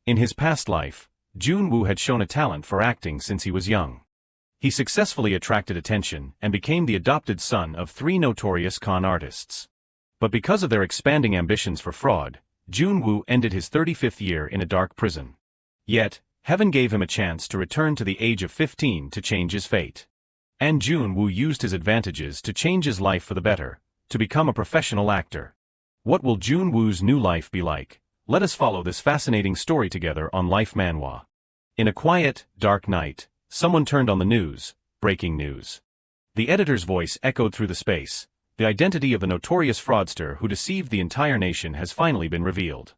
In his past life, Jun Wu had shown a talent for acting since he was young. He successfully attracted attention and became the adopted son of 3 notorious con artists. But because of their expanding ambitions for fraud, Jun Wu ended his 35th year in a dark prison. Yet, heaven gave him a chance to return to the age of 15 to change his fate. And Jun Wu used his advantages to change his life for the better, to become a professional actor. What will Jun Wu's new life be like? Let us follow this fascinating story together on Life Manhwa. In a quiet, dark night, someone turned on the news. Breaking news. The editor's voice echoed through the space. The identity of the notorious fraudster who deceived the entire nation has finally been revealed.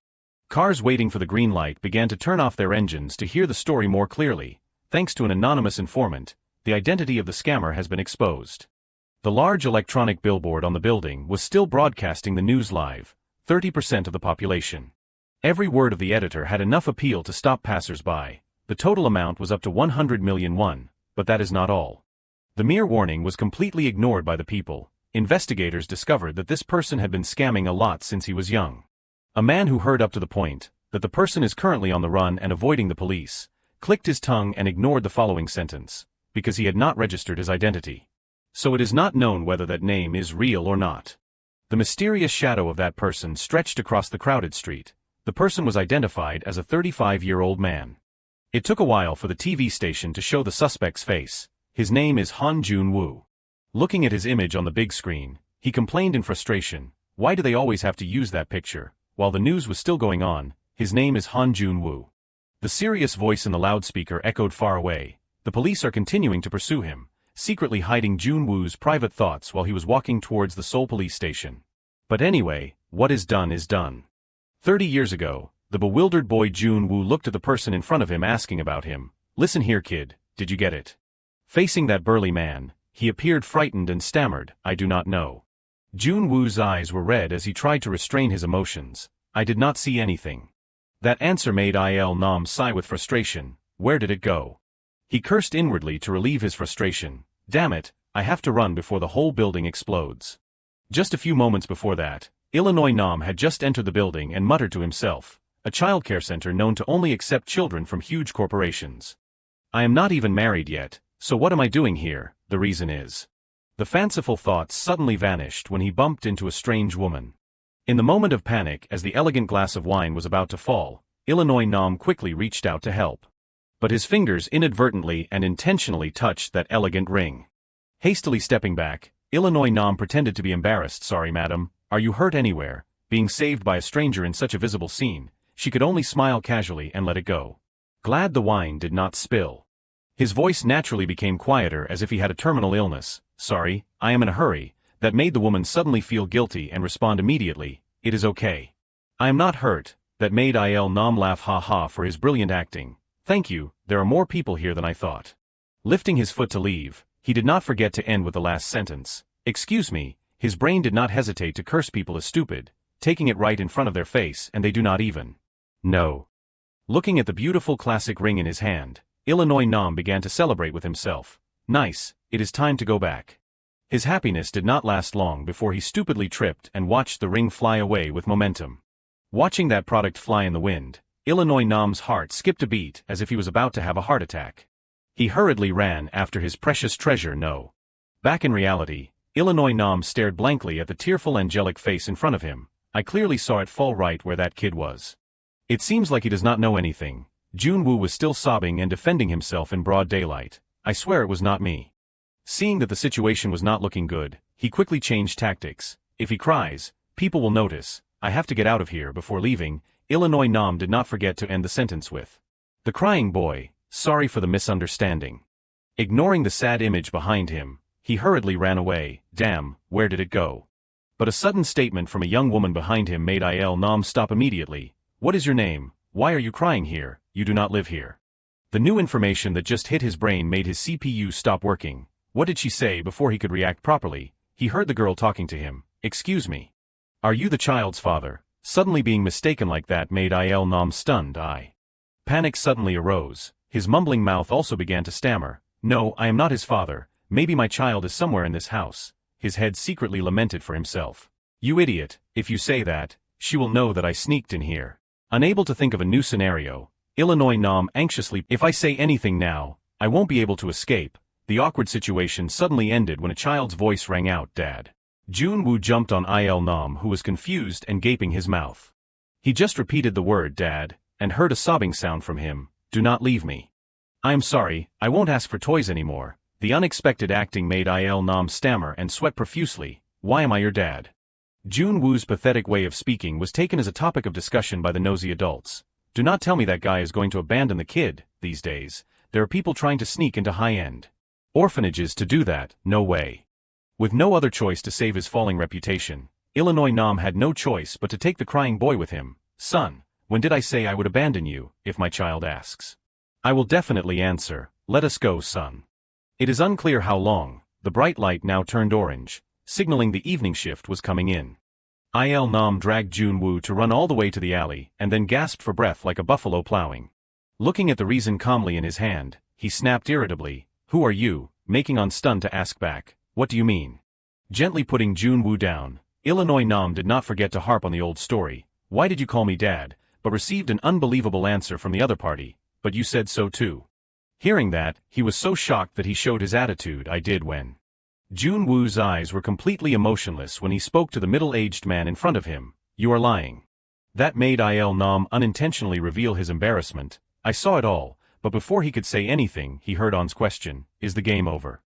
Cars waiting for the green light began to turn off their engines to hear the story more clearly. Thanks to an anonymous informant, the identity of the scammer has been exposed. The large electronic billboard on the building was still broadcasting the news live, 30% of the population. Every word of the editor had enough appeal to stop passers-by. The total amount was up to 100 million won, but that is not all. The mere warning was completely ignored by the people. Investigators discovered that this person had been scamming a lot since he was young. A man who heard up to the point that the person is currently on the run and avoiding the police, clicked his tongue and ignored the following sentence, because he had not registered his identity. So it is not known whether that name is real or not. The mysterious shadow of that person stretched across the crowded street. The person was identified as a 35-year-old man. It took a while for the TV station to show the suspect's face. His name is Jun Wu. Looking at his image on the big screen, he complained in frustration, why do they always have to use that picture? While the news was still going on, his name is Jun Wu. The serious voice in the loudspeaker echoed far away. The police are continuing to pursue him, secretly hiding Jun Wu's private thoughts while he was walking towards the Seoul police station. But anyway, what is done is done. 30 years ago, the bewildered boy Jun Wu looked at the person in front of him asking about him. Listen here kid, did you get it? Facing that burly man, he appeared frightened and stammered, I do not know. Jun Wu's eyes were red as he tried to restrain his emotions. I did not see anything. That answer made Nam sigh with frustration. Where did it go? He cursed inwardly to relieve his frustration. Damn it, I have to run before the whole building explodes. Just a few moments before that, Nam had just entered the building and muttered to himself, a childcare center known to only accept children from huge corporations. I am not even married yet, so what am I doing here? The reason is. The fanciful thoughts suddenly vanished when he bumped into a strange woman. In the moment of panic as the elegant glass of wine was about to fall, Nam quickly reached out to help. But his fingers inadvertently and intentionally touched that elegant ring. Hastily stepping back, Nam pretended to be embarrassed. Sorry madam, are you hurt anywhere? Being saved by a stranger in such a visible scene, she could only smile casually and let it go. Glad the wine did not spill. His voice naturally became quieter as if he had a terminal illness. Sorry, I am in a hurry. That made the woman suddenly feel guilty and respond immediately, it is okay. I am not hurt. That made Nam laugh ha for his brilliant acting. Thank you, there are more people here than I thought. Lifting his foot to leave, he did not forget to end with the last sentence. Excuse me, his brain did not hesitate to curse people as stupid, taking it right in front of their face and they do not even know. Looking at the beautiful classic ring in his hand, Nam began to celebrate with himself. Nice, it is time to go back. His happiness did not last long before he stupidly tripped and watched the ring fly away with momentum. Watching that product fly in the wind, Nam's heart skipped a beat as if he was about to have a heart attack. He hurriedly ran after his precious treasure. No. Back in reality, Nam stared blankly at the tearful angelic face in front of him. I clearly saw it fall right where that kid was. It seems like he does not know anything. Jun Wu was still sobbing and defending himself in broad daylight. I swear it was not me. Seeing that the situation was not looking good, he quickly changed tactics. If he cries, people will notice. I have to get out of here before leaving. Nam did not forget to end the sentence with. The crying boy, sorry for the misunderstanding. Ignoring the sad image behind him, he hurriedly ran away. Damn, where did it go? But a sudden statement from a young woman behind him made Nam stop immediately. What is your name? Why are you crying here? You do not live here. The new information that just hit his brain made his CPU stop working. What did she say? Before he could react properly, he heard the girl talking to him. Excuse me. Are you the child's father? Suddenly being mistaken like that made Nam stunned. Panic suddenly arose. His mumbling mouth also began to stammer. No, I am not his father. Maybe my child is somewhere in this house. His head secretly lamented for himself. You idiot, if you say that, she will know that I sneaked in here. Unable to think of a new scenario, Illinois Nam anxiously. If I say anything now, I won't be able to escape. The awkward situation suddenly ended when a child's voice rang out, Dad. Jun Wu jumped on Il Nam, who was confused and gaping his mouth. He just repeated the word Dad, and heard a sobbing sound from him. Do not leave me. I am sorry, I won't ask for toys anymore. The unexpected acting made Il Nam stammer and sweat profusely. Why am I your dad? Jun Wu's pathetic way of speaking was taken as a topic of discussion by the nosy adults. Do not tell me that guy is going to abandon the kid. These days, there are people trying to sneak into high-end orphanages to do that. No way. With no other choice to save his falling reputation, Illinois Nam had no choice but to take the crying boy with him. Son, when did I say I would abandon you, if my child asks? I will definitely answer, let us go, son. It is unclear how long. The bright light now turned orange, signaling the evening shift was coming in. Il Nam dragged Jun Wu to run all the way to the alley and then gasped for breath like a buffalo plowing. Looking at the reason calmly in his hand, he snapped irritably, Who are you, making on stun to ask back, what do you mean? Gently putting Jun Wu down, Illinois Nam did not forget to harp on the old story, why did you call me dad, but received an unbelievable answer from the other party, but you said so too. Hearing that, he was so shocked that he showed his attitude I did when. Jun Wu's eyes were completely emotionless when he spoke to the middle-aged man in front of him. You are lying. That made Il Nam unintentionally reveal his embarrassment. I saw it all, but before he could say anything he heard On's question, is the game over?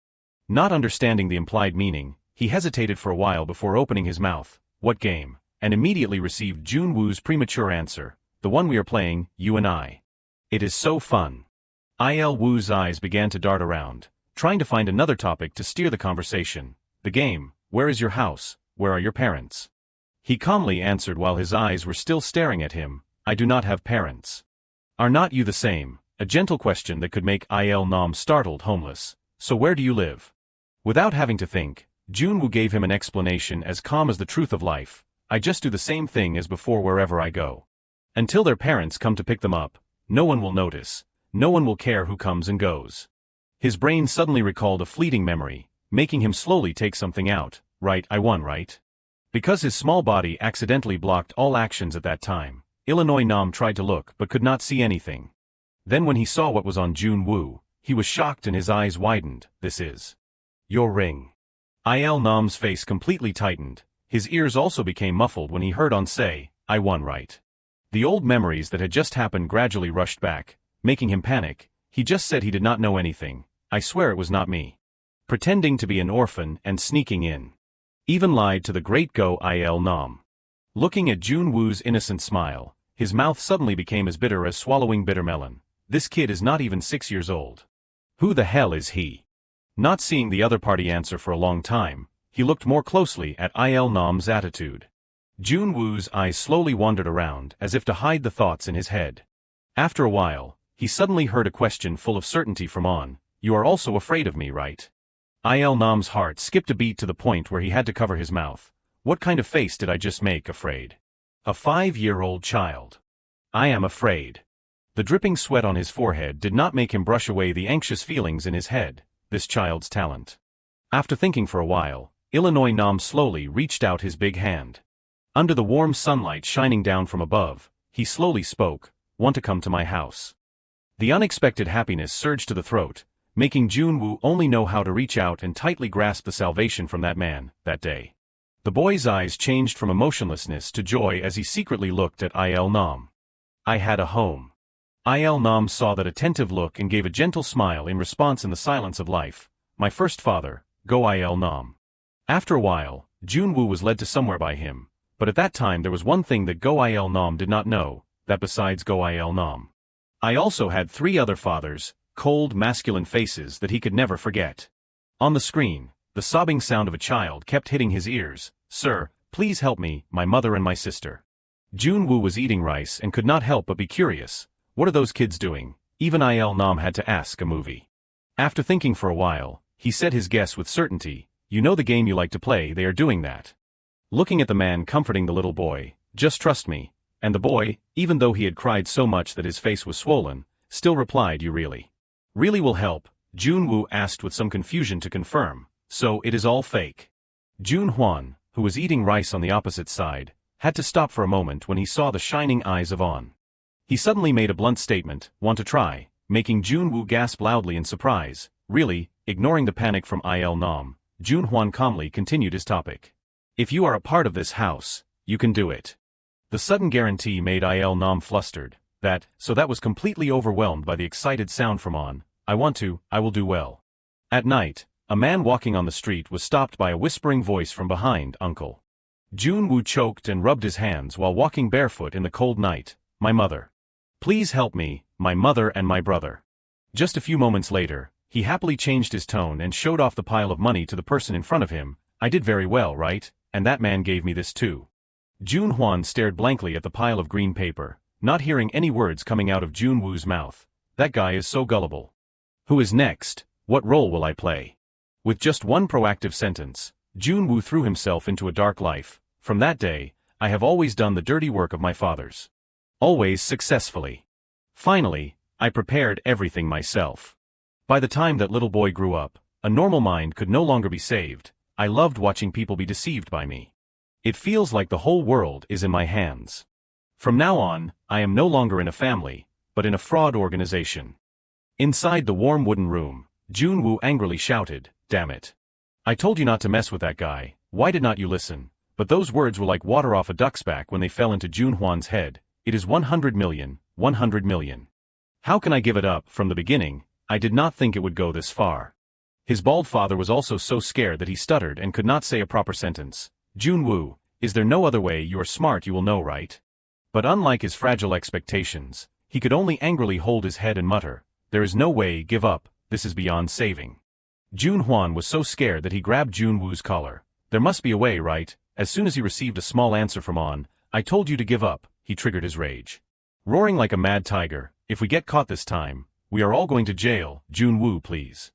Not understanding the implied meaning, he hesitated for a while before opening his mouth. What game? And immediately received Jun Wu's premature answer. The one we are playing, you and I. It is so fun. Il Wu's eyes began to dart around, trying to find another topic to steer the conversation. The game, where is your house, where are your parents? He calmly answered while his eyes were still staring at him, I do not have parents. Are not you the same? A gentle question that could make Il Nam startled homeless. So where do you live? Without having to think, Jun Wu gave him an explanation as calm as the truth of life. I just do the same thing as before wherever I go. Until their parents come to pick them up, no one will notice, no one will care who comes and goes. His brain suddenly recalled a fleeting memory, making him slowly take something out. Right, I won, right? Because his small body accidentally blocked all actions at that time, Illinois Nam tried to look but could not see anything. Then when he saw what was on Jun Wu, he was shocked and his eyes widened. This is your ring. Il Nam's face completely tightened. His ears also became muffled when he heard On say, I won, right? The old memories that had just happened gradually rushed back, making him panic. He just said he did not know anything. I swear it was not me. Pretending to be an orphan and sneaking in. Even lied to the great Go Il Nam. Looking at Jun Wu's innocent smile, his mouth suddenly became as bitter as swallowing bitter melon. This kid is not even 6 years old. Who the hell is he? Not seeing the other party answer for a long time, he looked more closely at Il Nam's attitude. Jun Wu's eyes slowly wandered around as if to hide the thoughts in his head. After a while, he suddenly heard a question full of certainty from On. You are also afraid of me, right? Il Nam's heart skipped a beat to the point where he had to cover his mouth. What kind of face did I just make? Afraid? A 5-year-old child. I am afraid. The dripping sweat on his forehead did not make him brush away the anxious feelings in his head. This child's talent. After thinking for a while, Illinois Nam slowly reached out his big hand. Under the warm sunlight shining down from above, he slowly spoke, Want to come to my house? The unexpected happiness surged to the throat, making Jun Wu only know how to reach out and tightly grasp the salvation from that man, that day. The boy's eyes changed from emotionlessness to joy as he secretly looked at Il Nam. I had a home. Il Nam saw that attentive look and gave a gentle smile in response in the silence of life. My first father, Go Il Nam. After a while, Jun Wu was led to somewhere by him, but at that time there was one thing that Go Il Nam did not know, that besides Go Il Nam, I also had 3 other fathers, cold masculine faces that he could never forget. On the screen, the sobbing sound of a child kept hitting his ears. Sir, please help me, my mother and my sister. Jun Wu was eating rice and could not help but be curious. What are those kids doing? Even Il Nam had to ask a movie. After thinking for a while, he said his guess with certainty. You know the game you like to play, they are doing that. Looking at the man comforting the little boy, just trust me. And the boy, even though he had cried so much that his face was swollen, still replied, you really will help? Jun Wu asked with some confusion to confirm. So it is all fake. Jun Huan, who was eating rice on the opposite side, had to stop for a moment when he saw the shining eyes of On. He suddenly made a blunt statement, "Want to try?" making Jun Wu gasp loudly in surprise. Really, ignoring the panic from Il Nam, Jun Huan calmly continued his topic. "If you are a part of this house, you can do it." The sudden guarantee made Il Nam flustered. That was completely overwhelmed by the excited sound from on. "I want to, I will do well." At night, a man walking on the street was stopped by a whispering voice from behind. "Uncle." Jun Wu choked and rubbed his hands while walking barefoot in the cold night. "My mother. Please help me, my mother and my brother." Just a few moments later, he happily changed his tone and showed off the pile of money to the person in front of him. "I did very well, right? And that man gave me this too." Jun Huan stared blankly at the pile of green paper, not hearing any words coming out of Jun Wu's mouth. That guy is so gullible. Who is next? What role will I play? With just one proactive sentence, Jun Wu threw himself into a dark life. From that day, I have always done the dirty work of my fathers. Always successfully. Finally, I prepared everything myself. By the time that little boy grew up, a normal mind could no longer be saved. I loved watching people be deceived by me. It feels like the whole world is in my hands. From now on, I am no longer in a family, but in a fraud organization. Inside the warm wooden room, Jun Wu angrily shouted, "Damn it. I told you not to mess with that guy, why did not you listen?" But those words were like water off a duck's back when they fell into Jun Huan's head. "It is 100 million, 100 million. How can I give it up? From the beginning, I did not think it would go this far." His bald father was also so scared that he stuttered and could not say a proper sentence. "Jun Wu, is there no other way? You are smart, you will know, right?" But unlike his fragile expectations, he could only angrily hold his head and mutter, "There is no way, give up, this is beyond saving." Jun Huan was so scared that he grabbed Jun Wu's collar. "There must be a way, right?" As soon as he received a small answer from on, "I told you to give up," he triggered his rage. Roaring like a mad tiger, "If we get caught this time, we are all going to jail, Jun Wu, please."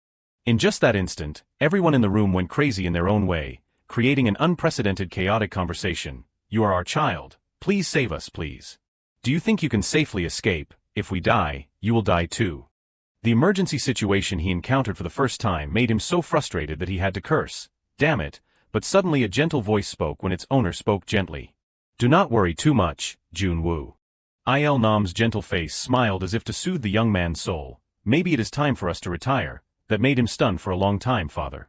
In just that instant, everyone in the room went crazy in their own way, creating an unprecedented chaotic conversation. "You are our child. Please save us, please. Do you think you can safely escape? If we die, you will die too." The emergency situation he encountered for the first time made him so frustrated that he had to curse. "Damn it," but suddenly a gentle voice spoke when its owner spoke gently. "Do not worry too much, Jun Wu." Il Nam's gentle face smiled as if to soothe the young man's soul. "Maybe it is time for us to retire." That made him stunned for a long time, father.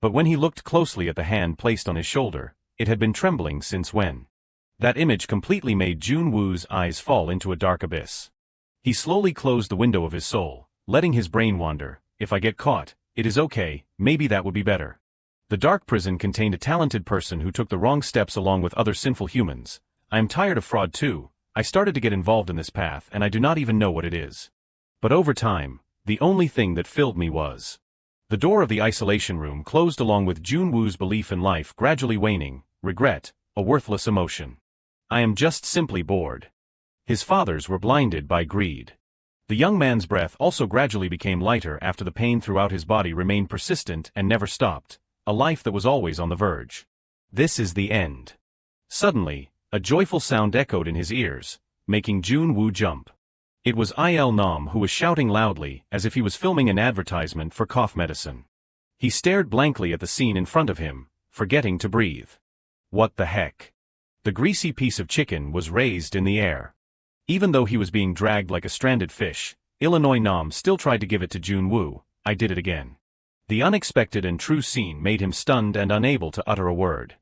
But when he looked closely at the hand placed on his shoulder, it had been trembling since when. That image completely made Jun Wu's eyes fall into a dark abyss. He slowly closed the window of his soul, letting his brain wander. "If I get caught, it is okay, maybe that would be better." The dark prison contained a talented person who took the wrong steps along with other sinful humans. "I am tired of fraud too. I started to get involved in this path and I do not even know what it is. But over time, the only thing that filled me was." The door of the isolation room closed along with Jun Wu's belief in life gradually waning. Regret, a worthless emotion. "I am just simply bored." His fathers were blinded by greed. The young man's breath also gradually became lighter after the pain throughout his body remained persistent and never stopped, a life that was always on the verge. This is the end. Suddenly, a joyful sound echoed in his ears, making Jun Wu jump. It was Il Nam who was shouting loudly as if he was filming an advertisement for cough medicine. He stared blankly at the scene in front of him, forgetting to breathe. What the heck? The greasy piece of chicken was raised in the air. Even though he was being dragged like a stranded fish, Illinois Nam still tried to give it to Jun Wu. "I did it again." The unexpected and true scene made him stunned and unable to utter a word.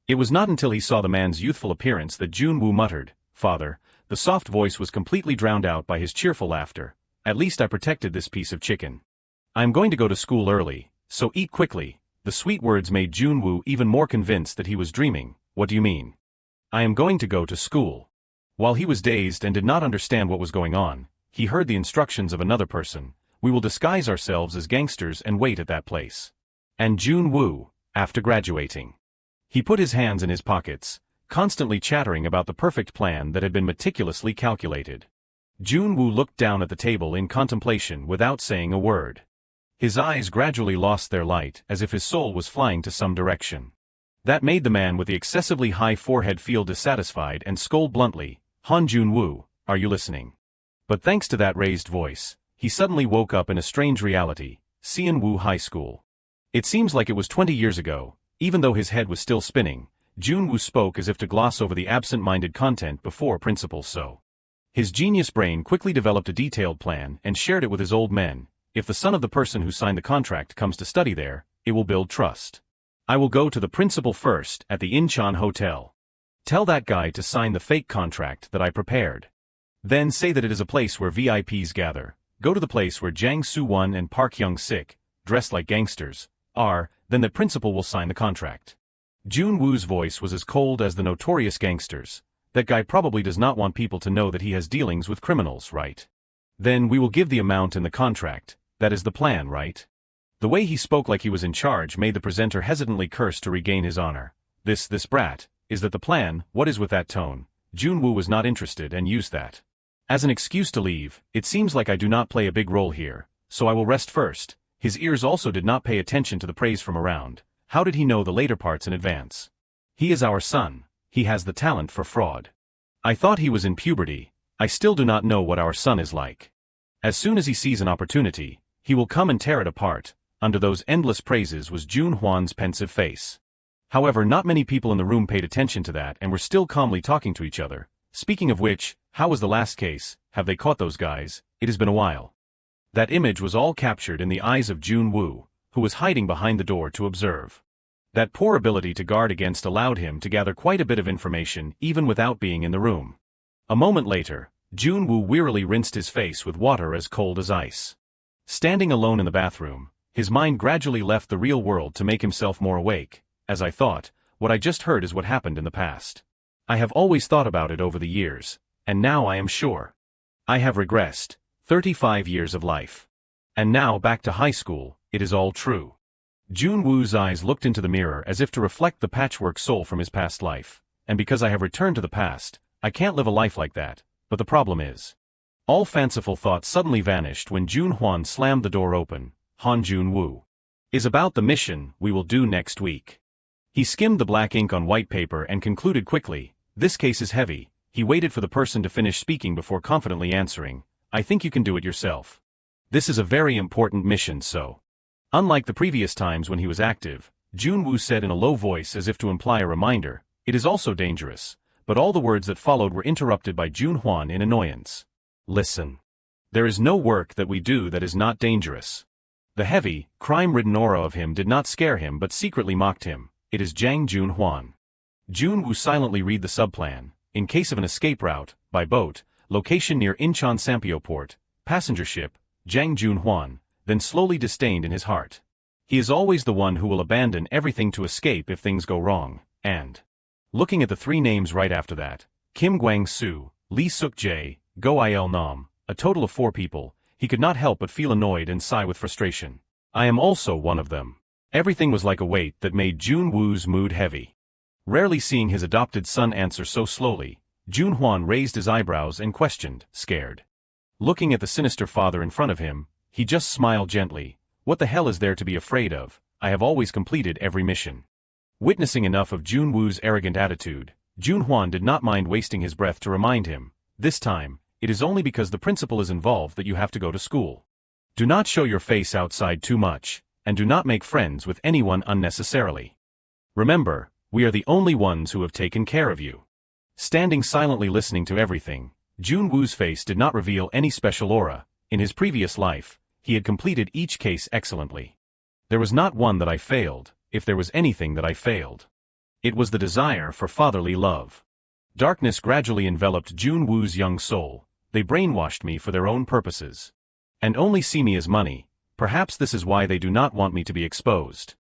It was not until he saw the man's youthful appearance that Jun Wu muttered, "Father." The soft voice was completely drowned out by his cheerful laughter. "At least I protected this piece of chicken. I am going to go to school early, so eat quickly." The sweet words made Jun Wu even more convinced that he was dreaming. "What do you mean?" "I am going to go to school." While he was dazed and did not understand what was going on, he heard the instructions of another person. "We will disguise ourselves as gangsters and wait at that place." And Jun Wu, after graduating, he put his hands in his pockets, constantly chattering about the perfect plan that had been meticulously calculated. Jun Wu looked down at the table in contemplation without saying a word. His eyes gradually lost their light as if his soul was flying to some direction. That made the man with the excessively high forehead feel dissatisfied and scold bluntly, "Han Jun Wu, are you listening?" But thanks to that raised voice, he suddenly woke up in a strange reality, Sian Wu High School. It seems like it was 20 years ago. Even though his head was still spinning, Jun Wu spoke as if to gloss over the absent-minded content before Principal So. His genius brain quickly developed a detailed plan and shared it with his old men. If the son of the person who signed the contract comes to study there, it will build trust. I will go to the principal first at the Incheon Hotel. Tell that guy to sign the fake contract that I prepared. Then say that it is a place where VIPs gather. Go to the place where Jang Soo-won and Park Hyung-sik, dressed like gangsters, are, then the principal will sign the contract. Jun Woo's voice was as cold as the notorious gangsters. That guy probably does not want people to know that he has dealings with criminals, right? Then we will give the amount in the contract. That is the plan, right? The way he spoke like he was in charge made the presenter hesitantly curse to regain his honor. This brat, is that the plan? What is with that tone? Jun Wu was not interested and used that as an excuse to leave. It seems like I do not play a big role here, so I will rest first. His ears also did not pay attention to the praise from around. How did he know the later parts in advance? He is our son. He has the talent for fraud. I thought he was in puberty. I still do not know what our son is like. As soon as he sees an opportunity, he will come and tear it apart. Under those endless praises was Jun Hwan's pensive face. However, not many people in the room paid attention to that and were still calmly talking to each other. Speaking of which, how was the last case? Have they caught those guys? It has been a while. That image was all captured in the eyes of Jun Wu, who was hiding behind the door to observe. That poor ability to guard against allowed him to gather quite a bit of information even without being in the room. A moment later, Jun Wu wearily rinsed his face with water as cold as ice. Standing alone in the bathroom, his mind gradually left the real world to make himself more awake. As I thought, what I just heard is what happened in the past. I have always thought about it over the years, and now I am sure. I have regressed 35 years of life. And now back to high school, it is all true. Jun Woo's eyes looked into the mirror as if to reflect the patchwork soul from his past life, and because I have returned to the past, I can't live a life like that, but the problem is. All fanciful thoughts suddenly vanished when Jun Hwan slammed the door open. Han Jun Wu is about the mission we will do next week. He skimmed the black ink on white paper and concluded quickly, this case is heavy. He waited for the person to finish speaking before confidently answering, I think you can do it yourself. This is a very important mission, so. Unlike the previous times when he was active, Jun Wu said in a low voice as if to imply a reminder, it is also dangerous, but all the words that followed were interrupted by Jun Hwan in annoyance. Listen. There is no work that we do that is not dangerous. The heavy, crime-ridden aura of him did not scare him but secretly mocked him. It is Jang Jun Hwan. Jun Wu silently read the subplan. In case of an escape route, by boat, location near Incheon Sampyo Port, passenger ship, Jang Jun Hwan, then slowly disdained in his heart. He is always the one who will abandon everything to escape if things go wrong, and. Looking at the three names right after that, Kim Gwang-soo, Lee Suk-jae, Go Il Nam, a total of 4 people, he could not help but feel annoyed and sigh with frustration. I am also one of them. Everything was like a weight that made Jun Woo's mood heavy. Rarely seeing his adopted son answer so slowly, Jun Hwan raised his eyebrows and questioned, scared. Looking at the sinister father in front of him, he just smiled gently. What the hell is there to be afraid of? I have always completed every mission. Witnessing enough of Jun Woo's arrogant attitude, Jun Hwan did not mind wasting his breath to remind him, this time, it is only because the principal is involved that you have to go to school. Do not show your face outside too much, and do not make friends with anyone unnecessarily. Remember, we are the only ones who have taken care of you. Standing silently listening to everything, Jun Woo's face did not reveal any special aura. In his previous life, he had completed each case excellently. There was not one that I failed. If there was anything that I failed, it was the desire for fatherly love. Darkness gradually enveloped Jun Woo's young soul. They brainwashed me for their own purposes. And only see me as money. Perhaps this is why they do not want me to be exposed.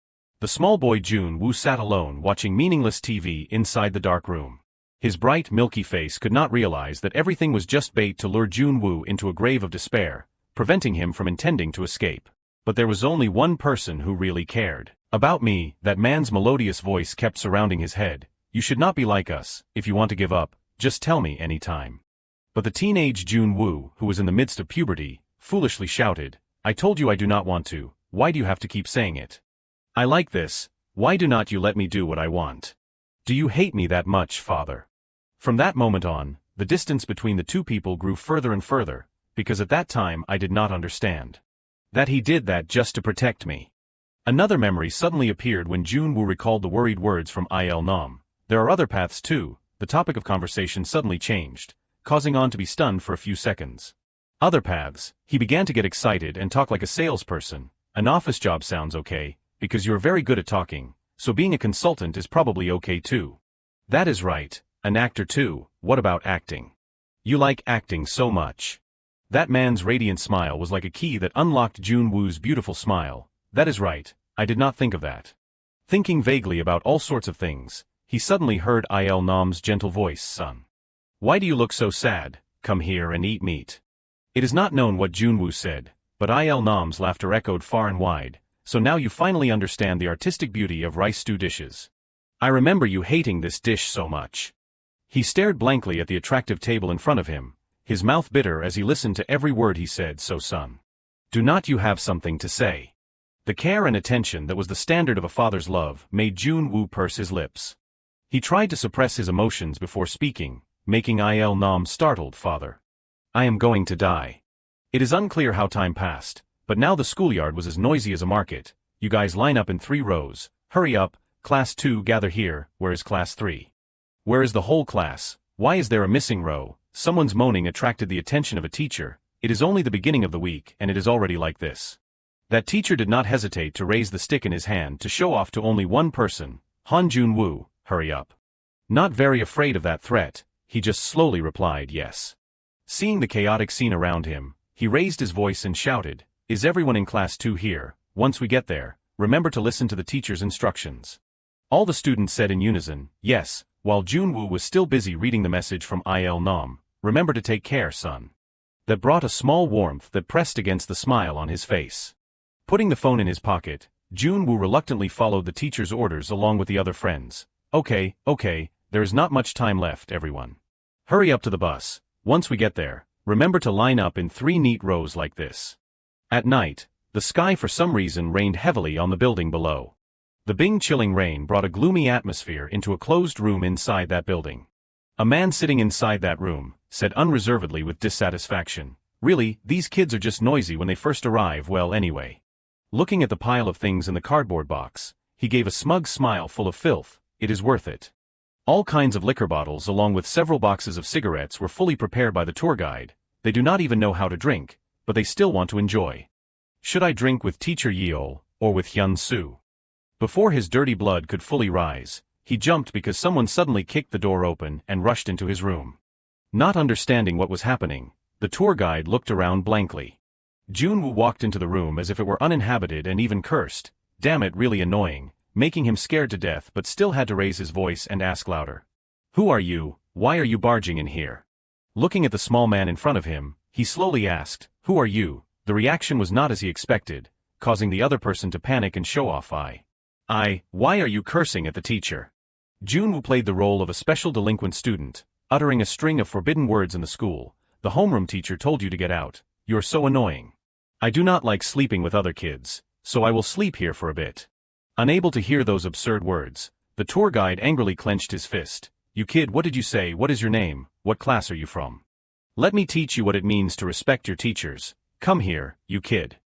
The small boy Jun Wu sat alone watching meaningless TV inside the dark room. His bright, milky face could not realize that everything was just bait to lure Jun Wu into a grave of despair, preventing him from intending to escape. But there was only one person who really cared. About me, that man's melodious voice kept surrounding his head. You should not be like us. If you want to give up, just tell me any time. But the teenage Jun Wu, who was in the midst of puberty, foolishly shouted, I told you I do not want to. Why do you have to keep saying it? I like this. Why do not you let me do what I want? Do you hate me that much, father? From that moment on, the distance between the two people grew further and further, because at that time I did not understand that he did that just to protect me. Another memory suddenly appeared when Jun Wu recalled the worried words from Il Nam. There are other paths too. The topic of conversation suddenly changed. causing On to be stunned for a few seconds. Other paths, he began to get excited and talk like a salesperson. An office job sounds okay, because you're very good at talking, so being a consultant is probably okay too. That is right, an actor too. What about acting? You like acting so much. That man's radiant smile was like a key that unlocked Jun Woo's beautiful smile. That is right, I did not think of that. Thinking vaguely about all sorts of things, he suddenly heard Il Nam's gentle voice, son. Why do you look so sad? Come here and eat meat. It is not known what Jun Wu said, but Il Nam's laughter echoed far and wide, so now you finally understand the artistic beauty of rice stew dishes. I remember you hating this dish so much. He stared blankly at the attractive table in front of him, his mouth bitter as he listened to every word he said. So son, do not you have something to say? The care and attention that was the standard of a father's love made Jun Wu purse his lips. He tried to suppress his emotions before speaking, making Il Nam startled. Father, I am going to die. It is unclear how time passed, but now the schoolyard was as noisy as a market. You guys line up in 3 rows, hurry up, class 2 gather here, where is class 3? Where is the whole class? Why is there a missing row? Someone's moaning attracted the attention of a teacher. It is only the beginning of the week and it is already like this. That teacher did not hesitate to raise the stick in his hand to show off to only one person. Han Jun Wu, hurry up. Not very afraid of that threat, he just slowly replied yes. Seeing the chaotic scene around him, he raised his voice and shouted, is everyone in class 2 here? Once we get there, remember to listen to the teacher's instructions. All the students said in unison, yes, while Jun Wu was still busy reading the message from Il Nam, remember to take care, son. That brought a small warmth that pressed against the smile on his face. Putting the phone in his pocket, Jun Wu reluctantly followed the teacher's orders along with the other friends. Okay, there is not much time left, everyone. Hurry up to the bus. Once we get there, remember to line up in 3 neat rows like this. At night, the sky for some reason rained heavily on the building below. The chilling rain brought a gloomy atmosphere into a closed room inside that building. A man sitting inside that room said unreservedly with dissatisfaction, really, these kids are just noisy when they first arrive. Well, anyway. Looking at the pile of things in the cardboard box, he gave a smug smile full of filth. It is worth it. All kinds of liquor bottles along with several boxes of cigarettes were fully prepared by the tour guide. They do not even know how to drink, but they still want to enjoy. Should I drink with Teacher Yeol, or with Hyun Soo? Before his dirty blood could fully rise, he jumped because someone suddenly kicked the door open and rushed into his room. Not understanding what was happening, the tour guide looked around blankly. Jun Wu walked into the room as if it were uninhabited and even cursed, damn it, really annoying, making him scared to death but still had to raise his voice and ask louder. Who are you? Why are you barging in here? Looking at the small man in front of him, he slowly asked, who are you? The reaction was not as he expected, causing the other person to panic and show off. Why are you cursing at the teacher? Jun Wu played the role of a special delinquent student, uttering a string of forbidden words in the school. The homeroom teacher told you to get out. You're so annoying. I do not like sleeping with other kids, so I will sleep here for a bit. Unable to hear those absurd words, the tour guide angrily clenched his fist. You kid, what did you say? What is your name? What class are you from? Let me teach you what it means to respect your teachers. Come here, you kid.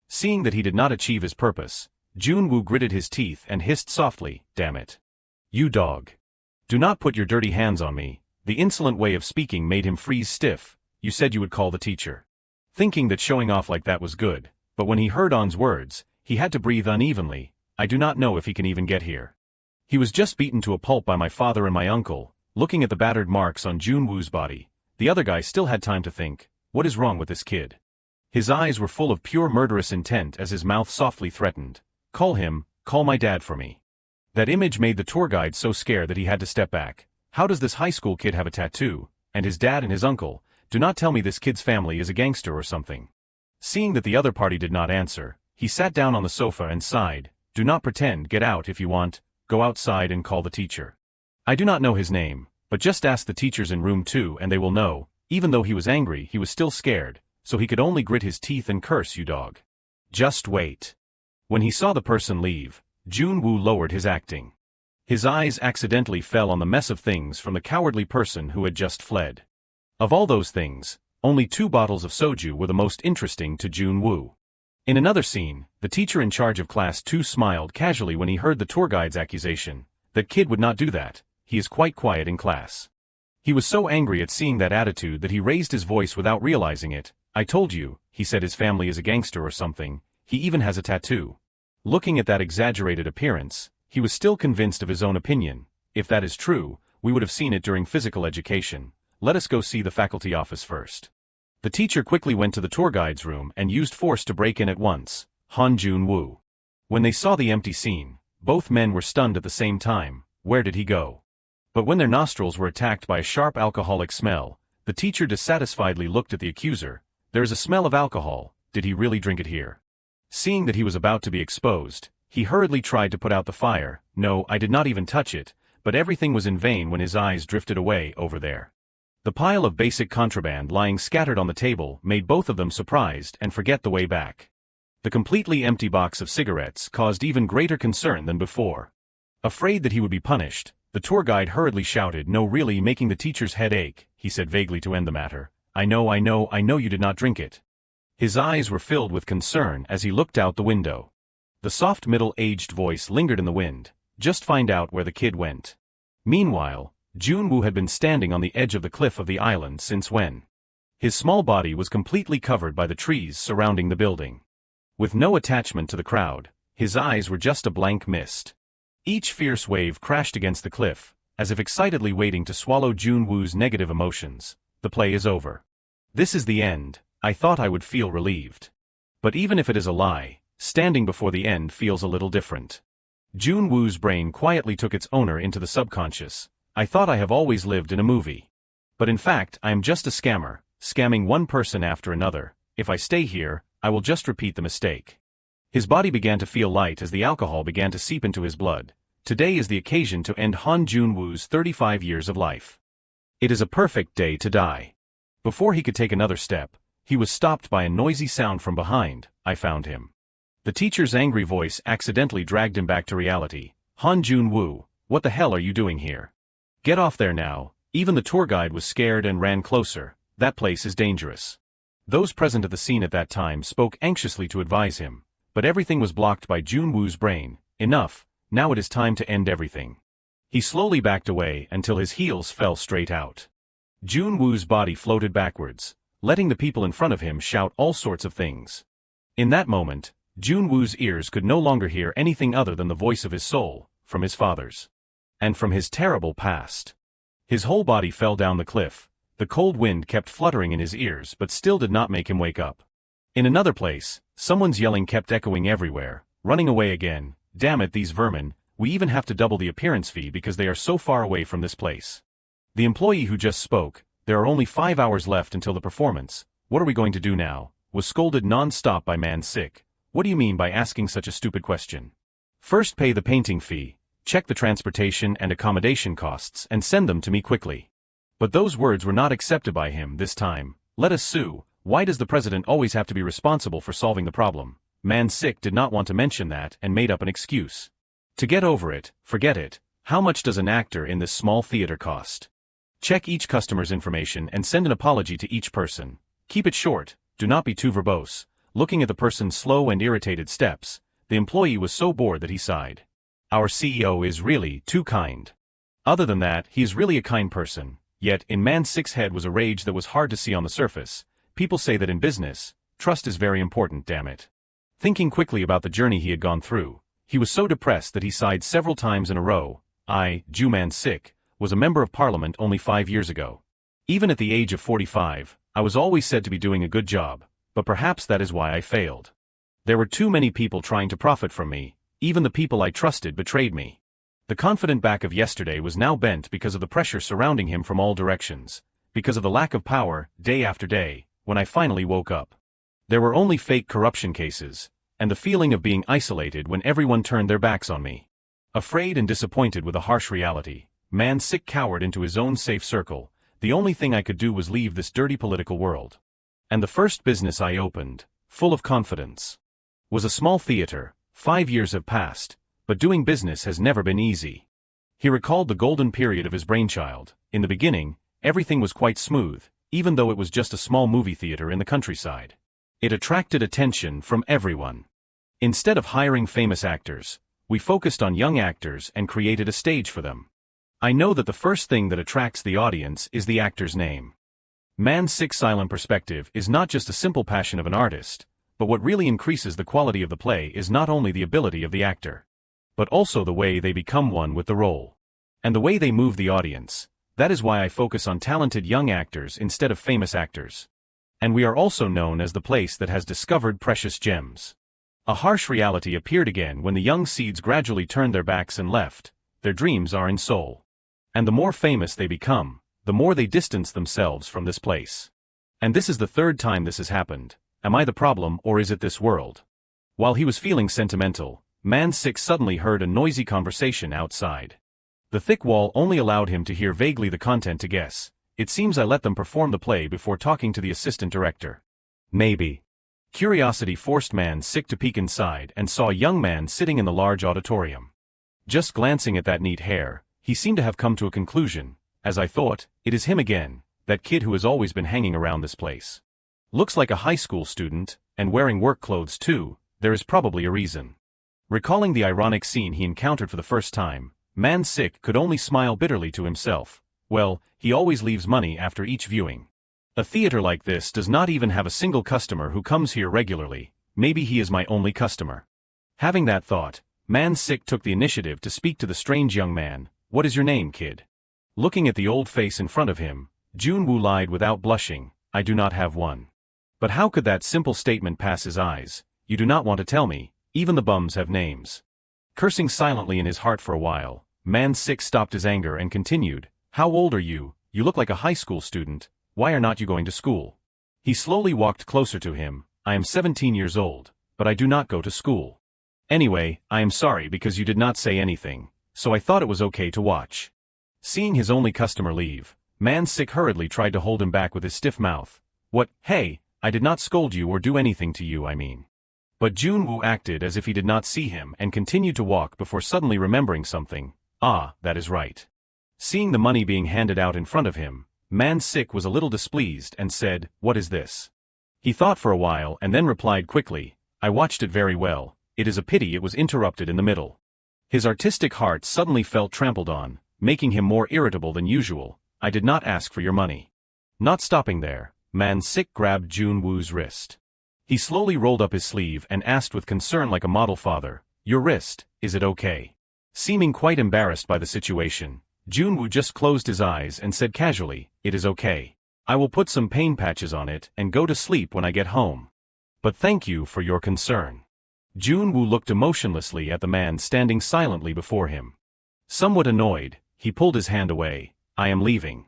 Seeing that he did not achieve his purpose, Jun Wu gritted his teeth and hissed softly, damn it. You dog. Do not put your dirty hands on me. The insolent way of speaking made him freeze stiff. You said you would call the teacher. Thinking that showing off like that was good, but when he heard On's words, he had to breathe unevenly. I do not know if he can even get here. He was just beaten to a pulp by my father and my uncle. Looking at the battered marks on Jun Wu's body, the other guy still had time to think, what is wrong with this kid? His eyes were full of pure murderous intent as his mouth softly threatened. Call my dad for me. That image made the tour guide so scared that he had to step back. How does this high school kid have a tattoo? And his dad and his uncle? Do not tell me this kid's family is a gangster or something. Seeing that the other party did not answer, he sat down on the sofa and sighed. Do not pretend, get out if you want, go outside and call the teacher. I do not know his name, but just ask the teachers in room 2 and they will know. Even though he was angry, he was still scared, so he could only grit his teeth and curse, you dog. Just wait. When he saw the person leave, Jun Wu lowered his acting. His eyes accidentally fell on the mess of things from the cowardly person who had just fled. Of all those things, only 2 bottles of soju were the most interesting to Jun Wu. In another scene, the teacher in charge of class 2 smiled casually when he heard the tour guide's accusation. That kid would not do that, he is quite quiet in class. He was so angry at seeing that attitude that he raised his voice without realizing it. "I told you," he said, "his family is a gangster or something. He even has a tattoo." Looking at that exaggerated appearance, he was still convinced of his own opinion. "If that is true, we would have seen it during physical education. Let us go see the faculty office first." The teacher quickly went to the tour guide's room and used force to break in at once. Jun Wu. When they saw the empty scene, both men were stunned at the same time. Where did he go? But when their nostrils were attacked by a sharp alcoholic smell, the teacher dissatisfiedly looked at the accuser. "There is a smell of alcohol. Did he really drink it here?" Seeing that he was about to be exposed, he hurriedly tried to put out the fire. "No, I did not even touch it," but everything was in vain when his eyes drifted away over there. The pile of basic contraband lying scattered on the table made both of them surprised and forget the way back. The completely empty box of cigarettes caused even greater concern than before. Afraid that he would be punished, the tour guide hurriedly shouted, "No, really," making the teacher's head ache. He said vaguely to end the matter, I know you did not drink it." His eyes were filled with concern as he looked out the window. The soft middle-aged voice lingered in the wind. "Just find out where the kid went." Meanwhile, Jun Wu had been standing on the edge of the cliff of the island since when. His small body was completely covered by the trees surrounding the building. With no attachment to the crowd, his eyes were just a blank mist. Each fierce wave crashed against the cliff, as if excitedly waiting to swallow Jun Wu's negative emotions. "The play is over. This is the end. I thought I would feel relieved. But even if it is a lie, standing before the end feels a little different." Jun Wu's brain quietly took its owner into the subconscious. "I thought I have always lived in a movie. But in fact I am just a scammer, scamming one person after another. If I stay here, I will just repeat the mistake." His body began to feel light as the alcohol began to seep into his blood. Today is the occasion to end Jun Wu's 35 years of life. It is a perfect day to die. Before he could take another step, he was stopped by a noisy sound from behind. "I found him." The teacher's angry voice accidentally dragged him back to reality. Jun Wu, what the hell are you doing here? Get off there now." Even the tour guide was scared and ran closer. "That place is dangerous." Those present at the scene at that time spoke anxiously to advise him, but everything was blocked by Jun Wu's brain. "Enough, now it is time to end everything." He slowly backed away until his heels fell straight out. Jun Wu's body floated backwards, letting the people in front of him shout all sorts of things. In that moment, Jun Wu's ears could no longer hear anything other than the voice of his soul, from his father's. And from his terrible past. His whole body fell down the cliff. The cold wind kept fluttering in his ears but still did not make him wake up. In another place, someone's yelling kept echoing everywhere. "Running away again. Damn it, these vermin, we even have to double the appearance fee because they are so far away from this place." The employee who just spoke, "There are only 5 hours left until the performance. What are we going to do now?" was scolded non-stop by Man Sick. "What do you mean by asking such a stupid question? First pay the painting fee, check the transportation and accommodation costs and send them to me quickly." But those words were not accepted by him this time. "Let us sue. Why does the president always have to be responsible for solving the problem?" Man Sick did not want to mention that and made up an excuse. "To get over it, forget it. How much does an actor in this small theater cost? Check each customer's information and send an apology to each person. Keep it short, do not be too verbose." Looking at the person's slow and irritated steps, the employee was so bored that he sighed. "Our CEO is really too kind. Other than that, he is really a kind person." Yet, in Man Sick's head was a rage that was hard to see on the surface. People say that in business, trust is very important, damn it. Thinking quickly about the journey he had gone through, he was so depressed that he sighed several times in a row. Man Sick, was a member of parliament only 5 years ago. Even at the age of 45, I was always said to be doing a good job, but perhaps that is why I failed. There were too many people trying to profit from me, even the people I trusted betrayed me. The confident back of yesterday was now bent because of the pressure surrounding him from all directions, because of the lack of power, day after day, when I finally woke up. There were only fake corruption cases, and the feeling of being isolated when everyone turned their backs on me. Afraid and disappointed with a harsh reality, Man Sick cowered into his own safe circle. The only thing I could do was leave this dirty political world. And the first business I opened, full of confidence, was a small theater. 5 years have passed, but doing business has never been easy. He recalled the golden period of his brainchild. In the beginning, everything was quite smooth, even though it was just a small movie theater in the countryside. It attracted attention from everyone. Instead of hiring famous actors, we focused on young actors and created a stage for them. I know that the first thing that attracts the audience is the actor's name. Man's Sick silent perspective is not just a simple passion of an artist, but what really increases the quality of the play is not only the ability of the actor, but also the way they become one with the role. And the way they move the audience. That is why I focus on talented young actors instead of famous actors. And we are also known as the place that has discovered precious gems. A harsh reality appeared again when the young seeds gradually turned their backs and left. Their dreams are in Seoul. And the more famous they become, the more they distance themselves from this place. And this is the third time this has happened. Am I the problem, or is it this world? While he was feeling sentimental, Man 6 suddenly heard a noisy conversation outside. The thick wall only allowed him to hear vaguely the content to guess. It seems I let them perform the play before talking to the assistant director. Maybe. Curiosity forced Man 6 to peek inside and saw a young man sitting in the large auditorium. Just glancing at that neat hair, he seemed to have come to a conclusion. As I thought, it is him again, that kid who has always been hanging around this place. Looks like a high school student, and wearing work clothes too. There is probably a reason. Recalling the ironic scene he encountered for the first time, Man 6 could only smile bitterly to himself. Well, he always leaves money after each viewing. A theater like this does not even have a single customer who comes here regularly. Maybe he is my only customer. Having that thought, Man 6 took the initiative to speak to the strange young man. What is your name, kid? Looking at the old face in front of him, Jun Wu lied without blushing. I do not have one. But how could that simple statement pass his eyes? You do not want to tell me, even the bums have names. Cursing silently in his heart for a while, Man 6 stopped his anger and continued. How old are you? You look like a high school student. Why are not you going to school? He slowly walked closer to him. I am 17 years old, but I do not go to school. Anyway, I am sorry because you did not say anything, so I thought it was okay to watch. Seeing his only customer leave, Man 6 hurriedly tried to hold him back with his stiff mouth. What? Hey, I did not scold you or do anything to you, I mean. But Jun Wu acted as if he did not see him and continued to walk before suddenly remembering something. Ah, that is right. Seeing the money being handed out in front of him, Man 6 was a little displeased and said, what is this? He thought for a while and then replied quickly, I watched it very well. It is a pity it was interrupted in the middle. His artistic heart suddenly felt trampled on, making him more irritable than usual. I did not ask for your money. Not stopping there, Man 6 grabbed Jun Wu's wrist. He slowly rolled up his sleeve and asked with concern like a model father, your wrist, is it okay? Seeming quite embarrassed by the situation, Jun Wu just closed his eyes and said casually, it is okay. I will put some pain patches on it and go to sleep when I get home. But thank you for your concern. Jun Wu looked emotionlessly at the man standing silently before him. Somewhat annoyed, he pulled his hand away. I am leaving.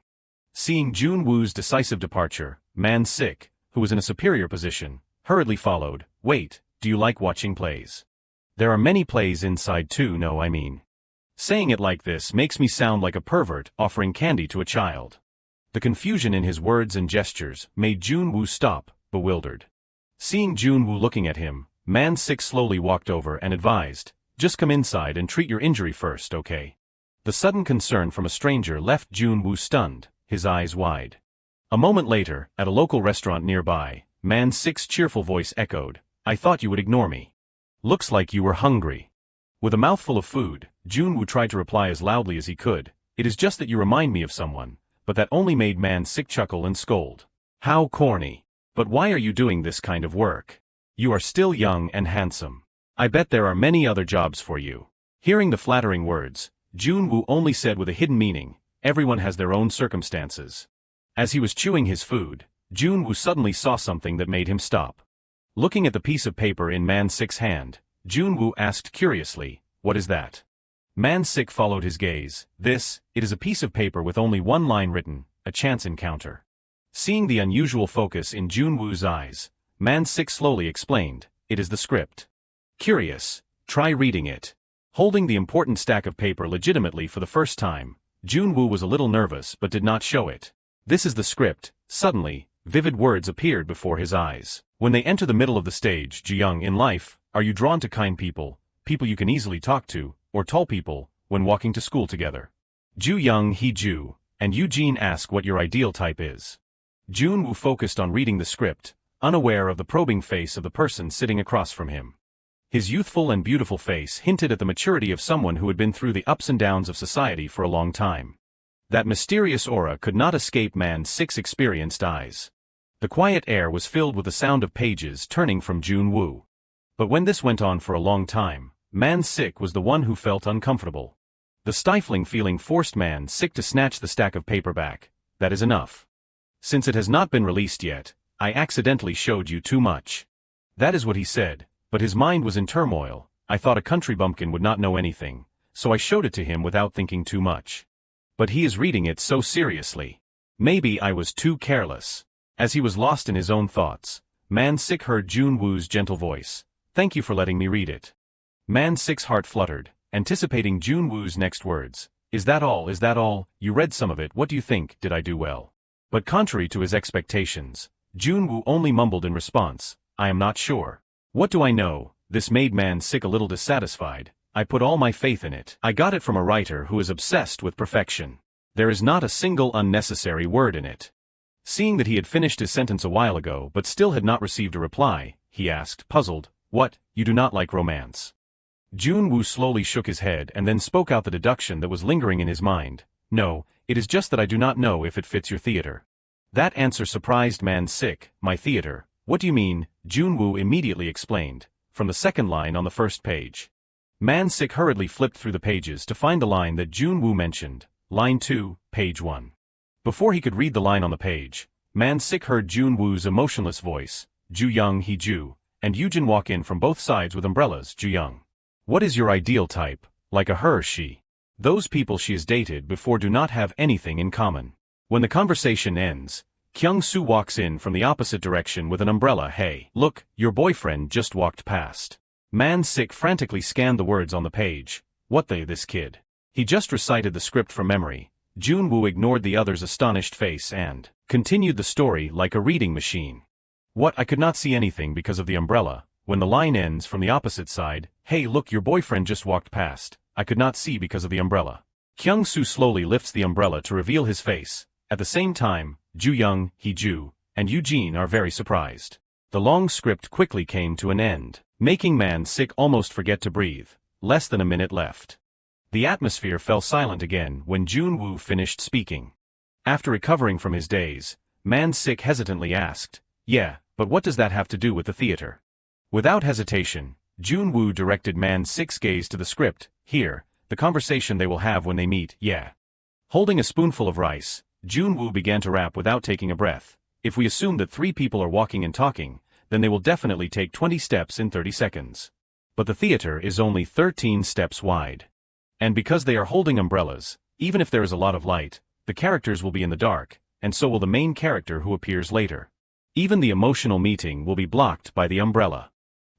Seeing Jun Wu's decisive departure, Man 6, who was in a superior position, hurriedly followed. Wait, do you like watching plays? There are many plays inside too, no I mean. Saying it like this makes me sound like a pervert offering candy to a child. The confusion in his words and gestures made Jun Wu stop, bewildered. Seeing Jun Wu looking at him, Man 6 slowly walked over and advised, just come inside and treat your injury first, okay? The sudden concern from a stranger left Jun Wu stunned, his eyes wide. A moment later, at a local restaurant nearby, Man 6's cheerful voice echoed, I thought you would ignore me. Looks like you were hungry. With a mouthful of food, Jun Wu tried to reply as loudly as he could, it is just that you remind me of someone, but that only made Man 6 chuckle and scold. How corny. But why are you doing this kind of work? You are still young and handsome. I bet there are many other jobs for you. Hearing the flattering words, Jun Wu only said with a hidden meaning, everyone has their own circumstances. As he was chewing his food, Jun Wu suddenly saw something that made him stop. Looking at the piece of paper in Man 6's hand, Jun Wu asked curiously, what is that? Man 6 followed his gaze. It is a piece of paper with only one line written, a chance encounter. Seeing the unusual focus in Jun Wu's eyes, Man 6 slowly explained, it is the script. Curious, try reading it. Holding the important stack of paper legitimately for the first time, Jun Wu was a little nervous but did not show it. This is the script. Suddenly, vivid words appeared before his eyes. When they enter the middle of the stage, Young in life, are you drawn to kind people, people you can easily talk to, or tall people, when walking to school together? Young he Ju, and Eugene ask what your ideal type is. Jun Wu focused on reading the script, unaware of the probing face of the person sitting across from him. His youthful and beautiful face hinted at the maturity of someone who had been through the ups and downs of society for a long time. That mysterious aura could not escape Man 6's experienced eyes. The quiet air was filled with the sound of pages turning from Jun Wu. But when this went on for a long time, Man 6 was the one who felt uncomfortable. The stifling feeling forced Man 6 to snatch the stack of paper back. That is enough. Since it has not been released yet, I accidentally showed you too much. That is what he said, but his mind was in turmoil. I thought a country bumpkin would not know anything, so I showed it to him without thinking too much. But he is reading it so seriously. Maybe I was too careless. As he was lost in his own thoughts, Man 6 heard Jun Wu's gentle voice. Thank you for letting me read it. Man 6's heart fluttered, anticipating Jun Wu's next words. Is that all? Is that all? You read some of it. What do you think? Did I do well? But contrary to his expectations, Jun Wu only mumbled in response. I am not sure. What do I know? This made Man 6 a little dissatisfied. I put all my faith in it. I got it from a writer who is obsessed with perfection. There is not a single unnecessary word in it. Seeing that he had finished his sentence a while ago but still had not received a reply, he asked, puzzled, What, you do not like romance? Jun Wu slowly shook his head and then spoke out the deduction that was lingering in his mind. No, it is just that I do not know if it fits your theater. That answer surprised Man 6. My theater? What do you mean? Jun Wu immediately explained, from the second line on the first page. Man 6 hurriedly flipped through the pages to find the line that Jun Wu mentioned. Line 2, page 1. Before he could read the line on the page, Man 6 heard Jun Wu's emotionless voice. Ju Young he Ju, and Yujin walk in from both sides with umbrellas. Ju Young. What is your ideal type? Like a her or she? Those people she has dated before do not have anything in common. When the conversation ends, Kyung-soo walks in from the opposite direction with an umbrella. Hey, look, your boyfriend just walked past. Man 6 frantically scanned the words on the page. What this kid? He just recited the script from memory. Jun Wu ignored the other's astonished face and continued the story like a reading machine. What? I could not see anything because of the umbrella. When the line ends from the opposite side, hey look, your boyfriend just walked past. I could not see because of the umbrella. Kyung-soo slowly lifts the umbrella to reveal his face. At the same time, Ju Young, he Ju, and Eugene are very surprised. The long script quickly came to an end, making Man 6 almost forget to breathe. Less than a minute left. The atmosphere fell silent again when Jun Wu finished speaking. After recovering from his daze, Man 6 hesitantly asked, Yeah, but what does that have to do with the theater? Without hesitation, Jun Wu directed Man 6's gaze to the script. Here, the conversation they will have when they meet. Yeah. Holding a spoonful of rice, Jun Wu began to rap without taking a breath. If we assume that 3 people are walking and talking, then they will definitely take 20 steps in 30 seconds. But the theater is only 13 steps wide. And because they are holding umbrellas, even if there is a lot of light, the characters will be in the dark, and so will the main character who appears later. Even the emotional meeting will be blocked by the umbrella.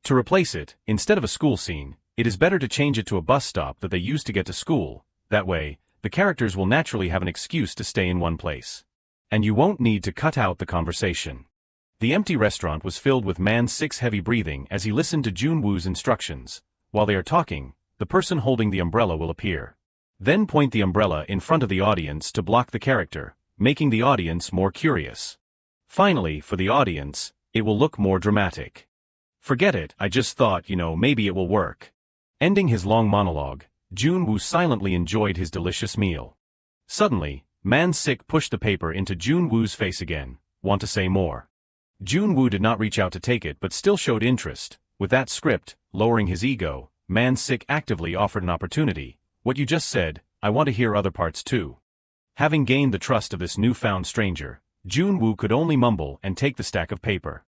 To replace it, instead of a school scene, it is better to change it to a bus stop that they use to get to school. That way, the characters will naturally have an excuse to stay in one place. And you won't need to cut out the conversation. The empty restaurant was filled with Man 6's heavy breathing as he listened to Jun Wu's instructions. While they are talking, the person holding the umbrella will appear. Then point the umbrella in front of the audience to block the character, making the audience more curious. Finally, for the audience, it will look more dramatic. Forget it, I just thought, maybe it will work. Ending his long monologue, Jun Wu silently enjoyed his delicious meal. Suddenly, Man 6 pushed the paper into Jun Wu's face again. Want to say more? Jun Wu did not reach out to take it but still showed interest. With that script, lowering his ego, Man 6 actively offered an opportunity. What you just said, I want to hear other parts too. Having gained the trust of this newfound stranger, Jun Wu could only mumble and take the stack of paper.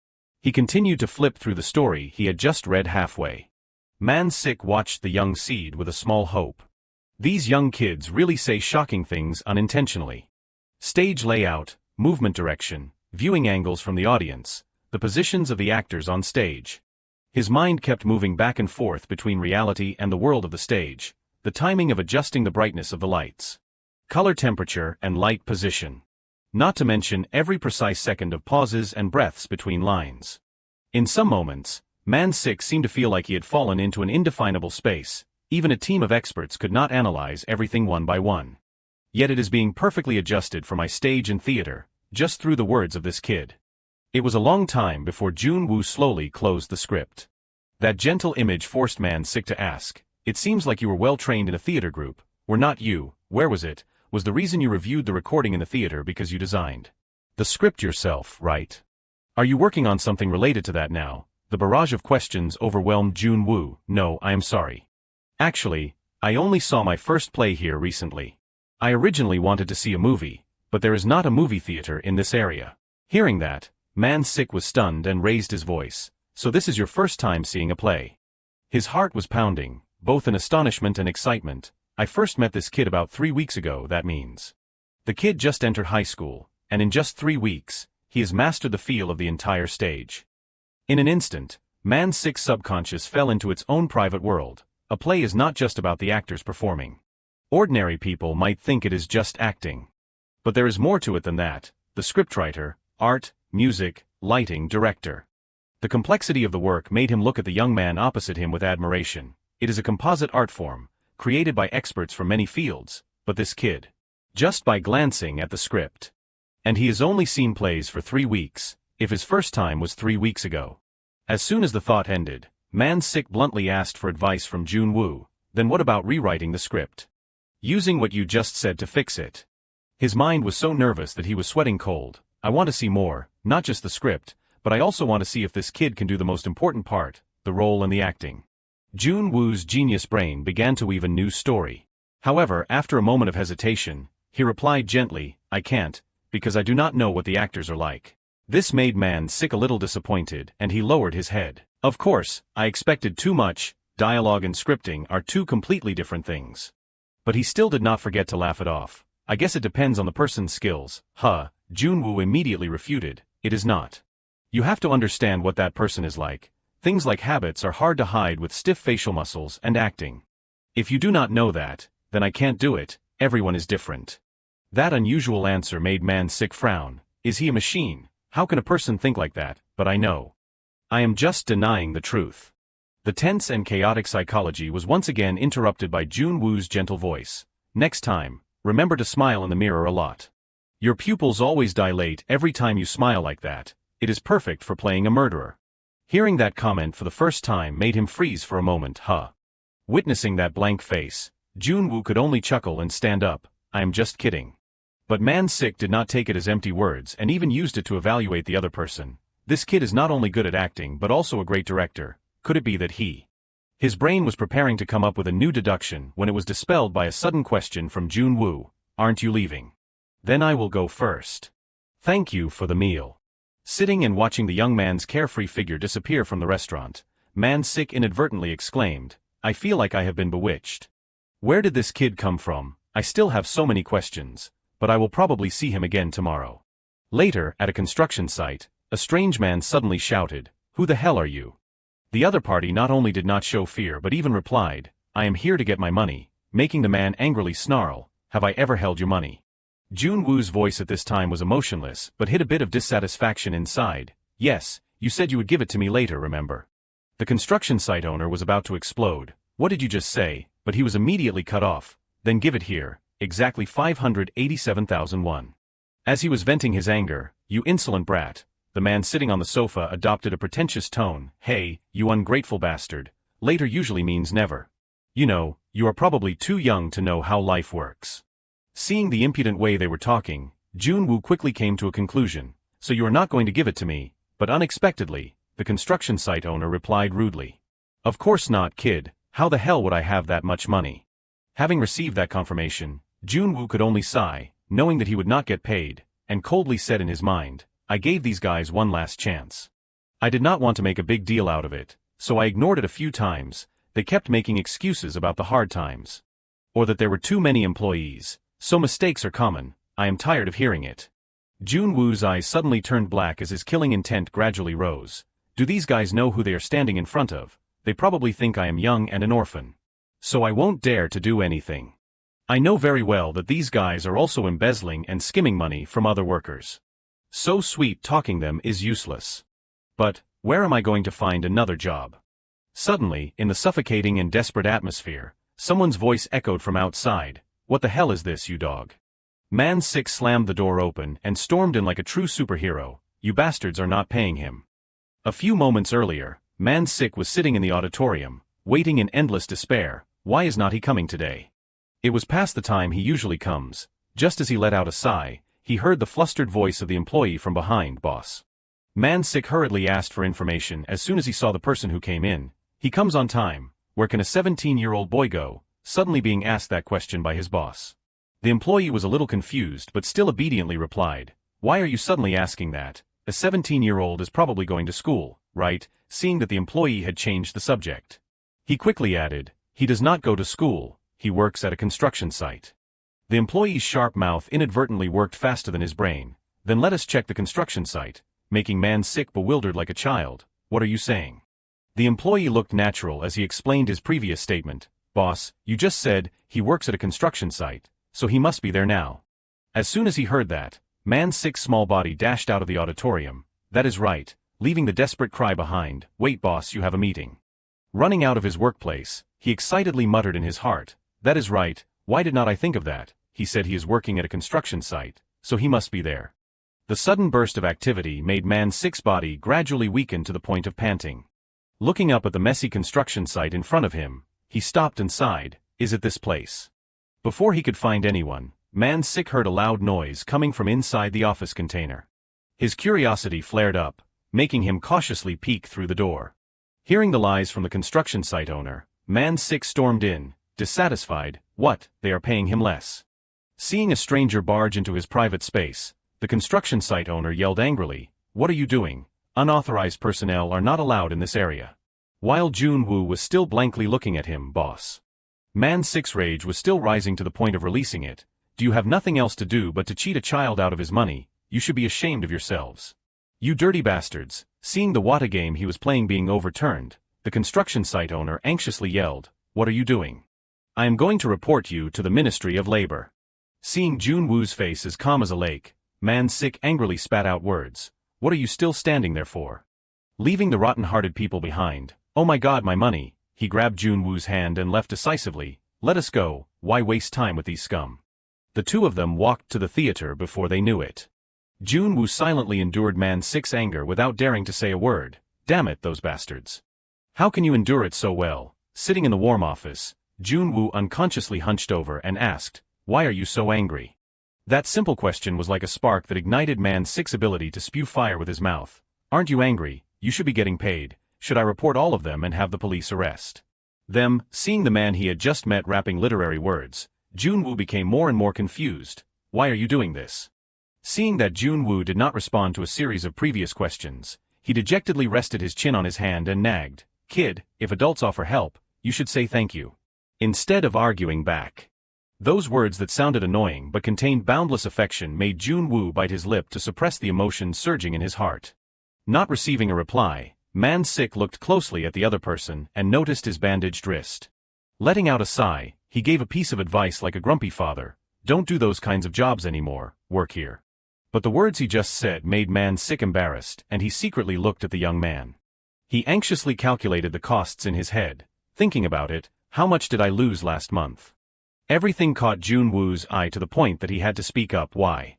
He continued to flip through the story he had just read halfway. Man 6 watched the young seed with a small hope. These young kids really say shocking things unintentionally. Stage layout, movement direction, viewing angles from the audience, the positions of the actors on stage. His mind kept moving back and forth between reality and the world of the stage, the timing of adjusting the brightness of the lights, color temperature and light position. Not to mention every precise second of pauses and breaths between lines. In some moments, Man 6 seemed to feel like he had fallen into an indefinable space. Even a team of experts could not analyze everything one by one. Yet it is being perfectly adjusted for my stage and theater, just through the words of this kid. It was a long time before Jun Wu slowly closed the script. That gentle image forced Man Sick to ask, "It seems like you were well trained in a theater group. Were not you, where was it, was the reason you reviewed the recording in the theater because you designed the script yourself, right? Are you working on something related to that now?" The barrage of questions overwhelmed Jun Wu. "No, I am sorry. Actually, I only saw my first play here recently. I originally wanted to see a movie, but there is not a movie theater in this area." Hearing that, Man Sick was stunned and raised his voice. "So this is your first time seeing a play?" His heart was pounding, both in astonishment and excitement. "I first met this kid about 3 weeks ago, that means." The kid just entered high school, and in just 3 weeks, he has mastered the feel of the entire stage. In an instant, Man Sick's subconscious fell into its own private world. A play is not just about the actors performing. Ordinary people might think it is just acting. But there is more to it than that. The scriptwriter, art, music, lighting, director. The complexity of the work made him look at the young man opposite him with admiration. It is a composite art form, created by experts from many fields, but this kid, just by glancing at the script. And he has only seen plays for 3 weeks, if his first time was 3 weeks ago. As soon as the thought ended, Man Sick bluntly asked for advice from Jun Wu. "Then what about rewriting the script? Using what you just said to fix it?" His mind was so nervous that he was sweating cold. "I want to see more, not just the script, but I also want to see if this kid can do the most important part, the role and the acting." Jun Wu's genius brain began to weave a new story. However, after a moment of hesitation, he replied gently, "I can't, because I do not know what the actors are like." This made Man Sick a little disappointed, and he lowered his head. "Of course, I expected too much. Dialogue and scripting are two completely different things." But he still did not forget to laugh it off. "I guess it depends on the person's skills." Jun Wu immediately refuted, "It is not. You have to understand what that person is like. Things like habits are hard to hide with stiff facial muscles and acting. If you do not know that, then I can't do it. Everyone is different." That unusual answer made Man Sick frown. Is he a machine? How can a person think like that? But I know. I am just denying the truth. The tense and chaotic psychology was once again interrupted by Jun Wu's gentle voice. "Next time, remember to smile in the mirror a lot. Your pupils always dilate every time you smile like that. It is perfect for playing a murderer." Hearing that comment for the first time made him freeze for a moment. Witnessing that blank face, Jun Wu could only chuckle and stand up. "I am just kidding." But Man Sick did not take it as empty words and even used it to evaluate the other person. This kid is not only good at acting but also a great director. Could it be that His brain was preparing to come up with a new deduction when it was dispelled by a sudden question from Jun Wu. "Aren't you leaving?" "Then I will go first. Thank you for the meal." Sitting and watching the young man's carefree figure disappear from the restaurant, Man Sick inadvertently exclaimed, "I feel like I have been bewitched. Where did this kid come from? I still have so many questions, but I will probably see him again tomorrow." Later, at a construction site, a strange man suddenly shouted, "Who the hell are you?" The other party not only did not show fear but even replied, "I am here to get my money," making the man angrily snarl, "Have I ever held your money?" Jun Wu's voice at this time was emotionless but hid a bit of dissatisfaction inside. "Yes, you said you would give it to me later, remember?" The construction site owner was about to explode. "What did you just say?" But he was immediately cut off. "Then give it here, exactly 587,001. As he was venting his anger, "You insolent brat," the man sitting on the sofa adopted a pretentious tone. "Hey, you ungrateful bastard. Later usually means never. You know, you are probably too young to know how life works." Seeing the impudent way they were talking, Jun Wu quickly came to a conclusion. "So you are not going to give it to me?" But unexpectedly, the construction site owner replied rudely, "Of course not, kid. How the hell would I have that much money?" Having received that confirmation, Jun Wu could only sigh, knowing that he would not get paid, and coldly said in his mind, "I gave these guys one last chance. I did not want to make a big deal out of it, so I ignored it a few times. They kept making excuses about the hard times. Or that there were too many employees. So mistakes are common. I am tired of hearing it." Jun Wu's eyes suddenly turned black as his killing intent gradually rose. "Do these guys know who they are standing in front of? They probably think I am young and an orphan. So I won't dare to do anything. I know very well that these guys are also embezzling and skimming money from other workers. So sweet-talking them is useless. But, where am I going to find another job?" Suddenly, in the suffocating and desperate atmosphere, someone's voice echoed from outside. "What the hell is this, you dog?" Man Sick slammed the door open and stormed in like a true superhero. "You bastards are not paying him." A few moments earlier, Man Sik was sitting in the auditorium, waiting in endless despair. Why is not he coming today? It was past the time he usually comes. Just as he let out a sigh, he heard the flustered voice of the employee from behind. Boss. Man Sik hurriedly asked for information as soon as he saw the person who came in. He comes on time. Where can a 17-year-old boy go? Suddenly being asked that question by his boss. The employee was a little confused but still obediently replied, "Why are you suddenly asking that? A 17-year-old is probably going to school, right?" Seeing that the employee had changed the subject. He quickly added, "He does not go to school, he works at a construction site." The employee's sharp mouth inadvertently worked faster than his brain. "Then let us check the construction site," making Man Sik bewildered like a child. "What are you saying?" The employee looked natural as he explained his previous statement. "Boss, you just said he works at a construction site, so he must be there now." As soon as he heard that, Man Sik's small body dashed out of the auditorium. "That is right," leaving the desperate cry behind. "Wait, boss, you have a meeting." Running out of his workplace, he excitedly muttered in his heart, "That is right, why did not I think of that?" He said he is working at a construction site, so he must be there. The sudden burst of activity made Man Sik's body gradually weaken to the point of panting. Looking up at the messy construction site in front of him, he stopped and sighed, "Is it this place?" Before he could find anyone, Man Sik heard a loud noise coming from inside the office container. His curiosity flared up, making him cautiously peek through the door. Hearing the lies from the construction site owner, Man Sik stormed in, dissatisfied. What, they are paying him less? Seeing a stranger barge into his private space, the construction site owner yelled angrily, "What are you doing? Unauthorized personnel are not allowed in this area." While Jun Wu was still blankly looking at him, boss. Man Sik's rage was still rising to the point of releasing it. "Do you have nothing else to do but to cheat a child out of his money? You should be ashamed of yourselves. You dirty bastards." Seeing the Wata game he was playing being overturned, the construction site owner anxiously yelled, "What are you doing? I am going to report you to the Ministry of Labor." Seeing Jun Wu's face as calm as a lake, Man Sik angrily spat out words, "What are you still standing there for? Leaving the rotten-hearted people behind. Oh my god, my money." He grabbed Jun Wu's hand and left decisively. "Let us go, why waste time with these scum?" The two of them walked to the theater before they knew it. Jun Wu silently endured Man Sik's anger without daring to say a word. "Damn it, those bastards. How can you endure it so well?" Sitting in the warm office, Jun Wu unconsciously hunched over and asked, "Why are you so angry?" That simple question was like a spark that ignited Man Sik's ability to spew fire with his mouth. "Aren't you angry? You should be getting paid. Should I report all of them and have the police arrest them?" Seeing the man he had just met rapping literary words, Jun Wu became more and more confused. "Why are you doing this?" Seeing that Jun Wu did not respond to a series of previous questions, he dejectedly rested his chin on his hand and nagged, "Kid, if adults offer help, you should say thank you, instead of arguing back." Those words that sounded annoying but contained boundless affection made Jun Wu bite his lip to suppress the emotion surging in his heart. Not receiving a reply, Man Sik looked closely at the other person and noticed his bandaged wrist. Letting out a sigh, he gave a piece of advice like a grumpy father, "Don't do those kinds of jobs anymore, work here." But the words he just said made Man Sik embarrassed, and he secretly looked at the young man. He anxiously calculated the costs in his head, thinking about it. How much did I lose last month? Everything caught Jun Wu's eye to the point that he had to speak up. Why?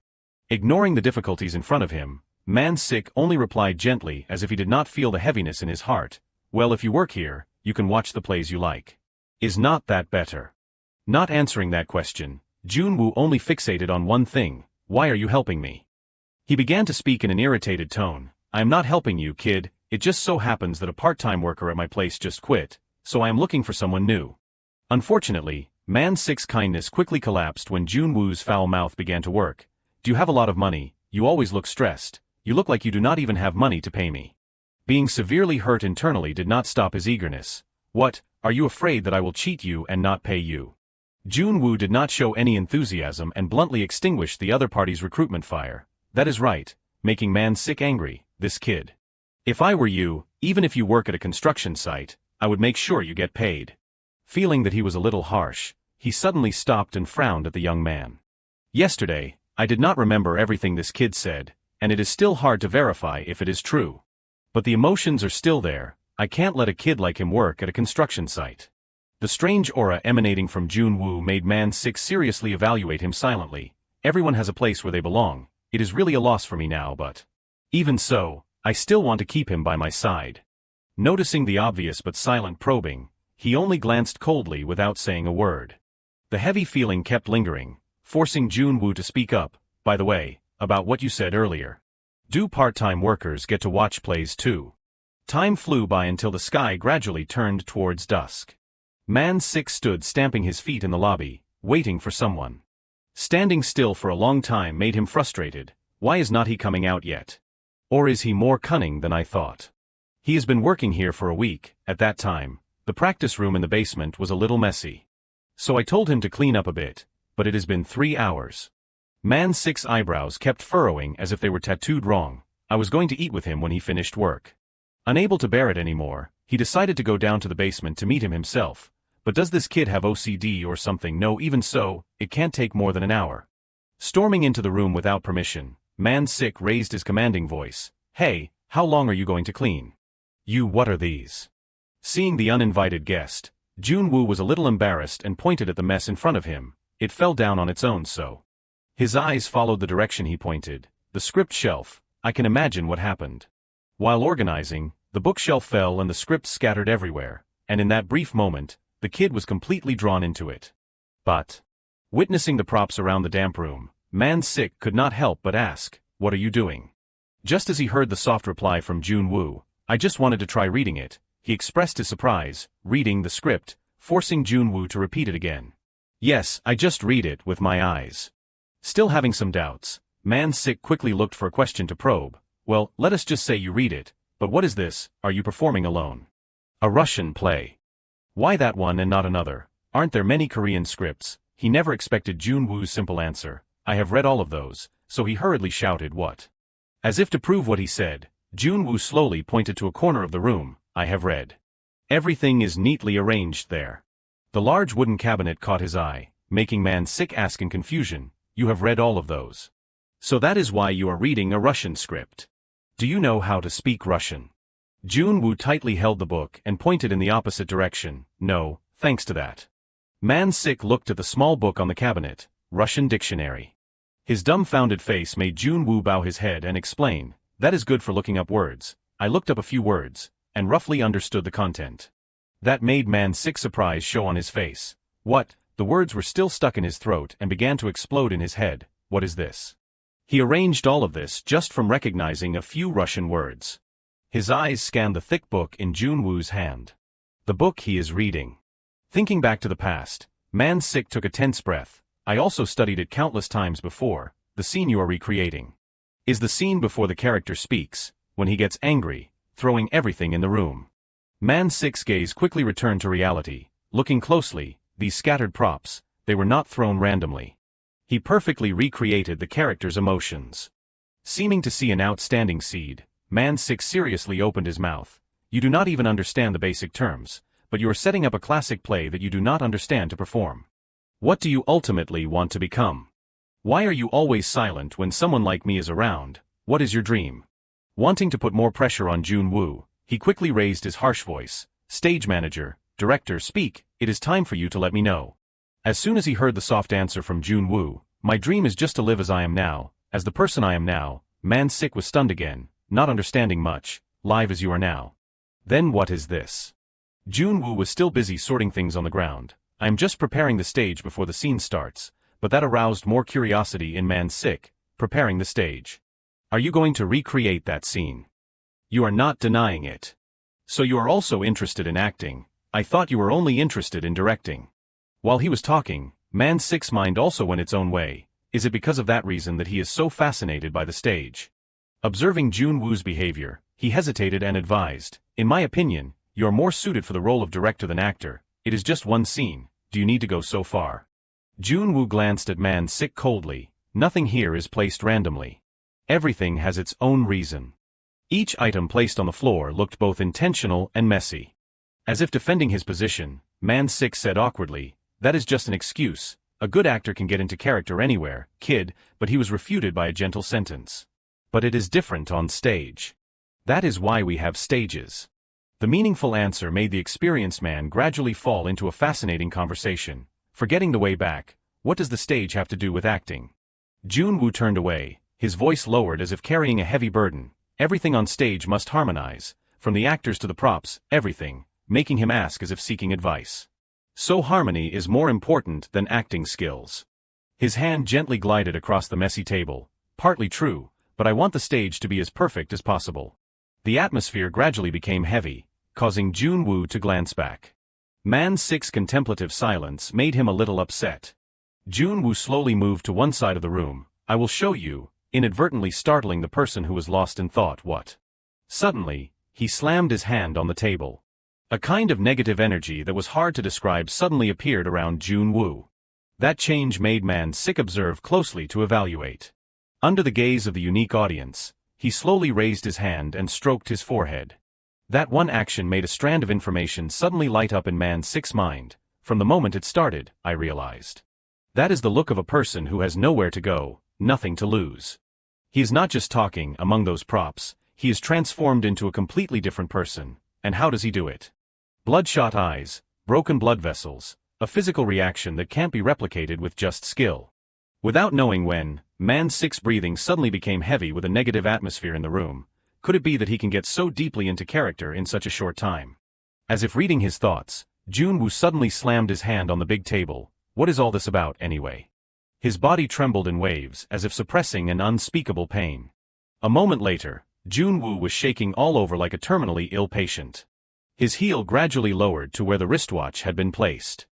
Ignoring the difficulties in front of him, Man Sik only replied gently as if he did not feel the heaviness in his heart, "Well, if you work here, you can watch the plays you like. Is not that better?" Not answering that question, Jun Wu only fixated on one thing. "Why are you helping me?" He began to speak in an irritated tone. "I am not helping you, kid. It just so happens that a part-time worker at my place just quit, so I am looking for someone new." Unfortunately, Man Sik's kindness quickly collapsed when Jun Wu's foul mouth began to work. "Do you have a lot of money? You always look stressed. You look like you do not even have money to pay me." Being severely hurt internally did not stop his eagerness. "What, are you afraid that I will cheat you and not pay you?" Jun Wu did not show any enthusiasm and bluntly extinguished the other party's recruitment fire. "That is right," making Man Sik angry, "this kid. If I were you, even if you work at a construction site, I would make sure you get paid." Feeling that he was a little harsh, he suddenly stopped and frowned at the young man. "Yesterday, I did not remember everything this kid said, and it is still hard to verify if it is true. But the emotions are still there. I can't let a kid like him work at a construction site." The strange aura emanating from Jun Wu made Man Sik seriously evaluate him silently. "Everyone has a place where they belong. It is really a loss for me now, but even so, I still want to keep him by my side." Noticing the obvious but silent probing, he only glanced coldly without saying a word. The heavy feeling kept lingering, forcing Jun Wu to speak up. By the way, about what you said earlier. Do part-time workers get to watch plays too? Time flew by until the sky gradually turned towards dusk. Man 6 stood stamping his feet in the lobby, waiting for someone. Standing still for a long time made him frustrated. Why is not he coming out yet? Or is he more cunning than I thought? He has been working here for a week. At that time, the practice room in the basement was a little messy. So I told him to clean up a bit, but it has been 3 hours. Man 6's eyebrows kept furrowing as if they were tattooed wrong. I was going to eat with him when he finished work. Unable to bear it anymore, he decided to go down to the basement to meet him himself. But does this kid have OCD or something? No, even so, it can't take more than an hour. Storming into the room without permission, Man 6 raised his commanding voice. Hey, how long are you going to clean? What are these? Seeing the uninvited guest, Jun Wu was a little embarrassed and pointed at the mess in front of him. It fell down on its own so. His eyes followed the direction he pointed. The script shelf. I can imagine what happened. While organizing, the bookshelf fell and the script scattered everywhere, and in that brief moment, the kid was completely drawn into it. But, witnessing the props around the damp room, Man 6 could not help but ask, what are you doing? Just as he heard the soft reply from Jun Wu, I just wanted to try reading it, he expressed his surprise, reading the script, forcing Jun Wu to repeat it again. Yes, I just read it with my eyes. Still having some doubts, Man 6 quickly looked for a question to probe. Well, let us just say you read it, but what is this? Are you performing alone? A Russian play. Why that one and not another? Aren't there many Korean scripts? He never expected Jun Wu's simple answer. I have read all of those, so he hurriedly shouted what? As if to prove what he said, Jun Wu slowly pointed to a corner of the room. I have read. Everything is neatly arranged there. The large wooden cabinet caught his eye, making Man 6 ask in confusion. You have read all of those. So that is why you are reading a Russian script. Do you know how to speak Russian? Jun Wu tightly held the book and pointed in the opposite direction. No, thanks to that. Man 6 looked at the small book on the cabinet, Russian dictionary. His dumbfounded face made Jun Wu bow his head and explain, that is good for looking up words. I looked up a few words, and roughly understood the content. That made Man 6's surprise show on his face. What? The words were still stuck in his throat and began to explode in his head. What is this? He arranged all of this just from recognizing a few Russian words. His eyes scanned the thick book in Jun Wu's hand. The book he is reading. Thinking back to the past, Man 6 took a tense breath. I also studied it countless times before. The scene you are recreating is the scene before the character speaks, when he gets angry, throwing everything in the room. Man 6's gaze quickly returned to reality. Looking closely, these scattered props, they were not thrown randomly. He perfectly recreated the character's emotions. Seeming to see an outstanding seed, Man 6 seriously opened his mouth. You do not even understand the basic terms, but you are setting up a classic play that you do not understand to perform. What do you ultimately want to become? Why are you always silent when someone like me is around? What is your dream? Wanting to put more pressure on Jun Wu, he quickly raised his harsh voice. Stage manager, director, speak, it is time for you to let me know. As soon as he heard the soft answer from Jun Wu, my dream is just to live as I am now, as the person I am now. Man 6 was stunned again, not understanding much. Live as you are now. Then what is this? Jun Wu was still busy sorting things on the ground. I am just preparing the stage before the scene starts, but that aroused more curiosity in Man 6, preparing the stage. Are you going to recreate that scene? You are not denying it. So you are also interested in acting. I thought you were only interested in directing. While he was talking, Man 6's mind also went its own way. Is it because of that reason that he is so fascinated by the stage? Observing Jun Wu's behavior, he hesitated and advised, in my opinion, you are more suited for the role of director than actor. It is just one scene. Do you need to go so far? Jun Wu glanced at Man 6 coldly. Nothing here is placed randomly. Everything has its own reason. Each item placed on the floor looked both intentional and messy. As if defending his position, Man 6 said awkwardly, that is just an excuse. A good actor can get into character anywhere, kid, but he was refuted by a gentle sentence. But it is different on stage. That is why we have stages. The meaningful answer made the experienced man gradually fall into a fascinating conversation. Forgetting the way back, what does the stage have to do with acting? Jun Wu turned away, his voice lowered as if carrying a heavy burden. Everything on stage must harmonize. from the actors to the props, everything, making him ask as if seeking advice. So harmony is more important than acting skills. His hand gently glided across the messy table. Partly true, but I want the stage to be as perfect as possible. The atmosphere gradually became heavy, causing Jun Wu to glance back. Man 6's contemplative silence made him a little upset. Jun Wu slowly moved to one side of the room. I will show you, inadvertently startling the person who was lost in thought. What? Suddenly, he slammed his hand on the table. A kind of negative energy that was hard to describe suddenly appeared around Jun Wu. That change made Man 6 observe closely to evaluate. Under the gaze of the unique audience, he slowly raised his hand and stroked his forehead. That one action made a strand of information suddenly light up in Man 6's mind. From the moment it started, I realized. That is the look of a person who has nowhere to go, nothing to lose. He is not just talking among those props, he is transformed into a completely different person. And how does he do it? Bloodshot eyes, broken blood vessels, a physical reaction that can't be replicated with just skill. Without knowing when, Man 6's breathing suddenly became heavy with a negative atmosphere in the room. Could it be that he can get so deeply into character in such a short time? As if reading his thoughts, Jun Wu suddenly slammed his hand on the big table. What is all this about, anyway? His body trembled in waves, as if suppressing an unspeakable pain. A moment later, Jun Wu was shaking all over like a terminally ill patient. His heel gradually lowered to where the wristwatch had been placed.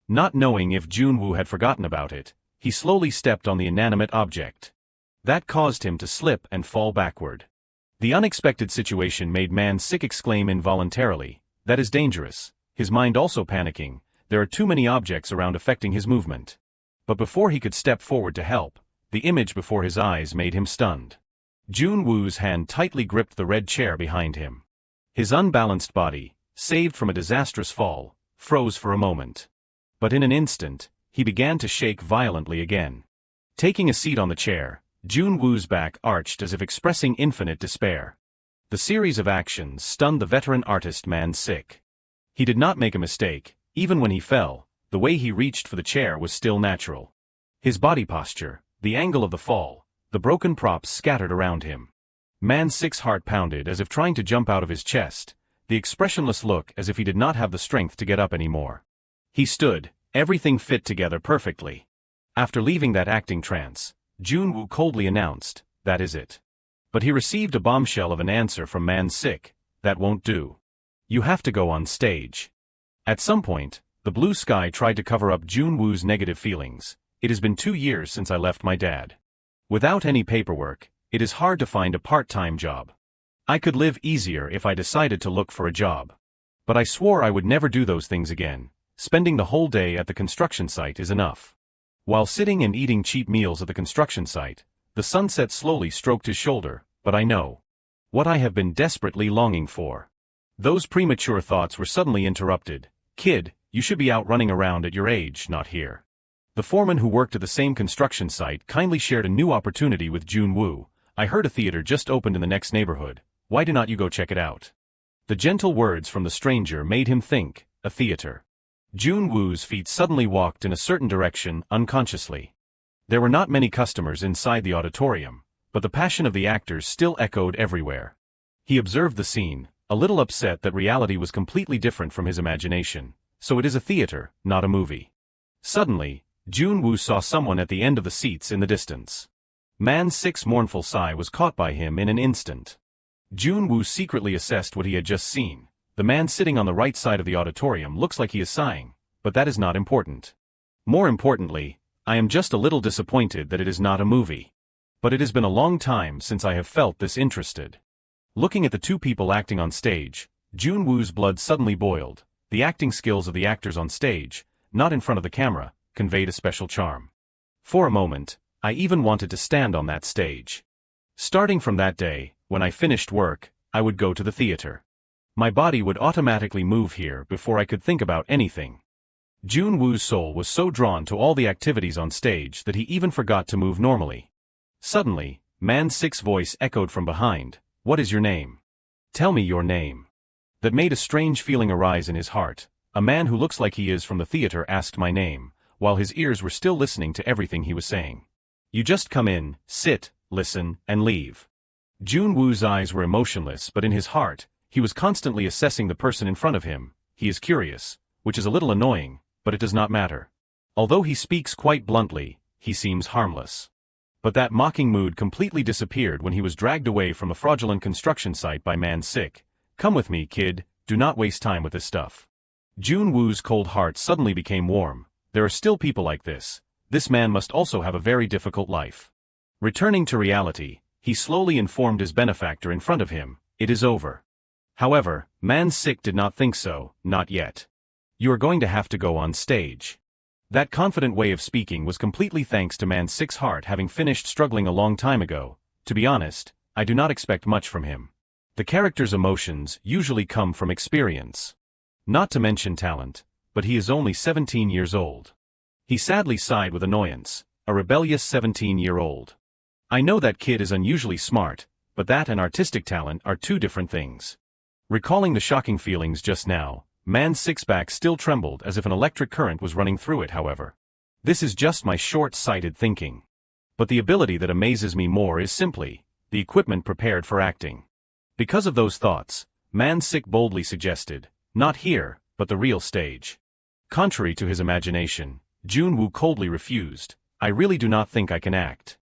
Not knowing if Jun Wu had forgotten about it, he slowly stepped on the inanimate object. That caused him to slip and fall backward. The unexpected situation made Man 6 exclaim involuntarily, "That is dangerous," his mind also panicking. There are too many objects around affecting his movement. But before he could step forward to help, the image before his eyes made him stunned. Jun Wu's hand tightly gripped the red chair behind him. His unbalanced body, saved from a disastrous fall, froze for a moment. But in an instant, he began to shake violently again. Taking a seat on the chair, Jun Wu's back arched as if expressing infinite despair. The series of actions stunned the veteran artist Man 6. He did not make a mistake. Even when he fell, the way he reached for the chair was still natural. His body posture, the angle of the fall, the broken props scattered around him. Man 6's heart pounded as if trying to jump out of his chest, the expressionless look as if he did not have the strength to get up anymore. He stood, everything fit together perfectly. After leaving that acting trance, Jun Wu coldly announced, "That is it." But he received a bombshell of an answer from Man 6, "That won't do. You have to go on stage." At some point, the blue sky tried to cover up Jun Wu's negative feelings. It has been 2 years since I left my dad. Without any paperwork, it is hard to find a part-time job. I could live easier if I decided to look for a job. But I swore I would never do those things again. Spending the whole day at the construction site is enough. While sitting and eating cheap meals at the construction site, the sunset slowly stroked his shoulder, but I know what I have been desperately longing for. Those premature thoughts were suddenly interrupted. "Kid, you should be out running around at your age, not here." The foreman who worked at the same construction site kindly shared a new opportunity with Jun Wu. "I heard a theater just opened in the next neighborhood. Why do not you go check it out?" The gentle words from the stranger made him think, a theater. Jun Wu's feet suddenly walked in a certain direction, unconsciously. There were not many customers inside the auditorium, but the passion of the actors still echoed everywhere. He observed the scene, a little upset that reality was completely different from his imagination. So it is a theater, not a movie. Suddenly, Jun Wu saw someone at the end of the seats in the distance. Man 6's mournful sigh was caught by him in an instant. Jun Wu secretly assessed what he had just seen. The man sitting on the right side of the auditorium looks like he is sighing, but that is not important. More importantly, I am just a little disappointed that it is not a movie. But it has been a long time since I have felt this interested. Looking at the two people acting on stage, Jun Wu's blood suddenly boiled. The acting skills of the actors on stage, not in front of the camera, conveyed a special charm. For a moment, I even wanted to stand on that stage. Starting from that day, when I finished work, I would go to the theater. My body would automatically move here before I could think about anything. Jun Wu's soul was so drawn to all the activities on stage that he even forgot to move normally. Suddenly, Man 6's voice echoed from behind, "What is your name? Tell me your name." That made a strange feeling arise in his heart. A man who looks like he is from the theater asked my name, while his ears were still listening to everything he was saying. "You just come in, sit, listen, and leave." Jun Wu's eyes were emotionless, but in his heart, He was constantly assessing the person in front of him. He is curious, which is a little annoying, but it does not matter. Although he speaks quite bluntly, he seems harmless. But that mocking mood completely disappeared when he was dragged away from a fraudulent construction site by Man Sick. Come with me, kid, do not waste time with this stuff. Jun Woo's cold heart suddenly became warm. There are still people like this. This man must also have a very difficult life. Returning to reality, he slowly informed his benefactor in front of him, it is over. However, Man Sick did not think so, not yet. You are going to have to go on stage. That confident way of speaking was completely thanks to Man Sick's heart having finished struggling a long time ago. To be honest, I do not expect much from him. The character's emotions usually come from experience. Not to mention talent, but he is only 17 years old. He sadly sighed with annoyance, a rebellious 17-year-old. I know that kid is unusually smart, but that and artistic talent are two different things. Recalling the shocking feelings just now, Man Sick's back still trembled as if an electric current was running through it. However, this is just my short-sighted thinking. But the ability that amazes me more is simply the equipment prepared for acting. Because of those thoughts, Man Sick boldly suggested, not here, but the real stage. Contrary to his imagination, Jun Wu coldly refused, I really do not think I can act.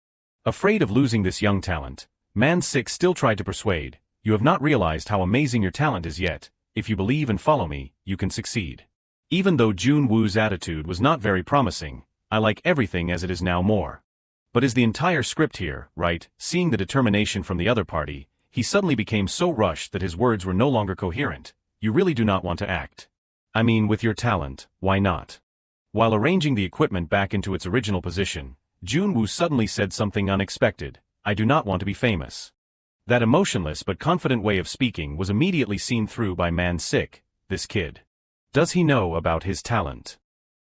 Afraid of losing this young talent, Man Sick still tried to persuade, you have not realized how amazing your talent is yet, if you believe and follow me, you can succeed. Even though Jun Wu's attitude was not very promising, I like everything as it is now more. But is the entire script here, right? Seeing the determination from the other party, he suddenly became so rushed that his words were no longer coherent. You really do not want to act. I mean, with your talent, why not? While arranging the equipment back into its original position, Jun Wu suddenly said something unexpected, I do not want to be famous. That emotionless but confident way of speaking was immediately seen through by Man Sick, this kid. Does he know about his talent?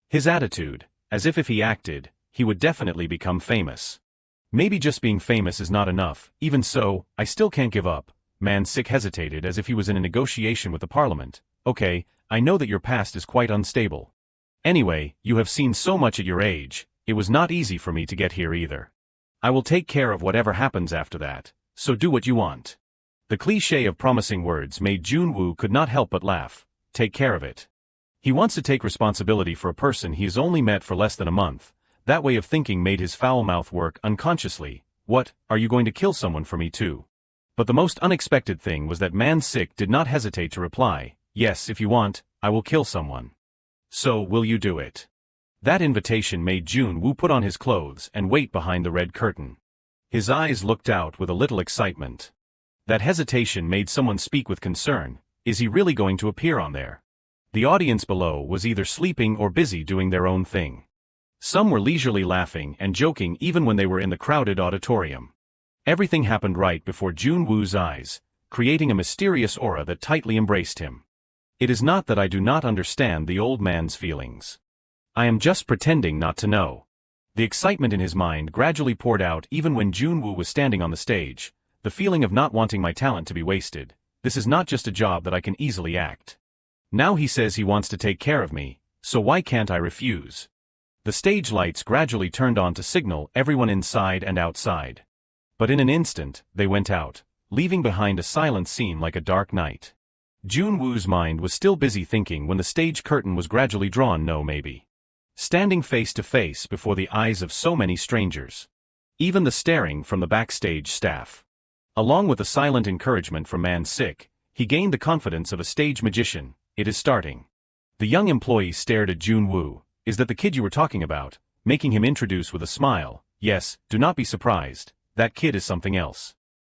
His attitude, as if he acted, he would definitely become famous. Maybe just being famous is not enough, even so, I still can't give up. Man Sick hesitated as if he was in a negotiation with the parliament. Okay, I know that your past is quite unstable. Anyway, you have seen so much at your age, it was not easy for me to get here either. I will take care of whatever happens after that, so do what you want. The cliché of promising words made Jun Wu could not help but laugh. Take care of it. He wants to take responsibility for a person he has only met for less than a month. That way of thinking made his foul mouth work unconsciously. What, are you going to kill someone for me too? But the most unexpected thing was that Man Sick did not hesitate to reply, yes, if you want, I will kill someone. So, will you do it? That invitation made Jun Wu put on his clothes and wait behind the red curtain. His eyes looked out with a little excitement. That hesitation made someone speak with concern, is he really going to appear on there? The audience below was either sleeping or busy doing their own thing. Some were leisurely laughing and joking even when they were in the crowded auditorium. Everything happened right before Jun Wu's eyes, creating a mysterious aura that tightly embraced him. It is not that I do not understand the old man's feelings. I am just pretending not to know. The excitement in his mind gradually poured out even when Jun Wu was standing on the stage, the feeling of not wanting my talent to be wasted. This is not just a job that I can easily act. Now he says he wants to take care of me, so why can't I refuse? The stage lights gradually turned on to signal everyone inside and outside. But in an instant, they went out, leaving behind a silent scene like a dark night. Jun Wu's mind was still busy thinking when the stage curtain was gradually drawn. No, maybe. Standing face to face before the eyes of so many strangers. Even the staring from the backstage staff. Along with the silent encouragement from Man Sick, he gained the confidence of a stage magician. It is starting. The young employee stared at Jun Wu. Is that the kid you were talking about? Making him introduce with a smile. Yes, do not be surprised. That kid is something else.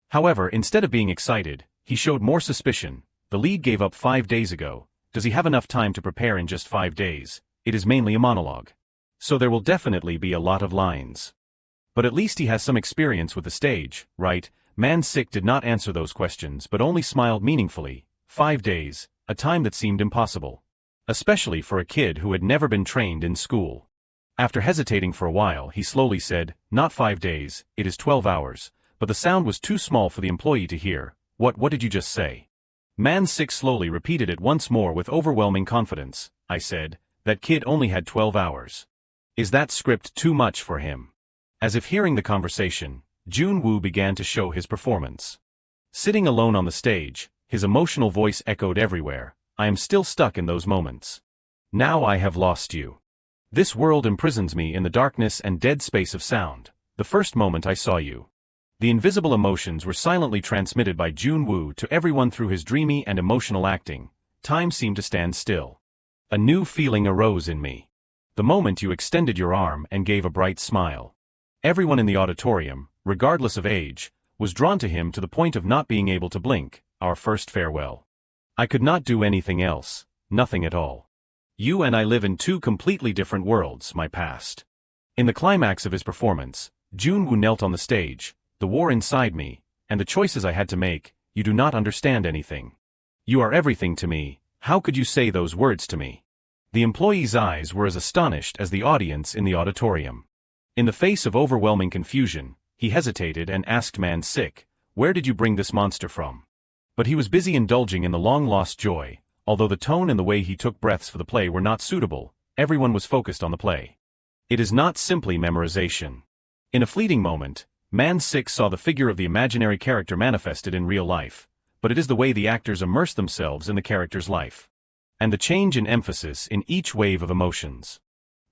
However, instead of being excited, he showed more suspicion. The lead gave up 5 days ago. Does he have enough time to prepare in just 5 days? It is mainly a monologue. So there will definitely be a lot of lines. But at least he has some experience with the stage, right? Man Sick did not answer those questions but only smiled meaningfully. 5 days, a time that seemed impossible. Especially for a kid who had never been trained in school. After hesitating for a while, he slowly said, not 5 days, it is 12 hours, but the sound was too small for the employee to hear. What did you just say? Man Sick slowly repeated it once more with overwhelming confidence. I said, that kid only had 12 hours. Is that script too much for him? As if hearing the conversation, Jun Wu began to show his performance. Sitting alone on the stage, His emotional voice echoed everywhere. I am still stuck in those moments. Now I have lost you. This world imprisons me in the darkness and dead space of sound. The first moment I saw you. The invisible emotions were silently transmitted by Jun Wu to everyone through his dreamy and emotional acting. Time seemed to stand still. A new feeling arose in me. The moment you extended your arm and gave a bright smile. Everyone in the auditorium, regardless of age, was drawn to him to the point of not being able to blink. Our first farewell. I could not do anything else, nothing at all. You and I live in two completely different worlds, my past. In the climax of his performance, Jun Wu knelt on the stage, the war inside me, and the choices I had to make. You do not understand anything. You are everything to me. How could you say those words to me? The employee's eyes were as astonished as the audience in the auditorium. In the face of overwhelming confusion, he hesitated and asked Man Sick, "Where did you bring this monster from?" But he was busy indulging in the long-lost joy. Although the tone and the way he took breaths for the play were not suitable, everyone was focused on the play. It is not simply memorization. In a fleeting moment, Man Sick saw the figure of the imaginary character manifested in real life, but it is the way the actors immerse themselves in the character's life. And the change in emphasis in each wave of emotions.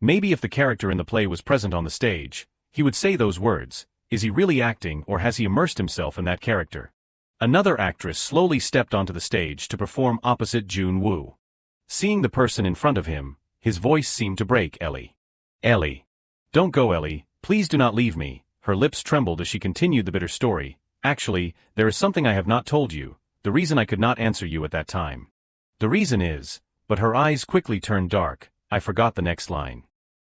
Maybe if the character in the play was present on the stage, he would say those words. Is he really acting, or has he immersed himself in that character? Another actress slowly stepped onto the stage to perform opposite Jun Wu. Seeing the person in front of him, his voice seemed to break. Ellie. Ellie. Don't go, Ellie, please do not leave me. Her lips trembled as she continued the bitter story. Actually, there is something I have not told you, the reason I could not answer you at that time. The reason is, but her eyes quickly turned dark. I forgot the next line.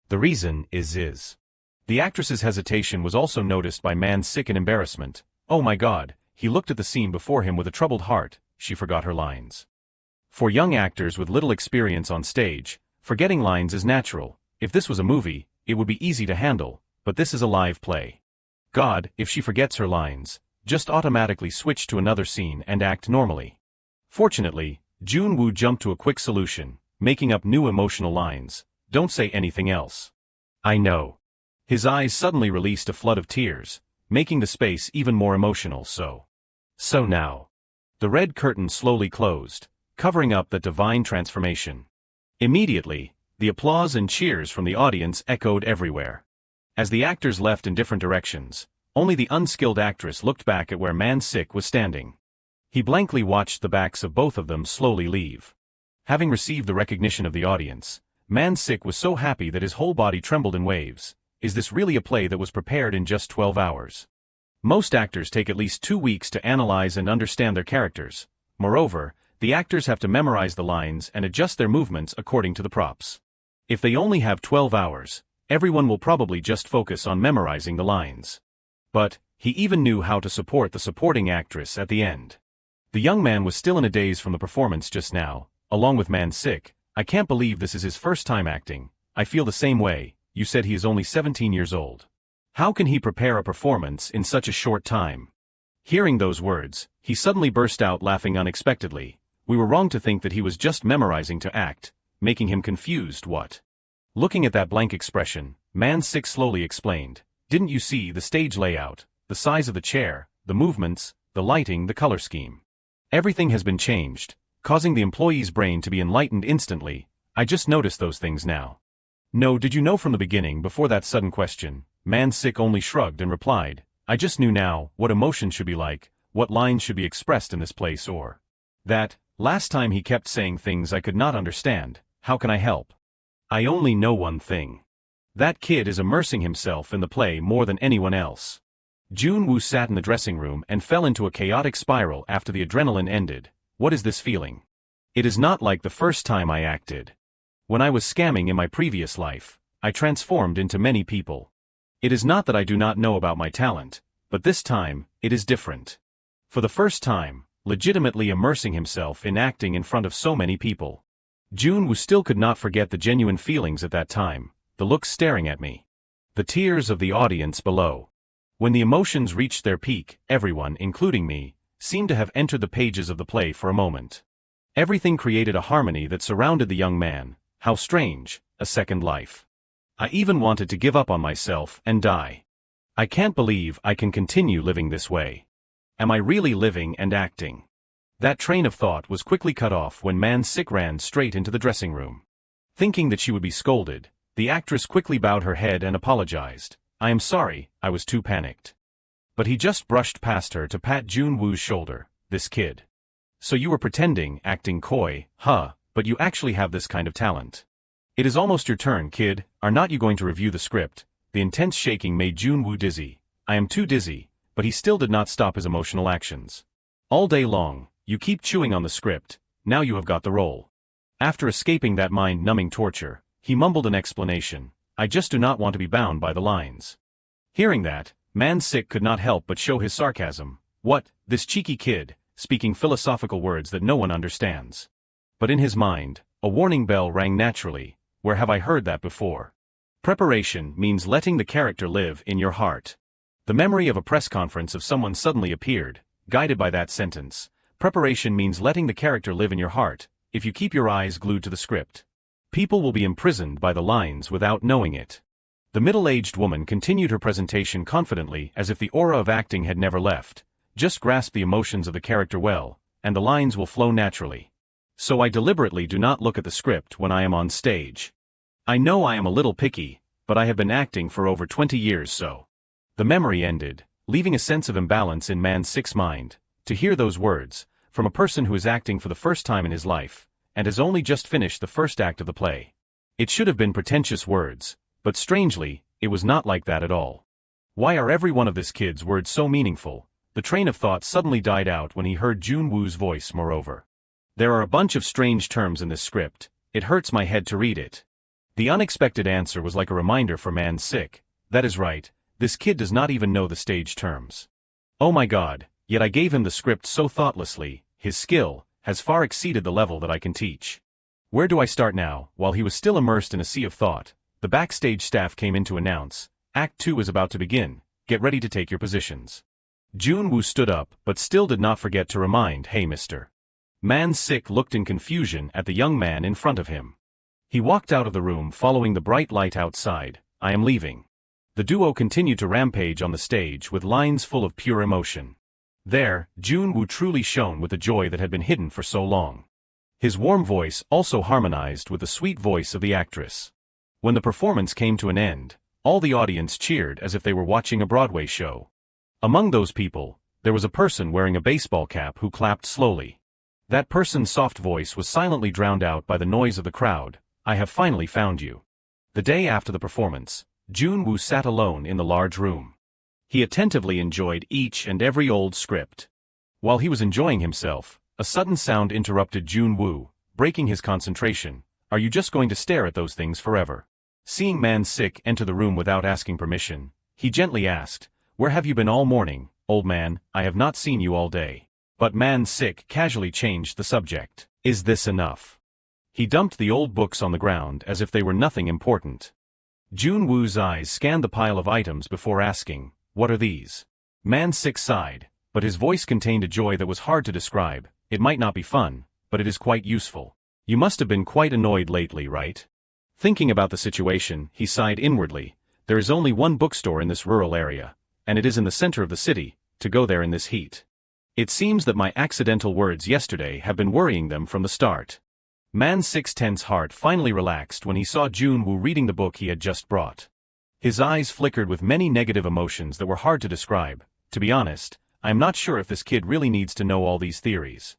The reason is. The actress's hesitation was also noticed by Man Sick in embarrassment. Oh my God. He looked at the scene before him with a troubled heart. She forgot her lines. For young actors with little experience on stage, forgetting lines is natural. If this was a movie, it would be easy to handle, but this is a live play. God, if she forgets her lines, just automatically switch to another scene and act normally. Fortunately, Jun Wu jumped to a quick solution, making up new emotional lines. Don't say anything else. I know. His eyes suddenly released a flood of tears, making the space even more emotional. So now. The red curtain slowly closed, covering up that divine transformation. Immediately, the applause and cheers from the audience echoed everywhere. As the actors left in different directions, only the unskilled actress looked back at where Man Sick was standing. He blankly watched the backs of both of them slowly leave. Having received the recognition of the audience, Man Sick was so happy that his whole body trembled in waves. Is this really a play that was prepared in just 12 hours? Most actors take at least 2 weeks to analyze and understand their characters. Moreover, the actors have to memorize the lines and adjust their movements according to the props. If they only have 12 hours, everyone will probably just focus on memorizing the lines. But, he even knew how to support the supporting actress at the end. The young man was still in a daze from the performance just now, along with Man Sick. I can't believe this is his first time acting. I feel the same way. You said he is only 17 years old. How can he prepare a performance in such a short time? Hearing those words, he suddenly burst out laughing unexpectedly. We were wrong to think that he was just memorizing to act, making him confused. What? Looking at that blank expression, Man Sick slowly explained. Didn't you see the stage layout, the size of the chair, the movements, the lighting, the color scheme? Everything has been changed, causing the employee's brain to be enlightened instantly. I just noticed those things now. No, did you know from the beginning before that sudden question? Man Sick only shrugged and replied, I just knew now what emotion should be like, what lines should be expressed in this place or that. Last time he kept saying things I could not understand. How can I help? I only know one thing. That kid is immersing himself in the play more than anyone else. Jun Wu sat in the dressing room and fell into a chaotic spiral after the adrenaline ended. What is this feeling? It is not like the first time I acted. When I was scamming in my previous life, I transformed into many people. It is not that I do not know about my talent, but this time, it is different. For the first time, legitimately immersing himself in acting in front of so many people. Jun Wu still could not forget the genuine feelings at that time, the looks staring at me. The tears of the audience below. When the emotions reached their peak, everyone, including me, seemed to have entered the pages of the play for a moment. Everything created a harmony that surrounded the young man. How strange, a second life. I even wanted to give up on myself and die. I can't believe I can continue living this way. Am I really living and acting? That train of thought was quickly cut off when Man-sik ran straight into the dressing room. Thinking that she would be scolded, the actress quickly bowed her head and apologized. I am sorry, I was too panicked. But he just brushed past her to pat Jun Wu's shoulder. This kid. So you were pretending, acting coy, huh, but you actually have this kind of talent. It is almost your turn, kid, are not you going to review the script? The intense shaking made Jun Wu dizzy. I am too dizzy, but he still did not stop his emotional actions. All day long, you keep chewing on the script, now you have got the role. After escaping that mind-numbing torture, he mumbled an explanation. I just do not want to be bound by the lines. Hearing that, Man-sik could not help but show his sarcasm. What, this cheeky kid, speaking philosophical words that no one understands. But in his mind, a warning bell rang naturally. Where have I heard that before? Preparation means letting the character live in your heart. The memory of a press conference of someone suddenly appeared, guided by that sentence. Preparation means letting the character live in your heart. If you keep your eyes glued to the script, people will be imprisoned by the lines without knowing it. The middle-aged woman continued her presentation confidently as if the aura of acting had never left. Just grasp the emotions of the character well, and the lines will flow naturally. So I deliberately do not look at the script when I am on stage. I know I am a little picky, but I have been acting for over 20 years so. The memory ended, leaving a sense of imbalance in Man-sik's mind. To hear those words, from a person who is acting for the first time in his life, and has only just finished the first act of the play. It should have been pretentious words, but strangely, it was not like that at all. Why are every one of this kid's words so meaningful? The train of thought suddenly died out when he heard Jun Wu's voice moreover. There are a bunch of strange terms in this script, it hurts my head to read it. The unexpected answer was like a reminder for Man-sik. That is right, this kid does not even know the stage terms. Oh my god, yet I gave him the script so thoughtlessly, his skill has far exceeded the level that I can teach. Where do I start now? While he was still immersed in a sea of thought, the backstage staff came in to announce, Act 2 is about to begin, get ready to take your positions. Jun Wu stood up, but still did not forget to remind, hey Mr. Man-sik looked in confusion at the young man in front of him. He walked out of the room following the bright light outside. I am leaving. The duo continued to rampage on the stage with lines full of pure emotion. There, Jun Wu truly shone with the joy that had been hidden for so long. His warm voice also harmonized with the sweet voice of the actress. When the performance came to an end, all the audience cheered as if they were watching a Broadway show. Among those people, there was a person wearing a baseball cap who clapped slowly. That person's soft voice was silently drowned out by the noise of the crowd. I have finally found you. The day after the performance, Jun Wu sat alone in the large room. He attentively enjoyed each and every old script. While he was enjoying himself, a sudden sound interrupted Jun Wu, breaking his concentration. Are you just going to stare at those things forever? Seeing Man-sik enter the room without asking permission, he gently asked, Where have you been all morning, old man? I have not seen you all day. But Man-sik casually changed the subject. Is this enough? He dumped the old books on the ground as if they were nothing important. Jun Wu's eyes scanned the pile of items before asking, What are these? Man-sik sighed, but his voice contained a joy that was hard to describe. It might not be fun, but it is quite useful. You must have been quite annoyed lately, right? Thinking about the situation, he sighed inwardly. There is only one bookstore in this rural area, and it is in the center of the city. To go there in this heat. It seems that my accidental words yesterday have been worrying them from the start. Man-sik's tense heart finally relaxed when he saw Jun Wu reading the book he had just brought. His eyes flickered with many negative emotions that were hard to describe. To be honest, I am not sure if this kid really needs to know all these theories.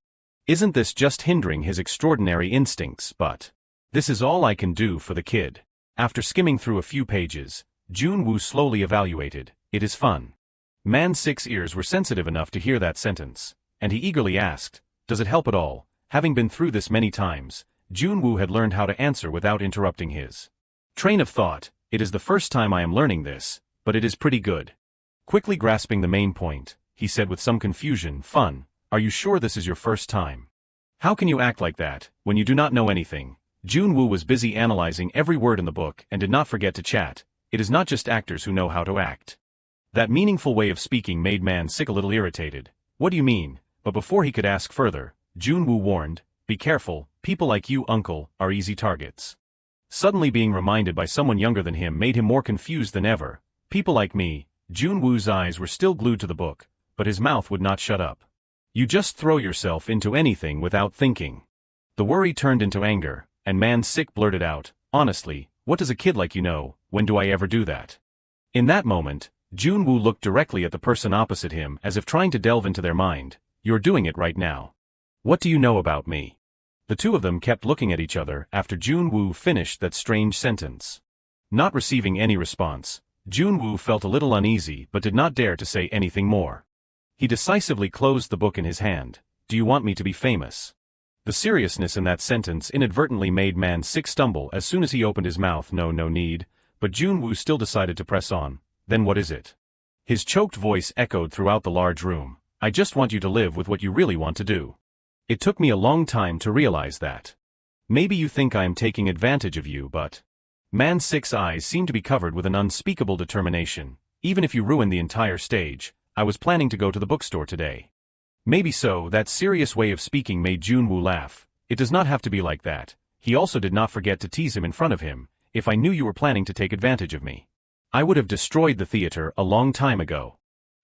Isn't this just hindering his extraordinary instincts? But this is all I can do for the kid. After skimming through a few pages, Jun Wu slowly evaluated. It is fun. Man-sik's ears were sensitive enough to hear that sentence, and he eagerly asked, Does it help at all? Having been through this many times, Jun Wu had learned how to answer without interrupting his train of thought. It is the first time I am learning this, but it is pretty good. Quickly grasping the main point, he said with some confusion, Fun, are you sure this is your first time? How can you act like that, when you do not know anything? Jun Wu was busy analyzing every word in the book and did not forget to chat. It is not just actors who know how to act. That meaningful way of speaking made Man-sik a little irritated. What do you mean? But before he could ask further, Jun Wu warned, Be careful, people like you, uncle, are easy targets. Suddenly being reminded by someone younger than him made him more confused than ever. People like me. Jun Wu's eyes were still glued to the book, but his mouth would not shut up. You just throw yourself into anything without thinking. The worry turned into anger, and Man Sick blurted out, honestly, what does a kid like you know, when do I ever do that? In that moment, Jun Wu looked directly at the person opposite him as if trying to delve into their mind. You're doing it right now. What do you know about me? The two of them kept looking at each other after Jun Wu finished that strange sentence. Not receiving any response, Jun Wu felt a little uneasy but did not dare to say anything more. He decisively closed the book in his hand. Do you want me to be famous? The seriousness in that sentence inadvertently made Man Sick stumble as soon as he opened his mouth. No need, but Jun Wu still decided to press on. Then what is it? His choked voice echoed throughout the large room. I just want you to live with what you really want to do. It took me a long time to realize that. Maybe you think I am taking advantage of you, but... Man Sick's eyes seemed to be covered with an unspeakable determination. Even if you ruin the entire stage, I was planning to go to the bookstore today. Maybe so. That serious way of speaking made Jun Wu laugh. It does not have to be like that. He also did not forget to tease him in front of him. If I knew you were planning to take advantage of me, I would have destroyed the theater a long time ago.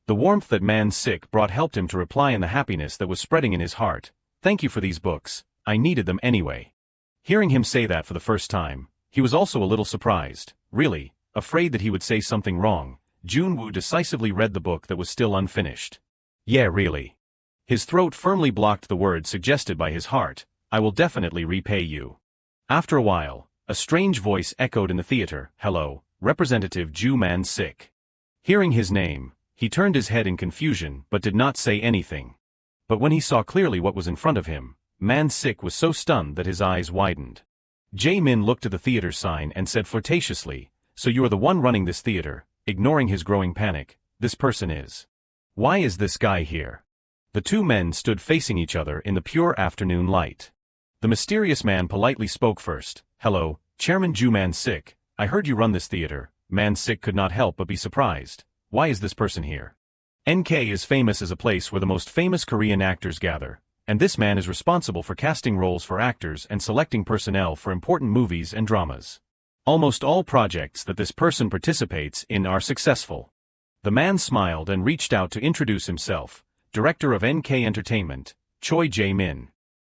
The warmth that Man Sick brought helped him to reply in the happiness that was spreading in his heart. Thank you for these books, I needed them anyway. Hearing him say that for the first time, he was also a little surprised. Really, afraid that he would say something wrong, Jun Wu decisively read the book that was still unfinished. Yeah, really. His throat firmly blocked the words suggested by his heart. I will definitely repay you. After a while, a strange voice echoed in the theater. Hello, Representative Ju Man Sick. Hearing his name, he turned his head in confusion but did not say anything. But when he saw clearly what was in front of him, Man Sick was so stunned that his eyes widened. Jae-min looked at the theater sign and said flirtatiously, so you are the one running this theater. Ignoring his growing panic, this person is. Why is this guy here? The two men stood facing each other in the pure afternoon light. The mysterious man politely spoke first. Hello, Chairman Ju Man Sick, I heard you run this theater. Man Sick could not help but be surprised. Why is this person here? NK is famous as a place where the most famous Korean actors gather, and this man is responsible for casting roles for actors and selecting personnel for important movies and dramas. Almost all projects that this person participates in are successful. The man smiled and reached out to introduce himself, Director of NK Entertainment, Choi Jae-min.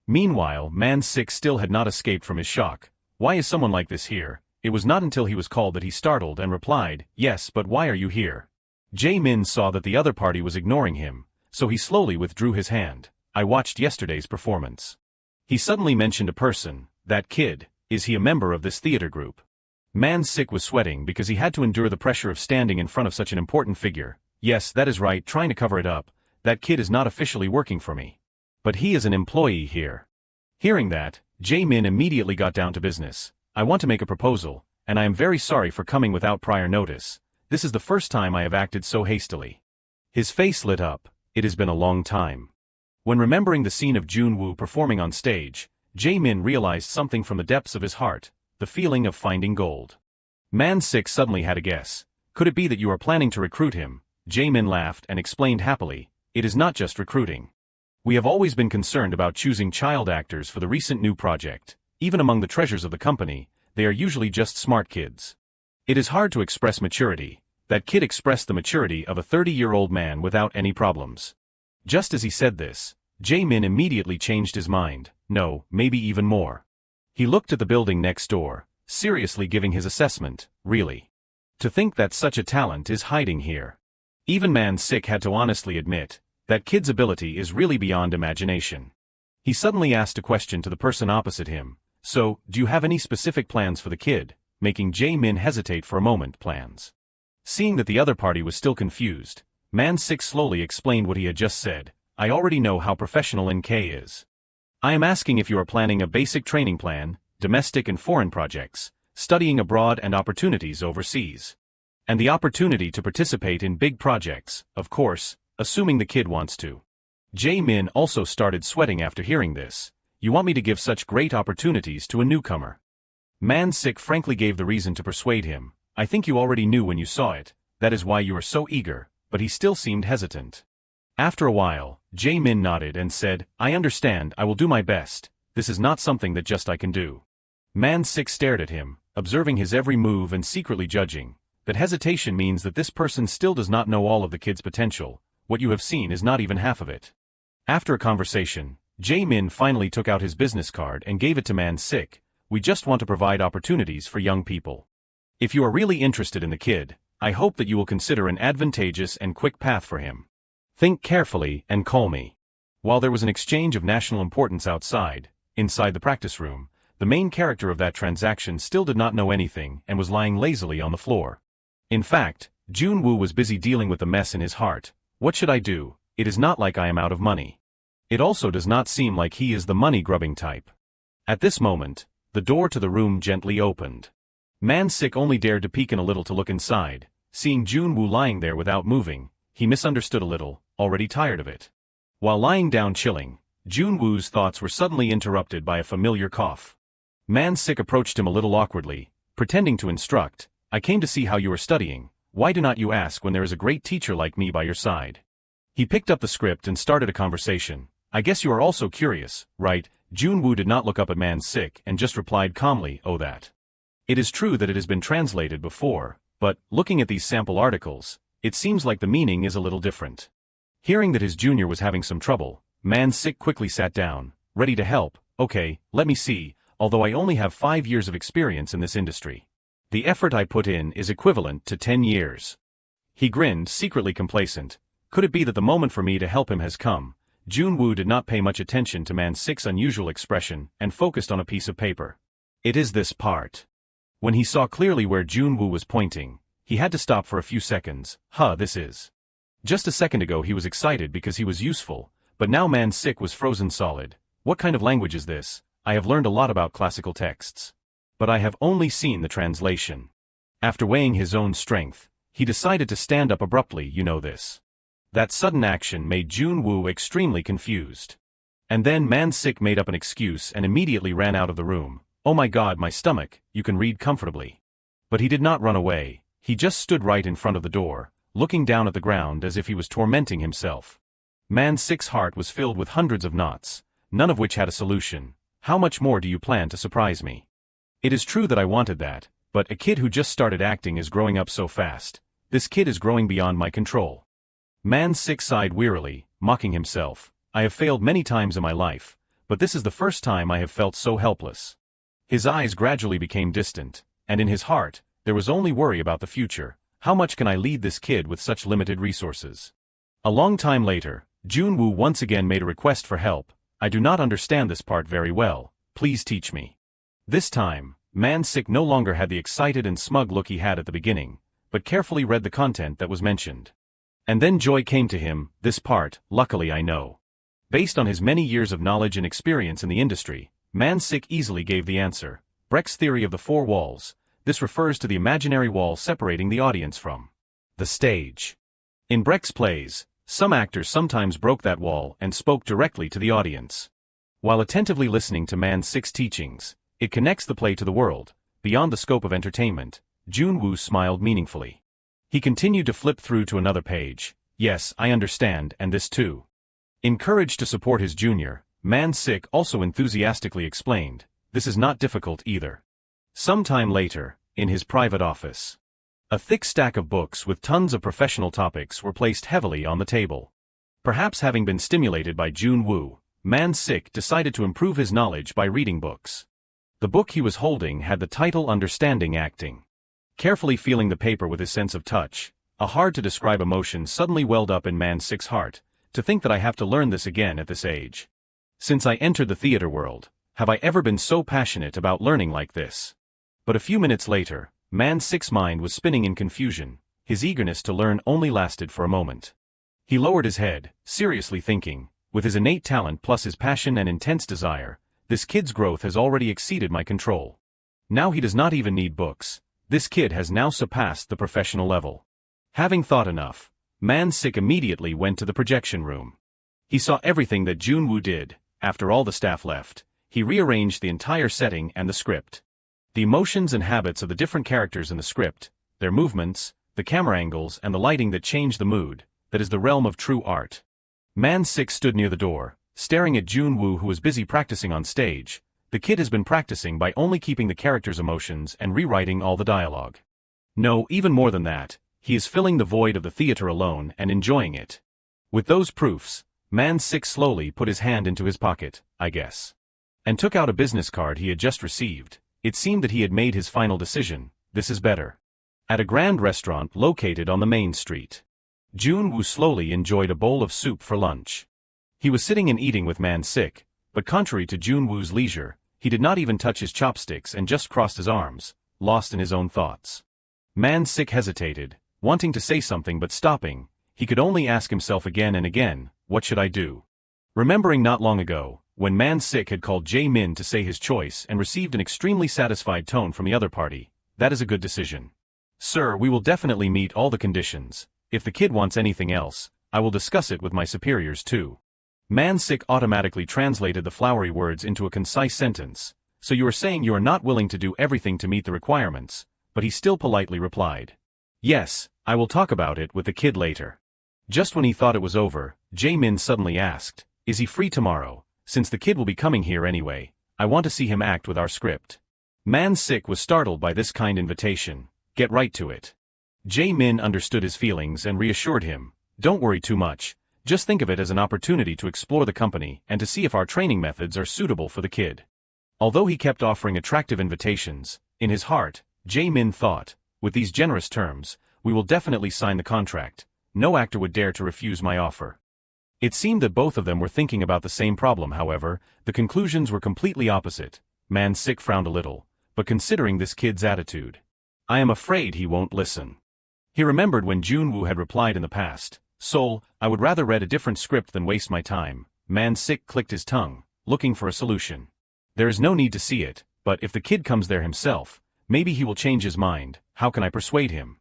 Meanwhile, Man Sick still had not escaped from his shock. Why is someone like this here? It was not until he was called that he startled and replied, yes, but why are you here? Jae-min saw that the other party was ignoring him, so he slowly withdrew his hand. I watched yesterday's performance. He suddenly mentioned a person, that kid. Is he a member of this theater group? Man Sick was sweating because he had to endure the pressure of standing in front of such an important figure. Yes, that is right, trying to cover it up. That kid is not officially working for me. But he is an employee here. Hearing that, Jae-min immediately got down to business. I want to make a proposal, and I am very sorry for coming without prior notice. This is the first time I have acted so hastily. His face lit up. It has been a long time. When remembering the scene of Jun Wu performing on stage, Jae-min realized something from the depths of his heart. The feeling of finding gold. Man Sick suddenly had a guess. Could it be that you are planning to recruit him? Jae-min laughed and explained happily. It is not just recruiting. We have always been concerned about choosing child actors for the recent new project. Even among the treasures of the company, they are usually just smart kids. It is hard to express maturity. That kid expressed the maturity of a 30-year-old man without any problems. Just as he said this, Jae-min immediately changed his mind. No, maybe even more. He looked at the building next door, seriously giving his assessment. Really? To think that such a talent is hiding here. Even Man Sick had to honestly admit, that kid's ability is really beyond imagination. He suddenly asked a question to the person opposite him. So, do you have any specific plans for the kid? Making Jae-min hesitate for a moment. Plans. Seeing that the other party was still confused, Man Sick slowly explained what he had just said. I already know how professional NK is. I am asking if you are planning a basic training plan, domestic and foreign projects, studying abroad and opportunities overseas. And the opportunity to participate in big projects, of course, assuming the kid wants to. Jae-min also started sweating after hearing this. You want me to give such great opportunities to a newcomer? Man Sick frankly gave the reason to persuade him. I think you already knew when you saw it, that is why you are so eager, but he still seemed hesitant. After a while, Jae-min nodded and said, I understand, I will do my best. This is not something that just I can do. Man Sick stared at him, observing his every move and secretly judging. That hesitation means that this person still does not know all of the kid's potential. What you have seen is not even half of it. After a conversation, Jae-min finally took out his business card and gave it to Man-sik. We just want to provide opportunities for young people. If you are really interested in the kid, I hope that you will consider an advantageous and quick path for him. Think carefully and call me. While there was an exchange of national importance outside, inside the practice room, the main character of that transaction still did not know anything and was lying lazily on the floor. In fact, Jun Wu was busy dealing with the mess in his heart. What should I do? It is not like I am out of money. It also does not seem like he is the money-grubbing type. At this moment, the door to the room gently opened. Man-sik only dared to peek in a little to look inside. Seeing Jun Wu lying there without moving, he misunderstood a little, already tired of it. While lying down chilling, Jun Wu's thoughts were suddenly interrupted by a familiar cough. Man-sik approached him a little awkwardly, pretending to instruct. I came to see how you are studying. Why do not you ask when there is a great teacher like me by your side? He picked up the script and started a conversation. I guess you are also curious, right? Jun Wu did not look up at Man-sik and just replied calmly, oh that. It is true that it has been translated before, but, looking at these sample articles, it seems like the meaning is a little different. Hearing that his junior was having some trouble, Man-sik quickly sat down, ready to help. Okay, let me see, although I only have 5 years of experience in this industry. The effort I put in is equivalent to 10 years. He grinned, secretly complacent. Could it be that the moment for me to help him has come? Jun Wu did not pay much attention to Man-sik's unusual expression and focused on a piece of paper. It is this part. When he saw clearly where Jun Wu was pointing, he had to stop for a few seconds. This is. Just a second ago he was excited because he was useful, but now Man-sik was frozen solid. What kind of language is this? I have learned a lot about classical texts. But I have only seen the translation. After weighing his own strength, he decided to stand up abruptly, you know this. That sudden action made Jun Wu extremely confused. And then Man-sik made up an excuse and immediately ran out of the room. Oh my god, my stomach, you can read comfortably. But he did not run away, he just stood right in front of the door, looking down at the ground as if he was tormenting himself. Man-sik's heart was filled with hundreds of knots, none of which had a solution. How much more do you plan to surprise me? It is true that I wanted that, but a kid who just started acting is growing up so fast. This kid is growing beyond my control. Man-sik sighed wearily, mocking himself. I have failed many times in my life, but this is the first time I have felt so helpless. His eyes gradually became distant, and in his heart, there was only worry about the future. How much can I lead this kid with such limited resources? A long time later, Jun Wu once again made a request for help. I do not understand this part very well, please teach me. This time, Man-sik no longer had the excited and smug look he had at the beginning, but carefully read the content that was mentioned. And then joy came to him, this part, luckily I know. Based on his many years of knowledge and experience in the industry, Man-sik easily gave the answer. Brecht's theory of the 4 walls. This refers to the imaginary wall separating the audience from the stage. In Brecht's plays, some actors sometimes broke that wall and spoke directly to the audience. While attentively listening to Man-sik's teachings, it connects the play to the world, beyond the scope of entertainment. Jun Wu smiled meaningfully. He continued to flip through to another page. Yes, I understand, and this too. Encouraged to support his junior, Man-sik also enthusiastically explained, this is not difficult either. Sometime later, in his private office, a thick stack of books with tons of professional topics were placed heavily on the table. Perhaps having been stimulated by Jun Wu, Man-sik decided to improve his knowledge by reading books. The book he was holding had the title Understanding Acting. Carefully feeling the paper with his sense of touch, a hard-to-describe emotion suddenly welled up in Man-sik's heart. To think that I have to learn this again at this age. Since I entered the theater world, have I ever been so passionate about learning like this? But a few minutes later, Man-sik's mind was spinning in confusion. His eagerness to learn only lasted for a moment. He lowered his head, seriously thinking, with his innate talent plus his passion and intense desire, this kid's growth has already exceeded my control. Now he does not even need books. This kid has now surpassed the professional level. Having thought enough, Man-sik immediately went to the projection room. He saw everything that Jun Wu did. After all the staff left, he rearranged the entire setting and the script. The emotions and habits of the different characters in the script, their movements, the camera angles and the lighting that changed the mood, that is the realm of true art. Man-sik stood near the door, staring at Jun Wu who was busy practicing on stage. The kid has been practicing by only keeping the characters' emotions and rewriting all the dialogue. No, even more than that, he is filling the void of the theater alone and enjoying it. With those proofs, Man Sick slowly put his hand into his pocket, I guess, and took out a business card he had just received. It seemed that he had made his final decision. This is better. At a grand restaurant located on the main street, Jun Wu slowly enjoyed a bowl of soup for lunch. He was sitting and eating with Man Sick, but contrary to Jun Wu's leisure, he did not even touch his chopsticks and just crossed his arms, lost in his own thoughts. Man Sick hesitated, wanting to say something but stopping. He could only ask himself again and again, what should I do? Remembering not long ago, when Man Sick had called Jae-min to say his choice and received an extremely satisfied tone from the other party, that is a good decision. Sir, we will definitely meet all the conditions. If the kid wants anything else, I will discuss it with my superiors too. Man Sick automatically translated the flowery words into a concise sentence. So you are saying you are not willing to do everything to meet the requirements, but he still politely replied. Yes, I will talk about it with the kid later. Just when he thought it was over, Jae-min suddenly asked, is he free tomorrow? Since the kid will be coming here anyway, I want to see him act with our script. Man Sick was startled by this kind invitation. Get right to it. Jae-min understood his feelings and reassured him, don't worry too much, just think of it as an opportunity to explore the company and to see if our training methods are suitable for the kid. Although he kept offering attractive invitations, in his heart, Jae-min thought, with these generous terms, we will definitely sign the contract. No actor would dare to refuse my offer. It seemed that both of them were thinking about the same problem. However, the conclusions were completely opposite. Man Sick frowned a little, but considering this kid's attitude, I am afraid he won't listen. He remembered when Jun Wu had replied in the past, Soul, I would rather read a different script than waste my time. Man Sick clicked his tongue, looking for a solution. There is no need to see it, but if the kid comes there himself, maybe he will change his mind. How can I persuade him?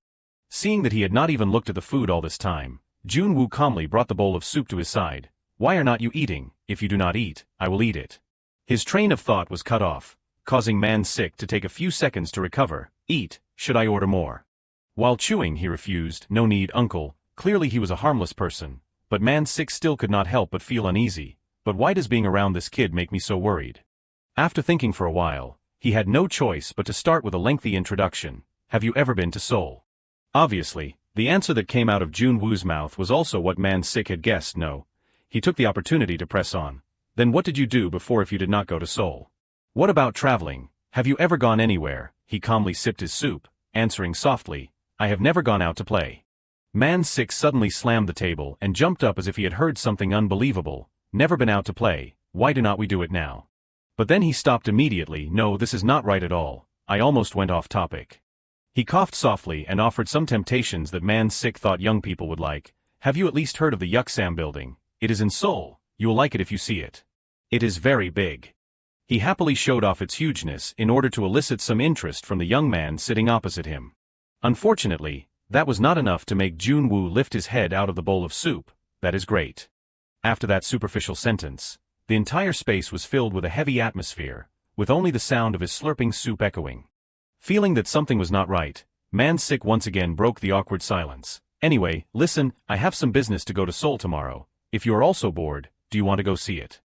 Seeing that he had not even looked at the food all this time, Jun Wu calmly brought the bowl of soup to his side. Why are not you eating? If you do not eat, I will eat it. His train of thought was cut off, causing Man Sick to take a few seconds to recover. Eat, should I order more? While chewing he refused, no need, uncle. Clearly he was a harmless person, but Man Sick still could not help but feel uneasy. But why does being around this kid make me so worried? After thinking for a while, he had no choice but to start with a lengthy introduction. Have you ever been to Seoul? Obviously, the answer that came out of Jun Wu's mouth was also what Man Sick had guessed. No. He took the opportunity to press on. Then what did you do before if you did not go to Seoul? What about traveling? Have you ever gone anywhere? He calmly sipped his soup, answering softly, I have never gone out to play. Man Sick suddenly slammed the table and jumped up as if he had heard something unbelievable. Never been out to play, why do not we do it now? But then he stopped immediately. No, this is not right at all. I almost went off topic. He coughed softly and offered some temptations that Man Sick thought young people would like. Have you at least heard of the Yuksam building? It is in Seoul. You will like it if you see it. It is very big. He happily showed off its hugeness in order to elicit some interest from the young man sitting opposite him. Unfortunately, that was not enough to make Jun Wu lift his head out of the bowl of soup. That is great. After that superficial sentence, the entire space was filled with a heavy atmosphere, with only the sound of his slurping soup echoing. Feeling that something was not right, Man Sick once again broke the awkward silence. Anyway, listen, I have some business to go to Seoul tomorrow. If you are also bored, do you want to go see it?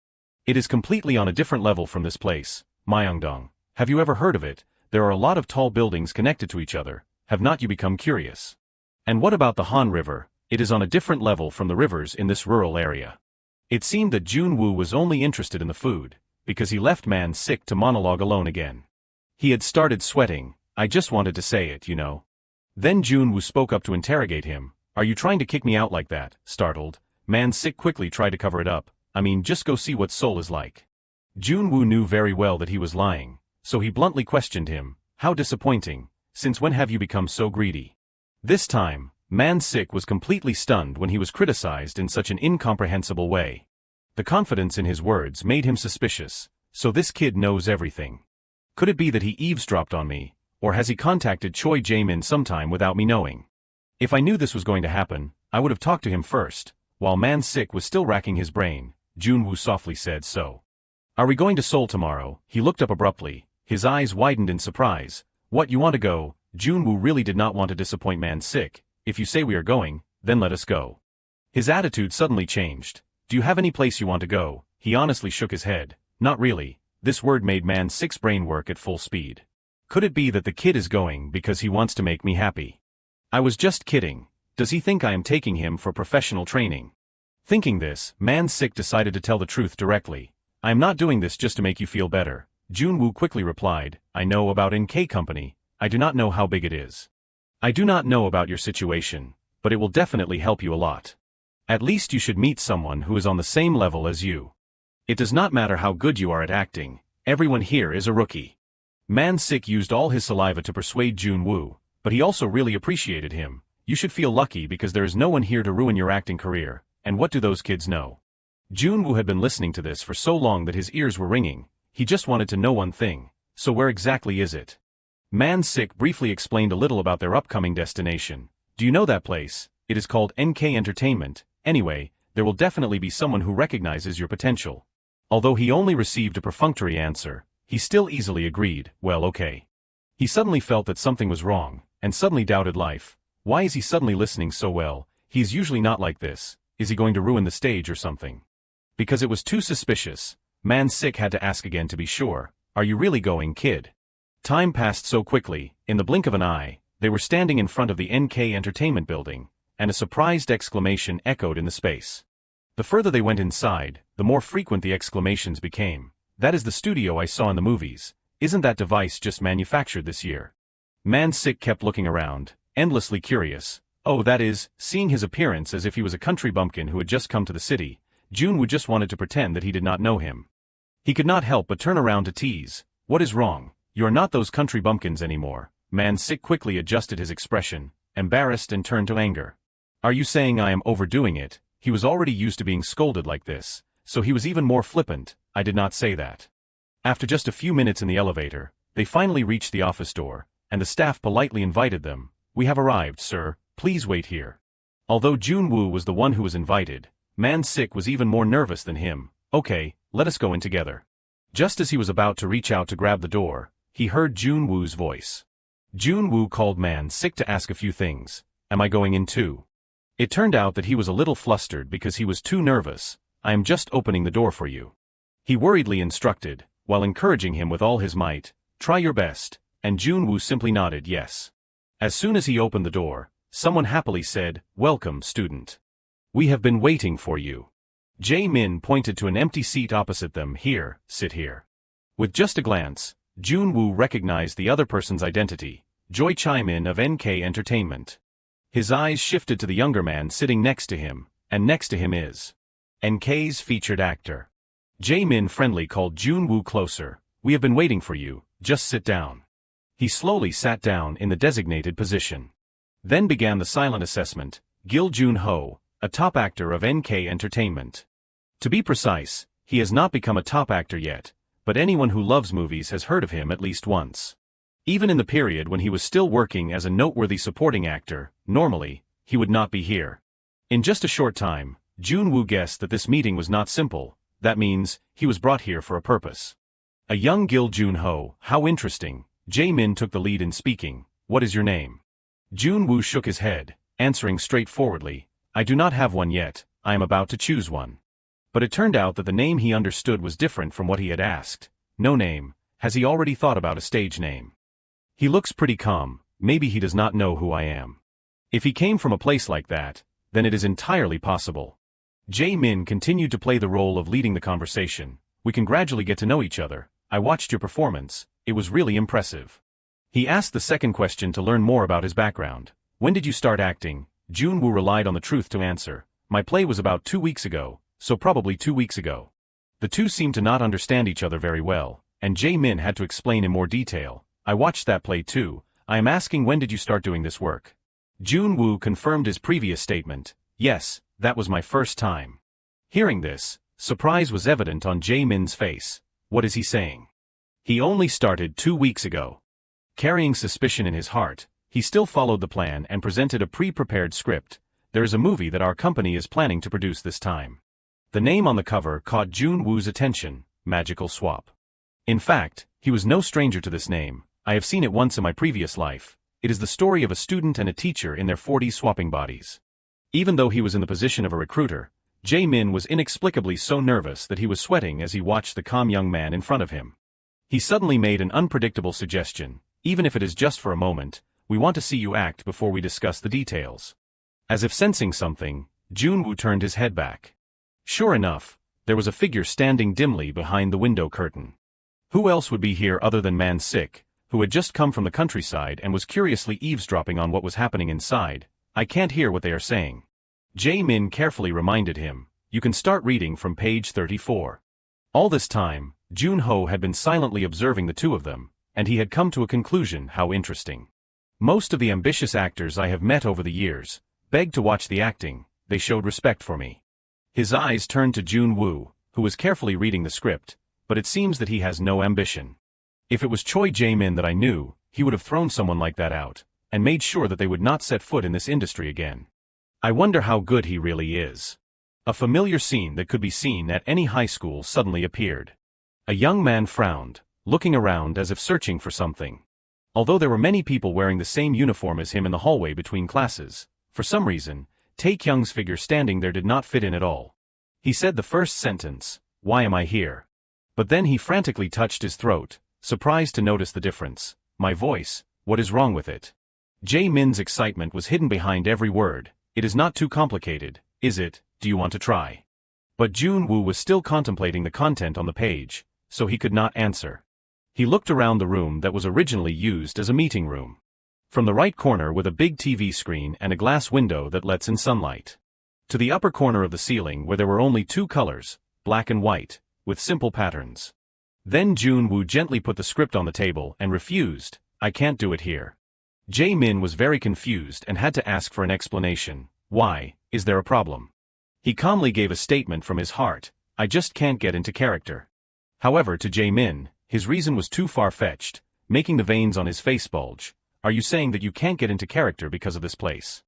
It is completely on a different level from this place, Myeongdong. Have you ever heard of it? There are a lot of tall buildings connected to each other. Have not you become curious? And what about the Han River? It is on a different level from the rivers in this rural area. It seemed that Jun Wu was only interested in the food, because he left Man Sick to monologue alone again. He had started sweating. I just wanted to say it, you know. Then Jun Wu spoke up to interrogate him. Are you trying to kick me out like that? Startled, Man Sick quickly tried to cover it up. I mean, just go see what Seoul is like. Jun Wu knew very well that he was lying, so he bluntly questioned him. How disappointing. Since when have you become so greedy? This time, Man Sick was completely stunned when he was criticized in such an incomprehensible way. The confidence in his words made him suspicious. So this kid knows everything. Could it be that he eavesdropped on me, or has he contacted Choi Jae-min sometime without me knowing? If I knew this was going to happen, I would have talked to him first. While Man Sick was still racking his brain, Jun Wu softly said, so. Are we going to Seoul tomorrow? He looked up abruptly, his eyes widened in surprise. What, you want to go? Jun Wu really did not want to disappoint Man Sick. If you say we are going, then let us go. His attitude suddenly changed. Do you have any place you want to go? He honestly shook his head. Not really. This word made Man Sick's brain work at full speed. Could it be that the kid is going because he wants to make me happy? I was just kidding. Does he think I am taking him for professional training? Thinking this, Man Sick decided to tell the truth directly. I am not doing this just to make you feel better. Jun Wu quickly replied, I know about NK Company, I do not know how big it is. I do not know about your situation, but it will definitely help you a lot. At least you should meet someone who is on the same level as you. It does not matter how good you are at acting, everyone here is a rookie. Man Sick used all his saliva to persuade Jun Wu, but he also really appreciated him. You should feel lucky because there is no one here to ruin your acting career, and what do those kids know? Jun Wu had been listening to this for so long that his ears were ringing. He just wanted to know one thing. So where exactly is it? Man Sick briefly explained a little about their upcoming destination. Do you know that place? It is called NK Entertainment. Anyway, there will definitely be someone who recognizes your potential. Although he only received a perfunctory answer, he still easily agreed, well okay. He suddenly felt that something was wrong, and suddenly doubted life. Why is he suddenly listening so well? He is usually not like this. Is he going to ruin the stage or something? Because it was too suspicious, Man Sick had to ask again to be sure. Are you really going, kid? Time passed so quickly, in the blink of an eye, they were standing in front of the NK Entertainment building, and a surprised exclamation echoed in the space. The further they went inside, the more frequent the exclamations became. That is the studio I saw in the movies. Isn't that device just manufactured this year? Man Sick kept looking around, endlessly curious. Oh, that is, seeing his appearance as if he was a country bumpkin who had just come to the city, Jun Wu just wanted to pretend that he did not know him. He could not help but turn around to tease. What is wrong? You are not those country bumpkins anymore. Man Sick quickly adjusted his expression, embarrassed and turned to anger. Are you saying I am overdoing it? He was already used to being scolded like this, so he was even more flippant. I did not say that. After just a few minutes in the elevator, they finally reached the office door, and the staff politely invited them. We have arrived, sir. Please wait here. Although Jun Wu was the one who was invited, Man Sick was even more nervous than him. Okay, let us go in together. Just as he was about to reach out to grab the door, he heard Jun Wu's voice. Jun Wu called Man Sick to ask a few things. Am I going in too? It turned out that he was a little flustered because he was too nervous. I am just opening the door for you. He worriedly instructed, while encouraging him with all his might. Try your best, and Jun Wu simply nodded yes. As soon as he opened the door, someone happily said, Welcome, student. We have been waiting for you. Jae-min pointed to an empty seat opposite them. Here, sit here. With just a glance, Jun Wu recognized the other person's identity, Joy Chai-min of NK Entertainment. His eyes shifted to the younger man sitting next to him, and next to him is NK's featured actor. Jae-min friendly called Jun Wu closer. We have been waiting for you, just sit down. He slowly sat down in the designated position. Then began the silent assessment. Gil Jun-ho, a top actor of NK Entertainment. To be precise, he has not become a top actor yet, but anyone who loves movies has heard of him at least once. Even in the period when he was still working as a noteworthy supporting actor, normally, he would not be here. In just a short time, Jun Wu guessed that this meeting was not simple. That means, he was brought here for a purpose. A young Gil Jun-ho, how interesting. Jae-min took the lead in speaking. What is your name? Jun Wu shook his head, answering straightforwardly. I do not have one yet, I am about to choose one. But it turned out that the name he understood was different from what he had asked. No name. Has he already thought about a stage name? He looks pretty calm. Maybe he does not know who I am. If he came from a place like that, then it is entirely possible. Jae-min continued to play the role of leading the conversation. We can gradually get to know each other. I watched your performance. It was really impressive. He asked the second question to learn more about his background. When did you start acting? Jun Wu relied on the truth to answer. My play was about 2 weeks ago, so probably 2 weeks ago. The two seemed to not understand each other very well, and Jae-min had to explain in more detail. I watched that play too. I am asking when did you start doing this work? Jun Wu confirmed his previous statement. Yes, that was my first time. Hearing this, surprise was evident on Jae-min's face. What is he saying? He only started 2 weeks ago. Carrying suspicion in his heart, he still followed the plan and presented a pre-prepared script. There is a movie that our company is planning to produce this time. The name on the cover caught Jun Wu's attention, Magical Swap. In fact, he was no stranger to this name. I have seen it once in my previous life. It is the story of a student and a teacher in their 40s swapping bodies. Even though he was in the position of a recruiter, Jae-min was inexplicably so nervous that he was sweating as he watched the calm young man in front of him. He suddenly made an unpredictable suggestion. Even if it is just for a moment, we want to see you act before we discuss the details. As if sensing something, Jun Wu turned his head back. Sure enough, there was a figure standing dimly behind the window curtain. Who else would be here other than Man Sick, who had just come from the countryside and was curiously eavesdropping on what was happening inside? I can't hear what they are saying. Jae-min carefully reminded him, you can start reading from page 34. All this time, Jun-ho had been silently observing the two of them, and he had come to a conclusion. How interesting. Most of the ambitious actors I have met over the years begged to watch the acting, they showed respect for me. His eyes turned to Jun Wu, who was carefully reading the script, but it seems that he has no ambition. If it was Choi Jae-min that I knew, he would have thrown someone like that out, and made sure that they would not set foot in this industry again. I wonder how good he really is. A familiar scene that could be seen at any high school suddenly appeared. A young man frowned, looking around as if searching for something. Although there were many people wearing the same uniform as him in the hallway between classes, for some reason, Tae-kyung's figure standing there did not fit in at all. He said the first sentence, "Why am I here?" But then he frantically touched his throat, surprised to notice the difference. My voice, what is wrong with it? Jae-min's excitement was hidden behind every word. It is not too complicated, is it? Do you want to try? But Jun Wu was still contemplating the content on the page, so he could not answer. He looked around the room that was originally used as a meeting room. From the right corner with a big TV screen and a glass window that lets in sunlight. To the upper corner of the ceiling where there were only two colors, black and white, with simple patterns. Then Jun Wu gently put the script on the table and refused, I can't do it here. Jae-min was very confused and had to ask for an explanation. Why, is there a problem? He calmly gave a statement from his heart, I just can't get into character. However, to Jae-min, his reason was too far-fetched, making the veins on his face bulge. Are you saying that you can't get into character because of this place?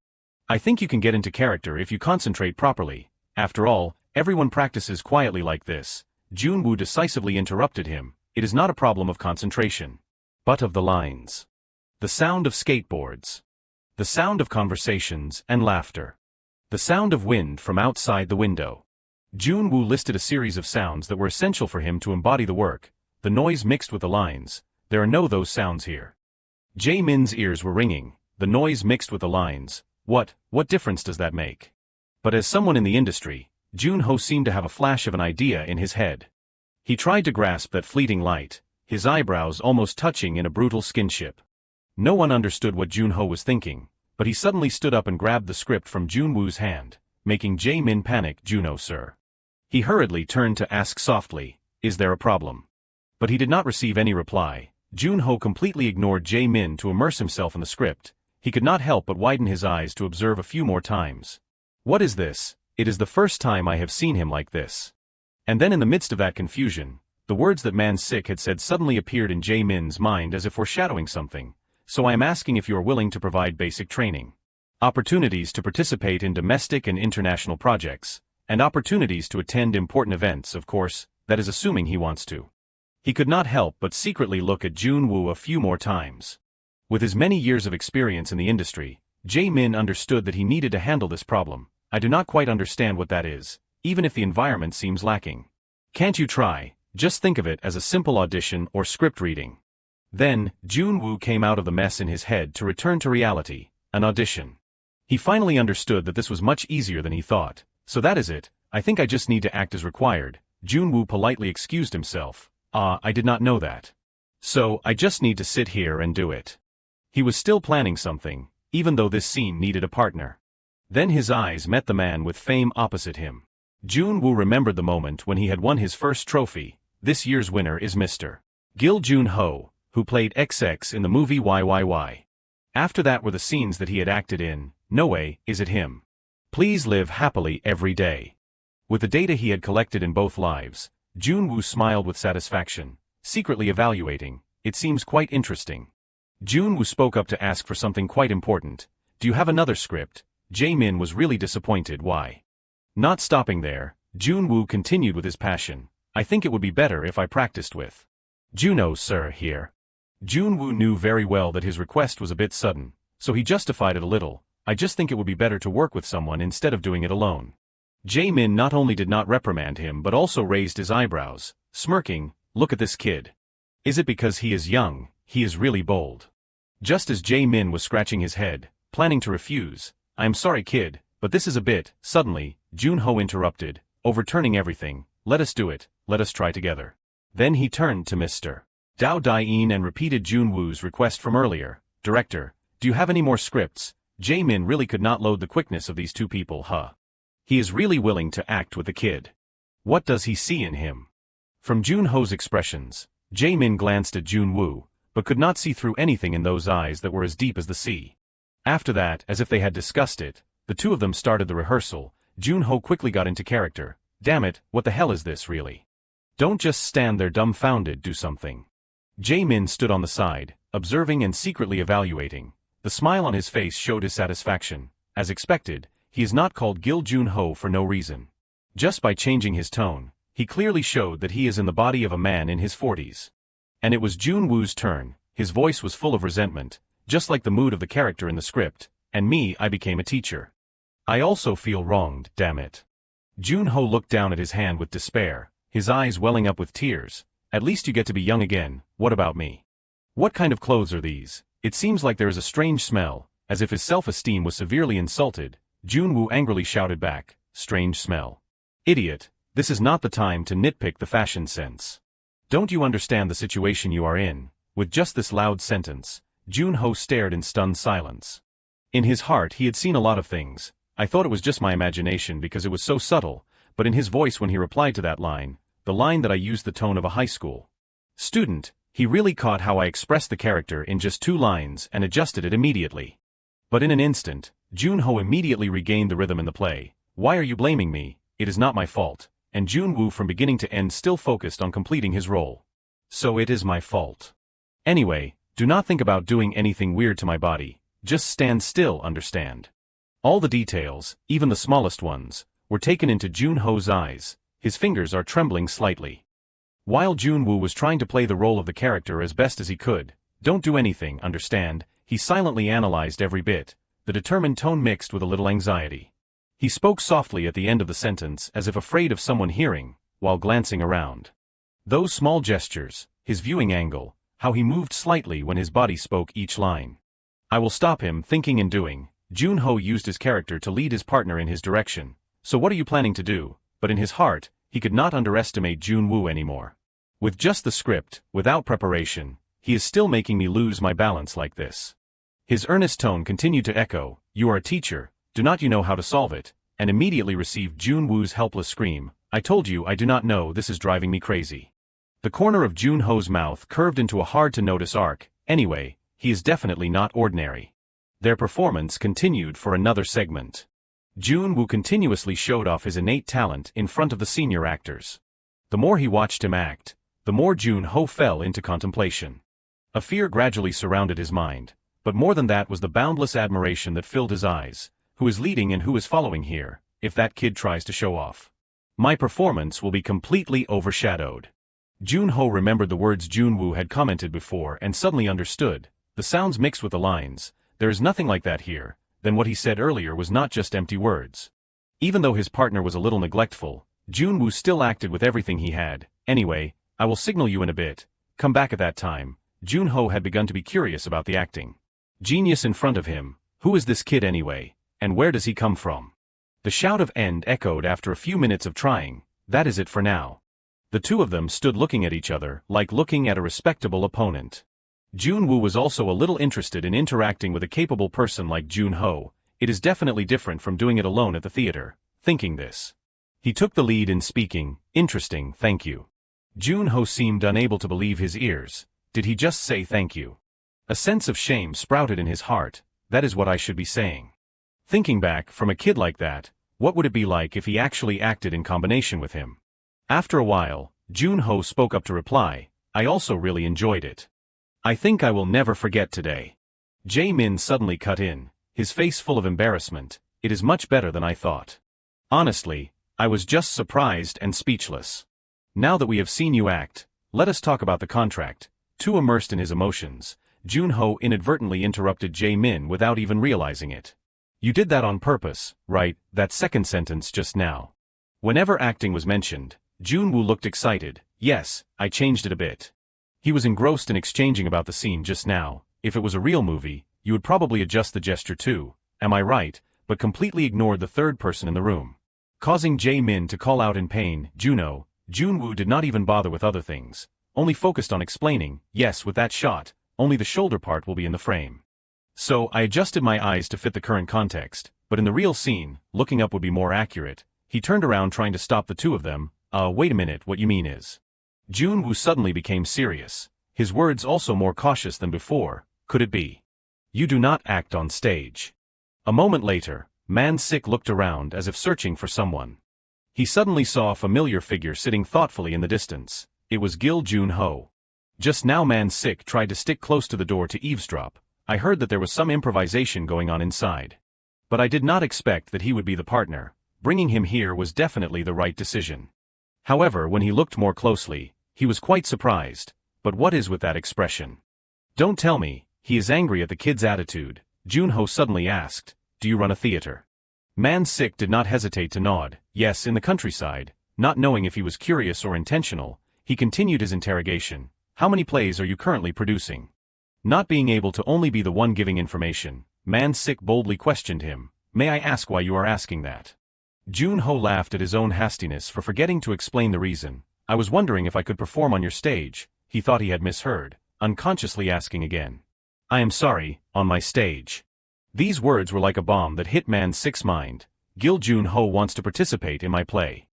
I think you can get into character if you concentrate properly. After all, everyone practices quietly like this. Jun Wu decisively interrupted him, it is not a problem of concentration, but of the lines. The sound of skateboards. The sound of conversations and laughter. The sound of wind from outside the window. Jun Wu listed a series of sounds that were essential for him to embody the work, the noise mixed with the lines. There are no those sounds here. Jae-min's ears were ringing, the noise mixed with the lines. What difference does that make? But as someone in the industry, Jun-ho seemed to have a flash of an idea in his head. He tried to grasp that fleeting light, his eyebrows almost touching in a brutal skinship. No one understood what Jun-ho was thinking, but he suddenly stood up and grabbed the script from Jun Wu's hand, making Jae-min panic. Juno, sir. He hurriedly turned to ask softly, is there a problem? But he did not receive any reply. Jun-ho completely ignored Jae-min to immerse himself in the script. He could not help but widen his eyes to observe a few more times. What is this? It is the first time I have seen him like this. And then in the midst of that confusion, the words that Man Sick had said suddenly appeared in Jae-min's mind as if foreshadowing something. So I am asking if you are willing to provide basic training. Opportunities to participate in domestic and international projects, and opportunities to attend important events, of course, that is assuming he wants to. He could not help but secretly look at Jun Wu a few more times. With his many years of experience in the industry, Jae-min understood that he needed to handle this problem. I do not quite understand what that is, even if the environment seems lacking. Can't you try? Just think of it as a simple audition or script reading. Then, Jun Wu came out of the mess in his head to return to reality, an audition. He finally understood that this was much easier than he thought. So that is it, I think I just need to act as required. Jun Wu politely excused himself. I did not know that. So, I just need to sit here and do it. He was still planning something, even though this scene needed a partner. Then his eyes met the man with fame opposite him. Jun Wu remembered the moment when he had won his first trophy. This year's winner is Mr. Gil Jun-ho, who played XX in the movie YYY. After that were the scenes that he had acted in. No way, is it him? Please live happily every day. With the data he had collected in both lives, Jun Wu smiled with satisfaction, secretly evaluating. It seems quite interesting. Jun Wu spoke up to ask for something quite important. Do you have another script? Jae-min was really disappointed. Why? Not stopping there, Jun Wu continued with his passion. I think it would be better if I practiced with Juno, sir, here. Jun Wu knew very well that his request was a bit sudden, so he justified it a little. I just think it would be better to work with someone instead of doing it alone. Jae-min not only did not reprimand him but also raised his eyebrows, smirking. Look at this kid. Is it because he is young? He is really bold. Just as Jae-min was scratching his head, planning to refuse, I am sorry kid, but this is a bit. Suddenly, Jun-ho interrupted. overturning everything. Let us do it, let us try together. Then he turned to Mr. Dao Dai-in and repeated Jun Wu's request from earlier. Director, do you have any more scripts? Jae-min really could not load the quickness of these two people, huh? He is really willing to act with the kid. What does he see in him? From Jun-ho's expressions, Jae-min glanced at Jun Wu, but could not see through anything in those eyes that were as deep as the sea. After that, as if they had discussed it, the two of them started the rehearsal. Jun-ho quickly got into character. Damn it, what the hell is this really? Don't just stand there dumbfounded, do something. Jae-min stood on the side, observing and secretly evaluating. The smile on his face showed his satisfaction. As expected, he is not called Gil Jun-ho for no reason. Just by changing his tone, he clearly showed that he is in the body of a man in his 40s. And it was Jun Wu's turn. His voice was full of resentment, just like the mood of the character in the script. And me, I became a teacher. I also feel wronged, damn it. Jun-ho looked down at his hand with despair, his eyes welling up with tears. At least you get to be young again, what about me? What kind of clothes are these? It seems like there is a strange smell, as if his self-esteem was severely insulted. Jun Wu angrily shouted back, strange smell. Idiot, this is not the time to nitpick the fashion sense. Don't you understand the situation you are in? With just this loud sentence, Jun-ho stared in stunned silence. In his heart he had seen a lot of things. I thought it was just my imagination because it was so subtle, but in his voice when he replied to that line, the line that I used the tone of a high school student, he really caught how I expressed the character in just 2 lines and adjusted it immediately. But in an instant, Jun-ho immediately regained the rhythm in the play. Why are you blaming me? It is not my fault. And Jun Wu from beginning to end still focused on completing his role. So it is my fault. Anyway, do not think about doing anything weird to my body. Just stand still, understand? All the details, even the smallest ones, were taken into Jun-ho's eyes. His fingers are trembling slightly. While Jun Wu was trying to play the role of the character as best as he could, don't do anything, understand? He silently analyzed every bit, the determined tone mixed with a little anxiety. He spoke softly at the end of the sentence as if afraid of someone hearing, while glancing around. Those small gestures, his viewing angle, how he moved slightly when his body spoke each line. I will stop him thinking and doing. Jun-ho used his character to lead his partner in his direction. So what are you planning to do? But in his heart, he could not underestimate Jun Wu anymore. With just the script, without preparation, he is still making me lose my balance like this. His earnest tone continued to echo, you are a teacher, do not you know how to solve it? And immediately received Jun Wu's helpless scream, I told you I do not know, this is driving me crazy. The corner of Jun-ho's mouth curved into a hard-to-notice arc. Anyway, he is definitely not ordinary. Their performance continued for another segment. Jun Wu continuously showed off his innate talent in front of the senior actors. The more he watched him act, the more Jun-ho fell into contemplation. A fear gradually surrounded his mind, but more than that was the boundless admiration that filled his eyes. Who is leading and who is following here, if that kid tries to show off? My performance will be completely overshadowed. Jun-ho remembered the words Jun Wu had commented before and suddenly understood. The sounds mixed with the lines. There is nothing like that here. Then what he said earlier was not just empty words. Even though his partner was a little neglectful, Jun Wu still acted with everything he had. Anyway, I will signal you in a bit. Come back at that time. Jun-ho had begun to be curious about the acting genius in front of him. Who is this kid anyway? And where does he come from? The shout of end echoed after a few minutes of trying. That is it for now. The two of them stood looking at each other, like looking at a respectable opponent. Jun Wu was also a little interested in interacting with a capable person like Jun-ho. It is definitely different from doing it alone at the theater. Thinking this, he took the lead in speaking. Interesting, thank you. Jun-ho seemed unable to believe his ears. Did he just say thank you? A sense of shame sprouted in his heart. That is what I should be saying. Thinking back, from a kid like that, what would it be like if he actually acted in combination with him? After a while, Jun-ho spoke up to reply, I also really enjoyed it. I think I will never forget today. Jae-min suddenly cut in, his face full of embarrassment. It is much better than I thought. Honestly, I was just surprised and speechless. Now that we have seen you act, let us talk about the contract. Too immersed in his emotions, Jun-ho inadvertently interrupted Jae-min without even realizing it. You did that on purpose, right? That second sentence just now. Whenever acting was mentioned, Jun Wu looked excited. Yes, I changed it a bit. He was engrossed in exchanging about the scene just now. If it was a real movie, you would probably adjust the gesture too, am I right, but completely ignored the third person in the room. causing Jae-min to call out in pain. Juno, Jun Wu did not even bother with other things, only focused on explaining, yes, with that shot, only the shoulder part will be in the frame. So, I adjusted my eyes to fit the current context, but in the real scene, looking up would be more accurate. He turned around trying to stop the two of them. Wait a minute, what you mean is? Jun Wu suddenly became serious, his words also more cautious than before. Could it be? You do not act on stage. A moment later, Man-sik looked around as if searching for someone. He suddenly saw a familiar figure sitting thoughtfully in the distance. It was Gil Jun-ho. Just now Man-sik tried to stick close to the door to eavesdrop. I heard that there was some improvisation going on inside. But I did not expect that he would be the partner. Bringing him here was definitely the right decision. However, when he looked more closely, he was quite surprised. But what is with that expression? Don't tell me, he is angry at the kid's attitude. Jun-ho suddenly asked, do you run a theater? Man-sik did not hesitate to nod. Yes, in the countryside. Not knowing if he was curious or intentional, he continued his interrogation. How many plays are you currently producing? Not being able to only be the one giving information, Man-sik boldly questioned him. May I ask why you are asking that? Jun-ho laughed at his own hastiness for forgetting to explain the reason. I was wondering if I could perform on your stage. He thought he had misheard, unconsciously asking again. I am sorry, on my stage. These words were like a bomb that hit Man-sik's mind. Gil Jun-ho wants to participate in my play.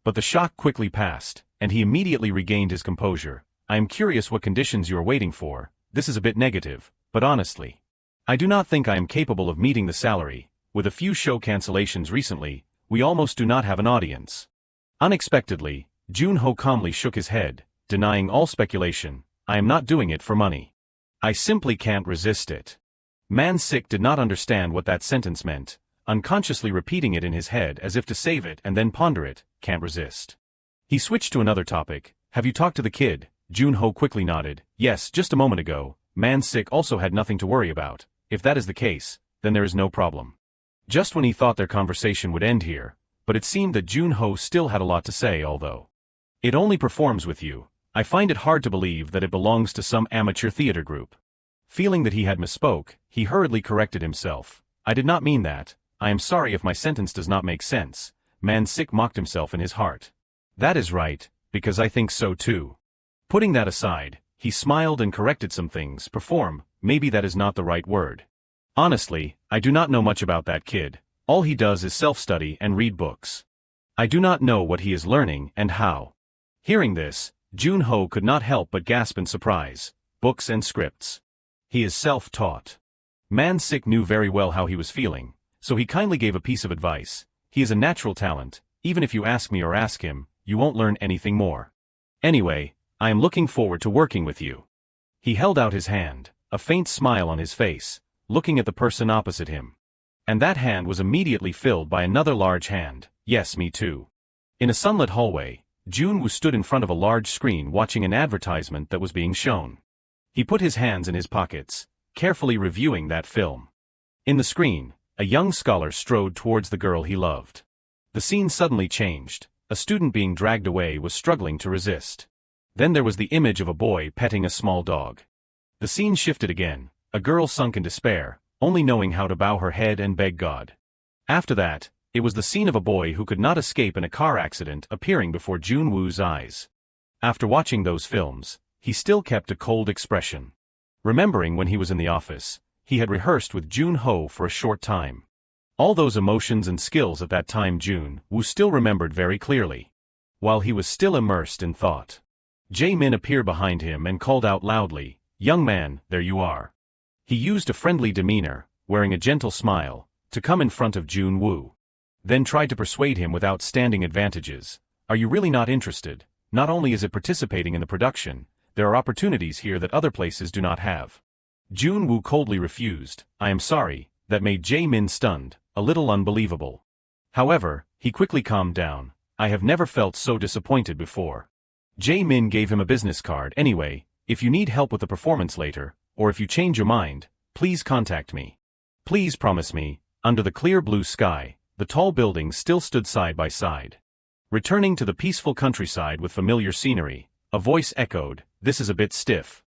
But the shock quickly passed, and he immediately regained his composure. I am curious what conditions you are waiting for. This is a bit negative, but honestly, I do not think I am capable of meeting the salary. With a few show cancellations recently, we almost do not have an audience. Unexpectedly, Jun-ho calmly shook his head, denying all speculation. I am not doing it for money. I simply can't resist it. Man-sik did not understand what that sentence meant, unconsciously repeating it in his head as if to save it and then ponder it. Can't resist. He switched to another topic. Have you talked to the kid? Jun-ho quickly nodded. Yes, just a moment ago. Man-sik also had nothing to worry about. If that is the case, then there is no problem. Just when he thought their conversation would end here, but it seemed that Jun-ho still had a lot to say. Although it only performs with you, I find it hard to believe that it belongs to some amateur theater group. Feeling that he had misspoke, he hurriedly corrected himself. I did not mean that. I am sorry if my sentence does not make sense. Man-sik mocked himself in his heart. That is right, because I think so too. Putting that aside, he smiled and corrected some things. Perform, maybe that is not the right word. Honestly, I do not know much about that kid. All he does is self-study and read books. I do not know what he is learning and how. Hearing this, Jun-ho could not help but gasp in surprise. Books and scripts. He is self-taught. Man-sik knew very well how he was feeling, so he kindly gave a piece of advice. He is a natural talent. Even if you ask me or ask him, you won't learn anything more. Anyway, I am looking forward to working with you. He held out his hand, a faint smile on his face, looking at the person opposite him. And that hand was immediately filled by another large hand. Yes, me too. In a sunlit hallway, Jun Wu stood in front of a large screen watching an advertisement that was being shown. He put his hands in his pockets, carefully reviewing that film. In the screen, a young scholar strode towards the girl he loved. The scene suddenly changed. A student being dragged away was struggling to resist. Then there was the image of a boy petting a small dog. The scene shifted again. A girl sunk in despair, only knowing how to bow her head and beg God. After that, it was the scene of a boy who could not escape in a car accident appearing before Jun Wu's eyes. After watching those films, he still kept a cold expression. Remembering when he was in the office, he had rehearsed with Jun-ho for a short time. All those emotions and skills at that time Jun Wu still remembered very clearly. While he was still immersed in thought, Jae-min appeared behind him and called out loudly, "Young man, there you are." He used a friendly demeanor, wearing a gentle smile, to come in front of Jun Wu. Then tried to persuade him with outstanding advantages. Are you really not interested? Not only is it participating in the production, there are opportunities here that other places do not have. Jun Wu coldly refused. I am sorry. That made Jae-min stunned, a little unbelievable. However, he quickly calmed down. I have never felt so disappointed before. Jae-min gave him a business card. Anyway, if you need help with the performance later, or if you change your mind, please contact me. Please promise me. Under the clear blue sky, the tall buildings still stood side by side. Returning to the peaceful countryside with familiar scenery, a voice echoed, "This is a bit stiff."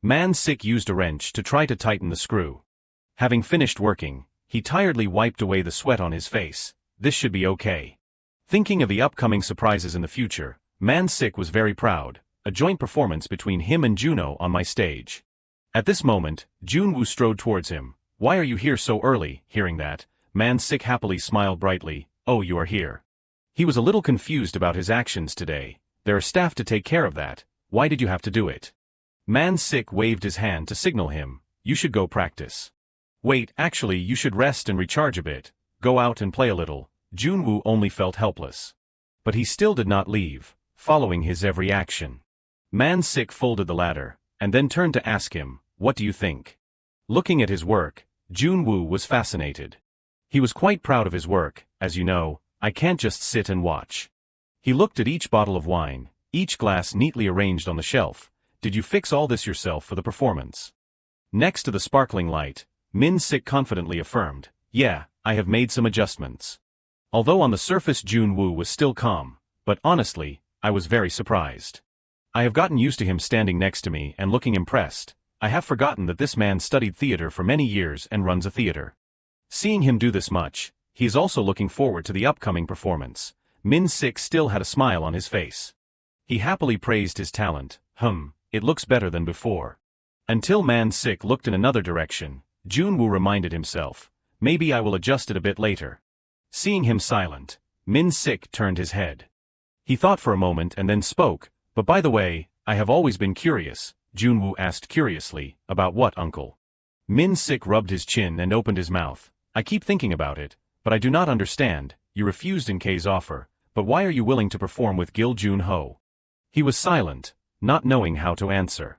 Man-sik used a wrench to try to tighten the screw. Having finished working, he tiredly wiped away the sweat on his face. This should be okay. Thinking of the upcoming surprises in the future, Man-sik was very proud, a joint performance between him and Juno on my stage. At this moment, Jun Wu strode towards him. "Why are you here so early?" Hearing that, Man-sik happily smiled brightly. "Oh, you are here." He was a little confused about his actions today. "There are staff to take care of that. Why did you have to do it?" Man-sik waved his hand to signal him. "You should go practice." "Wait, actually you should rest and recharge a bit. Go out and play a little." Jun Wu only felt helpless. But he still did not leave, following his every action. Man-sik folded the ladder, and then turned to ask him, "What do you think?" Looking at his work, Jun Wu was fascinated. He was quite proud of his work. "As you know, I can't just sit and watch." He looked at each bottle of wine, each glass neatly arranged on the shelf. "Did you fix all this yourself for the performance?" Next to the sparkling light, Man-sik confidently affirmed, "Yeah, I have made some adjustments." Although on the surface Jun Wu was still calm, but honestly, I was very surprised. I have gotten used to him standing next to me and looking impressed. I have forgotten that this man studied theater for many years and runs a theater. Seeing him do this much, he is also looking forward to the upcoming performance. Man-sik still had a smile on his face. He happily praised his talent. It looks better than before." Until Man-sik looked in another direction, Jun Wu reminded himself, "Maybe I will adjust it a bit later." Seeing him silent, Man-sik turned his head. He thought for a moment and then spoke, "But by the way, I have always been curious." Jun Wu asked curiously, "About what, uncle?" Man-sik rubbed his chin and opened his mouth. "I keep thinking about it, but I do not understand. You refused in K's offer, but why are you willing to perform with Gil Jun-ho?" He was silent, not knowing how to answer.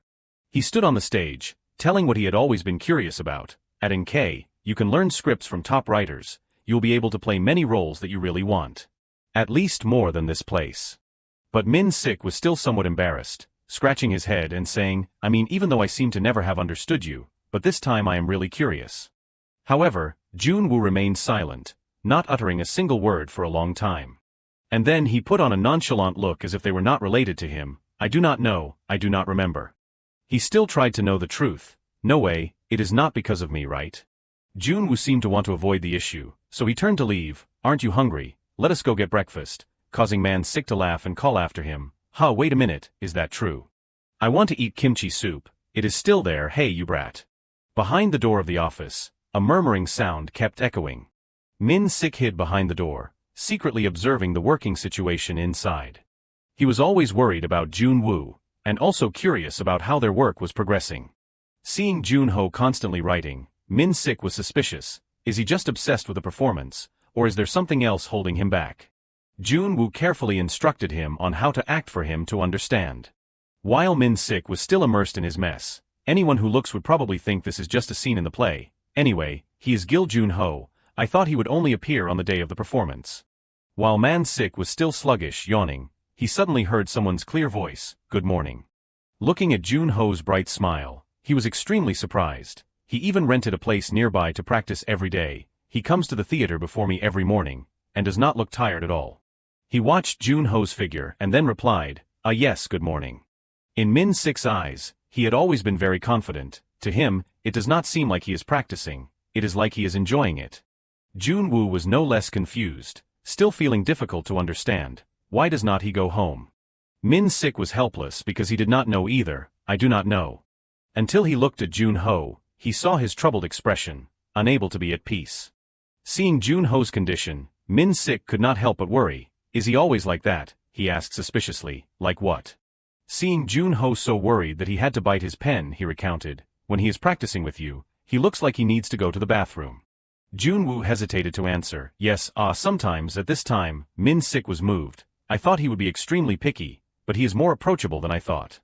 He stood on the stage, telling what he had always been curious about. "At NK, you can learn scripts from top writers. You'll be able to play many roles that you really want. At least more than this place." But Man-sik was still somewhat embarrassed, scratching his head and saying, "I mean, even though I seem to never have understood you, but this time I am really curious." However, Jun Wu remained silent, not uttering a single word for a long time. And then he put on a nonchalant look as if they were not related to him. "I do not know, I do not remember." He still tried to know the truth. "No way, it is not because of me, right?" Jun Wu seemed to want to avoid the issue, so he turned to leave. "Aren't you hungry? Let us go get breakfast," causing Man-sik to laugh and call after him. Wait a minute, is that true? I want to eat kimchi soup. It is still there, hey you brat." Behind the door of the office, a murmuring sound kept echoing. Man-sik hid behind the door, secretly observing the working situation inside. He was always worried about Jun Wu, and also curious about how their work was progressing. Seeing Jun-ho constantly writing, Man-sik was suspicious. Is he just obsessed with the performance, or is there something else holding him back? Jun Wu carefully instructed him on how to act for him to understand. While Man-sik was still immersed in his mess, anyone who looks would probably think this is just a scene in the play. Anyway, he is Gil Jun-ho. I thought he would only appear on the day of the performance. While Man-sik was still sluggish, yawning, he suddenly heard someone's clear voice, "Good morning." Looking at Jun-ho's bright smile, he was extremely surprised. He even rented a place nearby to practice every day. He comes to the theater before me every morning, and does not look tired at all. He watched Jun-ho's figure and then replied, Yes, good morning." In Man-sik's eyes, he had always been very confident. To him, it does not seem like he is practicing, it is like he is enjoying it. Jun Wu was no less confused, still feeling difficult to understand. Why does not he go home? Man-sik was helpless because he did not know either. "I do not know." Until he looked at Jun-ho, he saw his troubled expression, unable to be at peace. Seeing Jun-ho's condition, Man-sik could not help but worry. "Is he always like that?" he asked suspiciously. "Like what?" Seeing Jun-ho so worried that he had to bite his pen, he recounted, "When he is practicing with you, he looks like he needs to go to the bathroom." Jun Wu hesitated to answer. "Yes, sometimes at this time." Man-sik was moved. "I thought he would be extremely picky, but he is more approachable than I thought."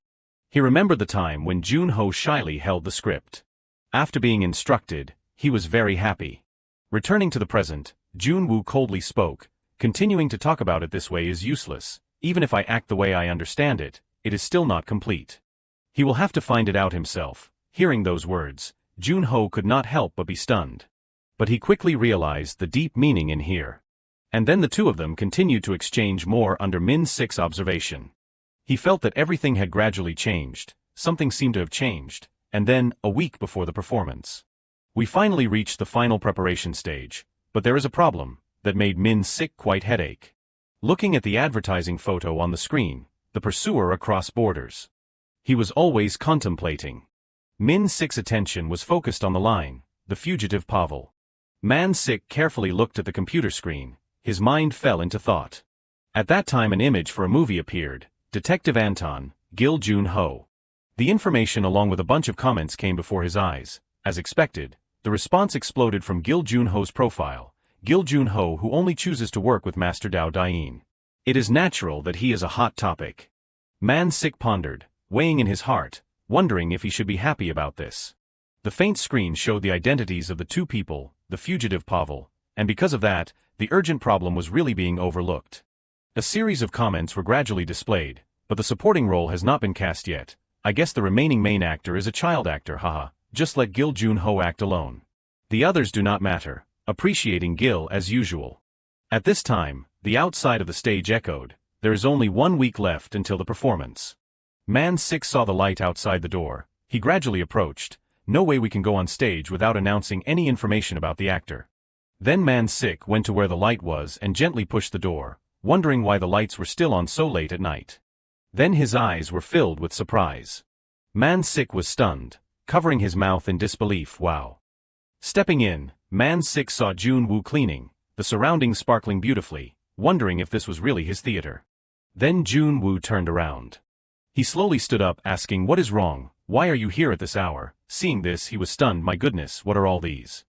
He remembered the time when Jun-ho shyly held the script. After being instructed, he was very happy. Returning to the present, Jun Wu coldly spoke, "Continuing to talk about it this way is useless. Even if I act the way I understand it, it is still not complete. He will have to find it out himself." Hearing those words, Jun-ho could not help but be stunned. But he quickly realized the deep meaning in here. And then the two of them continued to exchange more under Man-sik's observation. He felt that everything had gradually changed, something seemed to have changed, and then, a week before the performance. We finally reached the final preparation stage, but there is a problem that made Man-sik quite headache. looking at the advertising photo on the screen, the pursuer across borders. He was always contemplating. Min Sik's attention was focused on the line, the fugitive Pavel. Man Sik carefully looked at the computer screen, his mind fell into thought. At that time an image for a movie appeared, Detective Anton, Gil Jun-ho. The information along with a bunch of comments came before his eyes. As expected, the response exploded from Gil Jun-ho's profile, Gil Jun-ho who only chooses to work with Master Dao Dain. It is natural that he is a hot topic. Man Sik pondered, weighing in his heart, wondering if he should be happy about this. The faint screen showed the identities of the two people, the fugitive Pavel, and because of that, the urgent problem was really being overlooked. A series of comments were gradually displayed, but the supporting role has not been cast yet. I guess the remaining main actor is a child actor, haha, just let Gil Jun-ho act alone. The others do not matter, appreciating Gil as usual. At this time, the outside of the stage echoed, there is only 1 week left until the performance. Man Sik saw the light outside the door, he gradually approached, no way we can go on stage without announcing any information about the actor. Then Man Sik went to where the light was and gently pushed the door, wondering why the lights were still on so late at night. Then his eyes were filled with surprise. Man Sik was stunned, covering his mouth in disbelief. Wow. Stepping in, Man Sik saw Jun Wu cleaning, the surroundings sparkling beautifully, wondering if this was really his theater. Then Jun Wu turned around. He slowly stood up asking, "What is wrong? Why are you here at this hour?" Seeing this he was stunned. "My goodness, what are all these?"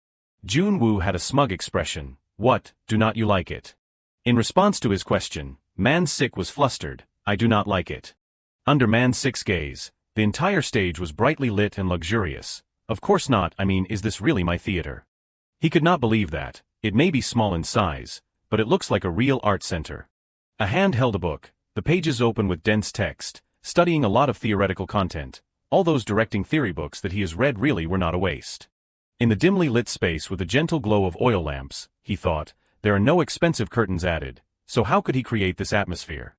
Jun Wu had a smug expression. "What, do not you like it?" In response to his question, Man Sik was flustered. "I do not like it." Under Man Sik's gaze, the entire stage was brightly lit and luxurious. "Of course not, I mean, is this really my theater?" He could not believe that. It may be small in size, but it looks like a real art center. A hand held a book, the pages open with dense text, studying a lot of theoretical content. All those directing theory books that he has read really were not a waste. In the dimly lit space with the gentle glow of oil lamps, he thought, there are no expensive curtains added, so how could he create this atmosphere?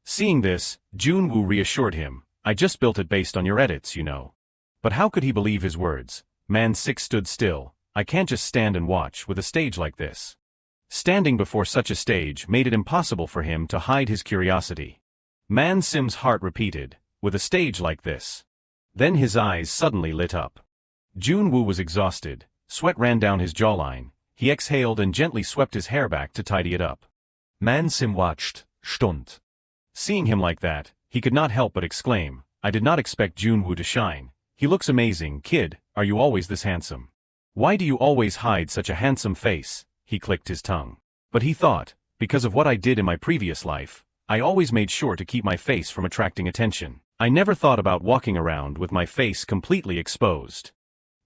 Seeing this, Jun Wu reassured him, "I just built it based on your edits, you know." But how could he believe his words? Man Sik stood still. "I can't just stand and watch with a stage like this." Standing before such a stage made it impossible for him to hide his curiosity. Man Sim's heart repeated, "With a stage like this." Then his eyes suddenly lit up. Jun Wu was exhausted, sweat ran down his jawline, he exhaled and gently swept his hair back to tidy it up. Man Sim watched, stunned. Seeing him like that, he could not help but exclaim, "I did not expect Jun Wu to shine. He looks amazing. Kid, are you always this handsome? Why do you always hide such a handsome face?" He clicked his tongue. But he thought, because of what I did in my previous life, I always made sure to keep my face from attracting attention. I never thought about walking around with my face completely exposed.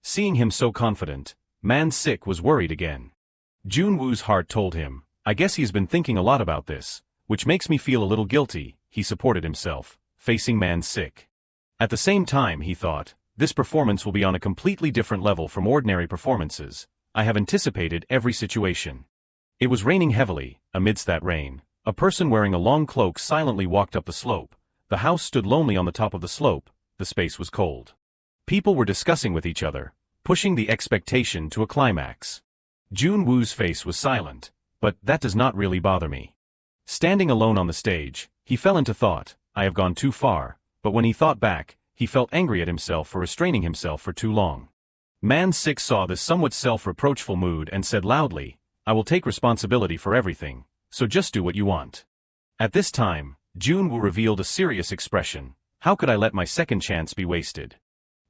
Seeing him so confident, Man Sik was worried again. Jun Wu's heart told him, "I guess he's been thinking a lot about this, which makes me feel a little guilty." He supported himself, facing Man Sik. At the same time he thought, this performance will be on a completely different level from ordinary performances. I have anticipated every situation. It was raining heavily. Amidst that rain, a person wearing a long cloak silently walked up the slope. The house stood lonely on the top of the slope, the space was cold. People were discussing with each other, pushing the expectation to a climax. Jun Wu's face was silent, but that does not really bother me. Standing alone on the stage, he fell into thought, I have gone too far, but when he thought back, he felt angry at himself for restraining himself for too long. Man Sik saw this somewhat self-reproachful mood and said loudly, I will take responsibility for everything, so just do what you want. At this time, Jun Wu revealed a serious expression. How could I let my second chance be wasted?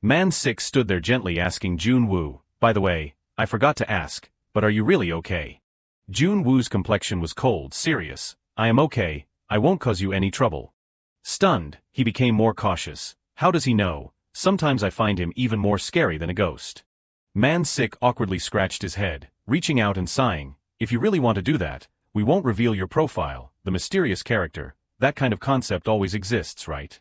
Man Sik stood there gently asking Jun Wu, by the way, I forgot to ask, but are you really okay? Jun Wu's complexion was cold, serious. I am okay, I won't cause you any trouble. Stunned, he became more cautious. How does he know? Sometimes I find him even more scary than a ghost. Man Sik awkwardly scratched his head, reaching out and sighing, if you really want to do that, we won't reveal your profile, the mysterious character, that kind of concept always exists, right?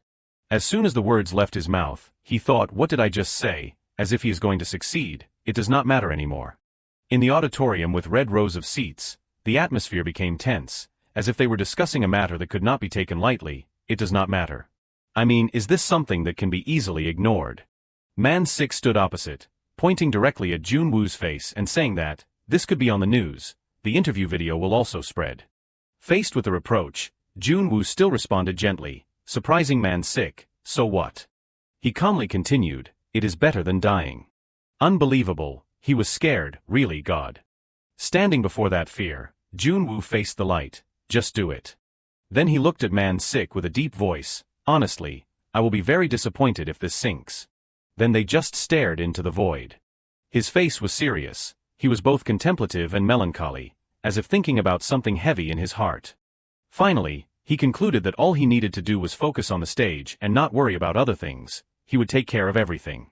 As soon as the words left his mouth, he thought, what did I just say? As if he is going to succeed, it does not matter anymore. In the auditorium with red rows of seats, the atmosphere became tense, as if they were discussing a matter that could not be taken lightly. It does not matter. I mean, is this something that can be easily ignored? Man Sik stood opposite, pointing directly at Jun Wu's face and saying that, this could be on the news, the interview video will also spread. Faced with the reproach, Jun Wu still responded gently, surprising Man Sick, so what? He calmly continued, it is better than dying. Unbelievable, he was scared, really God. Standing before that fear, Jun Wu faced the light, just do it. Then he looked at Man Sick with a deep voice, honestly, I will be very disappointed if this sinks. Then they just stared into the void. His face was serious, he was both contemplative and melancholy, as if thinking about something heavy in his heart. Finally, he concluded that all he needed to do was focus on the stage and not worry about other things, he would take care of everything.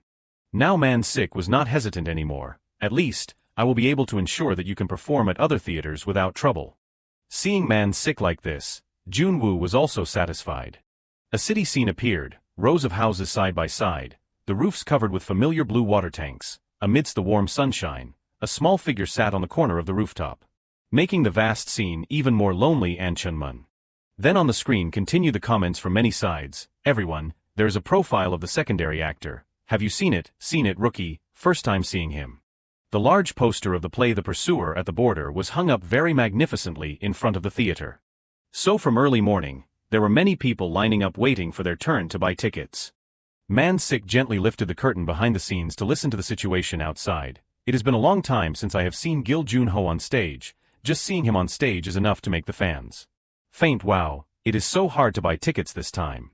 Now Man Sick was not hesitant anymore, at least, I will be able to ensure that you can perform at other theaters without trouble. Seeing Man Sick like this, Jun Wu was also satisfied. A city scene appeared, rows of houses side by side, the roofs covered with familiar blue water tanks. Amidst the warm sunshine, a small figure sat on the corner of the rooftop, making the vast scene even more lonely and chunmun. Then on the screen continued the comments from many sides, everyone, there is a profile of the secondary actor, have you seen it, rookie, first time seeing him. The large poster of the play The Pursuer at the border was hung up very magnificently in front of the theater. So from early morning, there were many people lining up waiting for their turn to buy tickets. Man Sick gently lifted the curtain behind the scenes to listen to the situation outside. It has been a long time since I have seen Gil Junho on stage, just seeing him on stage is enough to make the fans faint. Wow, it is so hard to buy tickets this time.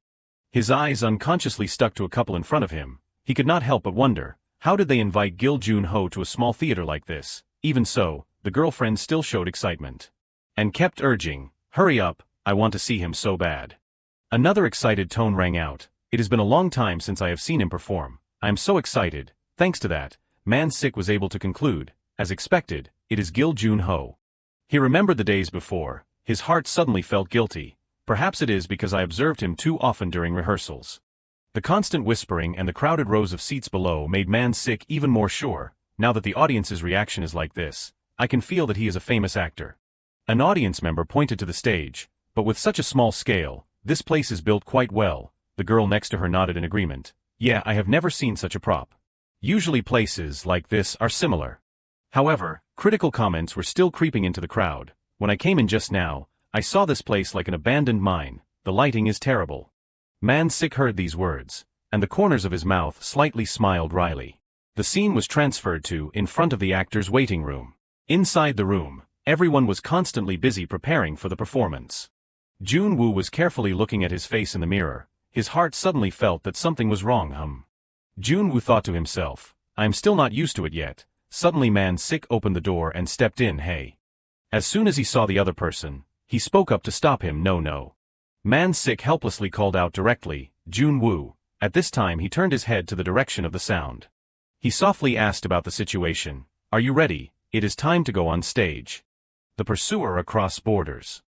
His eyes unconsciously stuck to a couple in front of him. He could not help but wonder, how did they invite Gil Junho to a small theater like this? Even so, the girlfriend still showed excitement and kept urging, hurry up, I want to see him so bad. Another excited tone rang out. It has been a long time since I have seen him perform. I am so excited. Thanks to that, Man Sick was able to conclude, as expected, it is Gil Junho. He remembered the days before. His heart suddenly felt guilty. Perhaps it is because I observed him too often during rehearsals. The constant whispering and the crowded rows of seats below made Man Sick even more sure. Now that the audience's reaction is like this, I can feel that he is a famous actor. An audience member pointed to the stage, but with such a small scale, this place is built quite well. The girl next to her nodded in agreement. Yeah, I have never seen such a prop. Usually places like this are similar. However, critical comments were still creeping into the crowd. When I came in just now, I saw this place like an abandoned mine. The lighting is terrible. Man Sick heard these words, and the corners of his mouth slightly smiled wryly. The scene was transferred to in front of the actor's waiting room. Inside the room, everyone was constantly busy preparing for the performance. Jun Wu was carefully looking at his face in the mirror. His heart suddenly felt that something was wrong. Jun Wu thought to himself, I am still not used to it yet. Suddenly Man Sick opened the door and stepped in. Hey. As soon as he saw the other person, he spoke up to stop him. No. Man Sick helplessly called out directly, Jun Wu. At this time he turned his head to the direction of the sound. He softly asked about the situation. Are you ready? It is time to go on stage. The Pursuer Across Borders.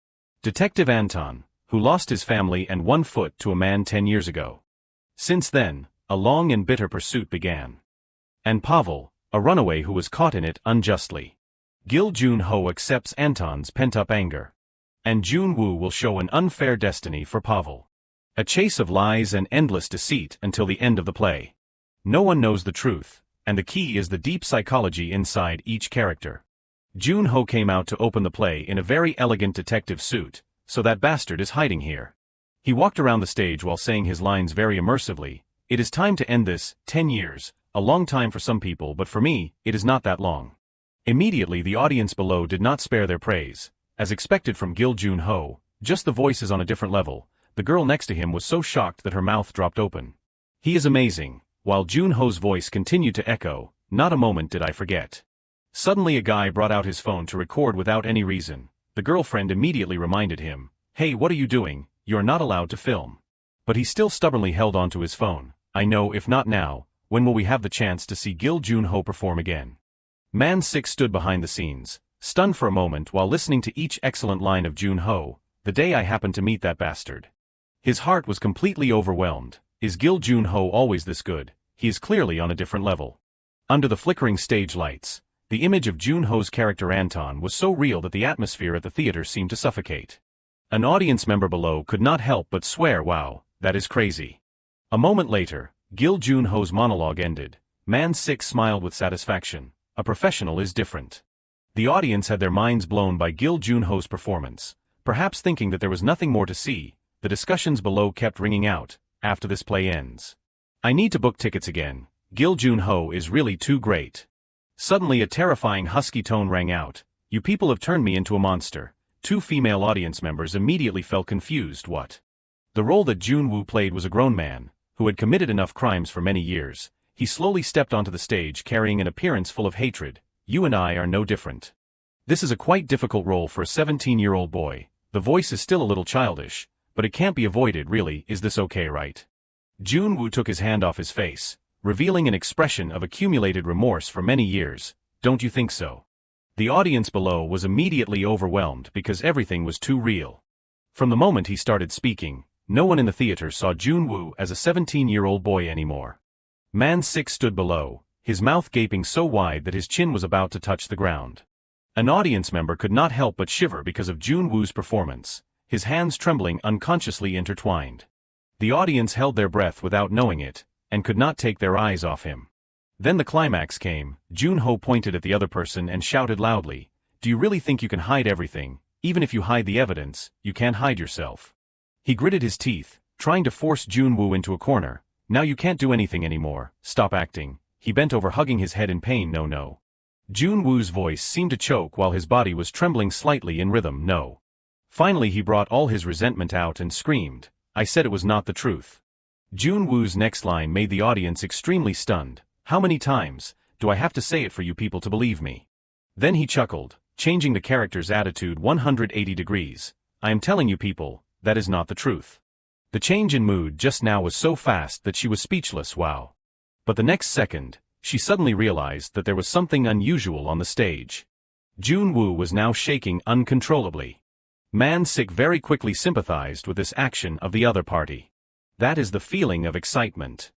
Detective Anton, who lost his family and 1 foot to a man 10 years ago. Since then, a long and bitter pursuit began. And Pavel, a runaway who was caught in it unjustly. Gil Junho accepts Anton's pent-up anger. And Jun Wu will show an unfair destiny for Pavel. A chase of lies and endless deceit until the end of the play. No one knows the truth, and the key is the deep psychology inside each character. Junho came out to open the play in a very elegant detective suit, so that bastard is hiding here. He walked around the stage while saying his lines very immersively. It is time to end this. 10 years, a long time for some people, but for me, it is not that long. Immediately the audience below did not spare their praise. As expected from Gil Junho, just the voice is on a different level. The girl next to him was so shocked that her mouth dropped open. He is amazing. While Junho's voice continued to echo, not a moment did I forget. Suddenly a guy brought out his phone to record without any reason. The girlfriend immediately reminded him, hey, what are you doing? You're not allowed to film. But he still stubbornly held onto his phone. I know, if not now, when will we have the chance to see Gil Junho perform again? Man Sick stood behind the scenes, stunned for a moment while listening to each excellent line of Junho. The day I happened to meet that bastard. His heart was completely overwhelmed. Is Gil Junho always this good? He is clearly on a different level. Under the flickering stage lights, the image of Junho's character Anton was so real that the atmosphere at the theater seemed to suffocate. An audience member below could not help but swear, wow, that is crazy. A moment later, Gil Junho's monologue ended. Man Sick smiled with satisfaction. A professional is different. The audience had their minds blown by Gil Junho's performance, Perhaps thinking that there was nothing more to see, the discussions below kept ringing out, after this play ends. I need to book tickets again. Gil Jun-ho is really too great. Suddenly a terrifying husky tone rang out. You people have turned me into a monster. Two female audience members immediately felt confused. What? The role that Jun Wu played was a grown man, who had committed enough crimes for many years. He slowly stepped onto the stage carrying an appearance full of hatred. You and I are no different. This is a quite difficult role for a 17-year-old boy. The voice is still a little childish, but it can't be avoided really. Is this okay, right? Jun Wu took his hand off his face, revealing an expression of accumulated remorse for many years. Don't you think so? The audience below was immediately overwhelmed because everything was too real. From the moment he started speaking, no one in the theater saw Jun Wu as a 17-year-old boy anymore. Man 6 stood below, his mouth gaping so wide that his chin was about to touch the ground. An audience member could not help but shiver because of Jun Wu's performance, his hands trembling unconsciously intertwined. The audience held their breath without knowing it, and could not take their eyes off him. Then the climax came. Jun-ho pointed at the other person and shouted loudly, "Do you really think you can hide everything? Even if you hide the evidence, you can't hide yourself." He gritted his teeth, trying to force Jun Wu into a corner. Now you can't do anything anymore, stop acting. He bent over, hugging his head in pain. No. Jun Wu's voice seemed to choke while his body was trembling slightly in rhythm. No. Finally he brought all his resentment out and screamed, "I said it was not the truth." Jun Wu's next line made the audience extremely stunned. How many times do I have to say it for you people to believe me? Then he chuckled, changing the character's attitude 180 degrees. I am telling you people, that is not the truth. The change in mood just now was so fast that she was speechless. Wow. But the next second, she suddenly realized that there was something unusual on the stage. Jun Wu was now shaking uncontrollably. Man 6 very quickly sympathized with this action of the other party. That is the feeling of excitement.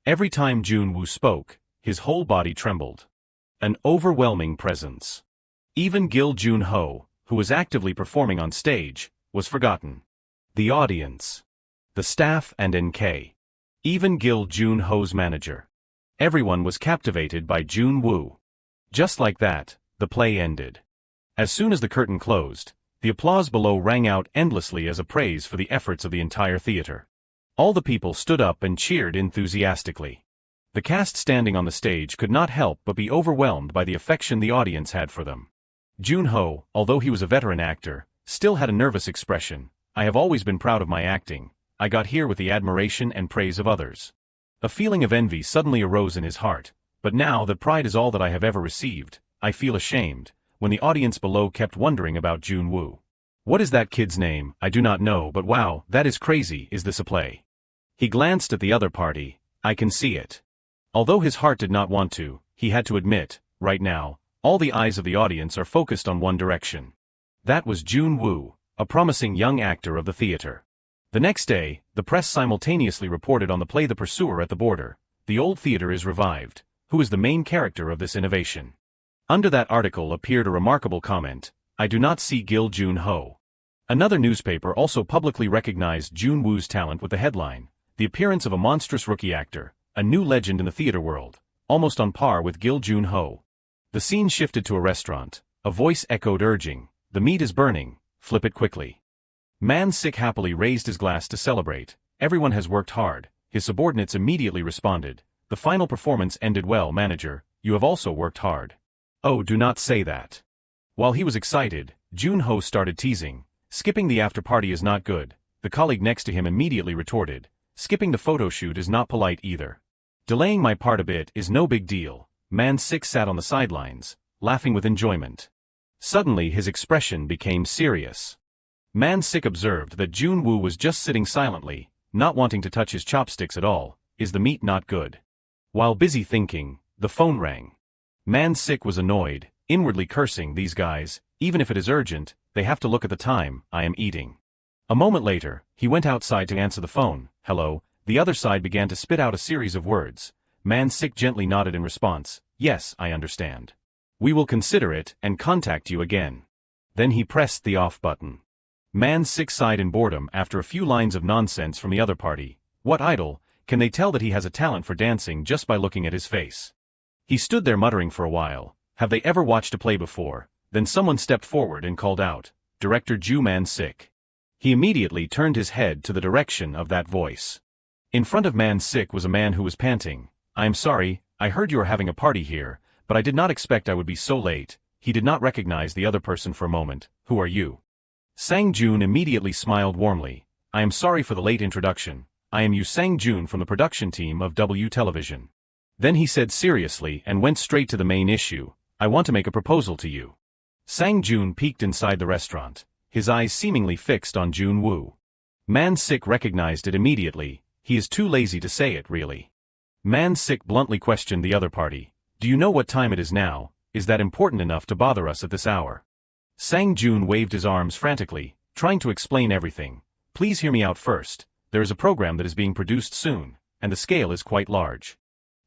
Every time Jun Wu spoke, his whole body trembled. An overwhelming presence. Even Gil Jun-ho, who was actively performing on stage, was forgotten. The audience, the staff and NK. Even Gil Jun-ho's manager. Everyone was captivated by Jun Wu. Just like that, the play ended. As soon as the curtain closed, the applause below rang out endlessly as a praise for the efforts of the entire theater. All the people stood up and cheered enthusiastically. The cast standing on the stage could not help but be overwhelmed by the affection the audience had for them. Jun-ho, although he was a veteran actor, still had a nervous expression. I have always been proud of my acting. I got here with the admiration and praise of others. A feeling of envy suddenly arose in his heart, but now that pride is all that I have ever received, I feel ashamed. When the audience below kept wondering about Jun Wu. What is that kid's name? I do not know, but wow, that is crazy. Is this a play? He glanced at the other party. I can see it. Although his heart did not want to, he had to admit, right now, all the eyes of the audience are focused on one direction. That was Jun Wu, a promising young actor of the theater. The next day, the press simultaneously reported on the play The Pursuer at the Border. The old theater is revived. Who is the main character of this innovation? Under that article appeared a remarkable comment. I do not see Gil Jun-ho. Another newspaper also publicly recognized Jun Wu's talent with the headline, The Appearance of a Monstrous Rookie Actor, a New Legend in the Theater World, almost on par with Gil Jun-ho. The scene shifted to a restaurant. A voice echoed urging, the meat is burning, flip it quickly. Man 6 happily raised his glass to celebrate. Everyone has worked hard. His subordinates immediately responded. The final performance ended well, manager. You have also worked hard. Oh, do not say that. While he was excited, Jun-ho started teasing. Skipping the after-party is not good. The colleague next to him immediately retorted. Skipping the photo shoot is not polite either. Delaying my part a bit is no big deal. Man 6 sat on the sidelines, laughing with enjoyment. Suddenly his expression became serious. Man 6 observed that Jun Wu was just sitting silently, not wanting to touch his chopsticks at all. Is the meat not good? While busy thinking, the phone rang. Man 6 was annoyed, inwardly cursing these guys. Even if it is urgent, they have to look at the time. I am eating. A moment later, he went outside to answer the phone. Hello. The other side began to spit out a series of words. Man 6 gently nodded in response. Yes, I understand. We will consider it and contact you again. Then he pressed the off button. Man 6 sighed in boredom after a few lines of nonsense from the other party. What idol? Can they tell that he has a talent for dancing just by looking at his face? He stood there muttering for a while. Have they ever watched a play before? Then someone stepped forward and called out. Director Ju Man-sik. He immediately turned his head to the direction of that voice. In front of Man-sik was a man who was panting. "I am sorry, I heard you are having a party here, but I did not expect I would be so late." He did not recognize the other person for a moment. "Who are you?" Sang-jun immediately smiled warmly. "I am sorry for the late introduction. I am Yu Sang-jun from the production team of W Television." Then he said seriously and went straight to the main issue. "I want to make a proposal to you." Sang-jun peeked inside the restaurant, his eyes seemingly fixed on Jun Wu. Man-sik recognized it immediately. He is too lazy to say it, really. Man-sik bluntly questioned the other party. "Do you know what time it is now? Is that important enough to bother us at this hour?" Sang-jun waved his arms frantically, trying to explain everything. "Please hear me out first. There is a program that is being produced soon, and the scale is quite large."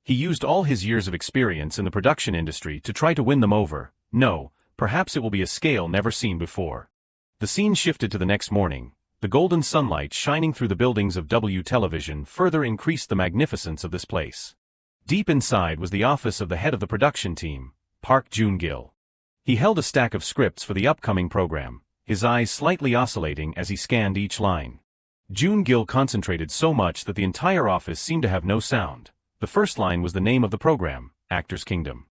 He used all his years of experience in the production industry to try to win them over. "No, perhaps it will be a scale never seen before." The scene shifted to the next morning. The golden sunlight shining through the buildings of W Television further increased the magnificence of this place. Deep inside was the office of the head of the production team, Park Jun-gil. He held a stack of scripts for the upcoming program, his eyes slightly oscillating as he scanned each line. Jun-gil concentrated so much that the entire office seemed to have no sound. The first line was the name of the program, Actors Kingdom.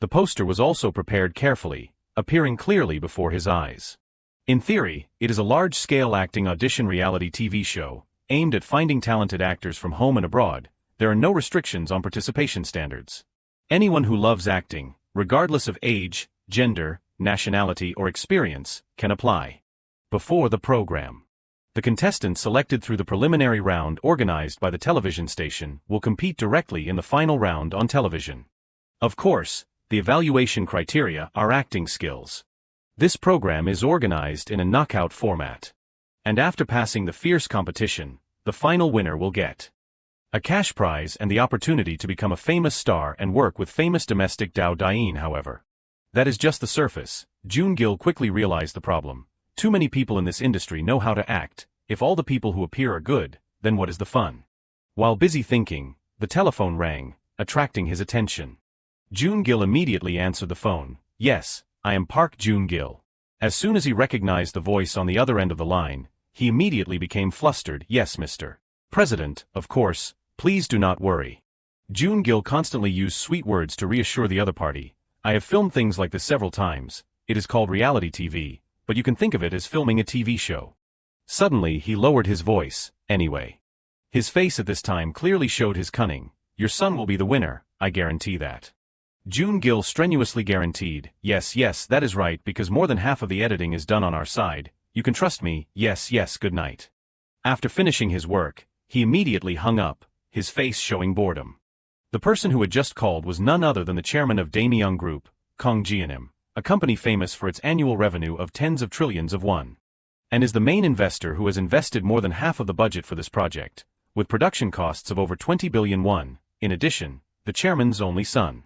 The poster was also prepared carefully, appearing clearly before his eyes. In theory, it is a large-scale acting audition reality TV show, aimed at finding talented actors from home and abroad. There are no restrictions on participation standards. Anyone who loves acting, regardless of age, gender, nationality or experience, can apply. Before the program, the contestants selected through the preliminary round organized by the television station will compete directly in the final round on television. Of course, the evaluation criteria are acting skills. This program is organized in a knockout format. And after passing the fierce competition, the final winner will get a cash prize and the opportunity to become a famous star and work with famous domestic Dao Dain. However, that is just the surface. Jun-gil quickly realized the problem. Too many people in this industry know how to act. If all the people who appear are good, then what is the fun? While busy thinking, the telephone rang, attracting his attention. Jun-gil immediately answered the phone. "Yes, I am Park Jun-gil." As soon as he recognized the voice on the other end of the line, he immediately became flustered. "Yes, Mr. President, of course, please do not worry." Jun-gil constantly used sweet words to reassure the other party. "I have filmed things like this several times. It is called reality TV, but you can think of it as filming a TV show." Suddenly he lowered his voice. "Anyway." His face at this time clearly showed his cunning. "Your son will be the winner, I guarantee that." Jun-gil strenuously guaranteed. Yes, that is right, because more than half of the editing is done on our side. You can trust me. Yes, good night." After finishing his work, he immediately hung up, his face showing boredom. The person who had just called was none other than the chairman of Daemyeon Group, Kong Jianim, a company famous for its annual revenue of tens of trillions of won, and is the main investor who has invested more than half of the budget for this project, with production costs of over 20 billion won. In addition, the chairman's only son,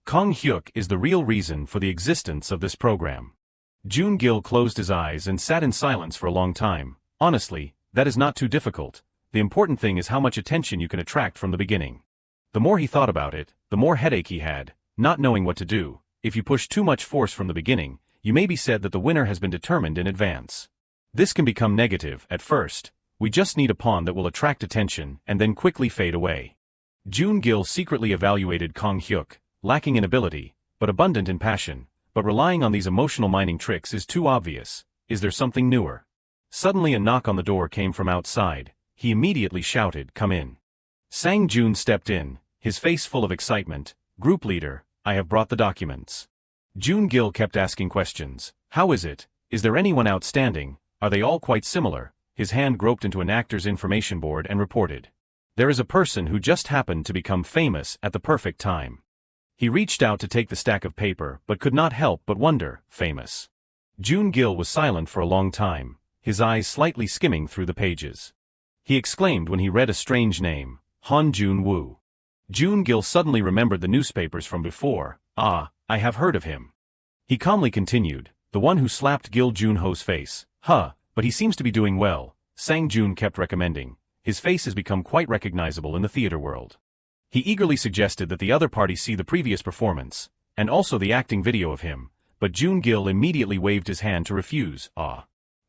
Kong Hyuk, is the real reason for the existence of this program. Jun-gil closed his eyes and sat in silence for a long time. Honestly, that is not too difficult. The important thing is how much attention you can attract from the beginning. The more he thought about it, the more headache he had, not knowing what to do. If you push too much force from the beginning, you may be said that the winner has been determined in advance. This can become negative at first. We just need a pawn that will attract attention and then quickly fade away. Jun-gil secretly evaluated Kong Hyuk, lacking in ability, but abundant in passion, but relying on these emotional mining tricks is too obvious. Is there something newer? Suddenly a knock on the door came from outside. He immediately shouted, "Come in." Sang-jun stepped in, his face full of excitement. "Group leader, I have brought the documents." Jun-gil kept asking questions. "How is it? Is there anyone outstanding? Are they all quite similar?" His hand groped into an actor's information board and reported. "There is a person who just happened to become famous at the perfect time." He reached out to take the stack of paper but could not help but wonder. Famous. Jun-gil was silent for a long time, his eyes slightly skimming through the pages. He exclaimed when he read a strange name, Jun Wu. Jun-gil suddenly remembered the newspapers from before. "Ah, I have heard of him." He calmly continued, "The one who slapped Gil Junho's face. But he seems to be doing well," Sang-jun kept recommending. "His face has become quite recognizable in the theater world." He eagerly suggested that the other party see the previous performance, and also the acting video of him, but Jun-gil immediately waved his hand to refuse.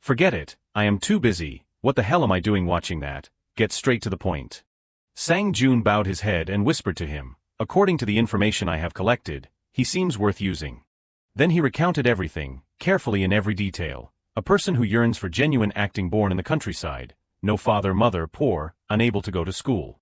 Forget it, I am too busy, what the hell am I doing watching that, get straight to the point. Sang Jun bowed his head and whispered to him, according to the information I have collected, he seems worth using. Then he recounted everything, carefully in every detail, a person who yearns for genuine acting born in the countryside, no father mother poor, unable to go to school.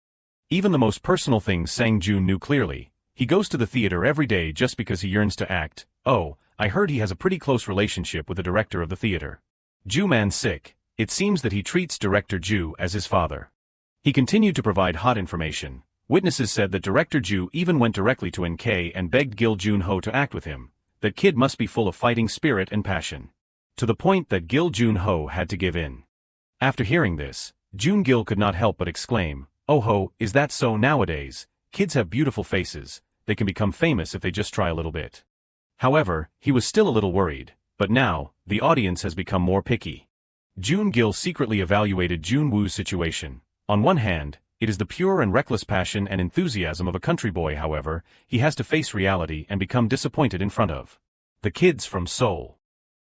Even the most personal things Sang Jun knew clearly, he goes to the theater every day just because he yearns to act. Oh, I heard he has a pretty close relationship with the director of the theater. Ju Man-sik, it seems that he treats Director Ju as his father. He continued to provide hot information. Witnesses said that Director Ju even went directly to NK and begged Gil Jun-ho to act with him. That kid must be full of fighting spirit and passion. To the point that Gil Jun-ho had to give in. After hearing this, Jun Gil could not help but exclaim, "Oh ho, is that so nowadays? Kids have beautiful faces, they can become famous if they just try a little bit." However, he was still a little worried, but now, the audience has become more picky. Jun Gil secretly evaluated Jun Wu's situation. On one hand, it is the pure and reckless passion and enthusiasm of a country boy. However, he has to face reality and become disappointed in front of the kids from Seoul.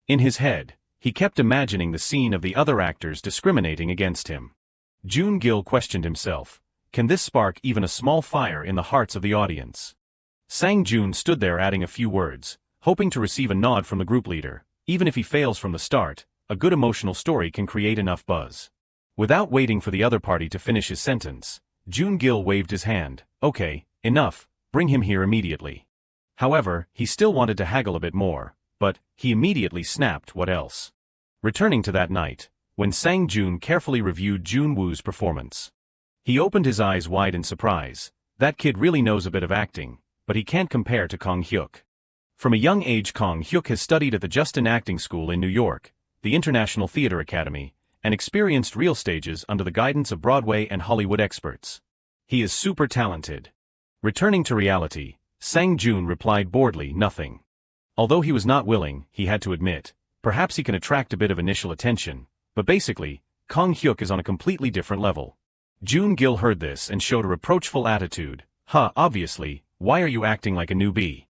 In his head, he kept imagining the scene of the other actors discriminating against him. Jun Gil questioned himself, can this spark even a small fire in the hearts of the audience? Sang Jun stood there adding a few words, hoping to receive a nod from the group leader. Even if he fails from the start, a good emotional story can create enough buzz. Without waiting for the other party to finish his sentence, Jun Gil waved his hand. Okay, enough, bring him here immediately. However, he still wanted to haggle a bit more, but he immediately snapped. What else? Returning to that night, when Sang Jun carefully reviewed Jun Wu's performance. He opened his eyes wide in surprise. That kid really knows a bit of acting, but he can't compare to Kong Hyuk. From a young age Kong Hyuk has studied at the Justin Acting School in New York, the International Theater Academy, and experienced real stages under the guidance of Broadway and Hollywood experts. He is super talented. Returning to reality, Sang Jun replied boredly, nothing. Although he was not willing, he had to admit, perhaps he can attract a bit of initial attention, but basically, Kong Hyuk is on a completely different level. Jun Gil heard this and showed a reproachful attitude. Obviously, why are you acting like a newbie?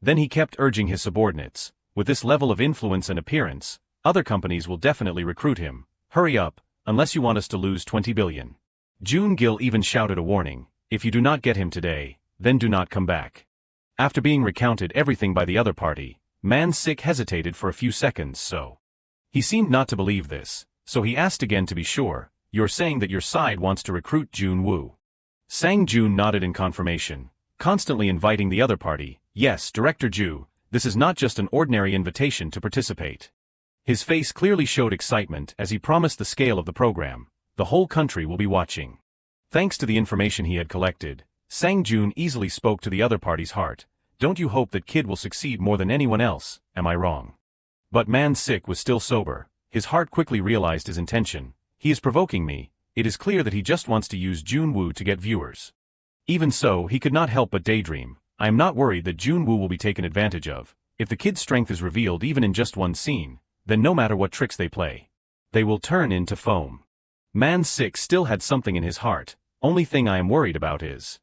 Then he kept urging his subordinates, with this level of influence and appearance, other companies will definitely recruit him. Hurry up, unless you want us to lose 20 billion. Jun Gil even shouted a warning, if you do not get him today, then do not come back. After being recounted everything by the other party, Man-sik hesitated for a few seconds. He seemed not to believe this, so he asked again to be sure, you're saying that your side wants to recruit Jun Wu? Sang Jun nodded in confirmation, constantly inviting the other party, yes, Director Ju, this is not just an ordinary invitation to participate. His face clearly showed excitement as he promised the scale of the program. The whole country will be watching. Thanks to the information he had collected, Sang Jun easily spoke to the other party's heart. Don't you hope that kid will succeed more than anyone else, am I wrong? But Man-sik was still sober. His heart quickly realized his intention. He is provoking me. It is clear that he just wants to use Jun Wu to get viewers. Even so, he could not help but daydream. I am not worried that Jun Wu will be taken advantage of. If the kid's strength is revealed even in just one scene, then no matter what tricks they play, they will turn into foam. Man-sik still had something in his heart. Only thing I am worried about is.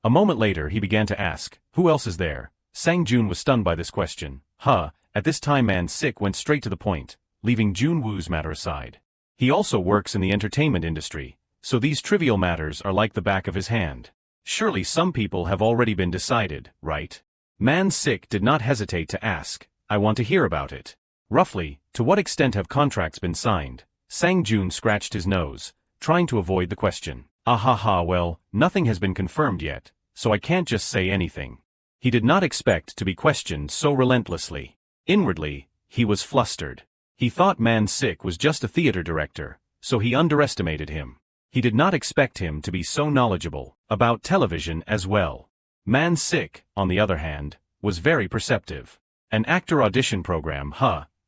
A moment later he began to ask, who else is there? Sang Jun was stunned by this question. At this time Man-sik went straight to the point, leaving Jun Wu's matter aside. He also works in the entertainment industry, so these trivial matters are like the back of his hand. Surely some people have already been decided, right? Man-sik did not hesitate to ask, I want to hear about it. Roughly, to what extent have contracts been signed? Sang Jun scratched his nose, trying to avoid the question. Well, nothing has been confirmed yet, so I can't just say anything. He did not expect to be questioned so relentlessly. Inwardly, he was flustered. He thought Man-sik was just a theater director, so he underestimated him. He did not expect him to be so knowledgeable about television as well. Man-sik, on the other hand, was very perceptive. An actor audition program,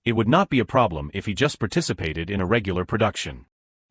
it would not be a problem if he just participated in a regular production.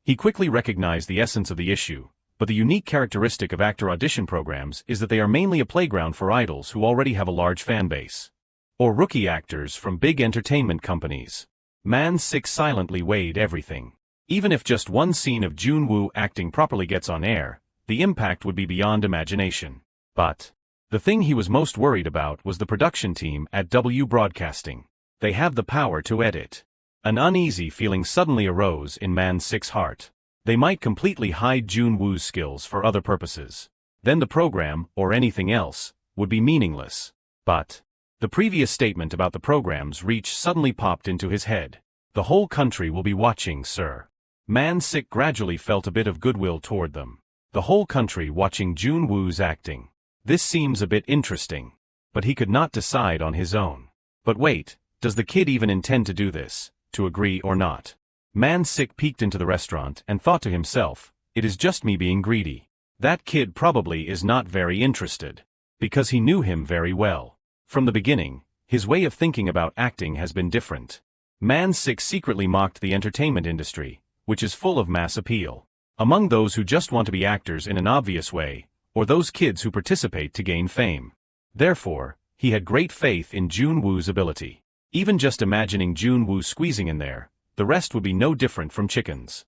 He quickly recognized the essence of the issue, but the unique characteristic of actor audition programs is that they are mainly a playground for idols who already have a large fan base. Or rookie actors from big entertainment companies. Man-sik silently weighed everything. Even if just one scene of Jun Wu acting properly gets on air, the impact would be beyond imagination. But the thing he was most worried about was the production team at W Broadcasting. They have the power to edit An uneasy feeling suddenly arose in Man 6's heart. They might completely hide Jun Wu's skills for other purposes. Then the program, or anything else, would be meaningless. But the previous statement about the program's reach suddenly popped into his head. The whole country will be watching, sir. Man 6 gradually felt a bit of goodwill toward them. The whole country watching Jun Wu's acting. This seems a bit interesting. But he could not decide on his own. But wait, does the kid even intend to do this, to agree or not? Man 6 peeked into the restaurant and thought to himself, it is just me being greedy. That kid probably is not very interested. Because he knew him very well. From the beginning, his way of thinking about acting has been different. Man 6 secretly mocked the entertainment industry, which is full of mass appeal. Among those who just want to be actors in an obvious way, or those kids who participate to gain fame. Therefore, he had great faith in Jun Wu's ability. Even just imagining Jun Wu squeezing in there, the rest would be no different from chickens.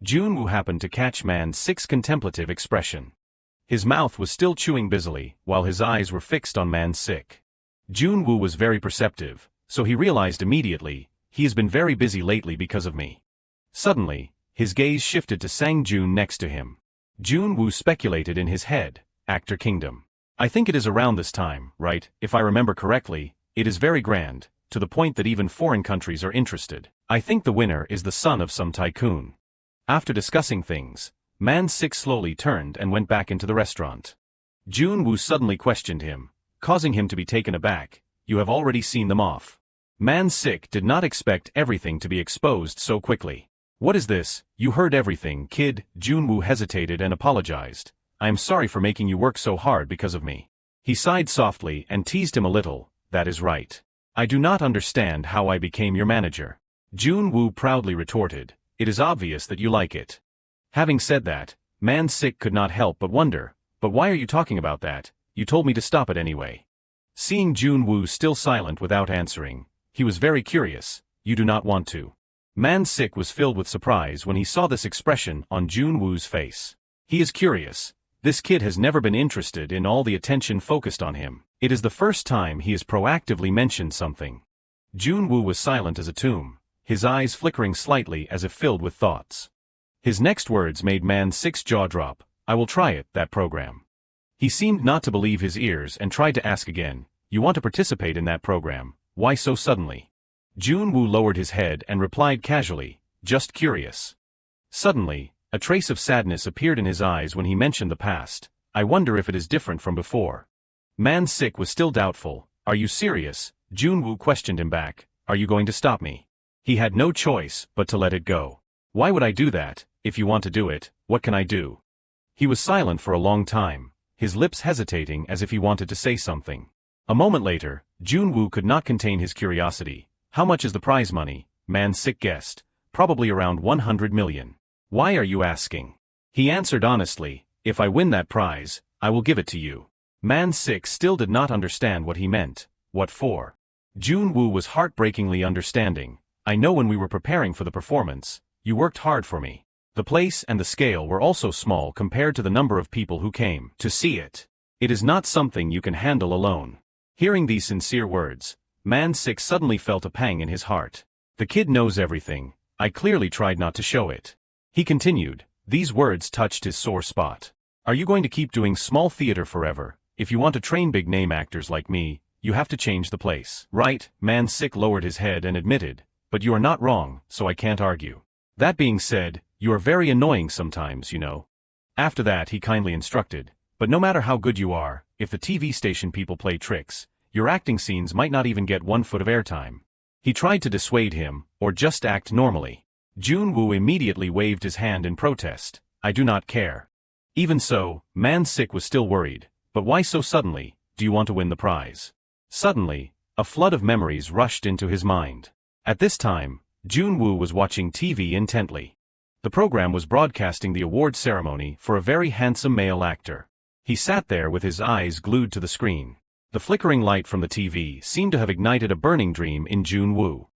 Jun Wu happened to catch Man 6's contemplative expression. His mouth was still chewing busily, while his eyes were fixed on Man 6. Jun Wu was very perceptive, so he realized immediately, he has been very busy lately because of me. Suddenly, his gaze shifted to Sang Jun next to him. Jun Wu speculated in his head, Actor Kingdom. I think it is around this time, right? If I remember correctly, it is very grand, to the point that even foreign countries are interested. I think the winner is the son of some tycoon. After discussing things, Man 6 slowly turned and went back into the restaurant. Jun Wu suddenly questioned him, causing him to be taken aback. You have already seen them off. Man 6 did not expect everything to be exposed so quickly. What is this? You heard everything, kid. Jun Wu hesitated and apologized. I am sorry for making you work so hard because of me. He sighed softly and teased him a little. That is right. I do not understand how I became your manager. Jun Wu proudly retorted. It is obvious that you like it. Having said that, Man 6 could not help but wonder, but why are you talking about that? You told me to stop it anyway. Seeing Jun Wu still silent without answering, he was very curious. You do not want to. Man 6 was filled with surprise when he saw this expression on Jun Wu's face. He is curious. This kid has never been interested in all the attention focused on him. It is the first time he has proactively mentioned something. Jun Wu was silent as a tomb, his eyes flickering slightly as if filled with thoughts. His next words made Man 6's jaw drop. I will try it, that program. He seemed not to believe his ears and tried to ask again. You want to participate in that program? Why so suddenly? Jun Wu lowered his head and replied casually, just curious. Suddenly, a trace of sadness appeared in his eyes when he mentioned the past. I wonder if it is different from before. Man 6 was still doubtful. Are you serious? Jun Wu questioned him back. Are you going to stop me? He had no choice but to let it go. Why would I do that? If you want to do it, what can I do? He was silent for a long time, his lips hesitating as if he wanted to say something. A moment later, Jun Wu could not contain his curiosity. How much is the prize money? Man 6 guessed. Probably around 100 million. Why are you asking? He answered honestly, if I win that prize, I will give it to you. Man 6 still did not understand what he meant. What for? Jun Wu was heartbreakingly understanding. I know when we were preparing for the performance, you worked hard for me. The place and the scale were also small compared to the number of people who came to see it. It is not something you can handle alone. Hearing these sincere words, Man 6 suddenly felt a pang in his heart. The kid knows everything. I clearly tried not to show it. He continued. These words touched his sore spot. Are you going to keep doing small theater forever? If you want to train big-name actors like me, you have to change the place. Right? Man 6 lowered his head and admitted. But you are not wrong, so I can't argue. That being said, you are very annoying sometimes, you know. After that he kindly instructed. But no matter how good you are, if the TV station people play tricks, your acting scenes might not even get 1 foot of airtime. He tried to dissuade him, or just act normally. Jun Wu immediately waved his hand in protest. I do not care. Even so, Man 6 was still worried. But why so suddenly? Do you want to win the prize? Suddenly, a flood of memories rushed into his mind. At this time, Jun Wu was watching TV intently. The program was broadcasting the award ceremony for a very handsome male actor. He sat there with his eyes glued to the screen. The flickering light from the TV seemed to have ignited a burning dream in Jun Wu.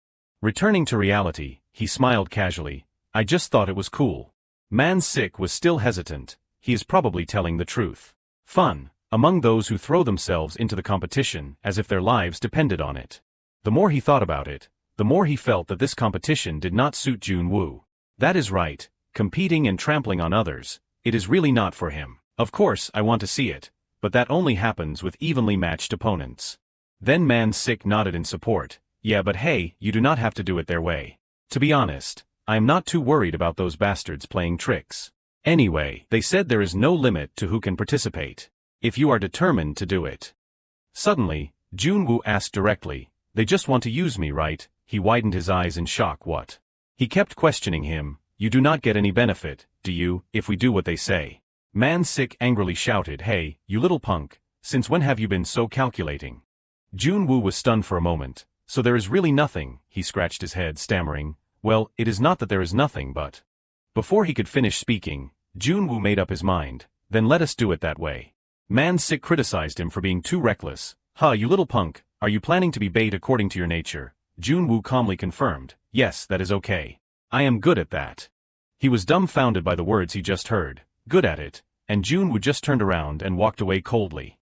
Returning to reality, he smiled casually. I just thought it was cool. Man 6 was still hesitant. He is probably telling the truth. Fun, among those who throw themselves into the competition as if their lives depended on it. The more he thought about it, the more he felt that this competition did not suit Jun Wu. That is right, competing and trampling on others, it is really not for him. Of course I want to see it, but that only happens with evenly matched opponents. Then Man Sick nodded in support. Yeah, but hey, you do not have to do it their way. To be honest, I am not too worried about those bastards playing tricks. Anyway, they said there is no limit to who can participate. If you are determined to do it. Suddenly, Jun Wu asked directly, they just want to use me, right? He widened his eyes in shock. What? He kept questioning him. You do not get any benefit, do you, if we do what they say? Man Sick angrily shouted, hey, you little punk, since when have you been so calculating? Jun Wu was stunned for a moment. So there is really nothing, he scratched his head, stammering. Well, it is not that there is nothing, but... Before he could finish speaking, Jun Wu made up his mind. Then let us do it that way. Man Sick criticized him for being too reckless. Huh, you little punk, are you planning to be bait according to your nature? Jun Wu calmly confirmed. Yes, that is okay. I am good at that. He was dumbfounded by the words he just heard. Good at it, and Jun Wu just turned around and walked away coldly.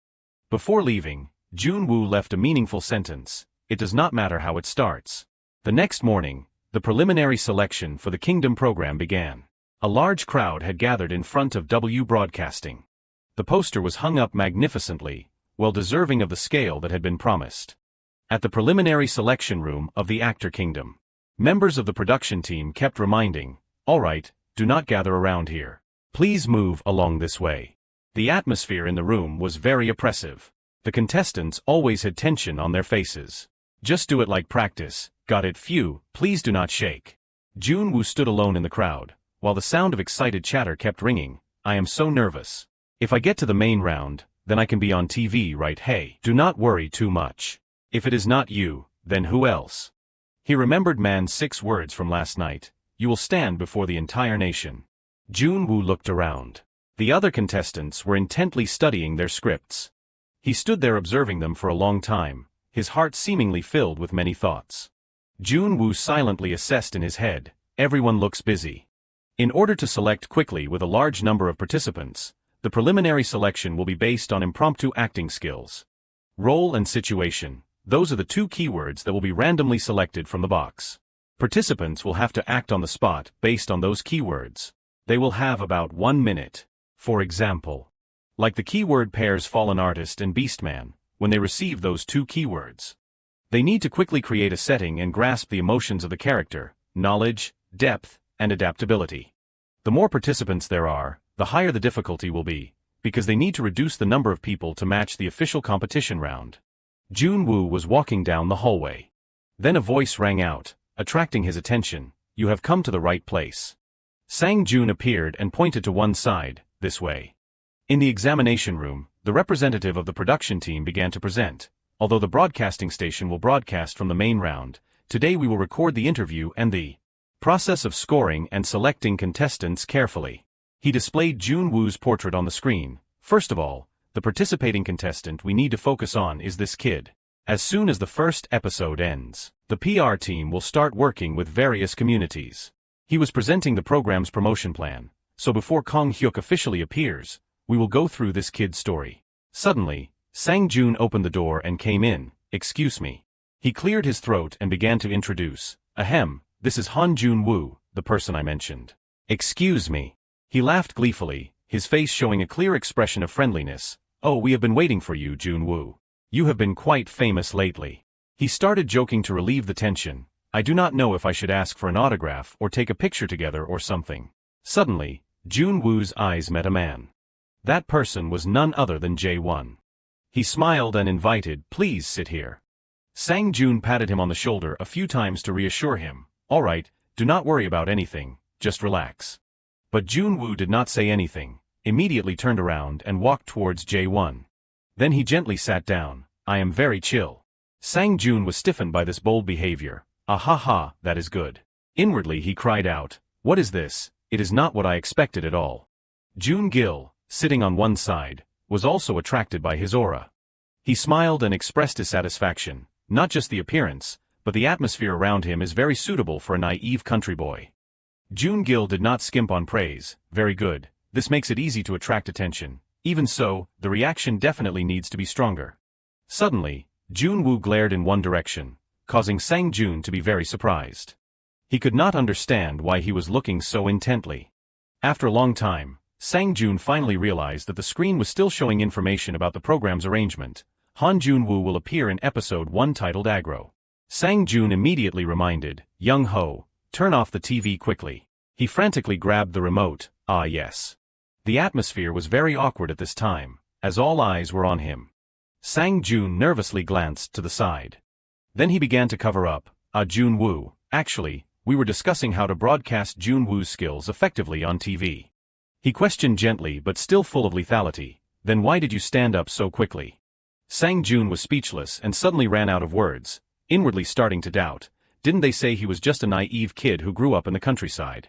Before leaving, Jun Wu left a meaningful sentence. It does not matter how it starts. The next morning, the preliminary selection for the Kingdom program began. A large crowd had gathered in front of W Broadcasting. The poster was hung up magnificently, well deserving of the scale that had been promised. At the preliminary selection room of the Actor Kingdom, members of the production team kept reminding, all right, do not gather around here. Please move along this way. The atmosphere in the room was very oppressive. The contestants always had tension on their faces. Just do it like practice, got it? Phew, please do not shake. Jun Wu stood alone in the crowd, while the sound of excited chatter kept ringing. I am so nervous. If I get to the main round, then I can be on TV, right? Hey, do not worry too much. If it is not you, then who else? He remembered Man Sick's words from last night. You will stand before the entire nation. Jun Wu looked around. The other contestants were intently studying their scripts. He stood there observing them for a long time, his heart seemingly filled with many thoughts. Jun Wu silently assessed in his head, everyone looks busy. In order to select quickly with a large number of participants, the preliminary selection will be based on impromptu acting skills. Role and situation, those are the two keywords that will be randomly selected from the box. Participants will have to act on the spot based on those keywords. They will have about 1 minute. For example, like the keyword pairs Fallen Artist and Beastman, when they receive those two keywords. They need to quickly create a setting and grasp the emotions of the character, knowledge, depth, and adaptability. The more participants there are, the higher the difficulty will be, because they need to reduce the number of people to match the official competition round. Jun Wu was walking down the hallway. Then a voice rang out, attracting his attention. You have come to the right place. Sang Jun appeared and pointed to one side, this way. In the examination room, the representative of the production team began to present. Although the broadcasting station will broadcast from the main round, today we will record the interview and the process of scoring and selecting contestants carefully. He displayed Jun Wu's portrait on the screen. First of all, the participating contestant we need to focus on is this kid. As soon as the first episode ends, the PR team will start working with various communities. He was presenting the program's promotion plan, so before Kong Hyuk officially appears, we will go through this kid's story. Suddenly, Sang Jun opened the door and came in. Excuse me. He cleared his throat and began to introduce. Ahem, this is Han Jun Wu, the person I mentioned. Excuse me. He laughed gleefully, his face showing a clear expression of friendliness. Oh, we have been waiting for you, Jun Wu. You have been quite famous lately. He started joking to relieve the tension. I do not know if I should ask for an autograph or take a picture together or something. Suddenly, Jun Wu's eyes met a man. That person was none other than J1. He smiled and invited, please sit here. Sang Jun patted him on the shoulder a few times to reassure him. All right, do not worry about anything, just relax. But Jun Wu did not say anything, immediately turned around and walked towards J1. Then he gently sat down. I am very chill. Sang Jun was stiffened by this bold behavior. Ah ha ha, that is good. Inwardly he cried out, what is this? It is not what I expected at all. Jun Gil, sitting on one side, was also attracted by his aura. He smiled and expressed his satisfaction. Not just the appearance, but the atmosphere around him is very suitable for a naive country boy. Jun Gil did not skimp on praise. Very good. This makes it easy to attract attention. Even so, the reaction definitely needs to be stronger. Suddenly, Jun Wu glared in one direction. causing Sang Jun to be very surprised. He could not understand why he was looking so intently. After a long time, Sang Jun finally realized that the screen was still showing information about the program's arrangement. Jun Wu will appear in episode 1 titled Aggro. Sang Jun immediately reminded, "Young Ho, turn off the TV quickly." He frantically grabbed the remote. Ah yes. The atmosphere was very awkward at this time, as all eyes were on him. Sang Jun nervously glanced to the side. Then he began to cover up. Jun Wu, actually, we were discussing how to broadcast Jun Wu's skills effectively on TV. He questioned gently but still full of lethality. Then why did you stand up so quickly? Sang Jun was speechless and suddenly ran out of words, inwardly starting to doubt. Didn't they say he was just a naive kid who grew up in the countryside?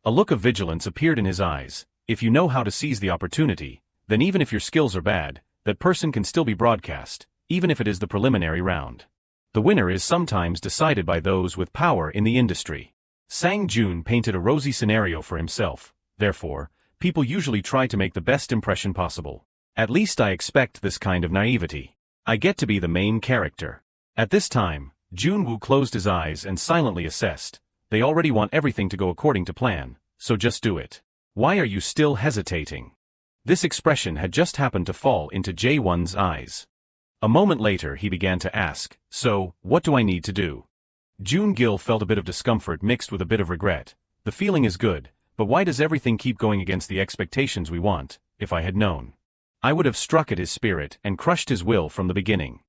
A look of vigilance appeared in his eyes. If you know how to seize the opportunity, then even if your skills are bad, that person can still be broadcast, even if it is the preliminary round. The winner is sometimes decided by those with power in the industry. Sang Jun painted a rosy scenario for himself. Therefore, people usually try to make the best impression possible. At least I expect this kind of naivety. I get to be the main character. At this time, Jun Wu closed his eyes and silently assessed. They already want everything to go according to plan, so just do it. Why are you still hesitating? This expression had just happened to fall into Jae-won's eyes. A moment later he began to ask, so, what do I need to do? Jun-gil felt a bit of discomfort mixed with a bit of regret. The feeling is good, but why does everything keep going against the expectations we want? If I had known, I would have struck at his spirit and crushed his will from the beginning.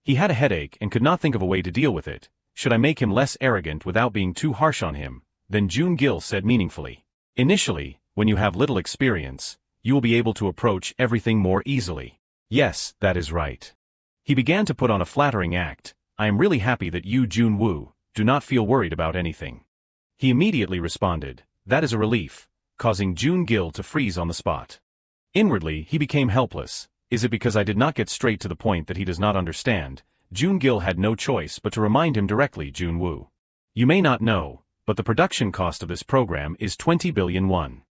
He had a headache and could not think of a way to deal with it. Should I make him less arrogant without being too harsh on him? Then Jun-gil said meaningfully. Initially, when you have little experience, you will be able to approach everything more easily. Yes, that is right. He began to put on a flattering act. I am really happy that you, Jun Wu, do not feel worried about anything. He immediately responded. That is a relief, causing Jun-gil to freeze on the spot. Inwardly, he became helpless. Is it because I did not get straight to the point that he does not understand? Jun-gil had no choice but to remind him directly. Jun Wu, you may not know, but the production cost of this program is 20 billion won.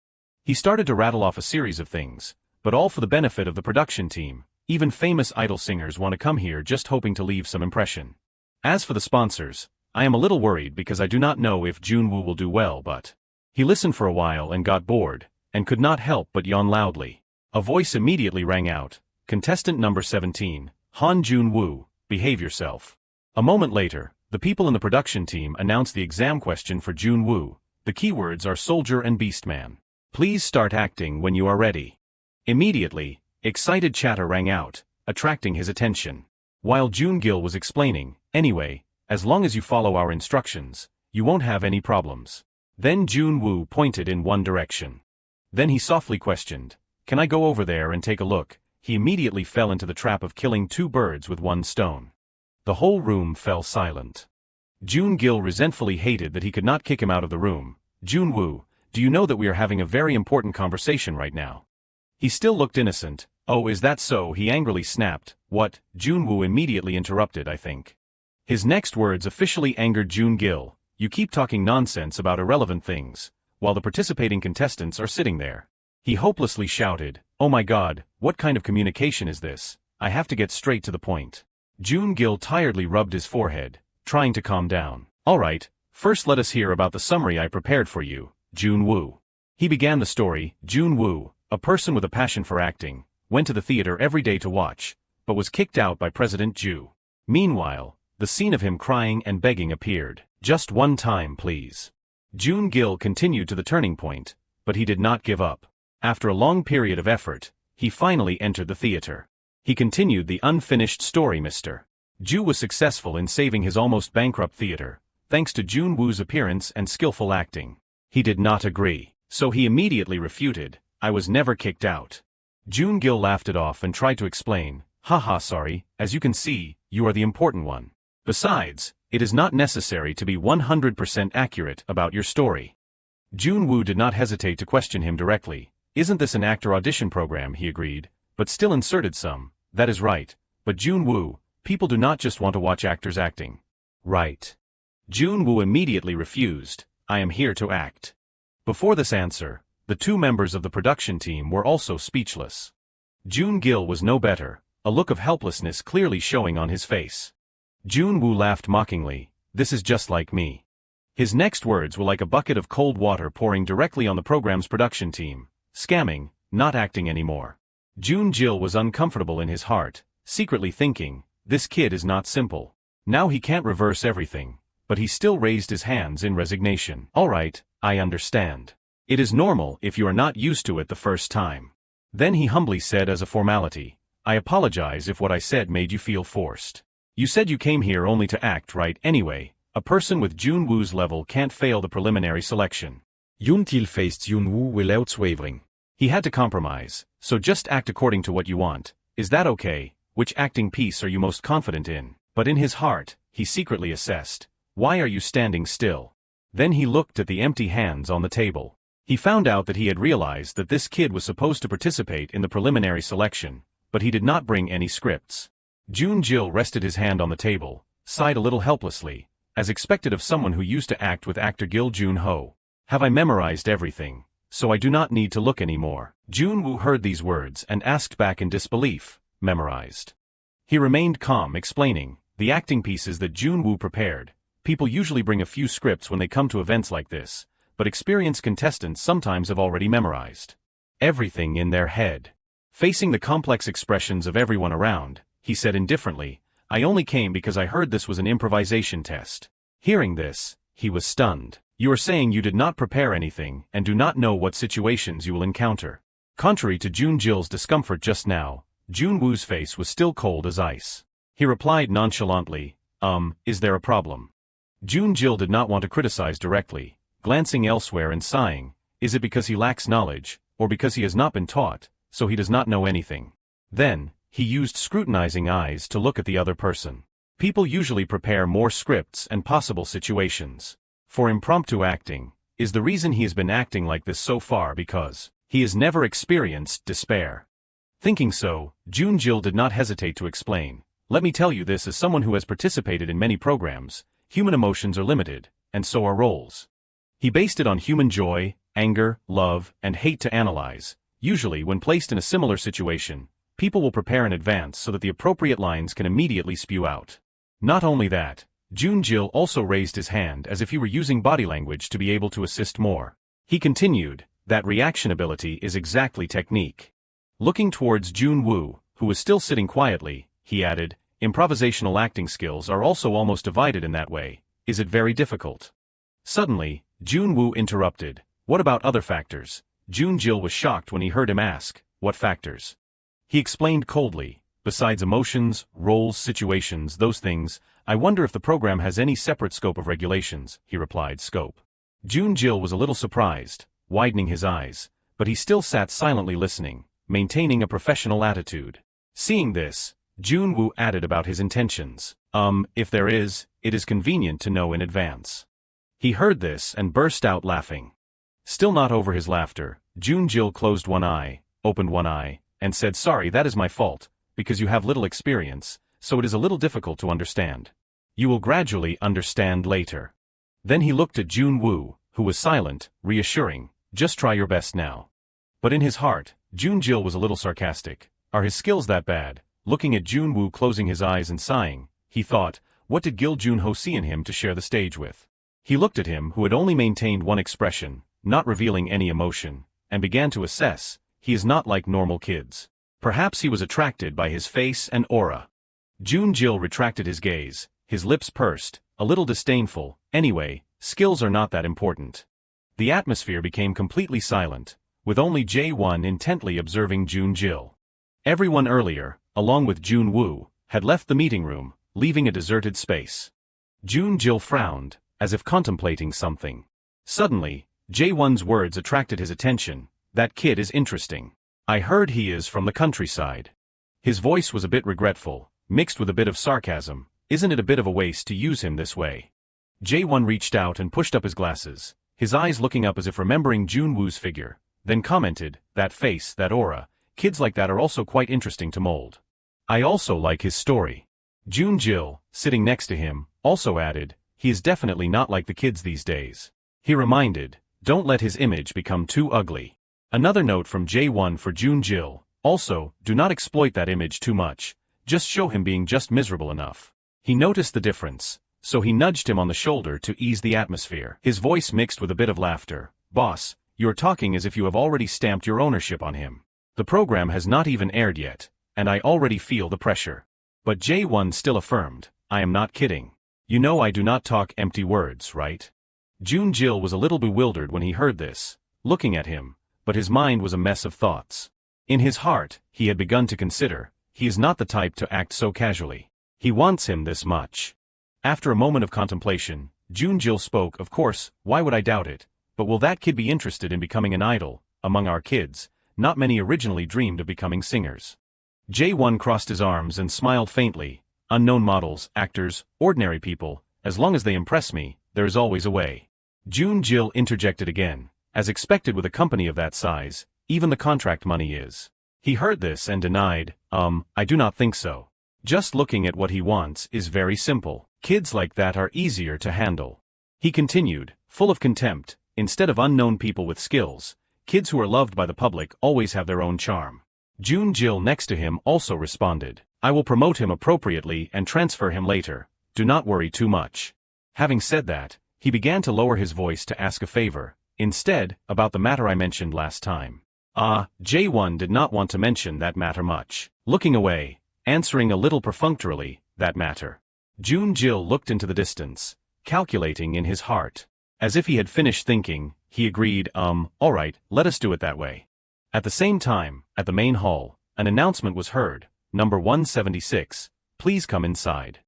He started to rattle off a series of things, but all for the benefit of the production team. Even famous idol singers want to come here just hoping to leave some impression. As for the sponsors, I am a little worried because I do not know if Jun Wu will do well, but... He listened for a while and got bored, and could not help but yawn loudly. A voice immediately rang out. Contestant number 17, Jun Wu, behave yourself. A moment later, the people in the production team announced the exam question for Jun Wu. The keywords are soldier and beastman. Please start acting when you are ready. Immediately, excited chatter rang out, attracting his attention. While Jun-gil was explaining, anyway, as long as you follow our instructions, you won't have any problems. Then Jun Wu pointed in one direction. Then he softly questioned, can I go over there and take a look? He immediately fell into the trap of killing two birds with one stone. The whole room fell silent. Jun-gil resentfully hated that he could not kick him out of the room. Jun Wu, do you know that we are having a very important conversation right now? He still looked innocent. Oh, is that so? He angrily snapped. What? Jun Wu immediately interrupted, I think. His next words officially angered Jun-gil. You keep talking nonsense about irrelevant things, while the participating contestants are sitting there. He hopelessly shouted, oh my god, what kind of communication is this? I have to get straight to the point. Jun-gil tiredly rubbed his forehead, trying to calm down. Alright, first let us hear about the summary I prepared for you, Jun Wu. He began the story. Jun Wu, a person with a passion for acting, went to the theater every day to watch, but was kicked out by President Ju. Meanwhile, the scene of him crying and begging appeared. Just one time, please. Jun-gil continued to the turning point, but he did not give up. After a long period of effort, he finally entered the theater. He continued the unfinished story. Mr. Ju was successful in saving his almost bankrupt theater, thanks to Jun Wu's appearance and skillful acting. He did not agree, so he immediately refuted, I was never kicked out. Jun-gil laughed it off and tried to explain, haha sorry, as you can see, you are the important one. Besides, it is not necessary to be 100% accurate about your story. Jun Wu did not hesitate to question him directly. Isn't this an actor audition program? He agreed, but still inserted some, that is right, but Jun Wu, people do not just want to watch actors acting. Right. Jun Wu immediately refused, I am here to act. Before this answer, the two members of the production team were also speechless. Jun-gil was no better, a look of helplessness clearly showing on his face. Jun Wu laughed mockingly. This is just like me. His next words were like a bucket of cold water pouring directly on the program's production team. Scamming, not acting anymore. Jun Jil was uncomfortable in his heart, secretly thinking, this kid is not simple. Now he can't reverse everything, but he still raised his hands in resignation. Alright, I understand. It is normal if you are not used to it the first time. Then he humbly said as a formality, I apologize if what I said made you feel forced. You said you came here only to act, right? Anyway, a person with Jun Wu's level can't fail the preliminary selection. Jun Til faced Jun Wu without wavering. He had to compromise, so just act according to what you want. Is that okay? Which acting piece are you most confident in? But in his heart, he secretly assessed, why are you standing still? Then he looked at the empty hands on the table. He found out that he had realized that this kid was supposed to participate in the preliminary selection, but he did not bring any scripts. Jun Jil rested his hand on the table, sighed a little helplessly, as expected of someone who used to act with actor Gil Jun-ho. Have I memorized everything, so I do not need to look anymore? Jun Wu heard these words and asked back in disbelief, memorized. He remained calm, explaining, the acting pieces that Jun Wu prepared. People usually bring a few scripts when they come to events like this, but experienced contestants sometimes have already memorized everything in their head. Facing the complex expressions of everyone around, he said indifferently, I only came because I heard this was an improvisation test. Hearing this, he was stunned. You are saying you did not prepare anything and do not know what situations you will encounter. Contrary to Jun Jil's discomfort just now, Jun Wu's face was still cold as ice. He replied nonchalantly, is there a problem? Jun Jil did not want to criticize directly, glancing elsewhere and sighing, is it because he lacks knowledge, or because he has not been taught, so he does not know anything? Then, he used scrutinizing eyes to look at the other person. People usually prepare more scripts and possible situations. For impromptu acting, is the reason he has been acting like this so far because he has never experienced despair. Thinking so, Jun Jil did not hesitate to explain. Let me tell you this as someone who has participated in many programs, human emotions are limited, and so are roles. He based it on human joy, anger, love, and hate to analyze. Usually when placed in a similar situation, people will prepare in advance so that the appropriate lines can immediately spew out. Not only that, Jun Jil also raised his hand as if he were using body language to be able to assist more. He continued, that reaction ability is exactly technique. Looking towards Jun Wu, who was still sitting quietly, he added, improvisational acting skills are also almost divided in that way. Is it very difficult? Suddenly, Jun Wu interrupted, what about other factors? Jun Jil was shocked when he heard him ask, what factors? He explained coldly, besides emotions, roles, situations, those things, I wonder if the program has any separate scope of regulations, he replied, scope. Jun Jil was a little surprised, widening his eyes, but he still sat silently listening, maintaining a professional attitude. Seeing this, Jun Wu added about his intentions. If there is, it is convenient to know in advance. He heard this and burst out laughing. Still not over his laughter, Jun Jil closed one eye, opened one eye, and said, sorry, that is my fault, because you have little experience, so it is a little difficult to understand. You will gradually understand later. Then he looked at Jun Wu, who was silent, reassuring, just try your best now. But in his heart, Jun Jil was a little sarcastic. Are his skills that bad? Looking at Jun Wu closing his eyes and sighing, he thought, what did Gil Jun-ho see in him to share the stage with? He looked at him who had only maintained one expression, not revealing any emotion, and began to assess, he is not like normal kids. Perhaps he was attracted by his face and aura. Jun Jil retracted his gaze, his lips pursed, a little disdainful, anyway, skills are not that important. The atmosphere became completely silent, with only Jae-won intently observing Jun Jil. Everyone earlier, along with Jun Wu, had left the meeting room, leaving a deserted space. Jun Jil frowned, as if contemplating something. Suddenly, Jae-won's words attracted his attention, that kid is interesting. I heard he is from the countryside. His voice was a bit regretful, mixed with a bit of sarcasm, isn't it a bit of a waste to use him this way? Jae-won reached out and pushed up his glasses, his eyes looking up as if remembering Jun Wu's figure, then commented, that face, that aura, kids like that are also quite interesting to mold. I also like his story. Jun Jil, sitting next to him, also added, he is definitely not like the kids these days. He reminded, don't let his image become too ugly. Another note from Jae-won for Jun Jil, also, do not exploit that image too much, just show him being just miserable enough. He noticed the difference, so he nudged him on the shoulder to ease the atmosphere. His voice mixed with a bit of laughter. Boss, you're talking as if you have already stamped your ownership on him. The program has not even aired yet, and I already feel the pressure. But J1 still affirmed, I am not kidding. You know I do not talk empty words, right? Jun Jill was a little bewildered when he heard this, looking at him, but his mind was a mess of thoughts. In his heart, he had begun to consider, he is not the type to act so casually. He wants him this much. After a moment of contemplation, Jun Jill spoke. Of course, why would I doubt it? But will that kid be interested in becoming an idol? Among our kids, not many originally dreamed of becoming singers. J1 crossed his arms and smiled faintly. Unknown models, actors, ordinary people, as long as they impress me, there is always a way. Jun Jill interjected again. As expected with a company of that size, even the contract money is. He heard this and denied, I do not think so. Just looking at what he wants is very simple. Kids like that are easier to handle. He continued, full of contempt, instead of unknown people with skills, kids who are loved by the public always have their own charm. Jun Jill next to him also responded, I will promote him appropriately and transfer him later. Do not worry too much. Having said that, he began to lower his voice to ask a favor. Instead, about the matter I mentioned last time. J1 did not want to mention that matter much. Looking away, answering a little perfunctorily, that matter. Jun Jill looked into the distance, calculating in his heart. As if he had finished thinking, he agreed, alright, let us do it that way. At the same time, at the main hall, an announcement was heard, number 176, please come inside.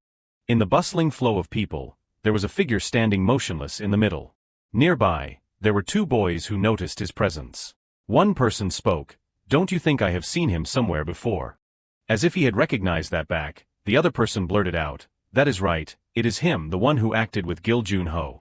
In the bustling flow of people, there was a figure standing motionless in the middle. Nearby, there were two boys who noticed his presence. One person spoke, don't you think I have seen him somewhere before? As if he had recognized that back, the other person blurted out, that is right, it is him, the one who acted with Gil Junho.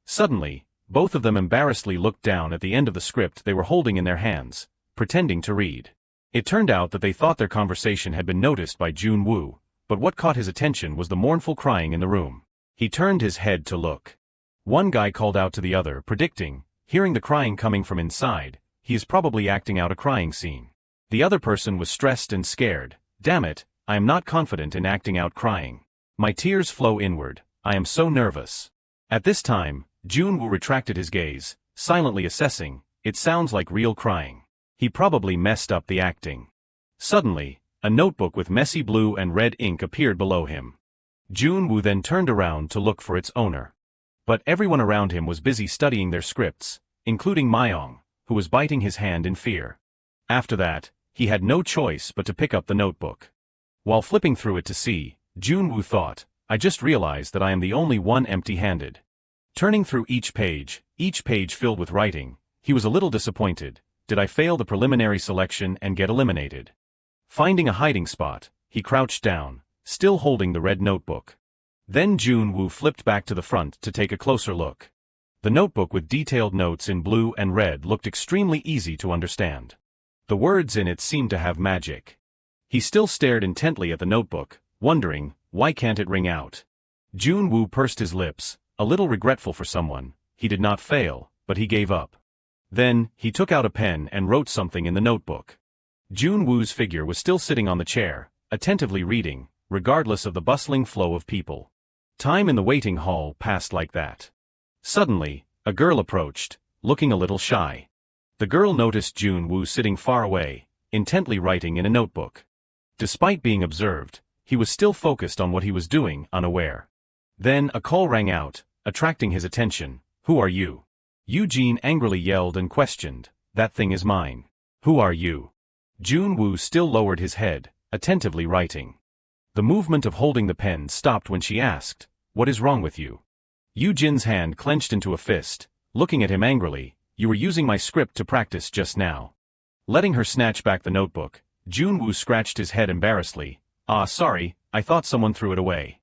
Suddenly, both of them embarrassedly looked down at the end of the script they were holding in their hands, pretending to read. It turned out that they thought their conversation had been noticed by Jun Wu, but what caught his attention was the mournful crying in the room. He turned his head to look. One guy called out to the other, predicting, hearing the crying coming from inside, he is probably acting out a crying scene. The other person was stressed and scared. Damn it, I am not confident in acting out crying. My tears flow inward, I am so nervous. At this time, Jun Wu retracted his gaze, silently assessing, it sounds like real crying. He probably messed up the acting. Suddenly, a notebook with messy blue and red ink appeared below him. Jun Wu then turned around to look for its owner. But everyone around him was busy studying their scripts, including Myong, who was biting his hand in fear. After that, he had no choice but to pick up the notebook. While flipping through it to see, Jun Wu thought, I just realized that I am the only one empty-handed. Turning through each page filled with writing, he was a little disappointed. Did I fail the preliminary selection and get eliminated? Finding a hiding spot, he crouched down, still holding the red notebook. Then Jun Wu flipped back to the front to take a closer look. The notebook with detailed notes in blue and red looked extremely easy to understand. The words in it seemed to have magic. He still stared intently at the notebook, wondering, why can't it ring out? Jun Wu pursed his lips, a little regretful for someone. He did not fail, but he gave up. Then, he took out a pen and wrote something in the notebook. Jun Wu's figure was still sitting on the chair, attentively reading, regardless of the bustling flow of people. Time in the waiting hall passed like that. Suddenly, a girl approached, looking a little shy. The girl noticed Jun Wu sitting far away, intently writing in a notebook. Despite being observed, he was still focused on what he was doing, unaware. Then a call rang out, attracting his attention. Who are you? Eugene angrily yelled and questioned. That thing is mine. Who are you? Jun Wu still lowered his head, attentively writing. The movement of holding the pen stopped when she asked, what is wrong with you? Eugene's hand clenched into a fist, looking at him angrily. You were using my script to practice just now. Letting her snatch back the notebook, Jun Wu scratched his head embarrassedly. Sorry, I thought someone threw it away.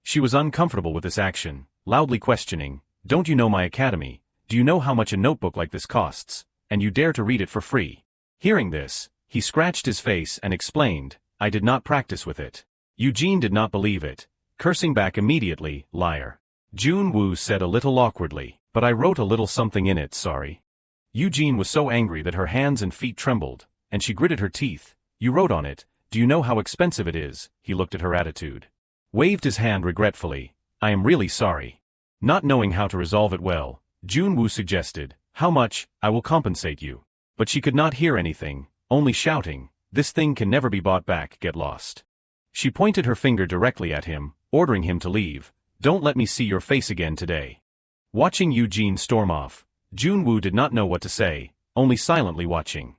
She was uncomfortable with this action, loudly questioning, don't you know my academy? Do you know how much a notebook like this costs? And you dare to read it for free? Hearing this, he scratched his face and explained, I did not practice with it. Eugene did not believe it, cursing back immediately, liar. Jun Wu said a little awkwardly, but I wrote a little something in it, sorry. Eugene was so angry that her hands and feet trembled, and she gritted her teeth. You wrote on it, do you know how expensive it is? He looked at her attitude. waved his hand regretfully. I am really sorry. Not knowing how to resolve it well, Jun Wu suggested, how much, I will compensate you. But she could not hear anything, only shouting, this thing can never be bought back, get lost. She pointed her finger directly at him, ordering him to leave. Don't let me see your face again today. Watching Eugene storm off, Jun Wu did not know what to say, only silently watching.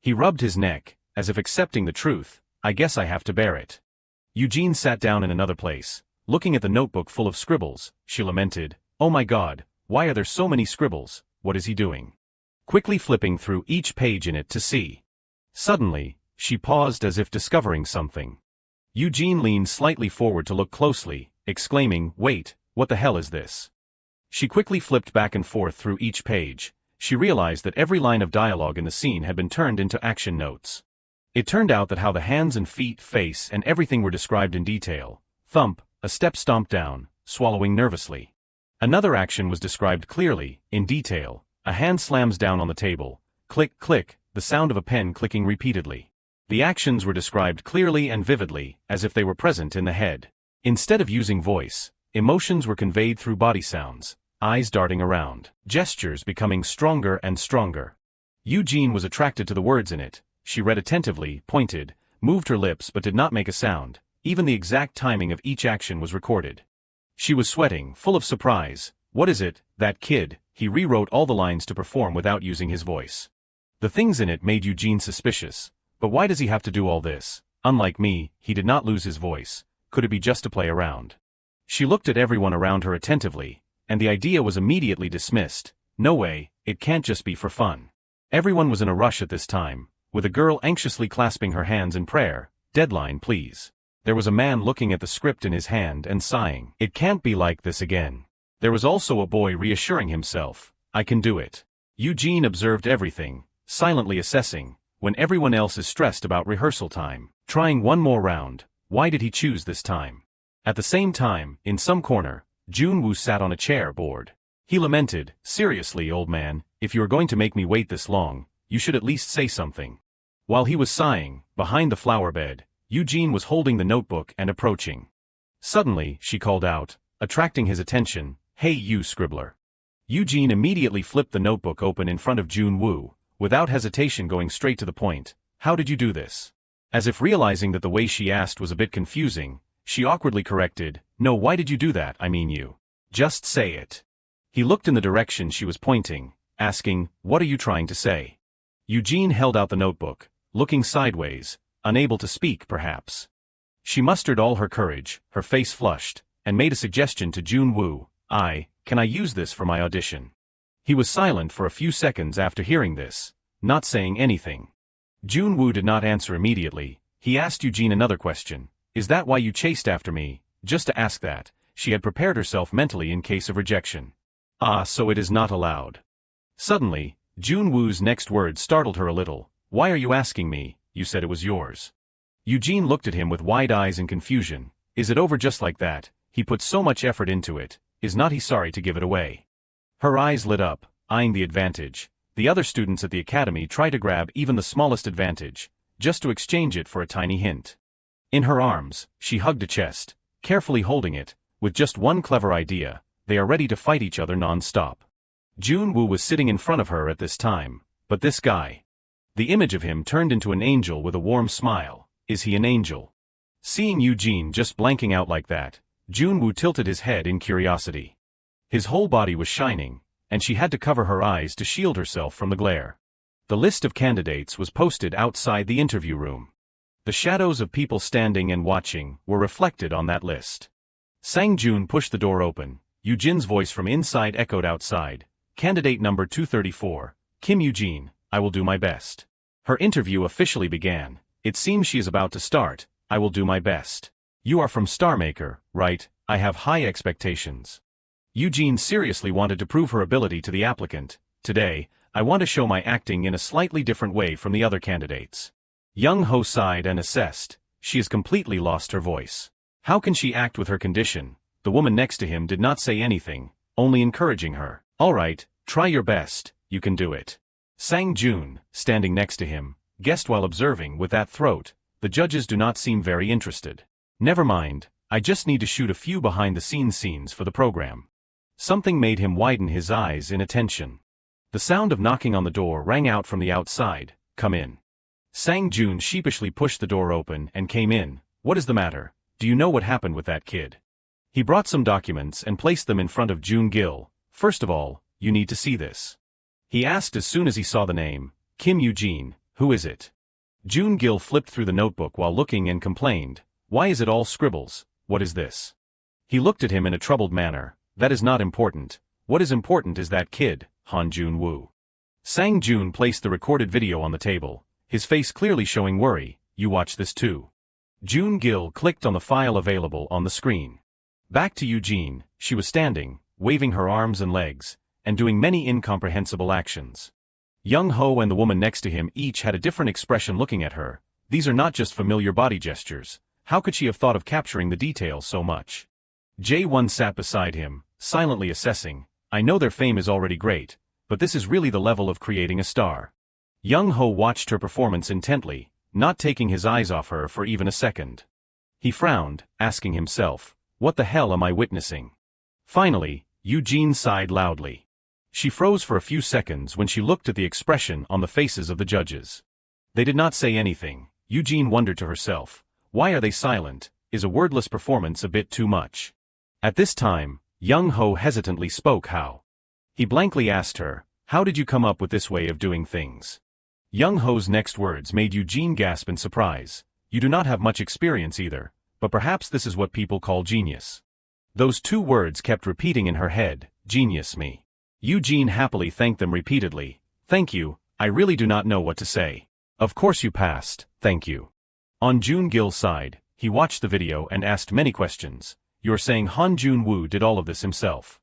He rubbed his neck, as if accepting the truth. I guess I have to bear it. Eugene sat down in another place, looking at the notebook full of scribbles. She lamented, oh my God, why are there so many scribbles? What is he doing? Quickly flipping through each page in it to see. Suddenly, she paused as if discovering something. Eugene leaned slightly forward to look closely, exclaiming, wait, what the hell is this? She quickly flipped back and forth through each page. She realized that every line of dialogue in the scene had been turned into action notes. It turned out that how the hands and feet, face and everything were described in detail. Thump, a step stomped down, swallowing nervously. Another action was described clearly, in detail. A hand slams down on the table. Click, click, the sound of a pen clicking repeatedly. The actions were described clearly and vividly, as if they were present in the head. Instead of using voice, emotions were conveyed through body sounds, eyes darting around, gestures becoming stronger and stronger. Eugene was attracted to the words in it. She read attentively, pointed, moved her lips but did not make a sound. Even the exact timing of each action was recorded. She was sweating, full of surprise. What is it, that kid? He rewrote all the lines to perform without using his voice. The things in it made Eugene suspicious. But why does he have to do all this? Unlike me, he did not lose his voice. Could it be just to play around? She looked at everyone around her attentively, and the idea was immediately dismissed. No way, it can't just be for fun. Everyone was in a rush at this time, with a girl anxiously clasping her hands in prayer. Deadline, please. There was a man looking at the script in his hand and sighing. It can't be like this again. There was also a boy reassuring himself. I can do it. Eugene observed everything, silently assessing. When everyone else is stressed about rehearsal time, trying one more round, why did he choose this time? At the same time, in some corner, Jun Wu sat on a chair bored. He lamented, seriously, old man, if you are going to make me wait this long, you should at least say something. While he was sighing, behind the flower bed, Eugene was holding the notebook and approaching. Suddenly, she called out, attracting his attention, hey you scribbler. Eugene immediately flipped the notebook open in front of Jun Wu, without hesitation going straight to the point. How did you do this? As if realizing that the way she asked was a bit confusing, she awkwardly corrected, no, why did you do that? I mean you. Just say it. He looked in the direction she was pointing, asking, what are you trying to say? Eugene held out the notebook, looking sideways, unable to speak perhaps. She mustered all her courage, her face flushed, and made a suggestion to Jun Wu, can I use this for my audition? He was silent for a few seconds after hearing this, not saying anything. Jun Wu did not answer immediately. He asked Eugene another question. Is that why you chased after me? Just to ask that, she had prepared herself mentally in case of rejection. So it is not allowed. Suddenly, Jun Wu's next words startled her a little. Why are you asking me? You said it was yours. Eugene looked at him with wide eyes in confusion. Is it over just like that? He put so much effort into it. Is not he sorry to give it away? Her eyes lit up, eyeing the advantage. The other students at the academy tried to grab even the smallest advantage, just to exchange it for a tiny hint. In her arms, she hugged a chest, carefully holding it. With just one clever idea, they are ready to fight each other non-stop. Jun Wu was sitting in front of her at this time, but this guy. The image of him turned into an angel with a warm smile. Is he an angel? Seeing Eugene just blanking out like that, Jun Wu tilted his head in curiosity. His whole body was shining, and she had to cover her eyes to shield herself from the glare. The list of candidates was posted outside the interview room. The shadows of people standing and watching were reflected on that list. Sang Jun pushed the door open. Eugene's voice from inside echoed outside. Candidate number 234, Kim Eugene, I will do my best. Her interview officially began. It seems she is about to start. I will do my best. You are from Star Maker, right? I have high expectations. Eugene seriously wanted to prove her ability to the applicant. Today, I want to show my acting in a slightly different way from the other candidates. Young Ho sighed and assessed. She has completely lost her voice. How can she act with her condition? The woman next to him did not say anything, only encouraging her. All right, try your best, you can do it. Sang Jun, standing next to him, guessed while observing with that throat. The judges do not seem very interested. Never mind, I just need to shoot a few behind-the-scenes scenes for the program. Something made him widen his eyes in attention. The sound of knocking on the door rang out from the outside. Come in. Sang-jun sheepishly pushed the door open and came in. What is the matter? Do you know what happened with that kid? He brought some documents and placed them in front of Jun-gil. First of all, you need to see this. He asked as soon as he saw the name. Kim Eugene, who is it? Jun-gil flipped through the notebook while looking and complained. Why is it all scribbles? What is this? He looked at him in a troubled manner. That is not important. What is important is that kid, Jun Wu. Sang-jun placed the recorded video on the table, his face clearly showing worry. You watch this too. Jun-gil clicked on the file available on the screen. Back to Eugene, she was standing, waving her arms and legs, and doing many incomprehensible actions. Young-ho and the woman next to him each had a different expression looking at her. These are not just familiar body gestures. How could she have thought of capturing the details so much? Jae-won sat beside him, silently assessing. I know their fame is already great, but this is really the level of creating a star. Young-ho watched her performance intently, not taking his eyes off her for even a second. He frowned, asking himself, what the hell am I witnessing? Finally, Eugene sighed loudly. She froze for a few seconds when she looked at the expression on the faces of the judges. They did not say anything. Eugene wondered to herself, why are they silent? Is a wordless performance a bit too much? At this time, Young-ho hesitantly spoke. How? He blankly asked her, how did you come up with this way of doing things? Young-ho's next words made Eugene gasp in surprise. You do not have much experience either, but perhaps this is what people call genius. Those two words kept repeating in her head, genius me. Eugene happily thanked them repeatedly. Thank you, I really do not know what to say. Of course you passed, thank you. On Jun-gil's side, he watched the video and asked many questions. You're saying Jun Wu did all of this himself?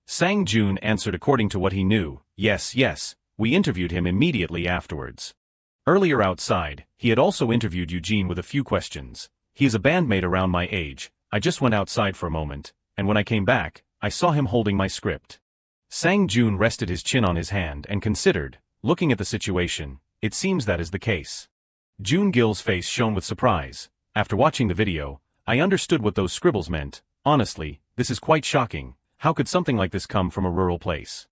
Sang-jun answered according to what he knew. Yes, we interviewed him immediately afterwards. Earlier outside, he had also interviewed Eugene with a few questions. He is a bandmate around my age. I just went outside for a moment, and when I came back, I saw him holding my script. Sang-jun rested his chin on his hand and considered, looking at the situation, it seems that is the case. Jun-gil's face shone with surprise. After watching the video, I understood what those scribbles meant. Honestly, this is quite shocking. How could something like this come from a rural place?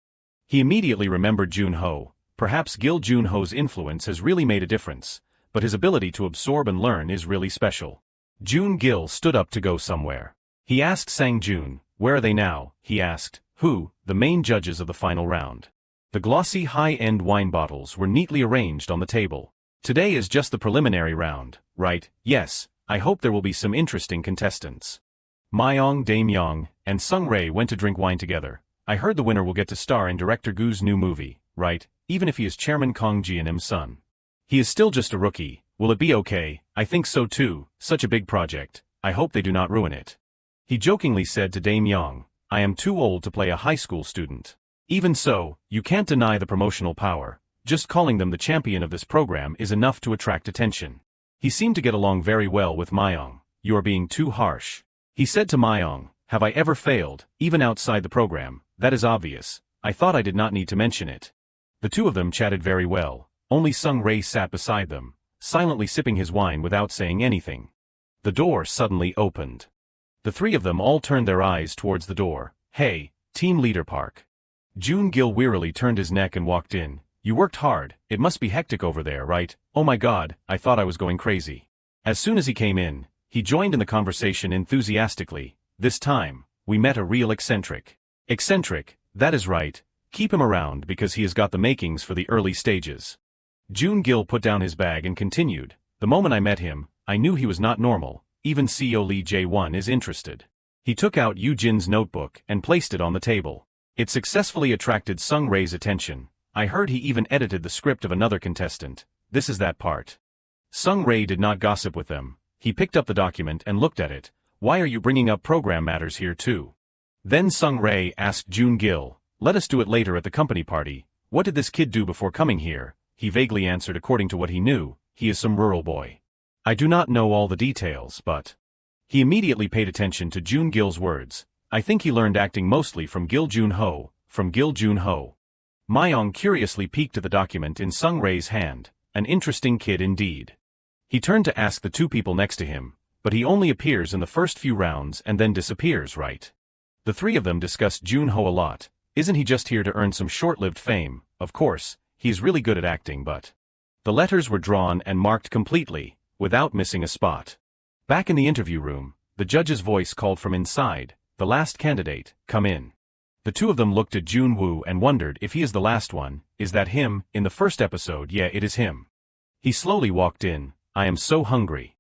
He immediately remembered Jun-ho. Perhaps Jun-ho's influence has really made a difference, but his ability to absorb and learn is really special. Jun-gil stood up to go somewhere. He asked Sang-jun, where are they now? He asked, who? The main judges of the final round. The glossy high-end wine bottles were neatly arranged on the table. Today is just the preliminary round, right? Yes, I hope there will be some interesting contestants. Myong, Dae-myung, and Sung-rae went to drink wine together. I heard the winner will get to star in director Gu's new movie, right? Even if he is Chairman Kong Ji-nim's son. He is still just a rookie. Will it be okay? I think so too. Such a big project. I hope they do not ruin it. He jokingly said to Dae-myung, I am too old to play a high school student. Even so, you can't deny the promotional power. Just calling them the champion of this program is enough to attract attention. He seemed to get along very well with Myong. You are being too harsh. He said to Myong, have I ever failed, even outside the program? That is obvious. I thought I did not need to mention it. The two of them chatted very well. Only Sung-rae sat beside them, silently sipping his wine without saying anything. The door suddenly opened. The three of them all turned their eyes towards the door. Hey, team leader Park. Jun-gil wearily turned his neck and walked in. You worked hard, it must be hectic over there, right? Oh my god, I thought I was going crazy. As soon as he came in, he joined in the conversation enthusiastically. This time, we met a real eccentric. Eccentric, that is right. Keep him around because he has got the makings for the early stages. Jun-gil put down his bag and continued. The moment I met him, I knew he was not normal. Even CEO Lee Jae-won is interested. He took out Eugene notebook and placed it on the table. It successfully attracted Sung-rae's attention. I heard he even edited the script of another contestant. This is that part. Sung-rae did not gossip with them. He picked up the document and looked at it. Why are you bringing up program matters here too? Then Sung-rae asked Jun-gil, let us do it later at the company party. What did this kid do before coming here? He vaguely answered according to what he knew. He is some rural boy. I do not know all the details, but... He immediately paid attention to Jun-gil's words. I think he learned acting mostly from Jun-ho. Myong curiously peeked at the document in Sung-rae's hand. An interesting kid indeed. He turned to ask the two people next to him, but he only appears in the first few rounds and then disappears, right? The three of them discussed Jun Ho a lot. Isn't he just here to earn some short-lived fame? Of course, he's really good at acting, but... The letters were drawn and marked completely, without missing a spot. Back in the interview room, the judge's voice called from inside, "The last candidate, come in." The two of them looked at Jun Wu and wondered if he is the last one. Is that him? In the first episode, yeah, it is him. He slowly walked in. "I am so hungry."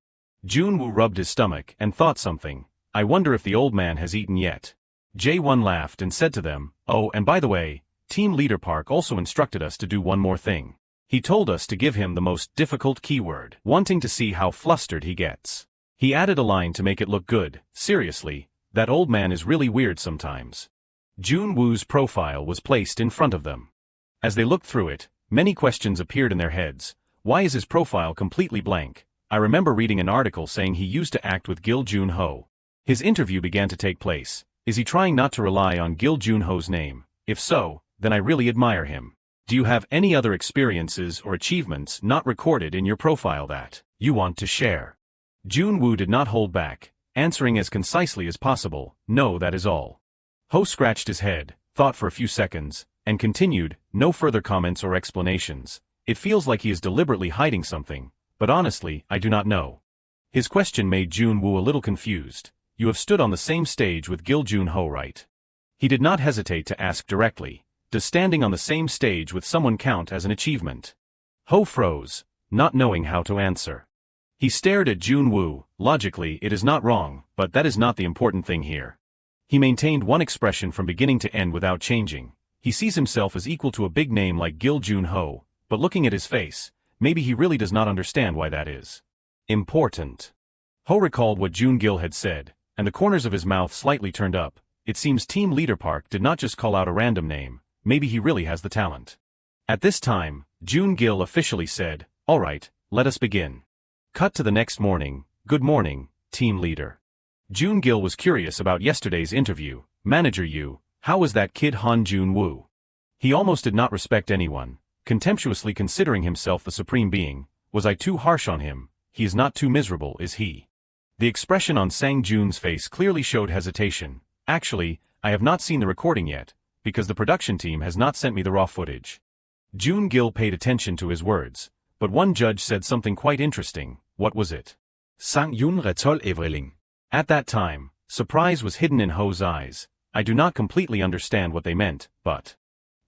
Jun Wu rubbed his stomach and thought something. "I wonder if the old man has eaten yet." Jae-won laughed and said to them, "Oh, and by the way, Team Leader Park also instructed us to do one more thing. He told us to give him the most difficult keyword, wanting to see how flustered he gets. He added a line to make it look good. Seriously, that old man is really weird sometimes." Jun Woo's profile was placed in front of them. As they looked through it, many questions appeared in their heads. Why is his profile completely blank? I remember reading an article saying he used to act with Gil Jun Ho. His interview began to take place. Is he trying not to rely on Gil Jun Ho's name? If so, then I really admire him. Do you have any other experiences or achievements not recorded in your profile that you want to share? Jun Woo did not hold back, answering as concisely as possible, "No, that is all." Ho scratched his head, thought for a few seconds, and continued, "No further comments or explanations. It feels like he is deliberately hiding something, but honestly, I do not know." His question made Jun Woo a little confused. "You have stood on the same stage with Gil Jun Ho, right?" He did not hesitate to ask directly, "Does standing on the same stage with someone count as an achievement?" Ho froze, not knowing how to answer. He stared at Jun Woo. Logically, it is not wrong, but that is not the important thing here. He maintained one expression from beginning to end without changing. He sees himself as equal to a big name like Gil Jun Ho, but looking at his face, maybe he really does not understand why that is important. Ho recalled what Jun Gil had said, and the corners of his mouth slightly turned up. It seems Team Leader Park did not just call out a random name, maybe he really has the talent. At this time, Jun Gil officially said, "All right, let us begin." Cut to the next morning. "Good morning, Team Leader." Jun Gil was curious about yesterday's interview. "Manager Yu, how was that kid Han Jun Woo?" He almost did not respect anyone, contemptuously considering himself the supreme being. "Was I too harsh on him? He is not too miserable, is he?" The expression on Sang Jun's face clearly showed hesitation. "Actually, I have not seen the recording yet, because the production team has not sent me the raw footage." Jun Gil paid attention to his words, but one judge said something quite interesting. What was it? Sang Yun retol Evreling. At that time, surprise was hidden in Ho's eyes. I do not completely understand what they meant, but...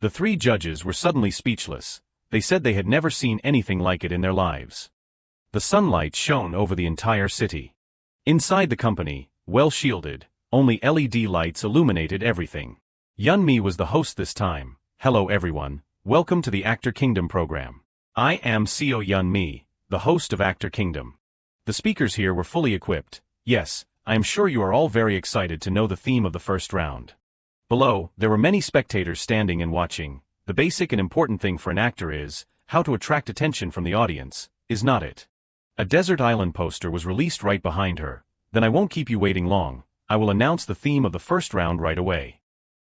The three judges were suddenly speechless. They said they had never seen anything like it in their lives. The sunlight shone over the entire city. Inside the company, well shielded, only LED lights illuminated everything. Yeon-mi was the host this time. "Hello everyone, welcome to the Actor Kingdom program. I am CEO Yeon-mi, the host of Actor Kingdom." The speakers here were fully equipped. Yes, I am sure you are all very excited to know the theme of the first round. Below, there were many spectators standing and watching. The basic and important thing for an actor is how to attract attention from the audience, is not it? A desert island poster was released right behind her. "Then I won't keep you waiting long. I will announce the theme of the first round right away."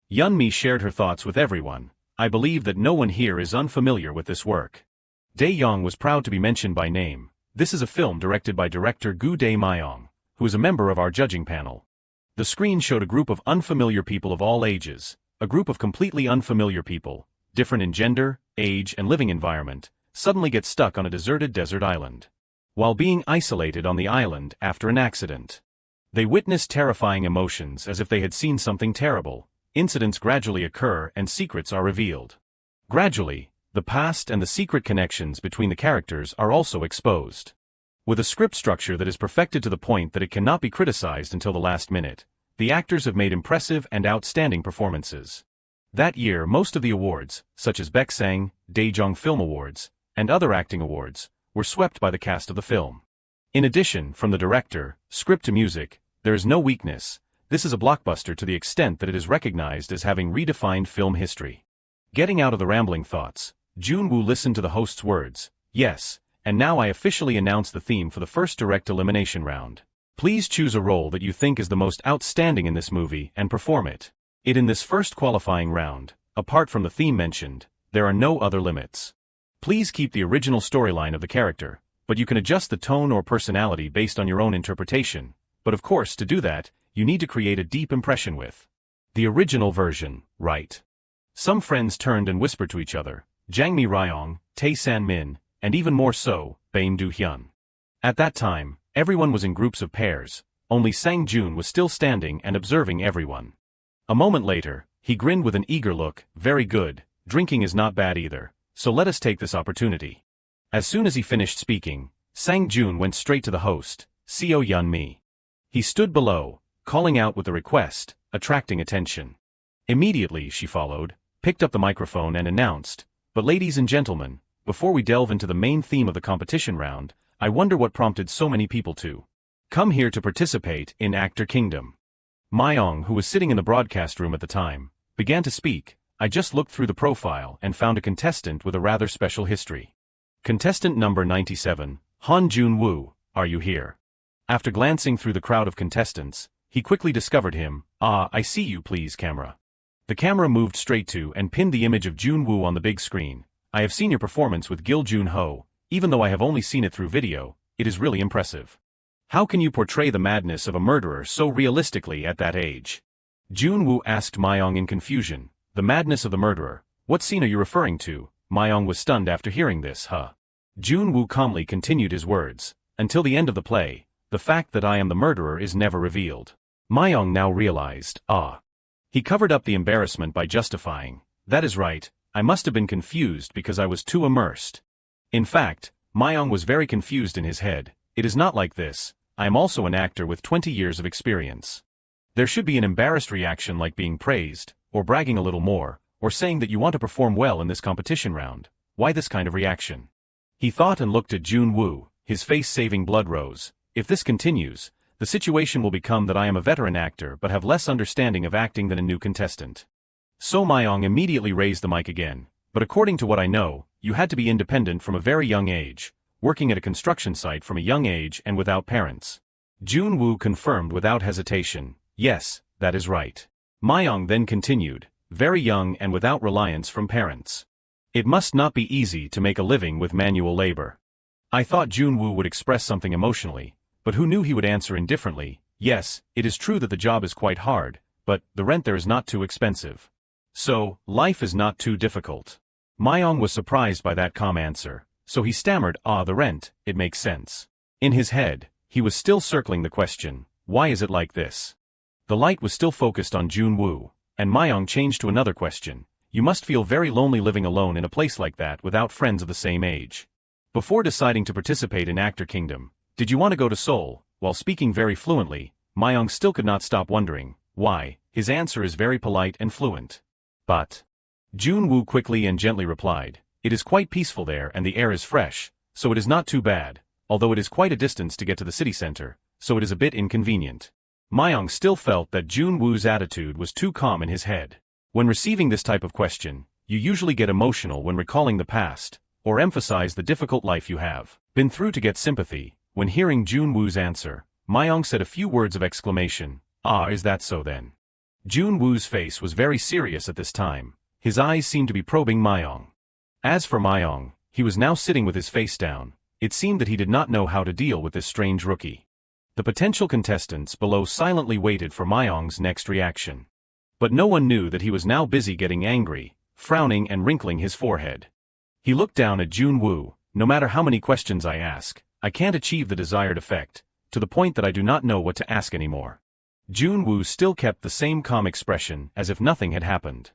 Yeon-mi shared her thoughts with everyone. "I believe that no one here is unfamiliar with this work." Dae-young was proud to be mentioned by name. This is a film directed by director Gu Dae-myong, who is a member of our judging panel. The screen showed a group of unfamiliar people of all ages, a group of completely unfamiliar people, different in gender, age and living environment, suddenly get stuck on a deserted desert island. While being isolated on the island after an accident, they witness terrifying emotions as if they had seen something terrible. Incidents gradually occur and secrets are revealed. Gradually, the past and the secret connections between the characters are also exposed. With a script structure that is perfected to the point that it cannot be criticized until the last minute, the actors have made impressive and outstanding performances. That year most of the awards, such as Baeksang, Daejeong Film Awards, and other acting awards, were swept by the cast of the film. In addition, from the director, script to music, there is no weakness. This is a blockbuster to the extent that it is recognized as having redefined film history. Getting out of the rambling thoughts, Jun Wu listened to the host's words. "Yes, and now I officially announce the theme for the first direct elimination round. Please choose a role that you think is the most outstanding in this movie and perform it. In this first qualifying round, apart from the theme mentioned, there are no other limits. Please keep the original storyline of the character. but you can adjust the tone or personality based on your own interpretation. But of course, to do that, you need to create a deep impression with the original version, right? Some friends turned and whispered to each other, Jangmi Ryong, Tae San Min, and even more so, Baim Do Hyun. At that time, everyone was in groups of pairs, only Sang Jun was still standing and observing everyone. A moment later, he grinned with an eager look, very good, drinking is not bad either, so let us take this opportunity. As soon as he finished speaking, Sang Jun went straight to the host, Seo Yun Mi. He stood below, calling out with a request, attracting attention. Immediately she followed, picked up the microphone and announced, "But ladies and gentlemen, before we delve into the main theme of the competition round, I wonder what prompted so many people to come here to participate in Actor Kingdom." Myong, who was sitting in the broadcast room at the time, began to speak. "I just looked through the profile and found a contestant with a rather special history. Contestant number 97, Jun Wu, are you here?" After glancing through the crowd of contestants, he quickly discovered him. "Ah, I see you, please, camera." The camera moved straight to and pinned the image of Jun Wu on the big screen. "I have seen your performance with Gil Jun Ho, even though I have only seen it through video, it is really impressive. How can you portray the madness of a murderer so realistically at that age?" Jun Wu asked Myong in confusion. "The madness of the murderer? What scene are you referring to?" Myong was stunned after hearing this. Jun Wu calmly continued his words. "Until the end of the play, the fact that I am the murderer is never revealed." Myong now realized, He covered up the embarrassment by justifying, "That is right, I must have been confused because I was too immersed." In fact, Myong was very confused in his head. "It is not like this, I am also an actor with 20 years of experience. There should be an embarrassed reaction like being praised, or bragging a little more, or saying that you want to perform well in this competition round. Why this kind of reaction?" He thought and looked at Jun Wu, his face saving blood rose. "If this continues, the situation will become that I am a veteran actor but have less understanding of acting than a new contestant." So Myong immediately raised the mic again. "But according to what I know, you had to be independent from a very young age, working at a construction site from a young age and without parents." Jun Wu confirmed without hesitation, "Yes, that is right." Myong then continued, "Very young and without reliance from parents. It must not be easy to make a living with manual labor." I thought Jun Wu would express something emotionally, but who knew he would answer indifferently, "Yes, it is true that the job is quite hard, but the rent there is not too expensive. So, life is not too difficult." Myong was surprised by that calm answer, so he stammered, "The rent, it makes sense." In his head, he was still circling the question, "Why is it like this?" The light was still focused on Jun Wu, and Myong changed to another question, "You must feel very lonely living alone in a place like that without friends of the same age. Before deciding to participate in Actor Kingdom, did you want to go to Seoul?" While speaking very fluently, Myong still could not stop wondering, why. His answer is very polite and fluent. "But..." Jun Wu quickly and gently replied, "It is quite peaceful there and the air is fresh, so it is not too bad, although it is quite a distance to get to the city center, so it is a bit inconvenient." Myong still felt that Jun Wu's attitude was too calm in his head. When receiving this type of question, you usually get emotional when recalling the past, or emphasize the difficult life you have been through to get sympathy. When hearing Jun Wu's answer, Myong said a few words of exclamation, "Is that so then?" Jun Wu's face was very serious at this time. His eyes seemed to be probing Myong. As for Myong, he was now sitting with his face down. It seemed that he did not know how to deal with this strange rookie. The potential contestants below silently waited for Myong's next reaction. But no one knew that he was now busy getting angry, frowning and wrinkling his forehead. He looked down at Jun Wu. "No matter how many questions I ask, I can't achieve the desired effect, to the point that I do not know what to ask anymore." Jun Wu still kept the same calm expression as if nothing had happened.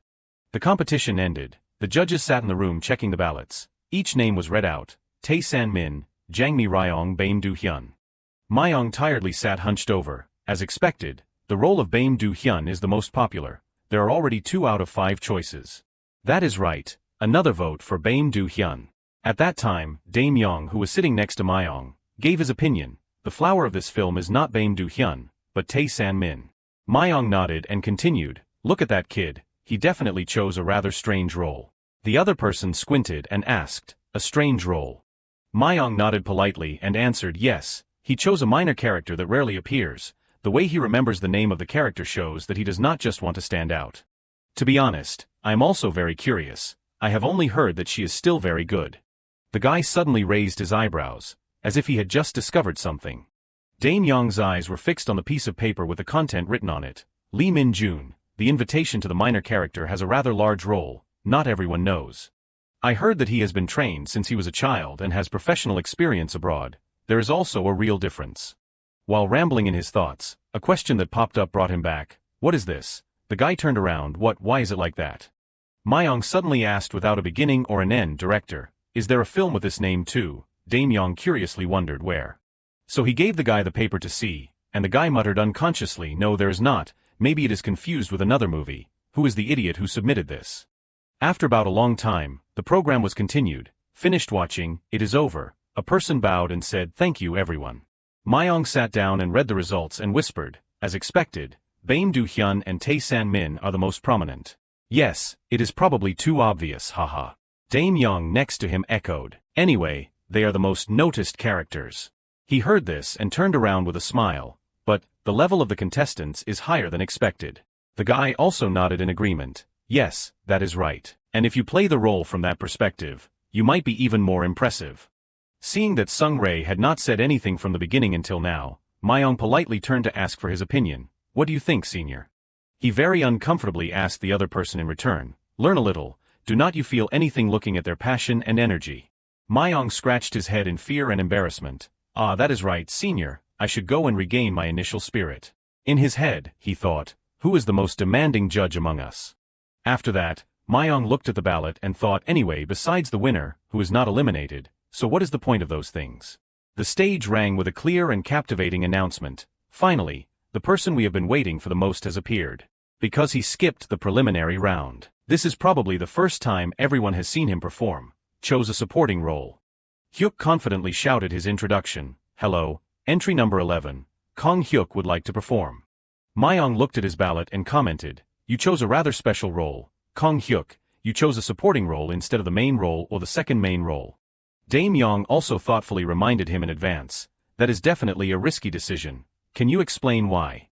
The competition ended. The judges sat in the room checking the ballots. Each name was read out: Tae San Min, Jangmi Ryong, Baim Do Hyun. Myong tiredly sat hunched over. As expected, the role of Baim Do Hyun is the most popular. There are already 2 out of 5 choices. That is right, another vote for Baim Do Hyun. At that time, Dame Yong, who was sitting next to Myong, gave his opinion. "The flower of this film is not Baim Do Hyun, but Tae San Min." Myong nodded and continued, "Look at that kid, he definitely chose a rather strange role." The other person squinted and asked, "A strange role?" Myong nodded politely and answered, "Yes, he chose a minor character that rarely appears. The way he remembers the name of the character shows that he does not just want to stand out. To be honest, I am also very curious. I have only heard that she is still very good." The guy suddenly raised his eyebrows. as if he had just discovered something. Dame Yong's eyes were fixed on the piece of paper with the content written on it. Lee Min-jun, the invitation to the minor character has a rather large role, not everyone knows. I heard that he has been trained since he was a child and has professional experience abroad. There is also a real difference. While rambling in his thoughts, a question that popped up brought him back. What is this? The guy turned around. Why is it like that? Mayong suddenly asked without a beginning or an end. Director, is there a film with this name too? Dame Yong curiously wondered where. So he gave the guy the paper to see, and the guy muttered unconsciously, no there is not, maybe it is confused with another movie. Who is the idiot who submitted this? After about a long time, the program was continued. Finished watching, it is over. A person bowed and said thank you everyone. Mayong sat down and read the results and whispered, as expected, Baim Do-hyun and Tae San-min are the most prominent. Yes, it is probably too obvious, haha. Dame Yong next to him echoed, anyway, they are the most noticed characters. He heard this and turned around with a smile, but, the level of the contestants is higher than expected. The guy also nodded in agreement, yes, that is right, and if you play the role from that perspective, you might be even more impressive. Seeing that Sung-rae had not said anything from the beginning until now, Mayong politely turned to ask for his opinion. What do you think, senior? He very uncomfortably asked the other person in return. Learn a little, do not you feel anything looking at their passion and energy? Mayong scratched his head in fear and embarrassment. Ah, that is right, senior, I should go and regain my initial spirit. In his head, he thought, who is the most demanding judge among us? After that, Mayong looked at the ballot and thought anyway besides the winner, who is not eliminated, so what is the point of those things? The stage rang with a clear and captivating announcement. Finally, the person we have been waiting for the most has appeared. Because he skipped the preliminary round. This is probably the first time everyone has seen him perform. Chose a supporting role. Hyuk confidently shouted his introduction. Hello, entry number 11. Kong Hyuk would like to perform. Mayong looked at his ballot and commented, you chose a rather special role. Kong Hyuk, you chose a supporting role instead of the main role or the second main role. Dame Yong also thoughtfully reminded him in advance. That is definitely a risky decision. Can you explain why?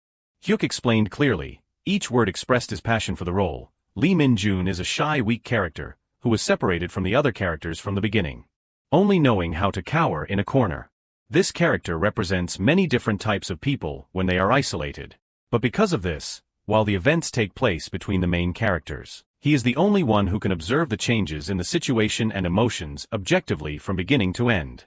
Hyuk explained clearly. Each word expressed his passion for the role. Lee Min-jun is a shy, weak character, who was separated from the other characters from the beginning. Only knowing how to cower in a corner. This character represents many different types of people when they are isolated. But because of this, while the events take place between the main characters, he is the only one who can observe the changes in the situation and emotions objectively from beginning to end.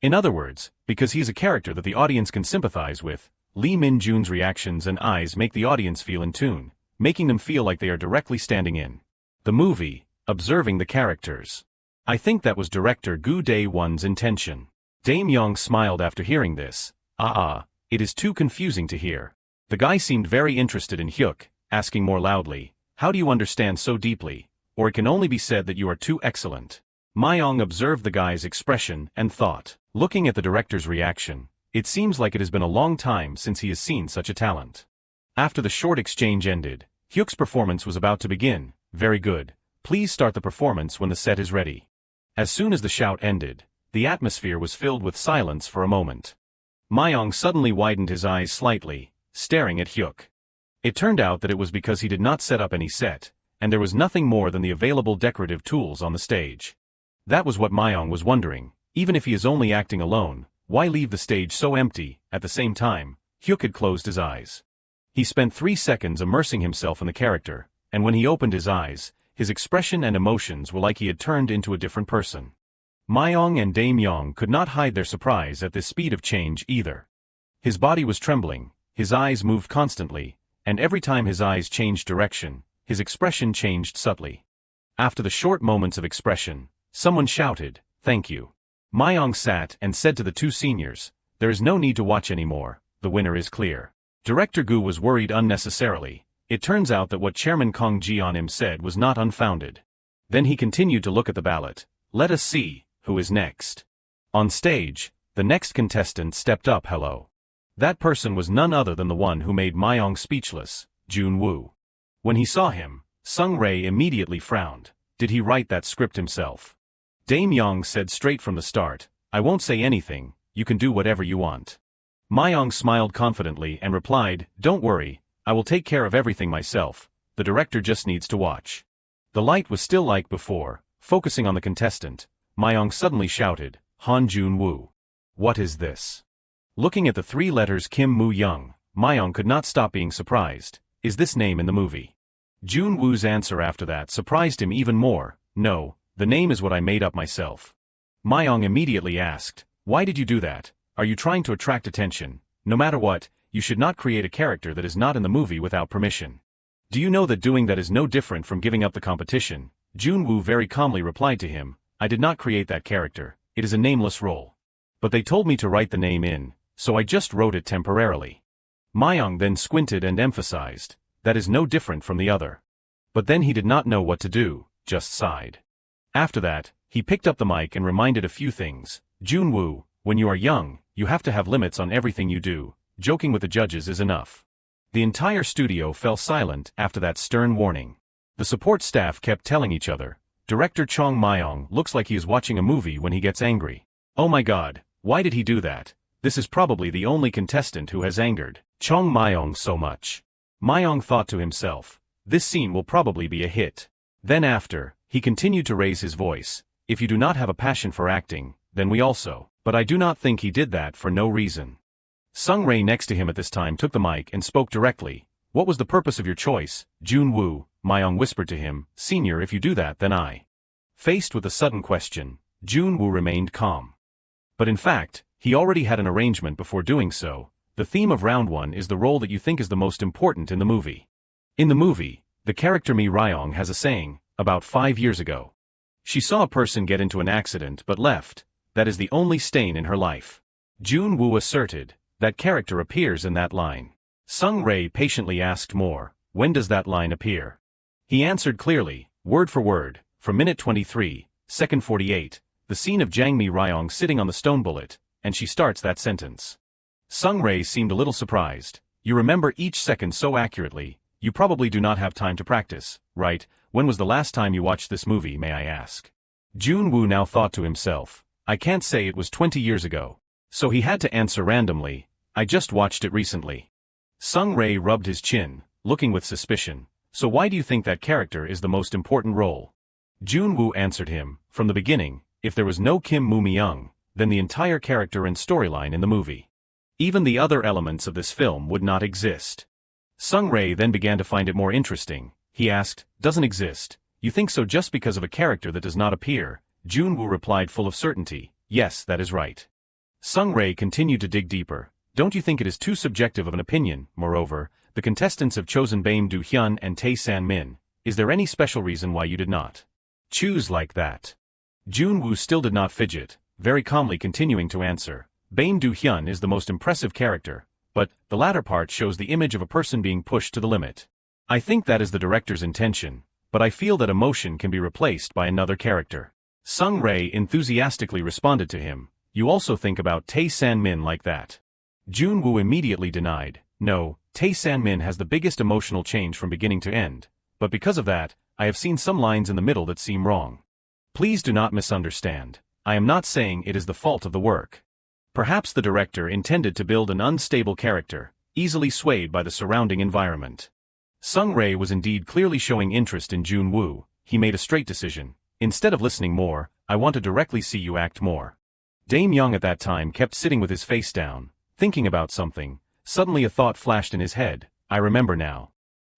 In other words, because he is a character that the audience can sympathize with, Lee Min-jun's reactions and eyes make the audience feel in tune, making them feel like they are directly standing in the movie, observing the characters. I think that was director Gu Dae-won's intention. Dame Yong smiled after hearing this. It is too confusing to hear. The guy seemed very interested in Hyuk, asking more loudly, how do you understand so deeply? Or it can only be said that you are too excellent. Mayong observed the guy's expression and thought, looking at the director's reaction, it seems like it has been a long time since he has seen such a talent. After the short exchange ended, Hyuk's performance was about to begin. Very good. Please start the performance when the set is ready. As soon as the shout ended, the atmosphere was filled with silence for a moment. Mayong suddenly widened his eyes slightly, staring at Hyuk. It turned out that it was because he did not set up any set, and there was nothing more than the available decorative tools on the stage. That was what Mayong was wondering. Even if he is only acting alone, why leave the stage so empty? At the same time, Hyuk had closed his eyes. He spent 3 seconds immersing himself in the character, and when he opened his eyes, his expression and emotions were like he had turned into a different person. Mayong and Dame Yong could not hide their surprise at this speed of change either. His body was trembling, his eyes moved constantly, and every time his eyes changed direction, his expression changed subtly. After the short moments of expression, someone shouted, "Thank you." Mayong sat and said to the two seniors, "There is no need to watch anymore, the winner is clear." Director Gu was worried unnecessarily. It turns out that what Chairman Kong Ji-on-im said was not unfounded. Then he continued to look at the ballot. Let us see, who is next. On stage, the next contestant stepped up. Hello. That person was none other than the one who made Mayong speechless, Jun Wu. When he saw him, Sung-rae immediately frowned. Did he write that script himself? Dame Yong said straight from the start, I won't say anything, you can do whatever you want. Mayong smiled confidently and replied, don't worry, I will take care of everything myself, the director just needs to watch. The light was still like before, focusing on the contestant. Mayong suddenly shouted, Han Jun Wu. What is this? Looking at the three letters Kim Moo Young, Myung could not stop being surprised. Is this name in the movie? Jun Woo's answer after that surprised him even more. No, the name is what I made up myself. Myung immediately asked, why did you do that? Are you trying to attract attention? No matter what, you should not create a character that is not in the movie without permission. Do you know that doing that is no different from giving up the competition? Jun Wu very calmly replied to him, I did not create that character, it is a nameless role. But they told me to write the name in, so I just wrote it temporarily. Myung then squinted and emphasized, that is no different from the other. But then he did not know what to do, just sighed. After that, he picked up the mic and reminded a few things. Jun Wu, when you are young, you have to have limits on everything you do. Joking with the judges is enough. The entire studio fell silent after that stern warning. The support staff kept telling each other, Director Chong Myung looks like he is watching a movie when he gets angry. Oh my god, why did he do that? This is probably the only contestant who has angered Chong Myung so much. Myung thought to himself, this scene will probably be a hit. Then after, he continued to raise his voice, if you do not have a passion for acting, then we also. But I do not think he did that for no reason. Sung Rae next to him at this time took the mic and spoke directly. What was the purpose of your choice, Jun Wu? Myung whispered to him, Senior, if you do that then I. Faced with a sudden question, Jun Wu remained calm. But in fact, he already had an arrangement before doing so. The theme of round 1 is the role that you think is the most important in the movie. In the movie, the character Mi Ryong has a saying, about 5 years ago. She saw a person get into an accident but left. That is the only stain in her life. Jun Wu asserted, that character appears in that line. Sung Rae patiently asked more, when does that line appear? He answered clearly, word for word, from minute 23, second 48, the scene of Jang Mi Ryong sitting on the stone bullet, and she starts that sentence. Sung Rae seemed a little surprised. You remember each second so accurately, you probably do not have time to practice, right? When was the last time you watched this movie, may I ask? Jun Wu now thought to himself, I can't say it was 20 years ago. So he had to answer randomly, I just watched it recently. Sung Rae rubbed his chin, looking with suspicion. So why do you think that character is the most important role? Jun Wu answered him, from the beginning, if there was no Kim Moo Myung, then the entire character and storyline in the movie. Even the other elements of this film would not exist. Sung Rae then began to find it more interesting. He asked, doesn't exist. You think so just because of a character that does not appear? Jun Wu replied full of certainty, yes, that is right. Sung Rae continued to dig deeper. Don't you think it is too subjective of an opinion? Moreover, the contestants have chosen Baim Do Hyun and Tae San Min. Is there any special reason why you did not choose like that? Jun Wu still did not fidget, very calmly continuing to answer. Baim Do Hyun is the most impressive character, but the latter part shows the image of a person being pushed to the limit. I think that is the director's intention, but I feel that emotion can be replaced by another character. Sung Rae enthusiastically responded to him. You also think about Tae San Min like that? Jun Wu immediately denied, no, Tae San Min has the biggest emotional change from beginning to end, but because of that, I have seen some lines in the middle that seem wrong. Please do not misunderstand. I am not saying it is the fault of the work. Perhaps the director intended to build an unstable character, easily swayed by the surrounding environment. Sung Rae was indeed clearly showing interest in Jun Wu. He made a straight decision. Instead of listening more, I want to directly see you act more. Dame Young at that time kept sitting with his face down, thinking about something. Suddenly a thought flashed in his head. I remember now.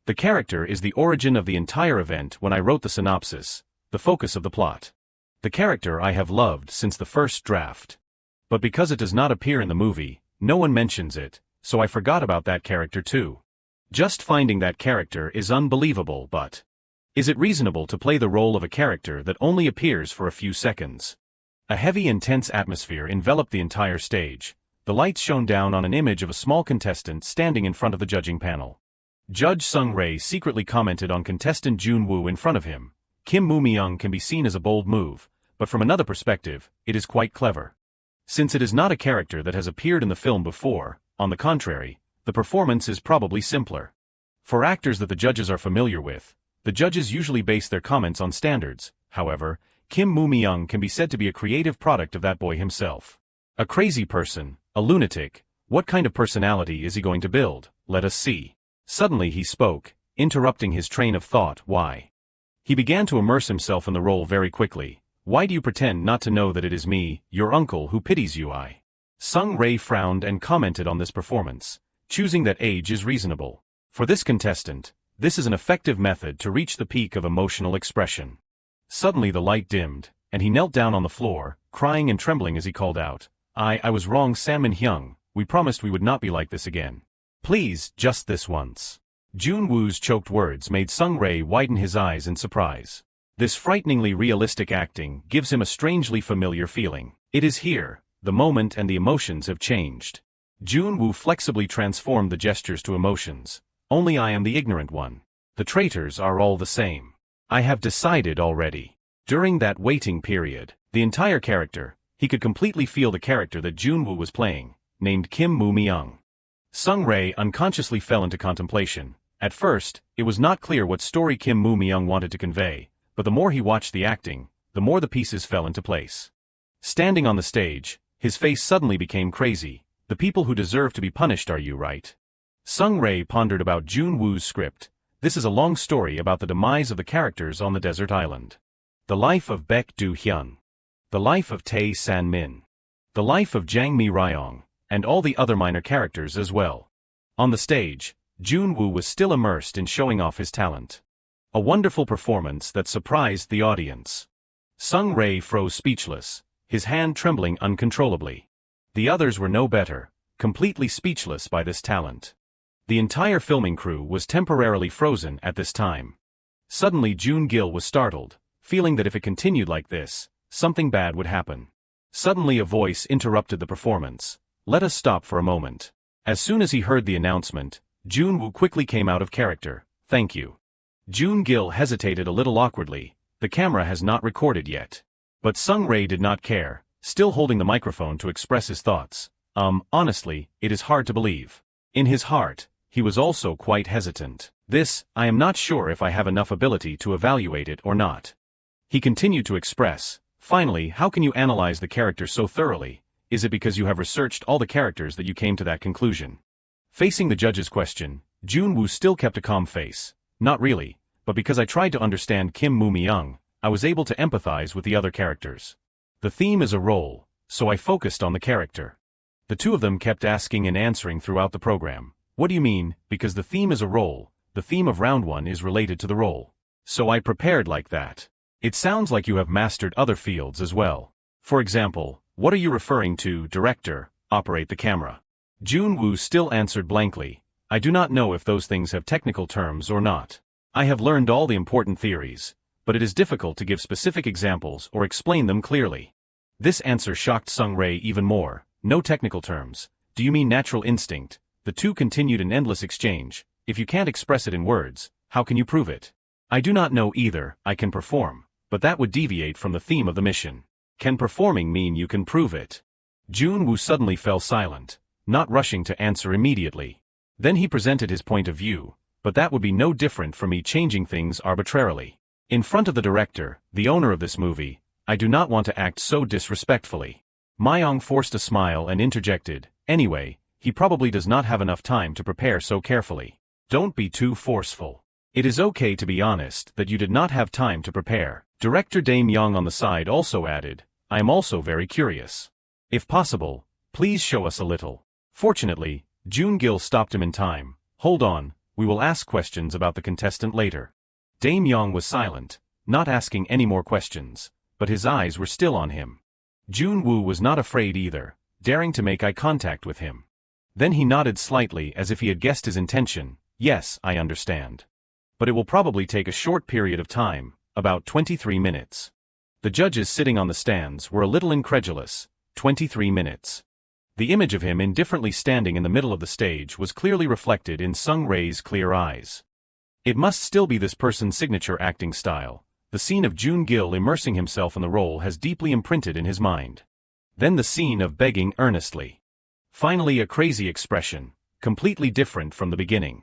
The character is the origin of the entire event when I wrote the synopsis, the focus of the plot. The character I have loved since the first draft. But because it does not appear in the movie, no one mentions it, so I forgot about that character too. Just finding that character is unbelievable, but is it reasonable to play the role of a character that only appears for a few seconds? A heavy, intense atmosphere enveloped the entire stage. The lights shone down on an image of a small contestant standing in front of the judging panel. Judge Sung Rae secretly commented on contestant Jun Wu in front of him. Kim Moo Myung can be seen as a bold move, but from another perspective, it is quite clever. Since it is not a character that has appeared in the film before, on the contrary, the performance is probably simpler. For actors that the judges are familiar with, the judges usually base their comments on standards. However, Kim Moo Myung can be said to be a creative product of that boy himself. A crazy person, a lunatic. What kind of personality is he going to build? Let us see. Suddenly he spoke, interrupting his train of thought. Why? He began to immerse himself in the role very quickly. Why do you pretend not to know that it is me, your uncle, who pities you? I Sung Rae frowned and commented on this performance, choosing that age is reasonable. For this contestant, this is an effective method to reach the peak of emotional expression. Suddenly the light dimmed, and he knelt down on the floor, crying and trembling as he called out, I was wrong, Sam Min Hyung, we promised we would not be like this again. Please, just this once. Jun Woo's choked words made Sung Rae widen his eyes in surprise. This frighteningly realistic acting gives him a strangely familiar feeling. It is here, the moment and the emotions have changed. Jun Wu flexibly transformed the gestures to emotions. Only I am the ignorant one. The traitors are all the same. I have decided already. During that waiting period, the entire character, he could completely feel the character that Jun Wu was playing, named Kim Moo Myung. Sung Rae unconsciously fell into contemplation. At first, it was not clear what story Kim Moo Myung wanted to convey, but the more he watched the acting, the more the pieces fell into place. Standing on the stage, his face suddenly became crazy. The people who deserve to be punished are you, right? Sung Rae pondered about Jun Woo's script. This is a long story about the demise of the characters on the desert island. The life of Baek Do Hyun. The life of Tae San Min. The life of Jang Mi Ryong, and all the other minor characters as well. On the stage, Jun Woo was still immersed in showing off his talent. A wonderful performance that surprised the audience. Sung Rae froze speechless, his hand trembling uncontrollably. The others were no better, completely speechless by this talent. The entire filming crew was temporarily frozen at this time. Suddenly Jun Gil was startled, feeling that if it continued like this, something bad would happen. Suddenly a voice interrupted the performance. Let us stop for a moment. As soon as he heard the announcement, Jun Woo quickly came out of character. Thank you. Jun Gil hesitated a little awkwardly. The camera has not recorded yet. But Sung Rae did not care, still holding the microphone to express his thoughts. Honestly, it is hard to believe. In his heart, he was also quite hesitant. I am not sure if I have enough ability to evaluate it or not. He continued to express, finally, how can you analyze the character so thoroughly? Is it because you have researched all the characters that you came to that conclusion? Facing the judge's question, Jun Woo still kept a calm face. Not really, but because I tried to understand Kim Moo Myung, I was able to empathize with the other characters. The theme is a role, so I focused on the character. The two of them kept asking and answering throughout the program. What do you mean, because the theme is a role, the theme of round 1 is related to the role. So I prepared like that. It sounds like you have mastered other fields as well. For example, what are you referring to, director, operate the camera? Jun Woo still answered blankly. I do not know if those things have technical terms or not. I have learned all the important theories, but it is difficult to give specific examples or explain them clearly. This answer shocked Sung Rae even more. No technical terms. Do you mean natural instinct? The two continued an endless exchange. If you can't express it in words, how can you prove it? I do not know either. I can perform, but that would deviate from the theme of the mission. Can performing mean you can prove it? Jun Woo suddenly fell silent, not rushing to answer immediately. Then he presented his point of view, but that would be no different from me changing things arbitrarily. In front of the director, the owner of this movie, I do not want to act so disrespectfully. Myung forced a smile and interjected, anyway, he probably does not have enough time to prepare so carefully. Don't be too forceful. It is okay to be honest that you did not have time to prepare. Director Dae Myung on the side also added, I am also very curious. If possible, please show us a little. Fortunately, Jun Gil stopped him in time. Hold on, we will ask questions about the contestant later. Dae Myung was silent, not asking any more questions, but his eyes were still on him. Jun Woo was not afraid either, daring to make eye contact with him. Then he nodded slightly as if he had guessed his intention. Yes, I understand. But it will probably take a short period of time, about 23 minutes. The judges sitting on the stands were a little incredulous. 23 minutes. The image of him indifferently standing in the middle of the stage was clearly reflected in Sung Rae's clear eyes. It must still be this person's signature acting style. The scene of Jun Gil immersing himself in the role has deeply imprinted in his mind. Then the scene of begging earnestly. Finally a crazy expression, completely different from the beginning.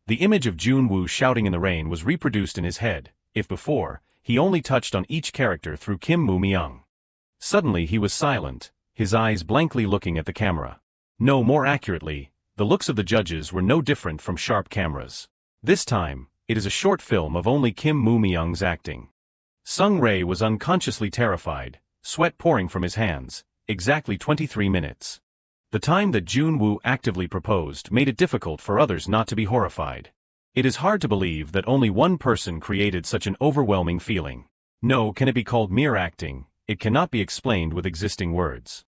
The image of Jun Woo shouting in the rain was reproduced in his head. If before, he only touched on each character through Kim Moo Myung. Suddenly he was silent, his eyes blankly looking at the camera. No, more accurately, the looks of the judges were no different from sharp cameras. This time, it is a short film of only Kim Moo Myung's acting. Sung Rae was unconsciously terrified, sweat pouring from his hands. Exactly 23 minutes. The time that Jun Wu actively proposed made it difficult for others not to be horrified. It is hard to believe that only one person created such an overwhelming feeling. No, can it be called mere acting? It cannot be explained with existing words.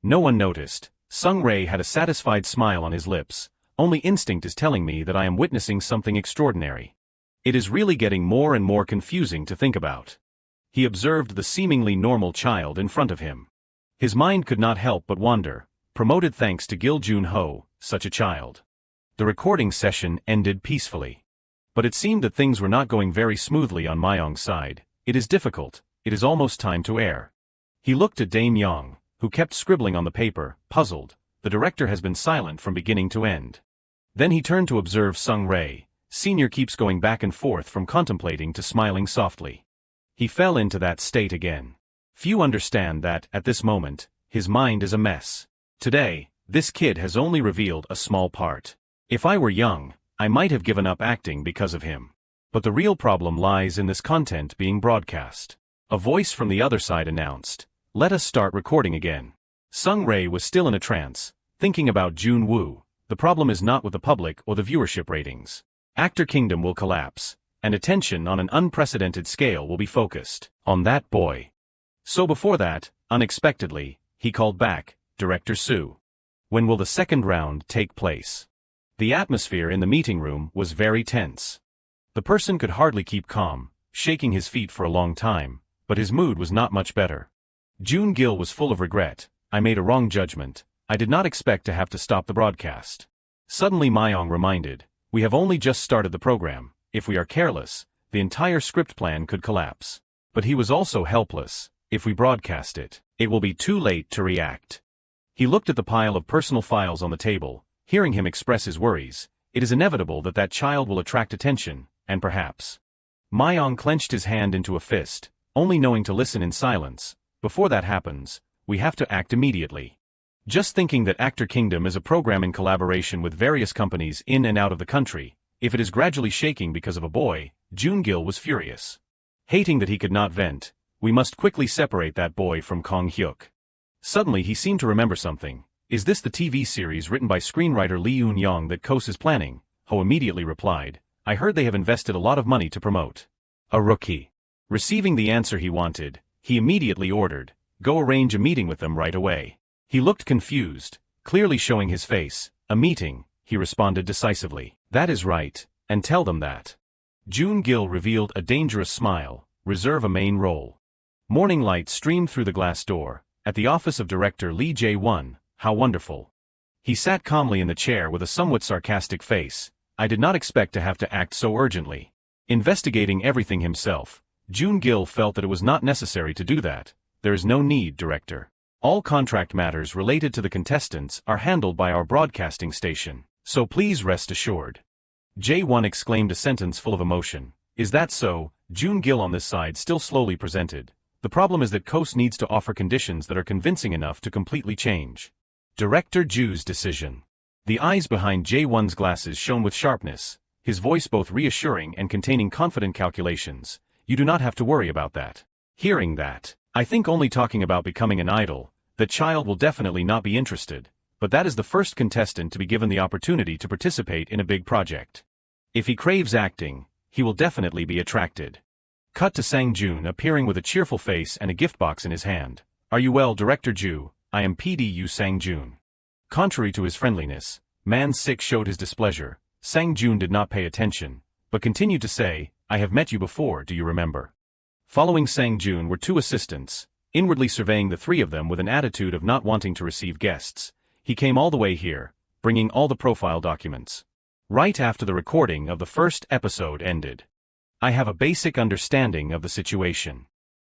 No one noticed. Sung Rae had a satisfied smile on his lips. Only instinct is telling me that I am witnessing something extraordinary. It is really getting more and more confusing to think about. He observed the seemingly normal child in front of him. His mind could not help but wander. Promoted thanks to Gil Jun-ho, such a child. The recording session ended peacefully. But it seemed that things were not going very smoothly on Myong's side. It is difficult. It is almost time to air. He looked at Dame Yong, who kept scribbling on the paper, puzzled. The director has been silent from beginning to end. Then he turned to observe Sung Rae. Senior keeps going back and forth from contemplating to smiling softly. He fell into that state again. Few understand that, at this moment, his mind is a mess. Today, this kid has only revealed a small part. If I were young, I might have given up acting because of him. But the real problem lies in this content being broadcast. A voice from the other side announced, "Let us start recording again." Sung Rae was still in a trance, thinking about Jun Wu. The problem is not with the public or the viewership ratings. Actor Kingdom will collapse, and attention on an unprecedented scale will be focused on that boy. So before that, unexpectedly, he called back, "Director Sue. When will the second round take place?" The atmosphere in the meeting room was very tense. The person could hardly keep calm, shaking his feet for a long time, but his mood was not much better. Jun Gil was full of regret. "I made a wrong judgment. I did not expect to have to stop the broadcast." Suddenly Myong reminded, "We have only just started the program. If we are careless, the entire script plan could collapse." But he was also helpless. If we broadcast it, it will be too late to react. He looked at the pile of personal files on the table, hearing him express his worries. It is inevitable that that child will attract attention, and perhaps. Myong clenched his hand into a fist, only knowing to listen in silence. Before that happens, we have to act immediately. Just thinking that Actor Kingdom is a program in collaboration with various companies in and out of the country, if it is gradually shaking because of a boy, Jun Gil was furious. Hating that he could not vent, we must quickly separate that boy from Kong Hyuk. Suddenly he seemed to remember something. Is this the TV series written by screenwriter Lee Eun-young that Kos is planning? Ho immediately replied, "I heard they have invested a lot of money to promote." A rookie. Receiving the answer he wanted, he immediately ordered, "Go arrange a meeting with them right away." He looked confused, clearly showing his face. "A meeting," he responded decisively. "That is right, and tell them that." Jun Gil revealed a dangerous smile. "Reserve a main role." Morning light streamed through the glass door. At the office of director Lee Jae-won. How wonderful. He sat calmly in the chair with a somewhat sarcastic face. "I did not expect to have to act so urgently." Investigating everything himself, Jun Gil felt that it was not necessary to do that. "There is no need, director. All contract matters related to the contestants are handled by our broadcasting station, so please rest assured." Jae-won exclaimed a sentence full of emotion. "Is that so?" Jun Gil on this side still slowly presented. "The problem is that Kos needs to offer conditions that are convincing enough to completely change." Director Ju's decision. The eyes behind Jae-won's glasses shone with sharpness, his voice both reassuring and containing confident calculations. "You do not have to worry about that." Hearing that, "I think only talking about becoming an idol, the child will definitely not be interested, but that is the first contestant to be given the opportunity to participate in a big project. If he craves acting, he will definitely be attracted." Cut to Sang-jun appearing with a cheerful face and a gift box in his hand. "Are you well, Director Ju? I am PDU Sang-jun." Contrary to his friendliness, Man Sik showed his displeasure. Sang-jun did not pay attention, but continued to say, "I have met you before, do you remember?" Following Sang-jun were two assistants, inwardly surveying the three of them with an attitude of not wanting to receive guests. He came all the way here, bringing all the profile documents. Right after the recording of the first episode ended. "I have a basic understanding of the situation."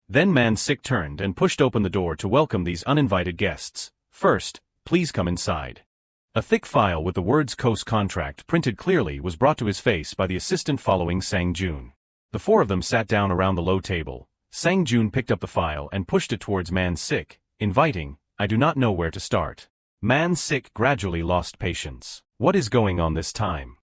Then Man Sik turned and pushed open the door to welcome these uninvited guests. "First, please come inside." A thick file with the words Kos contract printed clearly was brought to his face by the assistant following Sang-jun. The four of them sat down around the low table. Sang-jun picked up the file and pushed it towards Man Sik, inviting, "I do not know where to start." Man Sik gradually lost patience. What is going on this time?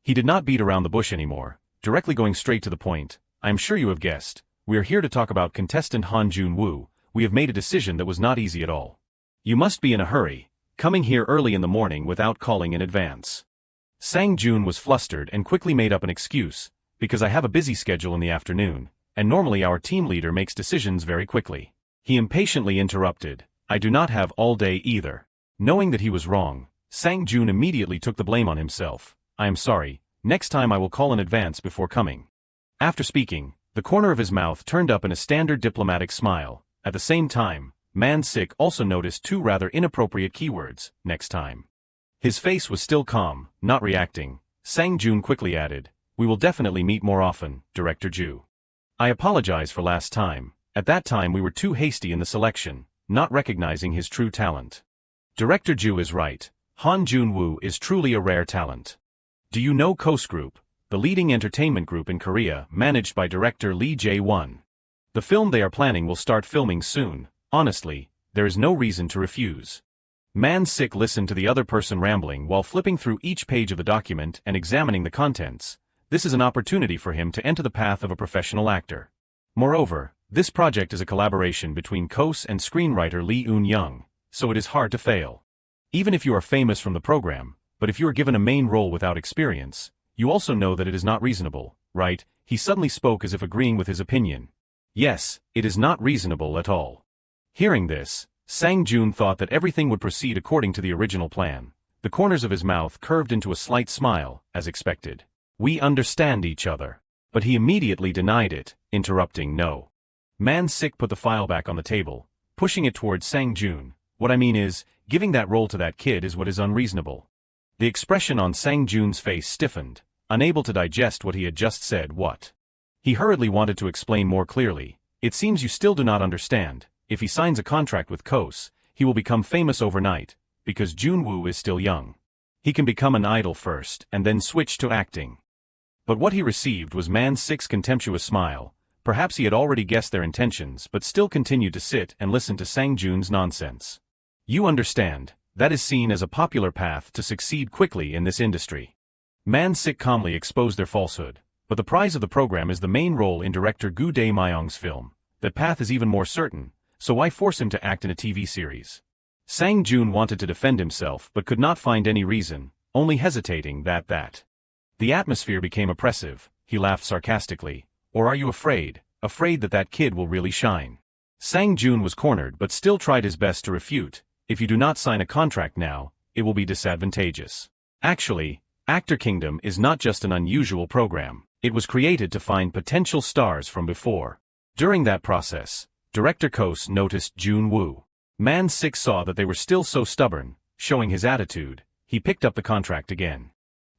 He did not beat around the bush anymore, directly going straight to the point. "I am sure you have guessed. We are here to talk about contestant Han Jun Wu. We have made a decision that was not easy at all. You must be in a hurry. coming here early in the morning without calling in advance. Sang Jun was flustered and quickly made up an excuse, because I have a busy schedule in the afternoon, and normally our team leader makes decisions very quickly. He impatiently interrupted, I do not have all day either. Knowing that he was wrong, Sang Jun immediately took the blame on himself. I am sorry, next time I will call in advance before coming. After speaking, the corner of his mouth turned up in a standard diplomatic smile. At the same time, Man-sik also noticed two rather inappropriate keywords, next time. His face was still calm, not reacting. Sang Jun quickly added, we will definitely meet more often, Director Ju. I apologize for last time. At that time we were too hasty in the selection, not recognizing his true talent. Director Ju is right. Jun Wu is truly a rare talent. Do you know KOS Group, the leading entertainment group in Korea, managed by director Lee Jae-won? The film they are planning will start filming soon. Honestly, there is no reason to refuse. Man-sik listened to the other person rambling while flipping through each page of the document and examining the contents. This is an opportunity for him to enter the path of a professional actor. Moreover, this project is a collaboration between KOS and screenwriter Lee Eun-young, so it is hard to fail. Even if you are famous from the program, but if you are given a main role without experience, you also know that it is not reasonable, right? He suddenly spoke as if agreeing with his opinion. Yes, it is not reasonable at all. Hearing this, Sang Jun thought that everything would proceed according to the original plan. The corners of his mouth curved into a slight smile, as expected. We understand each other. But he immediately denied it, interrupting no. Man-sik put the file back on the table, pushing it towards Sang Jun. What I mean is, giving that role to that kid is what is unreasonable. The expression on Sang Jun's face stiffened, unable to digest what he had just said. What? He hurriedly wanted to explain more clearly. It seems you still do not understand. If he signs a contract with KOS, he will become famous overnight, because Jun Wu is still young. He can become an idol first and then switch to acting. But what he received was Man-sik's contemptuous smile. Perhaps he had already guessed their intentions but still continued to sit and listen to Sang Jun's nonsense. You understand, that is seen as a popular path to succeed quickly in this industry. Man-sik calmly exposed their falsehood, but the prize of the program is the main role in director Gu Dae-myung's film. That path is even more certain, so why force him to act in a TV series? Sang Jun wanted to defend himself but could not find any reason, only hesitating that. The atmosphere became oppressive. He laughed sarcastically. Or are you afraid that that kid will really shine? Sang Jun was cornered but still tried his best to refute. If you do not sign a contract now, it will be disadvantageous. Actually, Actor Kingdom is not just an unusual program. It was created to find potential stars from before. During that process, Director KOS noticed Jun Wu. Man-sik saw that they were still so stubborn, showing his attitude. He picked up the contract again.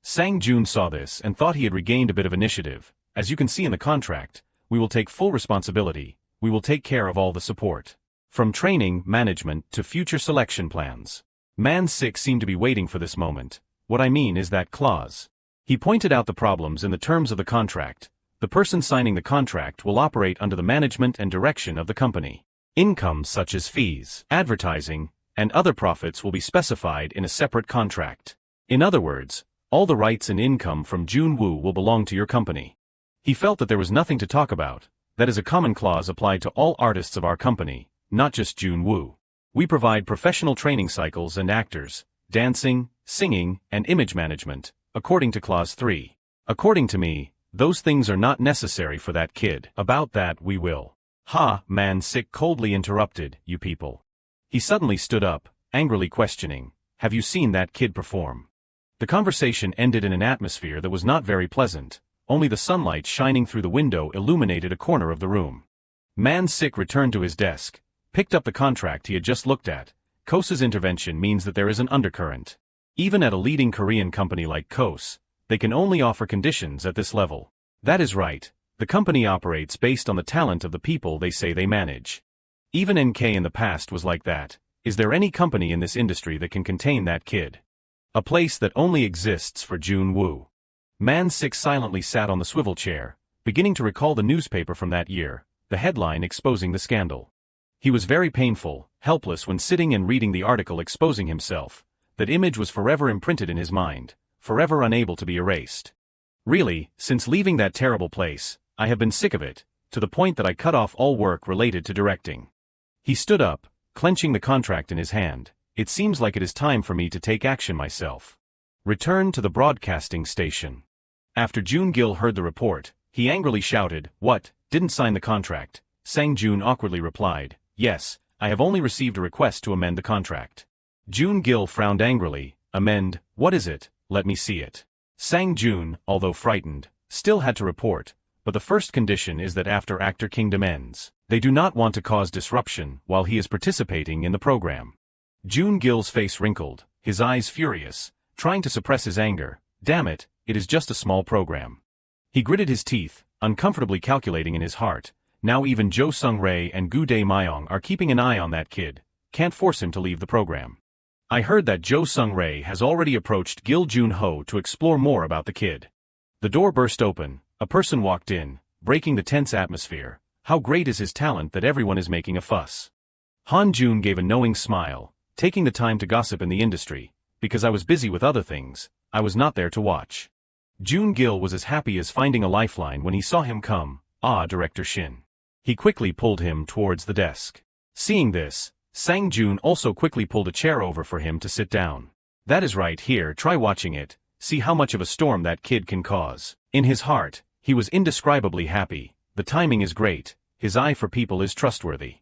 Sang Jun saw this and thought he had regained a bit of initiative. As you can see in the contract, we will take full responsibility. We will take care of all the support. From training, management, to future selection plans. Man-sik seemed to be waiting for this moment. What I mean is that clause. He pointed out the problems in the terms of the contract. The person signing the contract will operate under the management and direction of the company. Incomes such as fees, advertising, and other profits will be specified in a separate contract. In other words, all the rights and income from Jun Wu will belong to your company. He felt that there was nothing to talk about. That is a common clause applied to all artists of our company, not just Jun Wu. We provide professional training cycles and actors, dancing, singing, and image management, according to Clause 3. According to me, those things are not necessary for that kid. About that we will. Man-sik coldly interrupted, you people. He suddenly stood up, angrily questioning, have you seen that kid perform? The conversation ended in an atmosphere that was not very pleasant. Only the sunlight shining through the window illuminated a corner of the room. Man-sik returned to his desk, picked up the contract he had just looked at. KOS's intervention means that there is an undercurrent. Even at a leading Korean company like KOS, they can only offer conditions at this level. That is right, the company operates based on the talent of the people they say they manage. Even NK in the past was like that. Is there any company in this industry that can contain that kid? A place that only exists for Jun Wu. Man-sik silently sat on the swivel chair, beginning to recall the newspaper from that year, the headline exposing the scandal. He was very painful, helpless when sitting and reading the article exposing himself. That image was forever imprinted in his mind, forever unable to be erased. Really, since leaving that terrible place, I have been sick of it, to the point that I cut off all work related to directing. He stood up, clenching the contract in his hand. It seems like it is time for me to take action myself. Return to the broadcasting station. After Jun Gil heard the report, he angrily shouted, "What, didn't sign the contract?" Sang Jun awkwardly replied, "Yes, I have only received a request to amend the contract." Jun Gil frowned angrily. "Amend, what is it? Let me see it." Sang Jun, although frightened, still had to report, but the first condition is that after Actor Kingdom ends, they do not want to cause disruption while he is participating in the program. Jun Gil's face wrinkled, his eyes furious, trying to suppress his anger. Damn it, it is just a small program. He gritted his teeth, uncomfortably calculating in his heart, now even Jo Sung-rae and Gu Dae-myung are keeping an eye on that kid, can't force him to leave the program. I heard that Jo Sung-rae has already approached Gil Jun-ho to explore more about the kid. The door burst open, a person walked in, breaking the tense atmosphere. How great is his talent that everyone is making a fuss. Han Jun gave a knowing smile, taking the time to gossip in the industry. Because I was busy with other things, I was not there to watch. Jun Gil was as happy as finding a lifeline when he saw him come. Director Shin. He quickly pulled him towards the desk. Seeing this, Sang Jun also quickly pulled a chair over for him to sit down. That is right, here, try watching it, see how much of a storm that kid can cause. In his heart, he was indescribably happy. The timing is great, his eye for people is trustworthy.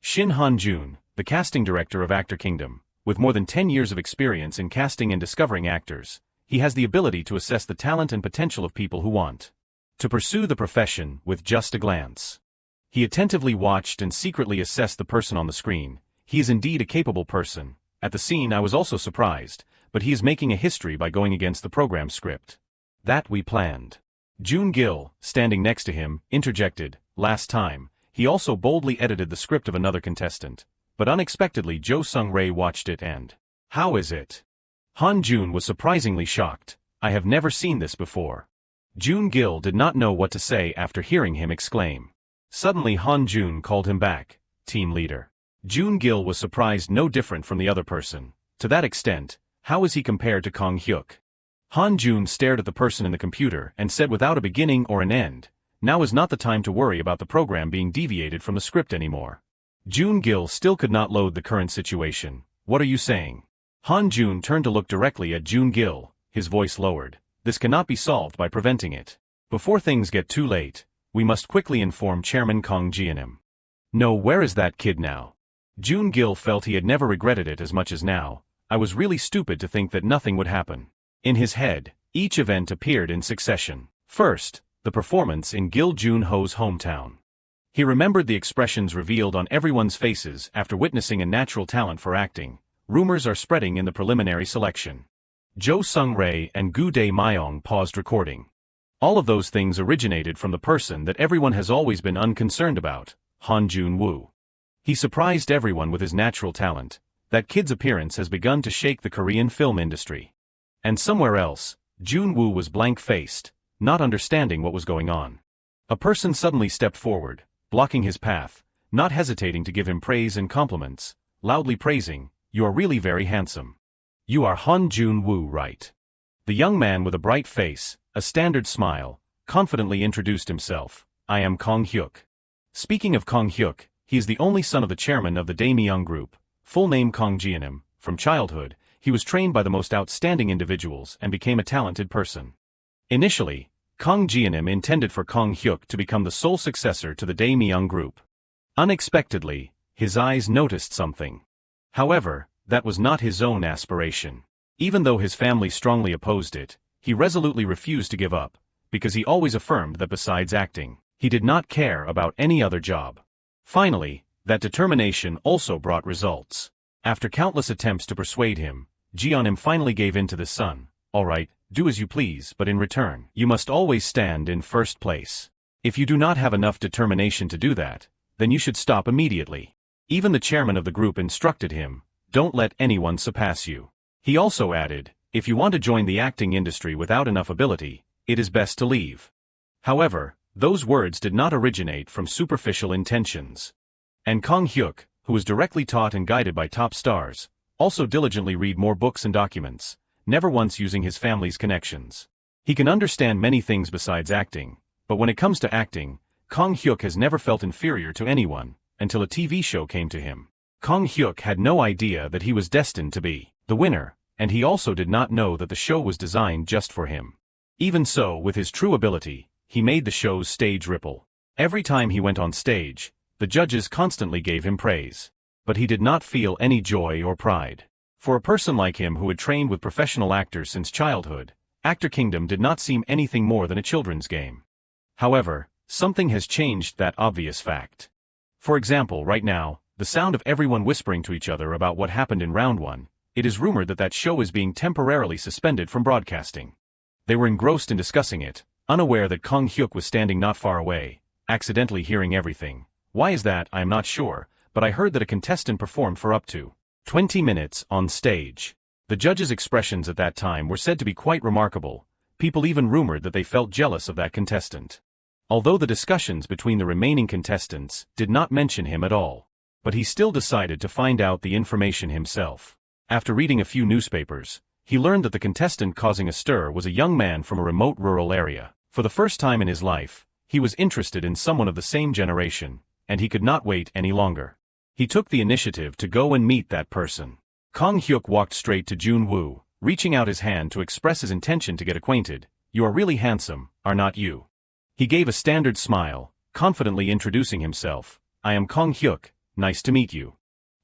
Shin Han Jun, the casting director of Actor Kingdom, with more than 10 years of experience in casting and discovering actors, he has the ability to assess the talent and potential of people who want to pursue the profession with just a glance. He attentively watched and secretly assessed the person on the screen. He is indeed a capable person. At the scene I was also surprised, but he is making a history by going against the program script. That we planned. Jun Gil, standing next to him, interjected, "Last time, he also boldly edited the script of another contestant. But unexpectedly Jo Sung-rae watched it and..." "How is it?" Han Jun was surprisingly shocked. "I have never seen this before." Jun Gil did not know what to say after hearing him exclaim. Suddenly Han Jun called him back. "Team leader." Jun Gil was surprised, no different from the other person. To that extent, how is he compared to Kang Hyuk? Han Jun stared at the person in the computer and said without a beginning or an end, "Now is not the time to worry about the program being deviated from the script anymore." Jun Gil still could not load the current situation. "What are you saying?" Han Jun turned to look directly at Jun Gil, his voice lowered. "This cannot be solved by preventing it. Before things get too late, we must quickly inform Chairman Kang Jianim." "No, where is that kid now?" Jun Gil felt he had never regretted it as much as now. I was really stupid to think that nothing would happen. In his head, each event appeared in succession. First, the performance in Gil Jun-ho's hometown. He remembered the expressions revealed on everyone's faces after witnessing a natural talent for acting. Rumors are spreading in the preliminary selection. Jo Sung-rae and Gu Dae-myung paused recording. All of those things originated from the person that everyone has always been unconcerned about, Han Jun Wu. He surprised everyone with his natural talent. That kid's appearance has begun to shake the Korean film industry. And somewhere else, Jun Wu was blank-faced, not understanding what was going on. A person suddenly stepped forward, blocking his path, not hesitating to give him praise and compliments, loudly praising, "You are really very handsome. You are Han Jun Wu, right?" The young man with a bright face, a standard smile, confidently introduced himself. "I am Kang Hyuk." Speaking of Kang Hyuk, he is the only son of the chairman of the Dae-myung Group, full name Kang Jianim. From childhood, he was trained by the most outstanding individuals and became a talented person. Initially, Kang Jianim intended for Kang Hyuk to become the sole successor to the Dae-myung Group. Unexpectedly, his eyes noticed something. However, that was not his own aspiration. Even though his family strongly opposed it, he resolutely refused to give up, because he always affirmed that besides acting, he did not care about any other job. Finally, that determination also brought results. After countless attempts to persuade him, Jianim finally gave in to the son. "All right, do as you please, but in return, you must always stand in first place. If you do not have enough determination to do that, then you should stop immediately." Even the chairman of the group instructed him, "Don't let anyone surpass you." He also added, "If you want to join the acting industry without enough ability, it is best to leave." However, those words did not originate from superficial intentions. And Kang Hyuk, who was directly taught and guided by top stars, also diligently read more books and documents, never once using his family's connections. He can understand many things besides acting, but when it comes to acting, Kang Hyuk has never felt inferior to anyone, until a TV show came to him. Kang Hyuk had no idea that he was destined to be the winner, and he also did not know that the show was designed just for him. Even so, with his true ability, he made the show's stage ripple. Every time he went on stage, the judges constantly gave him praise. But he did not feel any joy or pride. For a person like him who had trained with professional actors since childhood, Actor Kingdom did not seem anything more than a children's game. However, something has changed that obvious fact. For example, right now, the sound of everyone whispering to each other about what happened in round 1, it is rumored that that show is being temporarily suspended from broadcasting. They were engrossed in discussing it, unaware that Kang Hyuk was standing not far away, accidentally hearing everything. Why is that, I am not sure, but I heard that a contestant performed for up to 20 minutes on stage. The judges' expressions at that time were said to be quite remarkable. People even rumored that they felt jealous of that contestant. Although the discussions between the remaining contestants did not mention him at all. But he still decided to find out the information himself. After reading a few newspapers, he learned that the contestant causing a stir was a young man from a remote rural area. For the first time in his life, he was interested in someone of the same generation, and he could not wait any longer. He took the initiative to go and meet that person. Kang Hyuk walked straight to Jun Wu, reaching out his hand to express his intention to get acquainted. You are really handsome, are not you? He gave a standard smile, confidently introducing himself. I am Kang Hyuk, nice to meet you.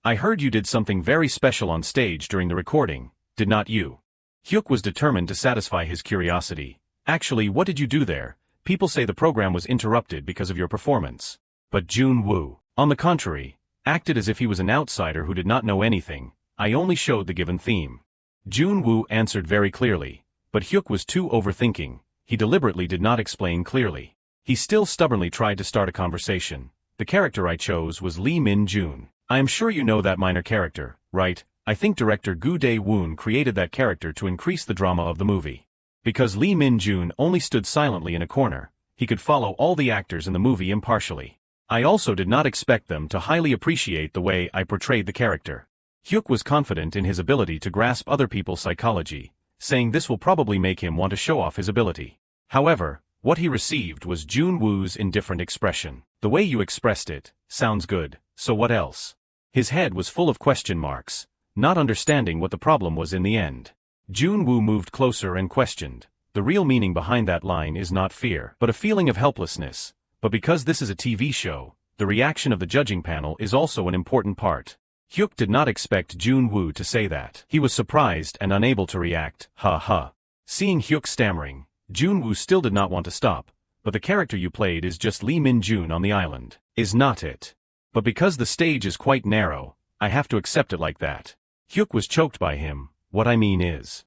I heard you did something very special on stage during the recording, did not you? Hyuk was determined to satisfy his curiosity. Actually, what did you do there? People say the program was interrupted because of your performance. But Jun Wu, on the contrary, acted as if he was an outsider who did not know anything. I only showed the given theme. Jun Wu answered very clearly, but Hyuk was too overthinking. He deliberately did not explain clearly. He still stubbornly tried to start a conversation. The character I chose was Lee Min-jun. I am sure you know that minor character, right? I think director Gu Dae-woon created that character to increase the drama of the movie. Because Lee Min-jun only stood silently in a corner, he could follow all the actors in the movie impartially. I also did not expect them to highly appreciate the way I portrayed the character. Hyuk was confident in his ability to grasp other people's psychology, saying this will probably make him want to show off his ability. However, what he received was Jun Woo's indifferent expression. The way you expressed it, sounds good, so what else? His head was full of question marks, not understanding what the problem was in the end. Jun Wu moved closer and questioned. The real meaning behind that line is not fear, but a feeling of helplessness. But because this is a TV show, the reaction of the judging panel is also an important part. Hyuk did not expect Jun Wu to say that. He was surprised and unable to react. Ha ha. Seeing Hyuk stammering, Jun Wu still did not want to stop. But the character you played is just Lee Min-jun on the island, is not it? But because the stage is quite narrow, I have to accept it like that. Hyuk was choked by him. What I mean is.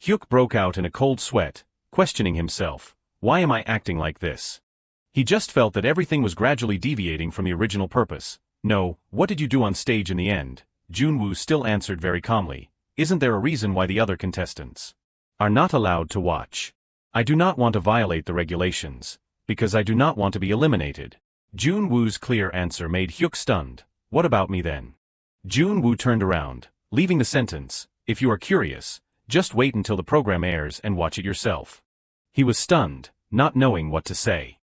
Hyuk broke out in a cold sweat, questioning himself. Why am I acting like this? He just felt that everything was gradually deviating from the original purpose. No, what did you do on stage in the end? Jun Wu still answered very calmly. Isn't there a reason why the other contestants are not allowed to watch? I do not want to violate the regulations, because I do not want to be eliminated. Jun Wu's clear answer made Hyuk stunned. What about me then? Jun Wu turned around, leaving the sentence. If you are curious, just wait until the program airs and watch it yourself. He was stunned, not knowing what to say.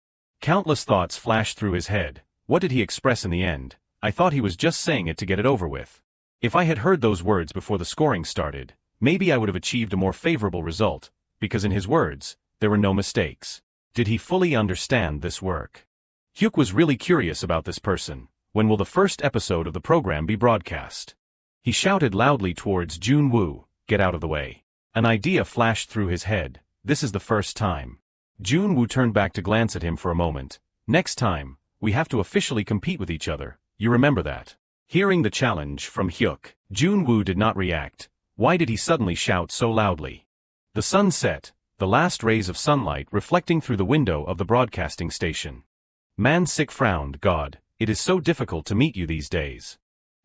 Countless thoughts flashed through his head. What did he express in the end? I thought he was just saying it to get it over with. If I had heard those words before the scoring started, maybe I would have achieved a more favorable result, because in his words, there were no mistakes. Did he fully understand this work? Hyuk was really curious about this person. When will the first episode of the program be broadcast? He shouted loudly towards Jun Wu, get out of the way. An idea flashed through his head. This is the first time. Jun Wu turned back to glance at him for a moment. Next time, we have to officially compete with each other. You remember that? Hearing the challenge from Hyuk, Jun Wu did not react. Why did he suddenly shout so loudly? The sun set, the last rays of sunlight reflecting through the window of the broadcasting station. Man-Sik frowned. God, it is so difficult to meet you these days.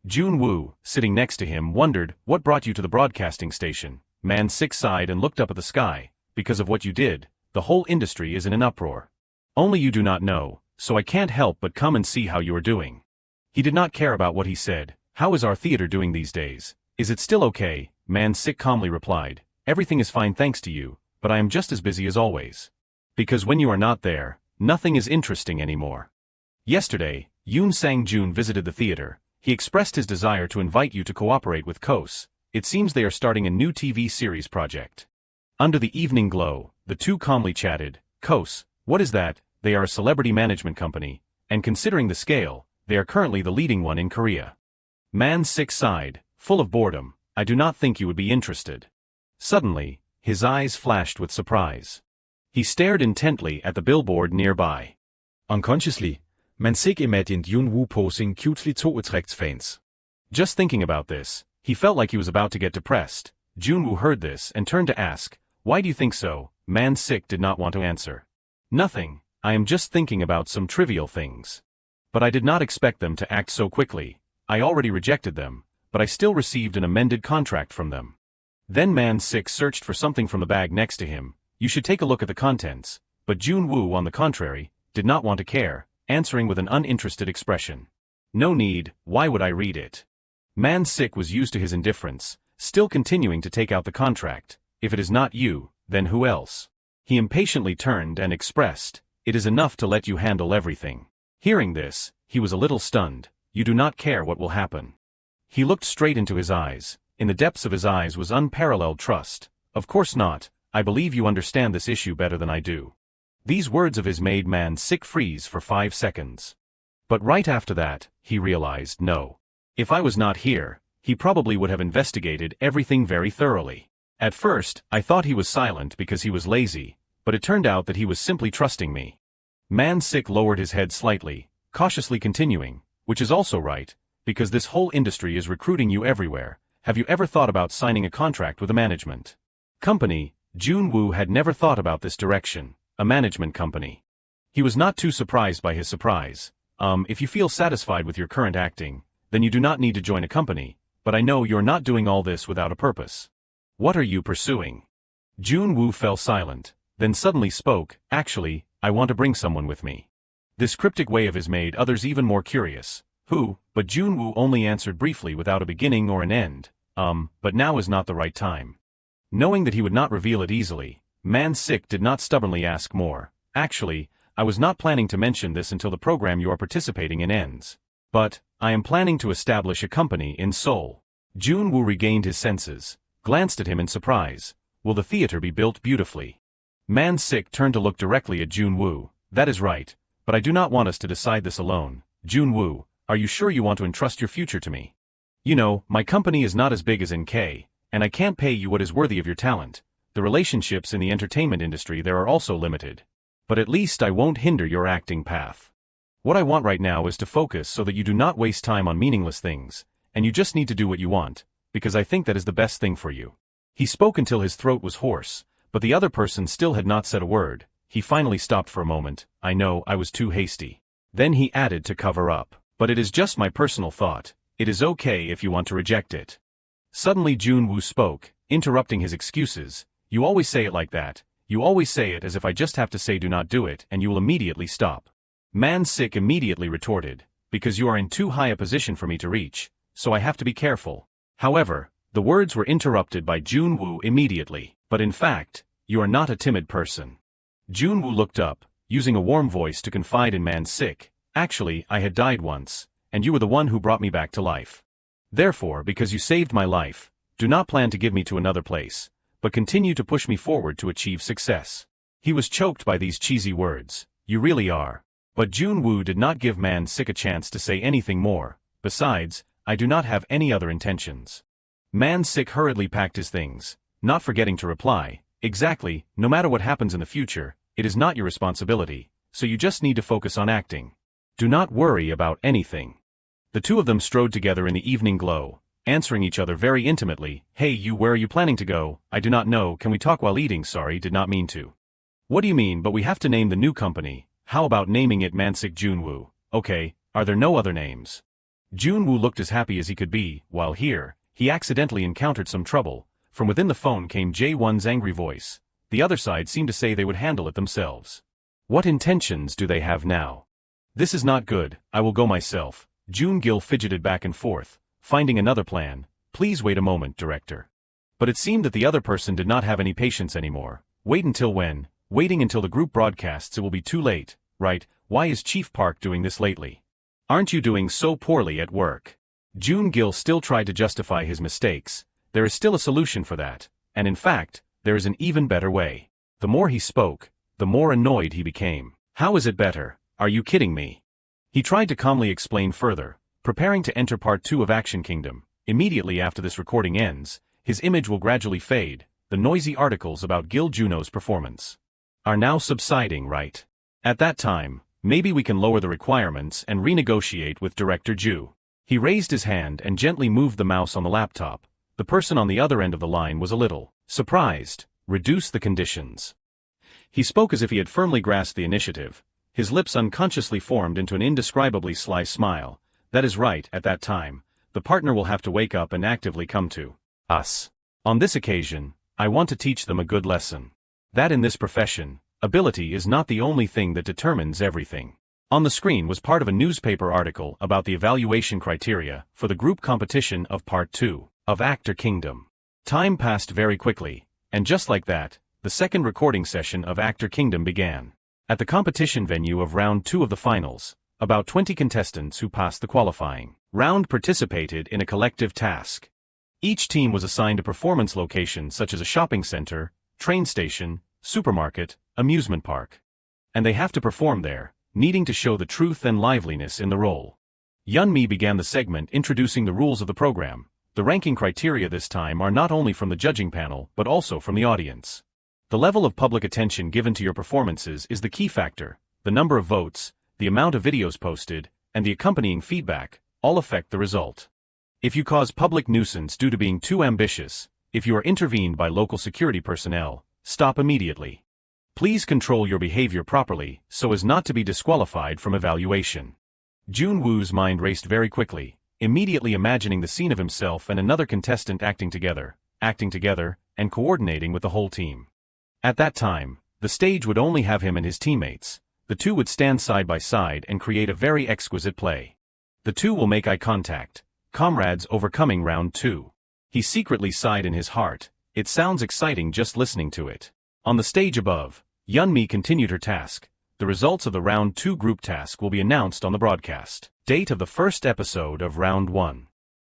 Jun Wu, sitting next to him, wondered, what brought you to the broadcasting station? Man-Sik sighed and looked up at the sky. Because of what you did, the whole industry is in an uproar. Only you do not know, so I can't help but come and see how you are doing. He did not care about what he said. How is our theater doing these days? Is it still okay? Man-Sik calmly replied. Everything is fine thanks to you, but I am just as busy as always. Because when you are not there, nothing is interesting anymore. Yesterday, Yoon Sang-jun visited the theater. He expressed his desire to invite you to cooperate with KOS. It seems they are starting a new TV series project. Under the evening glow, the two calmly chatted. KOS, what is that? They are a celebrity management company, and considering the scale, they are currently the leading one in Korea. Man Sik sighed, full of boredom. I do not think you would be interested. Suddenly, his eyes flashed with surprise. He stared intently at the billboard nearby. Unconsciously, Mansik imagined Jun Wu posing cutely towards fans. Just thinking about this, he felt like he was about to get depressed. Jun Wu heard this and turned to ask, why do you think so? Man Sik did not want to answer. Nothing, I am just thinking about some trivial things. But I did not expect them to act so quickly. I already rejected them, but I still received an amended contract from them. Then Man Sik searched for something from the bag next to him. You should take a look at the contents. But Jun Wu, on the contrary, did not want to care, answering with an uninterested expression. No need, why would I read it? Man Sik was used to his indifference, still continuing to take out the contract. If it is not you, then who else? He impatiently turned and expressed, it is enough to let you handle everything. Hearing this, he was a little stunned. You do not care what will happen. He looked straight into his eyes. In the depths of his eyes was unparalleled trust. Of course not, I believe you understand this issue better than I do. These words of his made Man Sik freeze for 5 seconds. But right after that, he realized no. If I was not here, he probably would have investigated everything very thoroughly. At first, I thought he was silent because he was lazy, but it turned out that he was simply trusting me. Man Sik lowered his head slightly, cautiously continuing, which is also right, because this whole industry is recruiting you everywhere. Have you ever thought about signing a contract with a management company? Jun Wu had never thought about this direction, a management company. He was not too surprised by his surprise. If you feel satisfied with your current acting, then you do not need to join a company, but I know you're not doing all this without a purpose. What are you pursuing? Jun Wu fell silent, then suddenly spoke, actually, I want to bring someone with me. This cryptic way of his made others even more curious. Who? But Jun Wu only answered briefly without a beginning or an end. But now is not the right time. Knowing that he would not reveal it easily, Man Sik did not stubbornly ask more. Actually, I was not planning to mention this until the program you are participating in ends. But, I am planning to establish a company in Seoul. Jun Wu regained his senses, glanced at him in surprise. Will the theater be built beautifully? Man Sik turned to look directly at Jun Wu. That is right, but I do not want us to decide this alone. Jun Wu, are you sure you want to entrust your future to me? You know, my company is not as big as NK, and I can't pay you what is worthy of your talent. The relationships in the entertainment industry there are also limited. But at least I won't hinder your acting path. What I want right now is to focus so that you do not waste time on meaningless things, and you just need to do what you want, because I think that is the best thing for you. He spoke until his throat was hoarse, but the other person still had not said a word. He finally stopped for a moment. I know, I was too hasty. Then he added to cover up. But it is just my personal thought. It is okay if you want to reject it. Suddenly Jun Wu spoke, interrupting his excuses. You always say it like that. You always say it as if I just have to say do not do it and you will immediately stop. Man Sik immediately retorted, because you are in too high a position for me to reach, so I have to be careful. However, the words were interrupted by Jun Wu immediately. But in fact, you are not a timid person. Jun Wu looked up, using a warm voice to confide in Man Sik. Actually, I had died once, and you were the one who brought me back to life. Therefore, because you saved my life, do not plan to give me to another place, but continue to push me forward to achieve success. He was choked by these cheesy words. You really are. But Jun Wu did not give Man Sik a chance to say anything more. Besides, I do not have any other intentions. Man Sik hurriedly packed his things, not forgetting to reply, exactly, no matter what happens in the future, it is not your responsibility, so you just need to focus on acting. Do not worry about anything. The two of them strode together in the evening glow, answering each other very intimately. Hey you, where are you planning to go? I do not know, can we talk while eating? Sorry, did not mean to. What do you mean, but we have to name the new company? How about naming it Man Sik Jun Wu? Okay, are there no other names? Jun Wu looked as happy as he could be, while here, he accidentally encountered some trouble. From within the phone came Jae-won's angry voice. The other side seemed to say they would handle it themselves. What intentions do they have now? This is not good, I will go myself. Jun Gil fidgeted back and forth, finding another plan. Please wait a moment, director. But it seemed that the other person did not have any patience anymore. Wait until when? Waiting until the group broadcasts it will be too late, right? Why is Chief Park doing this lately? Aren't you doing so poorly at work? Jun Gil still tried to justify his mistakes. There is still a solution for that, and in fact, there is an even better way. The more he spoke, the more annoyed he became. How is it better? Are you kidding me? He tried to calmly explain further, preparing to enter part 2 of Action Kingdom. Immediately after this recording ends, his image will gradually fade. The noisy articles about Gil Juno's performance are now subsiding, right? At that time, maybe we can lower the requirements and renegotiate with Director Ju. He raised his hand and gently moved the mouse on the laptop. The person on the other end of the line was a little surprised. Reduce the conditions. He spoke as if he had firmly grasped the initiative. His lips unconsciously formed into an indescribably sly smile. That is right, at that time, the partner will have to wake up and actively come to us. On this occasion, I want to teach them a good lesson. That in this profession, ability is not the only thing that determines everything. On the screen was part of a newspaper article about the evaluation criteria for the group competition of Part 2 of Actor Kingdom. Time passed very quickly, and just like that, the second recording session of Actor Kingdom began. At the competition venue of Round 2 of the finals, about 20 contestants who passed the qualifying round participated in a collective task. Each team was assigned a performance location such as a shopping center, train station, supermarket, amusement park. And they have to perform there, needing to show the truth and liveliness in the role. Yunmi began the segment introducing the rules of the program. The ranking criteria this time are not only from the judging panel but also from the audience. The level of public attention given to your performances is the key factor. The number of votes, the amount of videos posted, and the accompanying feedback all affect the result. If you cause public nuisance due to being too ambitious, if you are intervened by local security personnel, stop immediately. Please control your behavior properly so as not to be disqualified from evaluation. Jun Wu's mind raced very quickly, immediately imagining the scene of himself and another contestant acting together, and coordinating with the whole team. At that time, the stage would only have him and his teammates. The two would stand side by side and create a very exquisite play. The two will make eye contact, comrades overcoming Round 2. He secretly sighed in his heart. It sounds exciting just listening to it. On the stage above, Yunmi continued her task. The results of the Round 2 group task will be announced on the broadcast. Date of the first episode of Round 1.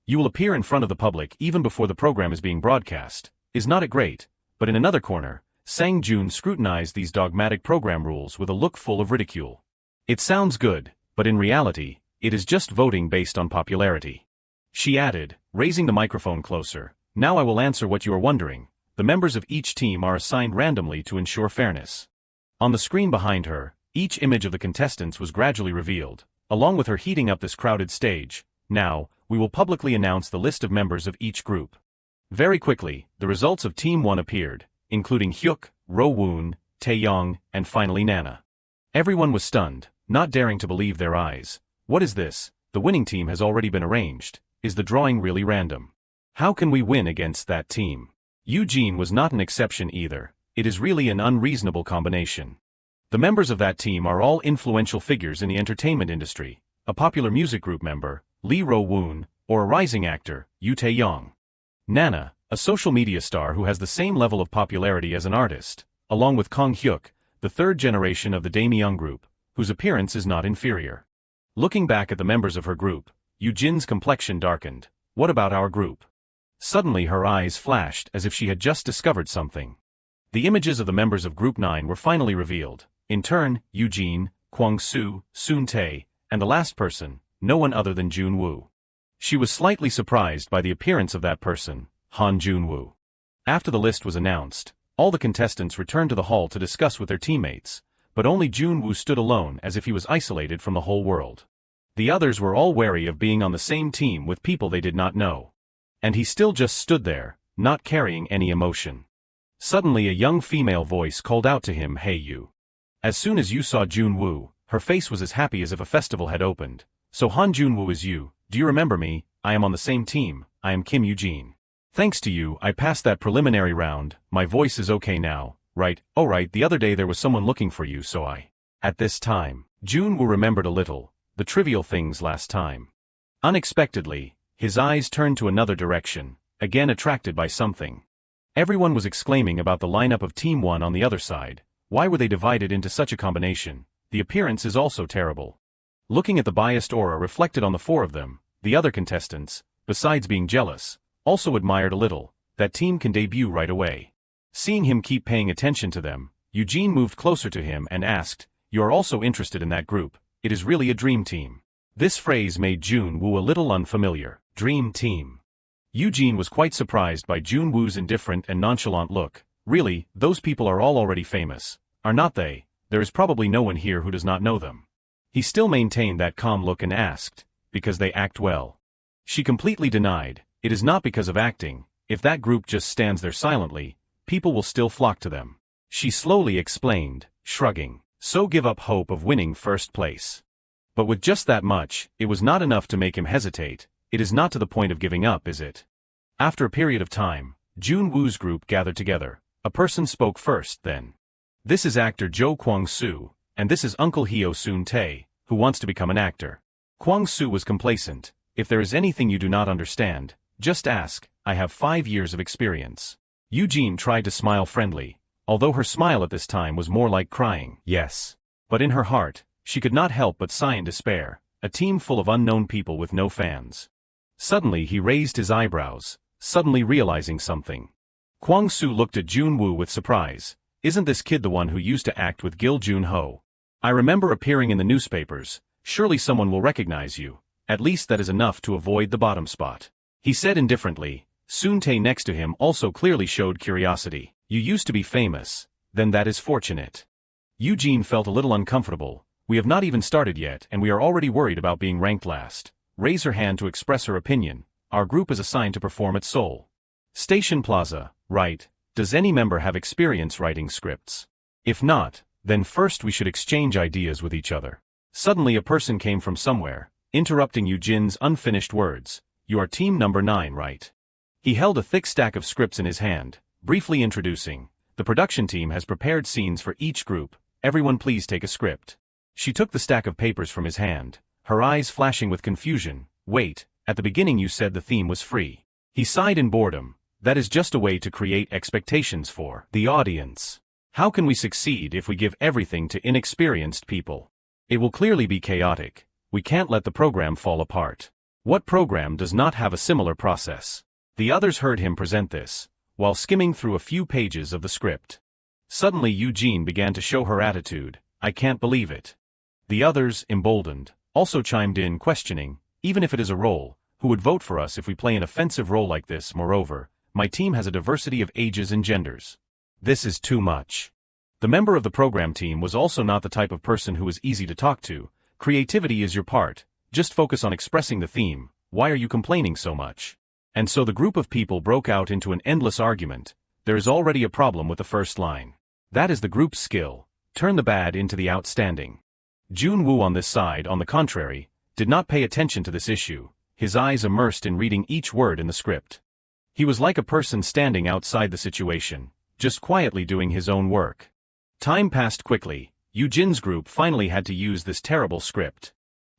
You will appear in front of the public even before the program is being broadcast. Is not it great? But in another corner, Sang Jun scrutinized these dogmatic program rules with a look full of ridicule. It sounds good, but in reality, it is just voting based on popularity. She added, raising the microphone closer, now I will answer what you are wondering. The members of each team are assigned randomly to ensure fairness. On the screen behind her, each image of the contestants was gradually revealed, along with her heating up this crowded stage. Now, we will publicly announce the list of members of each group. Very quickly, the results of Team 1 appeared, including Hyuk, Ro Woon, Taeyong, and finally Nana. Everyone was stunned, not daring to believe their eyes. What is this? The winning team has already been arranged. Is the drawing really random? How can we win against that team? Eugene was not an exception either. It is really an unreasonable combination. The members of that team are all influential figures in the entertainment industry, a popular music group member, Lee Ro Woon, or a rising actor, Yu Taeyong. Nana, a social media star who has the same level of popularity as an artist, along with Kong Hyuk, the third generation of the Daemyeong group, whose appearance is not inferior. Looking back at the members of her group, Eugenine's complexion darkened. What about our group? Suddenly her eyes flashed as if she had just discovered something. The images of the members of Group 9 were finally revealed. In turn, Eugene, Kwang-soo, Soon-tae, and the last person, no one other than Jun Wu. She was slightly surprised by the appearance of that person, Han Jun Wu. After the list was announced, all the contestants returned to the hall to discuss with their teammates, but only Jun Wu stood alone as if he was isolated from the whole world. The others were all wary of being on the same team with people they did not know. And he still just stood there, not carrying any emotion. Suddenly a young female voice called out to him, "Hey you." As soon as Yu saw Jun Wu, her face was as happy as if a festival had opened. So Han Jun Wu is you, do you remember me? I am on the same team, I am Kim Eugene. Thanks to you, I passed that preliminary round, my voice is okay now, right? Oh right, the other day there was someone looking for you so I. At this time, Jun Wu remembered a little, the trivial things last time. Unexpectedly, his eyes turned to another direction, again attracted by something. Everyone was exclaiming about the lineup of Team 1 on the other side. Why were they divided into such a combination? The appearance is also terrible. Looking at the biased aura reflected on the four of them, The other contestants, besides being jealous, also admired a little. That team can debut right away. Seeing him keep paying attention to them, Eugene moved closer to him and asked, "You are also interested in that group? It is really a dream team." This phrase made Jun Wu a little unfamiliar. Dream team. Eugene was quite surprised by Jun Wu's indifferent and nonchalant look. Really, those people are all already famous, are not they? There is probably no one here who does not know them. He still maintained that calm look and asked, "Because they act well?" She completely denied, "It is not because of acting. If that group just stands there silently, people will still flock to them." She slowly explained, shrugging, "So give up hope of winning first place." But with just that much, it was not enough to make him hesitate. It is not to the point of giving up, is it? After a period of time, Jun Wu's group gathered together. A person spoke first, then. "This is actor Jo Kwang-soo, and this is Uncle Hyo Soon-tae, who wants to become an actor." Kwang-soo was complacent. "If there is anything you do not understand, just ask. I have 5 years of experience." Eugene tried to smile friendly, although her smile at this time was more like crying. Yes. But in her heart, she could not help but sigh in despair. A team full of unknown people with no fans. Suddenly he raised his eyebrows, suddenly realizing something. Kwang-soo looked at Jun Wu with surprise. "Isn't this kid the one who used to act with Gil Jun-ho? I remember appearing in the newspapers. Surely someone will recognize you. At least that is enough to avoid the bottom spot," he said indifferently. Soon-tae next to him also clearly showed curiosity. "You used to be famous. Then that is fortunate." Eugene felt a little uncomfortable. "We have not even started yet and we are already worried about being ranked last." Raise her hand to express her opinion. "Our group is assigned to perform at Seoul Station Plaza, right? Does any member have experience writing scripts? If not, then first we should exchange ideas with each other." Suddenly a person came from somewhere, interrupting Eugene's unfinished words. "You are team number 9, right?" He held a thick stack of scripts in his hand, briefly introducing, "The production team has prepared scenes for each group. Everyone please take a script." She took the stack of papers from his hand, her eyes flashing with confusion. "Wait, at the beginning you said the theme was free." He sighed in boredom. "That is just a way to create expectations for the audience. How can we succeed if we give everything to inexperienced people? It will clearly be chaotic. We can't let the program fall apart. What program does not have a similar process?" The others heard him present this, while skimming through a few pages of the script. Suddenly Eugene began to show her attitude. "I can't believe it." The others, emboldened, also chimed in questioning, "Even if it is a role, who would vote for us if we play an offensive role like this? Moreover, my team has a diversity of ages and genders. This is too much." The member of the program team was also not the type of person who was easy to talk to. "Creativity is your part. Just focus on expressing the theme. Why are you complaining so much?" And so the group of people broke out into an endless argument. There is already a problem with the first line. That is the group's skill. Turn the bad into the outstanding. Jun Wu on this side, on the contrary, did not pay attention to this issue, his eyes immersed in reading each word in the script. He was like a person standing outside the situation, just quietly doing his own work. Time passed quickly. Eugene's group finally had to use this terrible script.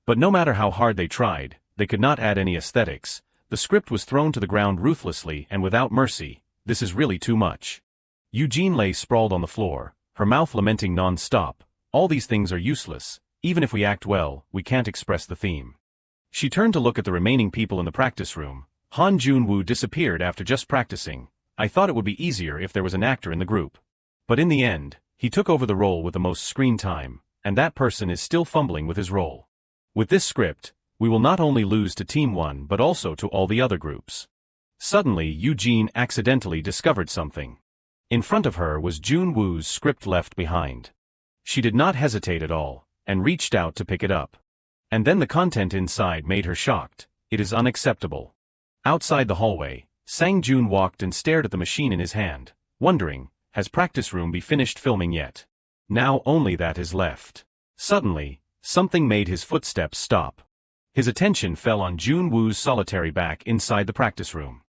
But no matter how hard they tried, they could not add any aesthetics. The script was thrown to the ground ruthlessly and without mercy. This is really too much. Eugene lay sprawled on the floor, her mouth lamenting non-stop. All these things are useless. Even if we act well, we can't express the theme. She turned to look at the remaining people in the practice room. Han Jun-woo disappeared after just practicing. I thought it would be easier if there was an actor in the group. But in the end, he took over the role with the most screen time, and that person is still fumbling with his role. With this script, we will not only lose to Team 1 but also to all the other groups. Suddenly Eugene accidentally discovered something. In front of her was Jun Woo's script left behind. She did not hesitate at all, and reached out to pick it up. And then the content inside made her shocked. It is unacceptable. Outside the hallway, Sang-jun walked and stared at the machine in his hand, wondering, has practice room be finished filming yet? Now only that is left. Suddenly, something made his footsteps stop. His attention fell on Jun Woo's solitary back inside the practice room.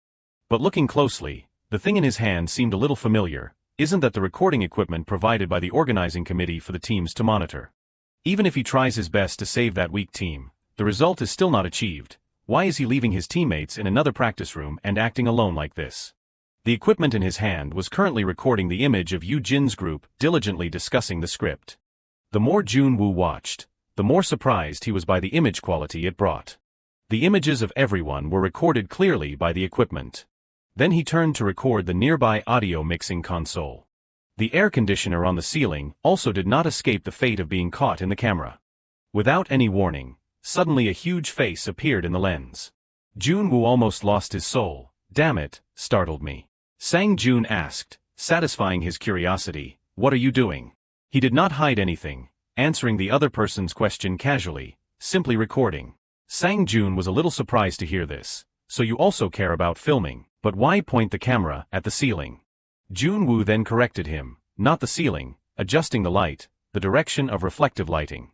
But looking closely, the thing in his hand seemed a little familiar. Isn't that the recording equipment provided by the organizing committee for the teams to monitor? Even if he tries his best to save that weak team, the result is still not achieved. Why is he leaving his teammates in another practice room and acting alone like this? The equipment in his hand was currently recording the image of Eugene's group diligently discussing the script. The more Jun Wu watched, the more surprised he was by the image quality it brought. The images of everyone were recorded clearly by the equipment. Then he turned to record the nearby audio mixing console. The air conditioner on the ceiling also did not escape the fate of being caught in the camera. Without any warning, suddenly a huge face appeared in the lens. Jun Wu almost lost his soul. "Damn it," startled me. Sang Jun asked, satisfying his curiosity, "What are you doing?" He did not hide anything, answering the other person's question casually, simply recording. Sang Jun was a little surprised to hear this. "So you also care about filming, but why point the camera at the ceiling?" Jun Wu then corrected him, "Not the ceiling, adjusting the light, the direction of reflective lighting."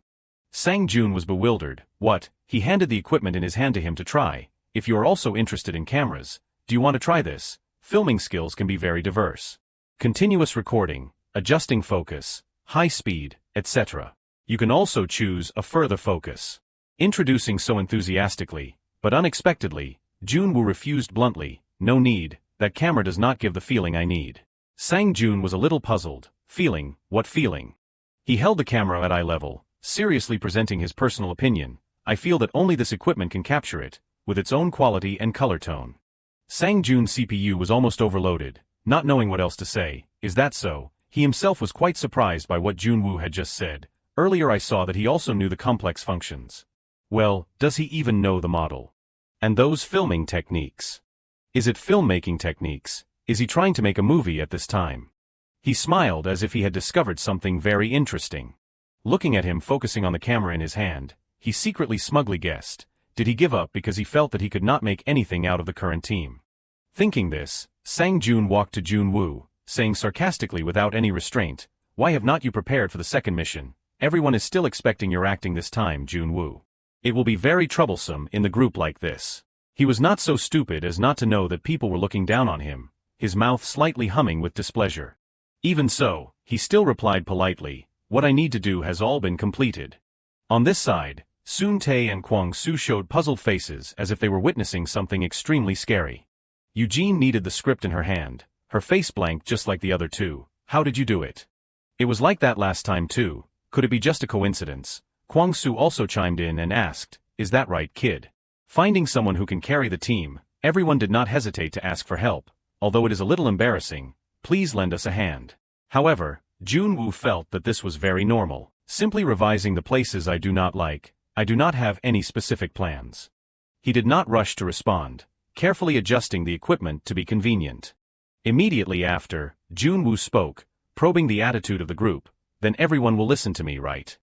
Sang Jun was bewildered. "What?" He handed the equipment in his hand to him to try. "If you are also interested in cameras, do you want to try this? Filming skills can be very diverse. Continuous recording, adjusting focus, high speed, etc. You can also choose a further focus." Introducing so enthusiastically, but unexpectedly, Jun Wu refused bluntly, "No need, that camera does not give the feeling I need." Sang Jun was a little puzzled. Feeling? What feeling? He held the camera at eye level, seriously presenting his personal opinion. "I feel that only this equipment can capture it, with its own quality and color tone." Sang Jun's CPU was almost overloaded, not knowing what else to say. "Is that so?" He himself was quite surprised by what Jun Wu had just said. Earlier I saw that he also knew the complex functions. Well, does he even know the model? And those filming techniques? Is it filmmaking techniques? Is he trying to make a movie at this time? He smiled as if he had discovered something very interesting. Looking at him focusing on the camera in his hand, he secretly smugly guessed, did he give up because he felt that he could not make anything out of the current team? Thinking this, Sang Jun walked to Jun Wu, saying sarcastically without any restraint, "Why have not you prepared for the second mission? Everyone is still expecting your acting this time, Jun Wu. It will be very troublesome in the group like this." He was not so stupid as not to know that people were looking down on him, his mouth slightly humming with displeasure. Even so, he still replied politely, "What I need to do has all been completed." On this side, Sun Tae and Kwang Su showed puzzled faces as if they were witnessing something extremely scary. Eugene needed the script in her hand, her face blank just like the other two. "How did you do it?" "It was like that last time too. Could it be just a coincidence?" Kwang Su also chimed in and asked, "Is that right, kid?" Finding someone who can carry the team, everyone did not hesitate to ask for help. "Although it is a little embarrassing, please lend us a hand." However, Jun Wu felt that this was very normal, simply revising the places I do not like. I do not have any specific plans. He did not rush to respond, carefully adjusting the equipment to be convenient. Immediately after, Jun Wu spoke, probing the attitude of the group. "Then everyone will listen to me, right?"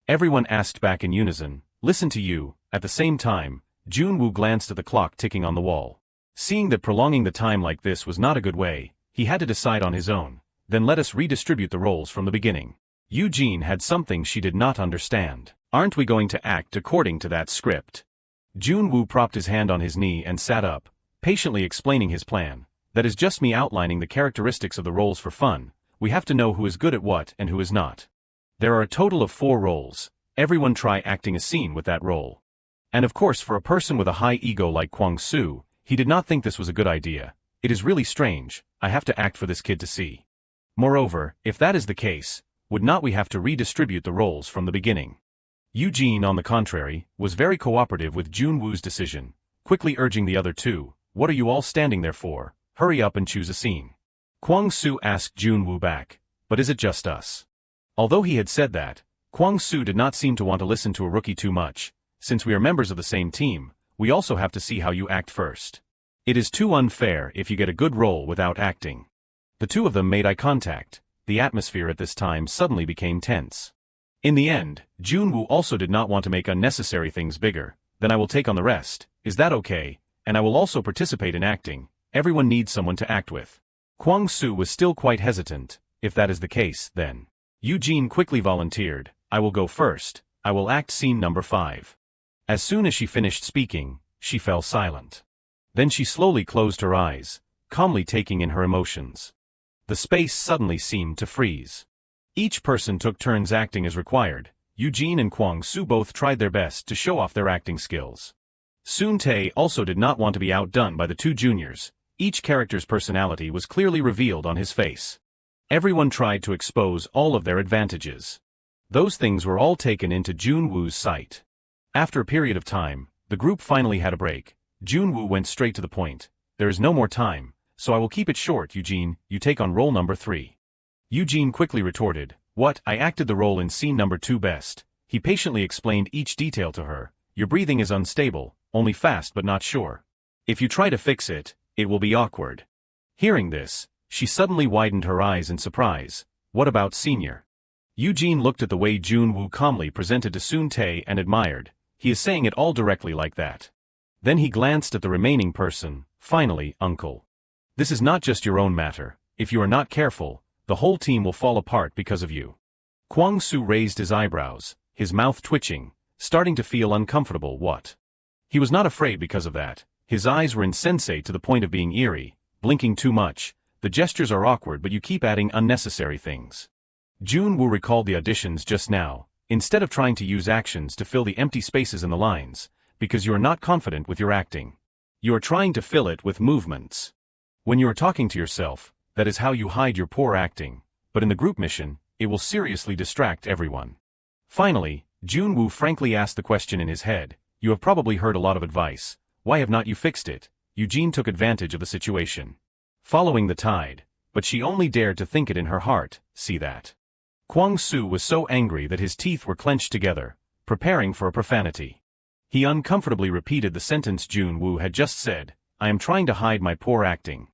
Everyone asked back in unison, "Listen to you." At the same time, Jun Wu glanced at the clock ticking on the wall. Seeing that prolonging the time like this was not a good way, he had to decide on his own. "Then let us redistribute the roles from the beginning." Eugene had something she did not understand. "Aren't we going to act according to that script?" Jun Wu propped his hand on his knee and sat up, patiently explaining his plan. "That is just me outlining the characteristics of the roles for fun. We have to know who is good at what and who is not. There are a total of 4 roles. Everyone try acting a scene with that role." And of course for a person with a high ego like Kwang Su, he did not think this was a good idea. "It is really strange, I have to act for this kid to see. Moreover, if that is the case, would not we have to redistribute the roles from the beginning?" Eugene, on the contrary, was very cooperative with Jun Wu's decision, quickly urging the other two, "What are you all standing there for? Hurry up and choose a scene." Kwang Su asked Jun Wu back, "But is it just us?" Although he had said that, Kwang Su did not seem to want to listen to a rookie too much. "Since we are members of the same team, we also have to see how you act first. It is too unfair if you get a good role without acting." The two of them made eye contact. The atmosphere at this time suddenly became tense. In the end, Jun Wu also did not want to make unnecessary things bigger. "Then I will take on the rest, is that okay? And I will also participate in acting. Everyone needs someone to act with." Kwang Su was still quite hesitant. "If that is the case, then." Eugene quickly volunteered, "I will go first. I will act scene number 5. As soon as she finished speaking, she fell silent. Then she slowly closed her eyes, calmly taking in her emotions. The space suddenly seemed to freeze. Each person took turns acting as required. Eugene and Kwang Su both tried their best to show off their acting skills. Sun Tae also did not want to be outdone by the 2 juniors. Each character's personality was clearly revealed on his face. Everyone tried to expose all of their advantages. Those things were all taken into Jun Wu's sight. After a period of time, The group finally had a break. Jun Wu went straight to the point. There is no more time, so I will keep it short. Eugene, you take on role number 3. Eugene quickly retorted, what, I acted the role in scene number 2 best. He patiently explained each detail to her. Your breathing is unstable, only fast but not sure. If you try to fix it, it will be awkward. Hearing this, she suddenly widened her eyes in surprise. What about senior? Eugene looked at the way Jun Wu calmly presented to Sun Tae and admired. He is saying it all directly like that. Then he glanced at the remaining person. Finally, uncle. This is not just your own matter. If you are not careful, the whole team will fall apart because of you. Kwang Soo raised his eyebrows, his mouth twitching, starting to feel uncomfortable. What? He was not afraid because of that. His eyes were insensate to the point of being eerie, blinking too much. The gestures are awkward but you keep adding unnecessary things. Jun Wu recalled the auditions just now, instead of trying to use actions to fill the empty spaces in the lines, because you are not confident with your acting. You are trying to fill it with movements. When you are talking to yourself, that is how you hide your poor acting, but in the group mission, it will seriously distract everyone. Finally, Jun Wu frankly asked the question in his head, you have probably heard a lot of advice, why have not you fixed it? Eugene took advantage of the situation. Following the tide, but she only dared to think it in her heart, see that. Kwang Soo was so angry that his teeth were clenched together, preparing for a profanity. He uncomfortably repeated the sentence Jun Wu had just said, I am trying to hide my poor acting.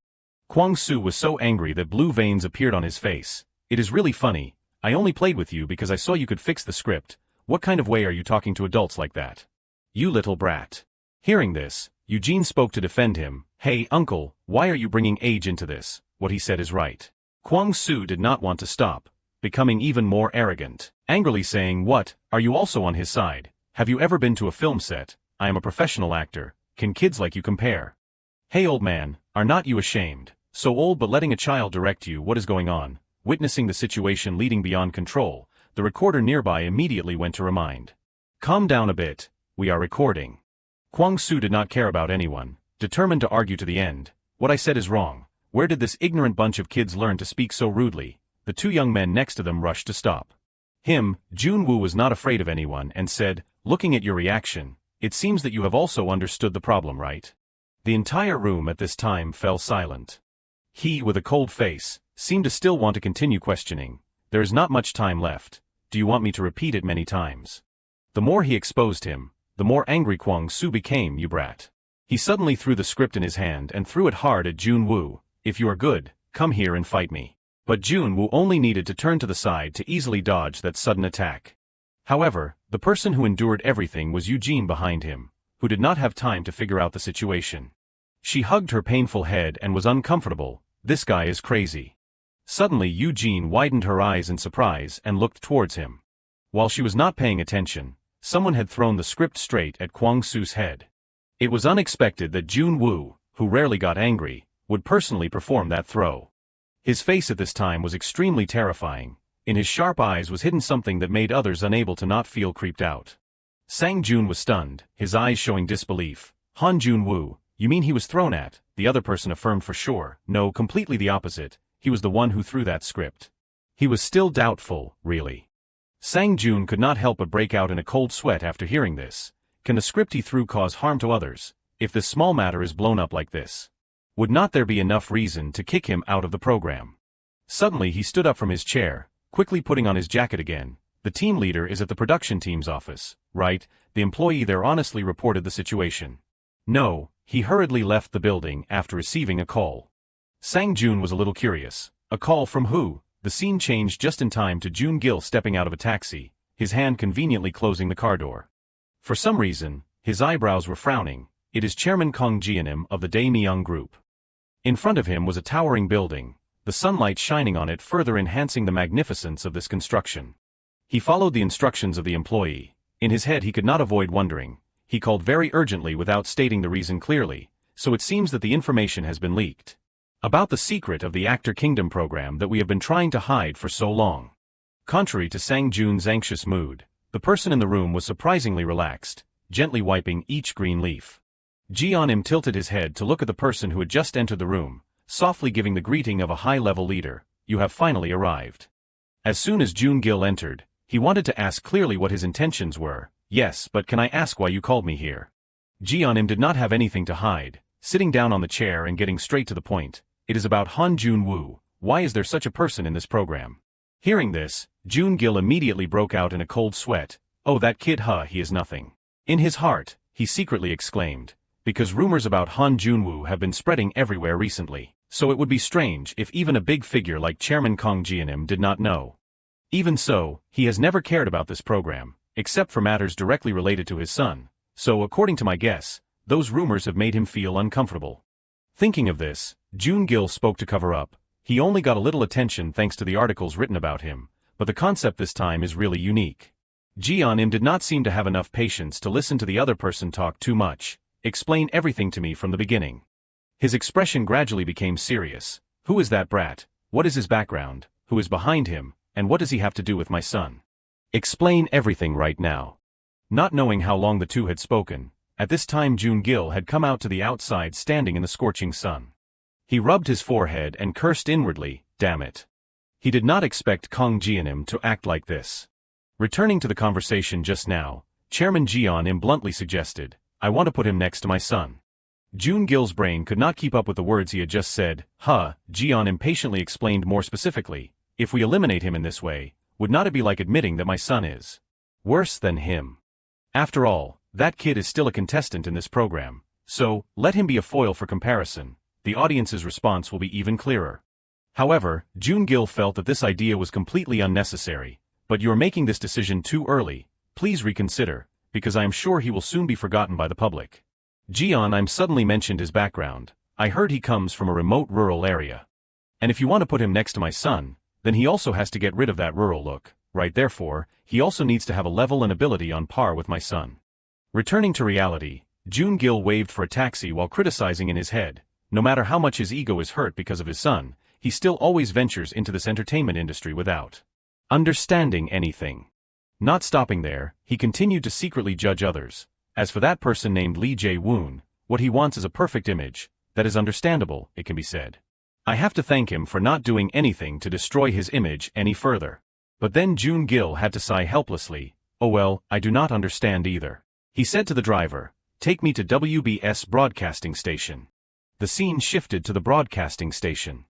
Kwang Soo was so angry that blue veins appeared on his face. It is really funny, I only played with you because I saw you could fix the script. What kind of way are you talking to adults like that? You little brat. Hearing this, Eugene spoke to defend him. Hey uncle, why are you bringing age into this? What he said is right. Kwang Soo did not want to stop, becoming even more arrogant, angrily saying, what, are you also on his side? Have you ever been to a film set? I am a professional actor, can kids like you compare? Hey old man, are not you ashamed? So old but letting a child direct you. What is going on? Witnessing the situation leading beyond control, the recorder nearby immediately went to remind. Calm down a bit, we are recording. Kwang Soo did not care about anyone, determined to argue to the end. What I said is wrong. Where did this ignorant bunch of kids learn to speak so rudely? The two young men next to them rushed to stop him. Jun Wu was not afraid of anyone and said, looking at your reaction, it seems that you have also understood the problem, right? The entire room at this time fell silent. He, with a cold face, seemed to still want to continue questioning. There is not much time left. Do you want me to repeat it many times? The more he exposed him, the more angry Kwang Soo became. You brat. He suddenly threw the script in his hand and threw it hard at Jun Wu. If you are good, come here and fight me. But Jun Wu only needed to turn to the side to easily dodge that sudden attack. However, the person who endured everything was Eugene behind him, who did not have time to figure out the situation. She hugged her painful head and was uncomfortable. This guy is crazy. Suddenly Eugene widened her eyes in surprise and looked towards him. While she was not paying attention, someone had thrown the script straight at Kwang Soo's head. It was unexpected that Jun Wu, who rarely got angry, would personally perform that throw. His face at this time was extremely terrifying. In his sharp eyes was hidden something that made others unable to not feel creeped out. Sang Jun was stunned, his eyes showing disbelief. Han Jun Wu, you mean he was thrown at? The other person affirmed for sure. No, completely the opposite. He was the one who threw that script. He was still doubtful, really. Sang Jun could not help but break out in a cold sweat after hearing this. Can the script he threw cause harm to others? If this small matter is blown up like this, would not there be enough reason to kick him out of the program? Suddenly he stood up from his chair, quickly putting on his jacket again. The team leader is at the production team's office, right? The employee there honestly reported the situation. No, he hurriedly left the building after receiving a call. Sang Jun was a little curious. A call from who? The scene changed just in time to Jun Gil stepping out of a taxi, his hand conveniently closing the car door. For some reason, his eyebrows were frowning. It is Chairman Kong Jianim of the Daemyeong Group. In front of him was a towering building, the sunlight shining on it further enhancing the magnificence of this construction. He followed the instructions of the employee. In his head he could not avoid wondering. He called very urgently without stating the reason clearly, so it seems that the information has been leaked. About the secret of the Actor Kingdom program that we have been trying to hide for so long. Contrary to Sang Jun's anxious mood, the person in the room was surprisingly relaxed, gently wiping each green leaf. Jianim tilted his head to look at the person who had just entered the room, softly giving the greeting of a high-level leader. You have finally arrived. As soon as Jun Gil entered, he wanted to ask clearly what his intentions were. Yes, but can I ask why you called me here? Jeonim did not have anything to hide, sitting down on the chair and getting straight to the point. It is about Jun Wu. Why is there such a person in this program? Hearing this, Jun-gil immediately broke out in a cold sweat. Oh, that kid, he is nothing. In his heart, he secretly exclaimed, because rumors about Jun Wu have been spreading everywhere recently, so it would be strange if even a big figure like Chairman Kong Jeonim did not know. Even so, he has never cared about this program, except for matters directly related to his son, so according to my guess, those rumors have made him feel uncomfortable. Thinking of this, Jun-gil spoke to cover up. He only got a little attention thanks to the articles written about him, but the concept this time is really unique. Jeonim did not seem to have enough patience to listen to the other person talk too much. Explain everything to me from the beginning. His expression gradually became serious. Who is that brat? What is his background? Who is behind him? And what does he have to do with my son? Explain everything right now. Not knowing how long the two had spoken, at this time Jun-gil had come out to the outside standing in the scorching sun. He rubbed his forehead and cursed inwardly, damn it. He did not expect Kong Jeonim to act like this. Returning to the conversation just now, Chairman Jeonim bluntly suggested, I want to put him next to my son. Jun-gil's brain could not keep up with the words he had just said. Jeonim impatiently explained more specifically, if we eliminate him in this way, would not it be like admitting that my son is worse than him? After all, that kid is still a contestant in this program, so, let him be a foil for comparison. The audience's response will be even clearer. However, Jun-gil felt that this idea was completely unnecessary. But you're making this decision too early. Please reconsider, because I am sure he will soon be forgotten by the public. Jeonim suddenly mentioned his background. I heard he comes from a remote rural area. And if you want to put him next to my son, then he also has to get rid of that rural look, right? Therefore, he also needs to have a level and ability on par with my son. Returning to reality, Jun-gil waved for a taxi while criticizing in his head. No matter how much his ego is hurt because of his son, he still always ventures into this entertainment industry without understanding anything. Not stopping there, he continued to secretly judge others. As for that person named Lee Jae-woon, what he wants is a perfect image. That is understandable, it can be said. I have to thank him for not doing anything to destroy his image any further. But then Jun-gil had to sigh helplessly. Oh well, I do not understand either. He said to the driver, take me to WBS broadcasting station. The scene shifted to the broadcasting station.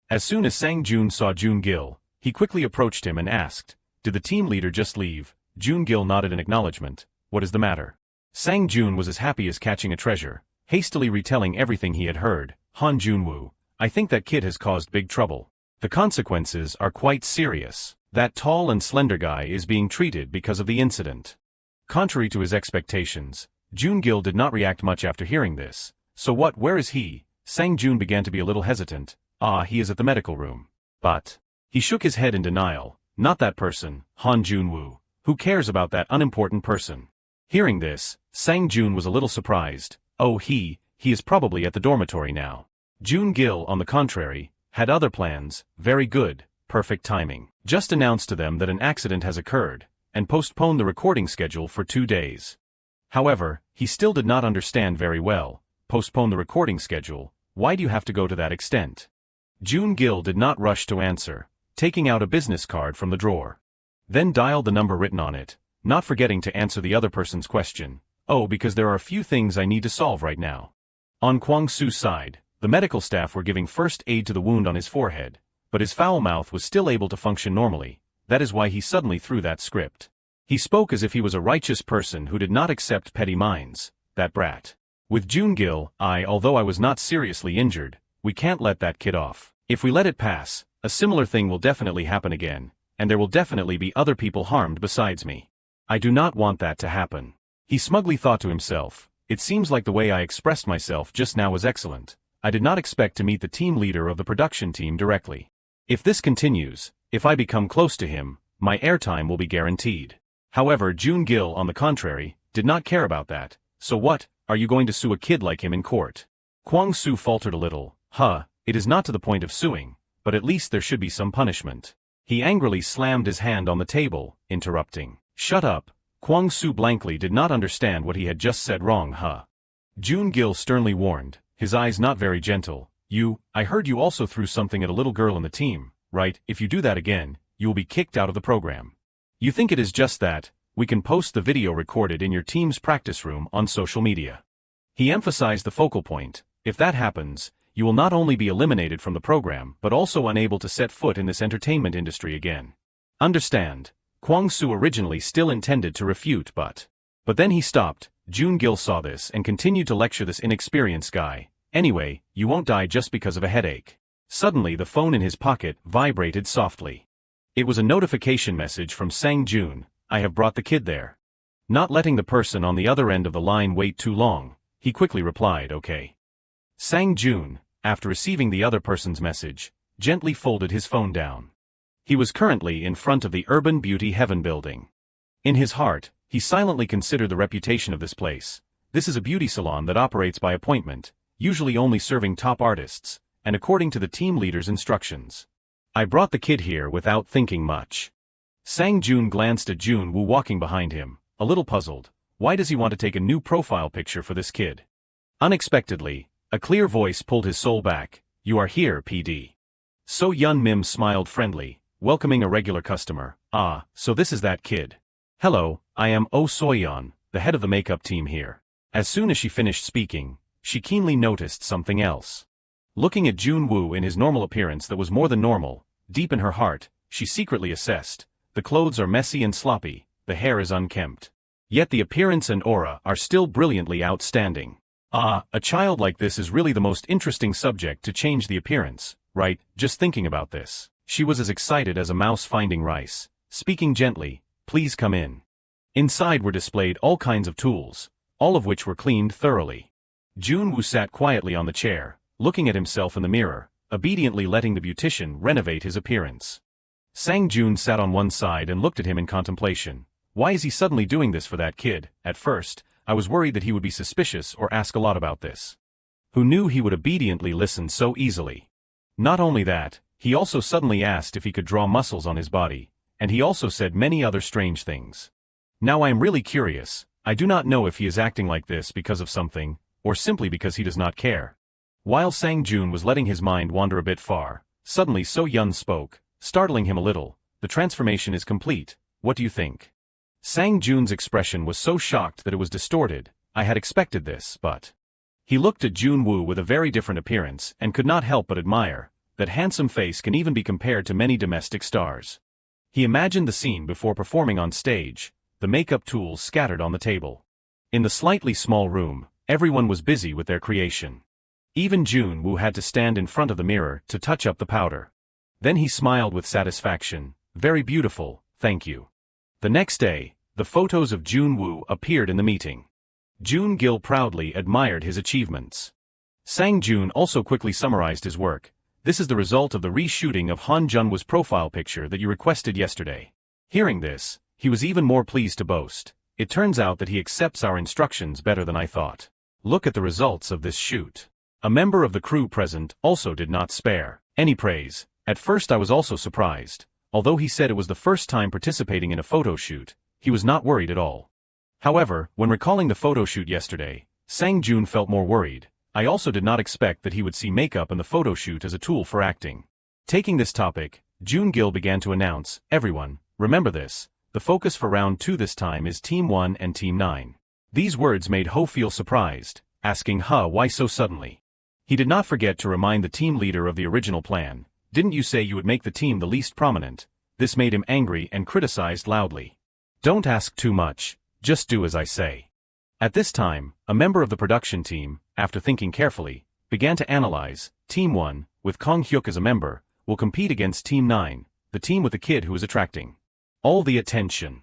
As soon as Sang-jun saw Jun-gil, he quickly approached him and asked, did the team leader just leave? Jun-gil nodded in acknowledgement. What is the matter? Sang-jun was as happy as catching a treasure, hastily retelling everything he had heard. Jun Wu, I think that kid has caused big trouble. The consequences are quite serious. That tall and slender guy is being treated because of the incident. Contrary to his expectations, Jun-gil did not react much after hearing this. So what, where is he? Sang-jun began to be a little hesitant. He is at the medical room. But he shook his head in denial. Not that person, Jun Wu. Who cares about that unimportant person? Hearing this, Sang-jun was a little surprised. Oh, he is probably at the dormitory now. Jun-gil, on the contrary, had other plans. Very good, perfect timing. Just announced to them that an accident has occurred, and postponed the recording schedule for 2 days. However, he still did not understand very well. Postpone the recording schedule? Why do you have to go to that extent? Jun-gil did not rush to answer, taking out a business card from the drawer. Then dialed the number written on it, not forgetting to answer the other person's question. Oh, because there are a few things I need to solve right now. On Kwang-soo's side, the medical staff were giving first aid to the wound on his forehead, but his foul mouth was still able to function normally. That is why he suddenly threw that script. He spoke as if he was a righteous person who did not accept petty minds. That brat. With Jun-gil, although I was not seriously injured, we can't let that kid off. If we let it pass, a similar thing will definitely happen again, and there will definitely be other people harmed besides me. I do not want that to happen. He smugly thought to himself, it seems like the way I expressed myself just now was excellent. I did not expect to meet the team leader of the production team directly. If this continues, if I become close to him, my airtime will be guaranteed. However, Jun-gil, on the contrary, did not care about that. So what, are you going to sue a kid like him in court? Kwang-soo faltered a little. It is not to the point of suing, but at least there should be some punishment. He angrily slammed his hand on the table, interrupting. Shut up. Kwang-soo blankly did not understand what he had just said wrong. Jun-gil sternly warned, his eyes not very gentle. I heard you also threw something at a little girl in the team, right? If you do that again, you will be kicked out of the program. You think it is just that? We can post the video recorded in your team's practice room on social media. He emphasized the focal point: if that happens, you will not only be eliminated from the program but also unable to set foot in this entertainment industry again. Understand? Kwang Soo originally still intended to refute but then he stopped. Jun Gil saw this and continued to lecture this inexperienced guy. Anyway, you won't die just because of a headache. Suddenly the phone in his pocket vibrated softly. It was a notification message from Sang Jun. I have brought the kid there. Not letting the person on the other end of the line wait too long, he quickly replied, okay. Sang Jun, after receiving the other person's message, gently folded his phone down. He was currently in front of the Urban Beauty Heaven building. In his heart, he silently considered the reputation of this place. This is a beauty salon that operates by appointment, usually only serving top artists, and according to the team leader's instructions. I brought the kid here without thinking much. Sang Jun glanced at Jun Wu walking behind him, a little puzzled. Why does he want to take a new profile picture for this kid? Unexpectedly, a clear voice pulled his soul back. You are here, PD. So Yun Mim smiled friendly, welcoming a regular customer. Ah, so this is that kid. Hello, I am Oh Soyeon, the head of the makeup team here. As soon as she finished speaking, she keenly noticed something else. Looking at Jun Wu in his normal appearance that was more than normal, deep in her heart, she secretly assessed. The clothes are messy and sloppy, the hair is unkempt. Yet the appearance and aura are still brilliantly outstanding. Ah, a child like this is really the most interesting subject to change the appearance, right? Just thinking about this. She was as excited as a mouse finding rice. Speaking gently, please come in. Inside were displayed all kinds of tools, all of which were cleaned thoroughly. Jun Wu sat quietly on the chair, looking at himself in the mirror, obediently letting the beautician renovate his appearance. Sang Jun sat on one side and looked at him in contemplation. Why is he suddenly doing this for that kid? At first, I was worried that he would be suspicious or ask a lot about this. Who knew he would obediently listen so easily? Not only that, he also suddenly asked if he could draw muscles on his body, and he also said many other strange things. Now I am really curious. I do not know if he is acting like this because of something, or simply because he does not care. While Sang Jun was letting his mind wander a bit far, suddenly So Yun spoke, startling him a little. The transformation is complete. What do you think? Sang Jun's expression was so shocked that it was distorted. I had expected this, but... He looked at Jun Wu with a very different appearance and could not help but admire. That handsome face can even be compared to many domestic stars. He imagined the scene before performing on stage, the makeup tools scattered on the table. In the slightly small room, everyone was busy with their creation. Even Jun Wu had to stand in front of the mirror to touch up the powder. Then he smiled with satisfaction. Very beautiful, thank you. The next day, the photos of Jun Wu appeared in the meeting. Jun Gil proudly admired his achievements. Sang Jun also quickly summarized his work. This is the result of the reshooting of Han Junwoo's profile picture that you requested yesterday. Hearing this, he was even more pleased to boast. It turns out that he accepts our instructions better than I thought. Look at the results of this shoot. A member of the crew present also did not spare any praise. At first I was also surprised. Although he said it was the first time participating in a photo shoot, he was not worried at all. However, when recalling the photo shoot yesterday, Sang Jun felt more worried. I also did not expect that he would see makeup in the photo shoot as a tool for acting. Taking this topic, Jun Gil began to announce, everyone, remember this, the focus for round 2 this time is Team 1 and Team 9. These words made Ho feel surprised, asking why so suddenly. He did not forget to remind the team leader of the original plan. Didn't you say you would make the team the least prominent? This made him angry and criticized loudly. Don't ask too much, just do as I say. At this time, a member of the production team, after thinking carefully, began to analyze. Team 1, with Kong Hyuk as a member, will compete against Team 9, the team with the kid who is attracting all the attention.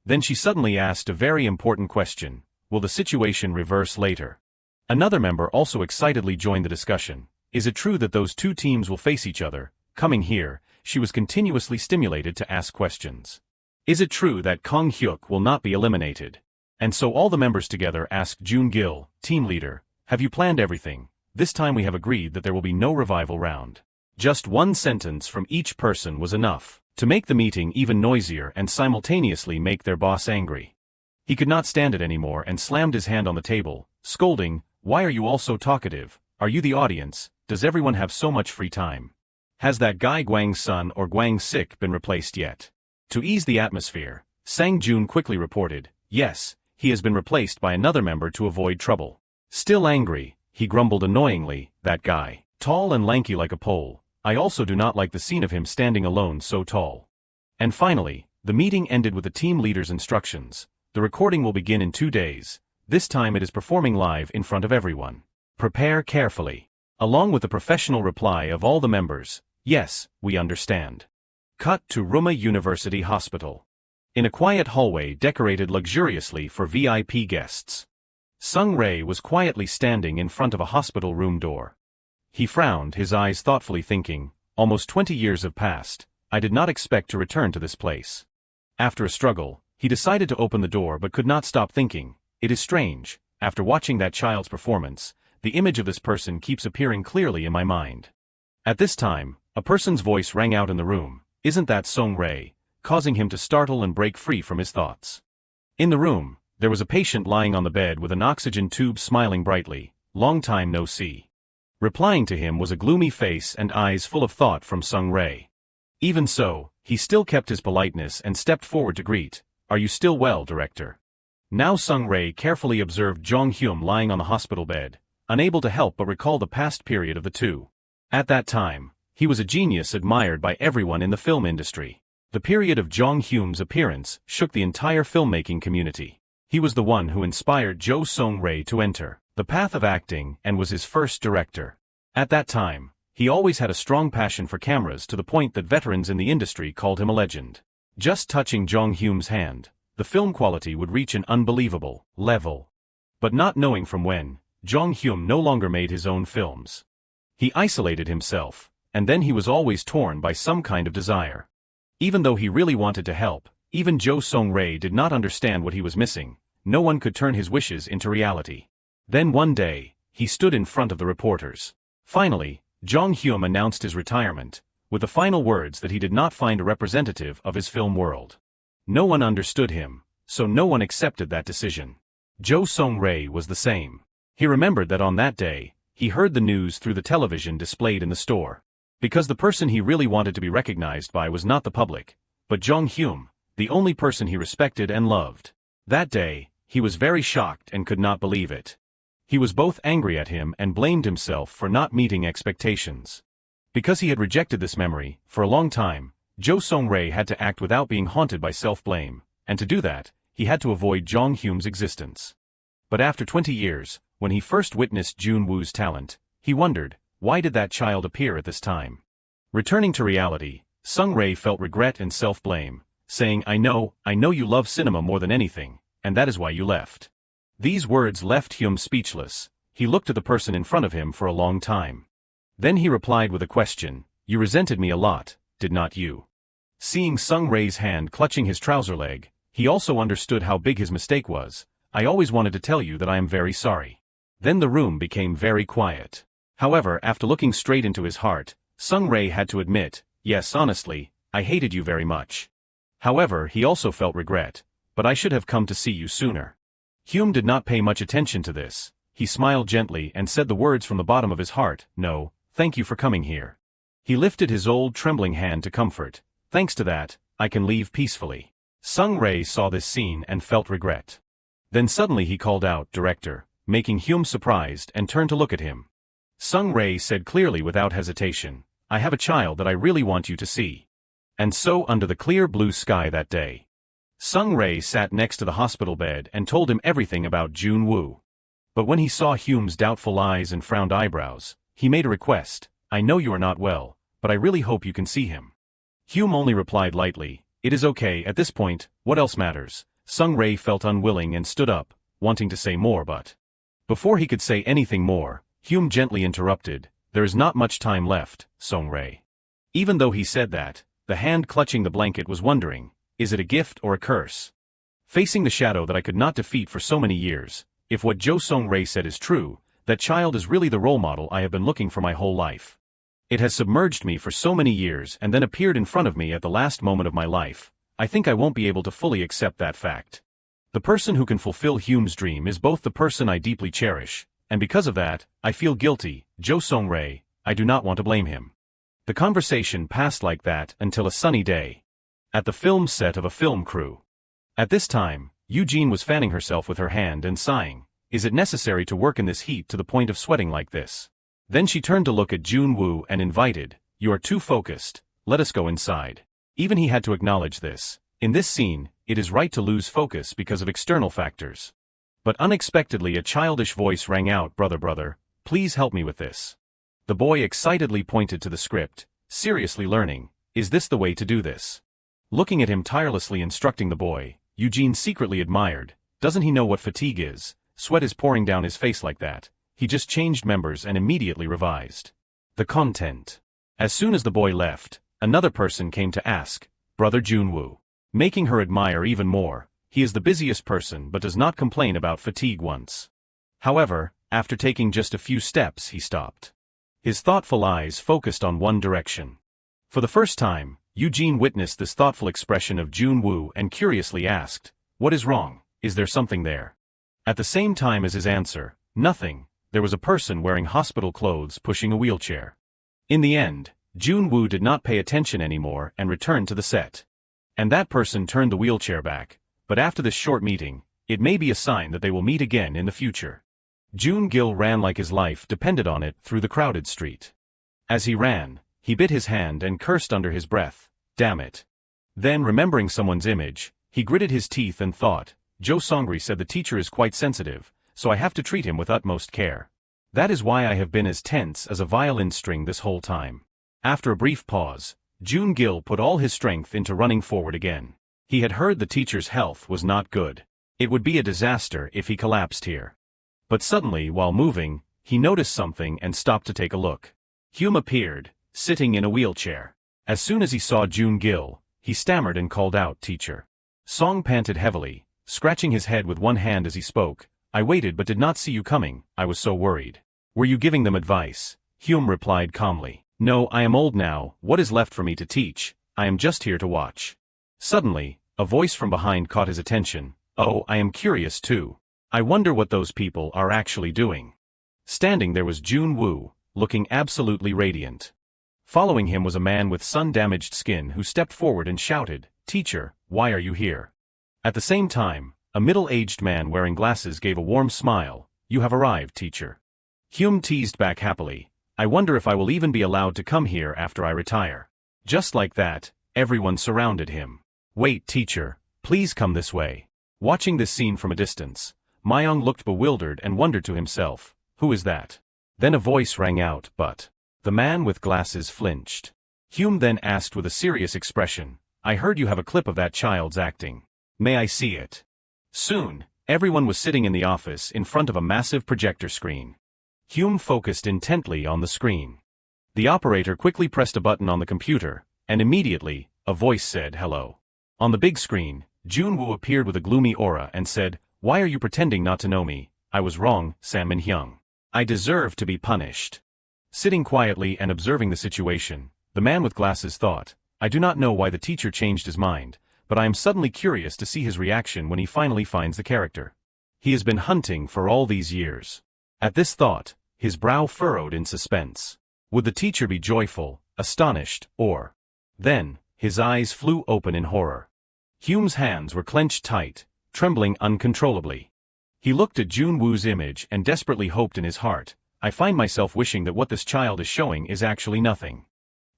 Then she suddenly asked a very important question. Will the situation reverse later? Another member also excitedly joined the discussion. Is it true that those two teams will face each other? Coming here, she was continuously stimulated to ask questions. Is it true that Kong Hyuk will not be eliminated? And so all the members together asked Jun Gil, team leader, have you planned everything? This time we have agreed that there will be no revival round. Just one sentence from each person was enough to make the meeting even noisier and simultaneously make their boss angry. He could not stand it anymore and slammed his hand on the table, scolding, why are you all so talkative? Are you the audience? Does everyone have so much free time? Has that guy Guang's son or Guang Sik been replaced yet? To ease the atmosphere, Sang Jun quickly reported, yes, he has been replaced by another member to avoid trouble. Still angry, he grumbled annoyingly, that guy. Tall and lanky like a pole. I also do not like the scene of him standing alone so tall. And finally, the meeting ended with the team leader's instructions. The recording will begin in 2 days. This time it is performing live in front of everyone. Prepare carefully. Along with the professional reply of all the members, yes, we understand. Cut to Ruma University Hospital. In a quiet hallway decorated luxuriously for VIP guests. Sung Rae was quietly standing in front of a hospital room door. He frowned, his eyes thoughtfully thinking, almost 20 years have passed. I did not expect to return to this place. After a struggle, he decided to open the door but could not stop thinking. It is strange, after watching that child's performance, the image of this person keeps appearing clearly in my mind. At this time, a person's voice rang out in the room, isn't that Sung Rae, causing him to startle and break free from his thoughts. In the room, there was a patient lying on the bed with an oxygen tube smiling brightly, long time no see. Replying to him was a gloomy face and eyes full of thought from Sung Rae. Even so, he still kept his politeness and stepped forward to greet, are you still well, director? Now Sung Rae carefully observed Jong Hyum lying on the hospital bed, unable to help but recall the past period of the two. At that time, he was a genius admired by everyone in the film industry. The period of Jong Hyum's appearance shook the entire filmmaking community. He was the one who inspired Jo Sung Rae to enter the path of acting and was his first director. At that time, he always had a strong passion for cameras to the point that veterans in the industry called him a legend. Just touching Jong Hyum's hand, the film quality would reach an unbelievable level. But not knowing from when, Jong Hyum no longer made his own films. He isolated himself, and then he was always torn by some kind of desire. Even though he really wanted to help, even Jo Sung Rae did not understand what he was missing. No one could turn his wishes into reality. Then one day, he stood in front of the reporters. Finally, Jong Hyum announced his retirement, with the final words that he did not find a representative of his film world. No one understood him, so no one accepted that decision. Jo Sung Rae was the same. He remembered that on that day, he heard the news through the television displayed in the store. Because the person he really wanted to be recognized by was not the public, but Jong Hyum, the only person he respected and loved. That day, he was very shocked and could not believe it. He was both angry at him and blamed himself for not meeting expectations. Because he had rejected this memory, for a long time, Jo Sung Rae had to act without being haunted by self-blame, and to do that, he had to avoid Jong Hyum's existence. But after 20 years, when he first witnessed Jun Wu's talent, he wondered, why did that child appear at this time? Returning to reality, Sung Rae felt regret and self-blame, saying, I know you love cinema more than anything, and that is why you left. These words left Hyum speechless. He looked at the person in front of him for a long time. Then he replied with a question, you resented me a lot, did not you? Seeing Sung Rae's hand clutching his trouser leg, he also understood how big his mistake was. I always wanted to tell you that I am very sorry. Then the room became very quiet. However, after looking straight into his heart, Sung Rae had to admit, yes, honestly, I hated you very much. However, he also felt regret, but I should have come to see you sooner. Hyum did not pay much attention to this. He smiled gently and said the words from the bottom of his heart, no, thank you for coming here. He lifted his old trembling hand to comfort. Thanks to that, I can leave peacefully. Sung Rae saw this scene and felt regret. Then suddenly he called out, director, making Hyum surprised and turned to look at him. Sung Rae said clearly without hesitation, I have a child that I really want you to see. And so under the clear blue sky that day, Sung Rae sat next to the hospital bed and told him everything about Jun Wu. But when he saw Hyum's doubtful eyes and frowned eyebrows, he made a request, I know you are not well, but I really hope you can see him. Hyum only replied lightly, it is okay at this point, what else matters? Sung Rae felt unwilling and stood up, wanting to say more but before he could say anything more, Hyum gently interrupted, there is not much time left, Sung Rae. Even though he said that, the hand clutching the blanket was wondering, is it a gift or a curse? Facing the shadow that I could not defeat for so many years, if what Jo Sung Rae said is true, that child is really the role model I have been looking for my whole life. It has submerged me for so many years and then appeared in front of me at the last moment of my life. I think I won't be able to fully accept that fact. The person who can fulfill Hyum's dream is both the person I deeply cherish, and because of that, I feel guilty, Jo Sung Rae, I do not want to blame him. The conversation passed like that until a sunny day. At the film set of a film crew. At this time, Eugene was fanning herself with her hand and sighing, Is it necessary to work in this heat to the point of sweating like this? Then she turned to look at Jun Wu and invited, "You are too focused, let us go inside." Even he had to acknowledge this. In this scene, it is right to lose focus because of external factors. But unexpectedly a childish voice rang out, brother, please help me with this." The boy excitedly pointed to the script, seriously learning, "Is this the way to do this?" Looking at him tirelessly instructing the boy, Eugene secretly admired. Doesn't he know what fatigue is? Sweat is pouring down his face like that. He just changed members and immediately revised the content. As soon as the boy left, another person came to ask, "Brother Jun Wu," making her admire even more. He is the busiest person but does not complain about fatigue once. However, after taking just a few steps he stopped. His thoughtful eyes focused on one direction. For the first time, Eugene witnessed this thoughtful expression of Jun Wu and curiously asked, "What is wrong? Is there something there?" At the same time as his answer, "Nothing," there was a person wearing hospital clothes pushing a wheelchair. In the end, Jun Wu did not pay attention anymore and returned to the set. And that person turned the wheelchair back, but after this short meeting, it may be a sign that they will meet again in the future. Jun Gil ran like his life depended on it through the crowded street. As he ran, he bit his hand and cursed under his breath, "Damn it." Then, remembering someone's image, he gritted his teeth and thought, "Jo Songri said the teacher is quite sensitive, so I have to treat him with utmost care. That is why I have been as tense as a violin string this whole time." After a brief pause, Jun Gil put all his strength into running forward again. He had heard the teacher's health was not good. It would be a disaster if he collapsed here. But suddenly, while moving, he noticed something and stopped to take a look. Hume appeared, sitting in a wheelchair. As soon as he saw Jun Gil, he stammered and called out, "Teacher." Song panted heavily, scratching his head with one hand as he spoke. "I waited but did not see you coming, I was so worried." "Were you giving them advice?" Hume replied calmly. "No, I am old now, what is left for me to teach? I am just here to watch." Suddenly, a voice from behind caught his attention. "Oh, I am curious too. I wonder what those people are actually doing." Standing there was Jun Wu, looking absolutely radiant. Following him was a man with sun-damaged skin who stepped forward and shouted, "Teacher, why are you here?" At the same time, a middle-aged man wearing glasses gave a warm smile. "You have arrived, teacher." Hume teased back happily, "I wonder if I will even be allowed to come here after I retire." Just like that, everyone surrounded him. "Wait, teacher, please come this way." Watching this scene from a distance, Myung looked bewildered and wondered to himself, "Who is that?" Then a voice rang out, "But..." The man with glasses flinched. Hume then asked with a serious expression, "I heard you have a clip of that child's acting. May I see it?" Soon, everyone was sitting in the office in front of a massive projector screen. Hume focused intently on the screen. The operator quickly pressed a button on the computer, and immediately, a voice said, "Hello." On the big screen, Jun Wu appeared with a gloomy aura and said, "Why are you pretending not to know me? I was wrong, San Min Hyung. I deserve to be punished." Sitting quietly and observing the situation, the man with glasses thought, "I do not know why the teacher changed his mind, but I am suddenly curious to see his reaction when he finally finds the character. He has been hunting for all these years." At this thought, his brow furrowed in suspense. Would the teacher be joyful, astonished, or... Then, his eyes flew open in horror. Hume's hands were clenched tight, trembling uncontrollably. He looked at Jun Wu's image and desperately hoped in his heart, "I find myself wishing that what this child is showing is actually nothing."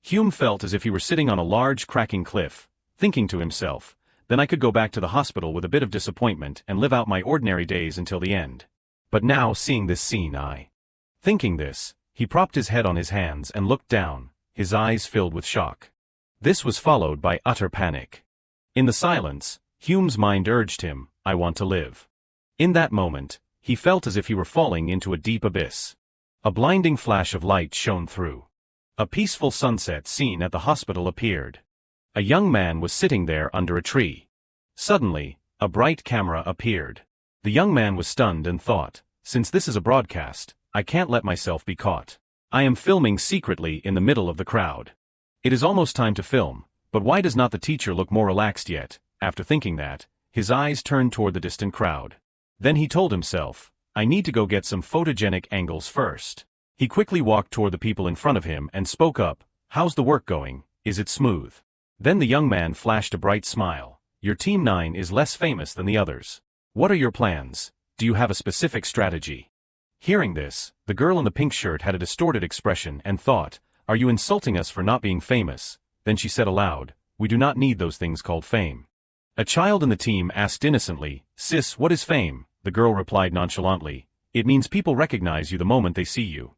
Hume felt as if he were sitting on a large cracking cliff, thinking to himself, "Then I could go back to the hospital with a bit of disappointment and live out my ordinary days until the end. But now seeing this scene Thinking this, he propped his head on his hands and looked down, his eyes filled with shock. This was followed by utter panic. In the silence, Hume's mind urged him, "I want to live." In that moment, he felt as if he were falling into a deep abyss. A blinding flash of light shone through. A peaceful sunset scene at the hospital appeared. A young man was sitting there under a tree. Suddenly, a bright camera appeared. The young man was stunned and thought, "Since this is a broadcast, I can't let myself be caught. I am filming secretly in the middle of the crowd. It is almost time to film, but why does not the teacher look more relaxed yet?" After thinking that, his eyes turned toward the distant crowd. Then he told himself, "I need to go get some photogenic angles first." He quickly walked toward the people in front of him and spoke up, "How's the work going? Is it smooth?" Then the young man flashed a bright smile. "Your Team 9 is less famous than the others. What are your plans? Do you have a specific strategy? Hearing this, the girl in the pink shirt had a distorted expression and thought, are you insulting us for not being famous? Then she said aloud, we do not need those things called fame. A child in the team asked innocently, sis, what is fame? The girl replied nonchalantly, it means people recognize you the moment they see you.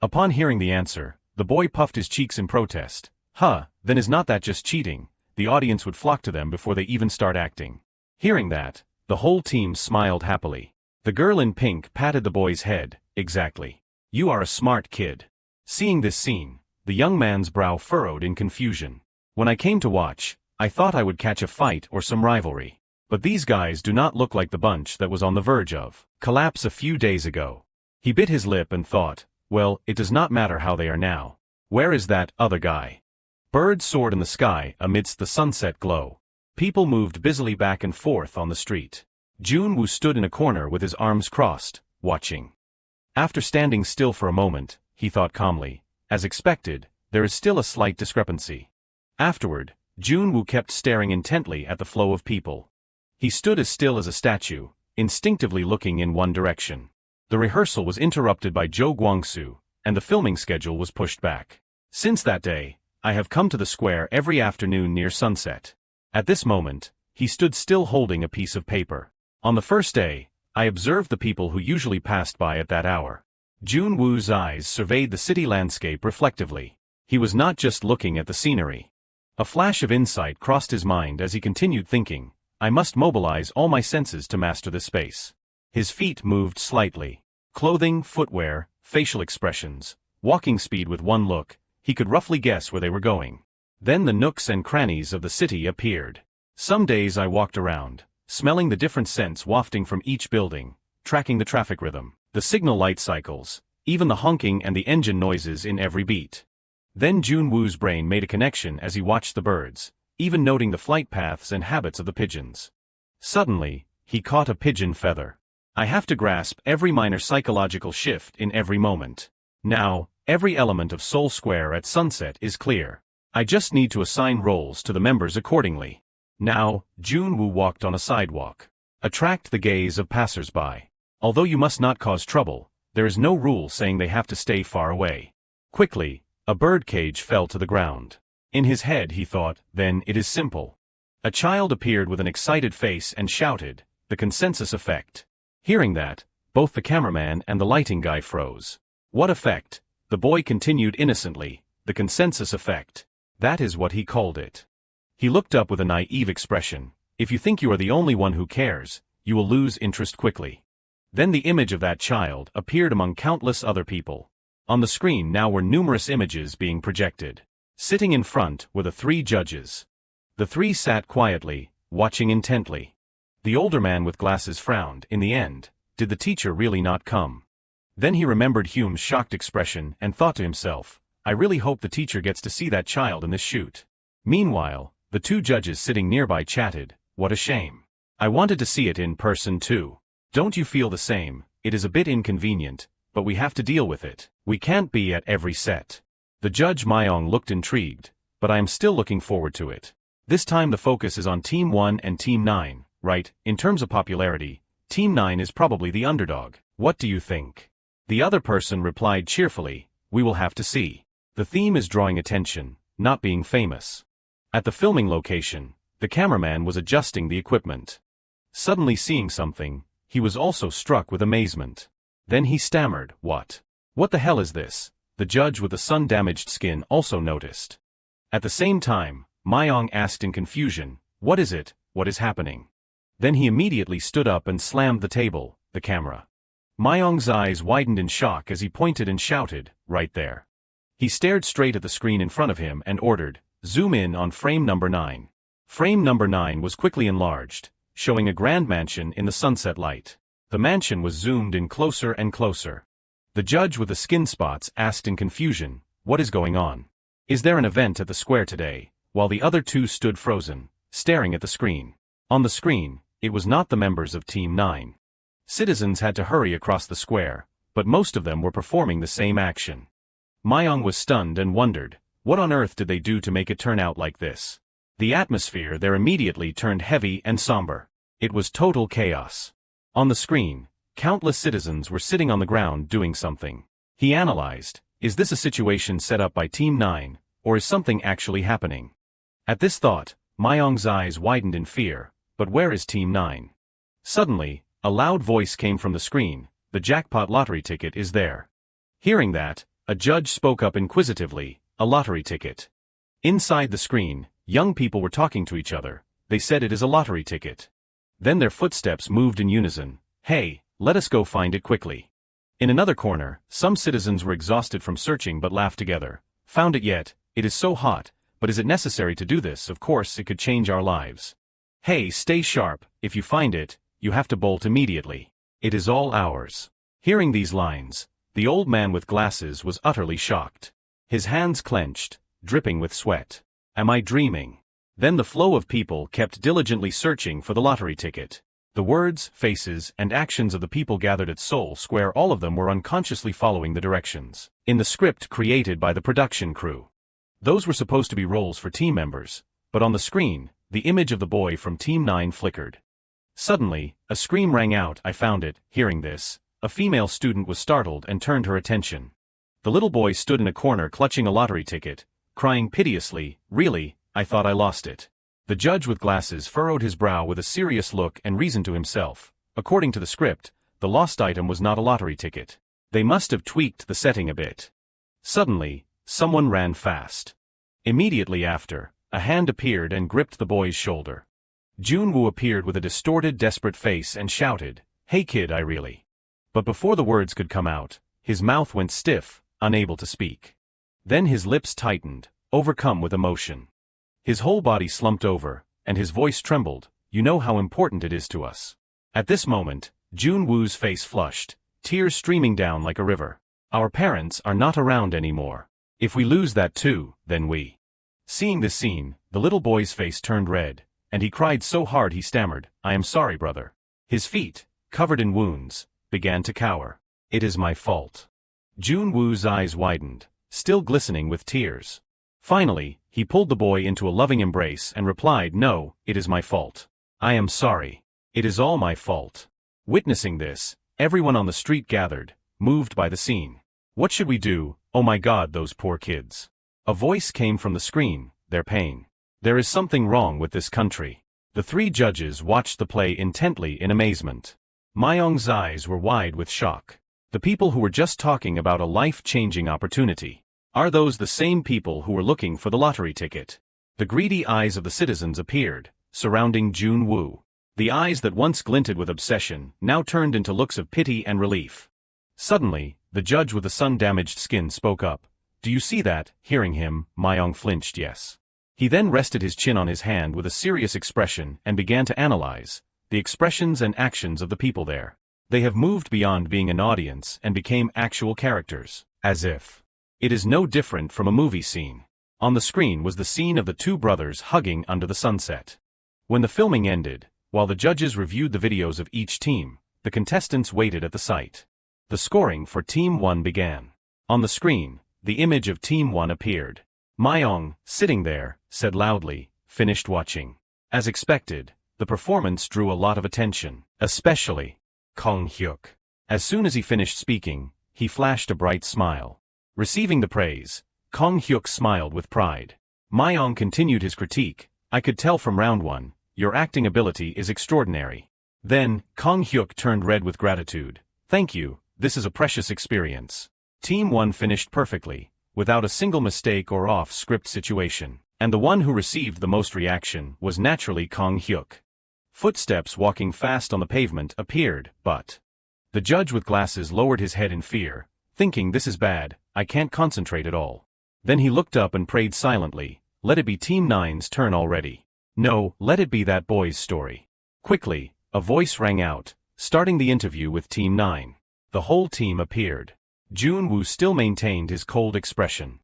Upon hearing the answer, the boy puffed his cheeks in protest. Then is not that just cheating? The audience would flock to them before they even start acting. Hearing that, the whole team smiled happily. The girl in pink patted the boy's head. Exactly. You are a smart kid. Seeing this scene, the young man's brow furrowed in confusion. When I came to watch, I thought I would catch a fight or some rivalry. But these guys do not look like the bunch that was on the verge of collapse a few days ago. He bit his lip and thought, well, it does not matter how they are now. Where is that other guy? Birds soared in the sky amidst the sunset glow. People moved busily back and forth on the street. Jun Wu stood in a corner with his arms crossed, watching. After standing still for a moment, he thought calmly, as expected, there is still a slight discrepancy. Afterward, Jun Wu kept staring intently at the flow of people. He stood as still as a statue, instinctively looking in one direction. The rehearsal was interrupted by Zhou Guangsu, and the filming schedule was pushed back. Since that day, I have come to the square every afternoon near sunset. At this moment, he stood still holding a piece of paper. On the first day, I observed the people who usually passed by at that hour. Jun Wu's eyes surveyed the city landscape reflectively. He was not just looking at the scenery. A flash of insight crossed his mind as he continued thinking, I must mobilize all my senses to master this space. His feet moved slightly. Clothing, footwear, facial expressions, walking speed with one look, he could roughly guess where they were going. Then the nooks and crannies of the city appeared. Some days I walked around, smelling the different scents wafting from each building, tracking the traffic rhythm, the signal light cycles, even the honking and the engine noises in every beat. Then Jun Wu's brain made a connection as he watched the birds, even noting the flight paths and habits of the pigeons. Suddenly, he caught a pigeon feather. I have to grasp every minor psychological shift in every moment. Now, every element of Seoul Square at sunset is clear. I just need to assign roles to the members accordingly. Now, Jun Wu walked on a sidewalk. Attract the gaze of passers-by. Although you must not cause trouble, there is no rule saying they have to stay far away. Quickly, a bird cage fell to the ground. In his head he thought, then it is simple. A child appeared with an excited face and shouted, the consensus effect. Hearing that, both the cameraman and the lighting guy froze. What effect? The boy continued innocently, the consensus effect. That is what he called it. He looked up with a naive expression. If you think you are the only one who cares, you will lose interest quickly. Then the image of that child appeared among countless other people. On the screen now were numerous images being projected. Sitting in front were the three judges. The three sat quietly, watching intently. The older man with glasses frowned. In the end, did the teacher really not come? Then he remembered Hume's shocked expression and thought to himself, I really hope the teacher gets to see that child in this shoot. Meanwhile, the two judges sitting nearby chatted, what a shame. I wanted to see it in person too. Don't you feel the same? It is a bit inconvenient, but we have to deal with it. We can't be at every set. The judge Myong looked intrigued, but I am still looking forward to it. This time the focus is on Team 1 and Team 9, right? In terms of popularity, Team 9 is probably the underdog. What do you think? The other person replied cheerfully, we will have to see. The theme is drawing attention, not being famous. At the filming location, the cameraman was adjusting the equipment. Suddenly seeing something, he was also struck with amazement. Then he stammered, what? What the hell is this? The judge with the sun-damaged skin also noticed. At the same time, Myong asked in confusion, what is it? What is happening? Then he immediately stood up and slammed the table, the camera. Myong's eyes widened in shock as he pointed and shouted, right there. He stared straight at the screen in front of him and ordered, zoom in on frame number 9. Frame number 9 was quickly enlarged, showing a grand mansion in the sunset light. The mansion was zoomed in closer and closer. The judge with the skin spots asked in confusion, what is going on? Is there an event at the square today? While the other two stood frozen, staring at the screen. On the screen, it was not the members of Team 9. Citizens had to hurry across the square, but most of them were performing the same action. Myong was stunned and wondered, what on earth did they do to make it turn out like this? The atmosphere there immediately turned heavy and somber. It was total chaos. On the screen, Countless citizens were sitting on the ground doing something. He analyzed, is this a situation set up by Team 9, or is something actually happening? At this thought, Myong's eyes widened in fear, but where is Team 9? Suddenly, a loud voice came from the screen, the jackpot lottery ticket is there. Hearing that, a judge spoke up inquisitively, a lottery ticket. Inside the screen, young people were talking to each other, they said it is a lottery ticket. Then their footsteps moved in unison, hey, let us go find it quickly. In another corner, some citizens were exhausted from searching but laughed together, found it yet, it is so hot, but is it necessary to do this? Of course it could change our lives. Hey, stay sharp, if you find it, you have to bolt immediately. It is all ours. Hearing these lines, the old man with glasses was utterly shocked. His hands clenched, dripping with sweat. Am I dreaming? Then the flow of people kept diligently searching for the lottery ticket. The words, faces, and actions of the people gathered at Seoul Square, all of them were unconsciously following the directions in the script created by the production crew. Those were supposed to be roles for team members, but on the screen, the image of the boy from Team 9 flickered. Suddenly, a scream rang out. I found it. Hearing this, a female student was startled and turned her attention. The little boy stood in a corner clutching a lottery ticket, crying piteously, really, I thought I lost it. The judge with glasses furrowed his brow with a serious look and reasoned to himself, according to the script, the lost item was not a lottery ticket. They must have tweaked the setting a bit. Suddenly, someone ran fast. Immediately after, a hand appeared and gripped the boy's shoulder. Jun Wu appeared with a distorted, desperate face and shouted, hey kid, I really. But before the words could come out, his mouth went stiff, unable to speak. Then his lips tightened, overcome with emotion. His whole body slumped over, and his voice trembled, you know how important it is to us. At this moment, Jun Wu's face flushed, tears streaming down like a river. Our parents are not around anymore. If we lose that too, then we. Seeing this scene, the little boy's face turned red, and he cried so hard he stammered, I am sorry, brother. His feet, covered in wounds, began to cower. It is my fault. Jun Wu's eyes widened, still glistening with tears. Finally, he pulled the boy into a loving embrace and replied, no, it is my fault. I am sorry. It is all my fault. Witnessing this, everyone on the street gathered, moved by the scene. What should we do? Oh my God, those poor kids. A voice came from the screen, their pain. There is something wrong with this country. The three judges watched the play intently in amazement. Myong's eyes were wide with shock. The people who were just talking about a life-changing opportunity. Are those the same people who were looking for the lottery ticket? The greedy eyes of the citizens appeared, surrounding Jun Wu. The eyes that once glinted with obsession now turned into looks of pity and relief. Suddenly, the judge with the sun-damaged skin spoke up. Do you see that? Hearing him, Myong flinched. Yes. He then rested his chin on his hand with a serious expression and began to analyze the expressions and actions of the people there. They have moved beyond being an audience and became actual characters, as if. It is no different from a movie scene. On the screen was the scene of the two brothers hugging under the sunset. When the filming ended, while the judges reviewed the videos of each team, the contestants waited at the site. The scoring for Team 1 began. On the screen, the image of Team 1 appeared. Myong, sitting there, said loudly, finished watching. As expected, the performance drew a lot of attention, especially Kong Hyuk. As soon as he finished speaking, he flashed a bright smile. Receiving the praise, Kong Hyuk smiled with pride. Myong continued his critique, I could tell from round 1, your acting ability is extraordinary. Then, Kong Hyuk turned red with gratitude. Thank you, this is a precious experience. Team 1 finished perfectly, without a single mistake or off-script situation, and the one who received the most reaction was naturally Kong Hyuk. Footsteps walking fast on the pavement appeared, but the judge with glasses lowered his head in fear, thinking this is bad, I can't concentrate at all. Then he looked up and prayed silently, let it be Team 9's turn already. No, let it be that boy's story. Quickly, a voice rang out, starting the interview with Team 9. The whole team appeared. Jun Wu still maintained his cold expression.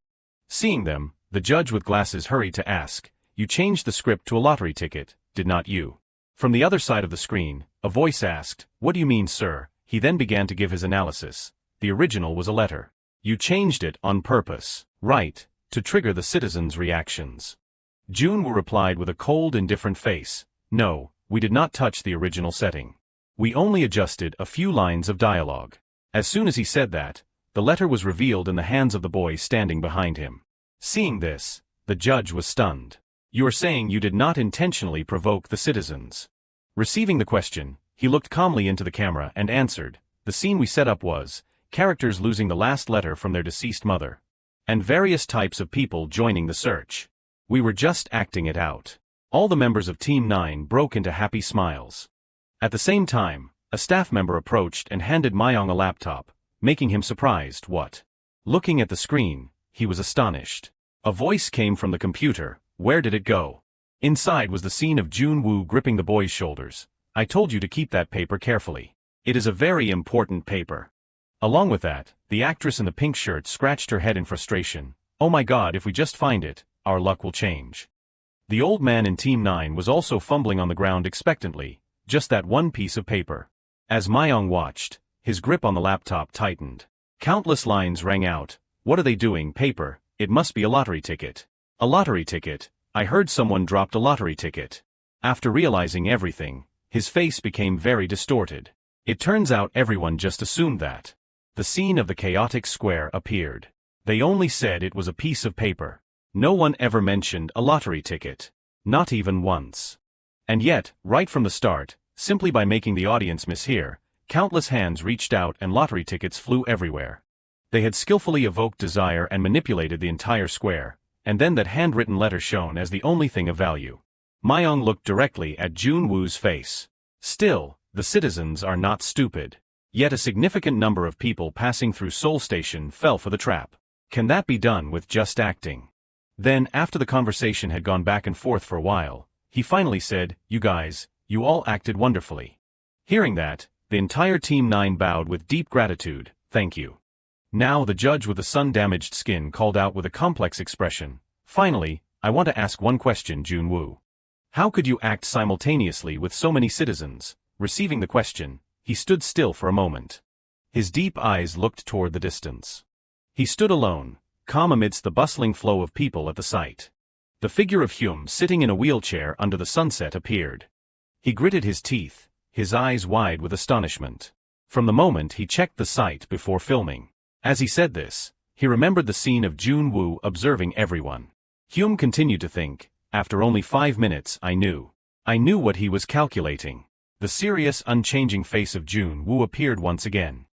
Seeing them, the judge with glasses hurried to ask, you changed the script to a lottery ticket, did not you? From the other side of the screen, a voice asked, what do you mean, sir? He then began to give his analysis. The original was a letter. You changed it on purpose, right, to trigger the citizens' reactions. Jun Wu replied with a cold, indifferent face, no, we did not touch the original setting. We only adjusted a few lines of dialogue. As soon as he said that, the letter was revealed in the hands of the boy standing behind him. Seeing this, the judge was stunned. You are saying you did not intentionally provoke the citizens? Receiving the question, he looked calmly into the camera and answered, the scene we set up was, characters losing the last letter from their deceased mother. And various types of people joining the search. We were just acting it out. All the members of Team 9 broke into happy smiles. At the same time, a staff member approached and handed Myong a laptop, making him surprised. What? Looking at the screen, he was astonished. A voice came from the computer. Where did it go? Inside was the scene of Jun Wu gripping the boy's shoulders. I told you to keep that paper carefully. It is a very important paper. Along with that, the actress in the pink shirt scratched her head in frustration. Oh my god, if we just find it, our luck will change. The old man in Team 9 was also fumbling on the ground expectantly, just that one piece of paper. As Myong watched, his grip on the laptop tightened. Countless lines rang out. What are they doing? Paper, it must be a lottery ticket. A lottery ticket, I heard someone dropped a lottery ticket. After realizing everything, his face became very distorted. It turns out everyone just assumed that. The scene of the chaotic square appeared. They only said it was a piece of paper. No one ever mentioned a lottery ticket. Not even once. And yet, right from the start, simply by making the audience mishear, countless hands reached out and lottery tickets flew everywhere. They had skillfully evoked desire and manipulated the entire square, and then that handwritten letter shone as the only thing of value. Myong looked directly at Jun Wu's face. Still, the citizens are not stupid. Yet a significant number of people passing through Seoul Station fell for the trap. Can that be done with just acting? Then, after the conversation had gone back and forth for a while, he finally said, you guys, you all acted wonderfully. Hearing that, the entire Team 9 bowed with deep gratitude. Thank you. Now the judge with the sun-damaged skin called out with a complex expression. Finally, I want to ask one question, Jun Wu. How could you act simultaneously with so many citizens? Receiving the question, he stood still for a moment. His deep eyes looked toward the distance. He stood alone, calm amidst the bustling flow of people at the site. The figure of Hume sitting in a wheelchair under the sunset appeared. He gritted his teeth, his eyes wide with astonishment. From the moment he checked the site before filming. As he said this, he remembered the scene of Jun Wu observing everyone. Hume continued to think, after only 5 minutes I knew what he was calculating. The serious, unchanging face of Jun Wu appeared once again.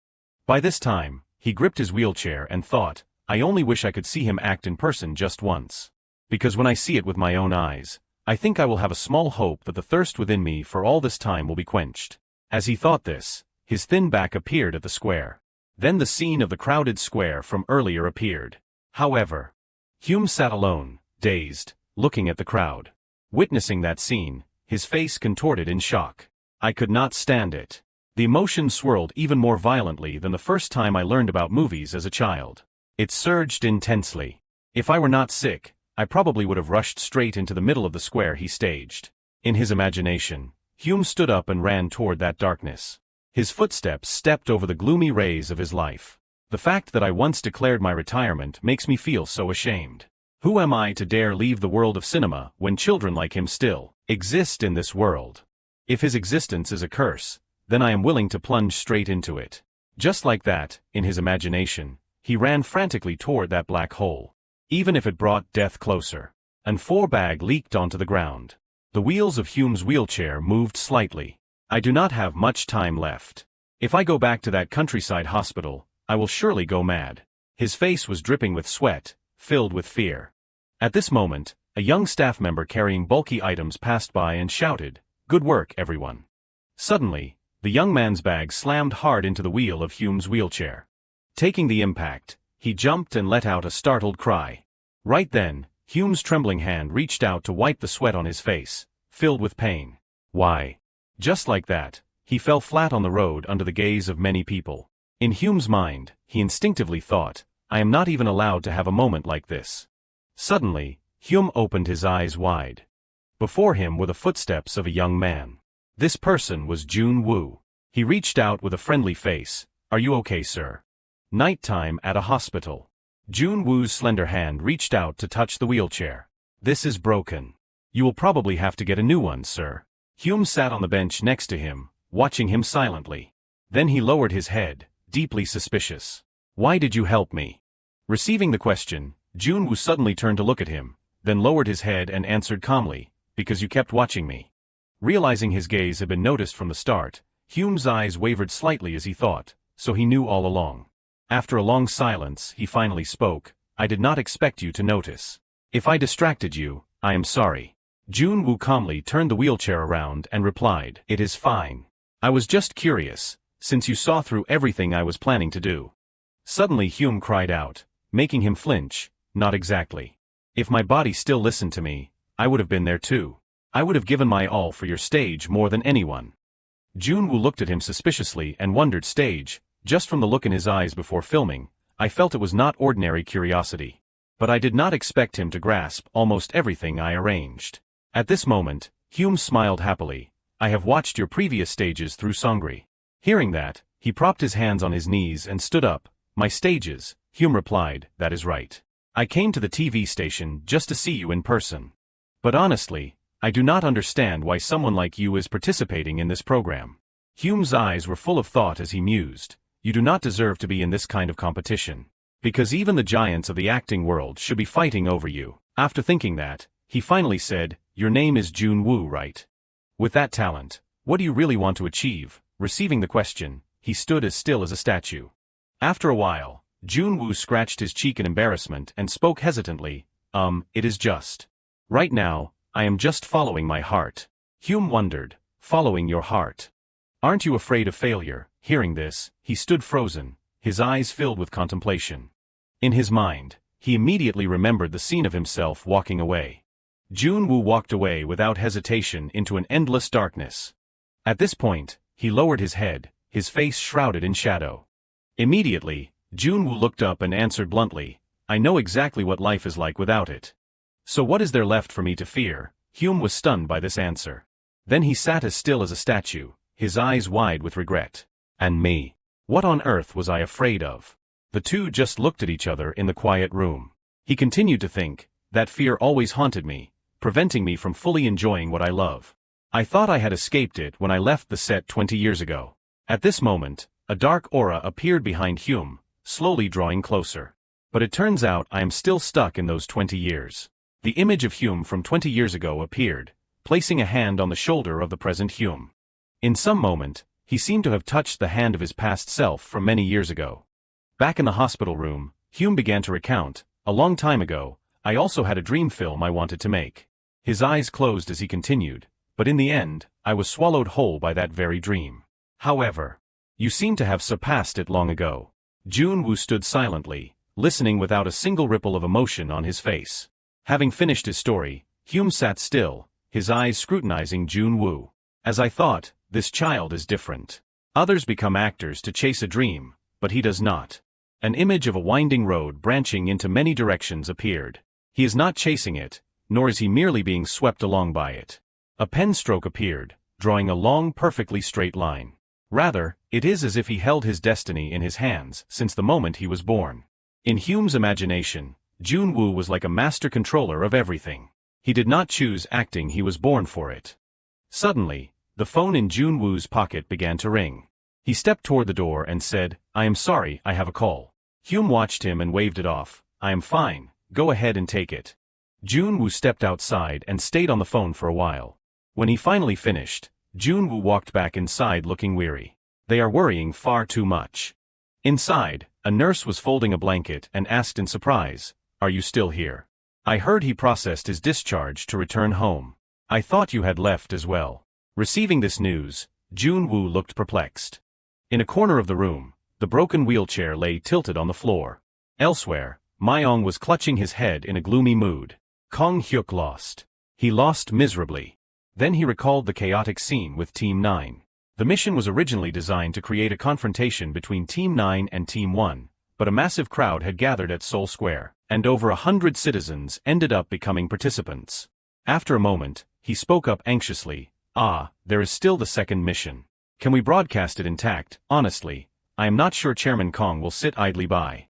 By this time, he gripped his wheelchair and thought, I only wish I could see him act in person just once. Because when I see it with my own eyes, I think I will have a small hope that the thirst within me for all this time will be quenched. As he thought this, his thin back appeared at the square. Then the scene of the crowded square from earlier appeared. However, Hume sat alone, dazed, looking at the crowd. Witnessing that scene, his face contorted in shock. I could not stand it. The emotion swirled even more violently than the first time I learned about movies as a child. It surged intensely. If I were not sick, I probably would have rushed straight into the middle of the square he staged. In his imagination, Hume stood up and ran toward that darkness. His footsteps stepped over the gloomy rays of his life. The fact that I once declared my retirement makes me feel so ashamed. Who am I to dare leave the world of cinema when children like him still exist in this world? If his existence is a curse, then I am willing to plunge straight into it. Just like that, in his imagination, he ran frantically toward that black hole. Even if it brought death closer. An 4-bag leaked onto the ground. The wheels of Hume's wheelchair moved slightly. I do not have much time left. If I go back to that countryside hospital, I will surely go mad. His face was dripping with sweat, filled with fear. At this moment, a young staff member carrying bulky items passed by and shouted, "Good work, everyone." Suddenly, the young man's bag slammed hard into the wheel of Hume's wheelchair. Taking the impact, he jumped and let out a startled cry. Right then, Hume's trembling hand reached out to wipe the sweat on his face, filled with pain. Why? Just like that, he fell flat on the road under the gaze of many people. In Hume's mind, he instinctively thought, I am not even allowed to have a moment like this. Suddenly, Hume opened his eyes wide. Before him were the footsteps of a young man. This person was Jun Wu. He reached out with a friendly face. Are you okay, sir? Nighttime at a hospital. Jun Wu's slender hand reached out to touch the wheelchair. This is broken. You will probably have to get a new one, sir. Hume sat on the bench next to him, watching him silently. Then he lowered his head, deeply suspicious. "Why did you help me?" Receiving the question, Jun Wu suddenly turned to look at him, then lowered his head and answered calmly, "Because you kept watching me." Realizing his gaze had been noticed from the start, Hume's eyes wavered slightly as he thought, so he knew all along. After a long silence, he finally spoke, "I did not expect you to notice. If I distracted you, I am sorry." Jun Wu calmly turned the wheelchair around and replied, "It is fine. I was just curious, since you saw through everything I was planning to do." Suddenly Hume cried out, making him flinch, "Not exactly. If my body still listened to me, I would have been there too. I would have given my all for your stage more than anyone." Jun Wu looked at him suspiciously and wondered, "Stage?" Just from the look in his eyes before filming, I felt it was not ordinary curiosity. But I did not expect him to grasp almost everything I arranged. At this moment, Hume smiled happily. "I have watched your previous stages through Sangri." Hearing that, he propped his hands on his knees and stood up. "My stages," Hume replied, "that is right. I came to the TV station just to see you in person. But honestly, I do not understand why someone like you is participating in this program." Hume's eyes were full of thought as he mused, "You do not deserve to be in this kind of competition. Because even the giants of the acting world should be fighting over you." After thinking that, he finally said, "Your name is Jun Wu, right? With that talent, what do you really want to achieve?" Receiving the question, he stood as still as a statue. After a while, Jun Wu scratched his cheek in embarrassment and spoke hesitantly, It is just. Right now, I am just following my heart." Hume wondered, "Following your heart? Aren't you afraid of failure?" Hearing this, he stood frozen, his eyes filled with contemplation. In his mind, he immediately remembered the scene of himself walking away. Jun Wu walked away without hesitation into an endless darkness. At this point, he lowered his head, his face shrouded in shadow. Immediately, Jun Wu looked up and answered bluntly, "I know exactly what life is like without it. So what is there left for me to fear?" Hume was stunned by this answer. Then he sat as still as a statue, his eyes wide with regret. "And me? What on earth was I afraid of?" The two just looked at each other in the quiet room. He continued to think, "That fear always haunted me, preventing me from fully enjoying what I love. I thought I had escaped it when I left the set 20 years ago." At this moment, a dark aura appeared behind Hume, slowly drawing closer. "But it turns out I am still stuck in those 20 years. The image of Hume from 20 years ago appeared, placing a hand on the shoulder of the present Hume. In some moment, he seemed to have touched the hand of his past self from many years ago. Back in the hospital room, Hume began to recount, "A long time ago, I also had a dream film I wanted to make." His eyes closed as he continued, "But in the end, I was swallowed whole by that very dream. However, you seem to have surpassed it long ago." Jun Wu stood silently, listening without a single ripple of emotion on his face. Having finished his story, Hume sat still, his eyes scrutinizing Jun Wu. "As I thought, this child is different. Others become actors to chase a dream, but he does not." An image of a winding road branching into many directions appeared. He is not chasing it, nor is he merely being swept along by it. A pen stroke appeared, drawing a long, perfectly straight line. Rather, it is as if he held his destiny in his hands since the moment he was born. In Hume's imagination, Jun Wu was like a master controller of everything. He did not choose acting, he was born for it. Suddenly, the phone in Jun Wu's pocket began to ring. He stepped toward the door and said, "I am sorry, I have a call." Hume watched him and waved it off. "I am fine, go ahead and take it." Jun Wu stepped outside and stayed on the phone for a while. When he finally finished, Jun Wu walked back inside looking weary. "They are worrying far too much." Inside, a nurse was folding a blanket and asked in surprise, "Are you still here? I heard he processed his discharge to return home. I thought you had left as well." Receiving this news, Jun Wu looked perplexed. In a corner of the room, the broken wheelchair lay tilted on the floor. Elsewhere, Myong was clutching his head in a gloomy mood. Kong Hyuk lost. He lost miserably. Then he recalled the chaotic scene with Team 9. The mission was originally designed to create a confrontation between Team 9 and Team 1, but a massive crowd had gathered at Seoul Square, and over 100 citizens ended up becoming participants. After a moment, he spoke up anxiously, "There is still the second mission. Can we broadcast it intact? Honestly, I am not sure Chairman Kong will sit idly by."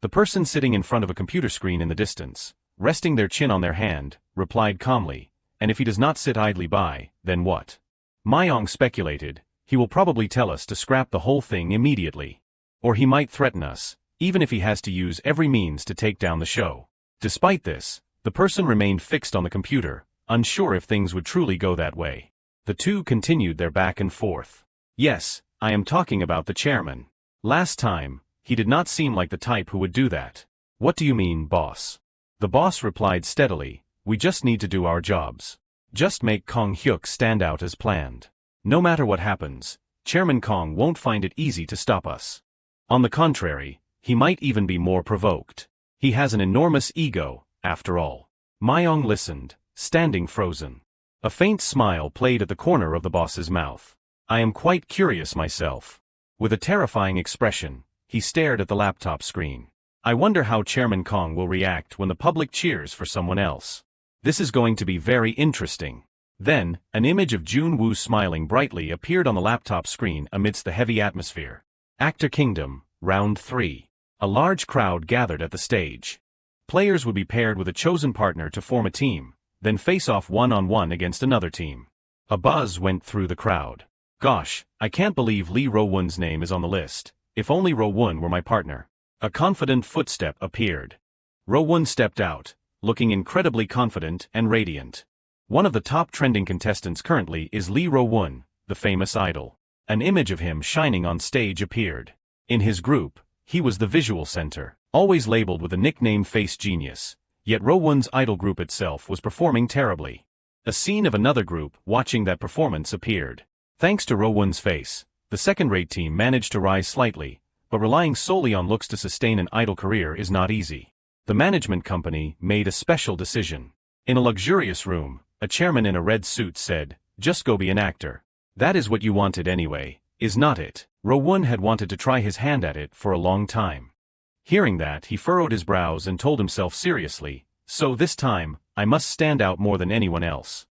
The person sitting in front of a computer screen in the distance, resting their chin on their hand, replied calmly, "And if he does not sit idly by, then what?" Myong speculated, He will probably tell us to scrap the whole thing immediately. Or he might threaten us, even if he has to use every means to take down the show. Despite this, the person remained fixed on the computer, unsure if things would truly go that way. The two continued their back and forth. Yes, I am talking about the chairman. Last time, he did not seem like the type who would do that. What do you mean, boss? The boss replied steadily, we just need to do our jobs. Just make Kong Hyuk stand out as planned. No matter what happens, Chairman Kong won't find it easy to stop us. On the contrary, he might even be more provoked. He has an enormous ego, after all. Myung listened, standing frozen. A faint smile played at the corner of the boss's mouth. I am quite curious myself. With a terrifying expression, he stared at the laptop screen. I wonder how Chairman Kong will react when the public cheers for someone else. This is going to be very interesting. Then, an image of Jun Wu smiling brightly appeared on the laptop screen amidst the heavy atmosphere. Actor Kingdom, Round 3. A large crowd gathered at the stage. Players would be paired with a chosen partner to form a team, then face off one-on-one against another team. A buzz went through the crowd. Gosh, I can't believe Lee Ro-won's name is on the list. If only Ro-won were my partner. A confident footstep appeared. Ro-won stepped out, looking incredibly confident and radiant. One of the top trending contestants currently is Lee Ro-won, the famous idol. An image of him shining on stage appeared. In his group, he was the visual center, always labeled with the nickname Face Genius, yet Ro-won's idol group itself was performing terribly. A scene of another group watching that performance appeared. Thanks to Ro-won's face, the second-rate team managed to rise slightly, but relying solely on looks to sustain an idol career is not easy. The management company made a special decision. In a luxurious room, a chairman in a red suit said, just go be an actor. That is what you wanted anyway, is not it? Ro-won had wanted to try his hand at it for a long time. Hearing that, he furrowed his brows and told himself seriously, so this time, I must stand out more than anyone else.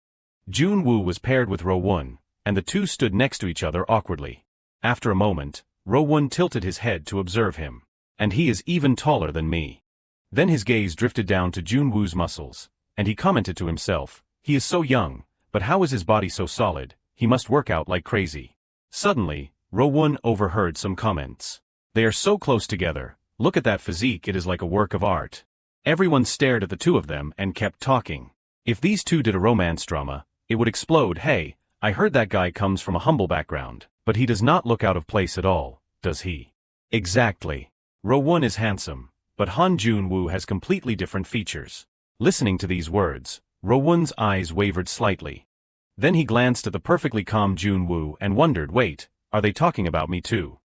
Jun Wu was paired with Ro-won, and the two stood next to each other awkwardly. After a moment, Ro-won tilted his head to observe him. And he is even taller than me. Then his gaze drifted down to Jun Wu's muscles, and he commented to himself, he is so young, but how is his body so solid? He must work out like crazy. Suddenly, Ro-won overheard some comments. They are so close together, look at that physique, it is like a work of art. Everyone stared at the two of them and kept talking. If these two did a romance drama, it would explode. Hey, I heard that guy comes from a humble background, but he does not look out of place at all, does he? Exactly. Ro-won is handsome, but Han Jun-woo has completely different features. Listening to these words, Ro-won's eyes wavered slightly. Then he glanced at the perfectly calm Jun-woo and wondered, wait, are they talking about me too?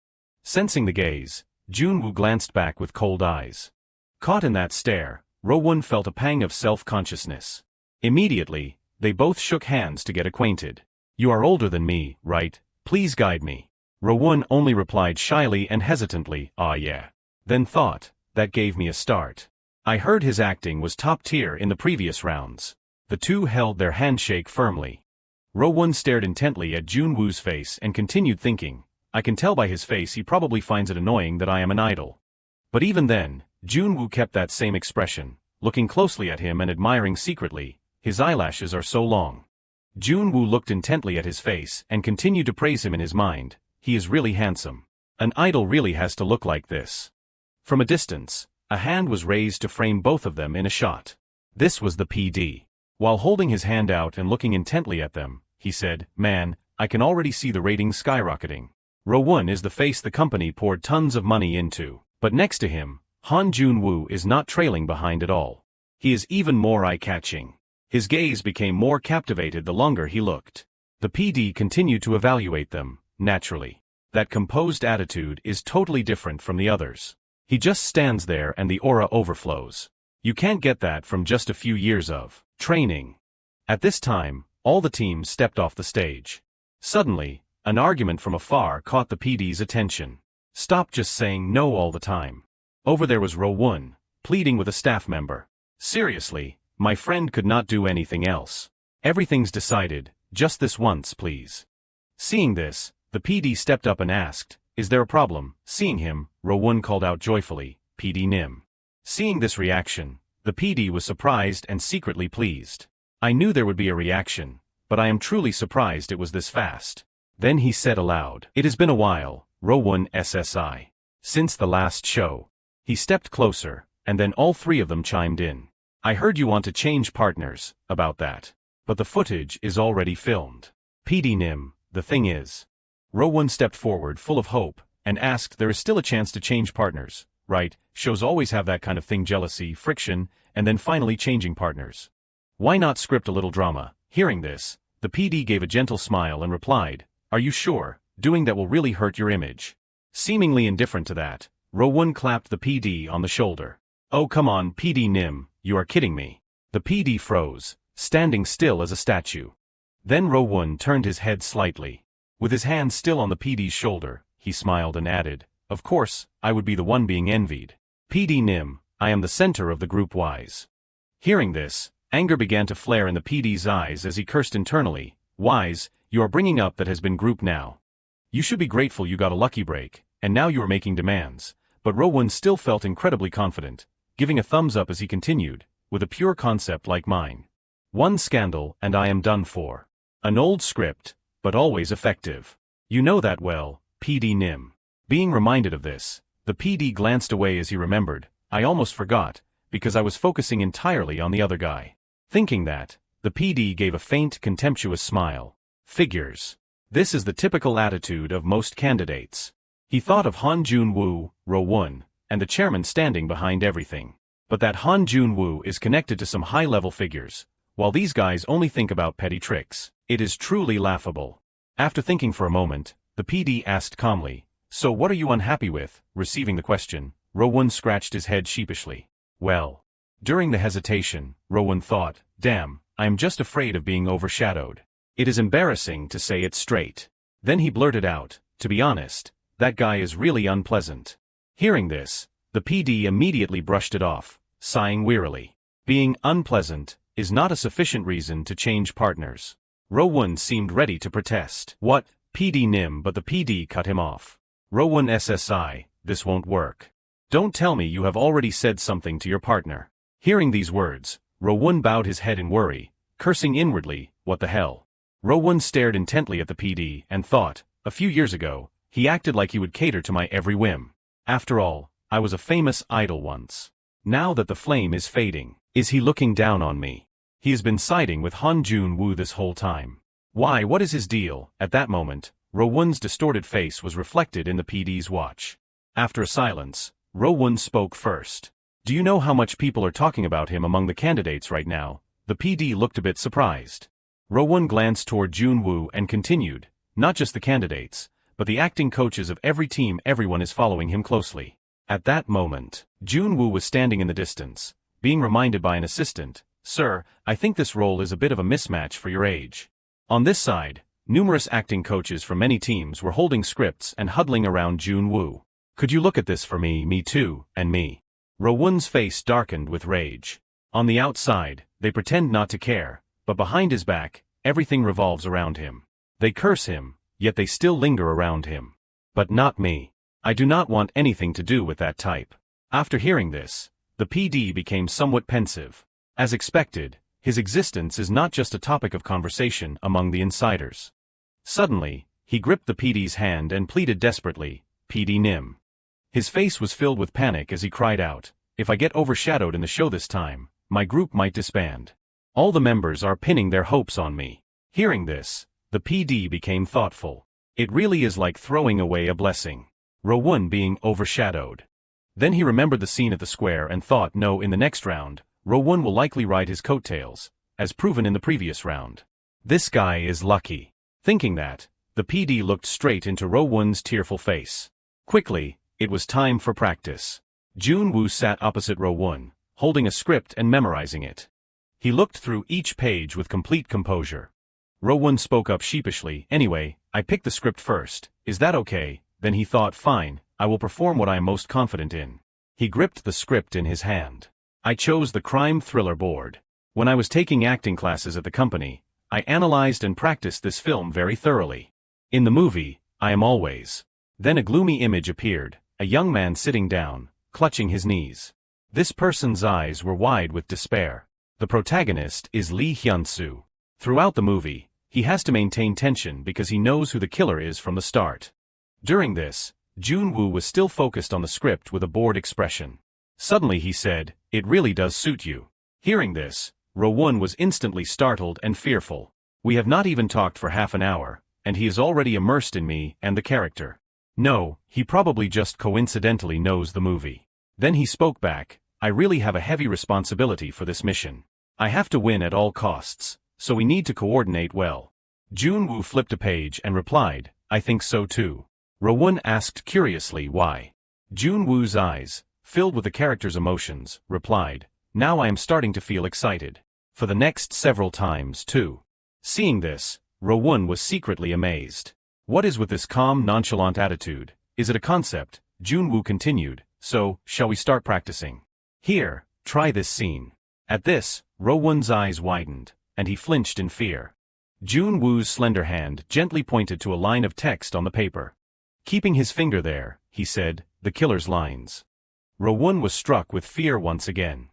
Sensing the gaze, Jun-woo glanced back with cold eyes. Caught in that stare, Ro-won felt a pang of self-consciousness. Immediately, they both shook hands to get acquainted. You are older than me, right? Please guide me. Ro-won only replied shyly and hesitantly, ah yeah. Then thought, that gave me a start. I heard his acting was top tier in the previous rounds. The two held their handshake firmly. Ro-won stared intently at Jun-woo's face and continued thinking, I can tell by his face he probably finds it annoying that I am an idol. But even then, Jun-woo kept that same expression, looking closely at him and admiring secretly, his eyelashes are so long. Jun-woo looked intently at his face and continued to praise him in his mind, he is really handsome. An idol really has to look like this. From a distance, a hand was raised to frame both of them in a shot. This was the PD. While holding his hand out and looking intently at them, he said, man, I can already see the ratings skyrocketing. Ro-won is the face the company poured tons of money into, but next to him, Han Jun-woo is not trailing behind at all. He is even more eye-catching. His gaze became more captivated the longer he looked. The PD continued to evaluate them, naturally. That composed attitude is totally different from the others. He just stands there and the aura overflows. You can't get that from just a few years of training. At this time, all the teams stepped off the stage. Suddenly, an argument from afar caught the PD's attention. Stop just saying no all the time. Over there was Ro-won, pleading with a staff member. Seriously, my friend could not do anything else. Everything's decided, just this once please. Seeing this, the PD stepped up and asked, is there a problem? Seeing him, Ro-won called out joyfully, PD Nim. Seeing this reaction, the PD was surprised and secretly pleased. I knew there would be a reaction, but I am truly surprised it was this fast. Then he said aloud, "It has been a while, Ro1 SSI. Since the last show." He stepped closer, and then all three of them chimed in. "I heard you want to change partners, about that. But the footage is already filmed." "PD Nim, the thing is." Ro1 stepped forward full of hope, and asked, "There is still a chance to change partners, right? Shows always have that kind of thing, jealousy, friction, and then finally changing partners. Why not script a little drama?" Hearing this, the PD gave a gentle smile and replied, "Are you sure? Doing that will really hurt your image." Seemingly indifferent to that, Ro1 clapped the PD on the shoulder. "Oh come on, PD Nim, you are kidding me." The PD froze, standing still as a statue. Then Ro1 turned his head slightly. With his hand still on the PD's shoulder, he smiled and added, "Of course, I would be the one being envied. PD Nim, I am the center of the group Wise." Hearing this, anger began to flare in the PD's eyes as he cursed internally, "Wise, you are bringing up that has been group now. You should be grateful you got a lucky break, and now you are making demands." But Ro1 still felt incredibly confident, giving a thumbs up as he continued, "With a pure concept like mine. One scandal and I am done for. An old script, but always effective. You know that well, PD Nim." Being reminded of this, the PD glanced away as he remembered, "I almost forgot, because I was focusing entirely on the other guy." Thinking that, the PD gave a faint, contemptuous smile. Figures. This is the typical attitude of most candidates. He thought of Jun Wu, Ro1, and the chairman standing behind everything. But that Jun Wu is connected to some high-level figures, while these guys only think about petty tricks. It is truly laughable. After thinking for a moment, the PD asked calmly, "So what are you unhappy with?" Receiving the question, Ro1 scratched his head sheepishly. "Well." During the hesitation, Ro1 thought, "Damn, I am just afraid of being overshadowed. It is embarrassing to say it straight." Then he blurted out, "To be honest, that guy is really unpleasant." Hearing this, the PD immediately brushed it off, sighing wearily. Being unpleasant is not a sufficient reason to change partners. Ro1 seemed ready to protest. "What, PD Nim?" But the PD cut him off. "Ro1 SSI, this won't work. Don't tell me you have already said something to your partner." Hearing these words, Ro1 bowed his head in worry, cursing inwardly, "What the hell?" Ro1 stared intently at the PD and thought, "A few years ago, he acted like he would cater to my every whim. After all, I was a famous idol once. Now that the flame is fading, is he looking down on me? He has been siding with Jun Wu this whole time. Why, what is his deal?" At that moment, Ro1's distorted face was reflected in the PD's watch. After a silence, Ro1 spoke first. "Do you know how much people are talking about him among the candidates right now?" The PD looked a bit surprised. Ro1 glanced toward Jun Wu and continued, "Not just the candidates, but the acting coaches of every team. Everyone is following him closely." At that moment, Jun Wu was standing in the distance, being reminded by an assistant, "Sir, I think this role is a bit of a mismatch for your age." On this side, numerous acting coaches from many teams were holding scripts and huddling around Jun Wu. "Could you look at this for me? Me too, and me." Ro1's face darkened with rage. On the outside, they pretend not to care, but behind his back, everything revolves around him. They curse him, yet they still linger around him. But not me. I do not want anything to do with that type. After hearing this, the PD became somewhat pensive. As expected, his existence is not just a topic of conversation among the insiders. Suddenly, he gripped the PD's hand and pleaded desperately, "PD Nim." His face was filled with panic as he cried out, "If I get overshadowed in the show this time, my group might disband. All the members are pinning their hopes on me." Hearing this, the PD became thoughtful. It really is like throwing away a blessing. Ro1 being overshadowed. Then he remembered the scene at the square and thought, no, in the next round, Ro1 will likely ride his coattails, as proven in the previous round. This guy is lucky. Thinking that, the PD looked straight into Ro1's tearful face. Quickly, it was time for practice. Jun Wu sat opposite Ro1, holding a script and memorizing it. He looked through each page with complete composure. Ro1 spoke up sheepishly, "Anyway, I picked the script first, is that okay?" Then he thought, "Fine, I will perform what I am most confident in." He gripped the script in his hand. "I chose the crime thriller board. When I was taking acting classes at the company, I analyzed and practiced this film very thoroughly. In the movie, I am always." Then a gloomy image appeared, a young man sitting down, clutching his knees. This person's eyes were wide with despair. The protagonist is Lee Hyun-soo. Throughout the movie, He has to maintain tension because he knows who the killer is from the start. During this, Jun Wu was still focused on the script with a bored expression. Suddenly he said, "It really does suit you." Hearing this, Ro-won was instantly startled and fearful. We have not even talked for half an hour, and he is already immersed in me and the character. No, he probably just coincidentally knows the movie. Then he spoke back, "I really have a heavy responsibility for this mission. I have to win at all costs, so we need to coordinate well." Jun Wu flipped a page and replied, "I think so too." Ro-won asked curiously why. Jun Wu's eyes, filled with the character's emotions, replied, "Now I am starting to feel excited. For the next several times, too." Seeing this, Ro-won was secretly amazed. What is with this calm, nonchalant attitude? Is it a concept? Jun Wu continued, "So, shall we start practicing? Here, try this scene." At this, Ro-won's eyes widened, and he flinched in fear. Jun Wu's slender hand gently pointed to a line of text on the paper. Keeping his finger there, he said, "The killer's lines." Ro-won was struck with fear once again.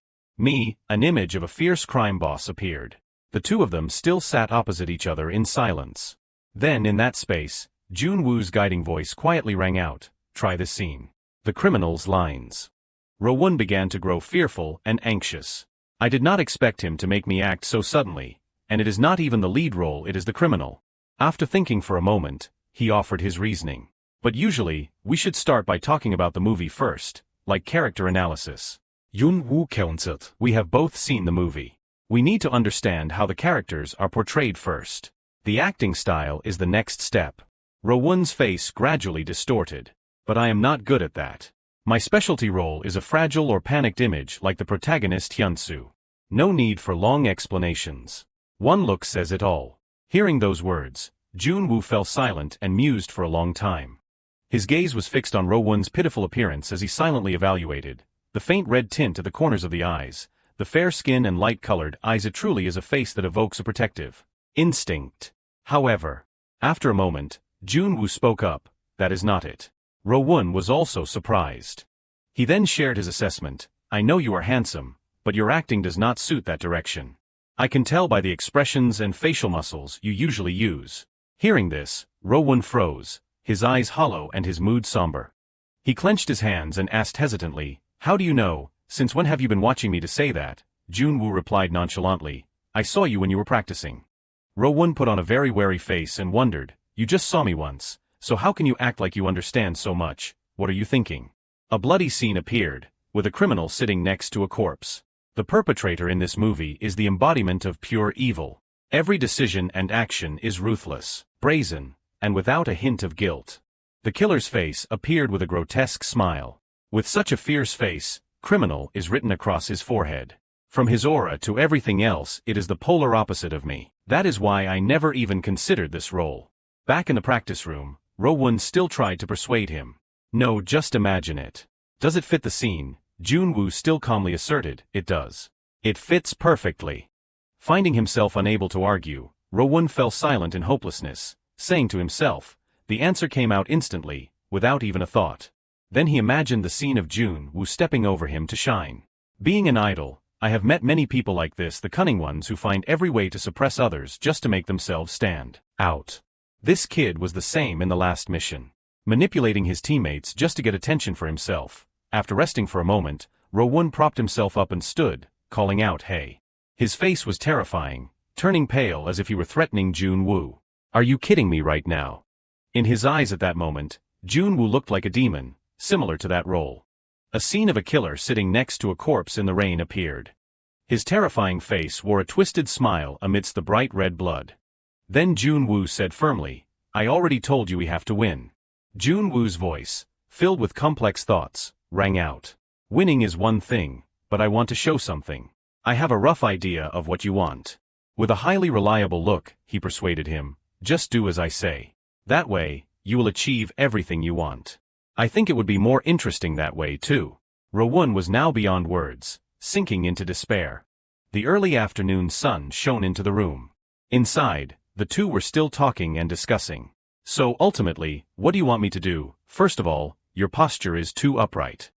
An image of a fierce crime boss appeared. The two of them still sat opposite each other in silence. Then in that space, Jun Wu's guiding voice quietly rang out, "Try this scene." The criminal's lines. Ro-won began to grow fearful and anxious. I did not expect him to make me act so suddenly, and it is not even the lead role, it is the criminal. After thinking for a moment, he offered his reasoning. But usually, we should start by talking about the movie first, like character analysis. Jun Wu countered. We have both seen the movie. We need to understand how the characters are portrayed first. The acting style is the next step. Ro-won's face gradually distorted. But I am not good at that. My specialty role is a fragile or panicked image like the protagonist Hyun-soo. No need for long explanations. One look says it all. Hearing those words, Jun Wu fell silent and mused for a long time. His gaze was fixed on Ro-won's pitiful appearance as he silently evaluated the faint red tint at the corners of the eyes, the fair skin and light-colored eyes. It truly is a face that evokes a protective instinct. However, after a moment, Jun Wu spoke up, "That is not it." Ro-won was also surprised. He then shared his assessment, "I know you are handsome, but your acting does not suit that direction. I can tell by the expressions and facial muscles you usually use." Hearing this, Ro-won froze, his eyes hollow and his mood somber. He clenched his hands and asked hesitantly, "How do you know? Since when have you been watching me to say that?" Jun Wu replied nonchalantly, "I saw you when you were practicing." Ro-won put on a very wary face and wondered, "You just saw me once, so how can you act like you understand so much? What are you thinking?" A bloody scene appeared, with a criminal sitting next to a corpse. The perpetrator in this movie is the embodiment of pure evil. Every decision and action is ruthless, brazen, and without a hint of guilt. The killer's face appeared with a grotesque smile. With such a fierce face, "Criminal" is written across his forehead. From his aura to everything else, it is the polar opposite of me. That is why I never even considered this role. Back in the practice room, Ro-won still tried to persuade him. "No, just imagine it. Does it fit the scene?" Jun Wu still calmly asserted, "It does. It fits perfectly." Finding himself unable to argue, Ro-won fell silent in hopelessness, saying to himself, "The answer came out instantly, without even a thought." Then he imagined the scene of Jun Wu stepping over him to shine. Being an idol, I have met many people like this, the cunning ones who find every way to suppress others just to make themselves stand out. This kid was the same in the last mission. Manipulating his teammates just to get attention for himself. After resting for a moment, Ro-won propped himself up and stood, calling out, "Hey." His face was terrifying, turning pale as if he were threatening Jun Wu. "Are you kidding me right now?" In his eyes at that moment, Jun Wu looked like a demon, similar to that role. A scene of a killer sitting next to a corpse in the rain appeared. His terrifying face wore a twisted smile amidst the bright red blood. Then Jun Wu said firmly, "I already told you we have to win." Jun Wu's voice, filled with complex thoughts, rang out. "Winning is one thing, but I want to show something. I have a rough idea of what you want." With a highly reliable look, he persuaded him, "Just do as I say. That way, you will achieve everything you want. I think it would be more interesting that way too." Ro-won was now beyond words, sinking into despair. The early afternoon sun shone into the room. Inside, the two were still talking and discussing. "So ultimately, what do you want me to do? First of all, your posture is too upright."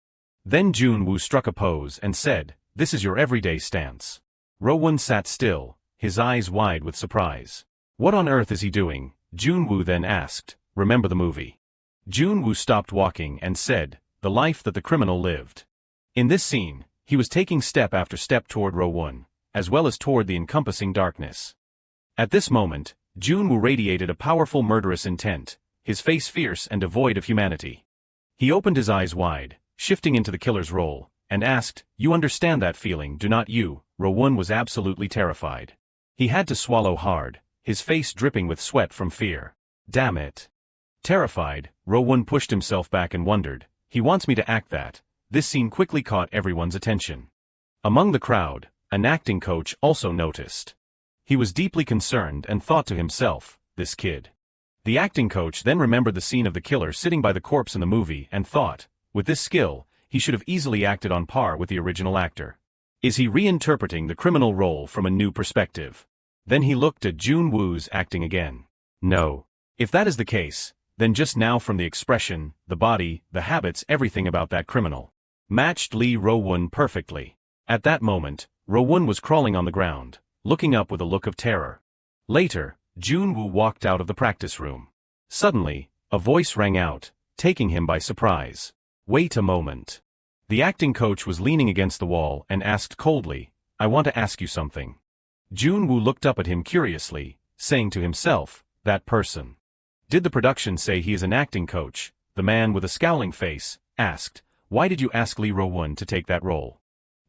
Then Jun Wu struck a pose and said, "This is your everyday stance." Ro-won sat still, his eyes wide with surprise. What on earth is he doing? Jun Wu then asked. Remember the movie? Jun Wu stopped walking and said, the life that the criminal lived. In this scene, he was taking step after step toward Ro-won, as well as toward the encompassing darkness. At this moment, Jun Wu radiated a powerful murderous intent, his face fierce and devoid of humanity. He opened his eyes wide, shifting into the killer's role, and asked, you understand that feeling, do not you? Ro-won was absolutely terrified. He had to swallow hard, his face dripping with sweat from fear. Damn it. Terrified, Ro-won pushed himself back and wondered, he wants me to act that. This scene quickly caught everyone's attention. Among the crowd, an acting coach also noticed. He was deeply concerned and thought to himself, this kid. The acting coach then remembered the scene of the killer sitting by the corpse in the movie and thought, with this skill, he should have easily acted on par with the original actor. Is he reinterpreting the criminal role from a new perspective? Then he looked at Jun Wu's acting again. No. If that is the case, then just now from the expression, the body, the habits, everything about that criminal matched Lee Ro-won perfectly. At that moment, Ro-won was crawling on the ground, looking up with a look of terror. Later, Jun Wu walked out of the practice room. Suddenly, a voice rang out, taking him by surprise. Wait a moment. The acting coach was leaning against the wall and asked coldly, I want to ask you something. Jun Wu looked up at him curiously, saying to himself, that person. Did the production say he is an acting coach? The man with a scowling face asked, why did you ask Lee Ro-won to take that role?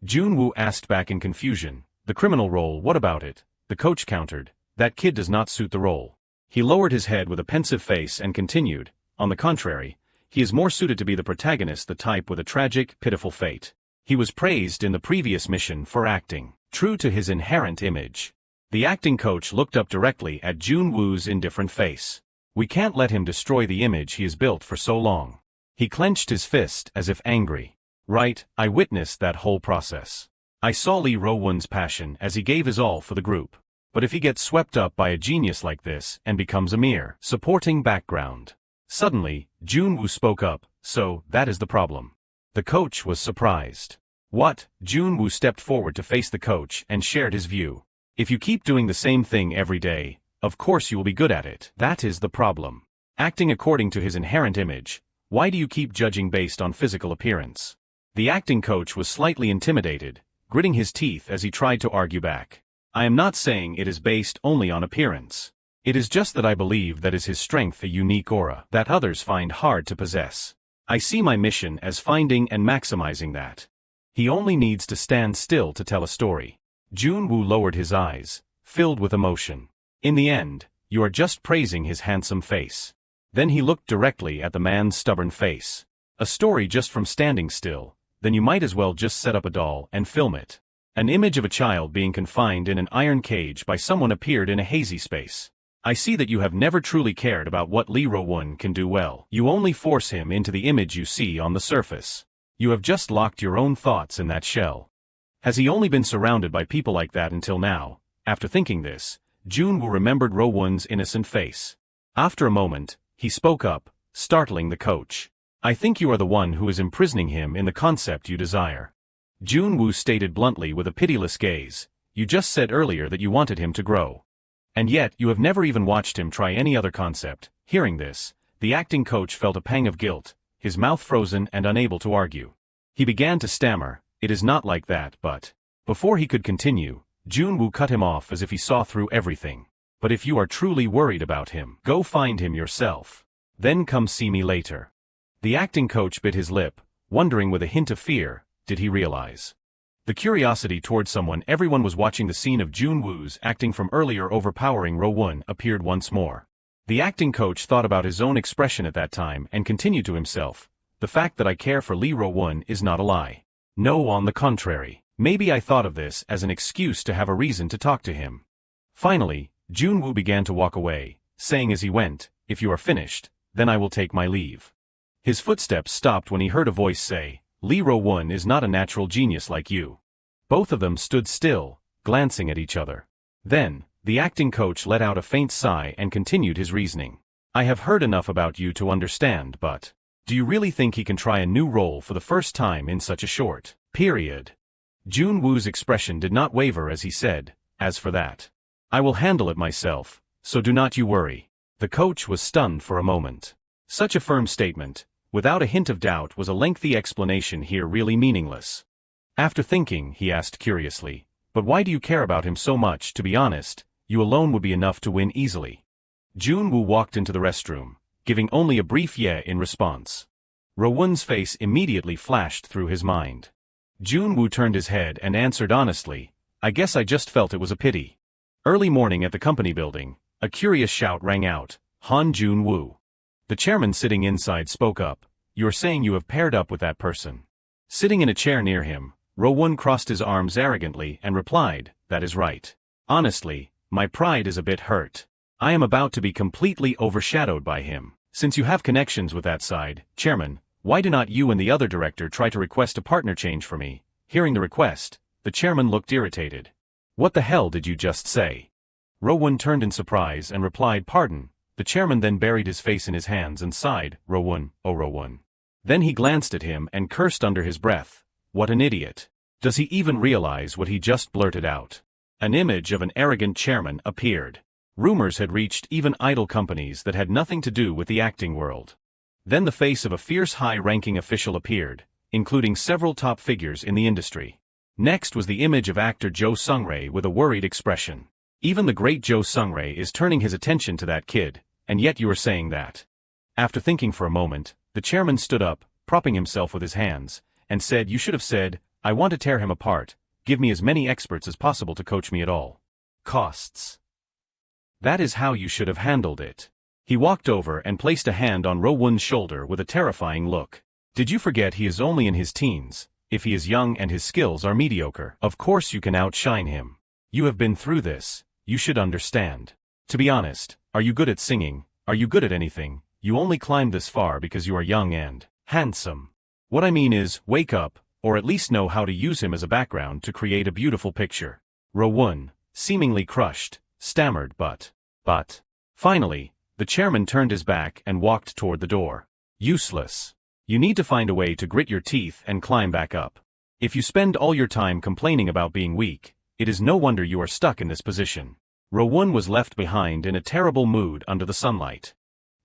Jun Wu asked back in confusion, the criminal role, what about it? The coach countered, that kid does not suit the role. He lowered his head with a pensive face and continued, on the contrary, he is more suited to be the protagonist, the type with a tragic, pitiful fate. He was praised in the previous mission for acting true to his inherent image. The acting coach looked up directly at Jun Wu's indifferent face. We can't let him destroy the image he has built for so long. He clenched his fist as if angry. Right, I witnessed that whole process. I saw Lee Ro-won's passion as he gave his all for the group. But if he gets swept up by a genius like this and becomes a mere supporting background. Suddenly, Jun Wu spoke up, so, that is the problem. The coach was surprised. What? Jun Wu stepped forward to face the coach and shared his view. If you keep doing the same thing every day, of course you will be good at it. That is the problem. Acting according to his inherent image, why do you keep judging based on physical appearance? The acting coach was slightly intimidated, gritting his teeth as he tried to argue back. I am not saying it is based only on appearance. It is just that I believe that is his strength, a unique aura that others find hard to possess. I see my mission as finding and maximizing that. He only needs to stand still to tell a story. Jun Wu lowered his eyes, filled with emotion. In the end, you are just praising his handsome face. Then he looked directly at the man's stubborn face. A story just from standing still, then you might as well just set up a doll and film it. An image of a child being confined in an iron cage by someone appeared in a hazy space. I see that you have never truly cared about what Lee Ro-won can do well. You only force him into the image you see on the surface. You have just locked your own thoughts in that shell. Has he only been surrounded by people like that until now? After thinking this, Jun Wu remembered Ro-won's innocent face. After a moment, he spoke up, startling the coach. I think you are the one who is imprisoning him in the concept you desire. Jun Wu stated bluntly with a pitiless gaze, you just said earlier that you wanted him to grow. And yet you have never even watched him try any other concept. Hearing this, the acting coach felt a pang of guilt, his mouth frozen and unable to argue. He began to stammer, it is not like that, but... Before he could continue, Jun Wu cut him off as if he saw through everything. But if you are truly worried about him, go find him yourself. Then come see me later. The acting coach bit his lip, wondering with a hint of fear, did he realize? The curiosity toward someone everyone was watching the scene of Jun Wu's acting from earlier overpowering Ro-won appeared once more. The acting coach thought about his own expression at that time and continued to himself, the fact that I care for Lee Ro-won is not a lie. No, on the contrary, maybe I thought of this as an excuse to have a reason to talk to him. Finally, Jun Wu began to walk away, saying as he went, if you are finished, then I will take my leave. His footsteps stopped when he heard a voice say, Lee Ro-won is not a natural genius like you. Both of them stood still, glancing at each other. Then, the acting coach let out a faint sigh and continued his reasoning. I have heard enough about you to understand, but... Do you really think he can try a new role for the first time in such a short period? Jun Wu's expression did not waver as he said, as for that, I will handle it myself. so do not you worry. The coach was stunned for a moment. Such a firm statement, without a hint of doubt, was a lengthy explanation here really meaningless. After thinking, he asked curiously, but why do you care about him so much? To be honest, you alone would be enough to win easily. Jun Wu walked into the restroom, giving only a brief yeah in response. Ro-won's face immediately flashed through his mind. Jun Wu turned his head and answered honestly, I guess I just felt it was a pity. Early morning at the company building, a curious shout rang out, Han Jun Wu. The chairman sitting inside spoke up, you're saying you have paired up with that person. Sitting in a chair near him, Ro-won crossed his arms arrogantly and replied, that is right. Honestly, my pride is a bit hurt. I am about to be completely overshadowed by him. Since you have connections with that side, Chairman, why do not you and the other director try to request a partner change for me? Hearing the request, the chairman looked irritated. What the hell did you just say? Ro-won turned in surprise and replied, pardon. The chairman then buried his face in his hands and sighed, Ro-won, oh Ro-won. Then he glanced at him and cursed under his breath. What an idiot. Does he even realize what he just blurted out? An image of an arrogant chairman appeared. Rumors had reached even idol companies that had nothing to do with the acting world. Then the face of a fierce high-ranking official appeared, including several top figures in the industry. Next was the image of actor Jo Sung-rae with a worried expression. Even the great Jo Sung-rae is turning his attention to that kid, and yet you are saying that. After thinking for a moment, the chairman stood up, propping himself with his hands, and said, you should have said, I want to tear him apart, give me as many experts as possible to coach me at all costs. That is how you should have handled it. He walked over and placed a hand on Ro-won's shoulder with a terrifying look. Did you forget he is only in his teens? If he is young and his skills are mediocre, of course you can outshine him. You have been through this, you should understand. To be honest, are you good at singing? Are you good at anything? You only climbed this far because you are young and handsome. What I mean is, wake up, or at least know how to use him as a background to create a beautiful picture. Ro-won, seemingly crushed, stammered but. Finally, the chairman turned his back and walked toward the door. Useless. You need to find a way to grit your teeth and climb back up. If you spend all your time complaining about being weak, it is no wonder you are stuck in this position. Ro-won was left behind in a terrible mood under the sunlight.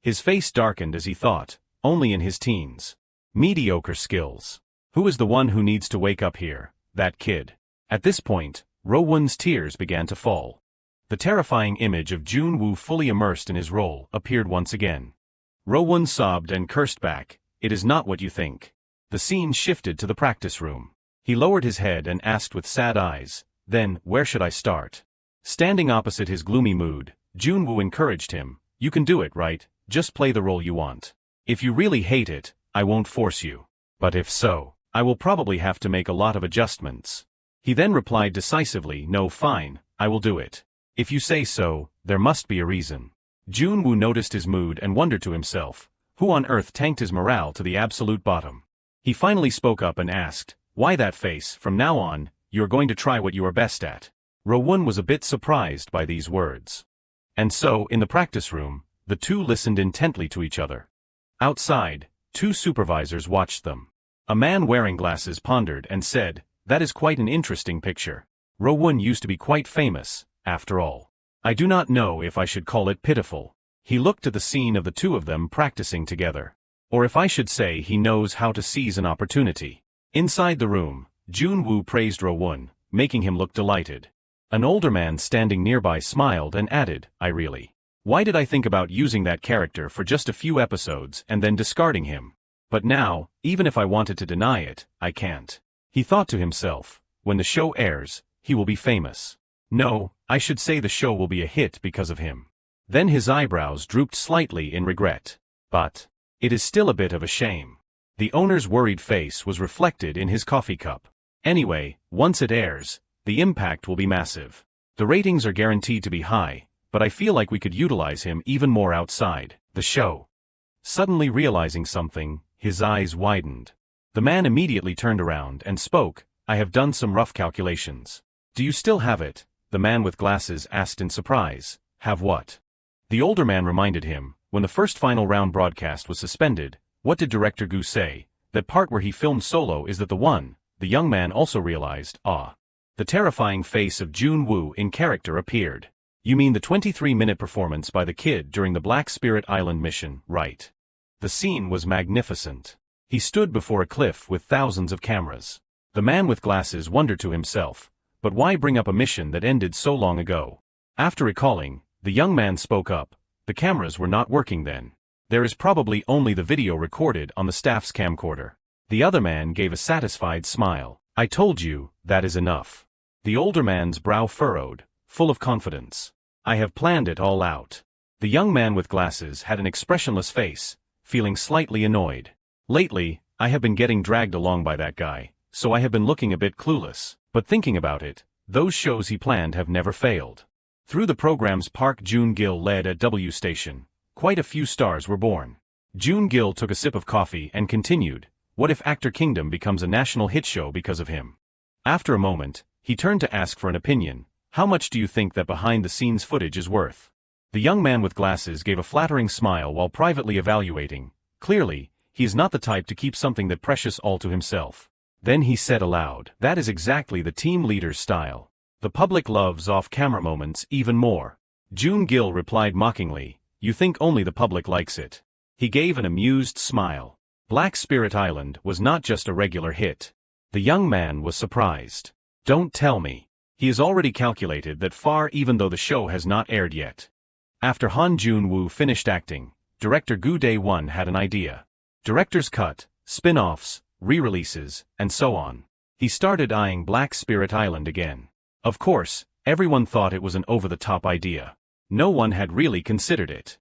His face darkened as he thought, only in his teens. Mediocre skills. Who is the one who needs to wake up here? That kid. At this point, Ro-won's tears began to fall. The terrifying image of Jun Wu fully immersed in his role appeared once again. Ro-won sobbed and cursed back, it is not what you think. The scene shifted to the practice room. He lowered his head and asked with sad eyes, then, where should I start? Standing opposite his gloomy mood, Jun Wu encouraged him, you can do it, right? Just play the role you want. If you really hate it, I won't force you. But if so, I will probably have to make a lot of adjustments. He then replied decisively, no, fine, I will do it. If you say so, there must be a reason. Jun Wu noticed his mood and wondered to himself, who on earth tanked his morale to the absolute bottom? He finally spoke up and asked, why that face? From now on, you are going to try what you are best at. Ro-won was a bit surprised by these words. And so, in the practice room, the two listened intently to each other. Outside, two supervisors watched them. A man wearing glasses pondered and said, that is quite an interesting picture. Ro-won used to be quite famous, after all. I do not know if I should call it pitiful. He looked at the scene of the two of them practicing together. Or if I should say he knows how to seize an opportunity. Inside the room, Jun Wu praised Ro-won, making him look delighted. An older man standing nearby smiled and added, why did I think about using that character for just a few episodes and then discarding him? But now, even if I wanted to deny it, I can't. He thought to himself, when the show airs, he will be famous. No, I should say the show will be a hit because of him. Then his eyebrows drooped slightly in regret. But it is still a bit of a shame. The owner's worried face was reflected in his coffee cup. Anyway, once it airs, the impact will be massive. The ratings are guaranteed to be high, but I feel like we could utilize him even more outside the show. Suddenly realizing something, his eyes widened. The man immediately turned around and spoke, I have done some rough calculations. Do you still have it? The man with glasses asked in surprise. Have what? The older man reminded him, when the first final round broadcast was suspended, what did Director Gu say? That part where he filmed solo is that the one? The young man also realized, The terrifying face of Jun Wu in character appeared. You mean the 23-minute performance by the kid during the Black Spirit Island mission, right? The scene was magnificent. He stood before a cliff with thousands of cameras. The man with glasses wondered to himself, but why bring up a mission that ended so long ago? After recalling, the young man spoke up. The cameras were not working then. There is probably only the video recorded on the staff's camcorder. The other man gave a satisfied smile. I told you, that is enough. The older man's brow furrowed, full of confidence. I have planned it all out. The young man with glasses had an expressionless face, feeling slightly annoyed. Lately, I have been getting dragged along by that guy, so I have been looking a bit clueless. But thinking about it, those shows he planned have never failed. Through the programs Park Joon-gil led at W Station, quite a few stars were born. Joon-gil took a sip of coffee and continued, what if Actor Kingdom becomes a national hit show because of him? After a moment, he turned to ask for an opinion. How much do you think that behind-the-scenes footage is worth? The young man with glasses gave a flattering smile while privately evaluating. Clearly, he is not the type to keep something that precious all to himself. Then he said aloud, that is exactly the team leader's style. The public loves off-camera moments even more. Joon-gil replied mockingly, you think only the public likes it. He gave an amused smile. Black Spirit Island was not just a regular hit. The young man was surprised. Don't tell me. He has already calculated that far even though the show has not aired yet. After Jun Wu finished acting, director Gu Dae-won had an idea. Director's cut, spin-offs, re-releases, and so on. He started eyeing Black Spirit Island again. Of course, everyone thought it was an over-the-top idea. No one had really considered it.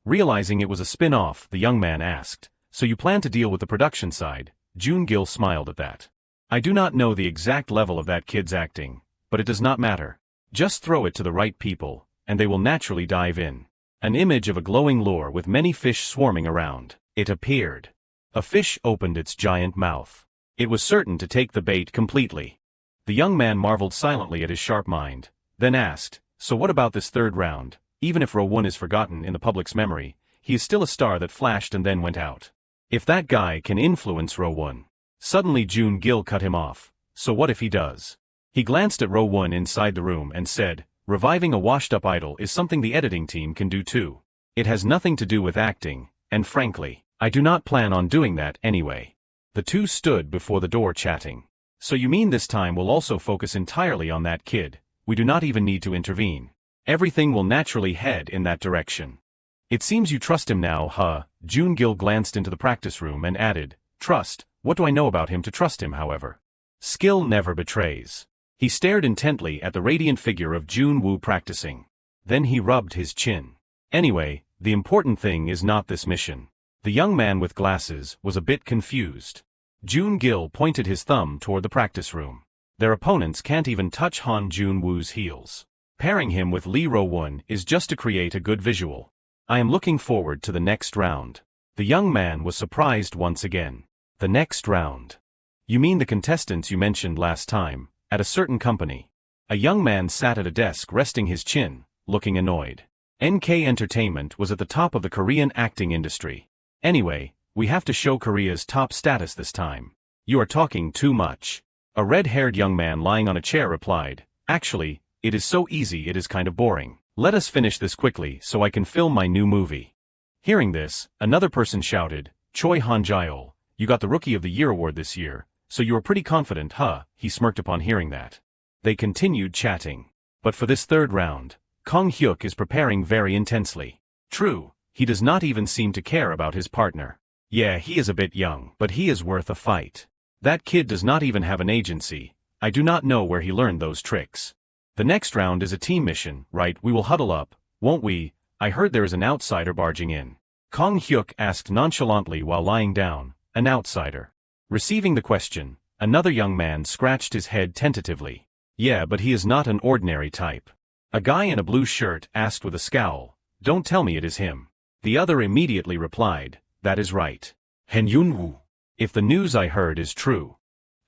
Realizing it was a spin-off, the young man asked, so you plan to deal with the production side? Joon-gil smiled at that. I do not know the exact level of that kid's acting, but it does not matter. Just throw it to the right people, and they will naturally dive in. An image of a glowing lure with many fish swarming around. It appeared. A fish opened its giant mouth. It was certain to take the bait completely. The young man marveled silently at his sharp mind, then asked, so what about this third round? Even if Ro-won is forgotten in the public's memory, he is still a star that flashed and then went out. If that guy can influence Ro-won. Suddenly Joon-gil cut him off. So what if he does? He glanced at Ro-won inside the room and said, reviving a washed-up idol is something the editing team can do too. It has nothing to do with acting, and frankly, I do not plan on doing that anyway. The two stood before the door chatting. So you mean this time we'll also focus entirely on that kid? We do not even need to intervene. Everything will naturally head in that direction. It seems you trust him now, huh? Joon-gil glanced into the practice room and added, trust, what do I know about him to trust him, however? Skill never betrays. He stared intently at the radiant figure of Jun Wu practicing. Then he rubbed his chin. Anyway, the important thing is not this mission. The young man with glasses was a bit confused. Joon-gil pointed his thumb toward the practice room. Their opponents can't even touch Jun Wu's heels. Pairing him with Lee Ro-won is just to create a good visual. I am looking forward to the next round. The young man was surprised once again. The next round. You mean the contestants you mentioned last time, at a certain company? A young man sat at a desk resting his chin, looking annoyed. NK Entertainment was at the top of the Korean acting industry. Anyway, we have to show Korea's top status this time. You are talking too much. A red-haired young man lying on a chair replied, actually, it is so easy it is kind of boring. Let us finish this quickly so I can film my new movie. Hearing this, another person shouted, Choi Han-jaeol, you got the Rookie of the Year award this year, so you are pretty confident, huh? He smirked upon hearing that. They continued chatting. But for this third round, Kong Hyuk is preparing very intensely. True, he does not even seem to care about his partner. Yeah, he is a bit young, but he is worth a fight. That kid does not even have an agency. I do not know where he learned those tricks. The next round is a team mission, right? We will huddle up, won't we? I heard there is an outsider barging in. Kong Hyuk asked nonchalantly while lying down, an outsider. Receiving the question, another young man scratched his head tentatively. Yeah, but he is not an ordinary type. A guy in a blue shirt asked with a scowl, don't tell me it is him. The other immediately replied, that is right. Jun Wu. If the news I heard is true.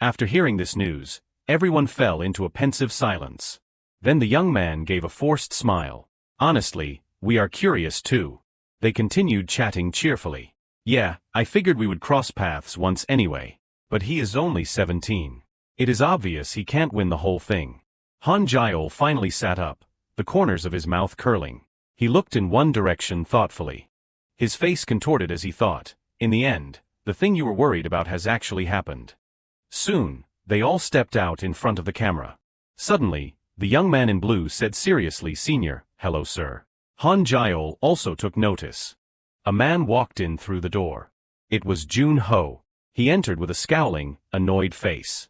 After hearing this news, everyone fell into a pensive silence. Then the young man gave a forced smile. Honestly, we are curious too. They continued chatting cheerfully. Yeah, I figured we would cross paths once anyway. But he is only 17. It is obvious he can't win the whole thing. Han Jaeol finally sat up, the corners of his mouth curling. He looked in one direction thoughtfully. His face contorted as he thought, in the end, the thing you were worried about has actually happened. Soon, they all stepped out in front of the camera. Suddenly, the young man in blue said seriously, "Senior, hello sir." Han Jiol also took notice. A man walked in through the door. It was Jun Ho. He entered with a scowling, annoyed face.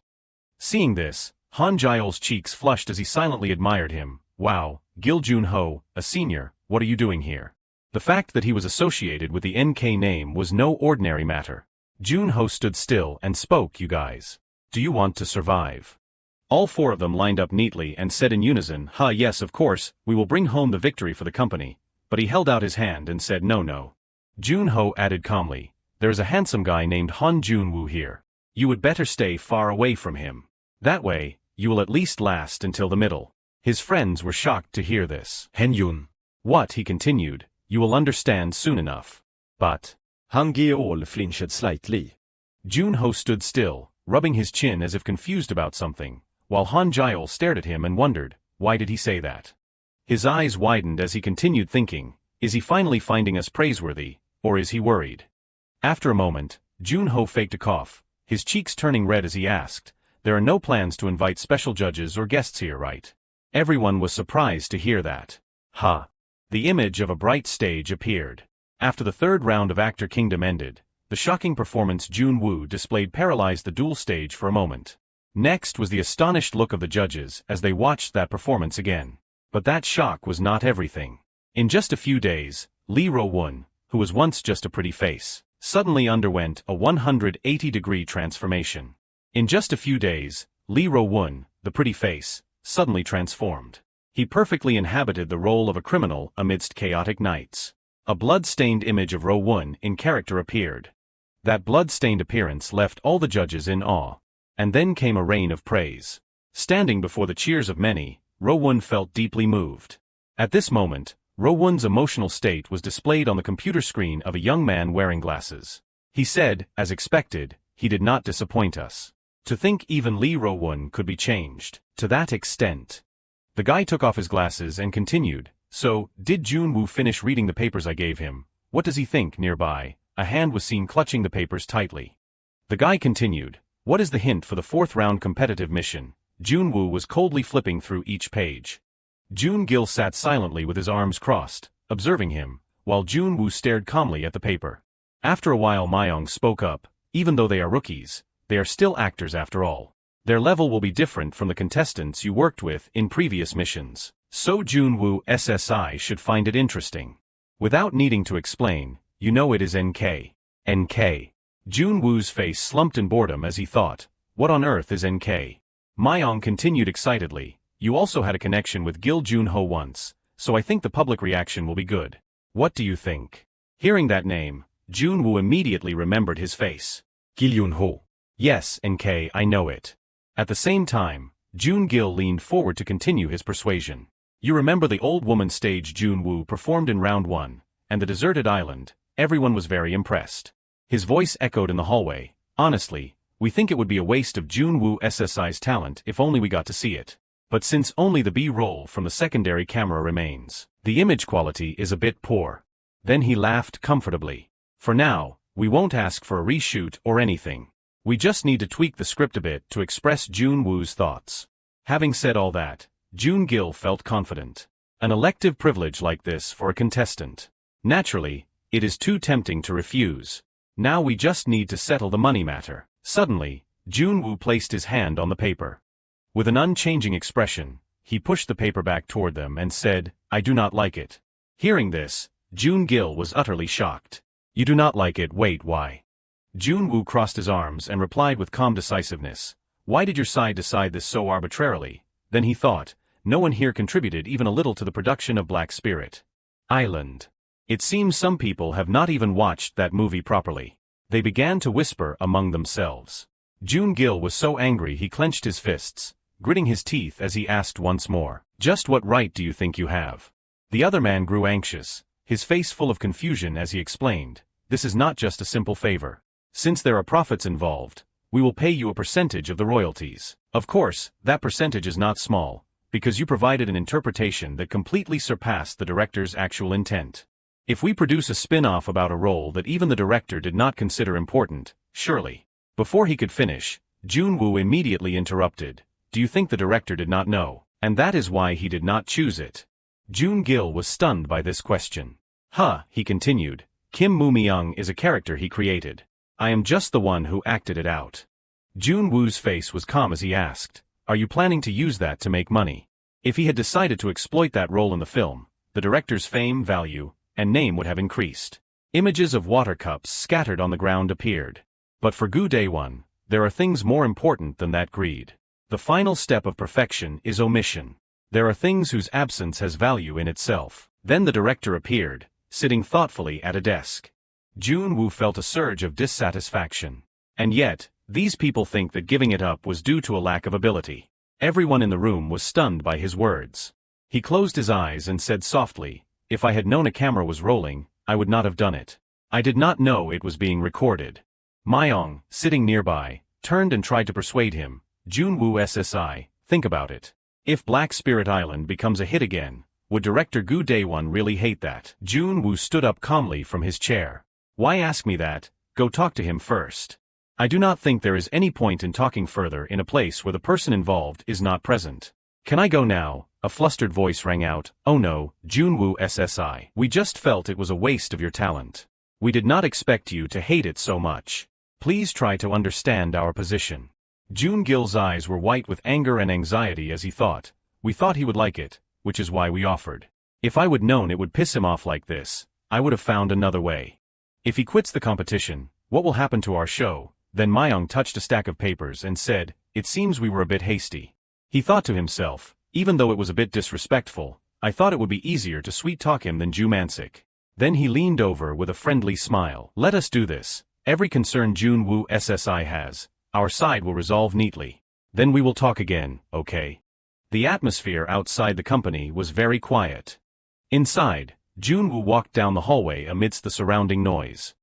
Seeing this, Han Jiol's cheeks flushed as he silently admired him. "Wow, Gil Jun Ho, a senior, what are you doing here?" The fact that he was associated with the NK name was no ordinary matter. Jun Ho stood still and spoke. "You guys. Do you want to survive?" All four of them lined up neatly and said in unison, Yes, of course, we will bring home the victory for the company." But he held out his hand and said, "No. Jun Ho added calmly, "There is a handsome guy named Jun Wu here. You would better stay far away from him. That way, you will at least last until the middle." His friends were shocked to hear this. Yun. "What?" he continued. "You will understand soon enough." "But..." Han Geol flinched slightly. Jun Ho stood still, rubbing his chin as if confused about something, while Han Jiol stared at him and wondered, why did he say that? His eyes widened as he continued thinking, is he finally finding us praiseworthy, or is he worried? After a moment, Jun Ho faked a cough, his cheeks turning red as he asked, "There are no plans to invite special judges or guests here, right?" Everyone was surprised to hear that. The image of a bright stage appeared. After the third round of Actor Kingdom ended, the shocking performance Jun Wu displayed paralyzed the duel stage for a moment. Next was the astonished look of the judges as they watched that performance again. But that shock was not everything. In just a few days, Lee Ro-won, who was once just a pretty face, suddenly underwent a 180-degree transformation. In just a few days, Lee Ro-won, the pretty face, suddenly transformed. He perfectly inhabited the role of a criminal amidst chaotic nights. A blood-stained image of Ro-won in character appeared. That blood-stained appearance left all the judges in awe. And then came a rain of praise. Standing before the cheers of many, Ro-won felt deeply moved. At this moment, Ro-won's emotional state was displayed on the computer screen of a young man wearing glasses. He said, as expected, he did not disappoint us. To think even Lee Ro-won could be changed to that extent. The guy took off his glasses and continued, "So, did Jun Wu finish reading the papers I gave him? What does he think?" Nearby, a hand was seen clutching the papers tightly. The guy continued, "What is the hint for the fourth round competitive mission?" Jun Wu was coldly flipping through each page. Jun Gil sat silently with his arms crossed, observing him, while Jun Wu stared calmly at the paper. After a while Myung spoke up, "Even though they are rookies, they are still actors after all. Their level will be different from the contestants you worked with in previous missions. So Jun Wu SSI should find it interesting. Without needing to explain, you know it is NK. NK. Jun Wu's face slumped in boredom as he thought, what on earth is NK? Myung continued excitedly, "You also had a connection with Gil Jun Ho once, so I think the public reaction will be good. What do you think?" Hearing that name, Jun Wu immediately remembered his face. Gil Jun Ho. "Yes, NK, I know it." At the same time, Jun Gil leaned forward to continue his persuasion. "You remember the old woman stage Jun Wu performed in round 1, and the deserted island, everyone was very impressed." His voice echoed in the hallway, "Honestly, we think it would be a waste of Jun Wu SSI's talent if only we got to see it. But since only the B-roll from the secondary camera remains, the image quality is a bit poor." Then he laughed comfortably. "For now, we won't ask for a reshoot or anything. We just need to tweak the script a bit to express Jun Wu's thoughts." Having said all that, Jun Gil felt confident. An elective privilege like this for a contestant. Naturally, it is too tempting to refuse. Now we just need to settle the money matter. Suddenly, Jun Wu placed his hand on the paper. With an unchanging expression, he pushed the paper back toward them and said, "I do not like it." Hearing this, Jun Gil was utterly shocked. "You do not like it, wait, why?" Jun Wu crossed his arms and replied with calm decisiveness, "Why did your side decide this so arbitrarily?" Then he thought, "No one here contributed even a little to the production of Black Spirit Island. It seems some people have not even watched that movie properly." They began to whisper among themselves. Jun Gil was so angry he clenched his fists, gritting his teeth as he asked once more, "Just what right do you think you have?" The other man grew anxious, his face full of confusion as he explained, "This is not just a simple favor. Since there are profits involved, we will pay you a percentage of the royalties. Of course, that percentage is not small, because you provided an interpretation that completely surpassed the director's actual intent. If we produce a spin-off about a role that even the director did not consider important, surely. Before he could finish, Jun Wu immediately interrupted. Do you think the director did not know, and that is why he did not choose it? Jun Gil was stunned by this question. He continued. Kim Moo-myung is a character he created. I am just the one who acted it out. Jun Woo's face was calm as he asked, are you planning to use that to make money? If he had decided to exploit that role in the film, the director's fame, value, and name would have increased. Images of water cups scattered on the ground appeared. But for Gu Daewon, there are things more important than that greed. The final step of perfection is omission. There are things whose absence has value in itself. Then the director appeared, sitting thoughtfully at a desk. Jun Wu felt a surge of dissatisfaction. And yet, these people think that giving it up was due to a lack of ability. Everyone in the room was stunned by his words. He closed his eyes and said softly, if I had known a camera was rolling, I would not have done it. I did not know it was being recorded. Myung, sitting nearby, turned and tried to persuade him. Jun Wu SSI, think about it. If Black Spirit Island becomes a hit again, would director Gu Daewon really hate that? Jun Wu stood up calmly from his chair. Why ask me that? Go talk to him first. I do not think there is any point in talking further in a place where the person involved is not present. Can I go now? A flustered voice rang out. Oh no, Jun Wu SSI. We just felt it was a waste of your talent. We did not expect you to hate it so much. Please try to understand our position. Jun Gil's eyes were white with anger and anxiety as he thought. We thought he would like it, which is why we offered. If I would known it would piss him off like this, I would have found another way. If he quits the competition, what will happen to our show? Then Myung touched a stack of papers and said, it seems we were a bit hasty. He thought to himself, even though it was a bit disrespectful, I thought it would be easier to sweet-talk him than Ju Mansik. Then he leaned over with a friendly smile. Let us do this. Every concern Jun Wu SSI has, our side will resolve neatly. Then we will talk again, okay? The atmosphere outside the company was very quiet. Inside, Jun Wu walked down the hallway amidst the surrounding noise.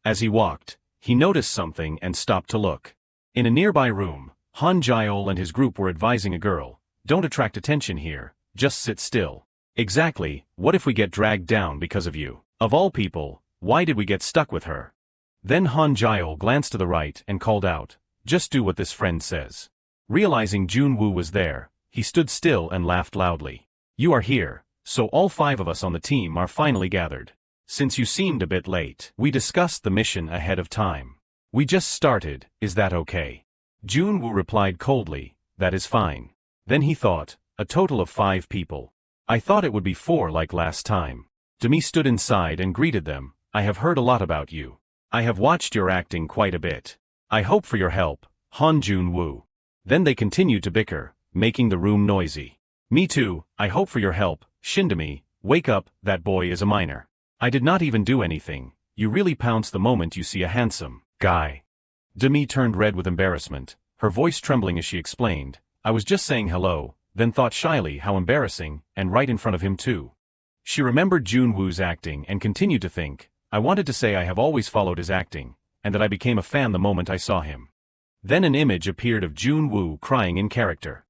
As he walked, he noticed something and stopped to look. In a nearby room, Han Jaeol and his group were advising a girl, don't attract attention here, just sit still. Exactly, what if we get dragged down because of you? Of all people, why did we get stuck with her? Then Han Jaeol glanced to the right and called out, just do what this friend says. Realizing Jun Wu was there, he stood still and laughed loudly. You are here, so all 5 of us on the team are finally gathered. Since you seemed a bit late, we discussed the mission ahead of time. We just started, is that okay? Jun Wu replied coldly, that is fine. Then he thought, a total of 5 people. I thought it would be 4 like last time. Demi stood inside and greeted them, I have heard a lot about you. I have watched your acting quite a bit. I hope for your help, Han Jun Wu. Then they continued to bicker, making the room noisy. Me too, I hope for your help, Shindemi, wake up, that boy is a minor. I did not even do anything, you really pounce the moment you see a handsome guy. Demi turned red with embarrassment, her voice trembling as she explained, I was just saying hello, then thought shyly how embarrassing, and right in front of him too. She remembered Jun Wu's acting and continued to think, I wanted to say I have always followed his acting, and that I became a fan the moment I saw him. Then an image appeared of Jun Wu crying in character.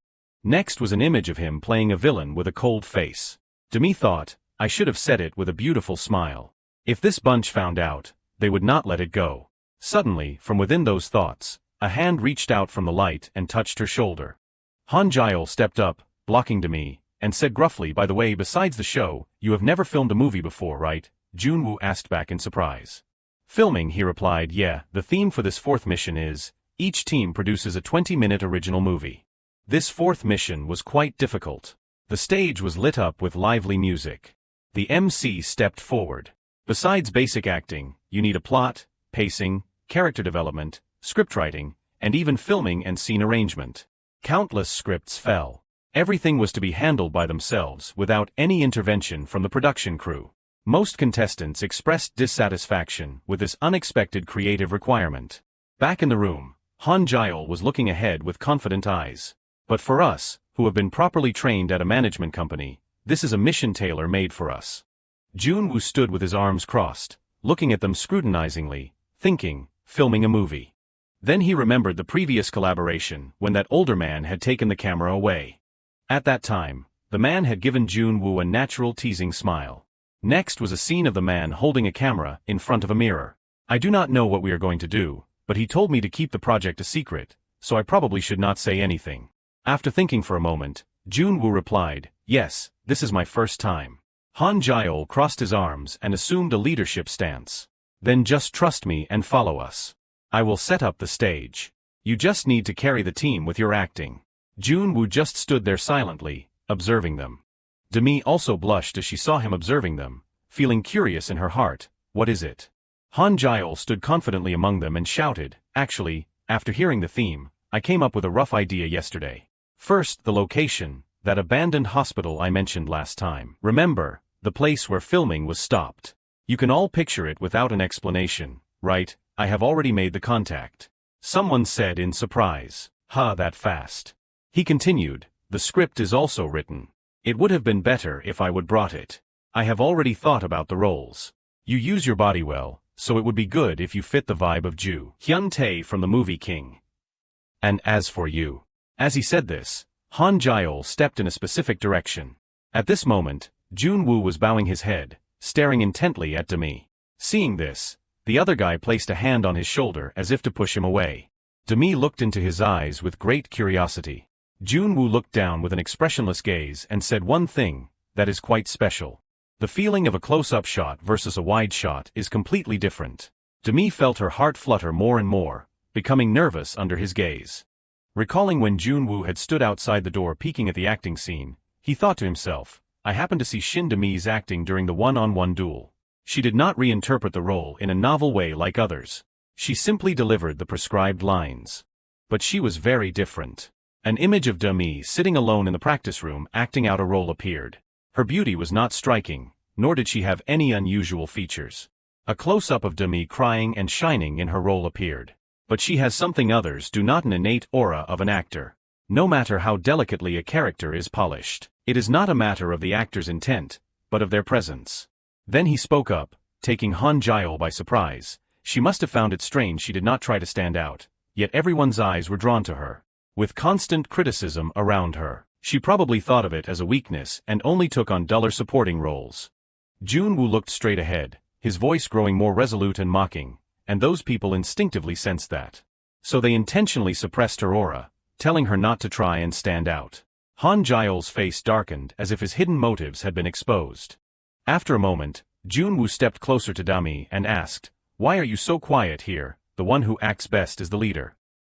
Next was an image of him playing a villain with a cold face. Demi thought, I should have said it with a beautiful smile. If this bunch found out, they would not let it go. Suddenly, from within those thoughts, a hand reached out from the light and touched her shoulder. Han Jaeol stepped up, blocking Demi, and said gruffly, by the way, besides the show, you have never filmed a movie before, right? Jun Wu asked back in surprise. Filming, he replied, yeah, the theme for this 4th mission is, each team produces a 20-minute original movie. This 4th mission was quite difficult. The stage was lit up with lively music. The MC stepped forward. Besides basic acting, you need a plot, pacing, character development, scriptwriting, and even filming and scene arrangement. Countless scripts fell. Everything was to be handled by themselves without any intervention from the production crew. Most contestants expressed dissatisfaction with this unexpected creative requirement. Back in the room, Han Jaeol was looking ahead with confident eyes. But for us, who have been properly trained at a management company, this is a mission tailor-made for us. Jun Wu stood with his arms crossed, looking at them scrutinizingly, thinking, filming a movie. Then he remembered the previous collaboration when that older man had taken the camera away. At that time, the man had given Jun Wu a natural teasing smile. Next was a scene of the man holding a camera in front of a mirror. I do not know what we are going to do, but he told me to keep the project a secret, so I probably should not say anything. After thinking for a moment, Jun Wu replied, yes, this is my first time. Han Jiol crossed his arms and assumed a leadership stance. Then just trust me and follow us. I will set up the stage. You just need to carry the team with your acting. Jun Wu just stood there silently, observing them. Demi also blushed as she saw him observing them, feeling curious in her heart. What is it? Han Jiol stood confidently among them and shouted, actually, after hearing the theme, I came up with a rough idea yesterday. First, the location, that abandoned hospital I mentioned last time. Remember, the place where filming was stopped. You can all picture it without an explanation, right? I have already made the contact. Someone said in surprise. Ha, that fast. He continued, the script is also written. It would have been better if I would brought it. I have already thought about the roles. You use your body well, so it would be good if you fit the vibe of Ju Hyun Tae from the movie King. And as for you. As he said this, Han Jiol stepped in a specific direction. At this moment, Jun Wu was bowing his head, staring intently at Demi. Seeing this, the other guy placed a hand on his shoulder as if to push him away. Demi looked into his eyes with great curiosity. Jun Wu looked down with an expressionless gaze and said one thing, that is quite special. The feeling of a close-up shot versus a wide shot is completely different. Demi felt her heart flutter more and more, becoming nervous under his gaze. Recalling when Jun Wu had stood outside the door peeking at the acting scene, he thought to himself, I happened to see Shin Demi's acting during the one-on-one duel. She did not reinterpret the role in a novel way like others. She simply delivered the prescribed lines. But she was very different. An image of Demi sitting alone in the practice room acting out a role appeared. Her beauty was not striking, nor did she have any unusual features. A close-up of Demi crying and shining in her role appeared. But she has something others do not, an innate aura of an actor. No matter how delicately a character is polished, it is not a matter of the actor's intent, but of their presence. Then he spoke up, taking Han Jiol by surprise. She must have found it strange she did not try to stand out, yet everyone's eyes were drawn to her. With constant criticism around her, she probably thought of it as a weakness and only took on duller supporting roles. Jun Wu looked straight ahead, his voice growing more resolute and mocking, and those people instinctively sensed that. So they intentionally suppressed her aura, telling her not to try and stand out. Han Jiol's face darkened as if his hidden motives had been exposed. After a moment, Jun Wu stepped closer to Dami and asked, why are you so quiet here? The one who acts best is the leader.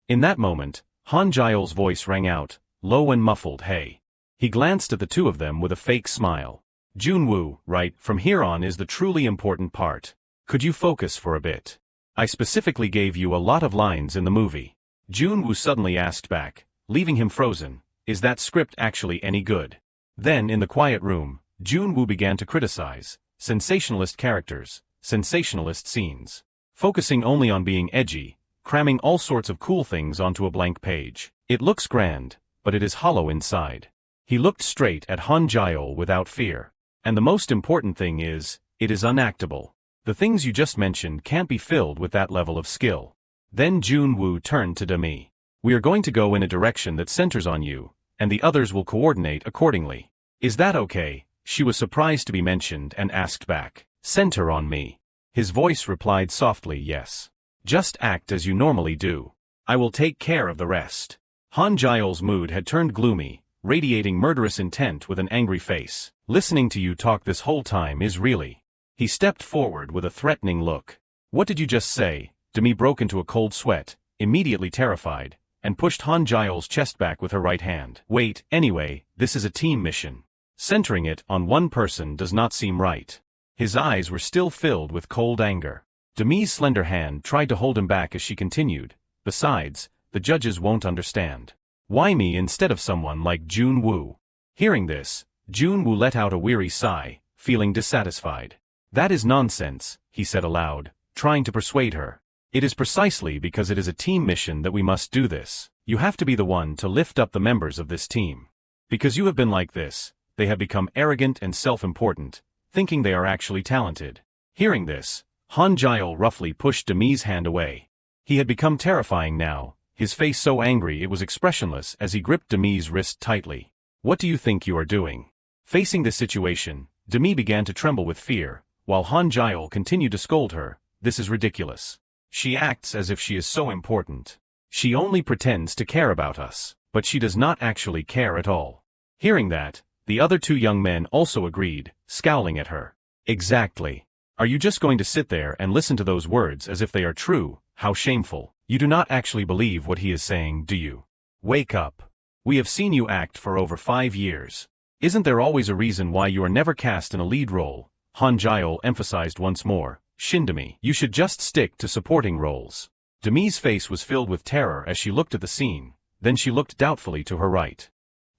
In that moment, Han Jiol's voice rang out, low and muffled, hey. He glanced at the two of them with a fake smile. Jun Wu, right, from here on is the truly important part. Could you focus for a bit? I specifically gave you a lot of lines in the movie. Jun Wu suddenly asked back, leaving him frozen, is that script actually any good? Then in the quiet room, Jun Wu began to criticize, sensationalist characters, sensationalist scenes. Focusing only on being edgy, cramming all sorts of cool things onto a blank page. It looks grand, but it is hollow inside. He looked straight at Han Jiol without fear. And the most important thing is, it is unactable. The things you just mentioned can't be filled with that level of skill. Then Jun Wu turned to Demi. We are going to go in a direction that centers on you, and the others will coordinate accordingly. Is that okay? She was surprised to be mentioned and asked back. Center on me. His voice replied softly, yes. Just act as you normally do. I will take care of the rest. Han Jiol's mood had turned gloomy, radiating murderous intent with an angry face. Listening to you talk this whole time is really... He stepped forward with a threatening look. What did you just say? Demi broke into a cold sweat, immediately terrified, and pushed Han Jiol's chest back with her right hand. Wait, anyway, this is a team mission. Centering it on one person does not seem right. His eyes were still filled with cold anger. Demi's slender hand tried to hold him back as she continued. Besides, the judges won't understand. Why me instead of someone like Jun Wu? Hearing this, Jun Wu let out a weary sigh, feeling dissatisfied. That is nonsense, he said aloud, trying to persuade her. It is precisely because it is a team mission that we must do this. You have to be the one to lift up the members of this team. Because you have been like this, they have become arrogant and self-important, thinking they are actually talented. Hearing this, Han Jiol roughly pushed Demi's hand away. He had become terrifying now, his face so angry it was expressionless as he gripped Demi's wrist tightly. What do you think you are doing? Facing this situation, Demi began to tremble with fear, while Han Jiol continued to scold her. This is ridiculous. She acts as if she is so important. She only pretends to care about us, but she does not actually care at all. Hearing that, the other two young men also agreed, scowling at her. Exactly. Are you just going to sit there and listen to those words as if they are true? How shameful. You do not actually believe what he is saying, do you? Wake up. We have seen you act for over 5 years. Isn't there always a reason why you are never cast in a lead role? Han Jiol emphasized once more. Shindemi, you should just stick to supporting roles. Demi's face was filled with terror as she looked at the scene, then she looked doubtfully to her right.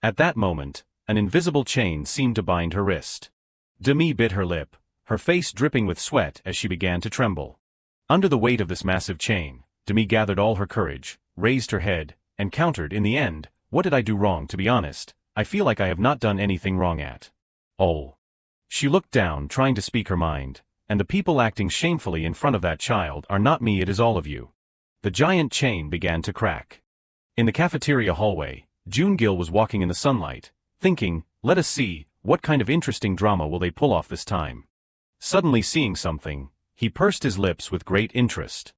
At that moment, an invisible chain seemed to bind her wrist. Demi bit her lip, her face dripping with sweat as she began to tremble. Under the weight of this massive chain, Demi gathered all her courage, raised her head, and countered in the end. What did I do wrong? To be honest, I feel like I have not done anything wrong at all. She looked down, trying to speak her mind, and the people acting shamefully in front of that child are not me, it is all of you. The giant chain began to crack. In the cafeteria hallway, Jun-gil was walking in the sunlight, thinking, let us see, what kind of interesting drama will they pull off this time. Suddenly seeing something, he pursed his lips with great interest.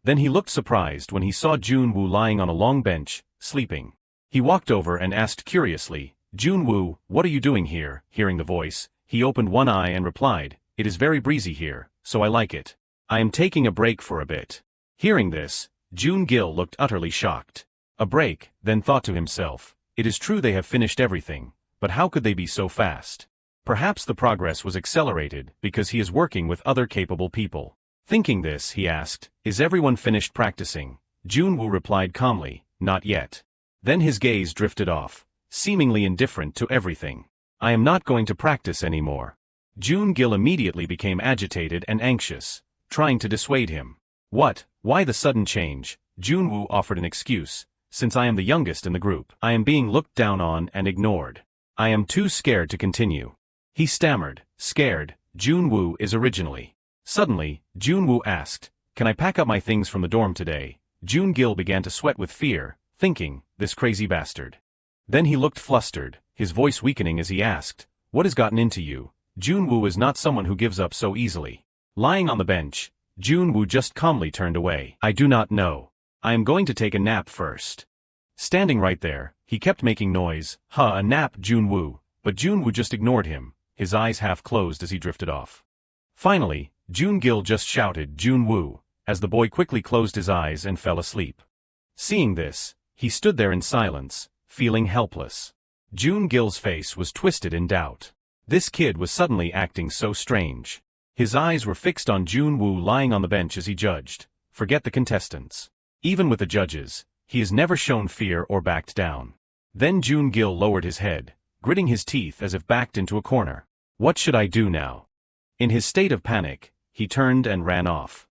Then he looked surprised when he saw Jun Wu lying on a long bench, sleeping. He walked over and asked curiously, Jun Wu, what are you doing here? Hearing the voice, he opened one eye and replied, it is very breezy here, so I like it. I am taking a break for a bit. Hearing this, Jun-gil looked utterly shocked. A break, then thought to himself, it is true they have finished everything, but how could they be so fast? Perhaps the progress was accelerated because he is working with other capable people. Thinking this, he asked, is everyone finished practicing? Jun Wu replied calmly, not yet. Then his gaze drifted off, seemingly indifferent to everything. I am not going to practice anymore. Jun-gil immediately became agitated and anxious, trying to dissuade him. What? Why the sudden change? Jun Wu offered an excuse. Since I am the youngest in the group, I am being looked down on and ignored. I am too scared to continue. He stammered, scared. Jun Wu is originally. Suddenly, Jun Wu asked, can I pack up my things from the dorm today? Jun-gil began to sweat with fear, thinking, this crazy bastard. Then he looked flustered, his voice weakening as he asked, what has gotten into you? Jun Wu is not someone who gives up so easily. Lying on the bench, Jun Wu just calmly turned away. I do not know. I am going to take a nap first. Standing right there, he kept making noise, a nap, Jun Wu, but Jun Wu just ignored him, his eyes half closed as he drifted off. Finally, Jun-gil just shouted, Jun Wu, as the boy quickly closed his eyes and fell asleep. Seeing this, he stood there in silence, feeling helpless. Jun-gil's face was twisted in doubt. This kid was suddenly acting so strange. His eyes were fixed on Jun Wu lying on the bench as he judged. Forget the contestants. Even with the judges, he has never shown fear or backed down. Then Jun-gil lowered his head, gritting his teeth as if backed into a corner. What should I do now? In his state of panic, he turned and ran off.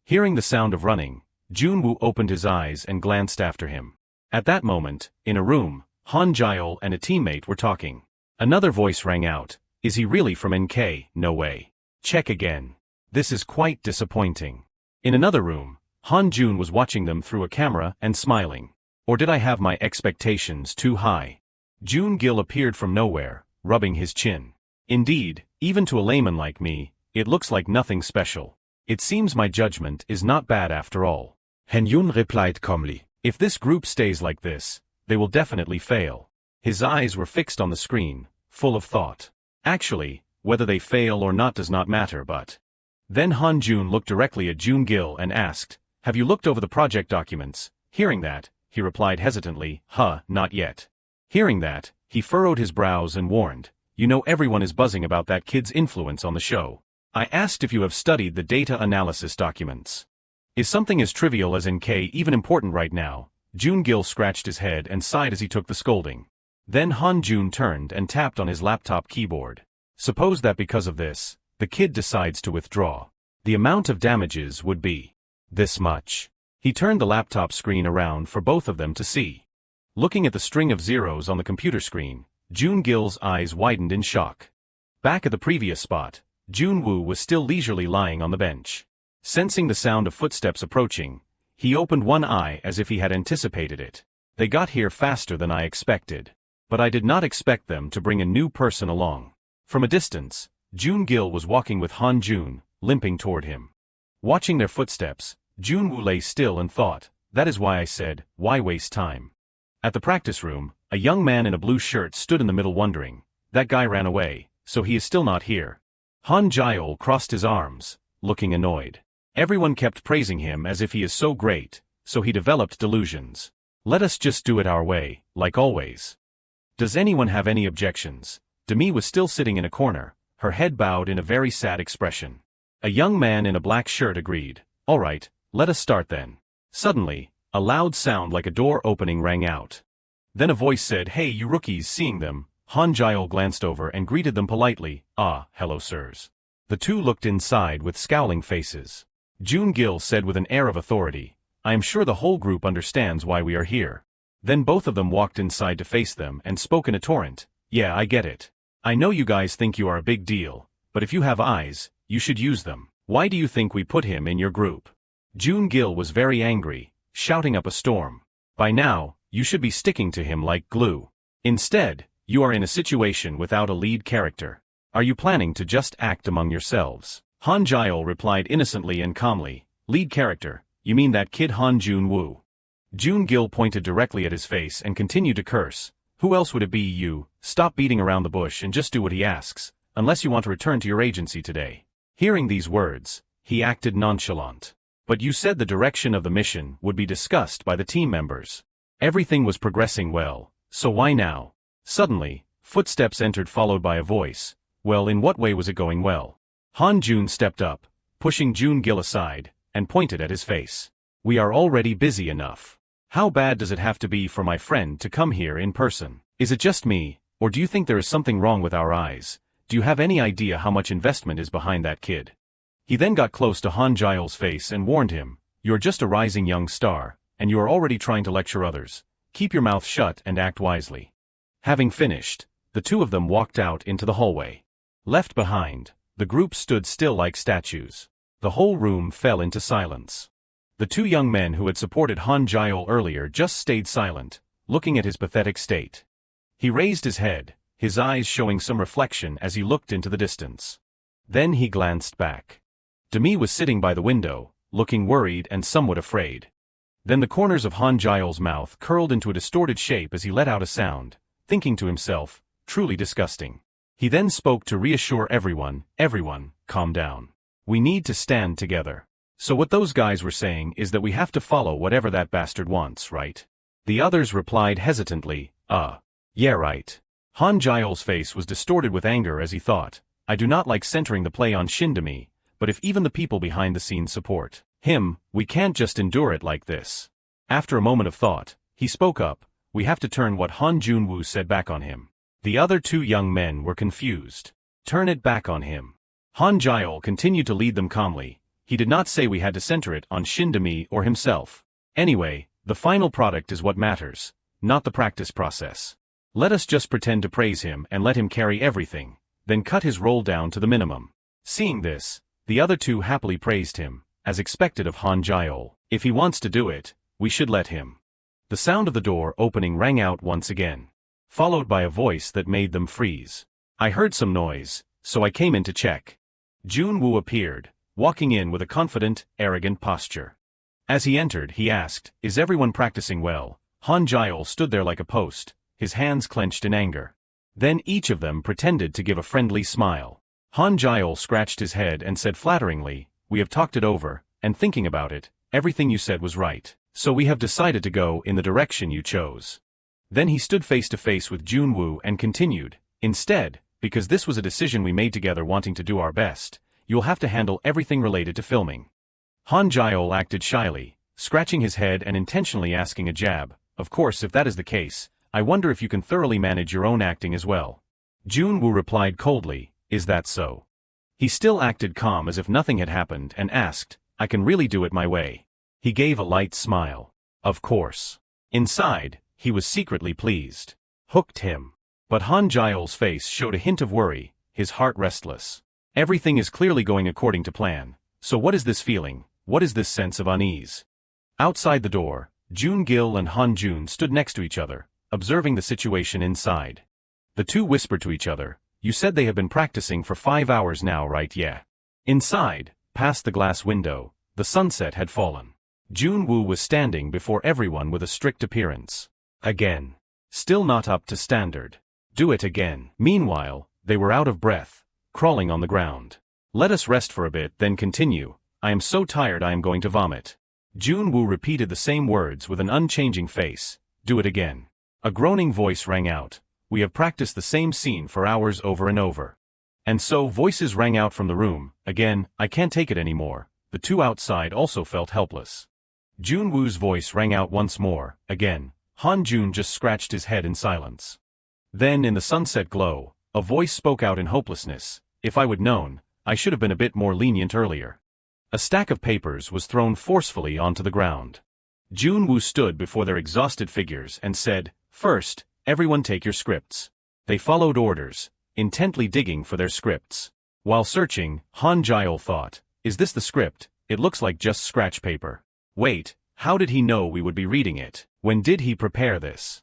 Hearing the sound of running, Jun Wu opened his eyes and glanced after him. At that moment, in a room, Han Jiol and a teammate were talking. Another voice rang out, is he really from NK? No way. Check again. This is quite disappointing. In another room, Han Jun was watching them through a camera and smiling. Or did I have my expectations too high? Jun-gil appeared from nowhere, rubbing his chin. Indeed, even to a layman like me, it looks like nothing special. It seems my judgment is not bad after all. Han Yun replied calmly. If this group stays like this, they will definitely fail. His eyes were fixed on the screen, full of thought. Actually, whether they fail or not does not matter, but... Then Han Jun looked directly at Jun-gil and asked, have you looked over the project documents? Hearing that, he replied hesitantly, not yet. Hearing that, he furrowed his brows and warned, you know everyone is buzzing about that kid's influence on the show. I asked if you have studied the data analysis documents. Is something as trivial as NK even important right now? Jun-gil scratched his head and sighed as he took the scolding. Then Han Jun turned and tapped on his laptop keyboard. Suppose that because of this, the kid decides to withdraw. The amount of damages would be this much. He turned the laptop screen around for both of them to see. Looking at the string of zeros on the computer screen, Jun-gil's eyes widened in shock. Back at the previous spot, Jun Wu was still leisurely lying on the bench. Sensing the sound of footsteps approaching, he opened one eye as if he had anticipated it. They got here faster than I expected. but I did not expect them to bring a new person along. From a distance, Jun Gil was walking with Han Jun, limping toward him. Watching their footsteps, Jun Wu lay still and thought, that is why I said, why waste time? At the practice room, a young man in a blue shirt stood in the middle wondering, that guy ran away, so he is still not here. Han Jiol crossed his arms, looking annoyed. Everyone kept praising him as if he is so great, so he developed delusions. Let us just do it our way, like always. Does anyone have any objections? Demi was still sitting in a corner, her head bowed in a very sad expression. A young man in a black shirt agreed, all right, let us start then. Suddenly, a loud sound like a door opening rang out. Then a voice said, hey you rookies. Seeing them, Han Jiol glanced over and greeted them politely, ah, hello sirs. The two looked inside with scowling faces. Jun Gil said with an air of authority, I am sure the whole group understands why we are here. Then both of them walked inside to face them and spoke in a torrent, yeah I get it. I know you guys think you are a big deal, but if you have eyes, you should use them. Why do you think we put him in your group? Jun Gil was very angry, shouting up a storm. By now, you should be sticking to him like glue. Instead, you are in a situation without a lead character. Are you planning to just act among yourselves? Han Jiol replied innocently and calmly, lead character, you mean that kid Han Jun Wu? Jun Gil pointed directly at his face and continued to curse, who else would it be? You, stop beating around the bush and just do what he asks, unless you want to return to your agency today. Hearing these words, he acted nonchalant. But you said the direction of the mission would be discussed by the team members. Everything was progressing well, so why now? Suddenly, footsteps entered followed by a voice, well in what way was it going well? Han Jun stepped up, pushing Jun Gil aside, and pointed at his face. We are already busy enough. How bad does it have to be for my friend to come here in person? Is it just me, or do you think there is something wrong with our eyes? Do you have any idea how much investment is behind that kid? He then got close to Han Jiol's face and warned him, you're just a rising young star, and you are already trying to lecture others. Keep your mouth shut and act wisely. Having finished, the two of them walked out into the hallway. Left behind, the group stood still like statues. The whole room fell into silence. The two young men who had supported Han Jiol earlier just stayed silent, looking at his pathetic state. He raised his head, his eyes showing some reflection as he looked into the distance. Then he glanced back. Demi was sitting by the window, looking worried and somewhat afraid. Then the corners of Han Jiol's mouth curled into a distorted shape as he let out a sound, thinking to himself, truly disgusting. He then spoke to reassure everyone, calm down. We need to stand together. So what those guys were saying is that we have to follow whatever that bastard wants, right? The others replied hesitantly, yeah right. Han Jiol's face was distorted with anger as he thought, I do not like centering the play on Shindemi, but if even the people behind the scenes support him, we can't just endure it like this. After a moment of thought, he spoke up, we have to turn what Han Jun Wu said back on him. The other two young men were confused. Turn it back on him. Han Jiol continued to lead them calmly. He did not say we had to center it on Shindemi or himself. Anyway, the final product is what matters, not the practice process. Let us just pretend to praise him and let him carry everything, then cut his role down to the minimum. Seeing this, the other two happily praised him, as expected of Han Jiol. If he wants to do it, we should let him. The sound of the door opening rang out once again, followed by a voice that made them freeze. I heard some noise, so I came in to check. Jun Wu appeared, walking in with a confident, arrogant posture. As he entered, he asked, is everyone practicing well? Han Jiol stood there like a post, his hands clenched in anger. Then each of them pretended to give a friendly smile. Han Jiol scratched his head and said flatteringly, we have talked it over, and thinking about it, everything you said was right, so we have decided to go in the direction you chose. Then he stood face to face with Jun Wu and continued, instead, because this was a decision we made together wanting to do our best, you'll have to handle everything related to filming. Han Jiol acted shyly, scratching his head and intentionally asking a jab, of course if that is the case, I wonder if you can thoroughly manage your own acting as well. Jun Wu replied coldly, is that so? He still acted calm as if nothing had happened and asked, I can really do it my way. He gave a light smile. Of course. Inside, he was secretly pleased. Hooked him. But Han Jiol's face showed a hint of worry, his heart restless. Everything is clearly going according to plan, so what is this feeling, what is this sense of unease? Outside the door, Jun Gil and Han Jun stood next to each other, observing the situation inside. The two whispered to each other, "You said they have been practicing for 5 hours now, right? Yeah." Inside, past the glass window, the sunset had fallen. Jun Wu was standing before everyone with a strict appearance. Again. Still not up to standard. Do it again. Meanwhile, they were out of breath, crawling on the ground. Let us rest for a bit, then continue. I am so tired I am going to vomit. Jun Wu repeated the same words with an unchanging face. Do it again. A groaning voice rang out. We have practiced the same scene for hours over and over. And so voices rang out from the room. Again, I can't take it anymore. The two outside also felt helpless. Jun Wu's voice rang out once more. Again, Han Jun just scratched his head in silence. Then in the sunset glow, a voice spoke out in hopelessness. If I would known, I should have been a bit more lenient earlier. A stack of papers was thrown forcefully onto the ground. Jun Wu stood before their exhausted figures and said, "First, everyone take your scripts." They followed orders, intently digging for their scripts. While searching, Han Jiol thought, is this the script? It looks like just scratch paper. Wait, how did he know we would be reading it? When did he prepare this?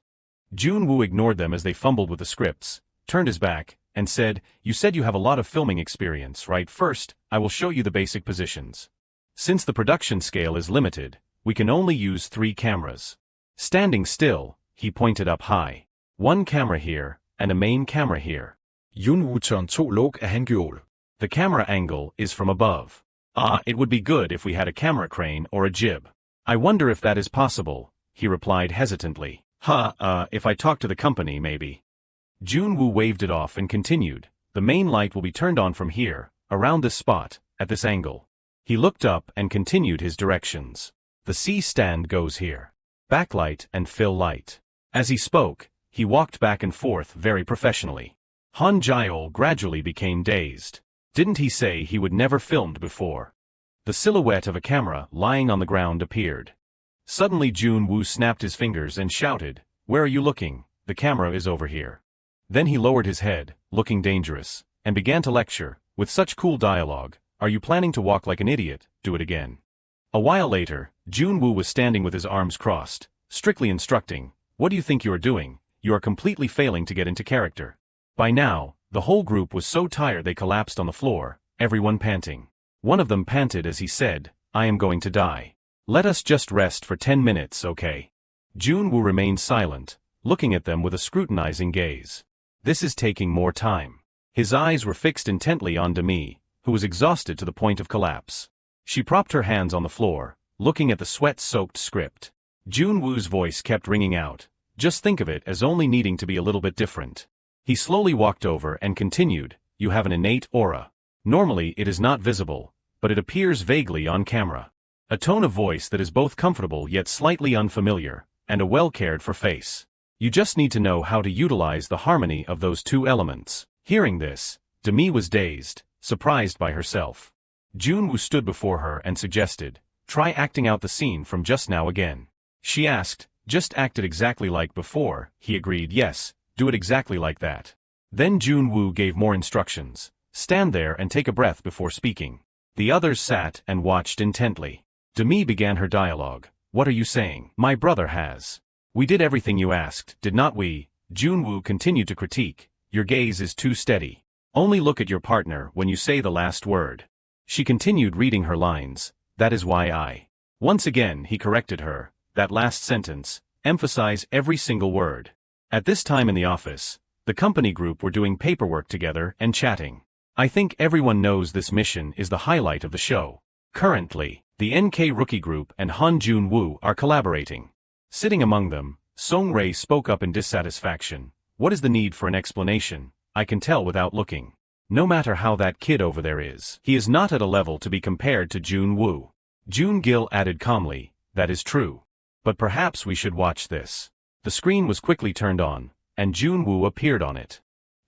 Jun Wu ignored them as they fumbled with the scripts, turned his back, and said, "You said you have a lot of filming experience, right? First, I will show you the basic positions. Since the production scale is limited, we can only use 3 cameras. Standing still, he pointed up high. 1 camera here, and a main camera here. Jun Wu tørn 2 låg af handgjol. The camera angle is from above. It would be good if we had a camera crane or a jib. I wonder if that is possible," he replied hesitantly. If I talk to the company maybe." Jun Wu waved it off and continued, "The main light will be turned on from here, around this spot, at this angle." He looked up and continued his directions. "The C-stand goes here. Backlight and fill light." As he spoke, he walked back and forth very professionally. Han Jiol gradually became dazed. Didn't he say he would never filmed before? The silhouette of a camera lying on the ground appeared. Suddenly Jun Wu snapped his fingers and shouted, "Where are you looking? The camera is over here." Then he lowered his head, looking dangerous, and began to lecture, with such cool dialogue, "Are you planning to walk like an idiot? Do it again." A while later, Jun Wu was standing with his arms crossed, strictly instructing, "What do you think you are doing? You are completely failing to get into character." By now, the whole group was so tired they collapsed on the floor, everyone panting. One of them panted as he said, "I am going to die. Let us just rest for 10 minutes, okay?" Jun Wu remained silent, looking at them with a scrutinizing gaze. This is taking more time. His eyes were fixed intently on Demi, who was exhausted to the point of collapse. She propped her hands on the floor, looking at the sweat-soaked script. Jun Wu's voice kept ringing out, "Just think of it as only needing to be a little bit different." He slowly walked over and continued, "You have an innate aura. Normally it is not visible, but it appears vaguely on camera. A tone of voice that is both comfortable yet slightly unfamiliar, and a well-cared-for face. You just need to know how to utilize the harmony of those 2 elements." Hearing this, Demi was dazed, surprised by herself. Jun Wu stood before her and suggested, "Try acting out the scene from just now again." She asked, "Just act it exactly like before?" He agreed, "Yes, do it exactly like that." Then Jun Wu gave more instructions. "Stand there and take a breath before speaking." The others sat and watched intently. Demi began her dialogue. "What are you saying? My brother has. We did everything you asked, did not we?" Jun Wu continued to critique. "Your gaze is too steady. Only look at your partner when you say the last word." She continued reading her lines. "That is why I." Once again he corrected her. "That last sentence, emphasize every single word." At this time in the office, the company group were doing paperwork together and chatting. I think everyone knows this mission is the highlight of the show. Currently, the NK Rookie Group and Han Jun Wu are collaborating. Sitting among them, Song Rei spoke up in dissatisfaction. "What is the need for an explanation? I can tell without looking. No matter how that kid over there is, he is not at a level to be compared to Jun Wu." Jun Gil added calmly, "That is true. But perhaps we should watch this." The screen was quickly turned on, and Jun Wu appeared on it.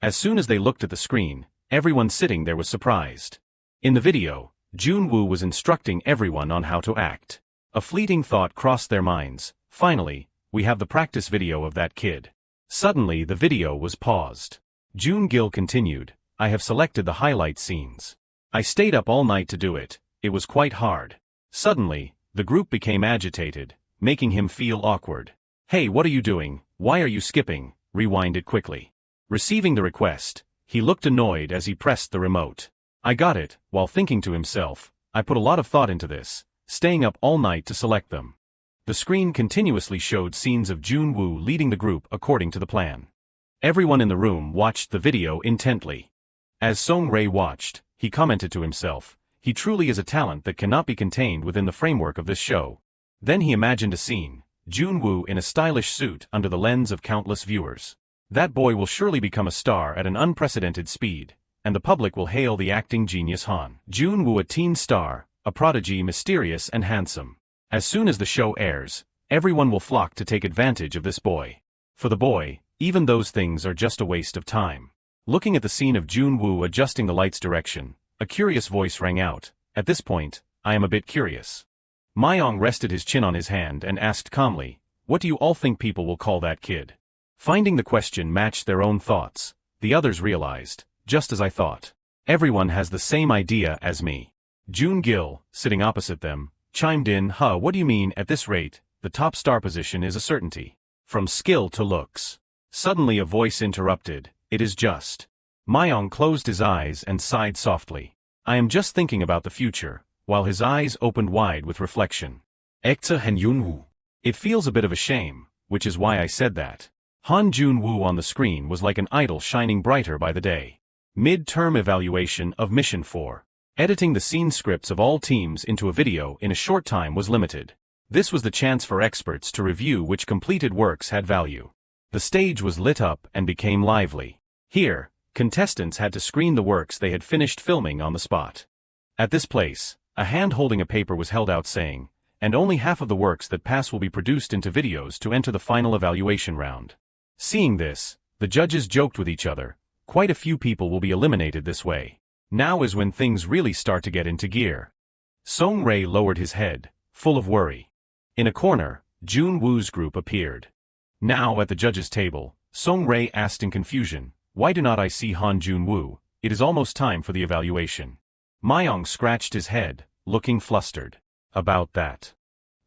As soon as they looked at the screen, everyone sitting there was surprised. In the video, Jun Wu was instructing everyone on how to act. A fleeting thought crossed their minds. Finally, we have the practice video of that kid. Suddenly the video was paused. Jun Gil continued, "I have selected the highlight scenes. I stayed up all night to do it. It was quite hard." Suddenly, the group became agitated, making him feel awkward. "Hey, what are you doing? Why are you skipping?" Rewind it quickly. Receiving the request, he looked annoyed as he pressed the remote. "I got it," while thinking to himself, "I put a lot of thought into this, staying up all night to select them." The screen continuously showed scenes of Jun Wu leading the group according to the plan. Everyone in the room watched the video intently. As Song-rae watched, he commented to himself, "He truly is a talent that cannot be contained within the framework of this show." Then he imagined a scene, Jun Wu in a stylish suit under the lens of countless viewers. That boy will surely become a star at an unprecedented speed, and the public will hail the acting genius Han. Jun Wu, a teen star, a prodigy, mysterious and handsome. As soon as the show airs, everyone will flock to take advantage of this boy. For the boy, even those things are just a waste of time. Looking at the scene of Jun Wu adjusting the light's direction, a curious voice rang out. At this point, I am a bit curious. Myong rested his chin on his hand and asked calmly, "What do you all think people will call that kid?" Finding the question matched their own thoughts, the others realized, just as I thought. Everyone has the same idea as me. Jun Gil, sitting opposite them, chimed in, What do you mean? At this rate, the top star position is a certainty. From skill to looks." Suddenly a voice interrupted, "It is just." Myong closed his eyes and sighed softly. "I am just thinking about the future," while his eyes opened wide with reflection. Actor Han Jun Wu. It feels a bit of a shame, which is why I said that. Han Jun Wu on the screen was like an idol shining brighter by the day. Mid-term evaluation of Mission 4. Editing the scene scripts of all teams into a video in a short time was limited. This was the chance for experts to review which completed works had value. The stage was lit up and became lively. Here, contestants had to screen the works they had finished filming on the spot. At this place, a hand holding a paper was held out saying, "And only half of the works that pass will be produced into videos to enter the final evaluation round." Seeing this, the judges joked with each other, "Quite a few people will be eliminated this way. Now is when things really start to get into gear." Song-rae lowered his head, full of worry. In a corner, Jun Woo's group appeared. Now at the judges' table, Song-rae asked in confusion, "Why do not I see Han Jun Wu? It is almost time for the evaluation." Myong scratched his head, looking flustered. "About that."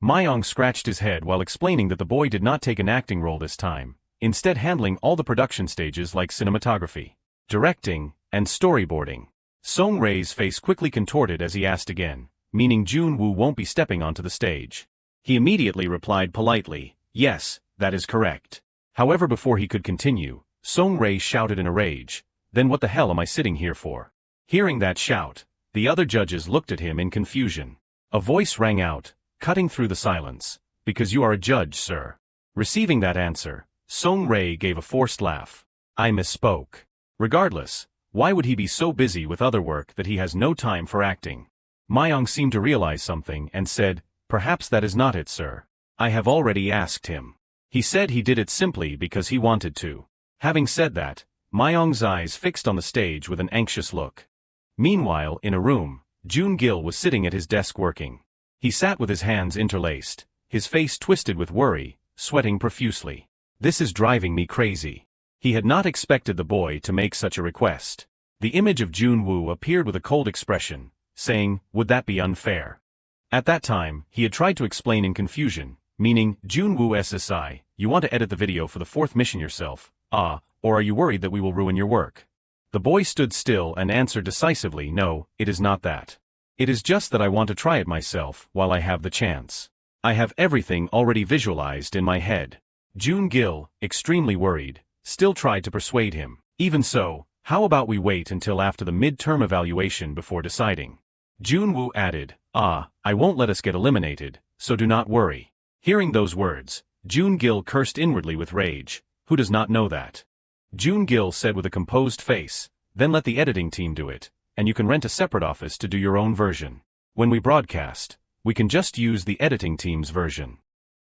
Myong scratched his head while explaining that the boy did not take an acting role this time, instead handling all the production stages like cinematography, directing, and storyboarding. Song-rae's face quickly contorted as he asked again, "Meaning Jun Wu won't be stepping onto the stage?" He immediately replied politely, "Yes, that is correct." However, before he could continue, Song-rae shouted in a rage, "Then what the hell am I sitting here for?" Hearing that shout, the other judges looked at him in confusion. A voice rang out, cutting through the silence, "Because you are a judge, sir." Receiving that answer, Song-rae gave a forced laugh. "I misspoke. Regardless, why would he be so busy with other work that he has no time for acting?" Myong seemed to realize something and said, "Perhaps that is not it, sir. I have already asked him. He said he did it simply because he wanted to." Having said that, Myong's eyes fixed on the stage with an anxious look. Meanwhile, in a room, Jun Gil was sitting at his desk working. He sat with his hands interlaced, his face twisted with worry, sweating profusely. "This is driving me crazy." He had not expected the boy to make such a request. The image of Jun Wu appeared with a cold expression, saying, "Would that be unfair?" At that time, he had tried to explain in confusion, meaning, "Jun Wu SSI, you want to edit the video for the 4th mission yourself, or are you worried that we will ruin your work?" The boy stood still and answered decisively, "No, it is not that. It is just that I want to try it myself while I have the chance. I have everything already visualized in my head." Jun Gil, extremely worried, still tried to persuade him. "Even so, how about we wait until after the mid-term evaluation before deciding?" Jun Wu added, I won't let us get eliminated, so do not worry." Hearing those words, Jun Gil cursed inwardly with rage. Who does not know that? Jun Gil said with a composed face, "Then let the editing team do it, and you can rent a separate office to do your own version. When we broadcast, we can just use the editing team's version."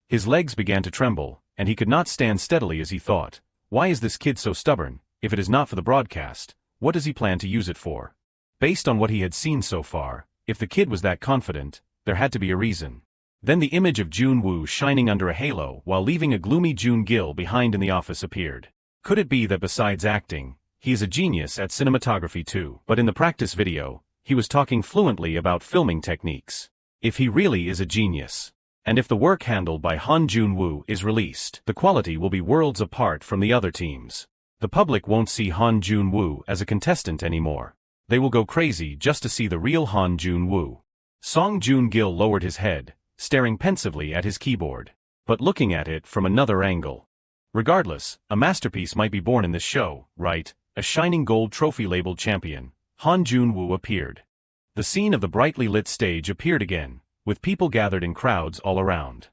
His legs began to tremble, and he could not stand steadily as he thought, "Why is this kid so stubborn? If it is not for the broadcast, what does he plan to use it for?" Based on what he had seen so far, if the kid was that confident, there had to be a reason. Then the image of Jun Wu shining under a halo while leaving a gloomy Jun Gil behind in the office appeared. Could it be that besides acting, he is a genius at cinematography too? But in the practice video, he was talking fluently about filming techniques. If he really is a genius, And if the work handled by Jun Wu is released, the quality will be worlds apart from the other teams. The public won't see Jun Wu as a contestant anymore. They will go crazy just to see the real Jun Wu. Song Joon-gil lowered his head, staring pensively at his keyboard, but looking at it from another angle. Regardless, a masterpiece might be born in this show, right? A shining gold trophy-labeled champion, Jun Wu appeared. The scene of the brightly lit stage appeared again, with people gathered in crowds all around.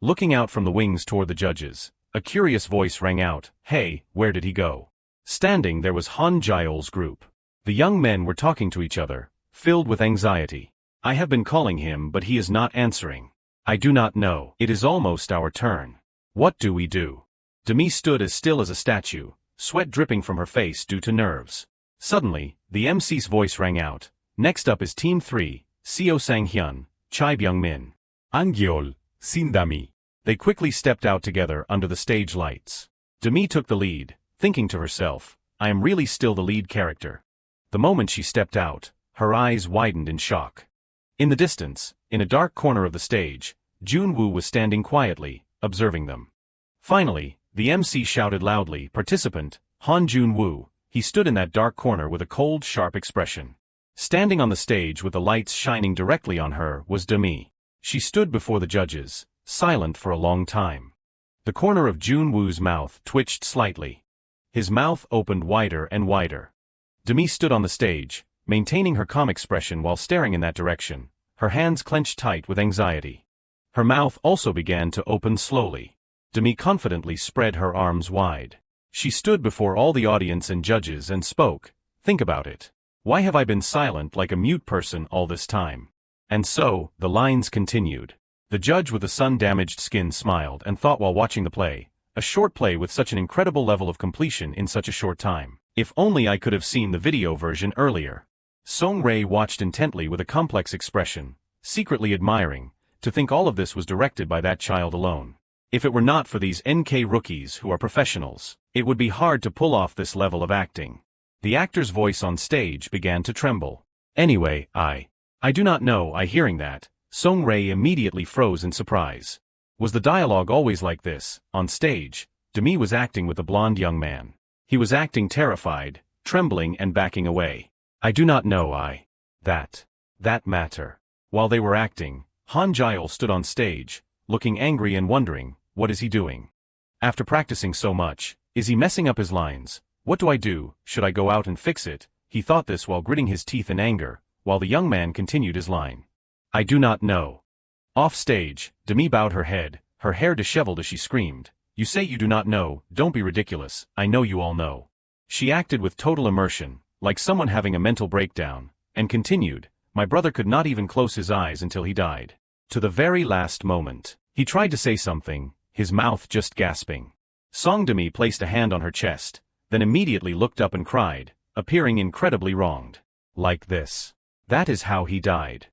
Looking out from the wings toward the judges, a curious voice rang out, "Hey, where did he go?" Standing there was Han Jaeol's group. The young men were talking to each other, filled with anxiety. "I have been calling him but he is not answering. I do not know. It is almost our turn. What do we do?" Demi stood as still as a statue, sweat dripping from her face due to nerves. Suddenly, the MC's voice rang out. "Next up is Team 3, Seo Sang-hyun, Chai Byung-min. Angyeol, Sindami. They quickly stepped out together under the stage lights. Demi took the lead, thinking to herself, "I am really still the lead character." The moment she stepped out, her eyes widened in shock. In the distance, in a dark corner of the stage, Jun Wu was standing quietly, observing them. Finally, the MC shouted loudly, "Participant, Jun Wu." He stood in that dark corner with a cold, sharp expression. Standing on the stage with the lights shining directly on her was Demi. She stood before the judges, silent for a long time. The corner of Jun Wu's mouth twitched slightly. His mouth opened wider and wider. Demi stood on the stage, maintaining her calm expression while staring in that direction, her hands clenched tight with anxiety. Her mouth also began to open slowly. Demi confidently spread her arms wide. She stood before all the audience and judges and spoke. "Think about it. Why have I been silent like a mute person all this time?" And so, the lines continued. The judge with the sun-damaged skin smiled and thought while watching the play, a short play with such an incredible level of completion in such a short time. If only I could have seen the video version earlier. Song Rae watched intently with a complex expression, secretly admiring, to think all of this was directed by that child alone. If it were not for these NK rookies who are professionals, it would be hard to pull off this level of acting. The actor's voice on stage began to tremble. "Anyway, I do not know." Hearing that, Song Rae immediately froze in surprise. Was the dialogue always like this? On stage, Demi was acting with the blonde young man. He was acting terrified, trembling and backing away. "I do not know. That matter." While they were acting, Han Jaeol stood on stage, looking angry and wondering, what is he doing? After practicing so much, is he messing up his lines? What do I do? Should I go out and fix it? He thought this while gritting his teeth in anger, while the young man continued his line. "I do not know." Off stage, Demi bowed her head, her hair disheveled as she screamed, "You say you do not know, don't be ridiculous, I know you all know." She acted with total immersion, like someone having a mental breakdown, and continued, "My brother could not even close his eyes until he died. To the very last moment. He tried to say something, his mouth just gasping." Song Demi placed a hand on her chest, then immediately looked up and cried, appearing incredibly wronged. "Like this. That is how he died."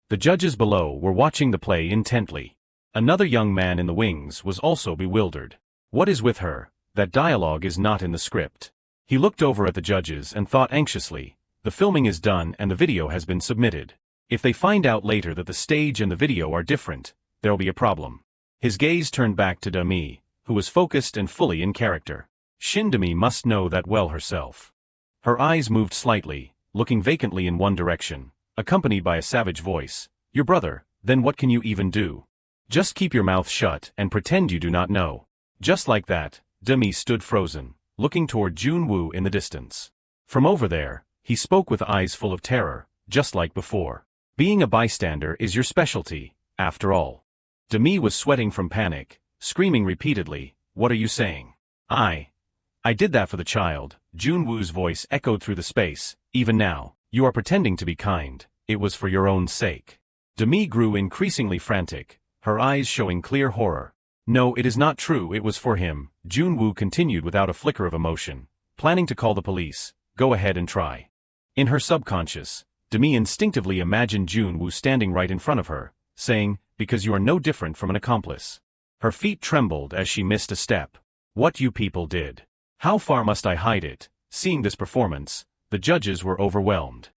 The judges below were watching the play intently. Another young man in the wings was also bewildered. What is with her? That dialogue is not in the script. He looked over at the judges and thought anxiously, the filming is done and the video has been submitted. If they find out later that the stage and the video are different, there'll be a problem. His gaze turned back to Demi, who was focused and fully in character. Shin Demi must know that well herself. Her eyes moved slightly, looking vacantly in one direction, accompanied by a savage voice. "Your brother, then what can you even do? Just keep your mouth shut and pretend you do not know." Just like that, Demi stood frozen, looking toward Jun Wu in the distance. From over there, he spoke with eyes full of terror, just like before. "Being a bystander is your specialty, after all." Demi was sweating from panic, screaming repeatedly, "What are you saying?" I did that for the child." Jun Wu's voice echoed through the space. "Even now, you are pretending to be kind. It was for your own sake." Demi grew increasingly frantic, her eyes showing clear horror. "No, it is not true, it was for him," Jun Wu continued without a flicker of emotion. "Planning to call the police, go ahead and try." In her subconscious, Demi instinctively imagined Jun Wu standing right in front of her, saying, "Because you are no different from an accomplice." Her feet trembled as she missed a step. What you people did. How far must I hide it? Seeing this performance, the judges were overwhelmed.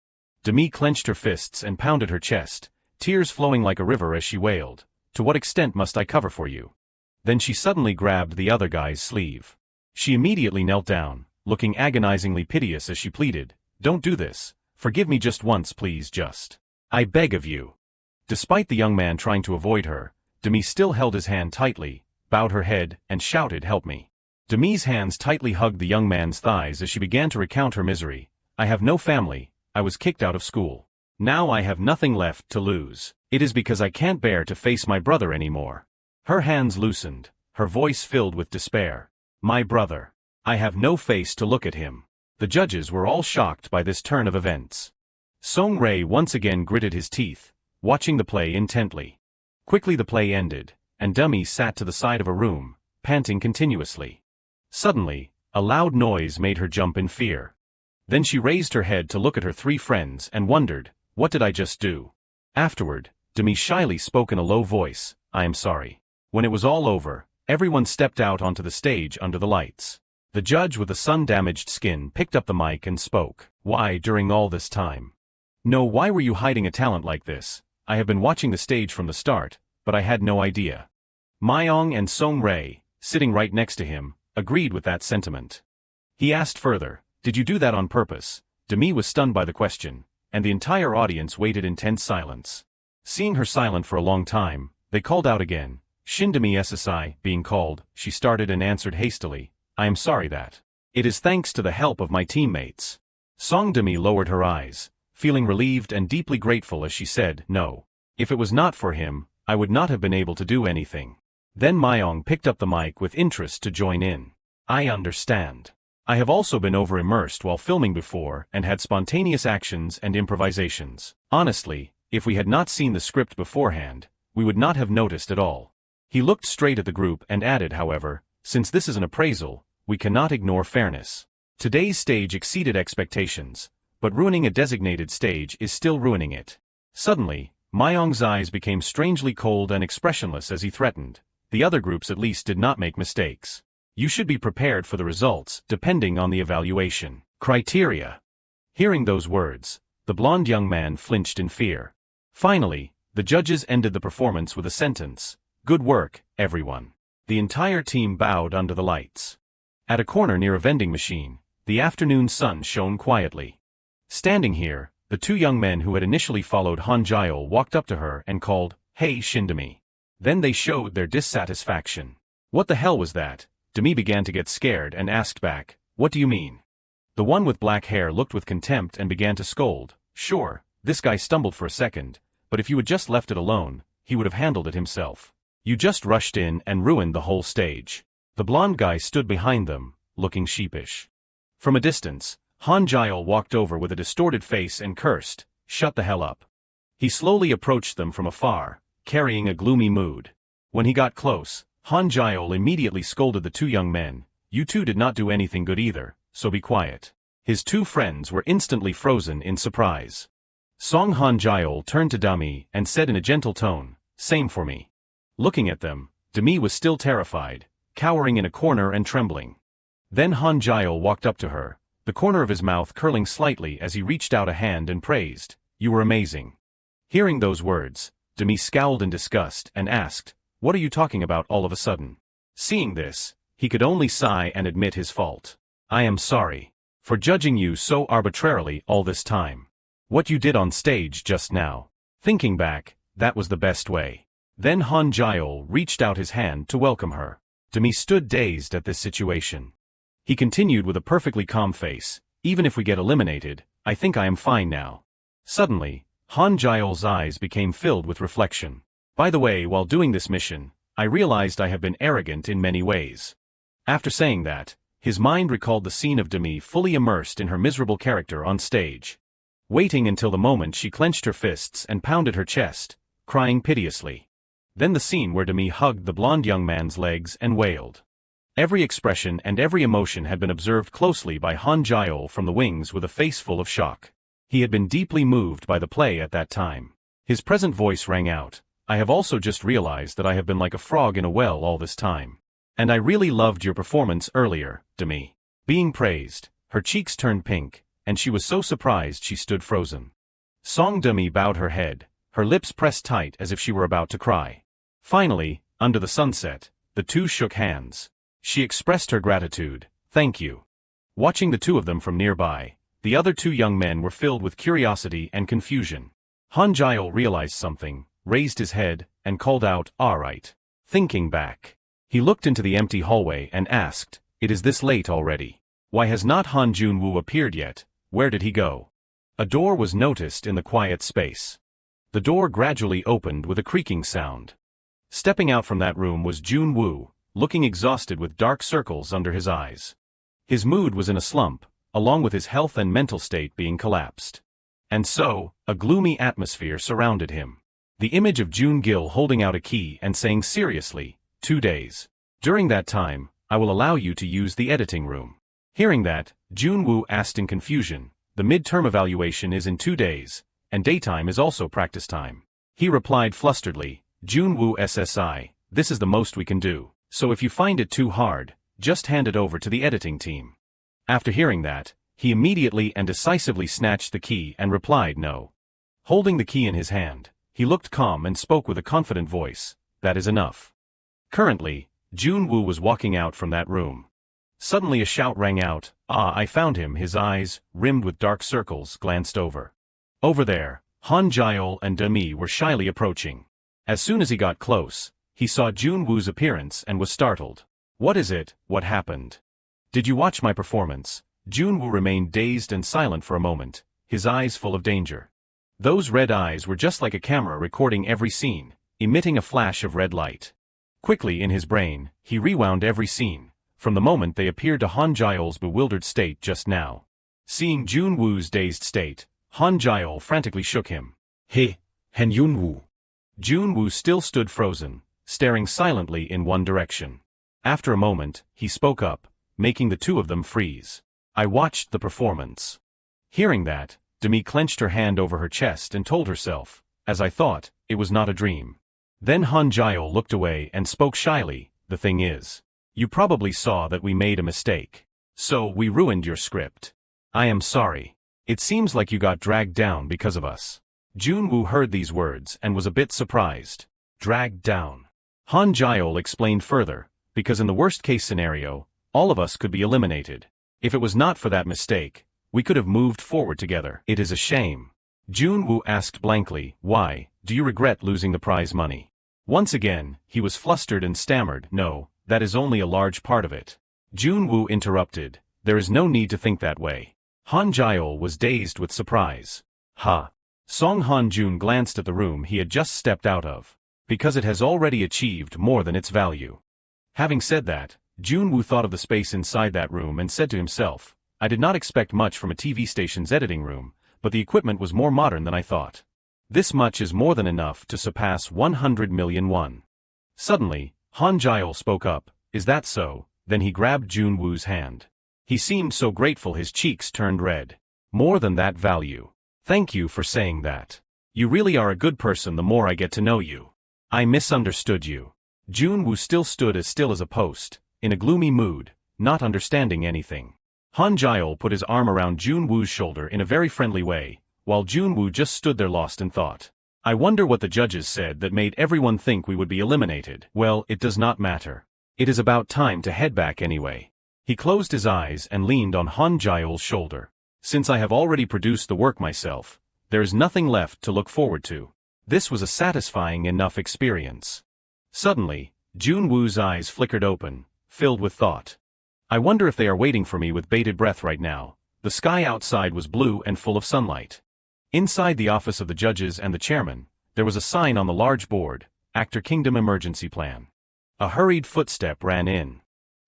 Demi clenched her fists and pounded her chest, tears flowing like a river as she wailed, to what extent must I cover for you? Then she suddenly grabbed the other guy's sleeve. She immediately knelt down, looking agonizingly piteous as she pleaded, "Don't do this. Forgive me just once, please, just. I beg of you." Despite the young man trying to avoid her, Demi still held his hand tightly, bowed her head, and shouted, "Help me." Demi's hands tightly hugged the young man's thighs as she began to recount her misery. "I have no family, I was kicked out of school. Now I have nothing left to lose. It is because I can't bear to face my brother anymore." Her hands loosened, her voice filled with despair. "My brother. I have no face to look at him." The judges were all shocked by this turn of events. Song-rae once again gritted his teeth, watching the play intently. Quickly the play ended, and Demi sat to the side of a room, panting continuously. Suddenly, a loud noise made her jump in fear. Then she raised her head to look at her three friends and wondered, "What did I just do?" Afterward, Demi shyly spoke in a low voice, "I am sorry." When it was all over, everyone stepped out onto the stage under the lights. The judge with the sun-damaged skin picked up the mic and spoke. "Why, during all this time? No, why were you hiding a talent like this? I have been watching the stage from the start, but I had no idea." Myong and Song-rae, sitting right next to him, agreed with that sentiment. He asked further, "Did you do that on purpose?" Demi was stunned by the question, and the entire audience waited in tense silence. Seeing her silent for a long time, they called out again. Shin Demi SSI, being called, she started and answered hastily, "I am sorry that. It is thanks to the help of my teammates." Song Demi lowered her eyes, feeling relieved and deeply grateful as she said, "No. If it was not for him, I would not have been able to do anything." Then Myong picked up the mic with interest to join in. "I understand. I have also been over-immersed while filming before and had spontaneous actions and improvisations. Honestly, if we had not seen the script beforehand, we would not have noticed at all." He looked straight at the group and added, however, "Since this is an appraisal, we cannot ignore fairness. Today's stage exceeded expectations, but ruining a designated stage is still ruining it." Suddenly, Myong's eyes became strangely cold and expressionless as he threatened, "The other groups at least did not make mistakes. You should be prepared for the results, depending on the evaluation criteria." Hearing those words, the blonde young man flinched in fear. Finally, the judges ended the performance with a sentence, "Good work, everyone." The entire team bowed under the lights. At a corner near a vending machine, the afternoon sun shone quietly. Standing here, the two young men who had initially followed Han Jaeol walked up to her and called, "Hey Shindemi." Then they showed their dissatisfaction. "What the hell was that?" Demi began to get scared and asked back, "What do you mean?" The one with black hair looked with contempt and began to scold, "Sure, this guy stumbled for a second, but if you had just left it alone, he would have handled it himself. You just rushed in and ruined the whole stage." The blonde guy stood behind them, looking sheepish. From a distance, Han Jaeol walked over with a distorted face and cursed, "Shut the hell up." He slowly approached them from afar, carrying a gloomy mood. When he got close, Han Jaeol immediately scolded the two young men, "You two did not do anything good either, so be quiet." His two friends were instantly frozen in surprise. Song Han Jaeol turned to Demi and said in a gentle tone, "Same for me." Looking at them, Demi was still terrified, cowering in a corner and trembling. Then Han Jaeol walked up to her, the corner of his mouth curling slightly as he reached out a hand and praised, "You were amazing." Hearing those words, Demi scowled in disgust and asked, "What are you talking about all of a sudden?" Seeing this, he could only sigh and admit his fault. "I am sorry for judging you so arbitrarily all this time. What you did on stage just now. Thinking back, that was the best way." Then Han Jaeol reached out his hand to welcome her. Demi stood dazed at this situation. He continued with a perfectly calm face, "Even if we get eliminated, I think I am fine now." Suddenly, Han Jaeol's eyes became filled with reflection. "By the way, while doing this mission, I realized I have been arrogant in many ways." After saying that, his mind recalled the scene of Demi fully immersed in her miserable character on stage. Waiting until the moment she clenched her fists and pounded her chest, crying piteously. Then the scene where Demi hugged the blonde young man's legs and wailed. Every expression and every emotion had been observed closely by Han Jaeol from the wings with a face full of shock. He had been deeply moved by the play at that time. His present voice rang out, "I have also just realized that I have been like a frog in a well all this time. And I really loved your performance earlier, Demi." Being praised, her cheeks turned pink, and she was so surprised she stood frozen. Song Demi bowed her head, her lips pressed tight as if she were about to cry. Finally, under the sunset, the two shook hands. She expressed her gratitude. Thank you. Watching the two of them from nearby, the other two young men were filled with curiosity and confusion. Han Jae-ol realized something, raised his head, and called out, "All right." Thinking back, he looked into the empty hallway and asked, "It is this late already. Why has not Han Jun Wu appeared yet? Where did he go?" A door was noticed in the quiet space. The door gradually opened with a creaking sound. Stepping out from that room was Jun Wu, looking exhausted with dark circles under his eyes. His mood was in a slump, along with his health and mental state being collapsed. And so, a gloomy atmosphere surrounded him. The image of Jun Gil holding out a key and saying seriously, 2 days. During that time, I will allow you to use the editing room. Hearing that, Jun Wu asked in confusion, the midterm evaluation is in 2 days, and daytime is also practice time. He replied flusteredly, Jun Wu SSI, this is the most we can do, so if you find it too hard, just hand it over to the editing team. After hearing that, he immediately and decisively snatched the key and replied no. Holding the key in his hand, he looked calm and spoke with a confident voice, that is enough. Currently, Jun Wu was walking out from that room. Suddenly a shout rang out, "Ah, I found him." His eyes, rimmed with dark circles, glanced over. Over there, Han Jae-ol and Demi were shyly approaching. As soon as he got close, he saw Jun Wu's appearance and was startled. "What is it? What happened? Did you watch my performance?" Jun Wu remained dazed and silent for a moment, his eyes full of danger. Those red eyes were just like a camera recording every scene, emitting a flash of red light. Quickly in his brain, he rewound every scene, from the moment they appeared to Han Jae-ol's bewildered state just now. Seeing Jun Wu's dazed state, Han Jae-ol frantically shook him. Hey, Han Jun Wu. Jun Wu still stood frozen, staring silently in one direction. After a moment, he spoke up, making the two of them freeze. "I watched the performance." Hearing that, Demi clenched her hand over her chest and told herself, "As I thought, it was not a dream." Then Han Jae-ol looked away and spoke shyly, "The thing is, you probably saw that we made a mistake. So we ruined your script. I am sorry. It seems like you got dragged down because of us." Jun Wu heard these words and was a bit surprised. Dragged down. Han Jae-ol explained further, because in the worst-case scenario, all of us could be eliminated. If it was not for that mistake, we could have moved forward together. It is a shame. Jun Wu asked blankly, "Why, do you regret losing the prize money?" Once again, he was flustered and stammered, "No, that is only a large part of it." Jun Wu interrupted, "There is no need to think that way." Han Jae-ol was dazed with surprise. "Ha." Song Han Jun glanced at the room he had just stepped out of. "Because it has already achieved more than its value." Having said that, Jun Wu thought of the space inside that room and said to himself, "I did not expect much from a TV station's editing room, but the equipment was more modern than I thought. This much is more than enough to surpass 100 million won." Suddenly, Han Jae-ol spoke up, "Is that so?" Then he grabbed Jun Wu's hand. He seemed so grateful his cheeks turned red. "More than that value. Thank you for saying that. You really are a good person the more I get to know you. I misunderstood you." Jun Wu still stood as still as a post, in a gloomy mood, not understanding anything. Han Jae-ol put his arm around Jun Wu's shoulder in a very friendly way, while Jun Wu just stood there lost in thought. "I wonder what the judges said that made everyone think we would be eliminated." "Well, it does not matter. It is about time to head back anyway." He closed his eyes and leaned on Han Jae-ol's shoulder. "Since I have already produced the work myself, there is nothing left to look forward to." This was a satisfying enough experience. Suddenly, Jun Wu's eyes flickered open, filled with thought. "I wonder if they are waiting for me with bated breath right now." The sky outside was blue and full of sunlight. Inside the office of the judges and the chairman, there was a sign on the large board, Actor Kingdom Emergency Plan. A hurried footstep ran in.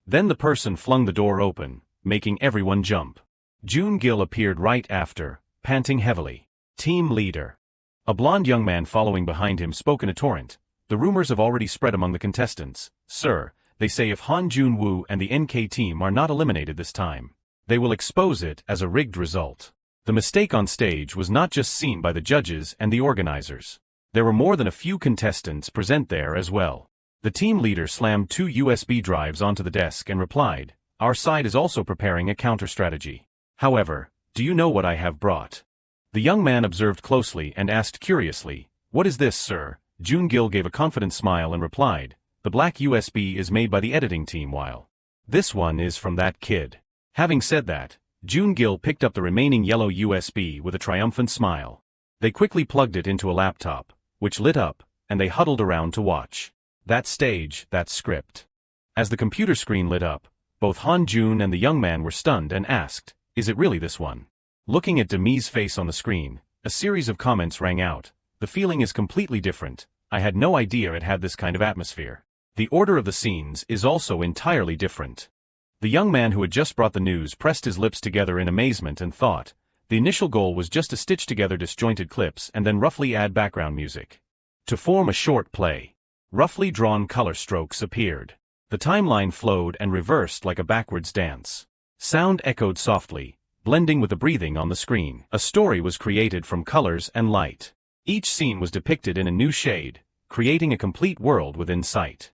Then the person flung the door open, making everyone jump. Jun Gil appeared right after, panting heavily. "Team leader." A blond young man following behind him spoke in a torrent. "The rumors have already spread among the contestants. Sir, they say if Han Jun Wu and the NK team are not eliminated this time, they will expose it as a rigged result." The mistake on stage was not just seen by the judges and the organizers. There were more than a few contestants present there as well. The team leader slammed 2 USB drives onto the desk and replied, "Our side is also preparing a counter-strategy. However, do you know what I have brought?" The young man observed closely and asked curiously, "What is this, sir?" Jun Gil gave a confident smile and replied, "The black USB is made by the editing team while this one is from that kid." Having said that, Jun Gil picked up the remaining yellow USB with a triumphant smile. They quickly plugged it into a laptop, which lit up, and they huddled around to watch. That stage, that script. As the computer screen lit up, both Han Jun and the young man were stunned and asked, "Is it really this one?" Looking at Demi's face on the screen, a series of comments rang out. "The feeling is completely different. I had no idea it had this kind of atmosphere. The order of the scenes is also entirely different." The young man who had just brought the news pressed his lips together in amazement and thought. The initial goal was just to stitch together disjointed clips and then roughly add background music to form a short play. Roughly drawn color strokes appeared. The timeline flowed and reversed like a backwards dance. Sound echoed softly, blending with the breathing on the screen. A story was created from colors and light. Each scene was depicted in a new shade, creating a complete world within sight.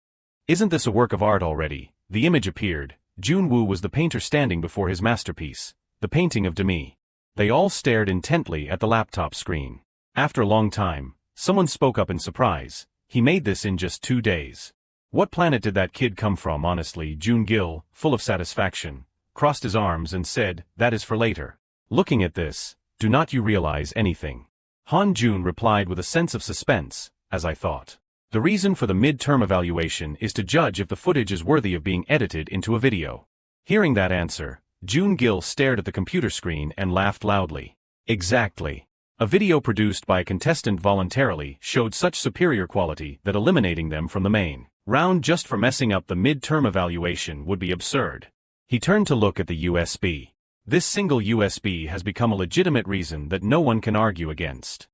"Isn't this a work of art already?" The image appeared. Jun Wu was the painter standing before his masterpiece, the painting of Demi. They all stared intently at the laptop screen. After a long time, someone spoke up in surprise. "He made this in just 2 days. What planet did that kid come from?" Honestly, Jun Gil, full of satisfaction, crossed his arms and said, "That is for later. Looking at this, do not you realize anything?" Han Jun replied with a sense of suspense, "As I thought. The reason for the mid-term evaluation is to judge if the footage is worthy of being edited into a video." Hearing that answer, Jun Gil stared at the computer screen and laughed loudly. Exactly. A video produced by a contestant voluntarily showed such superior quality that eliminating them from the main round just for messing up the mid-term evaluation would be absurd. He turned to look at the USB. This single USB has become a legitimate reason that no one can argue against.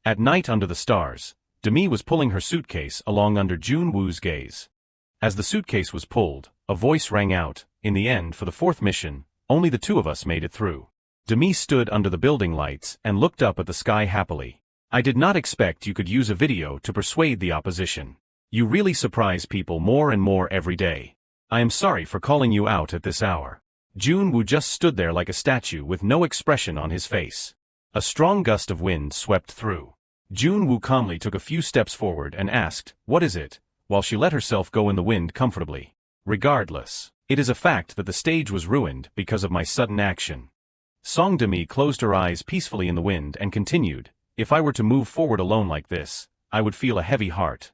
At night under the stars, Demi was pulling her suitcase along under Jun Wu's gaze. As the suitcase was pulled, a voice rang out, "In the end, for the 4th mission, only the 2 of us made it through." Demi stood under the building lights and looked up at the sky happily. "I did not expect you could use a video to persuade the opposition. You really surprise people more and more every day. I am sorry for calling you out at this hour." Jun Wu just stood there like a statue with no expression on his face. A strong gust of wind swept through. Jun Wu calmly took a few steps forward and asked, "What is it?" while she let herself go in the wind comfortably. "Regardless, it is a fact that the stage was ruined because of my sudden action." Song Demi closed her eyes peacefully in the wind and continued, "If I were to move forward alone like this, I would feel a heavy heart."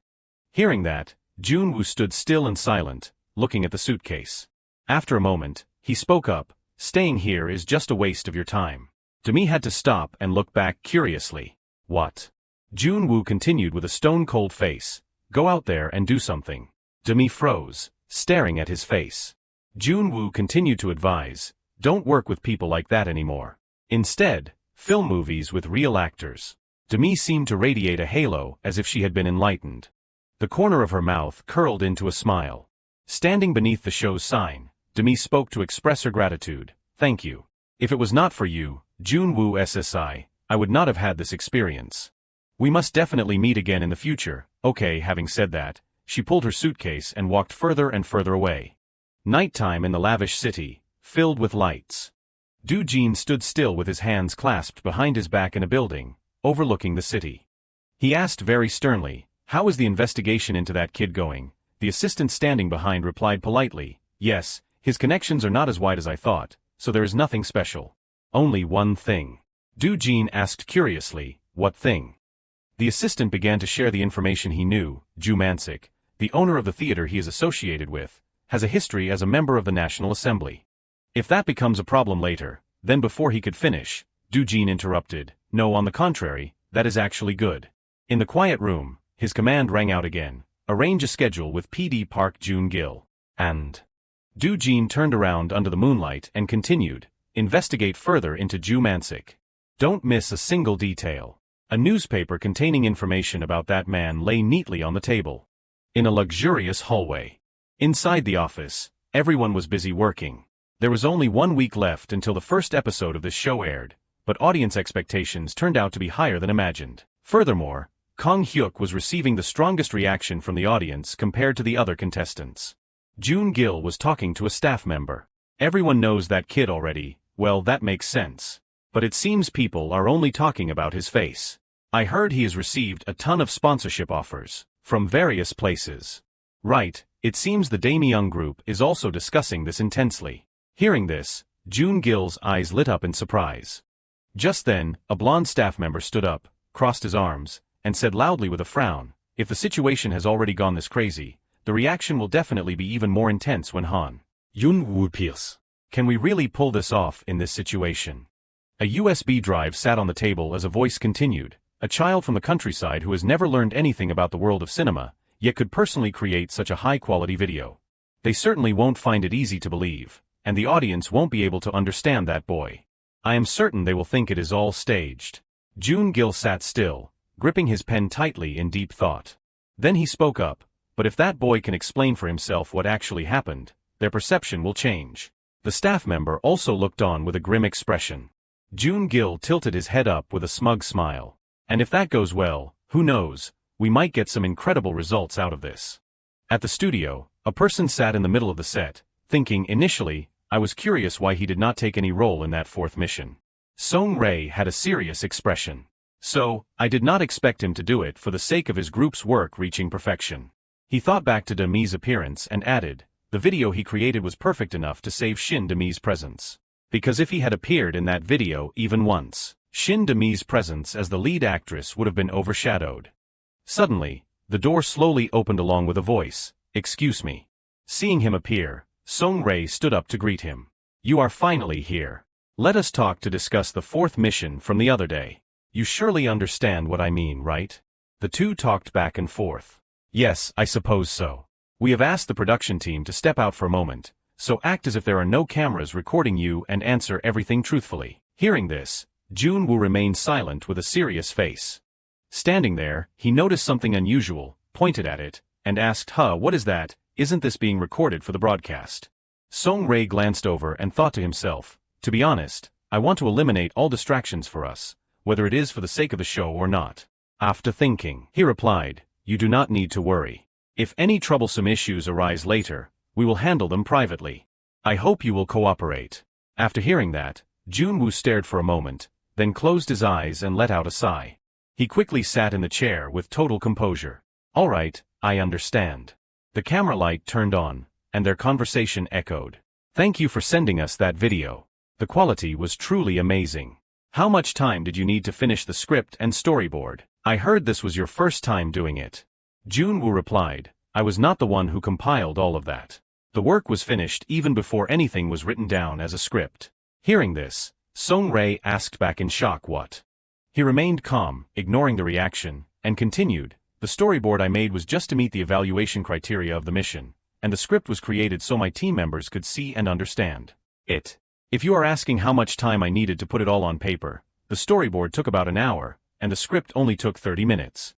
Hearing that, Jun Wu stood still and silent, looking at the suitcase. After a moment, he spoke up, "Staying here is just a waste of your time." Demi had to stop and look back curiously. "What?" Jun Wu continued with a stone-cold face, "Go out there and do something." Demi froze, staring at his face. Jun Wu continued to advise, "Don't work with people like that anymore. Instead, film movies with real actors." Demi seemed to radiate a halo as if she had been enlightened. The corner of her mouth curled into a smile. Standing beneath the show's sign, Demi spoke to express her gratitude. "Thank you. If it was not for you, Jun Wu SSI, I would not have had this experience. We must definitely meet again in the future." "Okay." Having said that, she pulled her suitcase and walked further and further away. Nighttime in the lavish city, filled with lights. Du Jin stood still with his hands clasped behind his back in a building, overlooking the city. He asked very sternly, "How is the investigation into that kid going?" The assistant standing behind replied politely, "Yes, his connections are not as wide as I thought, so there is nothing special. Only one thing." Du Jin asked curiously, "What thing?" The assistant began to share the information he knew. Ju Mansik, the owner of the theater he is associated with, has a history as a member of the National Assembly. If that becomes a problem later, then before he could finish, Du Jin interrupted, "No, on the contrary, that is actually good." In the quiet room, his command rang out again, "Arrange a schedule with PD Park Jun Gil." And Du Jin turned around under the moonlight and continued, "Investigate further into Ju Mansik. Don't miss a single detail." A newspaper containing information about that man lay neatly on the table. In a luxurious hallway. Inside the office, everyone was busy working. There was only 1 week left until the first episode of this show aired, but audience expectations turned out to be higher than imagined. Furthermore, Kang Hyuk was receiving the strongest reaction from the audience compared to the other contestants. Jun Gil was talking to a staff member. "Everyone knows that kid already." "Well, that makes sense. But it seems people are only talking about his face. I heard he has received a ton of sponsorship offers from various places. Right, it seems the Daemyeong group is also discussing this intensely. Hearing this, Jun Gil's eyes lit up in surprise. Just then, a blonde staff member stood up, crossed his arms, and said loudly with a frown, "If the situation has already gone this crazy, the reaction will definitely be even more intense when Jun Wu appears. Can we really pull this off in this situation?" A USB drive sat on the table as a voice continued, a child from the countryside who has never learned anything about the world of cinema, yet could personally create such a high-quality video. They certainly won't find it easy to believe, and the audience won't be able to understand that boy. I am certain they will think it is all staged. Jun Gil sat still, gripping his pen tightly in deep thought. Then he spoke up, "But if that boy can explain for himself what actually happened, their perception will change." The staff member also looked on with a grim expression. Jun Gil tilted his head up with a smug smile. "And if that goes well, who knows, we might get some incredible results out of this." At the studio, a person sat in the middle of the set, thinking initially, I was curious why he did not take any role in that fourth mission. Song-rae had a serious expression. So, I did not expect him to do it for the sake of his group's work reaching perfection. He thought back to Demi's appearance and added, the video he created was perfect enough to save Shin Demi's presence. Because if he had appeared in that video even once, Shin Demi's presence as the lead actress would have been overshadowed. Suddenly, the door slowly opened along with a voice, "Excuse me." Seeing him appear, Song-rae stood up to greet him. "You are finally here. Let us talk to discuss the fourth mission from the other day. You surely understand what I mean, right?" The two talked back and forth. "Yes, I suppose so. We have asked the production team to step out for a moment, so act as if there are no cameras recording you and answer everything truthfully." Hearing this, Jun Wu remained silent with a serious face. Standing there, he noticed something unusual, pointed at it, and asked, "What is that? Isn't this being recorded for the broadcast?" Song-rae glanced over and thought to himself, "To be honest, I want to eliminate all distractions for us, whether it is for the sake of the show or not." After thinking, he replied, "You do not need to worry. If any troublesome issues arise later, we will handle them privately. I hope you will cooperate." After hearing that, Jun Wu stared for a moment, then closed his eyes and let out a sigh. He quickly sat in the chair with total composure. "All right, I understand." The camera light turned on, and their conversation echoed. "Thank you for sending us that video. The quality was truly amazing. How much time did you need to finish the script and storyboard? I heard this was your first time doing it." Jun Wu replied, "I was not the one who compiled all of that. The work was finished even before anything was written down as a script." Hearing this, Song-rae asked back in shock what. He remained calm, ignoring the reaction, and continued, "The storyboard I made was just to meet the evaluation criteria of the mission, and the script was created so my team members could see and understand it. If you are asking how much time I needed to put it all on paper, the storyboard took about an hour, and the script only took 30 minutes.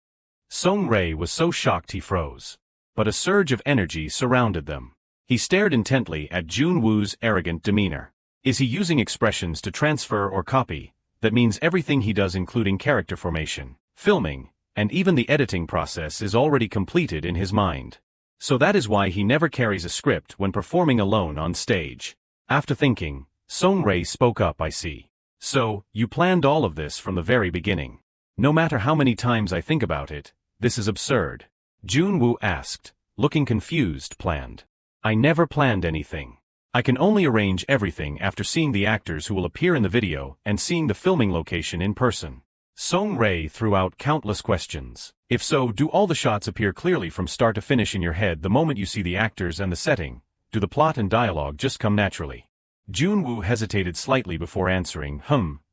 Song-rae was so shocked he froze. But a surge of energy surrounded them. He stared intently at Jun Wu's arrogant demeanor. Is he using expressions to transfer or copy? That means everything he does including character formation, filming, and even the editing process is already completed in his mind. So that is why he never carries a script when performing alone on stage. After thinking, Song-rae spoke up, "I see. So, you planned all of this from the very beginning. No matter how many times I think about it, this is absurd." Jun Wu asked, looking confused. "Planned? I never planned anything. I can only arrange everything after seeing the actors who will appear in the video and seeing the filming location in person." Song-rae threw out countless questions. "If so, do all the shots appear clearly from start to finish in your head the moment you see the actors and the setting? Do the plot and dialogue just come naturally?" Jun Wu hesitated slightly before answering,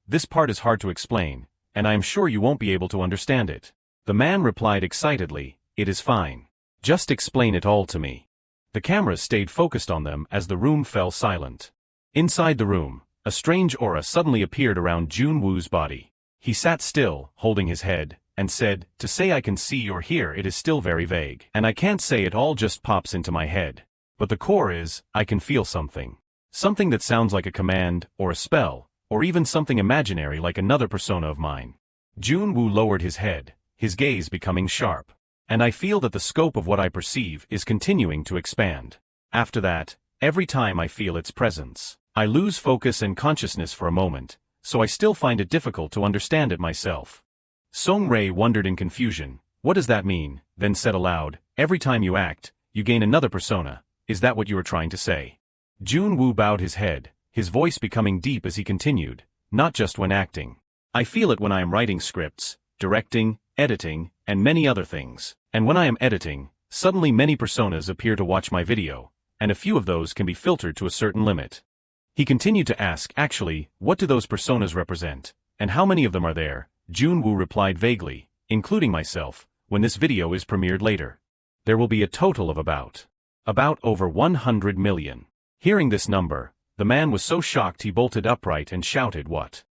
This part is hard to explain, and I am sure you won't be able to understand it." The man replied excitedly, "It is fine. Just explain it all to me." The camera stayed focused on them as the room fell silent. Inside the room, a strange aura suddenly appeared around Jun Wu's body. He sat still, holding his head, and said, "To say I can see or hear it is still very vague, and I can't say it all just pops into my head. But the core is, I can feel something. Something that sounds like a command, or a spell, or even something imaginary like another persona of mine." Jun Wu lowered his head, his gaze becoming sharp. "And I feel that the scope of what I perceive is continuing to expand. After that, every time I feel its presence, I lose focus and consciousness for a moment, so I still find it difficult to understand it myself." Song-rae wondered in confusion. What does that mean? Then said aloud, every time you act, you gain another persona. Is that what you were trying to say? Jun Wu bowed his head, his voice becoming deep as he continued, not just when acting. I feel it when I am writing scripts, directing, editing, and many other things. And when I am editing, suddenly many personas appear to watch my video, and a few of those can be filtered to a certain limit. He continued to ask, actually, what do those personas represent, and how many of them are there? Jun Wu replied vaguely, including myself, when this video is premiered later. There will be a total of about over 100 million. Hearing this number, the man was so shocked he bolted upright and shouted, what?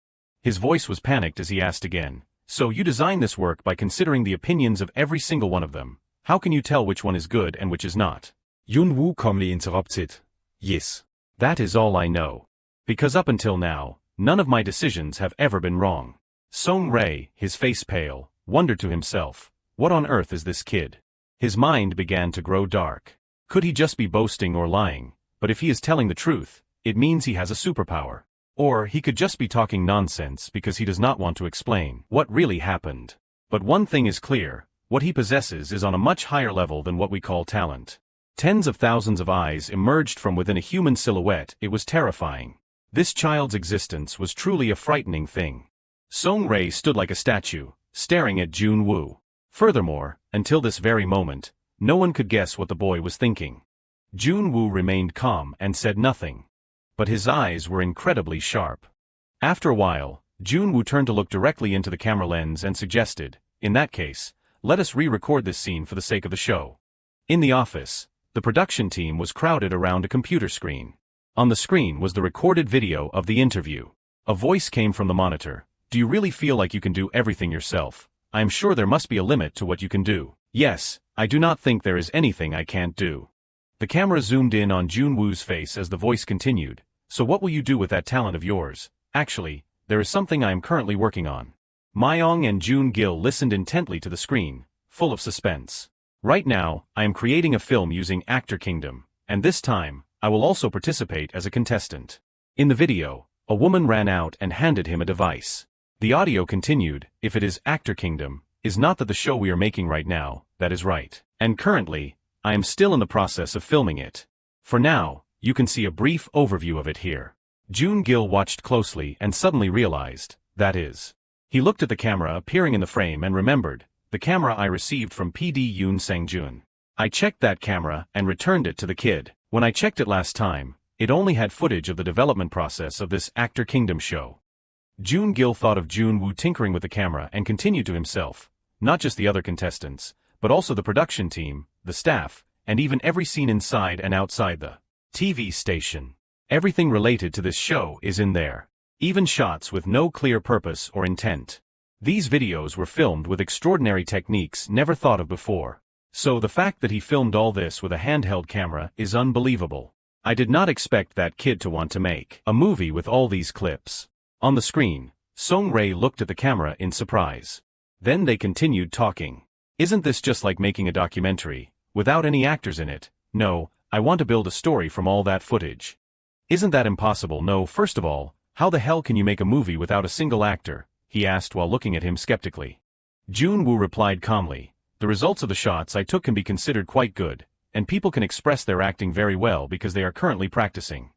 His voice was panicked as he asked again, so you design this work by considering the opinions of every single one of them. How can you tell which one is good and which is not? Jun Wu calmly interrupted. Yes. That is all I know. Because up until now, none of my decisions have ever been wrong. Song-rae, his face pale, wondered to himself, what on earth is this kid? His mind began to grow dark. Could he just be boasting or lying? But if he is telling the truth, it means he has a superpower. Or he could just be talking nonsense because he does not want to explain what really happened. But one thing is clear, what he possesses is on a much higher level than what we call talent. Tens of thousands of eyes emerged from within a human silhouette. It was terrifying. This child's existence was truly a frightening thing. Song-rae stood like a statue, staring at Jun Wu. Furthermore, until this very moment, no one could guess what the boy was thinking. Jun Wu remained calm and said nothing. But his eyes were incredibly sharp. After a while, Jun Wu turned to look directly into the camera lens and suggested, in that case, let us re-record this scene for the sake of the show. In the office, the production team was crowded around a computer screen. On the screen was the recorded video of the interview. A voice came from the monitor. Do you really feel like you can do everything yourself? I am sure there must be a limit to what you can do. Yes, I do not think there is anything I can't do. The camera zoomed in on Jun Wu's face as the voice continued. So what will you do with that talent of yours? Actually, there is something I am currently working on. Myong and Jun Gil listened intently to the screen, full of suspense. Right now, I am creating a film using Actor Kingdom, and this time, I will also participate as a contestant. In the video, a woman ran out and handed him a device. The audio continued, if it is Actor Kingdom, is not that the show we are making right now, that is right. And currently, I am still in the process of filming it. For now, you can see a brief overview of it here. Jun Gil watched closely and suddenly realized, that is. He looked at the camera appearing in the frame and remembered, the camera I received from PD Yoon Sang-jun. I checked that camera and returned it to the kid. When I checked it last time, it only had footage of the development process of this Actor Kingdom show. Jun Gil thought of Jun Wu tinkering with the camera and continued to himself, not just the other contestants, but also the production team, the staff, and even every scene inside and outside the TV station. Everything related to this show is in there. Even shots with no clear purpose or intent. These videos were filmed with extraordinary techniques never thought of before. So the fact that he filmed all this with a handheld camera is unbelievable. I did not expect that kid to want to make a movie with all these clips. On the screen, Song-rae looked at the camera in surprise. Then they continued talking. Isn't this just like making a documentary, without any actors in it? No, I want to build a story from all that footage. Isn't that impossible? No, first of all, how the hell can you make a movie without a single actor? He asked while looking at him skeptically. Jun Wu replied calmly, the results of the shots I took can be considered quite good, and people can express their acting very well because they are currently practicing.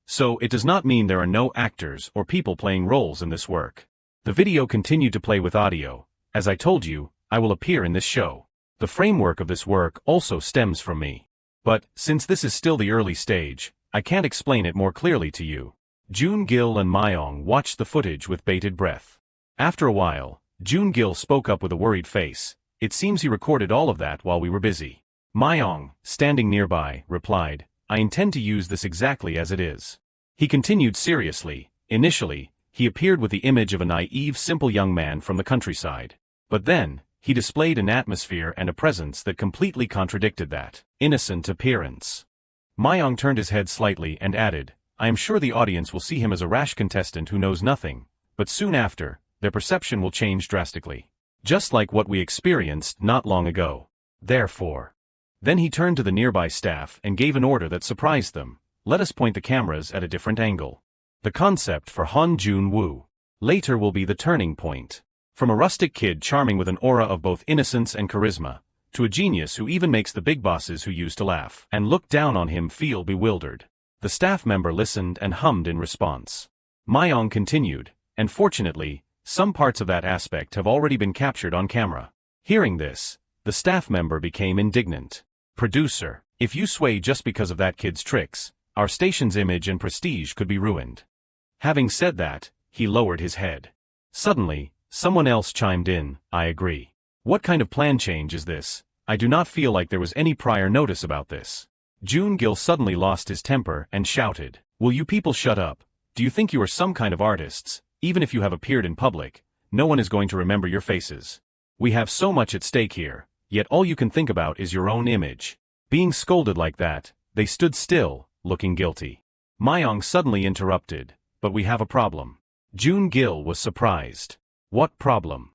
So it does not mean there are no actors or people playing roles in this work. The video continued to play with audio. As I told you, I will appear in this show. The framework of this work also stems from me. But, since this is still the early stage, I can't explain it more clearly to you. Jun Gil and Myong watched the footage with bated breath. After a while, Jun Gil spoke up with a worried face. It seems he recorded all of that while we were busy. Myong, standing nearby, replied, I intend to use this exactly as it is. He continued seriously. Initially, he appeared with the image of a naive, simple young man from the countryside. But then, he displayed an atmosphere and a presence that completely contradicted that innocent appearance. Myong turned his head slightly and added, I am sure the audience will see him as a rash contestant who knows nothing, but soon after, their perception will change drastically. Just like what we experienced not long ago. Therefore. Then he turned to the nearby staff and gave an order that surprised them. Let us point the cameras at a different angle. The concept for Han Jun Wu later will be the turning point. From a rustic kid charming with an aura of both innocence and charisma, to a genius who even makes the big bosses who used to laugh and look down on him feel bewildered. The staff member listened and hummed in response. Myong continued, and fortunately, some parts of that aspect have already been captured on camera. Hearing this, the staff member became indignant. Producer, if you sway just because of that kid's tricks, our station's image and prestige could be ruined. Having said that, he lowered his head. Suddenly, someone else chimed in, I agree. What kind of plan change is this? I do not feel like there was any prior notice about this. Jun Gil suddenly lost his temper and shouted, will you people shut up? Do you think you are some kind of artists? Even if you have appeared in public, no one is going to remember your faces. We have so much at stake here, yet all you can think about is your own image. Being scolded like that, they stood still, looking guilty. Myong suddenly interrupted, but we have a problem. Jun Gil was surprised. What problem?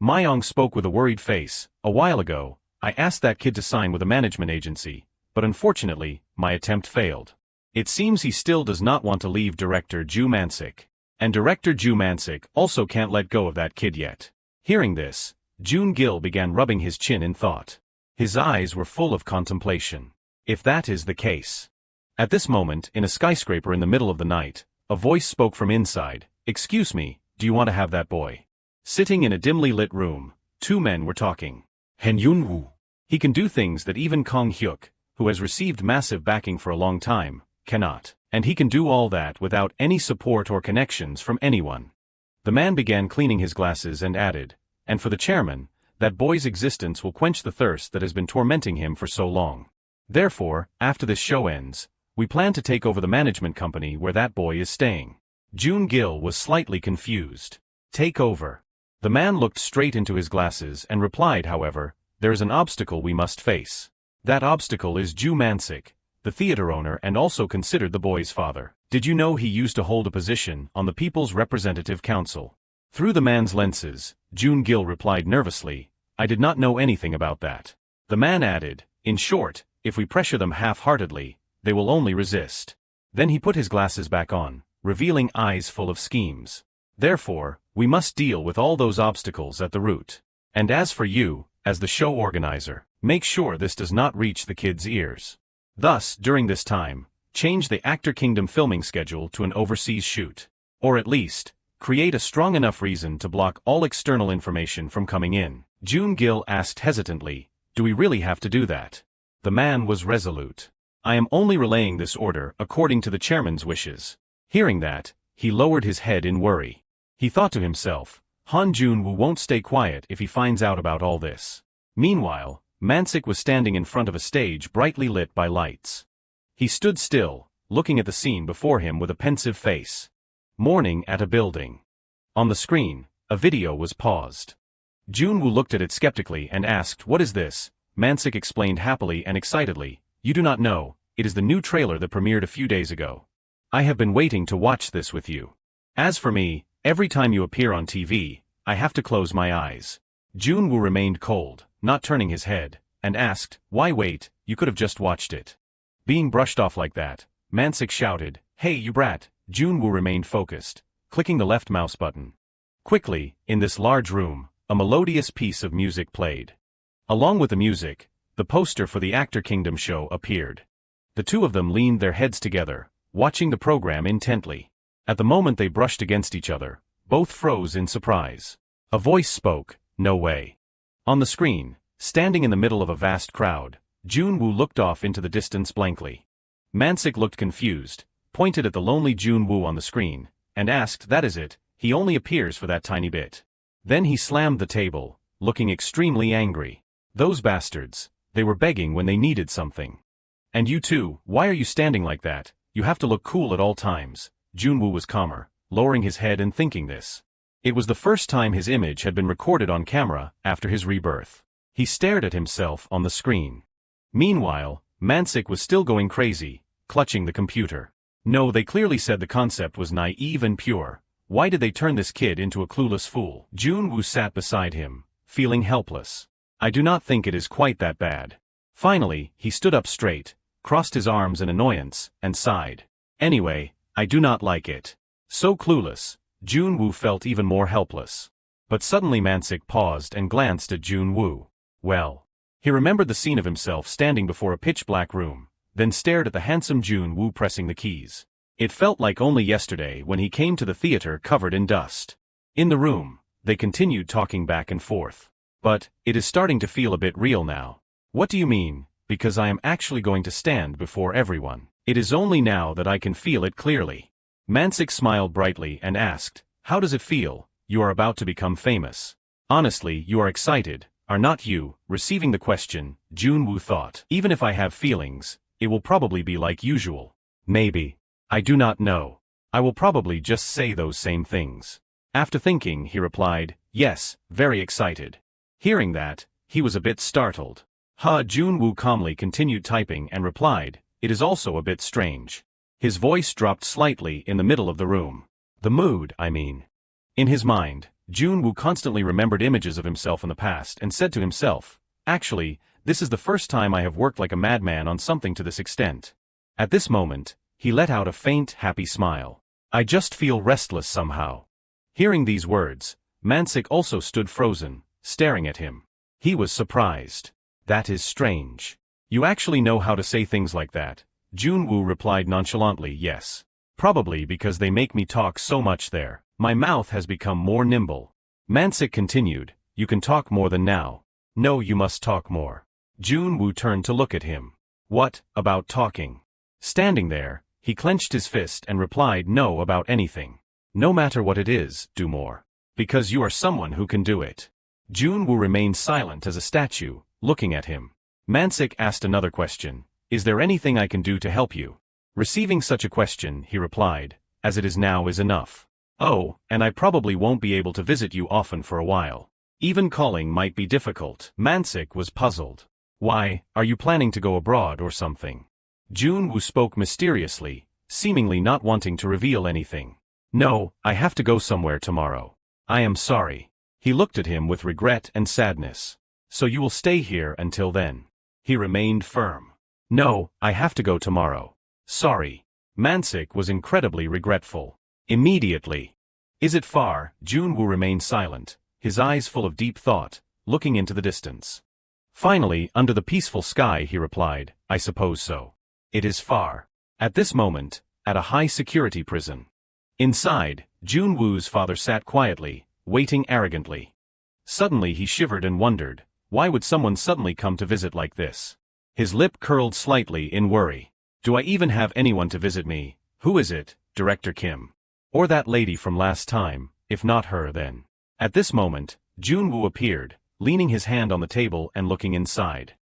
Myong spoke with a worried face. A while ago, I asked that kid to sign with a management agency, but unfortunately, my attempt failed. It seems he still does not want to leave director Ju Mansik. And director Ju Mansik also can't let go of that kid yet. Hearing this, Jun Gil began rubbing his chin in thought. His eyes were full of contemplation. If that is the case. At this moment, in a skyscraper in the middle of the night, a voice spoke from inside, excuse me, do you want to have that boy? Sitting in a dimly lit room, two men were talking. Jun Wu. He can do things that even Kong Hyuk, who has received massive backing for a long time, cannot. And he can do all that without any support or connections from anyone. The man began cleaning his glasses and added, and for the chairman, that boy's existence will quench the thirst that has been tormenting him for so long. Therefore, after this show ends, we plan to take over the management company where that boy is staying. Jun Gil was slightly confused. Take over. The man looked straight into his glasses and replied, however, there is an obstacle we must face. That obstacle is Ju Mansik, the theater owner and also considered the boy's father. Did you know he used to hold a position on the People's Representative Council? Through the man's lenses, Jun Gil replied nervously, I did not know anything about that. The man added, in short, if we pressure them half-heartedly, they will only resist. Then he put his glasses back on, revealing eyes full of schemes. Therefore, we must deal with all those obstacles at the root. And as for you, as the show organizer, make sure this does not reach the kids' ears. Thus, during this time, change the Actor Kingdom filming schedule to an overseas shoot. Or at least, create a strong enough reason to block all external information from coming in. Jun Gil asked hesitantly, do we really have to do that? The man was resolute. I am only relaying this order according to the chairman's wishes. Hearing that, he lowered his head in worry. He thought to himself, Jun Wu won't stay quiet if he finds out about all this. Meanwhile, Mansik was standing in front of a stage brightly lit by lights. He stood still, looking at the scene before him with a pensive face. Morning at a building. On the screen, a video was paused. Jun Wu looked at it skeptically and asked, what is this? Mansik explained happily and excitedly, you do not know, it is the new trailer that premiered a few days ago. I have been waiting to watch this with you. As for me, every time you appear on TV, I have to close my eyes. Jun Wu remained cold, not turning his head, and asked, why wait, you could have just watched it. Being brushed off like that, Mansik shouted, hey you brat. Jun Wu remained focused, clicking the left mouse button. Quickly, in this large room, a melodious piece of music played. Along with the music, the poster for the Actor Kingdom show appeared. The two of them leaned their heads together, watching the program intently. At the moment they brushed against each other, both froze in surprise. A voice spoke, no way. On the screen, standing in the middle of a vast crowd, Jun Wu looked off into the distance blankly. Mansik looked confused, pointed at the lonely Jun Wu on the screen, and asked, that is it, he only appears for that tiny bit. Then he slammed the table, looking extremely angry. Those bastards, they were begging when they needed something. And you too, why are you standing like that? You have to look cool at all times. Jun Wu was calmer, lowering his head and thinking this. It was the first time his image had been recorded on camera after his rebirth. He stared at himself on the screen. Meanwhile, Mansik was still going crazy, clutching the computer. No, they clearly said the concept was naive and pure. Why did they turn this kid into a clueless fool? Jun Wu sat beside him, feeling helpless. I do not think it is quite that bad. Finally, he stood up straight, crossed his arms in annoyance, and sighed. Anyway, I do not like it. So clueless, Jun Wu felt even more helpless. But suddenly Mansik paused and glanced at Jun Wu. Well. He remembered the scene of himself standing before a pitch-black room, then stared at the handsome Jun Wu pressing the keys. It felt like only yesterday when he came to the theater covered in dust. In the room, they continued talking back and forth. But, it is starting to feel a bit real now. What do you mean, because I am actually going to stand before everyone? It is only now that I can feel it clearly. Mansik smiled brightly and asked, how does it feel? You are about to become famous. Honestly, you are excited, are not you? Receiving the question, Jun Wu thought, even if I have feelings, it will probably be like usual. Maybe. I do not know. I will probably just say those same things. After thinking, he replied, yes, very excited. Hearing that, he was a bit startled. Jun Wu calmly continued typing and replied, it is also a bit strange. His voice dropped slightly in the middle of the room. The mood, I mean. In his mind, Jun Wu constantly remembered images of himself in the past and said to himself, actually, this is the first time I have worked like a madman on something to this extent. At this moment, he let out a faint, happy smile. I just feel restless somehow. Hearing these words, Mansik also stood frozen, staring at him. He was surprised. That is strange. You actually know how to say things like that? Jun Wu replied nonchalantly, yes. Probably because they make me talk so much there. My mouth has become more nimble. Mansik continued, you can talk more than now. No, you must talk more. Jun Wu turned to look at him. What, about talking? Standing there, he clenched his fist and replied no about anything. No matter what it is, do more. Because you are someone who can do it. Jun Wu remained silent as a statue, looking at him. Mansik asked another question. Is there anything I can do to help you? Receiving such a question, he replied, as it is now is enough. Oh, and I probably won't be able to visit you often for a while. Even calling might be difficult. Mansik was puzzled. Why, are you planning to go abroad or something? Jun Wu spoke mysteriously, seemingly not wanting to reveal anything. No, I have to go somewhere tomorrow. I am sorry. He looked at him with regret and sadness. So you will stay here until then? He remained firm. No, I have to go tomorrow. Sorry. Mansik was incredibly regretful. Immediately. Is it far? Jun Wu remained silent, his eyes full of deep thought, looking into the distance. Finally, under the peaceful sky, he replied, I suppose so. It is far. At this moment, at a high-security prison. Inside, Jun Wu's father sat quietly, waiting arrogantly. Suddenly he shivered and wondered, why would someone suddenly come to visit like this? His lip curled slightly in worry. Do I even have anyone to visit me? Who is it, Director Kim? Or that lady from last time, if not her then? At this moment, Jun Wu appeared, leaning his hand on the table and looking inside.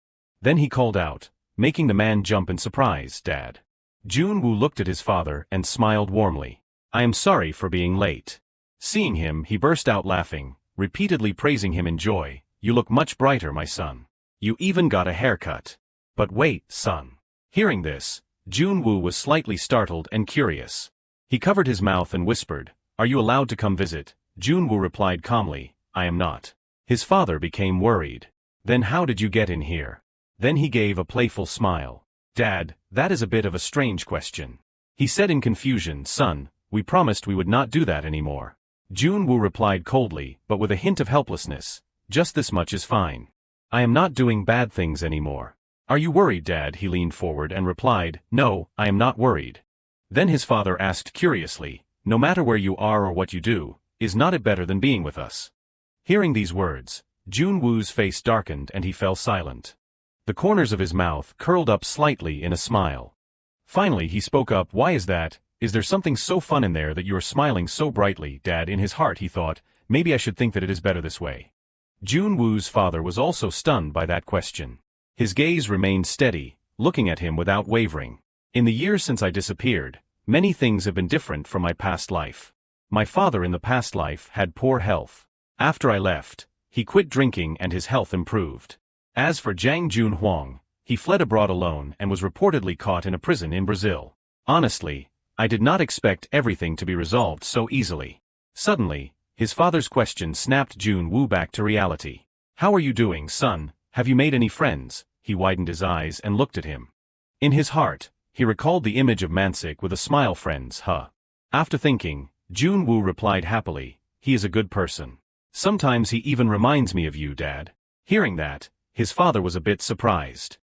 Then he called out, making the man jump in surprise, Dad. Jun Wu looked at his father and smiled warmly. I am sorry for being late. Seeing him, he burst out laughing, repeatedly praising him in joy. You look much brighter, my son. You even got a haircut. But wait, son. Hearing this, Jun Wu was slightly startled and curious. He covered his mouth and whispered, Are you allowed to come visit? Jun Wu replied calmly, I am not. His father became worried. Then how did you get in here? Then he gave a playful smile. Dad, that is a bit of a strange question. He said in confusion, Son, we promised we would not do that anymore. Jun Wu replied coldly, but with a hint of helplessness, Just this much is fine. I am not doing bad things anymore. Are you worried, Dad? He leaned forward and replied, No, I am not worried. Then his father asked curiously, No matter where you are or what you do, is not it better than being with us? Hearing these words, Jun Wu's face darkened and he fell silent. The corners of his mouth curled up slightly in a smile. Finally he spoke up, Why is that? Is there something so fun in there that you are smiling so brightly, Dad? In his heart he thought, maybe I should think that it is better this way. Jun Wu's father was also stunned by that question. His gaze remained steady, looking at him without wavering. In the years since I disappeared, many things have been different from my past life. My father in the past life had poor health. After I left, he quit drinking and his health improved. As for Jang Jun Huang, he fled abroad alone and was reportedly caught in a prison in Brazil. Honestly, I did not expect everything to be resolved so easily. Suddenly, his father's question snapped Jun Wu back to reality. How are you doing, son? Have you made any friends? He widened his eyes and looked at him. In his heart, he recalled the image of Mansik with a smile. Friends, huh? After thinking, Jun Wu replied happily, he is a good person. Sometimes he even reminds me of you, Dad. Hearing that, his father was a bit surprised.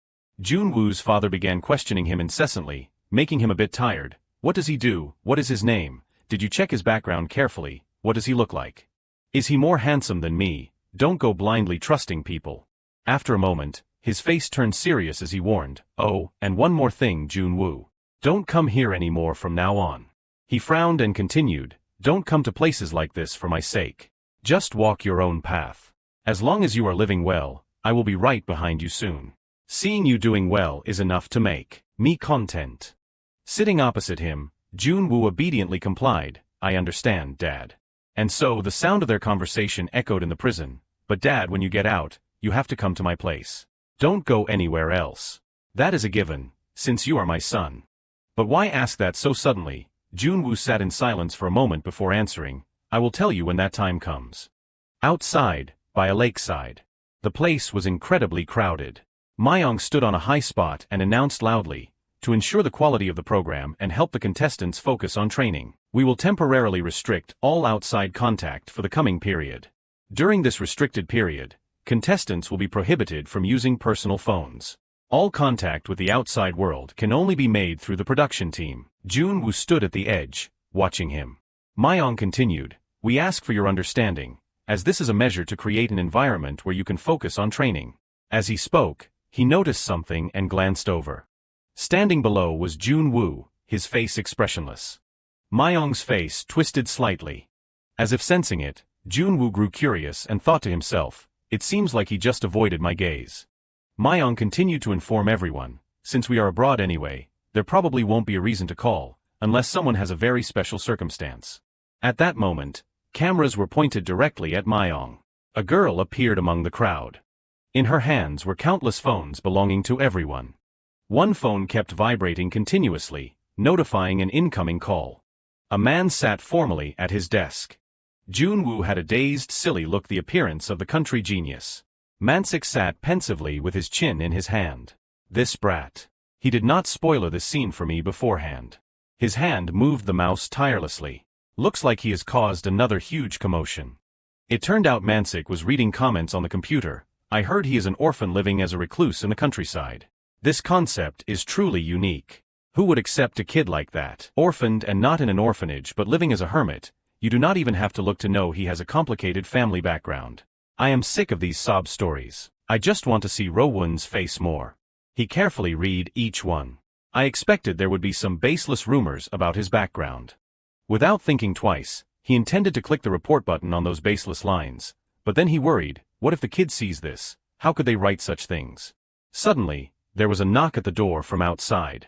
Jun Wu's father began questioning him incessantly, making him a bit tired. What does he do? What is his name? Did you check his background carefully? What does he look like? Is he more handsome than me? Don't go blindly trusting people. After a moment, his face turned serious as he warned, "Oh, and one more thing, Jun Wu. Don't come here anymore from now on." He frowned and continued, "Don't come to places like this for my sake. Just walk your own path. As long as you are living well, I will be right behind you soon. Seeing you doing well is enough to make me content." Sitting opposite him, Jun Wu obediently complied, "I understand, Dad." And so the sound of their conversation echoed in the prison. "But Dad, when you get out, you have to come to my place. Don't go anywhere else. That is a given, since you are my son." But why ask that so suddenly? Jun Wu sat in silence for a moment before answering, "I will tell you when that time comes." Outside, by a lakeside. The place was incredibly crowded. Myong stood on a high spot and announced loudly, "To ensure the quality of the program and help the contestants focus on training, we will temporarily restrict all outside contact for the coming period. During this restricted period, contestants will be prohibited from using personal phones. All contact with the outside world can only be made through the production team." Jun Wu stood at the edge, watching him. Myong continued, "We ask for your understanding, as this is a measure to create an environment where you can focus on training." As he spoke, he noticed something and glanced over. Standing below was Jun Wu, his face expressionless. Myong's face twisted slightly. As if sensing it, Jun Wu grew curious and thought to himself, "It seems like he just avoided my gaze." Myong continued to inform everyone, "Since we are abroad anyway, there probably won't be a reason to call, unless someone has a very special circumstance." At that moment, cameras were pointed directly at Myong. A girl appeared among the crowd. In her hands were countless phones belonging to everyone. One phone kept vibrating continuously, notifying an incoming call. A man sat formally at his desk. Jun Wu had a dazed, silly look, the appearance of the country genius. Mansik sat pensively with his chin in his hand. "This brat. He did not spoiler this scene for me beforehand." His hand moved the mouse tirelessly. "Looks like he has caused another huge commotion." It turned out Mansik was reading comments on the computer. "I heard he is an orphan living as a recluse in the countryside. This concept is truly unique. Who would accept a kid like that? Orphaned and not in an orphanage but living as a hermit. You do not even have to look to know he has a complicated family background. I am sick of these sob stories. I just want to see Ro-won's face more." He carefully read each one. I expected there would be some baseless rumors about his background. Without thinking twice, he intended to click the report button on those baseless lines. But then he worried, what if the kid sees this? How could they write such things? Suddenly, there was a knock at the door from outside.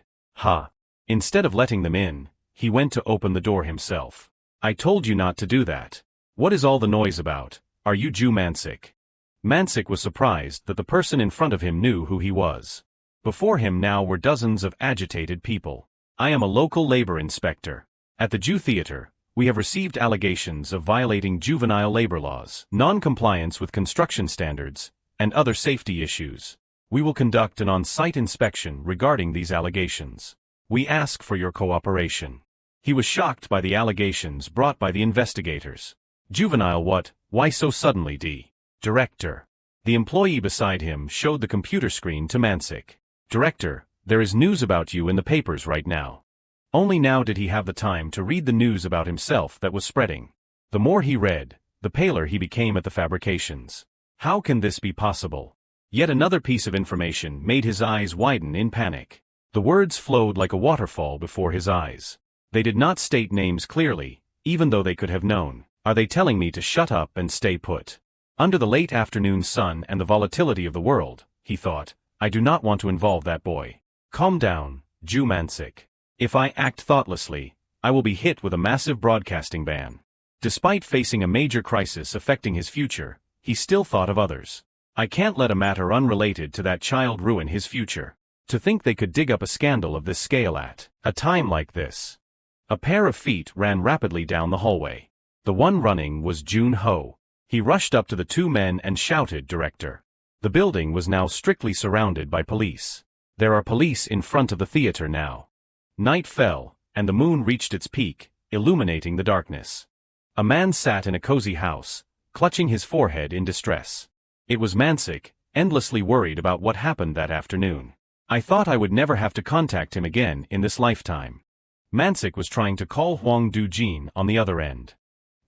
Instead of letting them in, he went to open the door himself. "I told you not to do that. What is all the noise about? Are you Jew Mansik?" Mansik was surprised that the person in front of him knew who he was. Before him now were dozens of agitated people. "I am a local labor inspector. At the Jew Theater, we have received allegations of violating juvenile labor laws, non-compliance with construction standards, and other safety issues. We will conduct an on-site inspection regarding these allegations. We ask for your cooperation." He was shocked by the allegations brought by the investigators. "Juvenile what? Why so suddenly, Director?" The employee beside him showed the computer screen to Mansik. "Director, there is news about you in the papers right now." Only now did he have the time to read the news about himself that was spreading. The more he read, the paler he became at the fabrications. How can this be possible? Yet another piece of information made his eyes widen in panic. The words flowed like a waterfall before his eyes. They did not state names clearly, even though they could have known. Are they telling me to shut up and stay put? Under the late afternoon sun and the volatility of the world, he thought, I do not want to involve that boy. Calm down, Jew Mansik. If I act thoughtlessly, I will be hit with a massive broadcasting ban. Despite facing a major crisis affecting his future, he still thought of others. I can't let a matter unrelated to that child ruin his future. To think they could dig up a scandal of this scale at a time like this. A pair of feet ran rapidly down the hallway. The one running was Jun Ho. He rushed up to the two men and shouted, "Director." The building was now strictly surrounded by police. There are police in front of the theater now. Night fell, and the moon reached its peak, illuminating the darkness. A man sat in a cozy house, clutching his forehead in distress. It was Mansik, endlessly worried about what happened that afternoon. I thought I would never have to contact him again in this lifetime. Mansik was trying to call Huang Du-jin on the other end.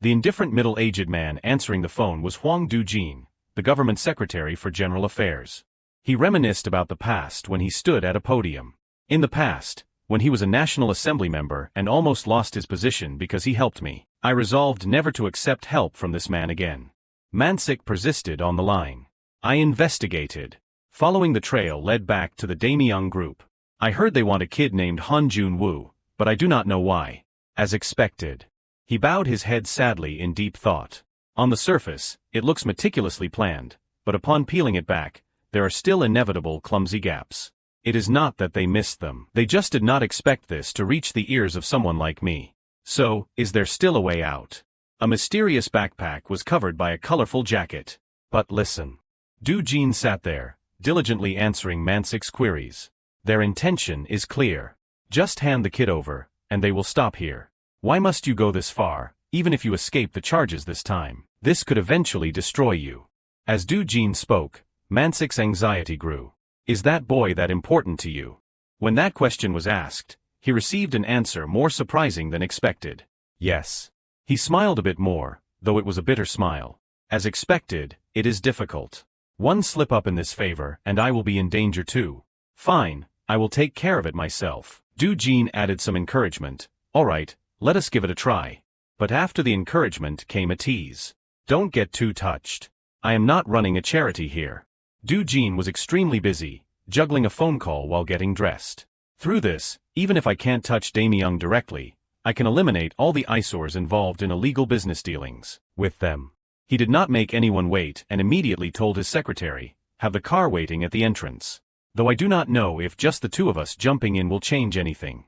The indifferent middle-aged man answering the phone was Huang Du-jin, the government secretary for general affairs. He reminisced about the past when he stood at a podium. In the past, when he was a National Assembly member and almost lost his position because he helped me, I resolved never to accept help from this man again. Mansik persisted on the line. I investigated. Following the trail led back to the Daemyeong group. I heard they want a kid named Jun Wu, but I do not know why. As expected. He bowed his head sadly in deep thought. On the surface, it looks meticulously planned, but upon peeling it back, there are still inevitable clumsy gaps. It is not that they missed them. They just did not expect this to reach the ears of someone like me. So, is there still a way out? A mysterious backpack was covered by a colorful jacket. But listen. Du-jin sat there, diligently answering Mansik's queries. Their intention is clear. Just hand the kid over, and they will stop here. Why must you go this far, even if you escape the charges this time? This could eventually destroy you. As Du-jin spoke, Mansik's anxiety grew. Is that boy that important to you? When that question was asked, he received an answer more surprising than expected. Yes. He smiled a bit more, though it was a bitter smile. As expected, it is difficult. One slip up in this favor and I will be in danger too. Fine, I will take care of it myself. Du-jin added some encouragement. All right, let us give it a try. But after the encouragement came a tease. Don't get too touched. I am not running a charity here. Du-jin was extremely busy, juggling a phone call while getting dressed. Through this, even if I can't touch Daemyeong directly, I can eliminate all the eyesores involved in illegal business dealings with them. He did not make anyone wait and immediately told his secretary, have the car waiting at the entrance. Though I do not know if just the two of us jumping in will change anything.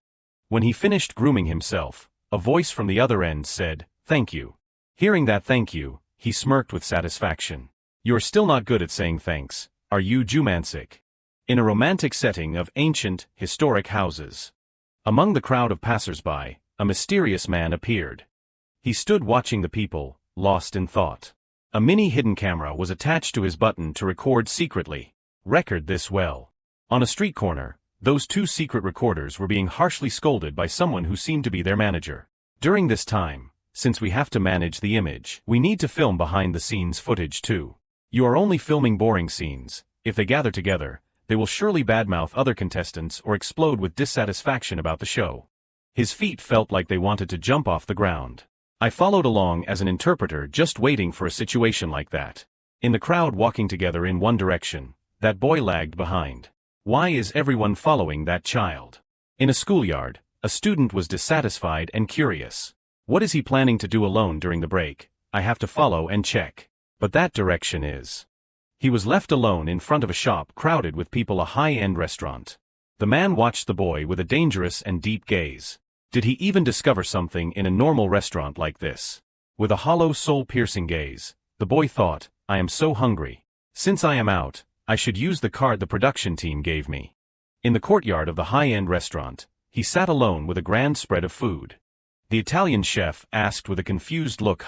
When he finished grooming himself, a voice from the other end said, thank you. Hearing that thank you, he smirked with satisfaction. You're still not good at saying thanks, are you, Mansik? In a romantic setting of ancient, historic houses. Among the crowd of passers-by, a mysterious man appeared. He stood watching the people, lost in thought. A mini hidden camera was attached to his button to record secretly. Record this well. On a street corner, those two secret recorders were being harshly scolded by someone who seemed to be their manager. During this time, since we have to manage the image, we need to film behind-the-scenes footage too. You are only filming boring scenes. If they gather together, they will surely badmouth other contestants or explode with dissatisfaction about the show. His feet felt like they wanted to jump off the ground. I followed along as an interpreter, just waiting for a situation like that. In the crowd walking together in one direction, that boy lagged behind. Why is everyone following that child? In a schoolyard, a student was dissatisfied and curious. What is he planning to do alone during the break? I have to follow and check. But that direction is. He was left alone in front of a shop crowded with people, a high-end restaurant. The man watched the boy with a dangerous and deep gaze. Did he even discover something in a normal restaurant like this? With a hollow, soul-piercing gaze, the boy thought, I am so hungry. Since I am out, I should use the card the production team gave me. In the courtyard of the high-end restaurant, he sat alone with a grand spread of food. The Italian chef asked with a confused look,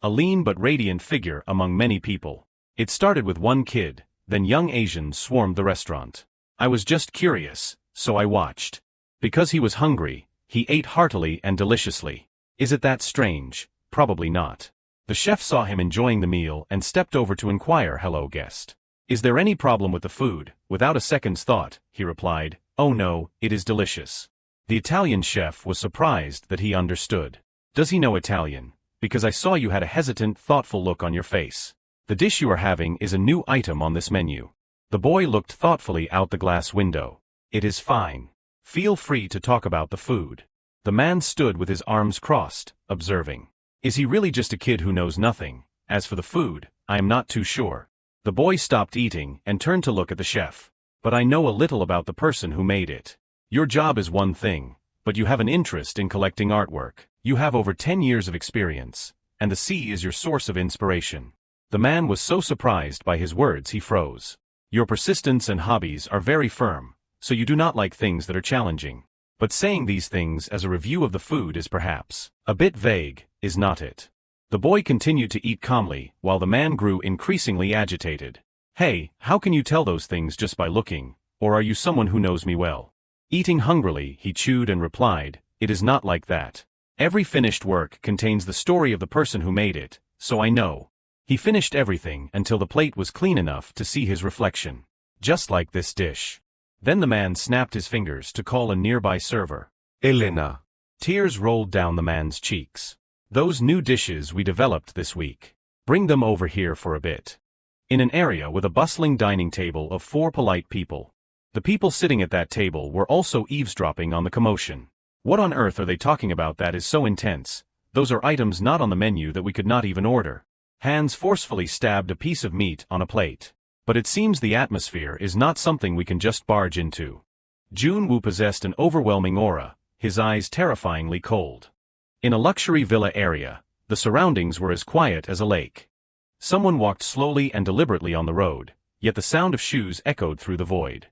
a lean but radiant figure among many people. It started with one kid, then young Asians swarmed the restaurant. I was just curious, so I watched. Because he was hungry, he ate heartily and deliciously. Is it that strange? Probably not. The chef saw him enjoying the meal and stepped over to inquire, hello guest. Is there any problem with the food? Without a second's thought, he replied, oh no, it is delicious. The Italian chef was surprised that he understood. Does he know Italian? Because I saw you had a hesitant, thoughtful look on your face. The dish you are having is a new item on this menu. The boy looked thoughtfully out the glass window. It is fine. Feel free to talk about the food. The man stood with his arms crossed, observing. Is he really just a kid who knows nothing? As for the food, I am not too sure. The boy stopped eating and turned to look at the chef. But I know a little about the person who made it. Your job is one thing, but you have an interest in collecting artwork. You have over 10 years of experience, and the sea is your source of inspiration. The man was so surprised by his words he froze. Your persistence and hobbies are very firm, so you do not like things that are challenging. But saying these things as a review of the food is perhaps a bit vague, is not it? The boy continued to eat calmly, while the man grew increasingly agitated. Hey, how can you tell those things just by looking, or are you someone who knows me well? Eating hungrily, he chewed and replied, it is not like that. Every finished work contains the story of the person who made it, so I know. He finished everything until the plate was clean enough to see his reflection. Just like this dish. Then the man snapped his fingers to call a nearby server. Elena. Tears rolled down the man's cheeks. Those new dishes we developed this week. Bring them over here for a bit. In an area with a bustling dining table of 4 polite people. The people sitting at that table were also eavesdropping on the commotion. What on earth are they talking about that is so intense? Those are items not on the menu that we could not even order. Hands forcefully stabbed a piece of meat on a plate. But it seems the atmosphere is not something we can just barge into. Jun Wu possessed an overwhelming aura, his eyes terrifyingly cold. In a luxury villa area, the surroundings were as quiet as a lake. Someone walked slowly and deliberately on the road, yet the sound of shoes echoed through the void.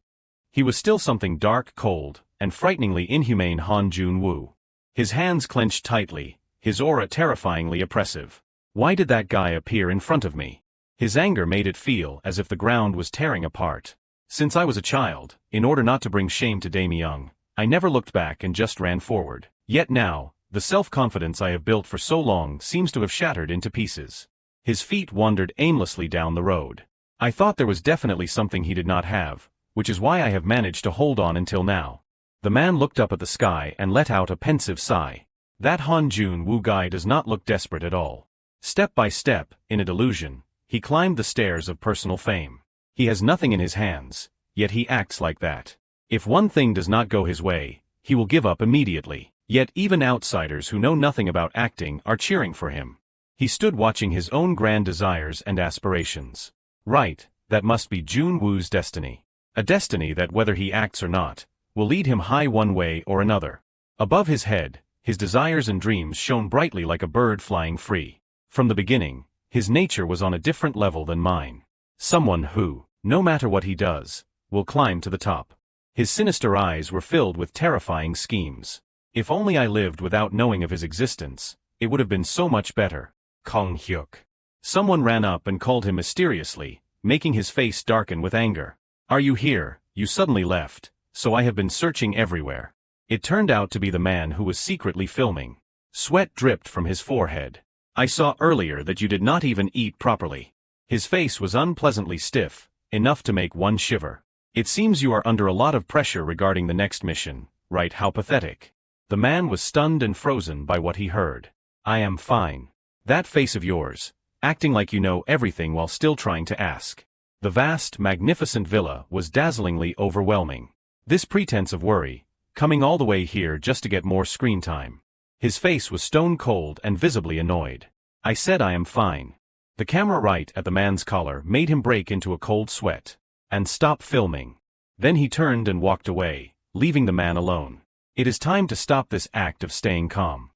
He was still something dark, cold, and frighteningly inhumane. Jun Wu. His hands clenched tightly, his aura terrifyingly oppressive. Why did that guy appear in front of me? His anger made it feel as if the ground was tearing apart. Since I was a child, in order not to bring shame to Young, I never looked back and just ran forward. Yet now, the self-confidence I have built for so long seems to have shattered into pieces. His feet wandered aimlessly down the road. I thought there was definitely something he did not have, which is why I have managed to hold on until now. The man looked up at the sky and let out a pensive sigh. That Jun Wu guy does not look desperate at all. Step by step, in a delusion, he climbed the stairs of personal fame. He has nothing in his hands, yet he acts like that. If one thing does not go his way, he will give up immediately. Yet even outsiders who know nothing about acting are cheering for him. He stood watching his own grand desires and aspirations. Right, that must be Jun Wu's destiny. A destiny that, whether he acts or not, will lead him high one way or another. Above his head, his desires and dreams shone brightly like a bird flying free. From the beginning, his nature was on a different level than mine. Someone who, no matter what he does, will climb to the top. His sinister eyes were filled with terrifying schemes. If only I lived without knowing of his existence, it would have been so much better. Kong Hyuk. Someone ran up and called him mysteriously, making his face darken with anger. Are you here? You suddenly left, so I have been searching everywhere. It turned out to be the man who was secretly filming. Sweat dripped from his forehead. I saw earlier that you did not even eat properly. His face was unpleasantly stiff, enough to make one shiver. It seems you are under a lot of pressure regarding the next mission, right? How pathetic. The man was stunned and frozen by what he heard. I am fine. That face of yours, acting like you know everything while still trying to ask. The vast, magnificent villa was dazzlingly overwhelming. This pretense of worry, coming all the way here just to get more screen time. His face was stone cold and visibly annoyed. I said I am fine. The camera right at the man's collar made him break into a cold sweat. And stop filming. Then he turned and walked away, leaving the man alone. It is time to stop this act of staying calm.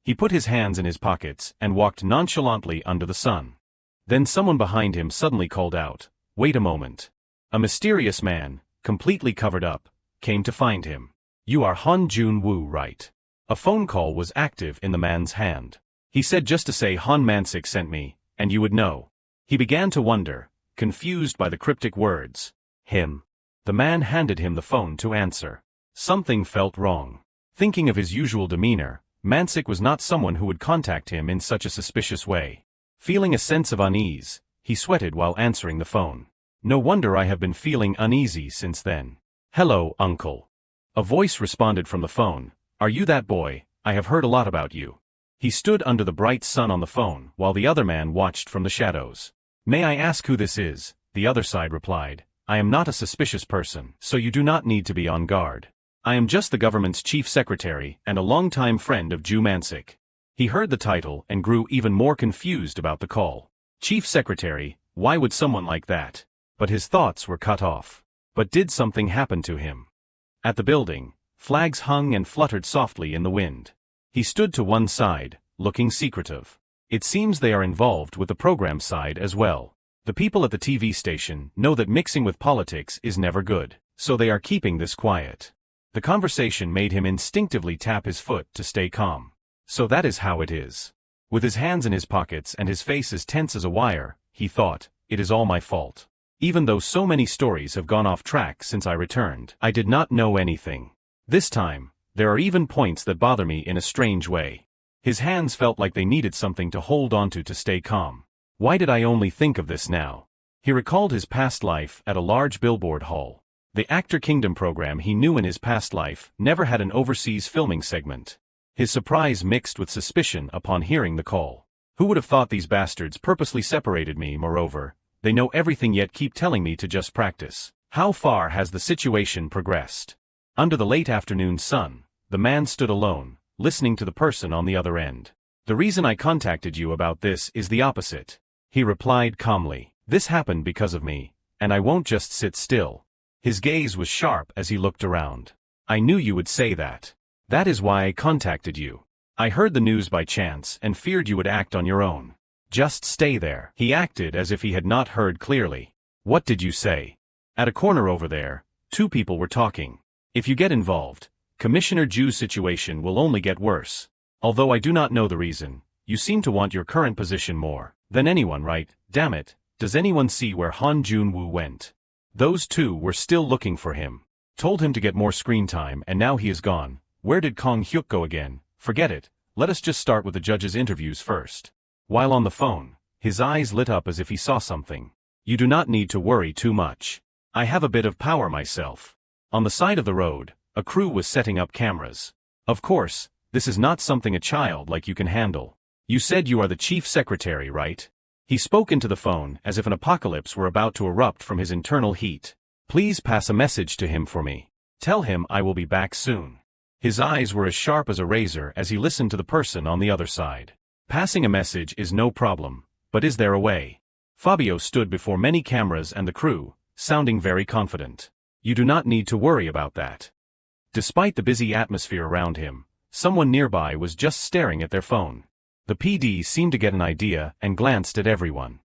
He put his hands in his pockets and walked nonchalantly under the sun. Then someone behind him suddenly called out, "Wait a moment." A mysterious man, completely covered up, came to find him. You are Jun Wu, right? A phone call was active in the man's hand. He said just to say Mansik sent me, and you would know. He began to wonder, confused by the cryptic words. Him. The man handed him the phone to answer. Something felt wrong. Thinking of his usual demeanor, Mansik was not someone who would contact him in such a suspicious way. Feeling a sense of unease, he sweated while answering the phone. No wonder I have been feeling uneasy since then. Hello, uncle. A voice responded from the phone. Are you that boy? I have heard a lot about you. He stood under the bright sun on the phone while the other man watched from the shadows. May I ask who this is? The other side replied. I am not a suspicious person, so you do not need to be on guard. I am just the government's chief secretary and a longtime friend of Ju Mansik. He heard the title and grew even more confused about the call. Chief secretary, why would someone like that? But his thoughts were cut off. But did something happen to him? At the building, flags hung and fluttered softly in the wind. He stood to one side, looking secretive. It seems they are involved with the program side as well. The people at the TV station know that mixing with politics is never good, so they are keeping this quiet. The conversation made him instinctively tap his foot to stay calm. So that is how it is. With his hands in his pockets and his face as tense as a wire, he thought, it is all my fault. Even though so many stories have gone off track since I returned, I did not know anything. This time, there are even points that bother me in a strange way. His hands felt like they needed something to hold onto to stay calm. Why did I only think of this now? He recalled his past life at a large billboard hall. The Actor Kingdom program he knew in his past life never had an overseas filming segment. His surprise mixed with suspicion upon hearing the call. Who would have thought these bastards purposely separated me? Moreover, they know everything yet keep telling me to just practice. How far has the situation progressed? Under the late afternoon sun, the man stood alone, listening to the person on the other end. The reason I contacted you about this is the opposite, he replied calmly. This happened because of me, and I won't just sit still. His gaze was sharp as he looked around. I knew you would say that. That is why I contacted you. I heard the news by chance and feared you would act on your own. Just stay there. He acted as if he had not heard clearly. What did you say? At a corner over there, two people were talking. If you get involved, Commissioner Ju's situation will only get worse. Although I do not know the reason, you seem to want your current position more than anyone, right? Damn it, does anyone see where Jun Wu went? Those two were still looking for him. Told him to get more screen time and now he is gone. Where did Kong Hyuk go again? Forget it, let us just start with the judge's interviews first. While on the phone, his eyes lit up as if he saw something. You do not need to worry too much. I have a bit of power myself. On the side of the road, a crew was setting up cameras. Of course, this is not something a child like you can handle. You said you are the chief secretary, right? He spoke into the phone as if an apocalypse were about to erupt from his internal heat. Please pass a message to him for me. Tell him I will be back soon. His eyes were as sharp as a razor as he listened to the person on the other side. Passing a message is no problem, but is there a way? Fabio stood before many cameras and the crew, sounding very confident. You do not need to worry about that. Despite the busy atmosphere around him, someone nearby was just staring at their phone. The PD seemed to get an idea and glanced at everyone.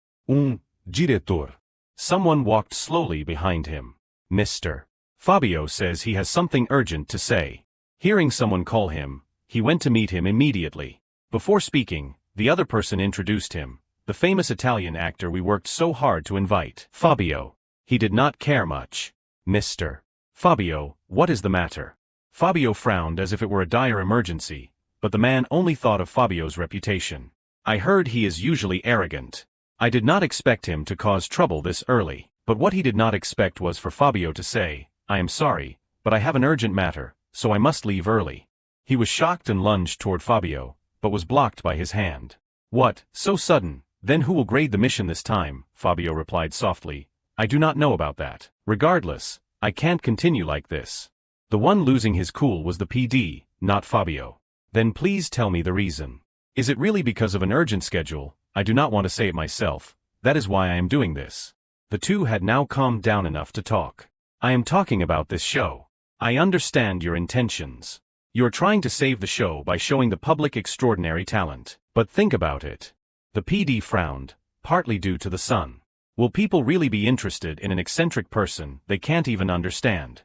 Diretor. Someone walked slowly behind him. Mr. Fabio says he has something urgent to say. Hearing someone call him, he went to meet him immediately. Before speaking, the other person introduced him, the famous Italian actor we worked so hard to invite. Fabio. He did not care much. Mr. Fabio, what is the matter? Fabio frowned as if it were a dire emergency, but the man only thought of Fabio's reputation. I heard he is usually arrogant. I did not expect him to cause trouble this early, but what he did not expect was for Fabio to say, I am sorry, but I have an urgent matter, so I must leave early. He was shocked and lunged toward Fabio, but was blocked by his hand. What, so sudden? Then who will grade the mission this time? Fabio replied softly. I do not know about that. Regardless, I can't continue like this. The one losing his cool was the PD, not Fabio. Then please tell me the reason. Is it really because of an urgent schedule? I do not want to say it myself. That is why I am doing this. The two had now calmed down enough to talk. I am talking about this show. I understand your intentions. You are trying to save the show by showing the public extraordinary talent. But think about it. The PD frowned, partly due to the sun. Will people really be interested in an eccentric person they can't even understand?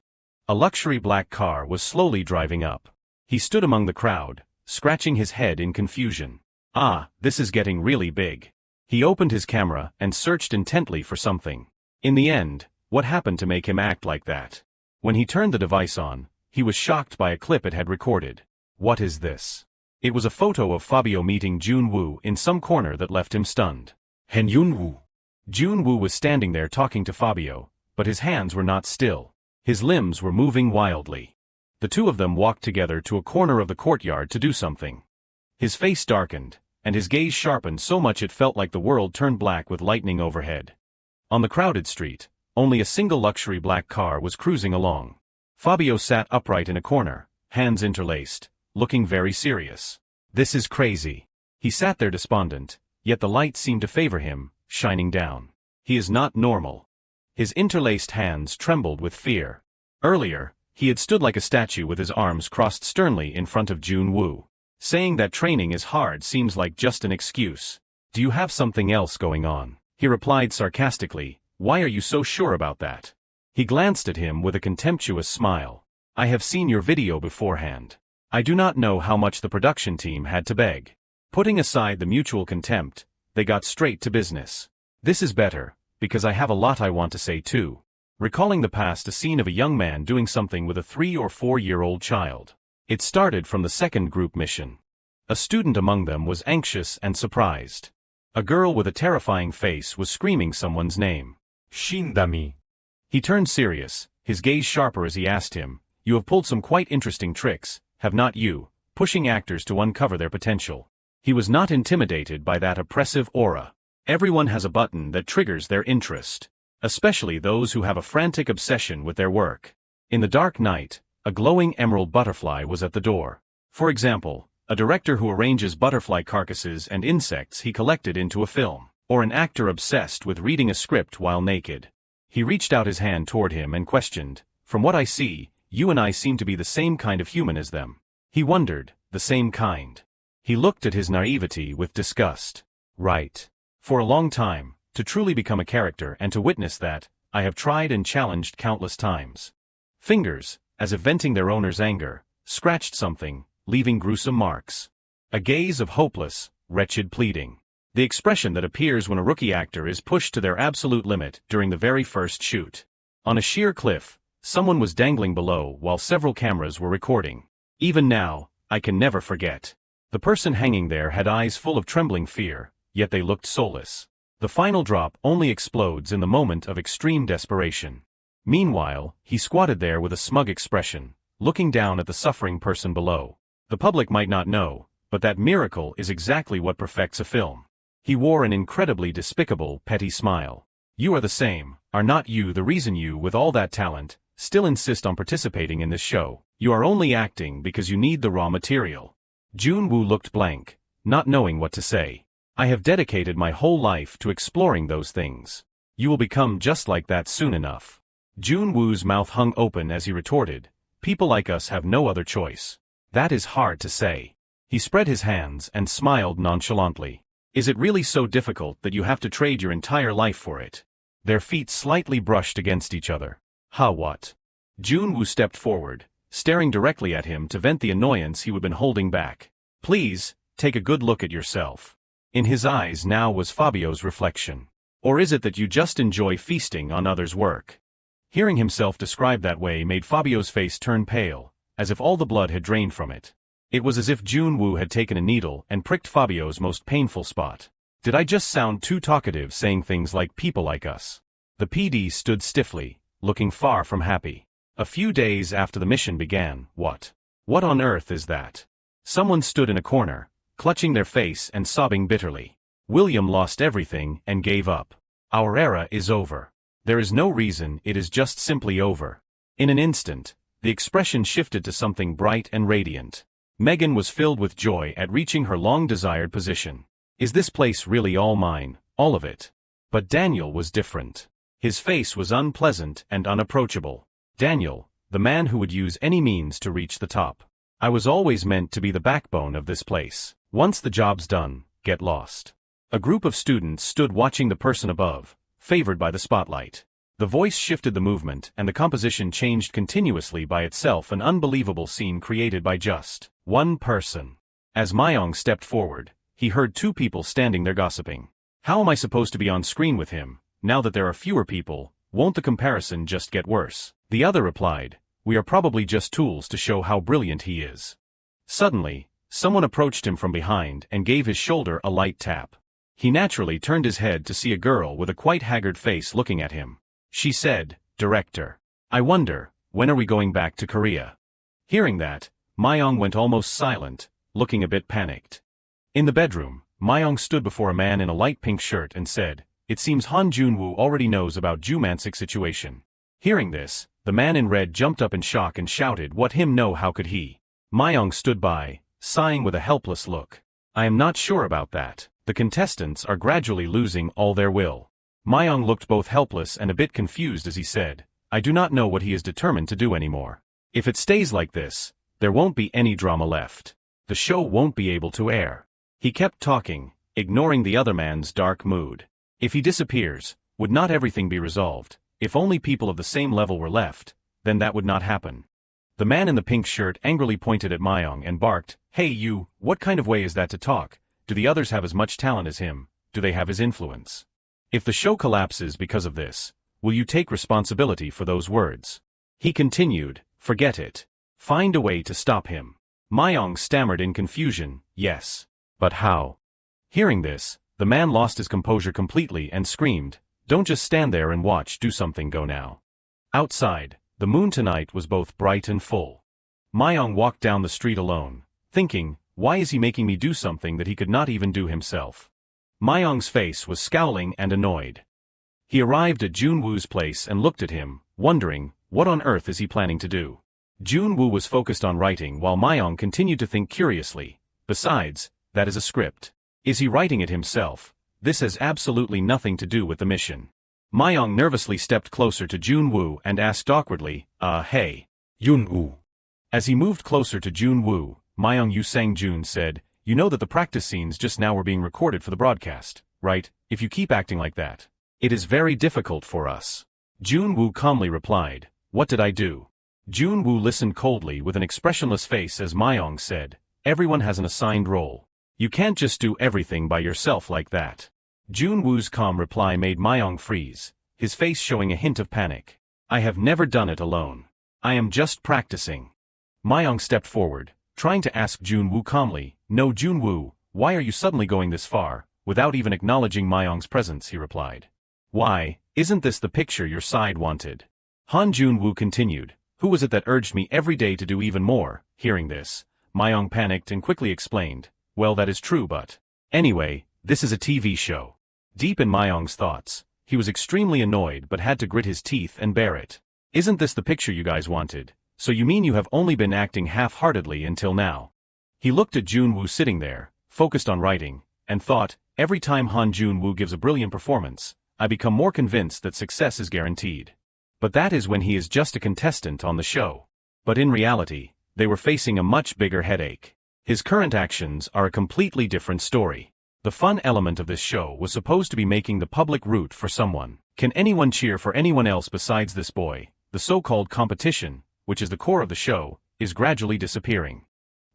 A luxury black car was slowly driving up. He stood among the crowd, scratching his head in confusion. Ah, this is getting really big. He opened his camera and searched intently for something. In the end, what happened to make him act like that? When he turned the device on, he was shocked by a clip it had recorded. What is this? It was a photo of Fabio meeting Jun Wu in some corner that left him stunned. Jun Wu. Jun Wu was standing there talking to Fabio, but his hands were not still. His limbs were moving wildly. The two of them walked together to a corner of the courtyard to do something. His face darkened, and his gaze sharpened so much it felt like the world turned black with lightning overhead. On the crowded street, only a single luxury black car was cruising along. Fabio sat upright in a corner, hands interlaced, looking very serious. This is crazy. He sat there despondent, yet the light seemed to favor him, shining down. He is not normal. His interlaced hands trembled with fear. Earlier, he had stood like a statue with his arms crossed sternly in front of Jun Wu. Saying that training is hard seems like just an excuse. Do you have something else going on? He replied sarcastically, why are you so sure about that? He glanced at him with a contemptuous smile. I have seen your video beforehand. I do not know how much the production team had to beg. Putting aside the mutual contempt, they got straight to business. This is better, because I have a lot I want to say too. Recalling the past, a scene of a young man doing something with a 3 or 4-year-old child. It started from the second group mission. A student among them was anxious and surprised. A girl with a terrifying face was screaming someone's name. Shindami. He turned serious, his gaze sharper as he asked him, "You have pulled some quite interesting tricks, have not you?" pushing actors to uncover their potential. He was not intimidated by that oppressive aura. Everyone has a button that triggers their interest, especially those who have a frantic obsession with their work. In the dark night, a glowing emerald butterfly was at the door. For example, a director who arranges butterfly carcasses and insects he collected into a film, or an actor obsessed with reading a script while naked. He reached out his hand toward him and questioned, "From what I see, you and I seem to be the same kind of human as them." He wondered, the same kind. He looked at his naivety with disgust. Right. For a long time, to truly become a character and to witness that, I have tried and challenged countless times. Fingers, as if venting their owner's anger, scratched something, leaving gruesome marks. A gaze of hopeless, wretched pleading. The expression that appears when a rookie actor is pushed to their absolute limit during the very first shoot. On a sheer cliff, someone was dangling below while several cameras were recording. Even now, I can never forget. The person hanging there had eyes full of trembling fear, yet they looked soulless. The final drop only explodes in the moment of extreme desperation. Meanwhile, he squatted there with a smug expression, looking down at the suffering person below. The public might not know, but that miracle is exactly what perfects a film. He wore an incredibly despicable, petty smile. You are the same, are not you the reason you, with all that talent, still insist on participating in this show? You are only acting because you need the raw material. Jun Wu looked blank, not knowing what to say. I have dedicated my whole life to exploring those things. You will become just like that soon enough. Jun Wu's mouth hung open as he retorted, "People like us have no other choice." That is hard to say. He spread his hands and smiled nonchalantly. Is it really so difficult that you have to trade your entire life for it? Their feet slightly brushed against each other. Ha, what? Jun Wu stepped forward, staring directly at him to vent the annoyance he had been holding back. Please, take a good look at yourself. In his eyes now was Fabio's reflection. Or is it that you just enjoy feasting on others' work? Hearing himself described that way made Fabio's face turn pale, as if all the blood had drained from it. It was as if Jun Wu had taken a needle and pricked Fabio's most painful spot. Did I just sound too talkative saying things like people like us? The PD stood stiffly, looking far from happy. A few days after the mission began, what on earth is that? Someone stood in a corner, clutching their face and sobbing bitterly. William lost everything and gave up. Our era is over. There is no reason, it is just simply over. In an instant, the expression shifted to something bright and radiant. Megan was filled with joy at reaching her long-desired position. Is this place really all mine, all of it? But Daniel was different. His face was unpleasant and unapproachable. Daniel, the man who would use any means to reach the top. I was always meant to be the backbone of this place. Once the job's done, get lost. A group of students stood watching the person above, favored by the spotlight. The voice shifted the movement and the composition changed continuously by itself, an unbelievable scene created by just one person. As Myong stepped forward, he heard two people standing there gossiping. How am I supposed to be on screen with him, now that there are fewer people? Won't the comparison just get worse? The other replied, we are probably just tools to show how brilliant he is. Suddenly, someone approached him from behind and gave his shoulder a light tap. He naturally turned his head to see a girl with a quite haggard face looking at him. She said, "Director, I wonder, when are we going back to Korea?" Hearing that, Myong went almost silent, looking a bit panicked. In the bedroom, Myong stood before a man in a light pink shirt and said, "It seems Han Jun-woo already knows about Jumansik's situation." Hearing this, the man in red jumped up in shock and shouted, "What him know, how could he?" Myong stood by, sighing with a helpless look. "I am not sure about that. The contestants are gradually losing all their will." Myong looked both helpless and a bit confused as he said, "I do not know what he is determined to do anymore. If it stays like this, there won't be any drama left. The show won't be able to air." He kept talking, ignoring the other man's dark mood. If he disappears, would not everything be resolved? If only people of the same level were left, then that would not happen. The man in the pink shirt angrily pointed at Myong and barked, "Hey you, what kind of way is that to talk? Do the others have as much talent as him? Do they have his influence? If the show collapses because of this, will you take responsibility for those words? He continued, forget it. Find a way to stop him. Mayong stammered in confusion, yes. But how? Hearing this, the man lost his composure completely and screamed, don't just stand there and watch, do something, go now. Outside, the moon tonight was both bright and full. Mayong walked down the street alone, thinking, why is he making me do something that he could not even do himself? Mayong's face was scowling and annoyed. He arrived at Jun Wu's place and looked at him, wondering, what on earth is he planning to do? Jun Wu was focused on writing while Mayong continued to think curiously. Besides, that is a script. Is he writing it himself? This has absolutely nothing to do with the mission. Mayong nervously stepped closer to Jun Wu and asked awkwardly, hey. Jun Wu. As he moved closer to Jun Wu, Mayong Yusang Jun said, you know that the practice scenes just now were being recorded for the broadcast, right? If you keep acting like that, it is very difficult for us. Jun Wu calmly replied, what did I do? Jun Wu listened coldly with an expressionless face as Mayong said, everyone has an assigned role. You can't just do everything by yourself like that. Jun Wu's calm reply made Mayong freeze, his face showing a hint of panic. I have never done it alone. I am just practicing. Mayong stepped forward, trying to ask Jun Wu calmly, no Jun Wu, why are you suddenly going this far? Without even acknowledging Mayong's presence, he replied. Why, isn't this the picture your side wanted? Han Jun Wu continued, who was it that urged me every day to do even more? Hearing this, Mayong panicked and quickly explained, well, that is true, but anyway, this is a TV show. Deep in Mayong's thoughts, he was extremely annoyed but had to grit his teeth and bear it. Isn't this the picture you guys wanted? So you mean you have only been acting half-heartedly until now? He looked at Jun Wu sitting there, focused on writing, and thought, every time Han Jun Wu gives a brilliant performance, I become more convinced that success is guaranteed. But that is when he is just a contestant on the show. But in reality, they were facing a much bigger headache. His current actions are a completely different story. The fun element of this show was supposed to be making the public root for someone. Can anyone cheer for anyone else besides this boy? The so-called competition, which is the core of the show, is gradually disappearing.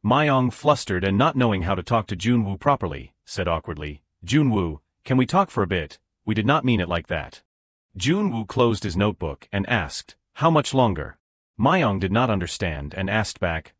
Mayong, flustered and not knowing how to talk to Jun Wu properly, said awkwardly, Jun Wu, can we talk for a bit? We did not mean it like that. Jun Wu closed his notebook and asked, how much longer? Mayong did not understand and asked back,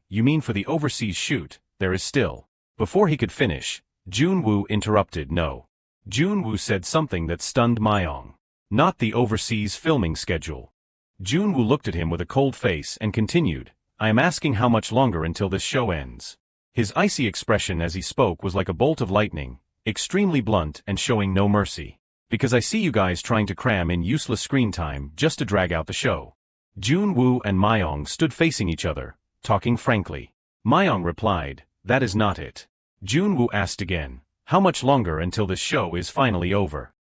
you mean for the overseas shoot, there is still. Before he could finish, Jun Wu interrupted, no. Jun Wu said something that stunned Mayong. Not the overseas filming schedule. Jun Wu looked at him with a cold face and continued, I am asking how much longer until this show ends. His icy expression as he spoke was like a bolt of lightning, extremely blunt and showing no mercy. Because I see you guys trying to cram in useless screen time just to drag out the show. Jun Wu and Mayong stood facing each other, talking frankly. Mayong replied, that is not it. Jun Wu asked again, how much longer until this show is finally over?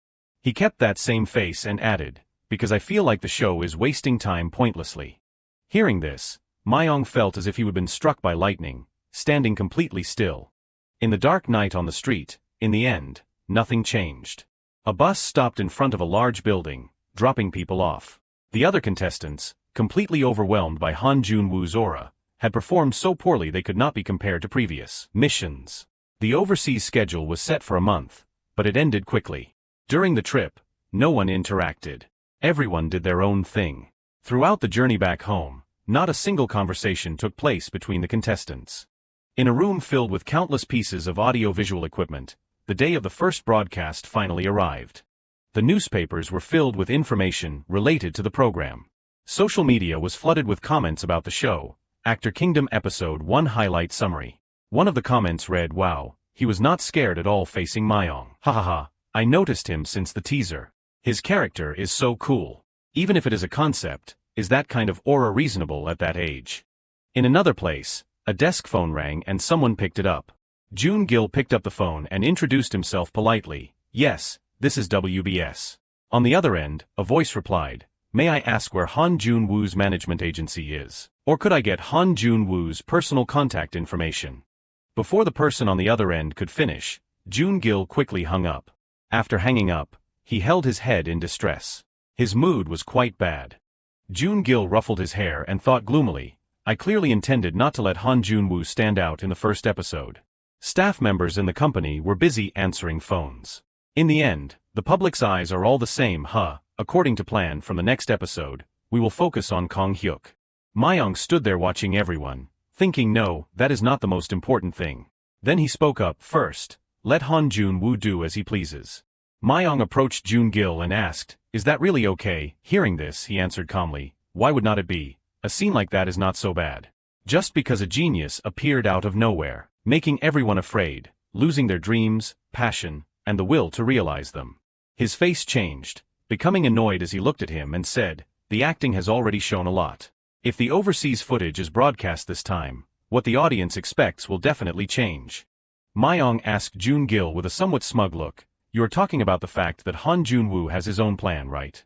He kept that same face and added, because I feel like the show is wasting time pointlessly. Hearing this, Mayong felt as if he had been struck by lightning, standing completely still. In the dark night on the street, in the end, nothing changed. A bus stopped in front of a large building, dropping people off. The other contestants, completely overwhelmed by Han Jun Wu's aura, had performed so poorly they could not be compared to previous missions. The overseas schedule was set for a month, but it ended quickly. During the trip, no one interacted. Everyone did their own thing. Throughout the journey back home, not a single conversation took place between the contestants. In a room filled with countless pieces of audio-visual equipment, the day of the first broadcast finally arrived. The newspapers were filled with information related to the program. Social media was flooded with comments about the show. Actor Kingdom Episode 1 Highlight Summary. One of the comments read, wow, he was not scared at all facing Mayong. Hahaha, I noticed him since the teaser. His character is so cool. Even if it is a concept, is that kind of aura reasonable at that age? In another place, a desk phone rang and someone picked it up. Jun Gil picked up the phone and introduced himself politely. Yes, this is WBS. On the other end, a voice replied, may I ask where Han Jun Wu's management agency is? Or could I get Han Jun Wu's personal contact information? Before the person on the other end could finish, Jun Gil quickly hung up. After hanging up, he held his head in distress. His mood was quite bad. Jun Gil ruffled his hair and thought gloomily, I clearly intended not to let Han Jun Wu stand out in the first episode. Staff members in the company were busy answering phones. In the end, the public's eyes are all the same, huh? According to plan from the next episode, we will focus on Kong Hyuk. Myung stood there watching everyone, thinking no, that is not the most important thing. Then he spoke up first, let Jun Wu do as he pleases. Myung approached Jun Gil and asked, is that really okay? Hearing this, he answered calmly, why would not it be? A scene like that is not so bad. Just because a genius appeared out of nowhere, making everyone afraid, losing their dreams, passion, and the will to realize them. His face changed, becoming annoyed as he looked at him and said, the acting has already shown a lot. If the overseas footage is broadcast this time, what the audience expects will definitely change. Myung asked Jun Gil with a somewhat smug look, you are talking about the fact that Jun Wu has his own plan, right?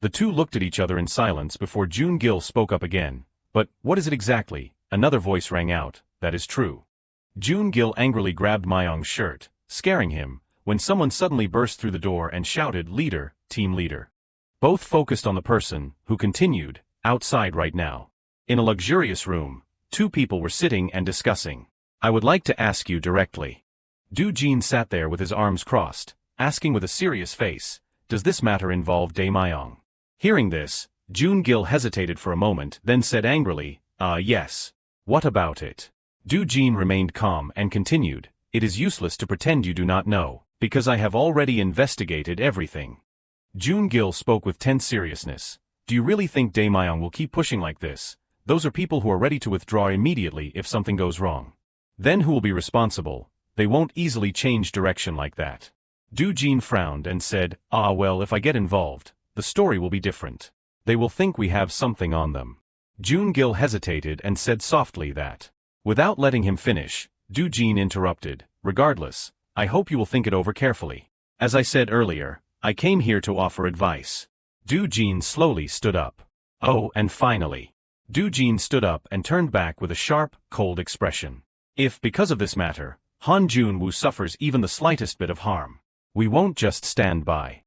The two looked at each other in silence before Jun Gil spoke up again, but what is it exactly? Another voice rang out, that is true. Jun Gil angrily grabbed Myung's shirt, scaring him, when someone suddenly burst through the door and shouted, leader, team leader. Both focused on the person, who continued, outside right now. In a luxurious room, two people were sitting and discussing. I would like to ask you directly. Du Jin sat there with his arms crossed, asking with a serious face, does this matter involve Dae Myung? Hearing this, Jun Gil hesitated for a moment, then said angrily, yes. What about it? Du Jin remained calm and continued, it is useless to pretend you do not know, because I have already investigated everything. Jun Gil spoke with tense seriousness. Do you really think Dae Myung will keep pushing like this? Those are people who are ready to withdraw immediately if something goes wrong. Then who will be responsible? They won't easily change direction like that. Du Jin frowned and said, well, if I get involved, the story will be different. They will think we have something on them. Jun Gil hesitated and said softly that. Without letting him finish, Du Jin interrupted, regardless, I hope you will think it over carefully. As I said earlier, I came here to offer advice. Du Jin slowly stood up. Oh, and finally. Du Jin stood up and turned back with a sharp, cold expression. If, because of this matter, Jun Wu suffers even the slightest bit of harm, we won't just stand by.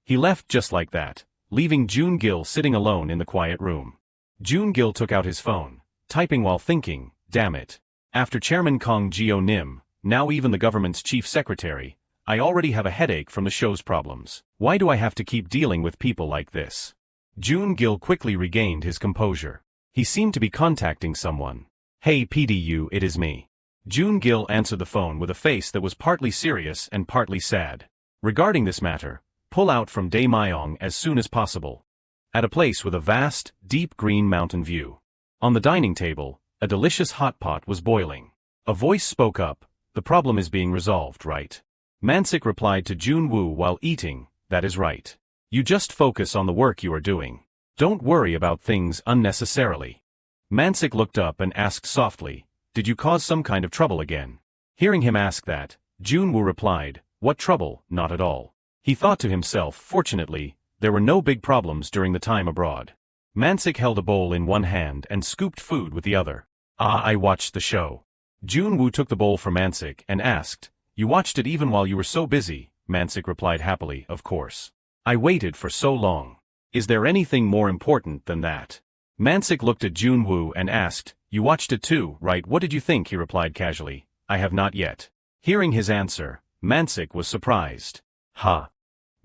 He left just like that, leaving Jun Gil sitting alone in the quiet room. Jun Gil took out his phone, typing while thinking, damn it. After Chairman Kong Geo Nim, now even the government's chief secretary, I already have a headache from the show's problems. Why do I have to keep dealing with people like this? Jun Gil quickly regained his composure. He seemed to be contacting someone. Hey PDU, it is me. Jun Gil answered the phone with a face that was partly serious and partly sad. Regarding this matter, pull out from Dae Myung as soon as possible. At a place with a vast, deep green mountain view. On the dining table, a delicious hot pot was boiling. A voice spoke up, the problem is being resolved, right? Mansik replied to Jun Wu while eating, that is right. You just focus on the work you are doing. Don't worry about things unnecessarily. Mansik looked up and asked softly, did you cause some kind of trouble again? Hearing him ask that, Jun Wu replied, what trouble, not at all. He thought to himself, fortunately, there were no big problems during the time abroad. Mansik held a bowl in one hand and scooped food with the other. I watched the show. Jun Wu took the bowl from Mansik and asked, you watched it even while you were so busy? Mansik replied happily, of course. I waited for so long. Is there anything more important than that? Mansik looked at Jun Wu and asked, you watched it too, right? What did you think? He replied casually, I have not yet. Hearing his answer, Mansik was surprised.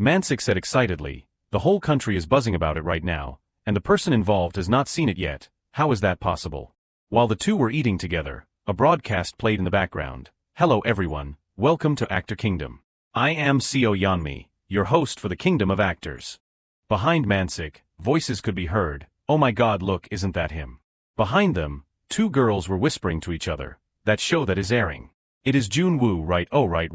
Mansik said excitedly, the whole country is buzzing about it right now, and the person involved has not seen it yet. How is that possible? While the two were eating together, a broadcast played in the background. Hello everyone, welcome to Actor Kingdom. I am Seo Yeonmi, your host for the Kingdom of Actors. Behind Mansik, voices could be heard, oh my god look, isn't that him? Behind them, two girls were whispering to each other, that show that is airing. It is Jun Wu, right? Oh right,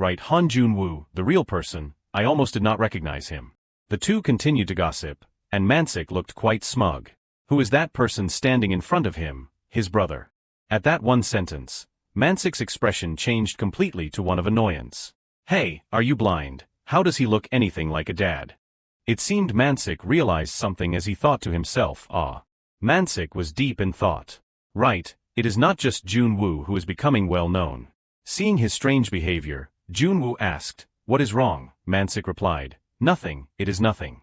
Jun Wu, the real person, I almost did not recognize him. The two continued to gossip, and Mansik looked quite smug. Who is that person standing in front of him? His brother. At that one sentence, Mansik's expression changed completely to one of annoyance. Hey, are you blind? How does he look anything like a dad? It seemed Mansik realized something as he thought to himself, Mansik was deep in thought. Right, it is not just Jun Wu who is becoming well known. Seeing his strange behavior, Jun Wu asked, what is wrong? Mansik replied, nothing, it is nothing.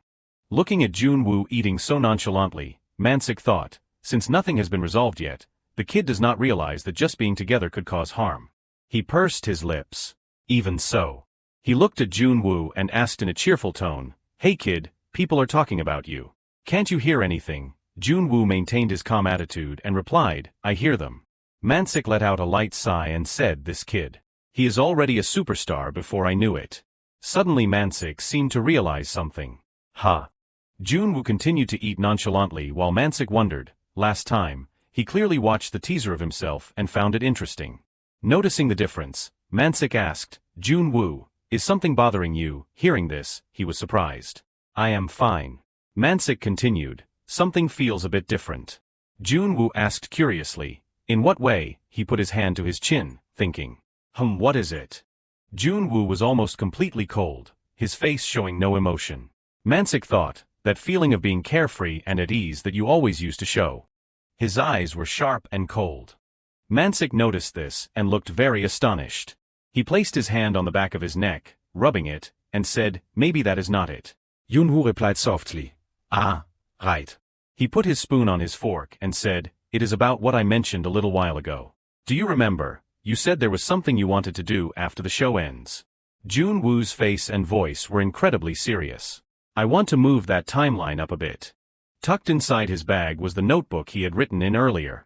Looking at Jun Wu eating so nonchalantly, Mansik thought, since nothing has been resolved yet, the kid does not realize that just being together could cause harm. He pursed his lips. Even so. He looked at Jun Wu and asked in a cheerful tone, "Hey kid, people are talking about you. Can't you hear anything?" Jun Wu maintained his calm attitude and replied, "I hear them." Mansik let out a light sigh and said, "This kid. He is already a superstar before I knew it." Suddenly Mansik seemed to realize something. Ha! Jun Wu continued to eat nonchalantly while Mansik wondered, last time, he clearly watched the teaser of himself and found it interesting. Noticing the difference, Mansik asked, "Jun Wu, is something bothering you?" Hearing this, he was surprised. "I am fine." Mansik continued, "Something feels a bit different." Jun Wu asked curiously, "In what way?" He put his hand to his chin, thinking, What is it?" Jun Wu was almost completely cold, his face showing no emotion. Mansik thought, that feeling of being carefree and at ease that you always used to show. His eyes were sharp and cold. Mansik noticed this and looked very astonished. He placed his hand on the back of his neck, rubbing it, and said, "Maybe that is not it." Jun Wu replied softly, "Ah, right." He put his spoon on his fork and said, "It is about what I mentioned a little while ago. Do you remember? You said there was something you wanted to do after the show ends." Jun Wu's face and voice were incredibly serious. "I want to move that timeline up a bit." Tucked inside his bag was the notebook he had written in earlier.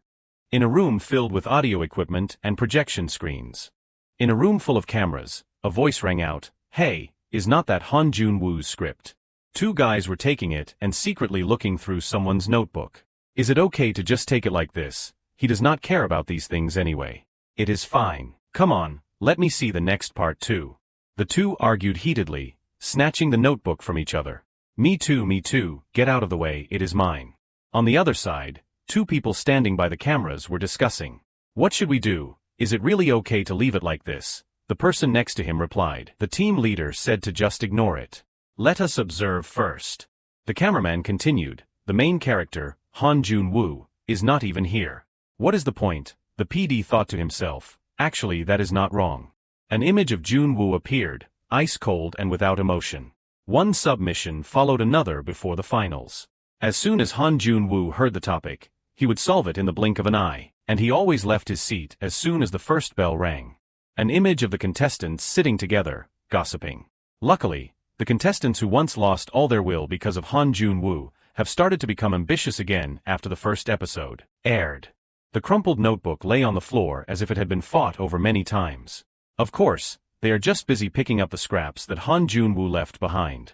In a room filled with audio equipment and projection screens. In a room full of cameras, a voice rang out, "Hey, is not that Han Jun Wu's script?" Two guys were taking it and secretly looking through someone's notebook. "Is it okay to just take it like this? He does not care about these things anyway." "It is fine. Come on, let me see the next part too." The two argued heatedly, snatching the notebook from each other. Me too, get out of the way, it is mine." On the other side, two people standing by the cameras were discussing. "What should we do? Is it really okay to leave it like this?" The person next to him replied. The team leader said to just ignore it. "Let us observe first." The cameraman continued, "The main character, Han Jun Wu, is not even here. What is the point?" The PD thought to himself, actually that is not wrong. An image of Jun Wu appeared, ice cold and without emotion. One submission followed another before the finals. As soon as Han Jun Wu heard the topic, he would solve it in the blink of an eye, and he always left his seat as soon as the first bell rang. An image of the contestants sitting together, gossiping. Luckily, the contestants who once lost all their will because of Han Jun Wu have started to become ambitious again after the first episode aired. The crumpled notebook lay on the floor as if it had been fought over many times. Of course, they are just busy picking up the scraps that Han Jun Wu left behind.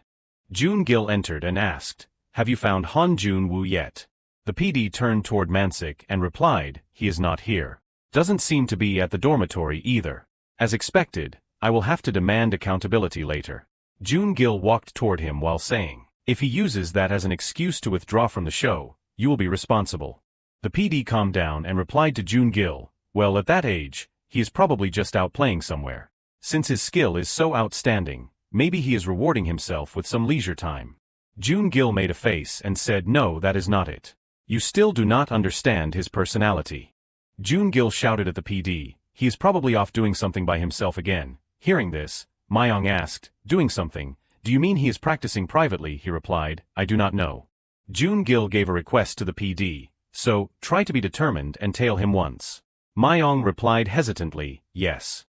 Jun Gil entered and asked, "Have you found Han Jun Wu yet?" The PD turned toward Mansik and replied, "He is not here. Doesn't seem to be at the dormitory either. As expected, I will have to demand accountability later." Jun Gil walked toward him while saying, "If he uses that as an excuse to withdraw from the show, you will be responsible." The PD calmed down and replied to Jun Gil, "Well, at that age, he is probably just out playing somewhere. Since his skill is so outstanding, maybe he is rewarding himself with some leisure time." Jun Gil made a face and said, "No, that is not it. You still do not understand his personality." Jun Gil shouted at the PD, "He is probably off doing something by himself again." Hearing this, Myong asked, "Doing something? Do you mean he is practicing privately?" He replied, "I do not know." Jun Gil gave a request to the PD, "So, try to be determined and tail him once." Myong replied hesitantly, "Yes."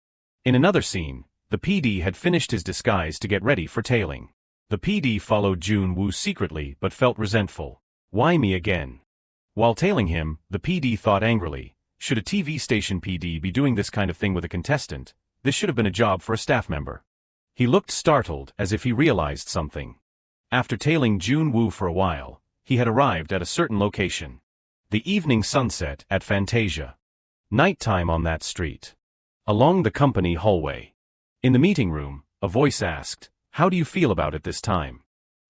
In another scene, the PD had finished his disguise to get ready for tailing. The PD followed Jun Wu secretly but felt resentful. Why me again? While tailing him, the PD thought angrily, should a TV station PD be doing this kind of thing with a contestant? This should have been a job for a staff member. He looked startled as if he realized something. After tailing Jun Wu for a while, he had arrived at a certain location. The evening sunset at Fantasia. Nighttime on that street. Along the company hallway. In the meeting room, a voice asked, "How do you feel about it this time?"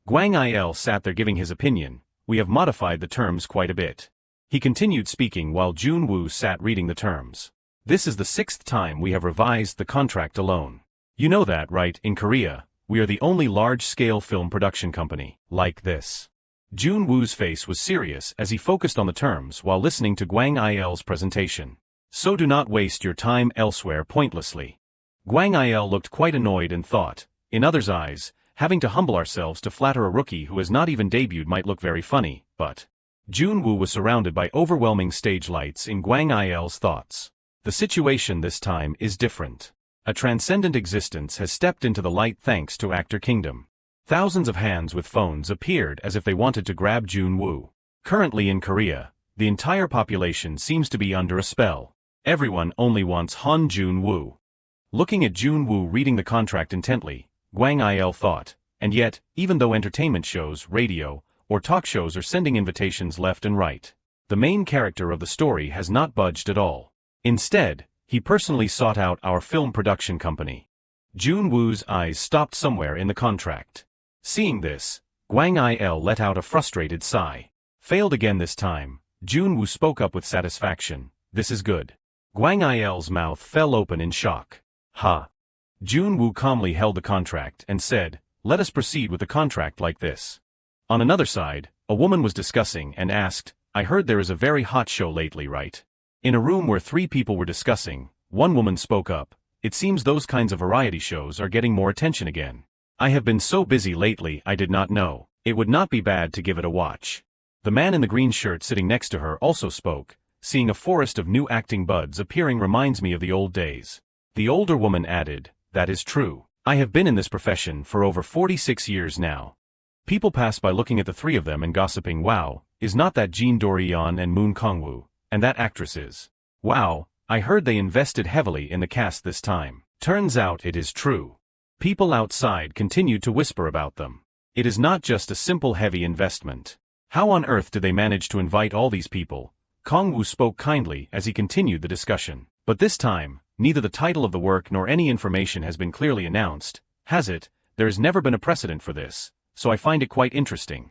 Guang Il sat there giving his opinion. "We have modified the terms quite a bit." He continued speaking while Jun Wu sat reading the terms. "This is the 6th time we have revised the contract alone. You know that, right? In Korea, we are the only large-scale film production company like this." Jun Wu's face was serious as he focused on the terms while listening to Guang Il's presentation. "So do not waste your time elsewhere pointlessly." Guang Il looked quite annoyed and thought, in others' eyes, having to humble ourselves to flatter a rookie who has not even debuted might look very funny, but Jun Wu was surrounded by overwhelming stage lights in Guang Il's thoughts. The situation this time is different. A transcendent existence has stepped into the light thanks to Actor Kingdom. Thousands of hands with phones appeared as if they wanted to grab Jun Wu. Currently in Korea, the entire population seems to be under a spell. Everyone only wants Jun Wu. Looking at Jun Wu reading the contract intently, Gwang Il thought, and yet, even though entertainment shows, radio, or talk shows are sending invitations left and right, the main character of the story has not budged at all. Instead, he personally sought out our film production company. Jun Wu's eyes stopped somewhere in the contract. Seeing this, Gwang Il let out a frustrated sigh. Failed again this time, Jun Wu spoke up with satisfaction. This is good. Gwang Il's mouth fell open in shock. Ha! Jun Wu calmly held the contract and said, let us proceed with the contract like this. On another side, a woman was discussing and asked, I heard there is a very hot show lately, right? In a room where 3 people were discussing, one woman spoke up, it seems those kinds of variety shows are getting more attention again. I have been so busy lately I did not know. It would not be bad to give it a watch. The man in the green shirt sitting next to her also spoke, seeing a forest of new acting buds appearing reminds me of the old days. The older woman added, that is true. I have been in this profession for over 46 years now. People pass by looking at the 3 of them and gossiping, wow, is not that Jean Dorian and Moon Kongwoo, and that actress is. Wow, I heard they invested heavily in the cast this time. Turns out it is true. People outside continued to whisper about them. It is not just a simple heavy investment. How on earth did they manage to invite all these people? Kongwoo spoke kindly as he continued the discussion. But this time, neither the title of the work nor any information has been clearly announced, has it? There has never been a precedent for this, so I find it quite interesting.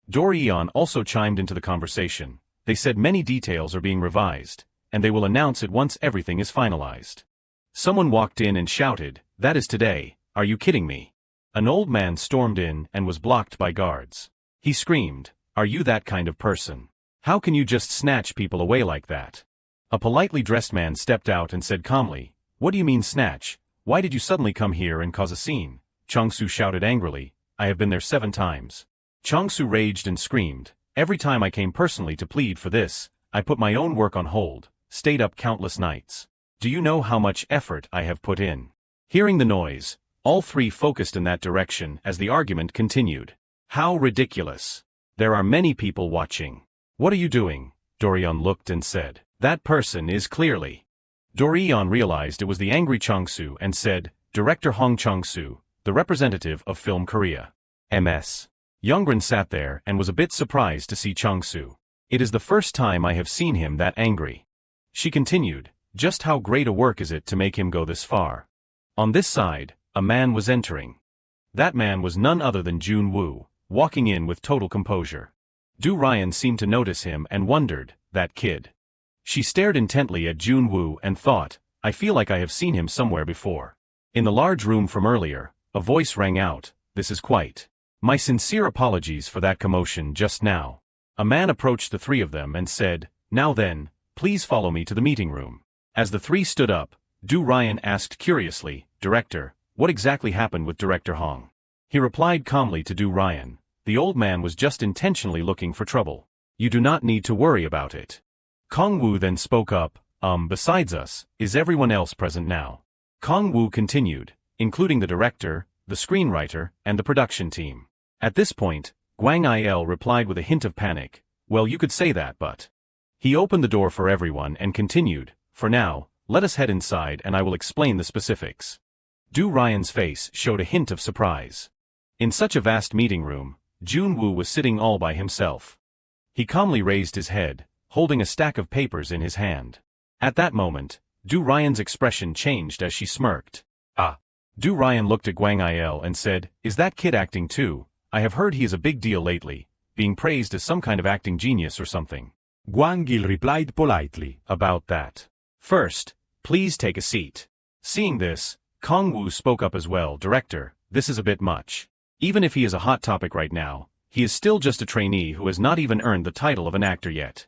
Dorian also chimed into the conversation. They said many details are being revised, and they will announce it once everything is finalized. Someone walked in and shouted, that is today, are you kidding me? An old man stormed in and was blocked by guards. He screamed, are you that kind of person? How can you just snatch people away like that? A politely dressed man stepped out and said calmly, what do you mean snatch? Why did you suddenly come here and cause a scene? Chong-su shouted angrily, I have been there 7 times. Chong-su raged and screamed, every time I came personally to plead for this, I put my own work on hold, stayed up countless nights. Do you know how much effort I have put in? Hearing the noise, all 3 focused in that direction as the argument continued. How ridiculous. There are many people watching. What are you doing? Dorian looked and said, that person is clearly. Dorian realized it was the angry Chong-su and said, Director Hong Chong-su, the representative of Film Korea. MS. Youngren sat there and was a bit surprised to see Chong-su. It is the first time I have seen him that angry. She continued, just how great a work is it to make him go this far? On this side, a man was entering. That man was none other than Jun Wu, walking in with total composure. Du Ryan seemed to notice him and wondered, that kid. She stared intently at Jun Wu and thought, I feel like I have seen him somewhere before. In the large room from earlier, a voice rang out, this is quite. My sincere apologies for that commotion just now. A man approached the 3 of them and said, now then, please follow me to the meeting room. As the 3 stood up, Du Ryan asked curiously, Director, what exactly happened with Director Hong? He replied calmly to Du Ryan, the old man was just intentionally looking for trouble. You do not need to worry about it. Kongwoo then spoke up, besides us, is everyone else present now? Kongwoo continued, including the director, the screenwriter, and the production team. At this point, Gwang Il replied with a hint of panic, well you could say that but. He opened the door for everyone and continued, for now, let us head inside and I will explain the specifics. Du Ryan's face showed a hint of surprise. In such a vast meeting room, Jun Wu was sitting all by himself. He calmly raised his head, holding a stack of papers in his hand. At that moment, Du Ryan's expression changed as she smirked. Ah. Du Ryan looked at Gwang Il and said, is that kid acting too? I have heard he is a big deal lately, being praised as some kind of acting genius or something. Gwang Il replied politely, about that. First, please take a seat. Seeing this, Kongwoo spoke up as well, Director, this is a bit much. Even if he is a hot topic right now, he is still just a trainee who has not even earned the title of an actor yet.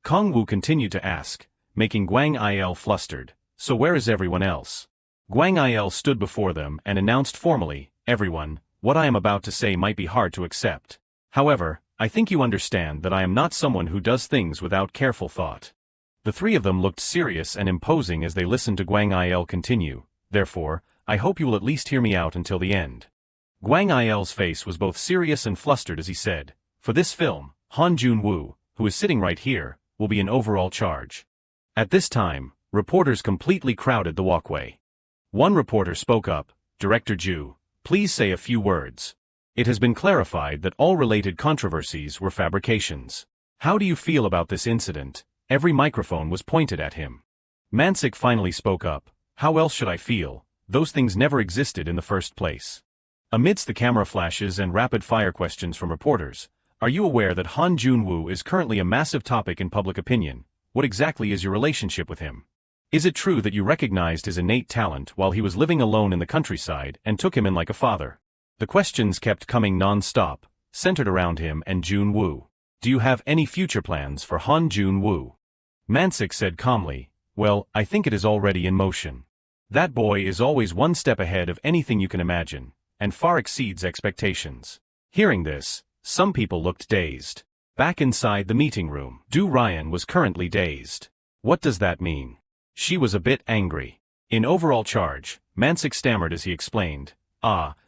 Kongwoo continued to ask, making Gwang Il flustered, so where is everyone else? Gwang Il stood before them and announced formally, everyone, what I am about to say might be hard to accept. However, I think you understand that I am not someone who does things without careful thought. The three of them looked serious and imposing as they listened to Gwang Il continue. Therefore, I hope you will at least hear me out until the end. Gwang Il's face was both serious and flustered as he said, for this film, Jun Wu, who is sitting right here, will be in overall charge. At this time, reporters completely crowded the walkway. One reporter spoke up, Director Ju, please say a few words. It has been clarified that all related controversies were fabrications. How do you feel about this incident? Every microphone was pointed at him. Mansik finally spoke up, how else should I feel? Those things never existed in the first place. Amidst the camera flashes and rapid-fire questions from reporters, are you aware that Jun Wu is currently a massive topic in public opinion? What exactly is your relationship with him? Is it true that you recognized his innate talent while he was living alone in the countryside and took him in like a father? The questions kept coming non-stop, centered around him and Jun Wu. Do you have any future plans for Jun Wu? Mansik said calmly, well, I think it is already in motion. That boy is always one step ahead of anything you can imagine, and far exceeds expectations. Hearing this, some people looked dazed. Back inside the meeting room, Du Ryan was currently dazed. What does that mean? She was a bit angry. In overall charge, Mansik stammered as he explained,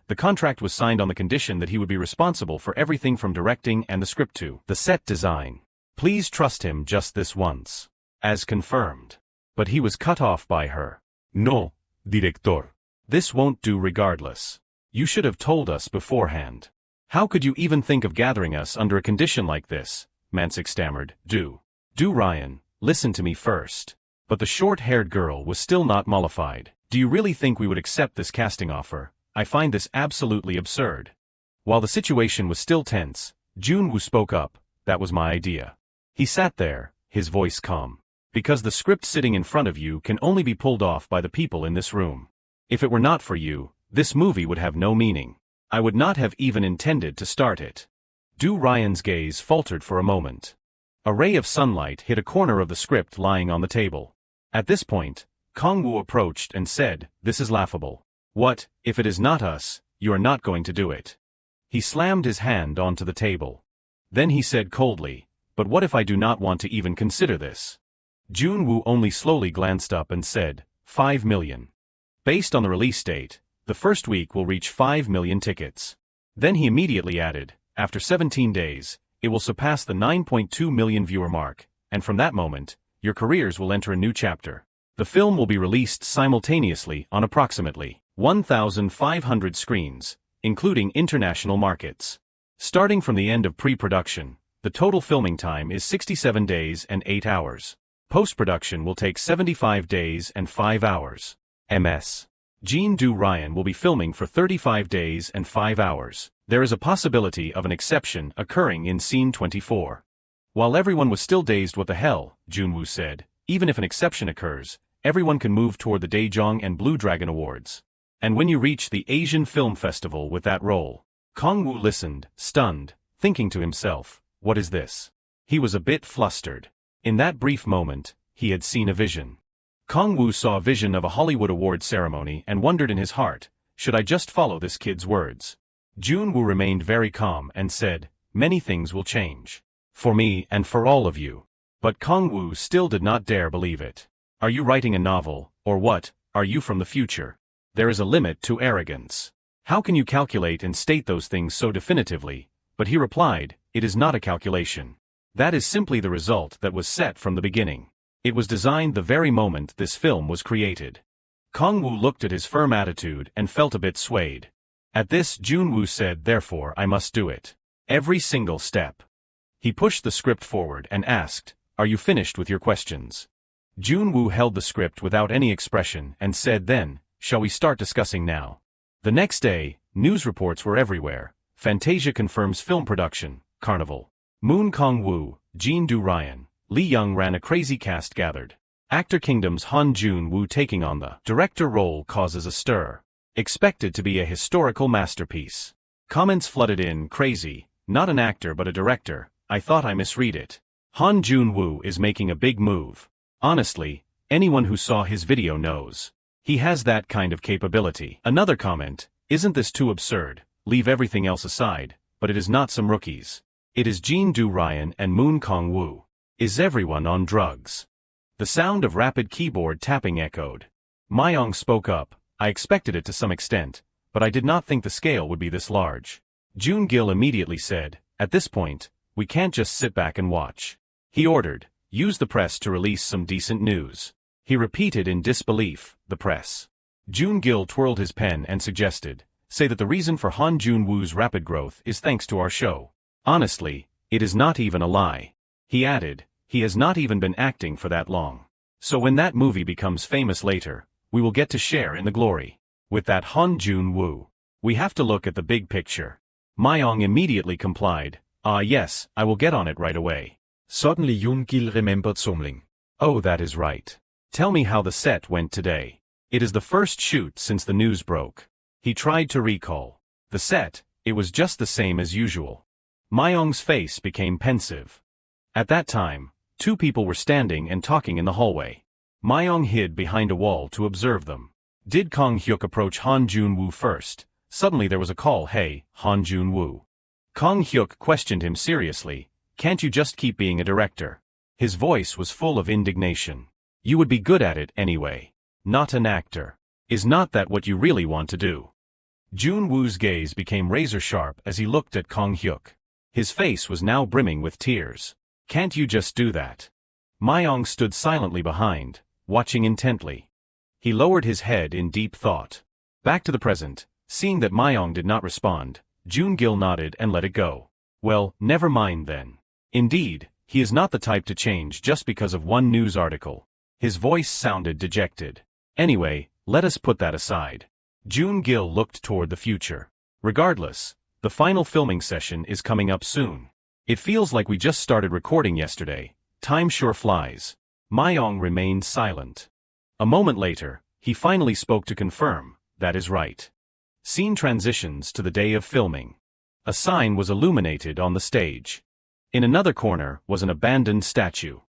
the contract was signed on the condition that he would be responsible for everything from directing and the script to the set design. Please trust him just this once. As confirmed. But he was cut off by her. No, director. This won't do regardless. You should have told us beforehand. How could you even think of gathering us under a condition like this? Mansik stammered. Du Ryan, listen to me first. But the short-haired girl was still not mollified. Do you really think we would accept this casting offer? I find this absolutely absurd. While the situation was still tense, Jun Wu spoke up, that was my idea. He sat there, his voice calm. Because the script sitting in front of you can only be pulled off by the people in this room. If it were not for you, this movie would have no meaning. I would not have even intended to start it. Du Ryan's gaze faltered for a moment. A ray of sunlight hit a corner of the script lying on the table. At this point, Kong Wu approached and said, this is laughable. What, if it is not us, you are not going to do it. He slammed his hand onto the table. Then he said coldly, but what if I do not want to even consider this? Jun Wu only slowly glanced up and said, 5 million. Based on the release date, the first week will reach 5 million tickets. Then he immediately added, after 17 days, it will surpass the 9.2 million viewer mark, and from that moment, your careers will enter a new chapter. The film will be released simultaneously on approximately 1,500 screens, including international markets. Starting from the end of pre-production, the total filming time is 67 days and 8 hours. Post-production will take 75 days and 5 hours. Ms. Du Ryan will be filming for 35 days and 5 hours. There is a possibility of an exception occurring in scene 24. While everyone was still dazed, what the hell, Jun Wu said, even if an exception occurs, everyone can move toward the Daejeong and Blue Dragon Awards. And when you reach the Asian Film Festival with that role. Kong Wu listened, stunned, thinking to himself, what is this? He was a bit flustered. In that brief moment, he had seen a vision. Kong Wu saw a vision of a Hollywood Awards ceremony and wondered in his heart, should I just follow this kid's words? Jun Wu remained very calm and said, many things will change. For me and for all of you. But Kong Wu still did not dare believe it. Are you writing a novel, or what? Are you from the future? There is a limit to arrogance. How can you calculate and state those things so definitively? But he replied, it is not a calculation. That is simply the result that was set from the beginning. It was designed the very moment this film was created. Kong Wu looked at his firm attitude and felt a bit swayed. At this, Jun Wu said, therefore I must do it. Every single step. He pushed the script forward and asked, are you finished with your questions? Jun Wu held the script without any expression and said then, shall we start discussing now? The next day, news reports were everywhere. Fantasia confirms film production, Carnival. Moon Kong Wu, Du Ryan, Lee Young ran a crazy cast gathered. Actor Kingdom's Jun Wu taking on the director role causes a stir. Expected to be a historical masterpiece. Comments flooded in, crazy, not an actor but a director, I thought I misread it. Jun Wu is making a big move. Honestly, anyone who saw his video knows. He has that kind of capability. Another comment, isn't this too absurd? Leave everything else aside, but it is not some rookies. It is Du Ryan and Moon Kong Wu. Is everyone on drugs? The sound of rapid keyboard tapping echoed. Myong spoke up. I expected it to some extent, but I did not think the scale would be this large. Jun Gil immediately said, at this point, we can't just sit back and watch. He ordered, use the press to release some decent news. He repeated in disbelief, the press. Jun Gil twirled his pen and suggested, say that the reason for Han Jun Woo's rapid growth is thanks to our show. Honestly, it is not even a lie. He added, he has not even been acting for that long. So when that movie becomes famous later, we will get to share in the glory. With that Han Jun Woo. We have to look at the big picture. Myong immediately complied, yes, I will get on it right away. Suddenly Jun Gil remembered something. Oh, that is right. Tell me how the set went today. It is the first shoot since the news broke. He tried to recall. The set, it was just the same as usual. Myong's face became pensive. At that time, two people were standing and talking in the hallway. Myong hid behind a wall to observe them. Did Kong Hyuk approach Han Jun Woo first? Suddenly there was a call, hey, Han Jun Woo. Kong Hyuk questioned him seriously, can't you just keep being a director? His voice was full of indignation. You would be good at it anyway. Not an actor. Is not that what you really want to do? Jun Woo's gaze became razor-sharp as he looked at Kong Hyuk. His face was now brimming with tears. Can't you just do that? Myong stood silently behind, watching intently. He lowered his head in deep thought. Back to the present, seeing that Myong did not respond, Jun Gil nodded and let it go. Well, never mind then. Indeed, he is not the type to change just because of one news article. His voice sounded dejected. Anyway, let us put that aside. Jun Gil looked toward the future. Regardless, the final filming session is coming up soon. It feels like we just started recording yesterday. Time sure flies. Myong remained silent. A moment later, he finally spoke to confirm, that is right. Scene transitions to the day of filming. A sign was illuminated on the stage. In another corner was an abandoned statue.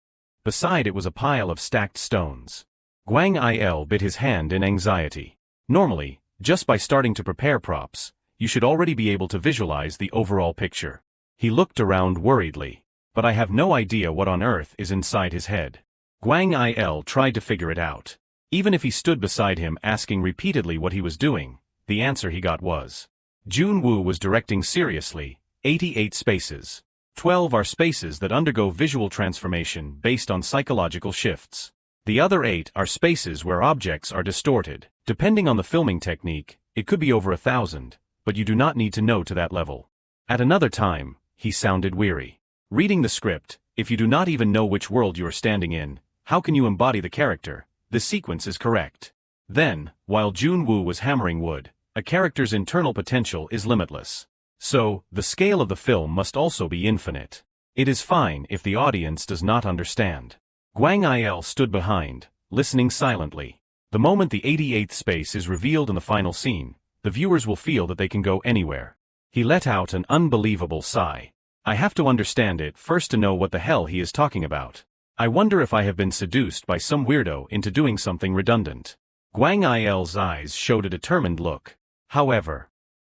Beside it was a pile of stacked stones. Gwang Il bit his hand in anxiety. Normally, just by starting to prepare props, you should already be able to visualize the overall picture. He looked around worriedly. But I have no idea what on earth is inside his head. Gwang Il tried to figure it out. Even if he stood beside him asking repeatedly what he was doing, the answer he got was. Jun Wu was directing seriously, 88 spaces. 12 are spaces that undergo visual transformation based on psychological shifts. The other 8 are spaces where objects are distorted. Depending on the filming technique, it could be over 1,000, but you do not need to know to that level. At another time, he sounded weary. Reading the script, if you do not even know which world you are standing in, how can you embody the character? The sequence is correct. Then, while Jun Wu was hammering wood, a character's internal potential is limitless. So, the scale of the film must also be infinite. It is fine if the audience does not understand. Gwang Il stood behind, listening silently. The moment the 88th space is revealed in the final scene, the viewers will feel that they can go anywhere. He let out an unbelievable sigh. I have to understand it first to know what the hell he is talking about. I wonder if I have been seduced by some weirdo into doing something redundant. Gwang Il's eyes showed a determined look. However,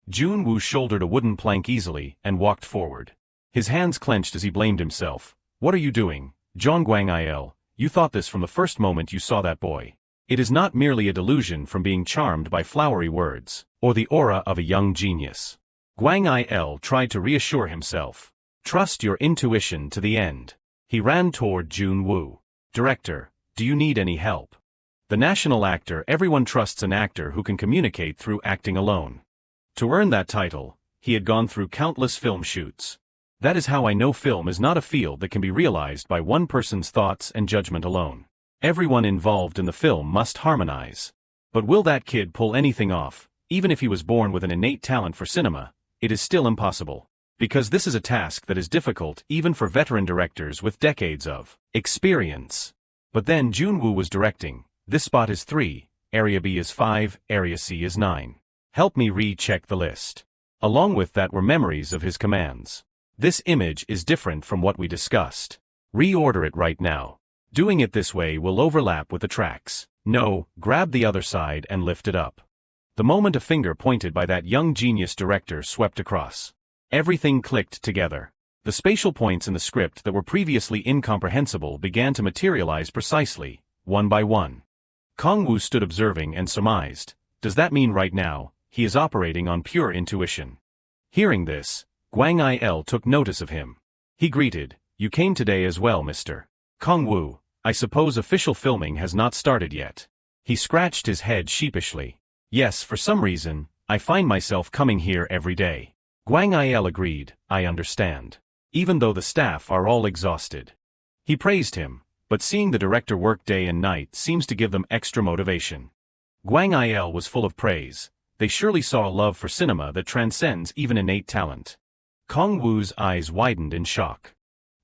Jun Wu shouldered a wooden plank easily and walked forward. His hands clenched as he blamed himself. What are you doing, John Gwang Il? You thought this from the first moment you saw that boy. It is not merely a delusion from being charmed by flowery words, or the aura of a young genius. Gwang Il tried to reassure himself. Trust your intuition to the end. He ran toward Jun Wu. Director, do you need any help? The national actor. Everyone trusts an actor who can communicate through acting alone. To earn that title, he had gone through countless film shoots. That is how I know film is not a field that can be realized by one person's thoughts and judgment alone. Everyone involved in the film must harmonize. But will that kid pull anything off? Even if he was born with an innate talent for cinema, it is still impossible. Because this is a task that is difficult even for veteran directors with decades of experience. But then Jun Wu was directing. This spot is 3, Area B is 5, Area C is 9. Help me recheck the list. Along with that were memories of his commands. This image is different from what we discussed. Reorder it right now. Doing it this way will overlap with the tracks. No, grab the other side and lift it up. The moment a finger pointed by that young genius director swept across. Everything clicked together. The spatial points in the script that were previously incomprehensible began to materialize precisely, one by one. Kong Wu stood observing and surmised, does that mean right now, he is operating on pure intuition? Hearing this, Guang Il took notice of him. He greeted, you came today as well, Mr. Kong Wu, I suppose official filming has not started yet. He scratched his head sheepishly. Yes, for some reason, I find myself coming here every day. Guang Il agreed, I understand. Even though the staff are all exhausted. He praised him, but seeing the director work day and night seems to give them extra motivation. Guang Il was full of praise. They surely saw a love for cinema that transcends even innate talent. Kong Wu's eyes widened in shock.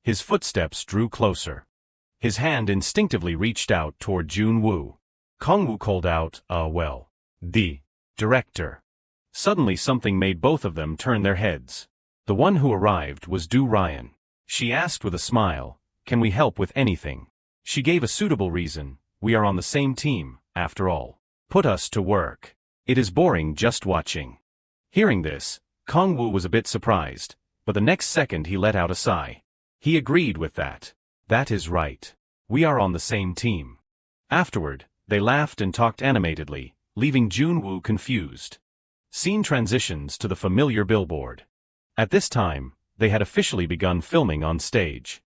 His footsteps drew closer. His hand instinctively reached out toward Jun Wu. Kong Wu called out, well. The director. Suddenly something made both of them turn their heads. The one who arrived was Du Ryan. She asked with a smile, can we help with anything? She gave a suitable reason, we are on the same team, after all. Put us to work. It is boring just watching. Hearing this, Kong Wu was a bit surprised, but the next second he let out a sigh. He agreed with that. That is right. We are on the same team. Afterward, they laughed and talked animatedly, leaving Jun Wu confused. Scene transitions to the familiar billboard. At this time, they had officially begun filming on stage.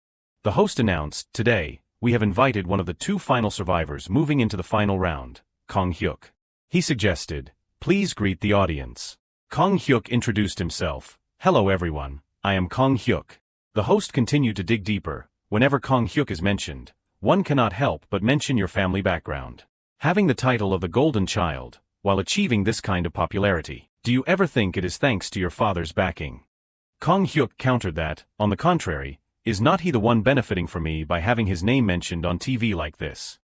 The host announced, today, we have invited one of the two final survivors moving into the final round, Kong Hyuk. He suggested, please greet the audience. Kong Hyuk introduced himself, hello everyone, I am Kong Hyuk. The host continued to dig deeper, whenever Kong Hyuk is mentioned, one cannot help but mention your family background. Having the title of the Golden Child, while achieving this kind of popularity, do you ever think it is thanks to your father's backing? Kong Hyuk countered that, on the contrary, is not he the one benefiting from me by having his name mentioned on TV like this?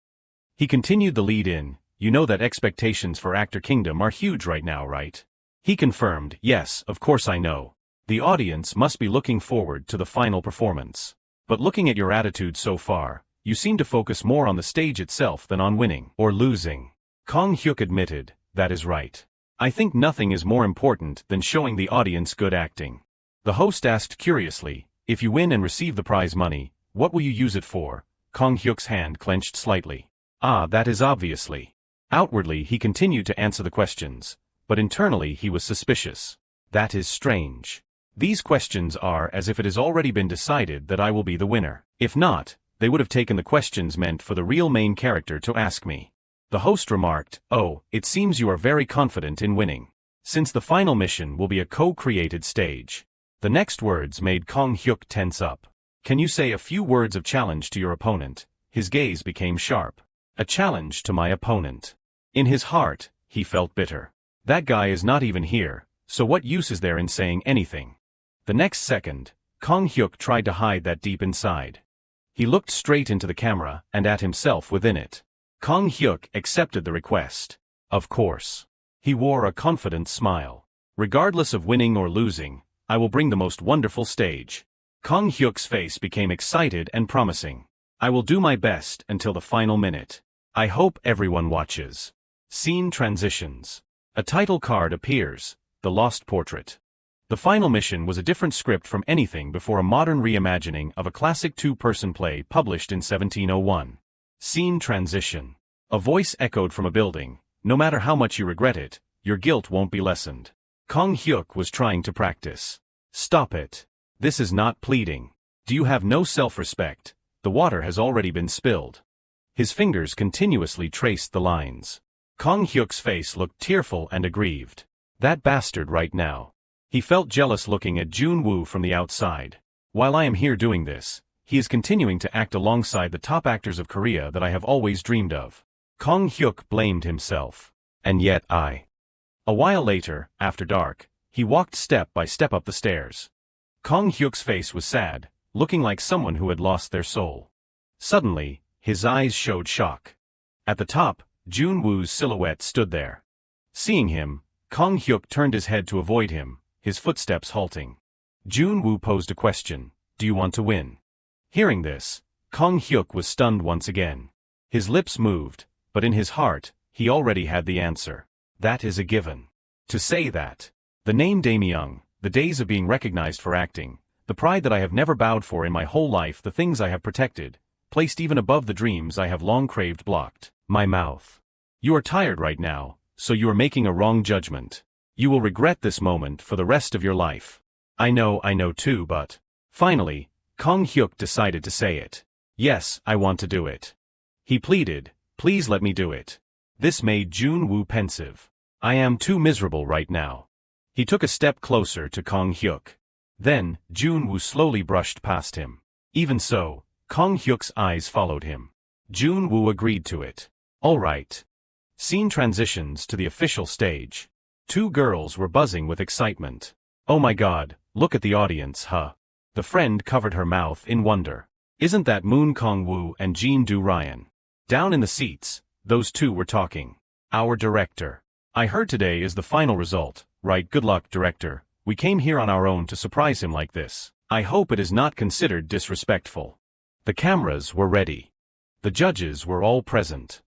He continued the lead-in, you know that expectations for Actor Kingdom are huge right now, right? He confirmed, yes, of course I know. The audience must be looking forward to the final performance. But looking at your attitude so far, you seem to focus more on the stage itself than on winning or losing. Kong Hyuk admitted, that is right. I think nothing is more important than showing the audience good acting. The host asked curiously, if you win and receive the prize money, what will you use it for? Kong Hyuk's hand clenched slightly. That is obviously. Outwardly he continued to answer the questions, but internally he was suspicious. That is strange. These questions are as if it has already been decided that I will be the winner. If not, they would have taken the questions meant for the real main character to ask me. The host remarked, oh, it seems you are very confident in winning. Since the final mission will be a co-created stage. The next words made Kong Hyuk tense up. Can you say a few words of challenge to your opponent? His gaze became sharp. A challenge to my opponent. In his heart, he felt bitter. That guy is not even here, so what use is there in saying anything? The next second, Kong Hyuk tried to hide that deep inside. He looked straight into the camera and at himself within it. Kong Hyuk accepted the request. Of course. He wore a confident smile. Regardless of winning or losing, I will bring the most wonderful stage. Kong Hyuk's face became excited and promising. I will do my best until the final minute. I hope everyone watches. Scene transitions. A title card appears, The Lost Portrait. The final mission was a different script from anything before a modern reimagining of a classic two-person play published in 1701. Scene transition. A voice echoed from a building, no matter how much you regret it, your guilt won't be lessened. Kong Hyuk was trying to practice. Stop it. This is not pleading. Do you have no self-respect? The water has already been spilled. His fingers continuously traced the lines. Kong Hyuk's face looked tearful and aggrieved. That bastard right now. He felt jealous looking at Jun Wu from the outside. While I am here doing this, he is continuing to act alongside the top actors of Korea that I have always dreamed of. Kong Hyuk blamed himself. And yet I. A while later, after dark, he walked step by step up the stairs. Kong Hyuk's face was sad, looking like someone who had lost their soul. Suddenly, his eyes showed shock. At the top, Jun Wu's silhouette stood there. Seeing him, Kong Hyuk turned his head to avoid him, his footsteps halting. Jun Wu posed a question, do you want to win? Hearing this, Kong Hyuk was stunned once again. His lips moved, but in his heart, he already had the answer. That is a given. To say that. The name Daemyeong, the days of being recognized for acting, The pride that I have never bowed for in my whole life, the things I have protected, placed even above the dreams I have long craved, blocked my mouth. You are tired right now, so you are making a wrong judgment. You will regret this moment for the rest of your life. I know too, but... Finally, Kong Hyuk decided to say it. Yes, I want to do it. He pleaded, please let me do it. This made Jun Wu pensive. I am too miserable right now. He took a step closer to Kong Hyuk. Then, Jun Wu slowly brushed past him. Even so, Kong Hyuk's eyes followed him. Jun Wu agreed to it. All right. Scene transitions to the official stage. Two girls were buzzing with excitement. Oh my god, look at the audience, huh? The friend covered her mouth in wonder. Isn't that Moon Kong Woo and Jin Do Ryan? Down in the seats, those two were talking. Our director. I heard today is the final result, right? Good luck, director. We came here on our own to surprise him like this. I hope it is not considered disrespectful. The cameras were ready. The judges were all present.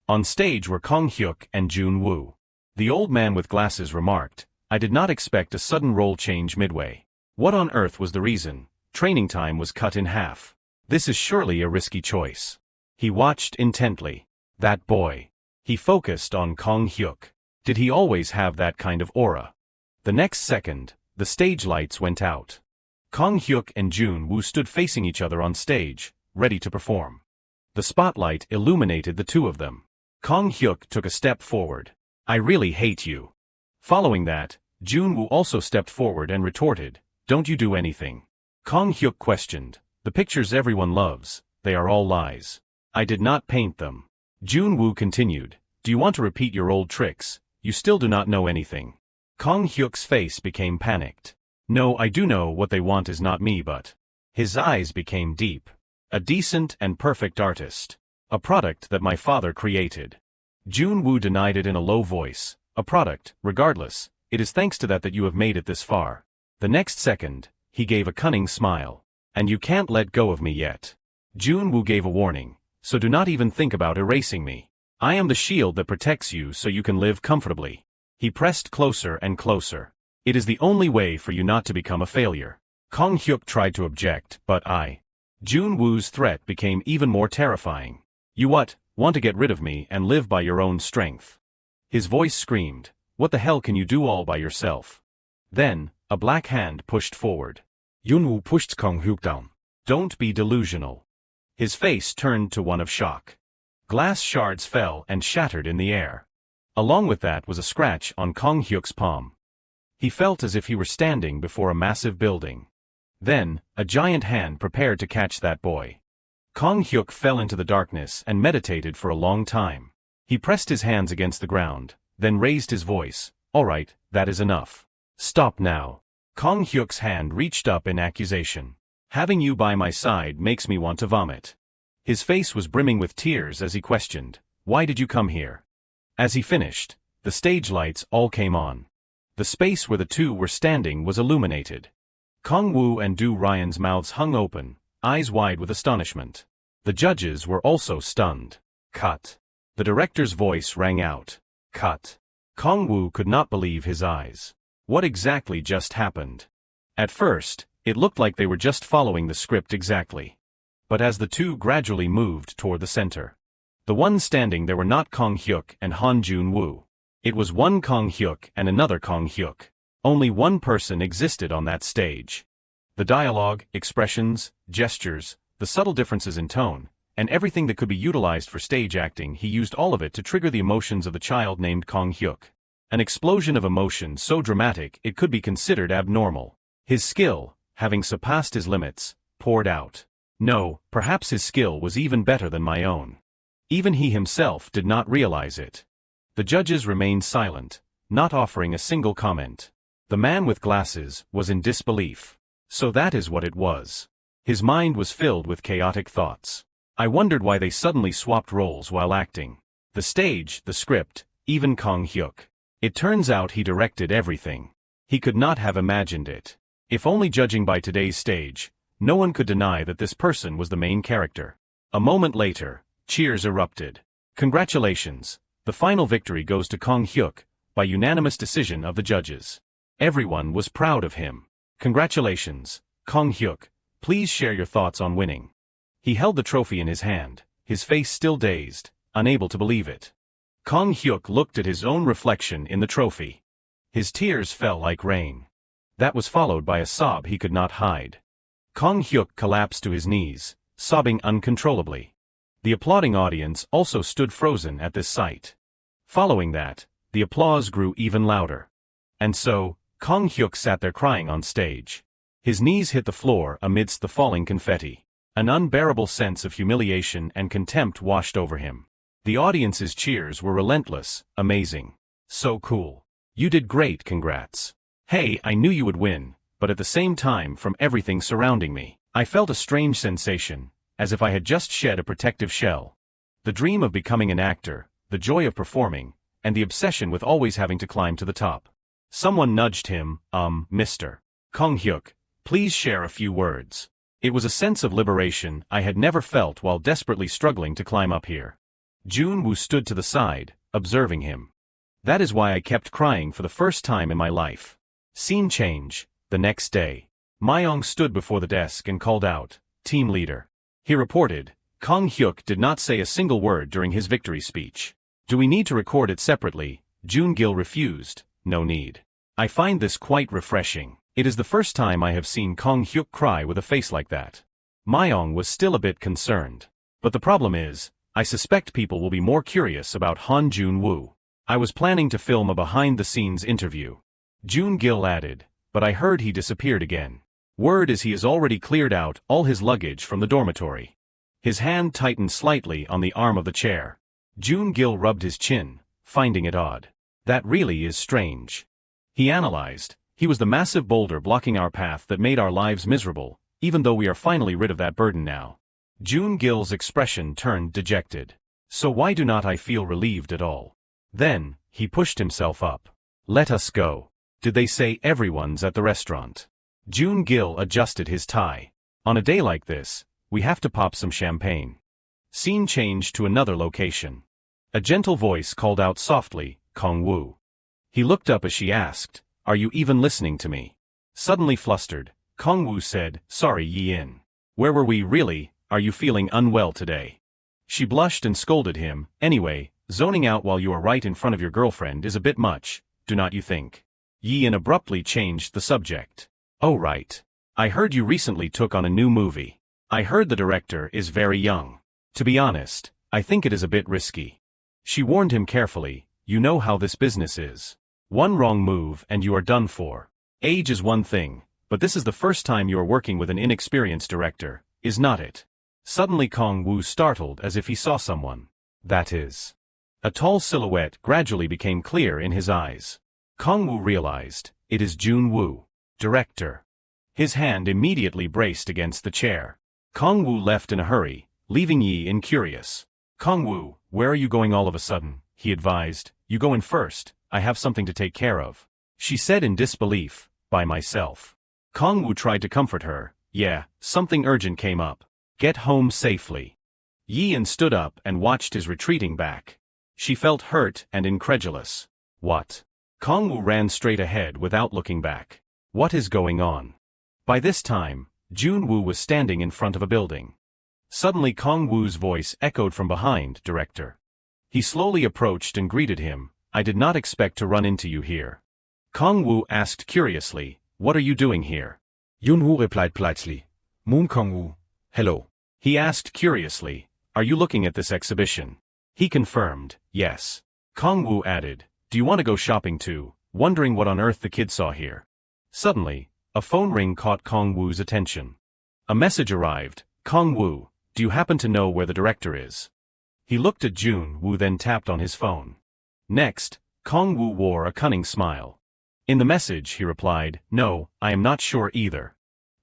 On stage were Kong Hyuk and Jun Wu. The old man with glasses remarked, I did not expect a sudden role change midway. What on earth was the reason? Training time was cut in half. This is surely a risky choice. He watched intently. That boy. He focused on Kong Hyuk. Did he always have that kind of aura? The next second, the stage lights went out. Kong Hyuk and Jun Wu stood facing each other on stage, ready to perform. The spotlight illuminated the two of them. Kong Hyuk took a step forward. I really hate you. Following that, Jun Wu also stepped forward and retorted, don't you do anything. Kong Hyuk questioned, the pictures everyone loves, they are all lies. I did not paint them. Jun Wu continued, do you want to repeat your old tricks? You still do not know anything. Kong Hyuk's face became panicked. No, I do know what they want is not me, but... His eyes became deep. A decent and perfect artist. A product that my father created. Jun Wu denied it in a low voice. A product, regardless, it is thanks to that you have made it this far. The next second, he gave a cunning smile. And you can't let go of me yet. Jun Wu gave a warning, so do not even think about erasing me. I am the shield that protects you so you can live comfortably. He pressed closer and closer. It is the only way for you not to become a failure. Kong Hyuk tried to object, but Jun Wu's threat became even more terrifying. You want to get rid of me and live by your own strength? His voice screamed, what the hell can you do all by yourself? Then, a black hand pushed forward. Jun Wu pushed Kong Hyuk down. Don't be delusional. His face turned to one of shock. Glass shards fell and shattered in the air. Along with that was a scratch on Kong Hyuk's palm. He felt as if he were standing before a massive building. Then, a giant hand prepared to catch that boy. Kong Hyuk fell into the darkness and meditated for a long time. He pressed his hands against the ground, then raised his voice. All right, that is enough. Stop now. Kong Hyuk's hand reached up in accusation. Having you by my side makes me want to vomit. His face was brimming with tears as he questioned, why did you come here? As he finished, the stage lights all came on. The space where the two were standing was illuminated. Kong Wu and Do Ryan's mouths hung open, eyes wide with astonishment. The judges were also stunned. Cut. The director's voice rang out. Cut. Kong Wu could not believe his eyes. What exactly just happened? At first, it looked like they were just following the script exactly. But as the two gradually moved toward the center, the ones standing there were not Kong Hyuk and Han Jun Wu. It was one Kong Hyuk and another Kong Hyuk. Only one person existed on that stage. The dialogue, expressions, gestures, the subtle differences in tone, and everything that could be utilized for stage acting, he used all of it to trigger the emotions of the child named Kong Hyuk. An explosion of emotion so dramatic it could be considered abnormal. His skill, having surpassed his limits, poured out. No, perhaps his skill was even better than my own. Even he himself did not realize it. The judges remained silent, not offering a single comment. The man with glasses was in disbelief. So that is what it was. His mind was filled with chaotic thoughts. I wondered why they suddenly swapped roles while acting. The stage, the script, even Kong Hyuk. It turns out he directed everything. He could not have imagined it. If only judging by today's stage, no one could deny that this person was the main character. A moment later, cheers erupted. Congratulations, the final victory goes to Kong Hyuk, by unanimous decision of the judges. Everyone was proud of him. Congratulations, Kong Hyuk, please share your thoughts on winning. He held the trophy in his hand, his face still dazed, unable to believe it. Kong Hyuk looked at his own reflection in the trophy. His tears fell like rain. That was followed by a sob he could not hide. Kong Hyuk collapsed to his knees, sobbing uncontrollably. The applauding audience also stood frozen at this sight. Following that, the applause grew even louder. And so, Kong Hyuk sat there crying on stage. His knees hit the floor amidst the falling confetti. An unbearable sense of humiliation and contempt washed over him. The audience's cheers were relentless, amazing. So cool. You did great, congrats. Hey, I knew you would win, but at the same time from everything surrounding me, I felt a strange sensation, as if I had just shed a protective shell. The dream of becoming an actor, the joy of performing, and the obsession with always having to climb to the top. Someone nudged him, Mr. Kong Hyuk, please share a few words. It was a sense of liberation I had never felt while desperately struggling to climb up here. Jun Wu stood to the side, observing him. That is why I kept crying for the first time in my life. Scene change. The next day. Myong stood before the desk and called out, team leader. He reported, Kong Hyuk did not say a single word during his victory speech. Do we need to record it separately? Jun Gil refused, no need. I find this quite refreshing. It is the first time I have seen Kong Hyuk cry with a face like that. Myong was still a bit concerned. But the problem is, I suspect people will be more curious about Jun Wu. I was planning to film a behind-the-scenes interview. Jun Gil added, but I heard he disappeared again. Word is he has already cleared out all his luggage from the dormitory. His hand tightened slightly on the arm of the chair. Jun Gil rubbed his chin, finding it odd. That really is strange. He analyzed. He was the massive boulder blocking our path that made our lives miserable, even though we are finally rid of that burden now. Jun Gil's expression turned dejected. So why do not I feel relieved at all? Then, he pushed himself up. Let us go. Did they say everyone's at the restaurant? Jun Gil adjusted his tie. On a day like this, we have to pop some champagne. Scene changed to another location. A gentle voice called out softly, Kong Wu. He looked up as she asked, are you even listening to me? Suddenly flustered, Kong Wu said, sorry Yi-in. Where were we really? Are you feeling unwell today? She blushed and scolded him, anyway, zoning out while you are right in front of your girlfriend is a bit much, do not you think? Yi-in abruptly changed the subject. Oh right. I heard you recently took on a new movie. I heard the director is very young. To be honest, I think it is a bit risky. She warned him carefully, you know how this business is. One wrong move and you are done for. Age is one thing, but this is the first time you are working with an inexperienced director, is not it? Suddenly Kong Wu startled as if he saw someone. That is. A tall silhouette gradually became clear in his eyes. Kong Wu realized, it is Jun Wu, director. His hand immediately braced against the chair. Kong Wu left in a hurry, leaving Yi-in curious. Kong Wu, where are you going all of a sudden? He advised, you go in first, I have something to take care of. She said in disbelief, by myself. Kong Wu tried to comfort her, yeah, something urgent came up. Get home safely. Yi-in stood up and watched his retreating back. She felt hurt and incredulous. What? Kong Wu ran straight ahead without looking back. What is going on? By this time, Jun Wu was standing in front of a building. Suddenly Kong Wu's voice echoed from behind, director. He slowly approached and greeted him, I did not expect to run into you here. Kong Wu asked curiously, what are you doing here? Jun Wu replied politely, Moon Kong Wu, hello. He asked curiously, are you looking at this exhibition? He confirmed, yes. Kong Wu added, do you want to go shopping too, wondering what on earth the kid saw here? Suddenly, a phone ring caught Kong Wu's attention. A message arrived, Kong Wu, do you happen to know where the director is? He looked at Jun Wu then tapped on his phone. Next, Kong Wu wore a cunning smile. In the message he replied, no, I am not sure either.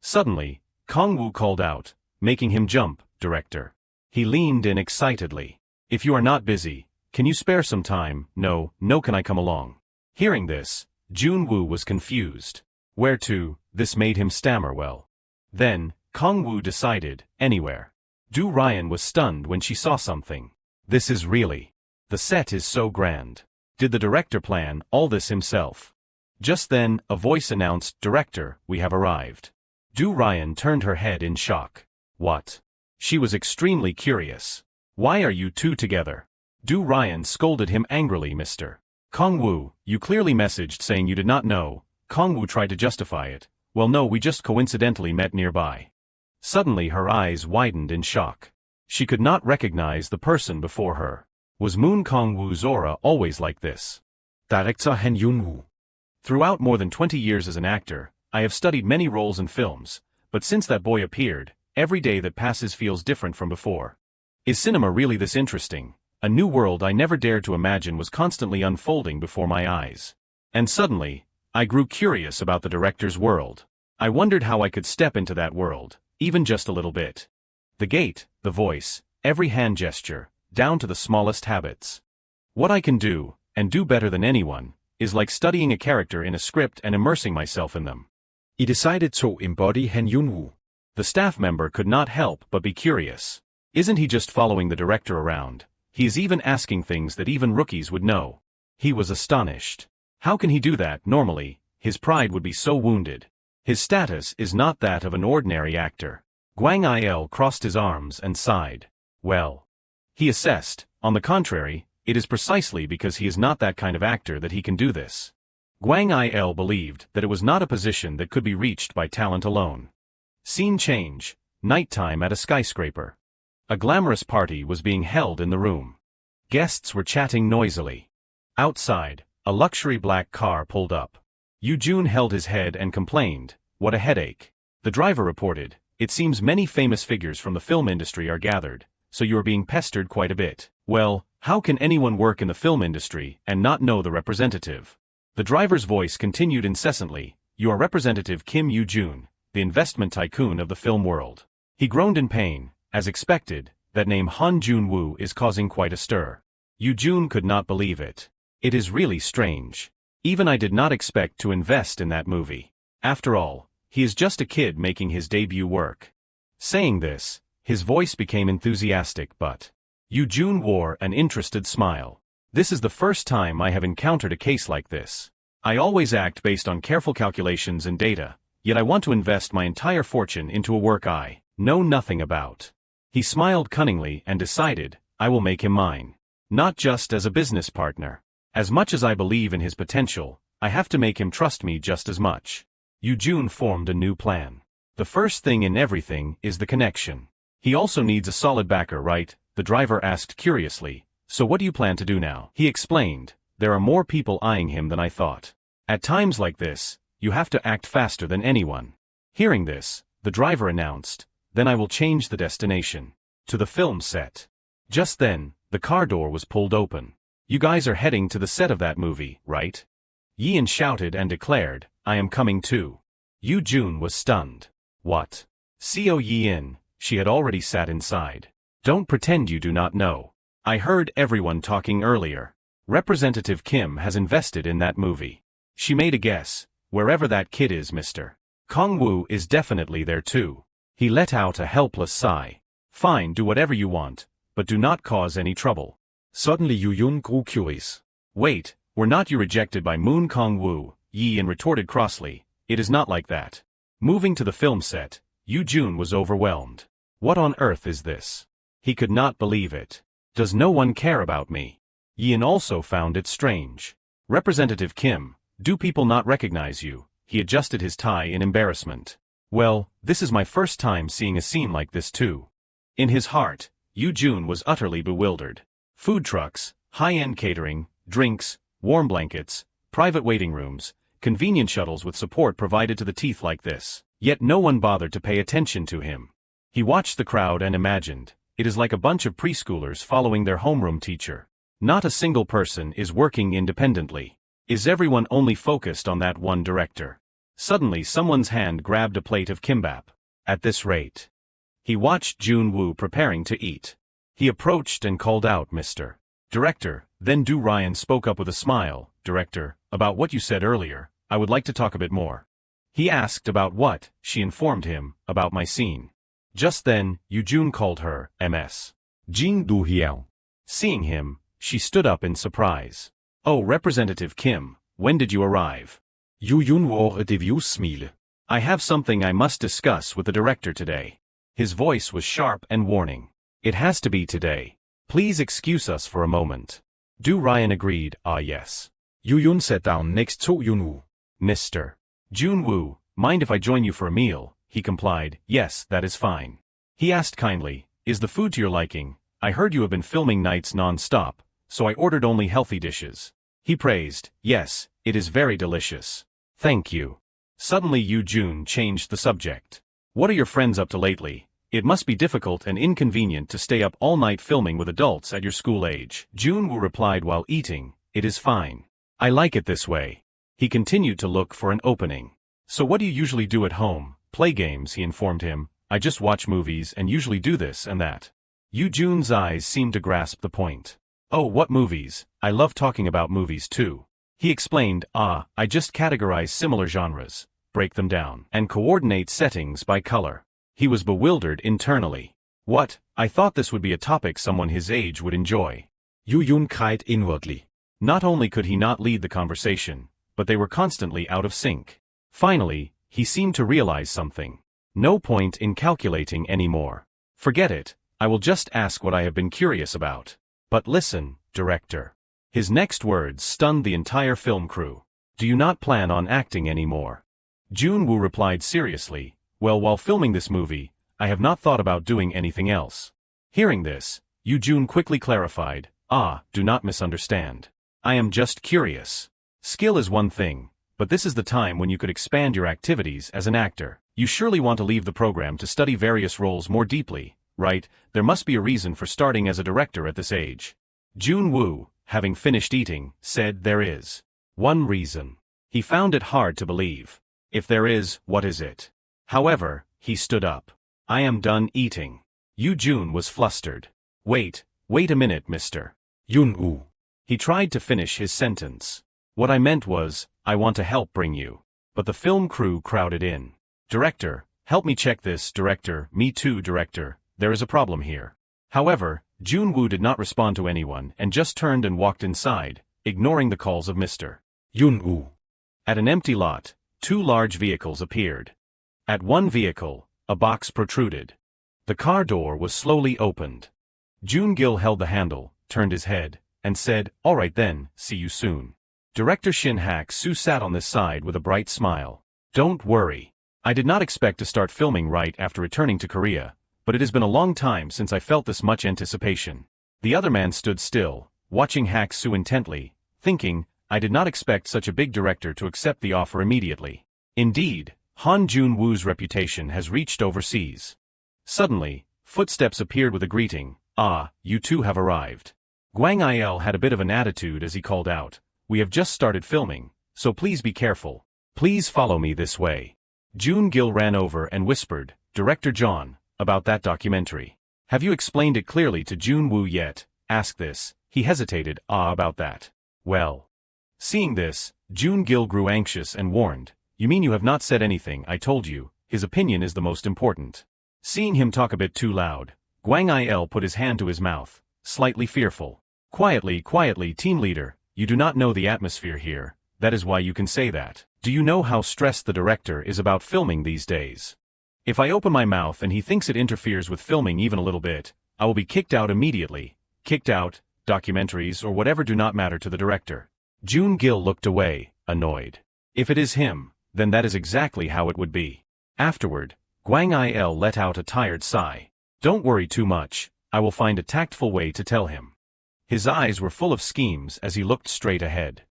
Suddenly, Kong Wu called out, making him jump, director. He leaned in excitedly. If you are not busy, can you spare some time? No, can I come along? Hearing this, Jun Wu was confused. Where to? This made him stammer well. Then, Kong Wu decided, anywhere. Du Ryan was stunned when she saw something. This is really. The set is so grand. Did the director plan all this himself? Just then, a voice announced, Director, we have arrived. Du Ryan turned her head in shock. What? She was extremely curious. Why are you two together? Du Ryan scolded him angrily. Mr. Kong Wu, you clearly messaged saying you did not know. Kong Wu tried to justify it. Well no, we just coincidentally met nearby. Suddenly her eyes widened in shock. She could not recognize the person before her. Was Moon Kong Wu's aura always like this? Director Jun Wu. Throughout more than 20 years as an actor, I have studied many roles in films, but since that boy appeared, every day that passes feels different from before. Is cinema really this interesting? A new world I never dared to imagine was constantly unfolding before my eyes. And suddenly, I grew curious about the director's world. I wondered how I could step into that world, even just a little bit. The gait, the voice, every hand gesture, down to the smallest habits. What I can do, and do better than anyone, is like studying a character in a script and immersing myself in them. I decided to embody Jun Wu. The staff member could not help but be curious. Isn't he just following the director around? He is even asking things that even rookies would know. He was astonished. How can he do that? Normally, his pride would be so wounded. His status is not that of an ordinary actor. Guang Il crossed his arms and sighed. Well, he assessed, on the contrary, it is precisely because he is not that kind of actor that he can do this. Guang Il believed that it was not a position that could be reached by talent alone. Scene change, nighttime at a skyscraper. A glamorous party was being held in the room. Guests were chatting noisily. Outside, a luxury black car pulled up. Yu Jun held his head and complained, "What a headache." The driver reported, "It seems many famous figures from the film industry are gathered, so you are being pestered quite a bit." Well, how can anyone work in the film industry and not know the representative? The driver's voice continued incessantly, "You are Representative Kim Yu Jun, the investment tycoon of the film world." He groaned in pain. As expected, that name Jun Wu is causing quite a stir. Yu Jun could not believe it. It is really strange. Even I did not expect to invest in that movie. After all, he is just a kid making his debut work. Saying this, his voice became enthusiastic but Yu Jun wore an interested smile. This is the first time I have encountered a case like this. I always act based on careful calculations and data, yet I want to invest my entire fortune into a work I know nothing about. He smiled cunningly and decided, I will make him mine. Not just as a business partner. As much as I believe in his potential, I have to make him trust me just as much. Yu Jun formed a new plan. The first thing in everything is the connection. He also needs a solid backer, right? The driver asked curiously. So what do you plan to do now? He explained, there are more people eyeing him than I thought. At times like this, you have to act faster than anyone. Hearing this, the driver announced, then I will change the destination. To the film set. Just then, the car door was pulled open. You guys are heading to the set of that movie, right? Yian shouted and declared, I am coming too. Yu Jun was stunned. What? Co Yian, she had already sat inside. Don't pretend you do not know. I heard everyone talking earlier. Representative Kim has invested in that movie. She made a guess, wherever that kid is Mr. Kong Wu is definitely there too. He let out a helpless sigh. Fine, do whatever you want, but do not cause any trouble. Suddenly Yu Jun grew curious. Wait, were not you rejected by Moon Kong Wu? Yian retorted crossly. It is not like that. Moving to the film set, Yu Jun was overwhelmed. What on earth is this? He could not believe it. Does no one care about me? Yian also found it strange. Representative Kim, do people not recognize you? He adjusted his tie in embarrassment. Well, this is my first time seeing a scene like this too. In his heart, Yu Jun was utterly bewildered. Food trucks, high-end catering, drinks, warm blankets, private waiting rooms, convenient shuttles with support provided to the teeth like this. Yet no one bothered to pay attention to him. He watched the crowd and imagined, it is like a bunch of preschoolers following their homeroom teacher. Not a single person is working independently. Is everyone only focused on that one director? Suddenly someone's hand grabbed a plate of kimbap. At this rate. He watched Jun Wu preparing to eat. He approached and called out, Mr. Director. Then Du Ryan spoke up with a smile, Director, about what you said earlier, I would like to talk a bit more. He asked about what, she informed him, about my scene. Just then, Yu Jun called her, Ms. Jin Du Hiao. Seeing him, she stood up in surprise. Oh, Representative Kim, when did you arrive? Yu Jun wore a devious smile. I have something I must discuss with the director today. His voice was sharp and warning. It has to be today. Please excuse us for a moment. Ryan agreed, yes. Yu Yun sat down next to Jun Wu. Mr. Jun Wu, mind if I join you for a meal? He complied, yes, that is fine. He asked kindly, is the food to your liking? I heard you have been filming nights non-stop, so I ordered only healthy dishes. He praised, yes, it is very delicious. Thank you. Suddenly Yu Jun changed the subject. What are your friends up to lately? It must be difficult and inconvenient to stay up all night filming with adults at your school age. Jun Wu replied while eating, it is fine. I like it this way. He continued to look for an opening. So what do you usually do at home? Play games, he informed him. I just watch movies and usually do this and that. Yu Jun's eyes seemed to grasp the point. Oh, what movies? I love talking about movies too. He explained, I just categorize similar genres, break them down, and coordinate settings by color. He was bewildered internally. What? I thought this would be a topic someone his age would enjoy. Yu Yun cried inwardly. Not only could he not lead the conversation, but they were constantly out of sync. Finally, he seemed to realize something. No point in calculating anymore. Forget it, I will just ask what I have been curious about. But listen, director. His next words stunned the entire film crew. Do you not plan on acting anymore? Jun Wu replied seriously, well, while filming this movie, I have not thought about doing anything else. Hearing this, Yu Jun quickly clarified, do not misunderstand. I am just curious. Skill is one thing, but this is the time when you could expand your activities as an actor. You surely want to leave the program to study various roles more deeply, right? There must be a reason for starting as a director at this age. Jun Wu, having finished eating, said there is. One reason. He found it hard to believe. If there is, what is it? However, he stood up. I am done eating. Yu Jun was flustered. Wait a minute, Mr. Jun Wu. He tried to finish his sentence. What I meant was, I want to help bring you. But the film crew crowded in. Director, help me check this. Director, me too, director, there is a problem here. However, Jun Wu did not respond to anyone and just turned and walked inside, ignoring the calls of Mr. Jun Wu. At an empty lot, two large vehicles appeared. At one vehicle, a box protruded. The car door was slowly opened. Jun Gil held the handle, turned his head, and said, all right then, see you soon. Director Shin Hak-soo sat on this side with a bright smile. Don't worry. I did not expect to start filming right after returning to Korea, but it has been a long time since I felt this much anticipation. The other man stood still, watching Hak-soo intently, thinking, I did not expect such a big director to accept the offer immediately. Indeed, Han Jun Woo's reputation has reached overseas. Suddenly, footsteps appeared with a greeting, you two have arrived. Gwang Il had a bit of an attitude as he called out, we have just started filming, so please be careful. Please follow me this way. Jun Gil ran over and whispered, Director John, about that documentary. Have you explained it clearly to Jun Wu yet? Asked this, he hesitated, about that. Well. Seeing this, Jun Gil grew anxious and warned, you mean you have not said anything? I told you, his opinion is the most important. Seeing him talk a bit too loud, Gwang Il put his hand to his mouth, slightly fearful. Quietly, team leader, you do not know the atmosphere here, that is why you can say that. Do you know how stressed the director is about filming these days? If I open my mouth and he thinks it interferes with filming even a little bit, I will be kicked out immediately. Kicked out, documentaries or whatever do not matter to the director. Jun Gil looked away, annoyed. If it is him, then that is exactly how it would be. Afterward, Gwang Il let out a tired sigh. Don't worry too much, I will find a tactful way to tell him. His eyes were full of schemes as he looked straight ahead.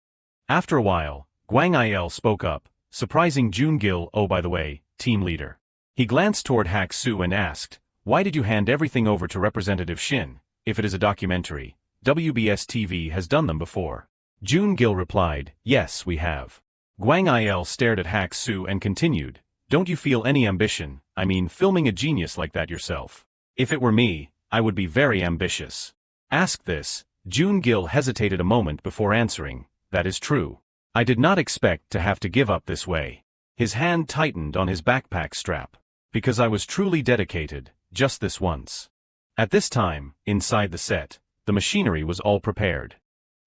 After a while, Gwang Il spoke up, surprising Jun Gil. Oh, by the way, team leader. He glanced toward Hak-soo and asked, why did you hand everything over to Representative Shin? If it is a documentary, WBS TV has done them before. Jun Gil replied, yes, we have. Gwang Il stared at Hak-soo and continued, don't you feel any ambition, I mean filming a genius like that yourself? If it were me, I would be very ambitious. Asked this, Jun Gil hesitated a moment before answering, that is true. I did not expect to have to give up this way. His hand tightened on his backpack strap. Because I was truly dedicated, just this once. At this time, inside the set, the machinery was all prepared.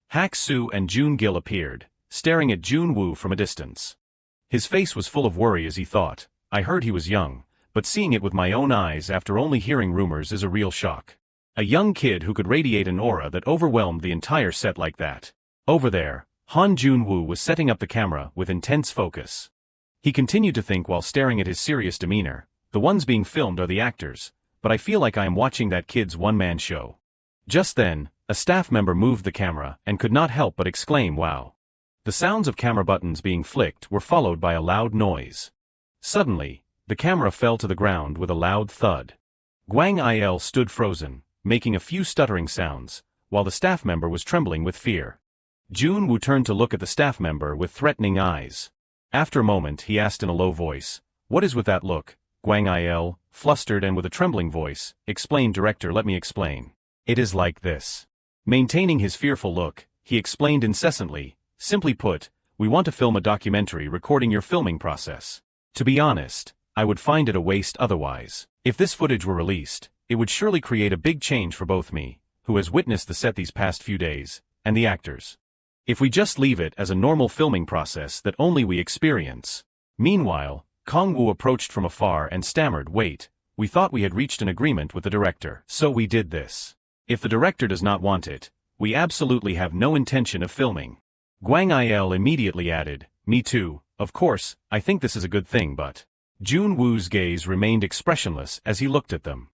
Hak-soo and Jun Gil appeared, staring at Jun Wu from a distance. His face was full of worry as he thought, I heard he was young, but seeing it with my own eyes after only hearing rumors is a real shock. A young kid who could radiate an aura that overwhelmed the entire set like that. Over there, Jun Wu was setting up the camera with intense focus. He continued to think while staring at his serious demeanor, the ones being filmed are the actors, but I feel like I am watching that kid's one-man show. Just then, a staff member moved the camera and could not help but exclaim wow. The sounds of camera buttons being flicked were followed by a loud noise. Suddenly, the camera fell to the ground with a loud thud. Guang Il stood frozen, making a few stuttering sounds, while the staff member was trembling with fear. Jun Wu turned to look at the staff member with threatening eyes. After a moment he asked in a low voice, "What is with that look?" Guang Il, flustered and with a trembling voice, explained, "Director, let me explain. It is like this." Maintaining his fearful look, he explained incessantly, "Simply put, we want to film a documentary recording your filming process. To be honest, I would find it a waste otherwise. If this footage were released, it would surely create a big change for both me, who has witnessed the set these past few days, and the actors. If we just leave it as a normal filming process that only we experience." Meanwhile, Kong Wu approached from afar and stammered, "Wait, we thought we had reached an agreement with the director, so we did this. If the director does not want it, we absolutely have no intention of filming." Guang Il immediately added, "Me too, of course, I think this is a good thing, but..." Jun Wu's gaze remained expressionless as he looked at them.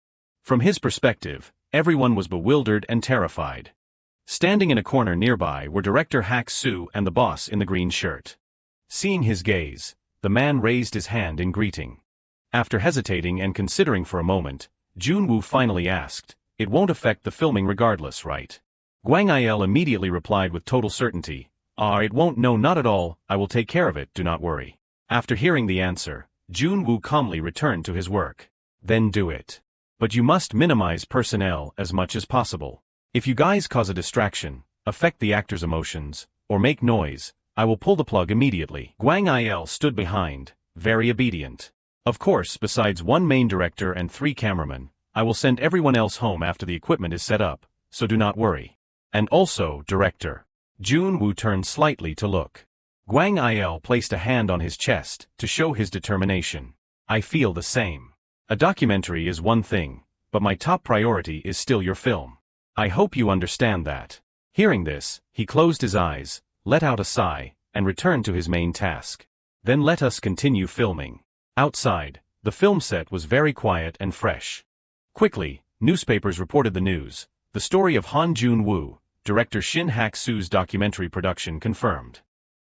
From his perspective, everyone was bewildered and terrified. Standing in a corner nearby were director Hak Su and the boss in the green shirt. Seeing his gaze, the man raised his hand in greeting. After hesitating and considering for a moment, Jun Wu finally asked, "It won't affect the filming regardless, right?" Guang Il immediately replied with total certainty, It won't, no, not at all, I will take care of it, do not worry." After hearing the answer, Jun Wu calmly returned to his work. "Then do it. But you must minimize personnel as much as possible. If you guys cause a distraction, affect the actors' emotions, or make noise, I will pull the plug immediately." Guang Il stood behind, very obedient. "Of course, besides one main director and 3 cameramen, I will send everyone else home after the equipment is set up, so do not worry. And also, director." Jun Wu turned slightly to look. Guang Il placed a hand on his chest to show his determination. "I feel the same. A documentary is one thing, but my top priority is still your film. I hope you understand that." Hearing this, he closed his eyes, let out a sigh, and returned to his main task. "Then let us continue filming." Outside, the film set was very quiet and fresh. Quickly, newspapers reported the news. The story of Jun Wu, director Shin Hak-su's documentary production confirmed.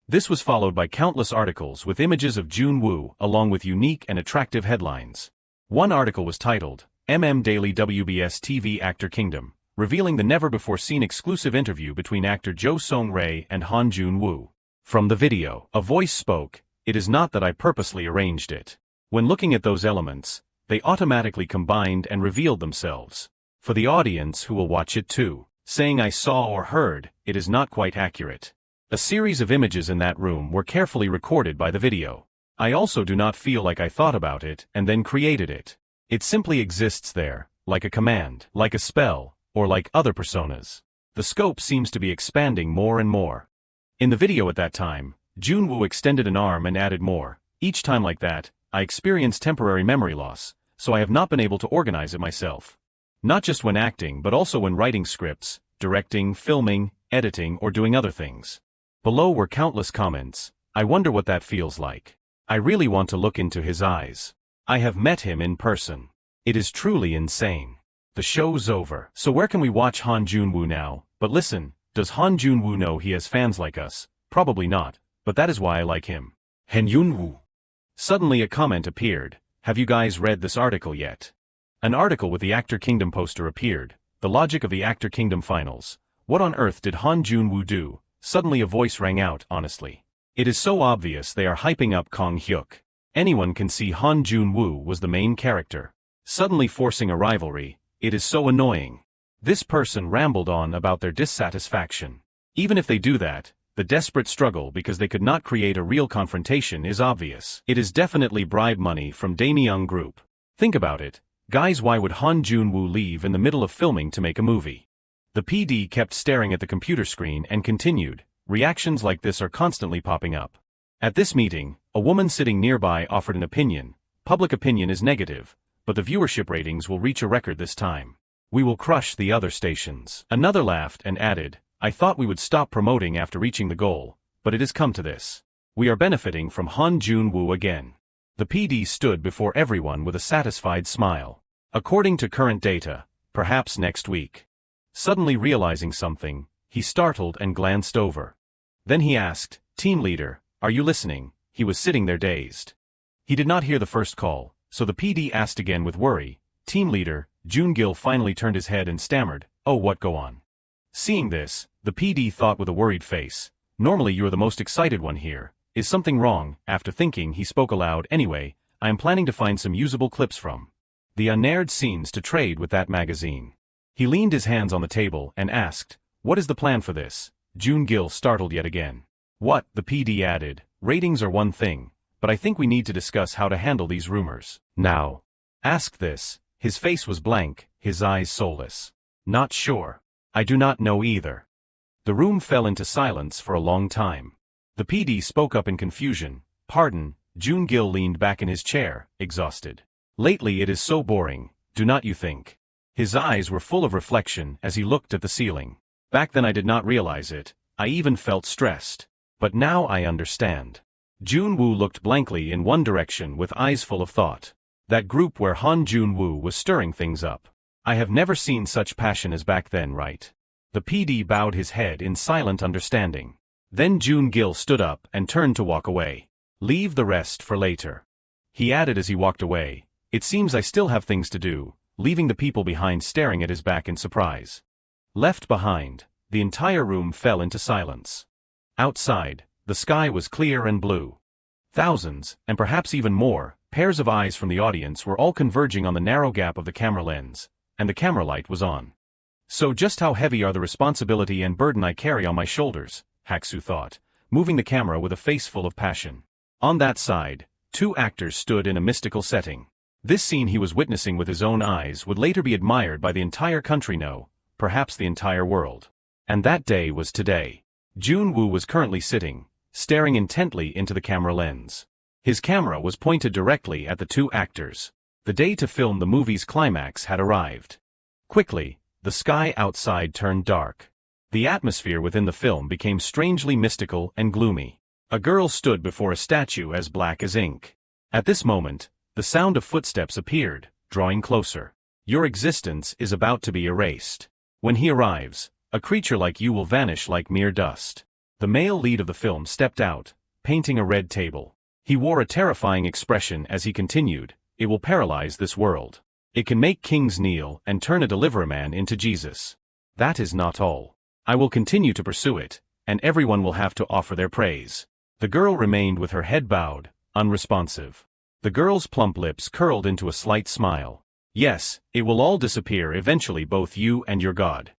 This was followed by countless articles with images of Jun Wu along with unique and attractive headlines. One article was titled, Daily WBS TV Actor Kingdom, revealing the never-before-seen exclusive interview between actor Jo Song-rae and Jun Wu. From the video, a voice spoke, "It is not that I purposely arranged it. When looking at those elements, they automatically combined and revealed themselves. For the audience who will watch it too, saying I saw or heard, it is not quite accurate." A series of images in that room were carefully recorded by the video. I also do not feel like I thought about it and then created it. It simply exists there, like a command, like a spell, or like other personas. The scope seems to be expanding more and more. In the video at that time, Jun Wu extended an arm and added more. Each time like that, I experienced temporary memory loss, so I have not been able to organize it myself. Not just when acting but also when writing scripts, directing, filming, editing or doing other things. Below were countless comments. "I wonder what that feels like. I really want to look into his eyes. I have met him in person. It is truly insane. The show's over. So where can we watch Jun Wu now?" But listen, does Jun Wu know he has fans like us? Probably not, but that is why I like him. Jun Wu. Suddenly a comment appeared. "Have you guys read this article yet?" An article with the Actor Kingdom poster appeared. The logic of the Actor Kingdom finals. What on earth did Jun Wu do? Suddenly a voice rang out, honestly. It is so obvious they are hyping up Kong Hyuk. Anyone can see Jun Wu was the main character. Suddenly forcing a rivalry, it is so annoying. This person rambled on about their dissatisfaction. Even if they do that, the desperate struggle because they could not create a real confrontation is obvious. It is definitely bribe money from Daemyeong Group. Think about it. Guys, why would Jun Wu leave in the middle of filming to make a movie? The PD kept staring at the computer screen and continued, "Reactions like this are constantly popping up." At this meeting, A woman sitting nearby offered an opinion. Public opinion is negative, but the viewership ratings will reach a record this time. We will crush the other stations. Another laughed and added, I thought we would stop promoting after reaching the goal, but it has come to this. We are benefiting from Jun Wu again. The PD stood before everyone with a satisfied smile. According to current data, perhaps next week. Suddenly realizing something, he startled and glanced over. Then he asked, Team leader, are you listening? He was sitting there dazed. He did not hear the first call, so the PD asked again with worry. Team leader, Jun Gil finally turned his head and stammered, oh what go on? Seeing this, the PD thought with a worried face, normally you are the most excited one here. Is something wrong? After thinking, he spoke aloud, anyway, I am planning to find some usable clips from the unaired scenes to trade with that magazine. He leaned his hands on the table and asked, what is the plan for this? Jun Gil startled yet again. What? The PD added, ratings are one thing, but I think we need to discuss how to handle these rumors. Now. Ask this. His face was blank, his eyes soulless. Not sure. I do not know either. The room fell into silence for a long time. The PD spoke up in confusion. Pardon. Jun Gil leaned back in his chair, exhausted. Lately it is so boring, do not you think? His eyes were full of reflection as he looked at the ceiling. Back then I did not realize it, I even felt stressed. But now I understand. Jun Wu looked blankly in one direction with eyes full of thought. That group where Jun Wu was stirring things up. I have never seen such passion as back then, right? The PD bowed his head in silent understanding. Then Jun Gil stood up and turned to walk away. Leave the rest for later. He added as he walked away, it seems I still have things to do, leaving the people behind staring at his back in surprise. Left behind, the entire room fell into silence. Outside, the sky was clear and blue. Thousands, and perhaps even more, pairs of eyes from the audience were all converging on the narrow gap of the camera lens, and the camera light was on. So just how heavy are the responsibility and burden I carry on my shoulders, Haksu thought, moving the camera with a face full of passion. On that side, two actors stood in a mystical setting. This scene he was witnessing with his own eyes would later be admired by the entire country, no, perhaps the entire world. And that day was today. Jun Wu was currently sitting, staring intently into the camera lens. His camera was pointed directly at the two actors. The day to film the movie's climax had arrived. Quickly, the sky outside turned dark. The atmosphere within the film became strangely mystical and gloomy. A girl stood before a statue as black as ink. At this moment, the sound of footsteps appeared, drawing closer. Your existence is about to be erased. When he arrives, a creature like you will vanish like mere dust. The male lead of the film stepped out, painting a red table. He wore a terrifying expression as he continued, it will paralyze this world. It can make kings kneel and turn a deliverer-man into Jesus. That is not all. I will continue to pursue it, and everyone will have to offer their praise. The girl remained with her head bowed, unresponsive. The girl's plump lips curled into a slight smile. Yes, it will all disappear eventually, both you and your god.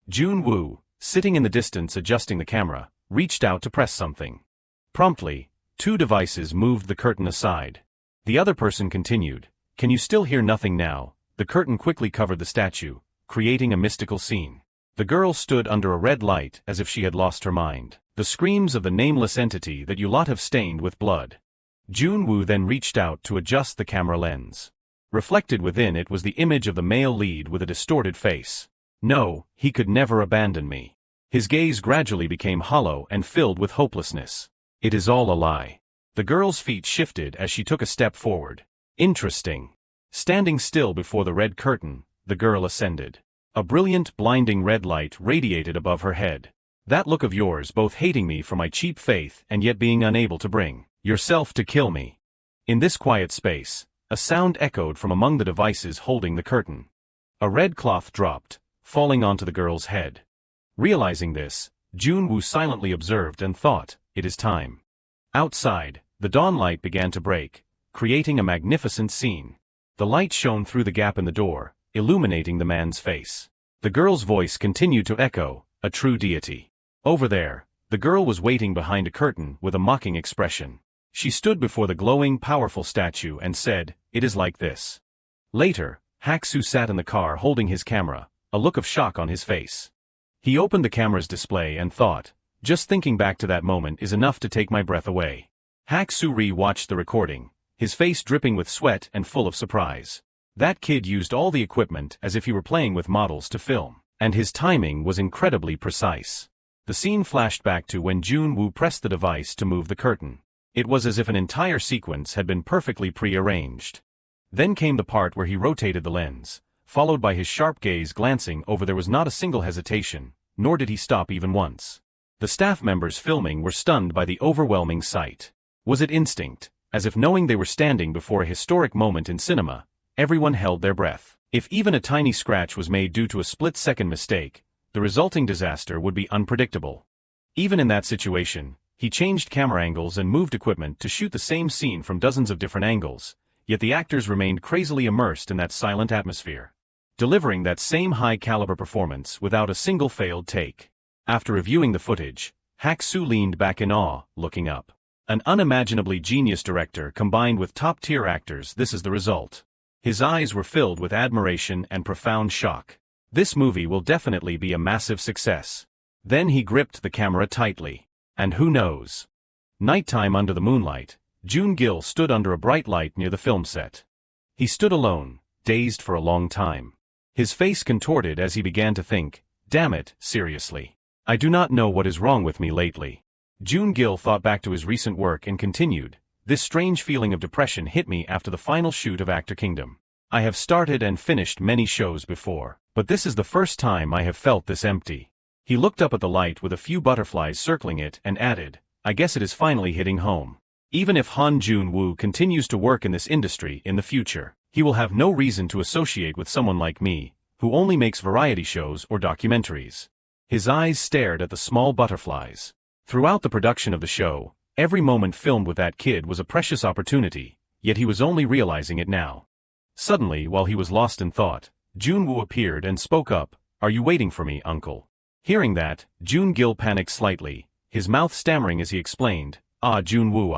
Jun Wu, sitting in the distance adjusting the camera, reached out to press something. Promptly, two devices moved the curtain aside. The other person continued, can you still hear nothing now? The curtain quickly covered the statue, creating a mystical scene. The girl stood under a red light as if she had lost her mind. The screams of the nameless entity that you lot have stained with blood. Jun Wu then reached out to adjust the camera lens. Reflected within it was the image of the male lead with a distorted face. No, he could never abandon me. His gaze gradually became hollow and filled with hopelessness. It is all a lie. The girl's feet shifted as she took a step forward. Interesting. Standing still before the red curtain, the girl ascended. A brilliant, blinding red light radiated above her head. That look of yours, both hating me for my cheap faith and yet being unable to bring yourself to kill me. In this quiet space, a sound echoed from among the devices holding the curtain. A red cloth dropped, falling onto the girl's head. Realizing this, Jun Wu silently observed and thought, it is time. Outside, the dawn light began to break, creating a magnificent scene. The light shone through the gap in the door, illuminating the man's face. The girl's voice continued to echo, a true deity. Over there, the girl was waiting behind a curtain with a mocking expression. She stood before the glowing, powerful statue and said, it is like this. Later, Haksu sat in the car holding his camera, a look of shock on his face. He opened the camera's display and thought, just thinking back to that moment is enough to take my breath away. Hak Soo-ri watched the recording, his face dripping with sweat and full of surprise. That kid used all the equipment as if he were playing with models to film, and his timing was incredibly precise. The scene flashed back to when Jun Wu pressed the device to move the curtain. It was as if an entire sequence had been perfectly pre-arranged. Then came the part where he rotated the lens, followed by his sharp gaze glancing over. There was not a single hesitation, nor did he stop even once. The staff members filming were stunned by the overwhelming sight. Was it instinct? As if knowing they were standing before a historic moment in cinema, everyone held their breath. If even a tiny scratch was made due to a split-second mistake, the resulting disaster would be unpredictable. Even in that situation, he changed camera angles and moved equipment to shoot the same scene from dozens of different angles, yet the actors remained crazily immersed in that silent atmosphere, delivering that same high-caliber performance without a single failed take. After reviewing the footage, Hak Soo leaned back in awe, looking up. An unimaginably genius director combined with top-tier actors, this is the result. His eyes were filled with admiration and profound shock. This movie will definitely be a massive success. Then he gripped the camera tightly. And who knows? Nighttime under the moonlight, Joon-gil stood under a bright light near the film set. He stood alone, dazed for a long time. His face contorted as he began to think, damn it, seriously. I do not know what is wrong with me lately. Joon-gil thought back to his recent work and continued, this strange feeling of depression hit me after the final shoot of Actor Kingdom. I have started and finished many shows before, but this is the first time I have felt this empty. He looked up at the light with a few butterflies circling it and added, I guess it is finally hitting home. Even if Jun Wu continues to work in this industry in the future, he will have no reason to associate with someone like me, who only makes variety shows or documentaries. His eyes stared at the small butterflies. Throughout the production of the show, every moment filmed with that kid was a precious opportunity, yet he was only realizing it now. Suddenly, while he was lost in thought, Jun Wu appeared and spoke up, Are you waiting for me, uncle? Hearing that, Joon-gil panicked slightly, his mouth stammering as he explained, Jun Wu,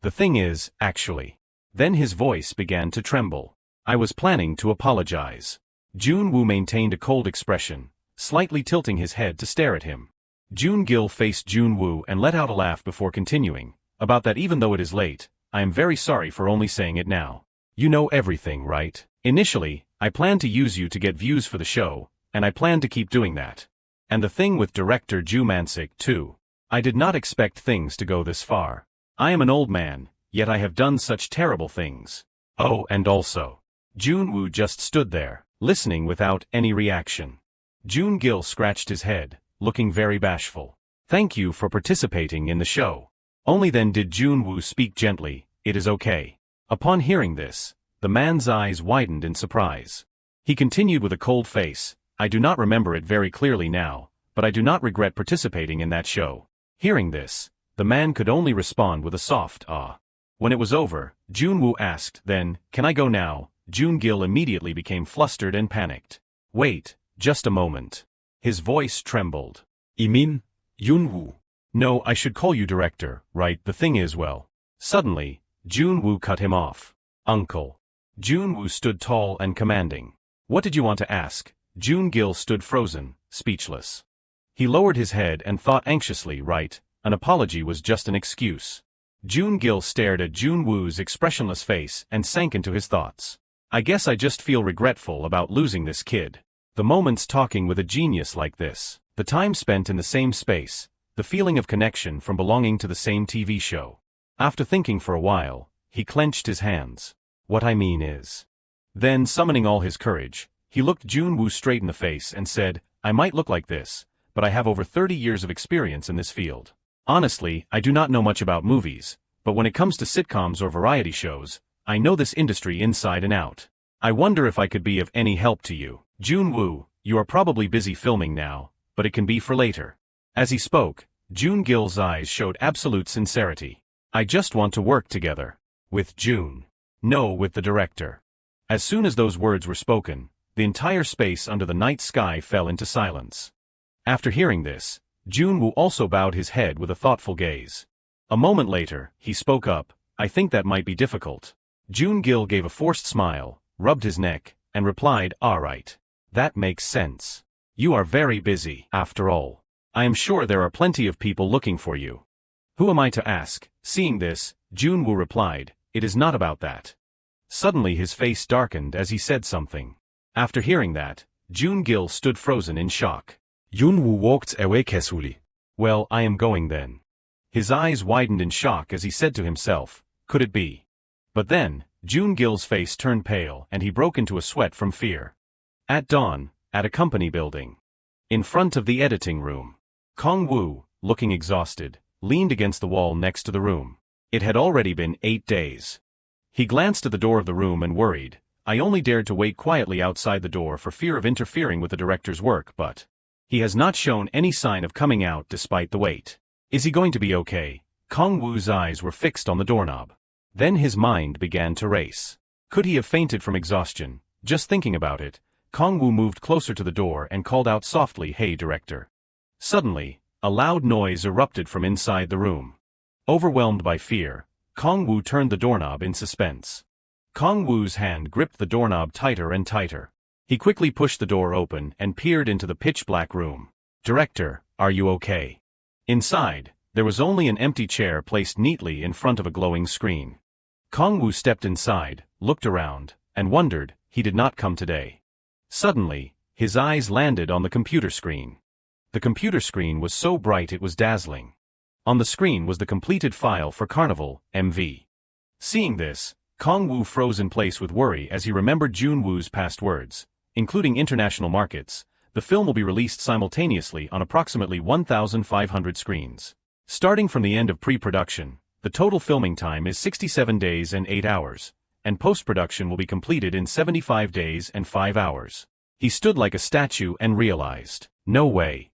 the thing is, actually. Then his voice began to tremble. I was planning to apologize. Jun Wu maintained a cold expression, slightly tilting his head to stare at him. Joon-gil faced Jun Wu and let out a laugh before continuing, about that even though it is late, I am very sorry for only saying it now. You know everything, right? Initially, I planned to use you to get views for the show, and I plan to keep doing that. And the thing with director Ju Man-sik too. I did not expect things to go this far. I am an old man, yet I have done such terrible things. Oh, and also. Jun Wu just stood there, listening without any reaction. Joon-gil scratched his head, looking very bashful. Thank you for participating in the show. Only then did Jun Wu speak gently, it is okay. Upon hearing this, the man's eyes widened in surprise. He continued with a cold face, I do not remember it very clearly now, but I do not regret participating in that show. Hearing this, the man could only respond with a soft ah. When it was over, Jun Wu asked, then, can I go now? Joon-gil immediately became flustered and panicked. Wait, just a moment. His voice trembled. You mean, Jun Wu? No, I should call you director, right? The thing is, well. Suddenly, Jun Wu cut him off. Uncle. Jun Wu stood tall and commanding. What did you want to ask? Joon-gil stood frozen, speechless. He lowered his head and thought anxiously, right, an apology was just an excuse. Joon-gil stared at Jun Wu's expressionless face and sank into his thoughts. I guess I just feel regretful about losing this kid. The moments talking with a genius like this, the time spent in the same space, the feeling of connection from belonging to the same TV show. After thinking for a while, he clenched his hands. What I mean is. Then, summoning all his courage, he looked Jun Wu straight in the face and said, I might look like this, but I have over 30 years of experience in this field. Honestly, I do not know much about movies, but when it comes to sitcoms or variety shows, I know this industry inside and out. I wonder if I could be of any help to you. Jun Wu, you are probably busy filming now, but it can be for later. As he spoke, Joon-gil's eyes showed absolute sincerity. I just want to work together. With Jun. No, with the director. As soon as those words were spoken, the entire space under the night sky fell into silence. After hearing this, Jun Wu also bowed his head with a thoughtful gaze. A moment later, he spoke up, I think that might be difficult. Joon-gil gave a forced smile, rubbed his neck, and replied, all right. That makes sense. You are very busy, after all. I am sure there are plenty of people looking for you. Who am I to ask? Seeing this, Jun Wu replied, it is not about that. Suddenly his face darkened as he said something. After hearing that, Jun Gil stood frozen in shock. Jun Wu walked away casually. Well, I am going then. His eyes widened in shock as he said to himself, could it be? But then, Jun Gil's face turned pale and he broke into a sweat from fear. At dawn, at a company building. In front of the editing room. Kong Wu, looking exhausted, leaned against the wall next to the room. It had already been 8 days. He glanced at the door of the room and worried. I only dared to wait quietly outside the door for fear of interfering with the director's work, but he has not shown any sign of coming out despite the wait. Is he going to be okay? Kong Wu's eyes were fixed on the doorknob. Then his mind began to race. Could he have fainted from exhaustion? Just thinking about it, Kong Wu moved closer to the door and called out softly, "Hey, director." Suddenly, a loud noise erupted from inside the room. Overwhelmed by fear, Kong Wu turned the doorknob in suspense. Kong Wu's hand gripped the doorknob tighter and tighter. He quickly pushed the door open and peered into the pitch-black room. "Director, are you okay?" Inside, there was only an empty chair placed neatly in front of a glowing screen. Kong Wu stepped inside, looked around, and wondered, he did not come today. Suddenly, his eyes landed on the computer screen. The computer screen was so bright it was dazzling. On the screen was the completed file for Carnival, MV. Seeing this, Kong Wu froze in place with worry as he remembered Jun Wu's past words. Including international markets, the film will be released simultaneously on approximately 1,500 screens. Starting from the end of pre-production, the total filming time is 67 days and 8 hours, and post-production will be completed in 75 days and 5 hours. He stood like a statue and realized, no way.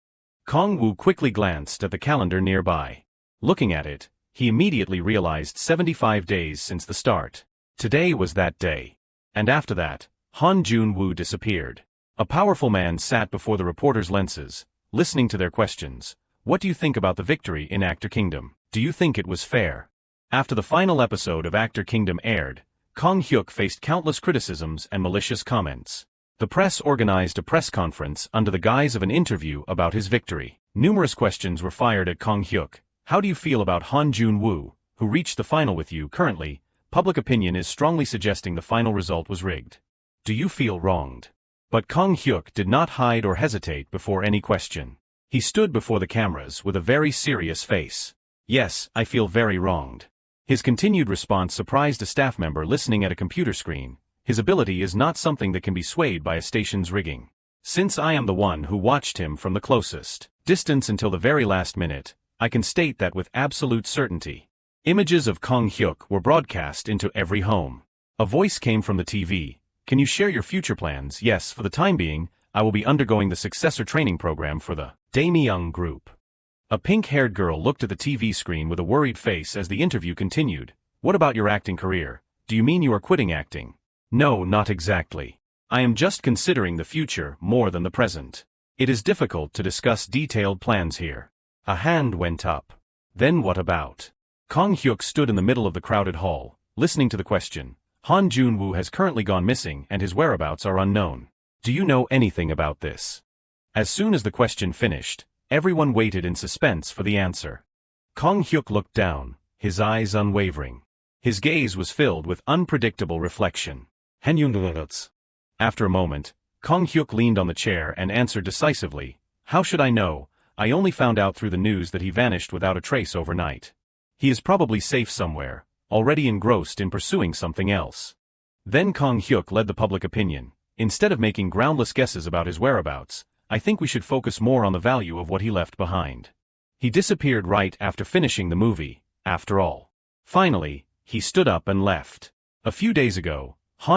Kong Wu quickly glanced at the calendar nearby. Looking at it, he immediately realized 75 days since the start. Today was that day. And after that, Jun Wu disappeared. A powerful man sat before the reporters' lenses, listening to their questions. What do you think about the victory in Actor Kingdom? Do you think it was fair? After the final episode of Actor Kingdom aired, Kong Hyuk faced countless criticisms and malicious comments. The press organized a press conference under the guise of an interview about his victory. Numerous questions were fired at Kong Hyuk. How do you feel about Jun Wu, who reached the final with you? Currently, public opinion is strongly suggesting the final result was rigged. Do you feel wronged? But Kong Hyuk did not hide or hesitate before any question. He stood before the cameras with a very serious face. Yes, I feel very wronged. His continued response surprised a staff member listening at a computer screen. His ability is not something that can be swayed by a station's rigging. Since I am the one who watched him from the closest distance until the very last minute, I can state that with absolute certainty. Images of Kong Hyuk were broadcast into every home. A voice came from the TV. Can you share your future plans? Yes, for the time being, I will be undergoing the successor training program for the Daemyeong group. A pink-haired girl looked at the TV screen with a worried face as the interview continued. What about your acting career? Do you mean you are quitting acting? No, not exactly. I am just considering the future more than the present. It is difficult to discuss detailed plans here. A hand went up. Then what about? Kong Hyuk stood in the middle of the crowded hall, listening to the question. Jun Wu has currently gone missing and his whereabouts are unknown. Do you know anything about this? As soon as the question finished, everyone waited in suspense for the answer. Kong Hyuk looked down, his eyes unwavering. His gaze was filled with unpredictable reflection. After a moment, Kong Hyuk leaned on the chair and answered decisively. How should I know? I only found out through the news that he vanished without a trace overnight. He is probably safe somewhere, already engrossed in pursuing something else. Then Kong Hyuk led the public opinion. Instead of making groundless guesses about his whereabouts, I think we should focus more on the value of what he left behind. He disappeared right after finishing the movie, after all. Finally, he stood up and left. A few days ago,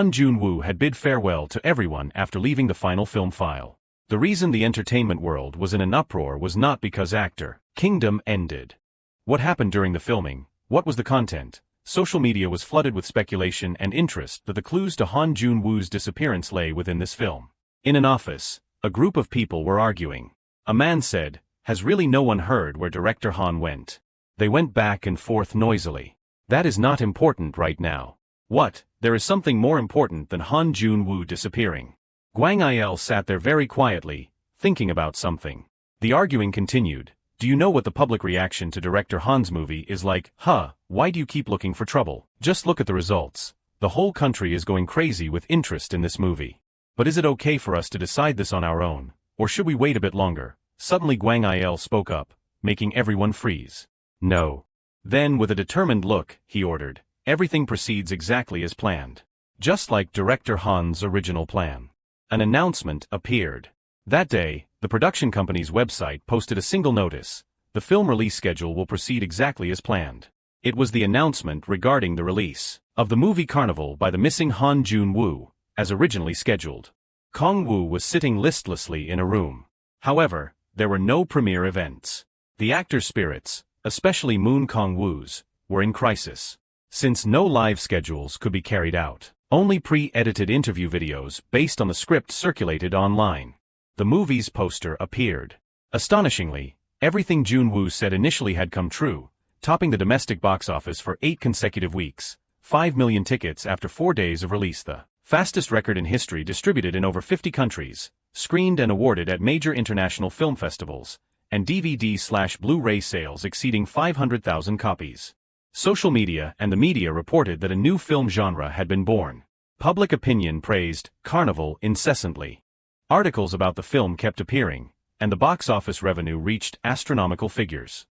Jun Wu had bid farewell to everyone after leaving the final film file. The reason the entertainment world was in an uproar was not because Actor Kingdom ended. What happened during the filming? What was the content? Social media was flooded with speculation and interest that the clues to Jun Wu's disappearance lay within this film. In an office, a group of people were arguing. A man said, "Has really no one heard where Director Han went?" They went back and forth noisily. That is not important right now. What? There is something more important than Jun Wu disappearing. Gwang Il sat there very quietly, thinking about something. The arguing continued. Do you know what the public reaction to director Han's movie is like? Huh, why do you keep looking for trouble? Just look at the results. The whole country is going crazy with interest in this movie. But is it okay for us to decide this on our own, or should we wait a bit longer? Suddenly Gwang Il spoke up, making everyone freeze. No. Then with a determined look, he ordered, everything proceeds exactly as planned. Just like director Han's original plan. An announcement appeared. That day, the production company's website posted a single notice. The film release schedule will proceed exactly as planned. It was the announcement regarding the release of the movie Carnival by the missing Han Jun Wu, as originally scheduled. Kong Wu was sitting listlessly in a room. However, there were no premiere events. The actor's spirits, especially Moon Kong Wu's, were in crisis. Since no live schedules could be carried out, only pre-edited interview videos based on the script circulated online. The movie's poster appeared. Astonishingly, everything Jun Wu said initially had come true, topping the domestic box office for 8 consecutive weeks, 5 million tickets after 4 days of release, the fastest record in history, distributed in over 50 countries, screened and awarded at major international film festivals, and DVD/Blu-ray sales exceeding 500,000 copies. Social media and the media reported that a new film genre had been born. Public opinion praised Carnival incessantly. Articles about the film kept appearing, and the box office revenue reached astronomical figures.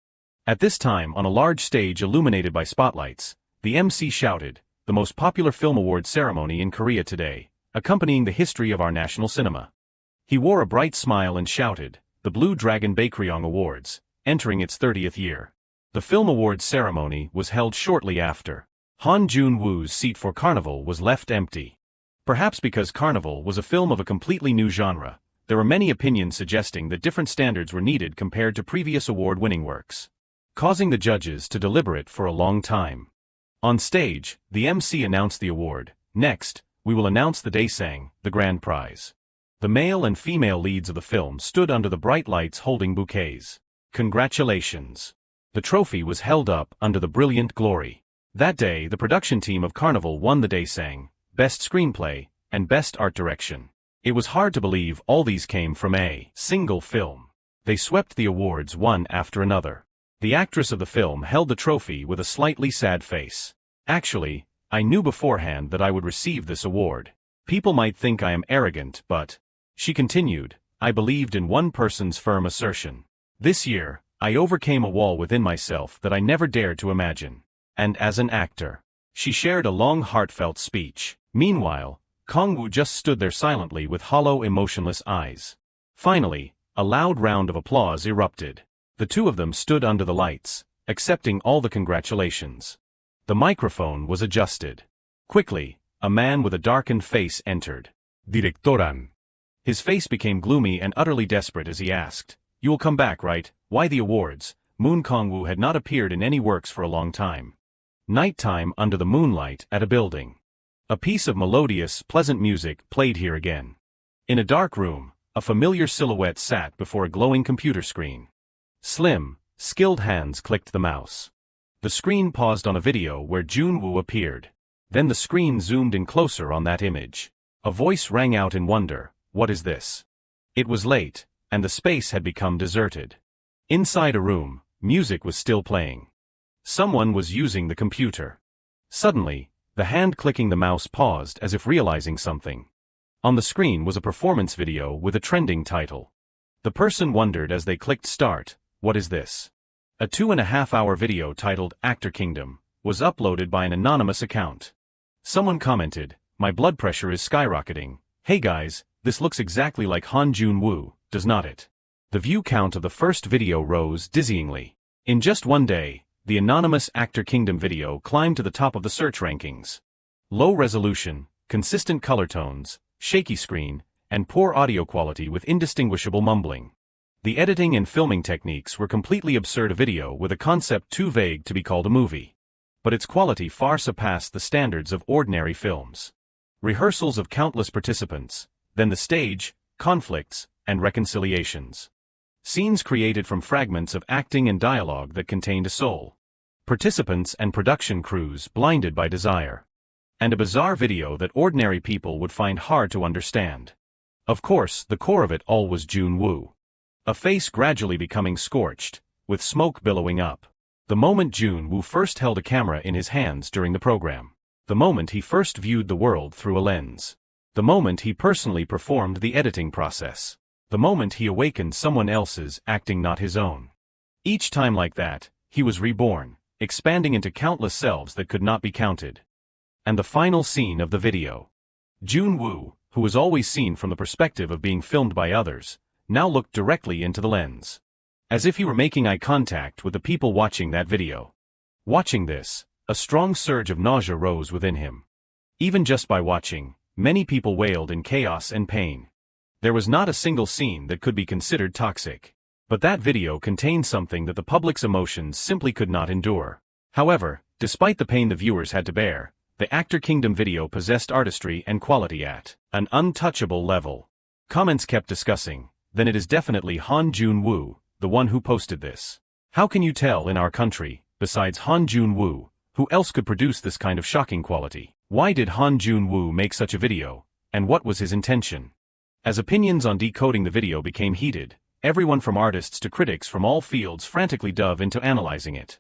At this time, on a large stage illuminated by spotlights, the MC shouted, "The most popular film award ceremony in Korea today, accompanying the history of our national cinema." He wore a bright smile and shouted, "The Blue Dragon Baekryong Awards, entering its 30th year." The film awards ceremony was held shortly after. Han Jun Woo's seat for Carnival was left empty. Perhaps because Carnival was a film of a completely new genre, there were many opinions suggesting that different standards were needed compared to previous award-winning works, causing the judges to deliberate for a long time. On stage, the MC announced the award. "Next, we will announce the daesang, the grand prize." The male and female leads of the film stood under the bright lights holding bouquets. Congratulations. The trophy was held up under the brilliant glory. That day, the production team of Carnival won the daesang, Best Screenplay, and Best Art Direction. It was hard to believe all these came from a single film. They swept the awards one after another. The actress of the film held the trophy with a slightly sad face. "Actually, I knew beforehand that I would receive this award. People might think I am arrogant, but," she continued, "I believed in one person's firm assertion. This year, I overcame a wall within myself that I never dared to imagine. And as an actor." She shared a long heartfelt speech. Meanwhile, Kong Wu just stood there silently with hollow, emotionless eyes. Finally, a loud round of applause erupted. The two of them stood under the lights, accepting all the congratulations. The microphone was adjusted. Quickly, a man with a darkened face entered. "Directoran." His face became gloomy and utterly desperate as he asked, "You will come back, right? Why the awards?" Moon Kong Wu had not appeared in any works for a long time. Nighttime under the moonlight at a building. A piece of melodious, pleasant music played here again. In a dark room, a familiar silhouette sat before a glowing computer screen. Slim, skilled hands clicked the mouse. The screen paused on a video where Jun Wu appeared. Then the screen zoomed in closer on that image. A voice rang out in wonder, "What is this?" It was late, and the space had become deserted. Inside a room, music was still playing. Someone was using the computer. Suddenly, the hand clicking the mouse paused as if realizing something. On the screen was a performance video with a trending title. The person wondered as they clicked start, "What is this?" A 2.5-hour video titled Actor Kingdom was uploaded by an anonymous account. Someone commented, "My blood pressure is skyrocketing. Hey guys, this looks exactly like Han Jun Wu, does not it?" The view count of the first video rose dizzyingly. In just one day, the anonymous Actor Kingdom video climbed to the top of the search rankings. Low resolution, consistent color tones, shaky screen, and poor audio quality with indistinguishable mumbling. The editing and filming techniques were completely absurd. A video with a concept too vague to be called a movie. But its quality far surpassed the standards of ordinary films. Rehearsals of countless participants, then the stage, conflicts, and reconciliations. Scenes created from fragments of acting and dialogue that contained a soul. Participants and production crews blinded by desire. And a bizarre video that ordinary people would find hard to understand. Of course, the core of it all was Jun Wu. A face gradually becoming scorched, with smoke billowing up. The moment Jun Wu first held a camera in his hands during the program. The moment he first viewed the world through a lens. The moment he personally performed the editing process. The moment he awakened someone else's acting, not his own. Each time like that, he was reborn, expanding into countless selves that could not be counted. And the final scene of the video. Jun Wu, who was always seen from the perspective of being filmed by others, now looked directly into the lens. As if he were making eye contact with the people watching that video. Watching this, a strong surge of nausea rose within him. Even just by watching, many people wailed in chaos and pain. There was not a single scene that could be considered toxic. But that video contained something that the public's emotions simply could not endure. However, despite the pain the viewers had to bear, the Actor Kingdom video possessed artistry and quality at an untouchable level. Comments kept discussing, then it is definitely Jun Wu, the one who posted this. How can you tell in our country, besides Jun Wu, who else could produce this kind of shocking quality? Why did Jun Wu make such a video, and what was his intention? As opinions on decoding the video became heated, everyone from artists to critics from all fields frantically dove into analyzing it.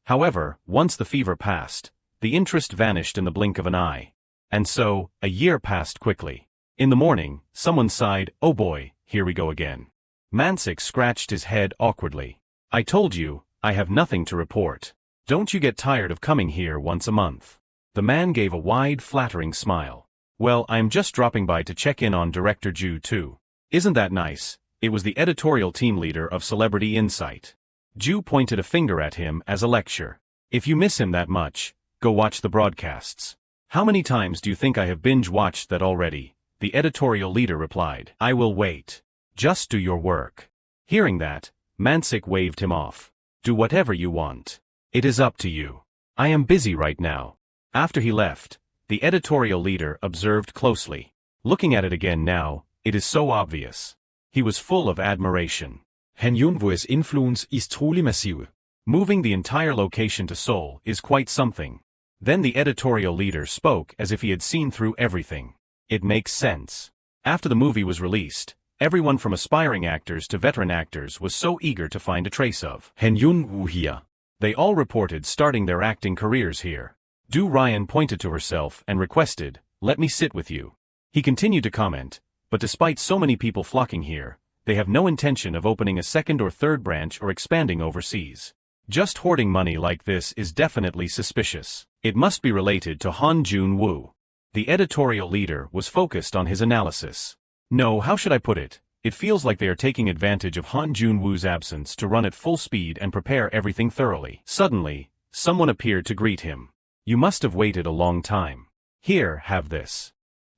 However, once the fever passed, the interest vanished in the blink of an eye. And so, a year passed quickly. In the morning, someone sighed, "Oh boy, here we go again." Mansik scratched his head awkwardly. "I told you, I have nothing to report. Don't you get tired of coming here once a month?" The man gave a wide, flattering smile. "Well, I am just dropping by to check in on Director Ju too. Isn't that nice?" It was the editorial team leader of Celebrity Insight. Ju pointed a finger at him as a lecture. "If you miss him that much, go watch the broadcasts." "How many times do you think I have binge-watched that already?" the editorial leader replied. "I will wait. Just do your work." Hearing that, Mansik waved him off. "Do whatever you want. It is up to you. I am busy right now." After he left, the editorial leader observed closely. Looking at it again now, it is so obvious. He was full of admiration. Jun Wu's influence is truly massive. Moving the entire location to Seoul is quite something. Then the editorial leader spoke as if he had seen through everything. It makes sense. After the movie was released, everyone from aspiring actors to veteran actors was so eager to find a trace of Jun Wu here. They all reported starting their acting careers here. Du Ryan pointed to herself and requested, "Let me sit with you." He continued to comment, "But despite so many people flocking here, they have no intention of opening a second or third branch or expanding overseas. Just hoarding money like this is definitely suspicious. It must be related to Jun Wu." The editorial leader was focused on his analysis. "No, how should I put it? It feels like they are taking advantage of Jun Wu's absence to run at full speed and prepare everything thoroughly." Suddenly, someone appeared to greet him. "You must have waited a long time. Here, have this."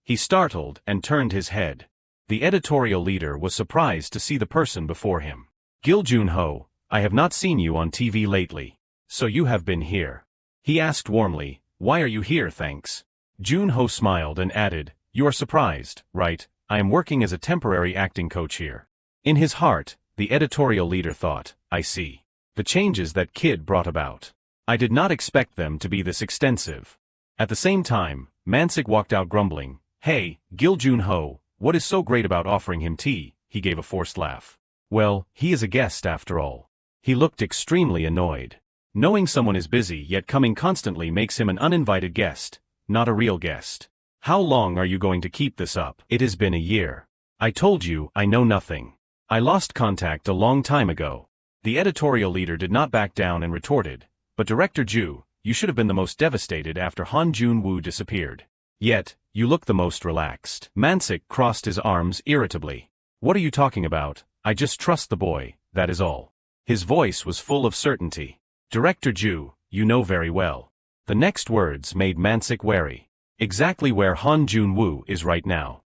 He startled and turned his head. The editorial leader was surprised to see the person before him. "Gil Junho, I have not seen you on TV lately. So you have been here?" He asked warmly, "Why are you here, thanks?" Junho smiled and added, "You are surprised, right? I am working as a temporary acting coach here." In his heart, the editorial leader thought, "I see. The changes that kid brought about. I did not expect them to be this extensive." At the same time, Mansik walked out grumbling, "Hey, Gil Junho, what is so great about offering him tea?" He gave a forced laugh. "Well, he is a guest after all." He looked extremely annoyed. Knowing someone is busy yet coming constantly makes him an uninvited guest, not a real guest. "How long are you going to keep this up? It has been a year. I told you I know nothing. I lost contact a long time ago." The editorial leader did not back down and retorted, "But Director Ju, you should have been the most devastated after Jun Wu disappeared. Yet, you look the most relaxed." Mansik crossed his arms irritably. "What are you talking about? I just trust the boy, that is all." His voice was full of certainty. "Director Ju, you know very well." The next words made Mansik wary. Exactly where Jun Wu is right now.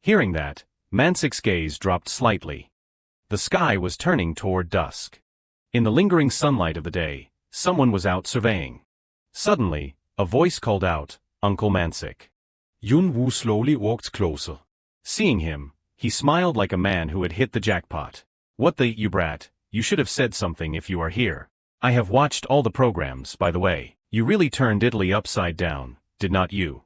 Hearing that, Mansik's gaze dropped slightly. The sky was turning toward dusk. In the lingering sunlight of the day, someone was out surveying. Suddenly, a voice called out, "Uncle Mansik." Jun Wu slowly walked closer. Seeing him, he smiled like a man who had hit the jackpot. "What the, you brat, you should have said something if you are here. I have watched all the programs, by the way. You really turned Italy upside down, did not you?"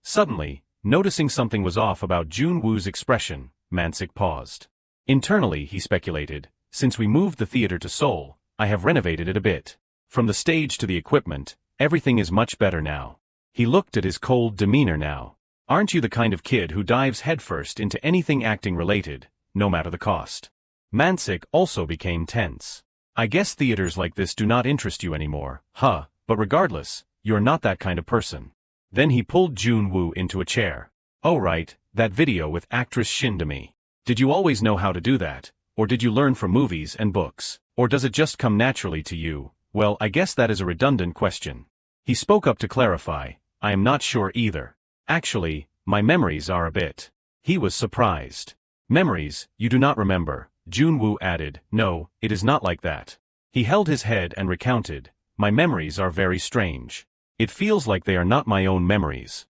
Suddenly, noticing something was off about Jun Wu's expression, Mansik paused. Internally he speculated, since we moved the theater to Seoul, I have renovated it a bit. From the stage to the equipment, everything is much better now. He looked at his cold demeanor now. Aren't you the kind of kid who dives headfirst into anything acting related, no matter the cost? Mansik also became tense. I guess theaters like this do not interest you anymore, huh? But regardless, you're not that kind of person. Then he pulled Jun Wu into a chair. Oh right, that video with actress Shindami. Did you always know how to do that, or did you learn from movies and books, or does it just come naturally to you? Well, I guess that is a redundant question. He spoke up to clarify, I am not sure either. Actually, my memories are a bit. He was surprised. Memories, you do not remember, Jun Wu added. No, it is not like that. He held his head and recounted, my memories are very strange. It feels like they are not my own memories.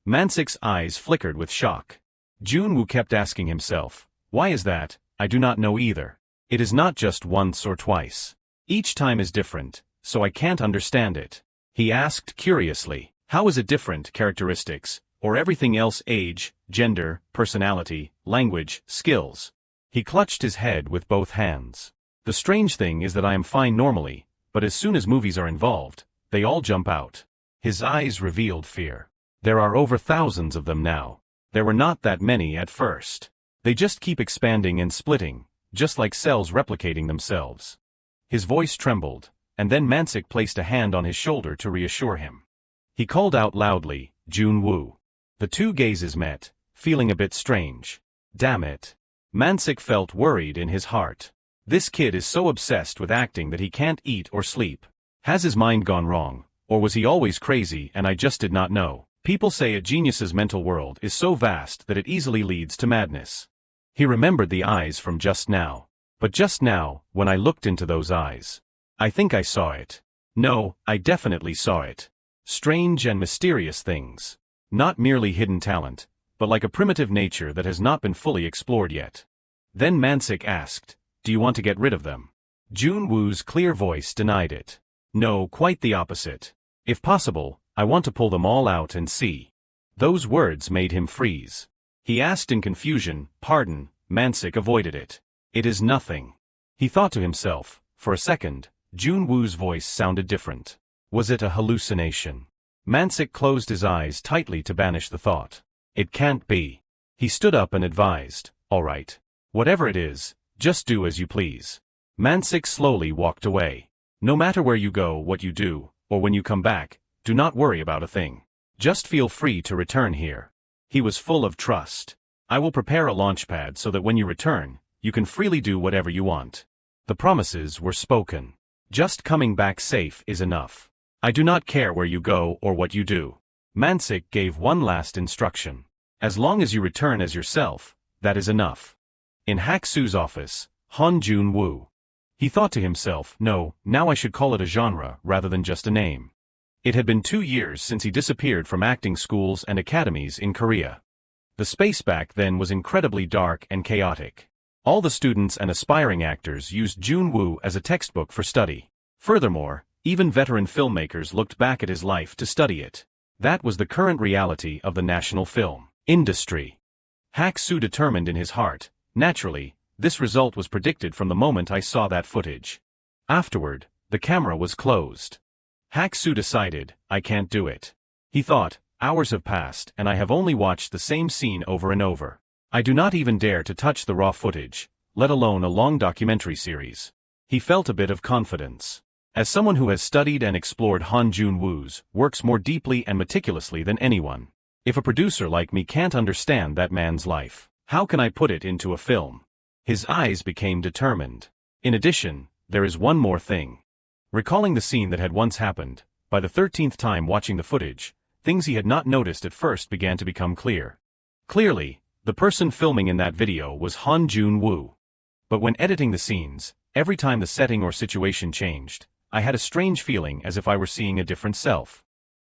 Mansik's eyes flickered with shock. Jun Wu kept asking himself, why is that? I do not know either. It is not just once or twice. Each time is different, so I can't understand it. He asked curiously, how is it different characteristics, or everything else age, gender, personality, language, skills? He clutched his head with both hands. The strange thing is that I am fine normally, but as soon as movies are involved, they all jump out. His eyes revealed fear. There are over thousands of them now. There were not that many at first. They just keep expanding and splitting, just like cells replicating themselves. His voice trembled, and then Mansik placed a hand on his shoulder to reassure him. He called out loudly, Jun Wu. The two gazes met, feeling a bit strange. Damn it. Mansik felt worried in his heart. This kid is so obsessed with acting that he can't eat or sleep. Has his mind gone wrong, or was he always crazy and I just did not know? People say a genius's mental world is so vast that it easily leads to madness. He remembered the eyes from just now. But just now, when I looked into those eyes, I think I saw it. No, I definitely saw it. Strange and mysterious things. Not merely hidden talent, but like a primitive nature that has not been fully explored yet. Then Mansik asked, do you want to get rid of them? Jun Wu's clear voice denied it. No, quite the opposite. If possible, I want to pull them all out and see. Those words made him freeze. He asked in confusion, pardon. Mansik avoided it. It is nothing. He thought to himself, for a second, Jun Wu's voice sounded different. Was it a hallucination? Mansik closed his eyes tightly to banish the thought. It can't be. He stood up and advised, all right. Whatever it is, just do as you please. Mansik slowly walked away. No matter where you go, what you do, or when you come back, do not worry about a thing. Just feel free to return here. He was full of trust. I will prepare a launch pad so that when you return, you can freely do whatever you want. The promises were spoken. Just coming back safe is enough. I do not care where you go or what you do. Mansik gave one last instruction. As long as you return as yourself, that is enough. In Hak-Su's office, Jun Wu. He thought to himself, no, now I should call it a genre rather than just a name. It had been 2 years since he disappeared from acting schools and academies in Korea. The space back then was incredibly dark and chaotic. All the students and aspiring actors used Jun Wu as a textbook for study. Furthermore, even veteran filmmakers looked back at his life to study it. That was the current reality of the national film industry. Hak-Su determined in his heart, naturally, this result was predicted from the moment I saw that footage. Afterward, the camera was closed. Hak-Su decided, I can't do it. He thought, hours have passed and I have only watched the same scene over and over. I do not even dare to touch the raw footage, let alone a long documentary series. He felt a bit of confidence. As someone who has studied and explored Jun Wu's works more deeply and meticulously than anyone, if a producer like me can't understand that man's life, how can I put it into a film? His eyes became determined. In addition, there is one more thing. Recalling the scene that had once happened, by the 13th time watching the footage, things he had not noticed at first began to become clear. Clearly, the person filming in that video was Jun Wu. But when editing the scenes, every time the setting or situation changed, I had a strange feeling as if I were seeing a different self.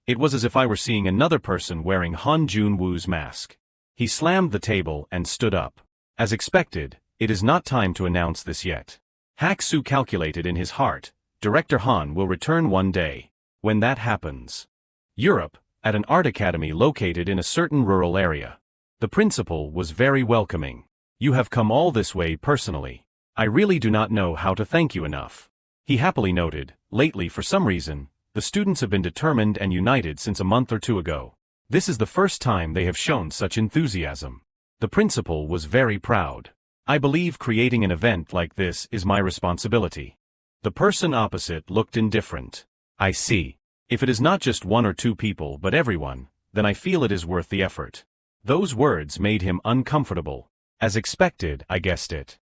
It was as if I were seeing another person wearing Jun Wu's mask. He slammed the table and stood up. As expected, it is not time to announce this yet. Hak-Su calculated in his heart, Director Han will return one day. When that happens. Europe, at an art academy located in a certain rural area. The principal was very welcoming. You have come all this way personally. I really do not know how to thank you enough. He happily noted, lately for some reason, the students have been determined and united since a month or two ago. This is the first time they have shown such enthusiasm. The principal was very proud. I believe creating an event like this is my responsibility. The person opposite looked indifferent. I see. If it is not just one or two people but everyone, then I feel it is worth the effort. Those words made him uncomfortable. As expected, I guessed it.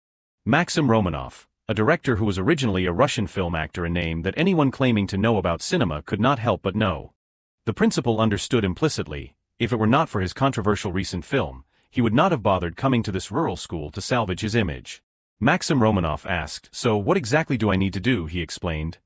Maxim Romanov, a director who was originally a Russian film actor, a name that anyone claiming to know about cinema could not help but know. The principal understood implicitly, if it were not for his controversial recent film, he would not have bothered coming to this rural school to salvage his image. Maxim Romanov asked, "So what exactly do I need to do?" He explained.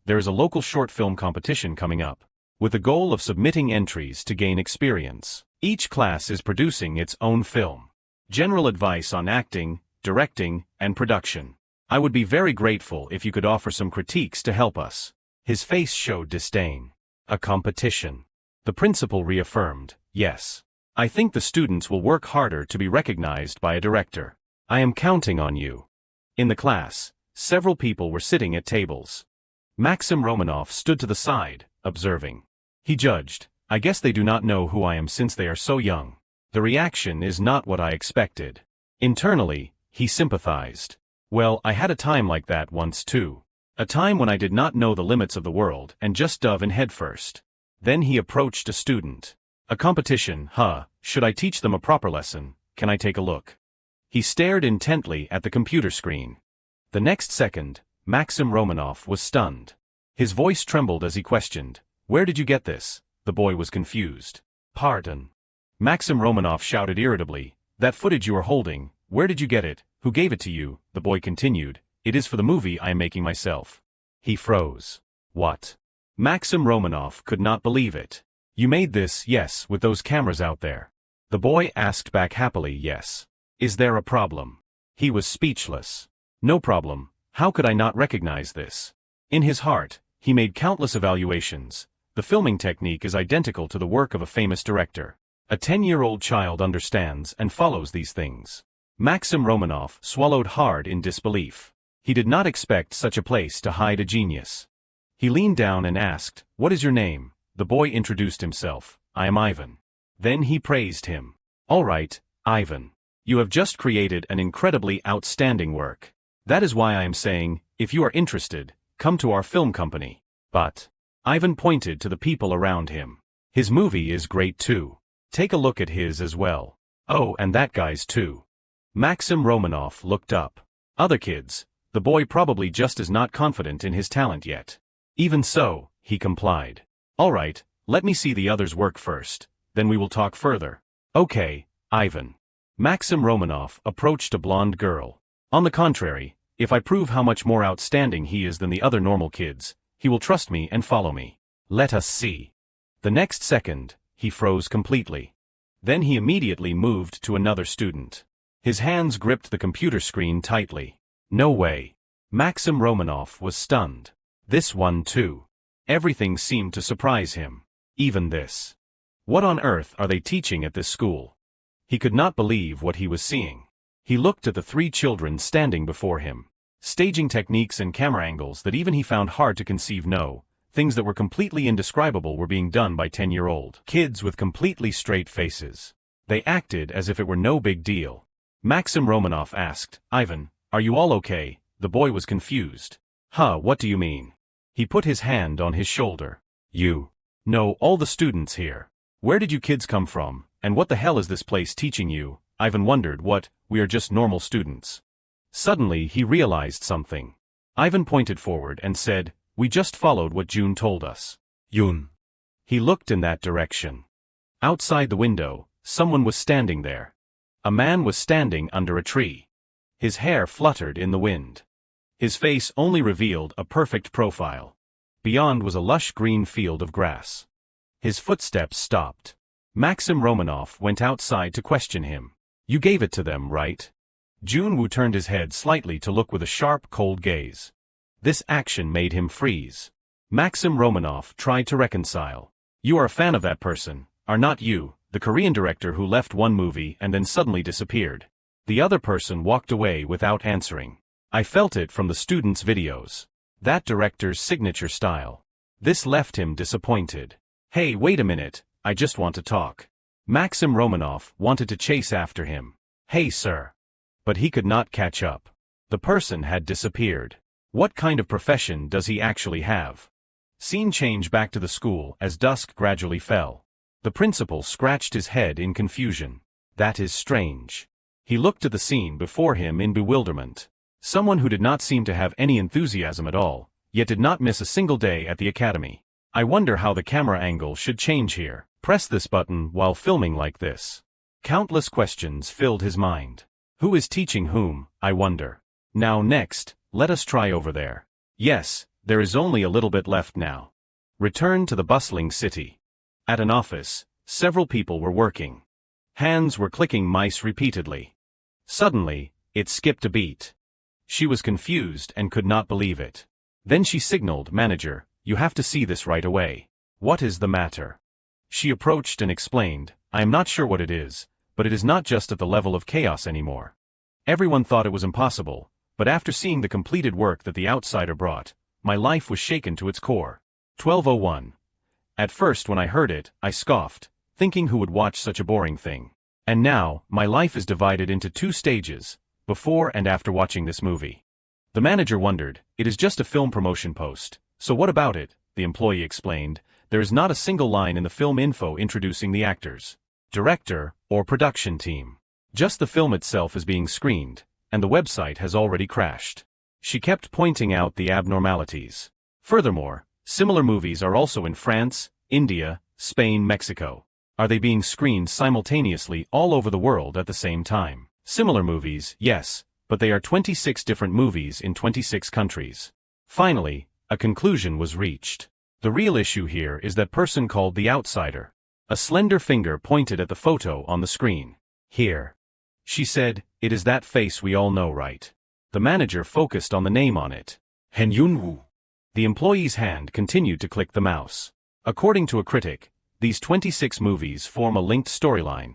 There is a local short film competition coming up, with the goal of submitting entries to gain experience. Each class is producing its own film. General advice on acting, directing, and production. I would be very grateful if you could offer some critiques to help us. His face showed disdain. A competition. The principal reaffirmed, "Yes. I think the students will work harder to be recognized by a director. I am counting on you." In the class, several people were sitting at tables. Maxim Romanov stood to the side, observing. He judged, "I guess they do not know who I am since they are so young." The reaction is not what I expected. Internally, he sympathized. Well, I had a time like that once too. A time when I did not know the limits of the world and just dove in headfirst. Then he approached a student. "A competition, huh? Should I teach them a proper lesson? Can I take a look?" He stared intently at the computer screen. The next second, Maxim Romanov was stunned. His voice trembled as he questioned, "Where did you get this?" The boy was confused. "Pardon?" Maxim Romanov shouted irritably, "That footage you are holding, where did you get it? Who gave it to you?" The boy continued, "It is for the movie I am making myself." He froze. "What?" Maxim Romanov could not believe it. "You made this, yes, with those cameras out there?" The boy asked back happily, "Yes." "Is there a problem?" He was speechless. "No problem. How could I not recognize this?" In his heart, he made countless evaluations. The filming technique is identical to the work of a famous director. A 10-year-old child understands and follows these things. Maxim Romanov swallowed hard in disbelief. He did not expect such a place to hide a genius. He leaned down and asked, "What is your name?" The boy introduced himself. "I am Ivan." Then he praised him. "All right, Ivan. You have just created an incredibly outstanding work. That is why I am saying, if you are interested, come to our film company." "But..." Ivan pointed to the people around him. "His movie is great too. Take a look at his as well. Oh, and that guy's too." Maxim Romanov looked up. Other kids. The boy probably just as not confident in his talent yet. Even so, he complied. "All right, let me see the others' work first, then we will talk further." "Okay, Ivan." Maxim Romanov approached a blonde girl. "On the contrary, if I prove how much more outstanding he is than the other normal kids, he will trust me and follow me. Let us see." The next second, he froze completely. Then he immediately moved to another student. His hands gripped the computer screen tightly. "No way." Maxim Romanov was stunned. This one too. Everything seemed to surprise him. Even this. What on earth are they teaching at this school? He could not believe what he was seeing. He looked at the three children standing before him. Staging techniques and camera angles that even he found hard to conceive. Things that were completely indescribable were being done by 10-year-old kids with completely straight faces. They acted as if it were no big deal. Maxim Romanov asked, "Ivan, are you all okay?" The boy was confused. "Huh, what do you mean?" He put his hand on his shoulder. "You. No, all the students here. Where did you kids come from, and what the hell is this place teaching you?" Ivan wondered. "What, we are just normal students." Suddenly he realized something. Ivan pointed forward and said, "We just followed what Jun told us." "Jun." He looked in that direction. Outside the window, someone was standing there. A man was standing under a tree. His hair fluttered in the wind. His face only revealed a perfect profile. Beyond was a lush green field of grass. His footsteps stopped. Maxim Romanov went outside to question him. "You gave it to them, right?" Jun Wu turned his head slightly to look with a sharp, cold gaze. This action made him freeze. Maxim Romanov tried to reconcile. "You are a fan of that person, are not you, the Korean director who left one movie and then suddenly disappeared?" The other person walked away without answering. "I felt it from the students' videos." That director's signature style. This left him disappointed. Hey, wait a minute, I just want to talk. Maxim Romanov wanted to chase after him. Hey, sir. But he could not catch up. The person had disappeared. What kind of profession does he actually have? Scene change back to the school as dusk gradually fell. The principal scratched his head in confusion. That is strange. He looked at the scene before him in bewilderment. Someone who did not seem to have any enthusiasm at all, yet did not miss a single day at the academy. I wonder how the camera angle should change here. Press this button while filming like this. Countless questions filled his mind. Who is teaching whom, I wonder? Now next, let us try over there. Yes, there is only a little bit left now. Return to the bustling city. At an office, several people were working. Hands were clicking mice repeatedly. Suddenly, it skipped a beat. She was confused and could not believe it. Then she signaled, "Manager, you have to see this right away. What is the matter?" She approached and explained, "I am not sure what it is, but it is not just at the level of chaos anymore. Everyone thought it was impossible, but after seeing the completed work that the outsider brought, my life was shaken to its core." 1201. At first when I heard it, I scoffed, thinking who would watch such a boring thing. And now, my life is divided into 2 stages, before and after watching this movie. The manager wondered, "It is just a film promotion post, so what about it?" The employee explained, "There is not a single line in the film info introducing the actors, director, or production team. Just the film itself is being screened, and the website has already crashed." She kept pointing out the abnormalities. Furthermore, similar movies are also in France, India, Spain, Mexico. Are they being screened simultaneously all over the world at the same time? Similar movies, yes, but they are 26 different movies in 26 countries. Finally, a conclusion was reached. The real issue here is that person called the outsider. A slender finger pointed at the photo on the screen. "Here." She said, "It is that face we all know, right?" The manager focused on the name on it. Jun Wu. The employee's hand continued to click the mouse. According to a critic, these 26 movies form a linked storyline.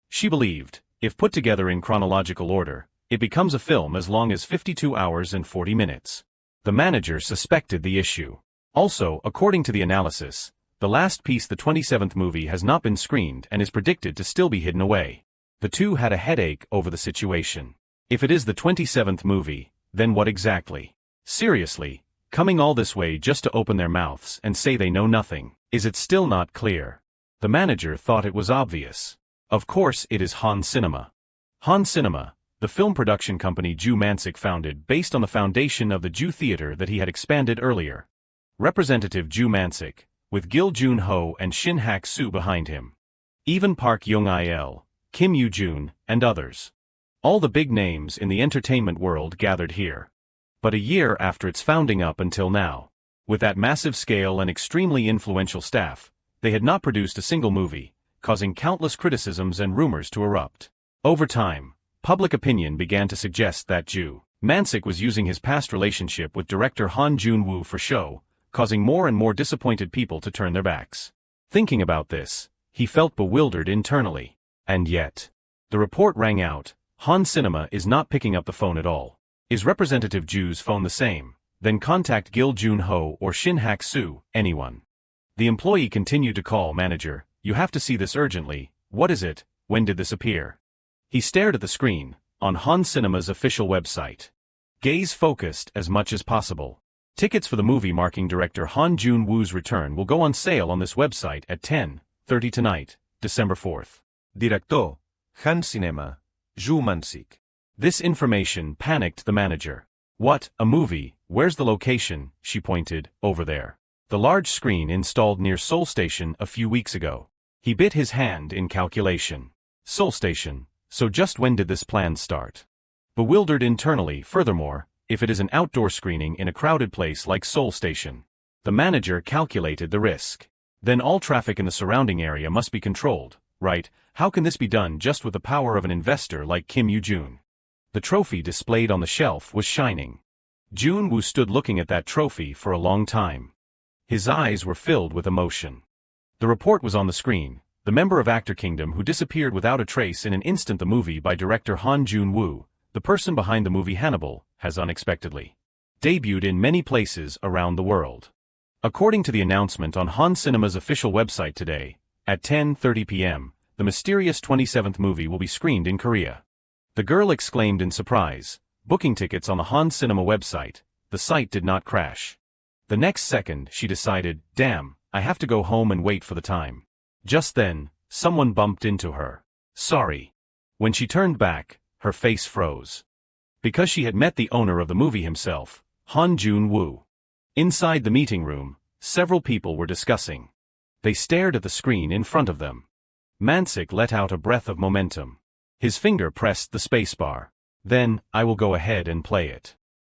She believed, if put together in chronological order, it becomes a film as long as 52 hours and 40 minutes. The manager suspected the issue. Also, according to the analysis, the last piece, the 27th movie, has not been screened and is predicted to still be hidden away. The two had a headache over the situation. If it is the 27th movie, then what exactly? Seriously, coming all this way just to open their mouths and say they know nothing, is it still not clear? The manager thought it was obvious. Of course it is Han Cinema. Han Cinema, the film production company Ju Mansik founded based on the foundation of the Ju Theater that he had expanded earlier. Representative Ju Mansik, with Gil Jun-ho and Shin Hak-soo behind him. Even Park Young-il, Kim Yoo-jun, and others. All the big names in the entertainment world gathered here. But a year after its founding up until now, with that massive scale and extremely influential staff, they had not produced a single movie, causing countless criticisms and rumors to erupt. Over time, public opinion began to suggest that Ju Mansik was using his past relationship with director Jun Wu for show, causing more and more disappointed people to turn their backs. Thinking about this, he felt bewildered internally. And yet, the report rang out, Han Cinema is not picking up the phone at all. Is Representative Ju's phone the same? Then contact Gil Jun-ho or Shin Hak-soo, anyone. The employee continued to call. "Manager, you have to see this urgently. What is it? When did this appear?" He stared at the screen, on Han Cinema's official website. Gaze focused as much as possible. Tickets for the movie marking director Jun Woo's return will go on sale on this website at 10:30 tonight, December 4th. Director, Han Cinema, Ju Mansik. This information panicked the manager. "What, a movie? Where's the location?" She pointed, "Over there. The large screen installed near Seoul Station a few weeks ago." He bit his hand in calculation. Seoul Station, so just when did this plan start? Bewildered internally, furthermore, if it is an outdoor screening in a crowded place like Seoul Station. The manager calculated the risk. Then all traffic in the surrounding area must be controlled, right? How can this be done just with the power of an investor like Kim Yoo-jun? The trophy displayed on the shelf was shining. Jun Wu stood looking at that trophy for a long time. His eyes were filled with emotion. The report was on the screen, the member of Actor Kingdom who disappeared without a trace in an instant. The movie by director Jun Wu, the person behind the movie Hannibal, has unexpectedly debuted in many places around the world. According to the announcement on Han Cinema's official website today, at 10:30 p.m., the mysterious 27th movie will be screened in Korea. The girl exclaimed in surprise, booking tickets on the Han Cinema website. The site did not crash. The next second, she decided, damn, I have to go home and wait for the time. Just then, someone bumped into her. Sorry. When she turned back, her face froze. Because she had met the owner of the movie himself, Jun Wu. Inside the meeting room, several people were discussing. They stared at the screen in front of them. Mansik let out a breath of momentum. His finger pressed the spacebar. Then, I will go ahead and play it.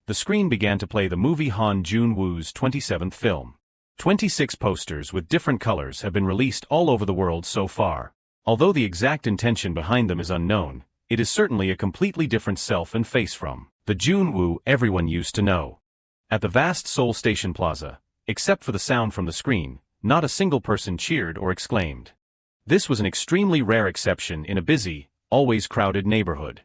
The screen began to play the movie Jun Woo's 27th film. 26 posters with different colors have been released all over the world so far. Although the exact intention behind them is unknown, it is certainly a completely different self and face from the Jun Wu everyone used to know. At the vast Seoul Station Plaza, except for the sound from the screen, not a single person cheered or exclaimed. This was an extremely rare exception in a busy, always crowded neighborhood.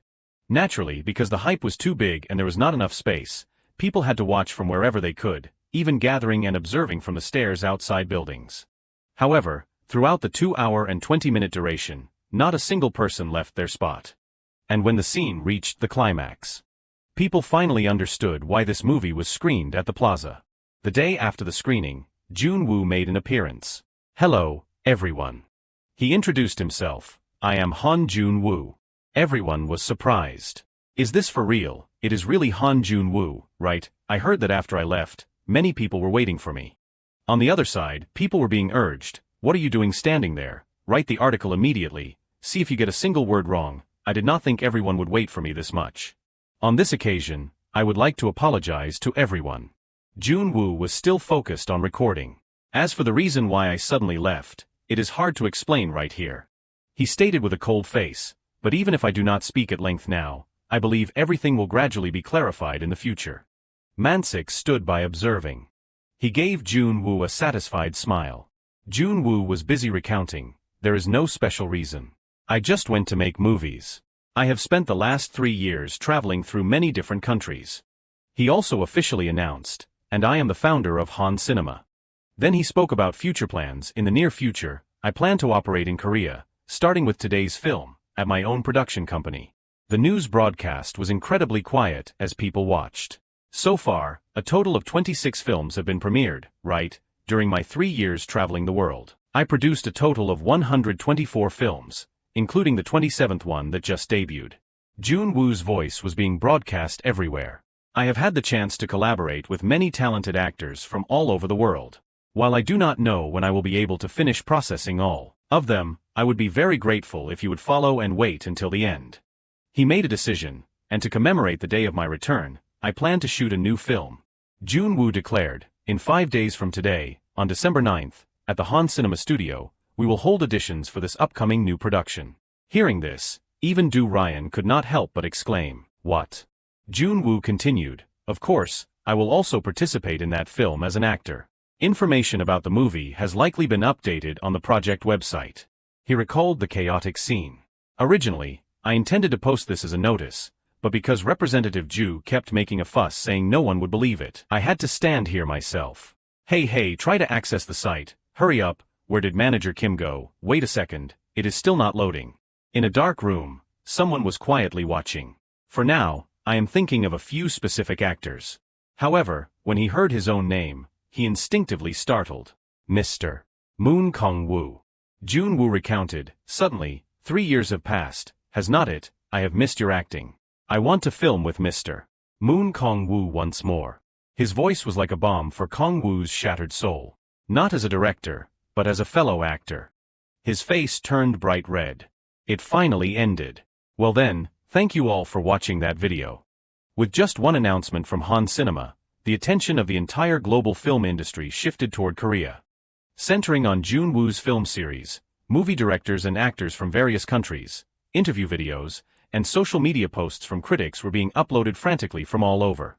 Naturally, because the hype was too big and there was not enough space, people had to watch from wherever they could, even gathering and observing from the stairs outside buildings. However, throughout the 2-hour and 20-minute duration, not a single person left their spot. And when the scene reached the climax, people finally understood why this movie was screened at the plaza. The day after the screening, Jun Wu made an appearance. Hello, everyone. He introduced himself. I am Jun Wu. Everyone was surprised. Is this for real? It is really Jun Wu, right? I heard that after I left, many people were waiting for me. On the other side, people were being urged, what are you doing standing there? Write the article immediately. See if you get a single word wrong. I did not think everyone would wait for me this much. On this occasion, I would like to apologize to everyone. Jun Wu was still focused on recording. As for the reason why I suddenly left, it is hard to explain right here. He stated with a cold face, but even if I do not speak at length now, I believe everything will gradually be clarified in the future. Mansik stood by observing. He gave Jun Wu a satisfied smile. Jun Wu was busy recounting, there is no special reason. I just went to make movies. I have spent the last 3 years traveling through many different countries. He also officially announced, and I am the founder of Han Cinema. Then he spoke about future plans. In the near future, I plan to operate in Korea, starting with today's film, at my own production company. The news broadcast was incredibly quiet as people watched. So far, a total of 26 films have been premiered, right? During my 3 years traveling the world, I produced a total of 124 films, including the 27th one that just debuted. Jun Woo's voice was being broadcast everywhere. I have had the chance to collaborate with many talented actors from all over the world. While I do not know when I will be able to finish processing all of them, I would be very grateful if you would follow and wait until the end. He made a decision, and to commemorate the day of my return, I plan to shoot a new film. Jun Wu declared, in 5 days from today, on December 9th, at the Han Cinema studio, we will hold auditions for this upcoming new production. Hearing this, even Du Ryan could not help but exclaim, what? Jun Wu continued, of course, I will also participate in that film as an actor. Information about the movie has likely been updated on the project website. He recalled the chaotic scene. Originally, I intended to post this as a notice, but because Representative Ju kept making a fuss saying no one would believe it, I had to stand here myself. Hey, try to access the site, hurry up, where did Manager Kim go? Wait a second, it is still not loading. In a dark room, someone was quietly watching. For now, I am thinking of a few specific actors. However, when he heard his own name, he instinctively startled. Mr. Moon Kong-woo. Jun Wu recounted, suddenly, 3 years have passed, has not it? I have missed your acting. I want to film with Mr. Moon Kong-woo once more. His voice was like a bomb for Kong-woo's shattered soul. Not as a director, but as a fellow actor. His face turned bright red. It finally ended. Well then, thank you all for watching that video. With just one announcement from Han Cinema, the attention of the entire global film industry shifted toward Korea. Centering on Jun Woo's film series, movie directors and actors from various countries, interview videos, and social media posts from critics were being uploaded frantically from all over.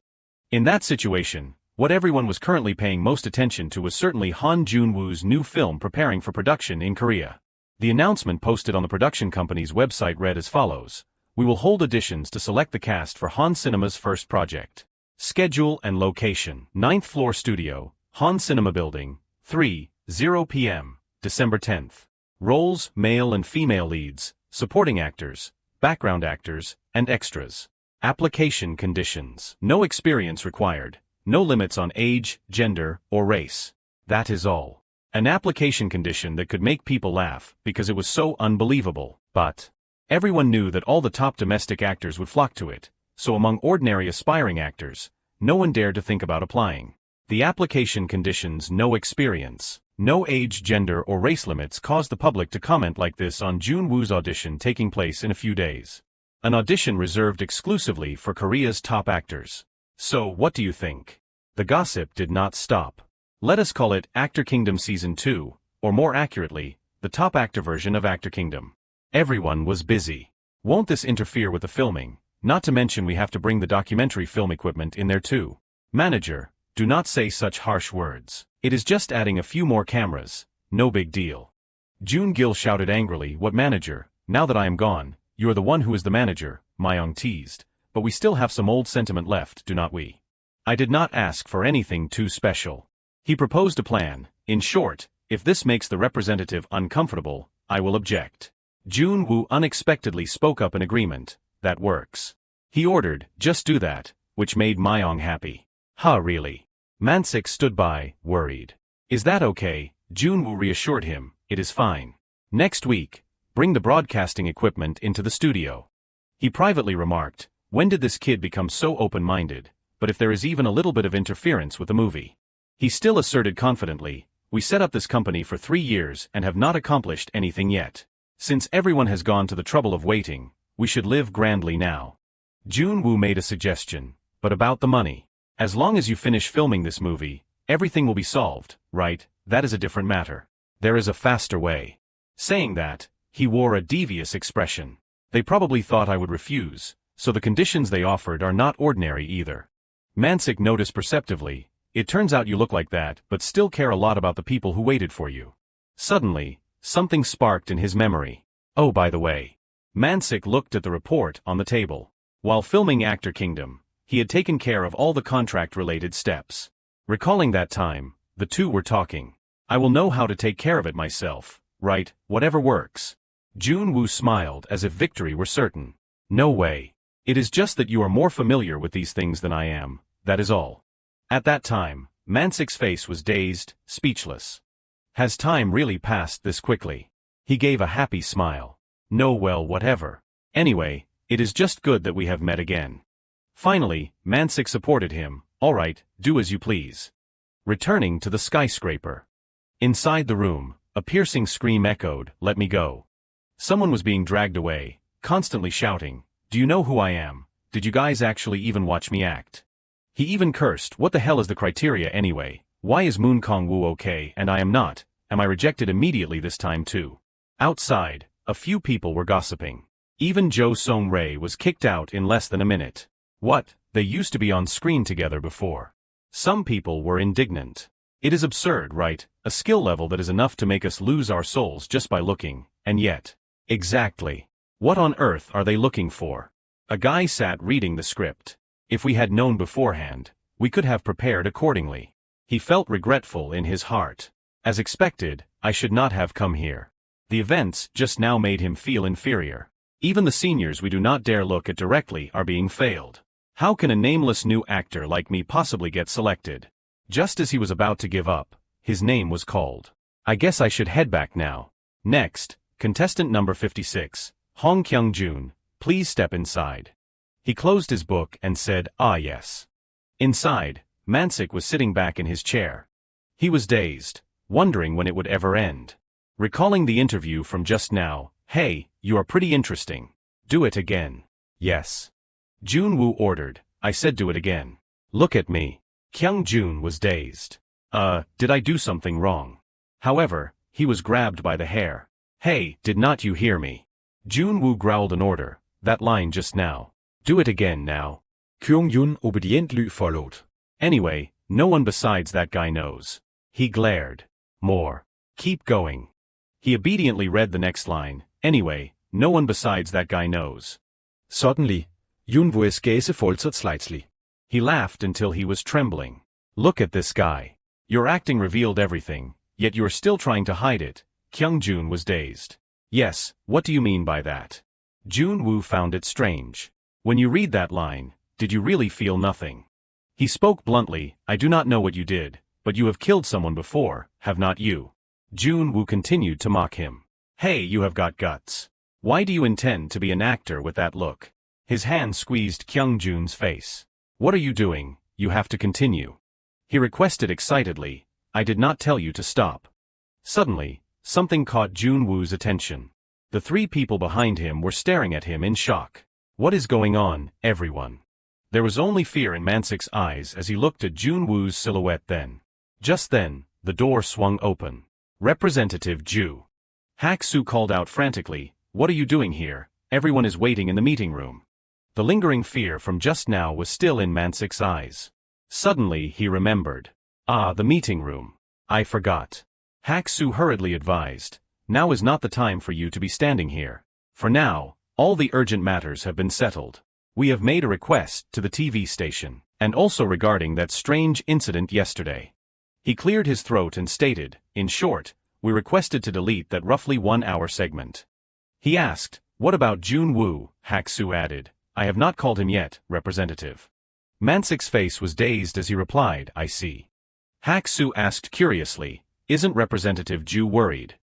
In that situation, what everyone was currently paying most attention to was certainly Jun Woo's new film preparing for production in Korea. The announcement posted on the production company's website read as follows: we will hold auditions to select the cast for Han Cinema's first project. Schedule and location. 9th floor studio, Han Cinema Building, 3:0 p.m., December 10th. Roles, male and female leads, supporting actors, background actors, and extras. Application conditions. No experience required. No limits on age, gender, or race. That is all. An application condition that could make people laugh because it was so unbelievable. But everyone knew that all the top domestic actors would flock to it, so among ordinary aspiring actors, no one dared to think about applying. The application conditions: no experience, no age, gender, or race limits caused the public to comment like this on Jun Woo's audition taking place in a few days. An audition reserved exclusively for Korea's top actors. So what do you think? The gossip did not stop. Let us call it Actor Kingdom Season 2, or more accurately, the top actor version of Actor Kingdom. Everyone was busy. Won't this interfere with the filming? Not to mention we have to bring the documentary film equipment in there too. Manager, do not say such harsh words. It is just adding a few more cameras. No big deal. Jun Gil shouted angrily, "What manager? Now that I am gone, you are the one who is the manager," Myung teased. "But we still have some old sentiment left, do not we? I did not ask for anything too special." He proposed a plan. "In short, if this makes the representative uncomfortable, I will object." Jun Wu unexpectedly spoke up in agreement. "That works." He ordered, "Just do that," which made Myung happy. "Huh, really?" Mansik stood by, worried. "Is that okay?" Jun Wu reassured him, "It is fine. Next week, bring the broadcasting equipment into the studio." He privately remarked, "When did this kid become so open-minded? But if there is even a little bit of interference with the movie." He still asserted confidently, "We set up this company for 3 years and have not accomplished anything yet. Since everyone has gone to the trouble of waiting, we should live grandly now." Jun Wu made a suggestion, "But about the money. As long as you finish filming this movie, everything will be solved, right? That is a different matter. There is a faster way." Saying that, he wore a devious expression. "They probably thought I would refuse, so the conditions they offered are not ordinary either." Mansik noticed perceptively, "It turns out you look like that, but still care a lot about the people who waited for you." Suddenly, something sparked in his memory. "Oh, by the way." Mansik looked at the report on the table. While filming Actor Kingdom, he had taken care of all the contract-related steps. Recalling that time, the two were talking. "I will know how to take care of it myself, right? Whatever works." Jun Wu smiled as if victory were certain. "No way. It is just that you are more familiar with these things than I am, that is all." At that time, Mansik's face was dazed, speechless. Has time really passed this quickly? He gave a happy smile. "No, well, whatever. Anyway, it is just good that we have met again." Finally, Mansik supported him. "All right, do as you please." Returning to the skyscraper. Inside the room, a piercing scream echoed, "Let me go." Someone was being dragged away, constantly shouting, "Do you know who I am? Did you guys actually even watch me act?" He even cursed, "What the hell is the criteria anyway? Why is Moon Kong Woo okay and I am not? Am I rejected immediately this time too?" Outside, a few people were gossiping. Even Jo Song Rae was kicked out in less than a minute. What? They used to be on screen together before. Some people were indignant. It is absurd, right? A skill level that is enough to make us lose our souls just by looking, and yet. Exactly. What on earth are they looking for? A guy sat reading the script. If we had known beforehand, we could have prepared accordingly. He felt regretful in his heart. As expected, I should not have come here. The events just now made him feel inferior. Even the seniors we do not dare look at directly are being failed. How can a nameless new actor like me possibly get selected? Just as he was about to give up, his name was called. I guess I should head back now. Next, contestant number 56, Hong Kyung-jun, please step inside. He closed his book and said, "Ah yes." Inside, Mansik was sitting back in his chair. He was dazed, wondering when it would ever end. Recalling the interview from just now, "Hey, you are pretty interesting. Do it again." "Yes." Jun Wu ordered. "I said do it again. Look at me." Kyung-jun was dazed. Did I do something wrong?" However, he was grabbed by the hair. "Hey, did not you hear me?" Jun Wu growled an order. "That line just now. Do it again now." Kyung-jun obediently followed. "Anyway, no one besides that guy knows." He glared. "More. Keep going." He obediently read the next line. "Anyway, no one besides that guy knows." Suddenly, Jun Wu's gaze faltered slightly. He laughed until he was trembling. Look at this guy. Your acting revealed everything, yet you are still trying to hide it. Kyung-jun was dazed. Yes, what do you mean by that? Jun Wu found it strange. When you read that line, did you really feel nothing? He spoke bluntly, I do not know what you did, but you have killed someone before, have not you? Jun Wu continued to mock him. Hey, you have got guts. Why do you intend to be an actor with that look? His hand squeezed Kyung-jun's face. What are you doing? You have to continue. He requested excitedly, I did not tell you to stop. Suddenly, something caught Jun Wu's attention. The three people behind him were staring at him in shock. What is going on, everyone? There was only fear in Mansik's eyes as he looked at Jun Wu's silhouette then. Just then, the door swung open. Representative Ju. Hak-soo called out frantically, what are you doing here? Everyone is waiting in the meeting room. The lingering fear from just now was still in Mansik's eyes. Suddenly he remembered. Ah, the meeting room. I forgot. Hak-soo hurriedly advised, now is not the time for you to be standing here. For now, all the urgent matters have been settled. We have made a request to the TV station, and also regarding that strange incident yesterday. He cleared his throat and stated, in short, we requested to delete that roughly 1 hour segment. He asked, what about Jun Wu? Hak-soo added, I have not called him yet, Representative. Mansik's face was dazed as he replied, I see. Hak-soo asked curiously, isn't Representative Ju worried?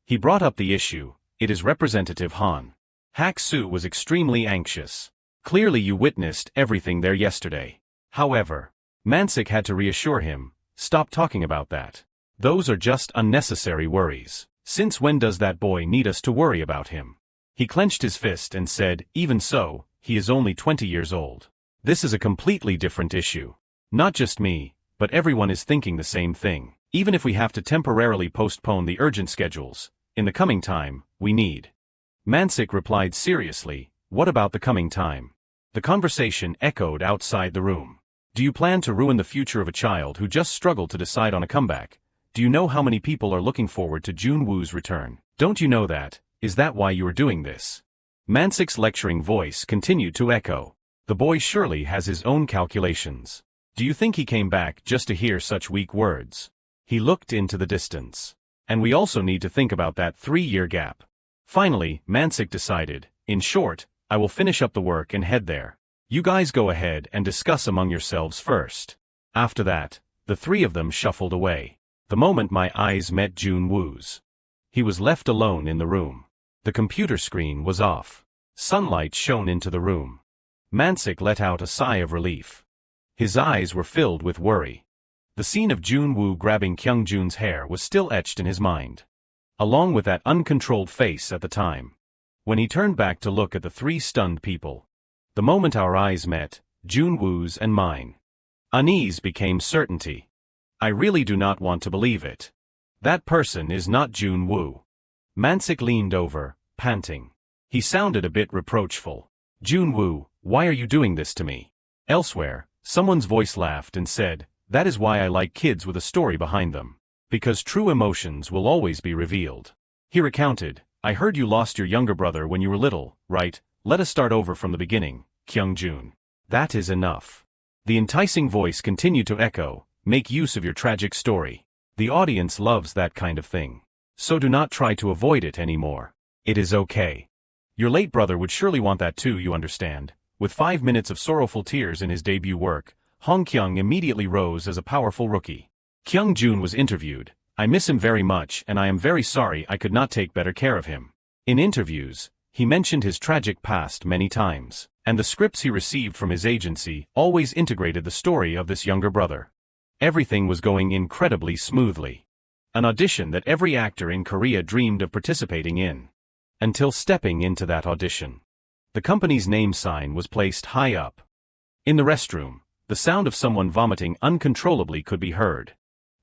He brought up the issue, it is Representative Han. Hak-soo was extremely anxious. Clearly you witnessed everything there yesterday. However, Mansik had to reassure him, stop talking about that. Those are just unnecessary worries. Since when does that boy need us to worry about him? He clenched his fist and said, even so, he is only 20 years old. This is a completely different issue. Not just me, but everyone is thinking the same thing. Even if we have to temporarily postpone the urgent schedules, in the coming time, we need. Mansik replied seriously, what about the coming time? The conversation echoed outside the room. Do you plan to ruin the future of a child who just struggled to decide on a comeback? Do you know how many people are looking forward to Jun Wu's return? Don't you know that? Is that why you are doing this? Mansik's lecturing voice continued to echo. The boy surely has his own calculations. Do you think he came back just to hear such weak words? He looked into the distance. And we also need to think about that 3-year gap. Finally, Mansik decided, in short, I will finish up the work and head there. You guys go ahead and discuss among yourselves first. After that, the three of them shuffled away. The moment my eyes met Jun Wu's, he was left alone in the room. The computer screen was off. Sunlight shone into the room. Mansik let out a sigh of relief. His eyes were filled with worry. The scene of Jun Wu grabbing Kyung-jun's hair was still etched in his mind, along with that uncontrolled face at the time. When he turned back to look at the three stunned people, the moment our eyes met, Jun Wu's and mine, unease became certainty. I really do not want to believe it. That person is not Jun Wu. Mansik leaned over, panting. He sounded a bit reproachful. Jun Wu, why are you doing this to me? Elsewhere, someone's voice laughed and said, that is why I like kids with a story behind them. Because true emotions will always be revealed. He recounted, I heard you lost your younger brother when you were little, right? Let us start over from the beginning, Kyung-jun. That is enough. The enticing voice continued to echo, make use of your tragic story. The audience loves that kind of thing. So do not try to avoid it anymore. It is okay. Your late brother would surely want that too, you understand. With 5 minutes of sorrowful tears in his debut work, Hong Kyung immediately rose as a powerful rookie. Kyung-jun was interviewed. I miss him very much and I am very sorry I could not take better care of him. In interviews, he mentioned his tragic past many times, and the scripts he received from his agency always integrated the story of this younger brother. Everything was going incredibly smoothly. An audition that every actor in Korea dreamed of participating in. Until stepping into that audition. The company's name sign was placed high up. In the restroom, the sound of someone vomiting uncontrollably could be heard.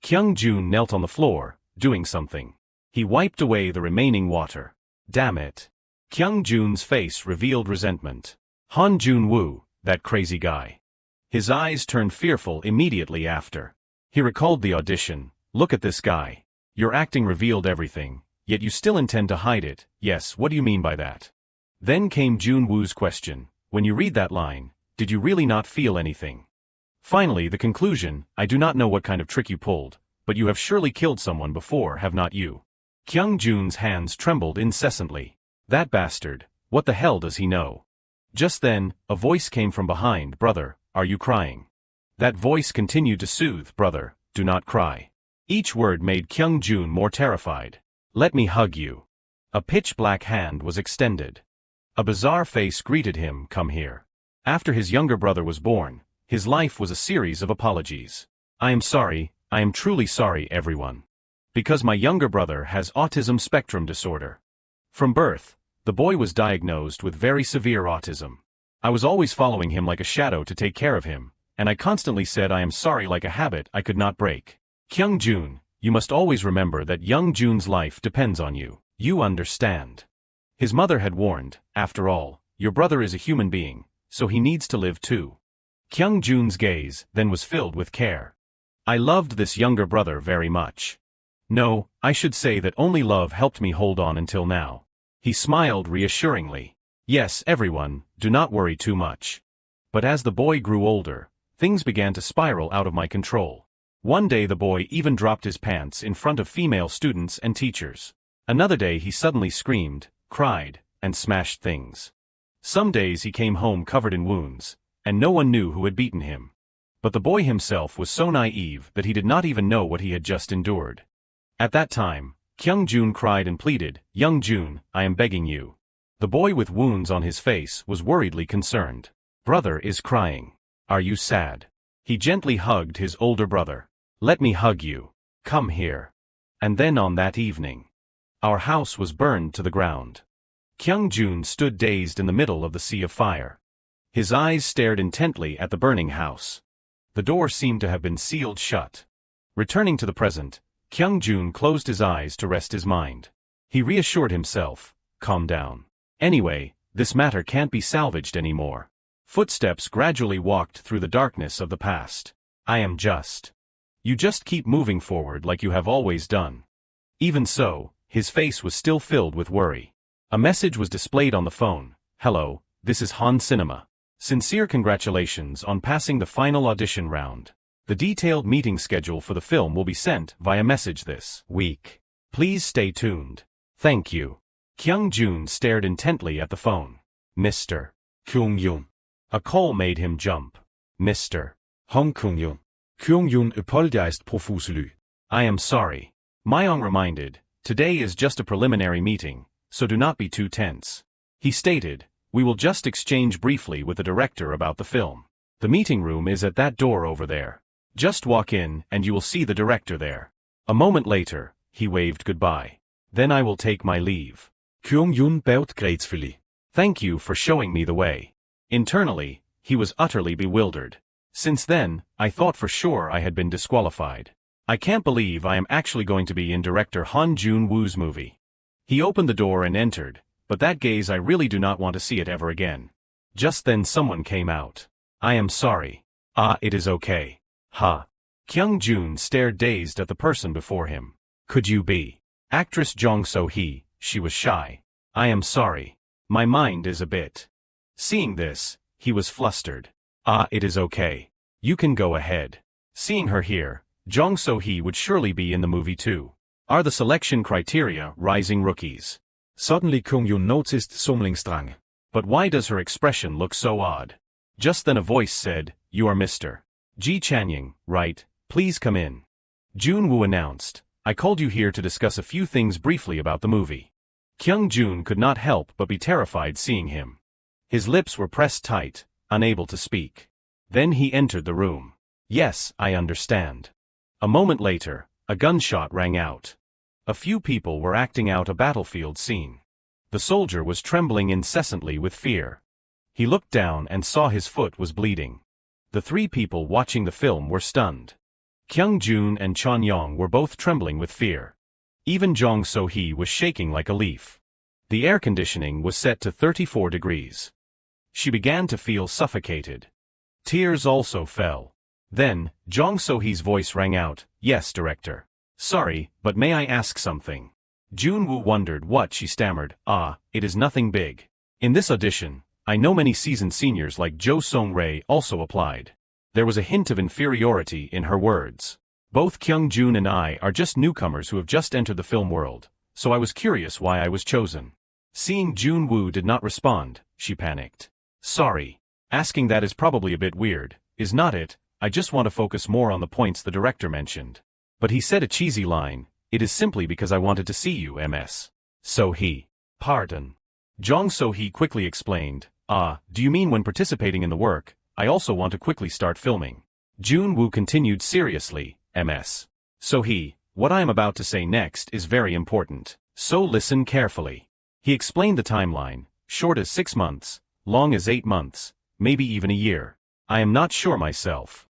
Kyung-jun knelt on the floor, doing something. He wiped away the remaining water. Damn it. Kyung-jun's face revealed resentment. Han Jun-woo, that crazy guy. His eyes turned fearful immediately after. He recalled the audition. Look at this guy. Your acting revealed everything, yet you still intend to hide it. Yes, what do you mean by that? Then came Jun Woo's question. When you read that line, did you really not feel anything? Finally, the conclusion, I do not know what kind of trick you pulled, but you have surely killed someone before, have not you? Kyung-jun's hands trembled incessantly. That bastard, what the hell does he know? Just then, a voice came from behind, brother, are you crying? That voice continued to soothe, brother, do not cry. Each word made Kyung-jun more terrified. Let me hug you. A pitch-black hand was extended. A bizarre face greeted him, come here. After his younger brother was born, his life was a series of apologies. I am sorry, I am truly sorry, everyone. Because my younger brother has autism spectrum disorder. From birth, the boy was diagnosed with very severe autism. I was always following him like a shadow to take care of him, and I constantly said I am sorry like a habit I could not break. Kyung-jun, you must always remember that young Jun's life depends on you. You understand. His mother had warned, after all, your brother is a human being, so he needs to live too. Kyung-jun's gaze then was filled with care. I loved this younger brother very much. No, I should say that only love helped me hold on until now. He smiled reassuringly. Yes, everyone, do not worry too much. But as the boy grew older, things began to spiral out of my control. One day the boy even dropped his pants in front of female students and teachers. Another day he suddenly screamed, cried, and smashed things. Some days he came home covered in wounds, and no one knew who had beaten him. But the boy himself was so naive that he did not even know what he had just endured. At that time, Kyung-jun cried and pleaded, Young Jun, I am begging you. The boy with wounds on his face was worriedly concerned. Brother is crying. Are you sad? He gently hugged his older brother. Let me hug you. Come here. And then on that evening, our house was burned to the ground. Kyung-jun stood dazed in the middle of the sea of fire. His eyes stared intently at the burning house. The door seemed to have been sealed shut. Returning to the present, Kyung-jun closed his eyes to rest his mind. He reassured himself, calm down. Anyway, this matter can't be salvaged anymore. Footsteps gradually walked through the darkness of the past. I am just. You just keep moving forward like you have always done. Even so, his face was still filled with worry. A message was displayed on the phone. Hello, this is Han Cinema. Sincere congratulations on passing the final audition round. The detailed meeting schedule for the film will be sent via message this week. Please stay tuned. Thank you. Kyung-jun stared intently at the phone. Mr. Kyung-jun. A call made him jump. Mr. Hong Kyung-jun. Kyung-jun apologized profusely. I am sorry. Myung reminded, today is just a preliminary meeting, so do not be too tense. He stated, we will just exchange briefly with the director about the film. The meeting room is at that door over there. Just walk in and you will see the director there. A moment later, he waved goodbye. Then I will take my leave. Kyung-jun bowed gracefully. Thank you for showing me the way. Internally, he was utterly bewildered. Since then, I thought for sure I had been disqualified. I can't believe I am actually going to be in director Jun Woo's movie. He opened the door and entered, but that gaze I really do not want to see it ever again. Just then someone came out. I am sorry. Ah, it is okay. Ha. Kyung-jun stared dazed at the person before him. Could you be actress Jong So-hee? She was shy. I am sorry. My mind is a bit. Seeing this, he was flustered. Ah, it is okay. You can go ahead. Seeing her here, Jong So-hee would surely be in the movie too. Are the selection criteria rising rookies? Suddenly Kyung-jun noticed something strange. But why does her expression look so odd? Just then a voice said, you are Mr. Ji Chanying, right? Please come in. Jun Wu announced, I called you here to discuss a few things briefly about the movie. Kyung-jun could not help but be terrified seeing him. His lips were pressed tight, unable to speak. Then he entered the room. Yes, I understand. A moment later, a gunshot rang out. A few people were acting out a battlefield scene. The soldier was trembling incessantly with fear. He looked down and saw his foot was bleeding. The three people watching the film were stunned. Kyung-jun and Chon-yong were both trembling with fear. Even Jong So-hee was shaking like a leaf. The air conditioning was set to 34 degrees. She began to feel suffocated. Tears also fell. Then, Jong So-hee's voice rang out, yes, director. Sorry, but may I ask something? Jun Wu wondered what she stammered. Ah, it is nothing big. In this audition, I know many seasoned seniors like Jo Song-rae also applied. There was a hint of inferiority in her words. Both Kyung-jun and I are just newcomers who have just entered the film world, so I was curious why I was chosen. Seeing Jun Wu did not respond, she panicked. Sorry. Asking that is probably a bit weird, is not it? I just want to focus more on the points the director mentioned. But he said a cheesy line, it is simply because I wanted to see you, ms. So-hee. Pardon. Jong So-hee quickly explained, do you mean when participating in the work, I also want to quickly start filming. Jun Wu continued seriously, ms. So-hee, what I am about to say next is very important, so listen carefully. He explained the timeline, short as 6 months, long as 8 months, maybe even a year. I am not sure myself.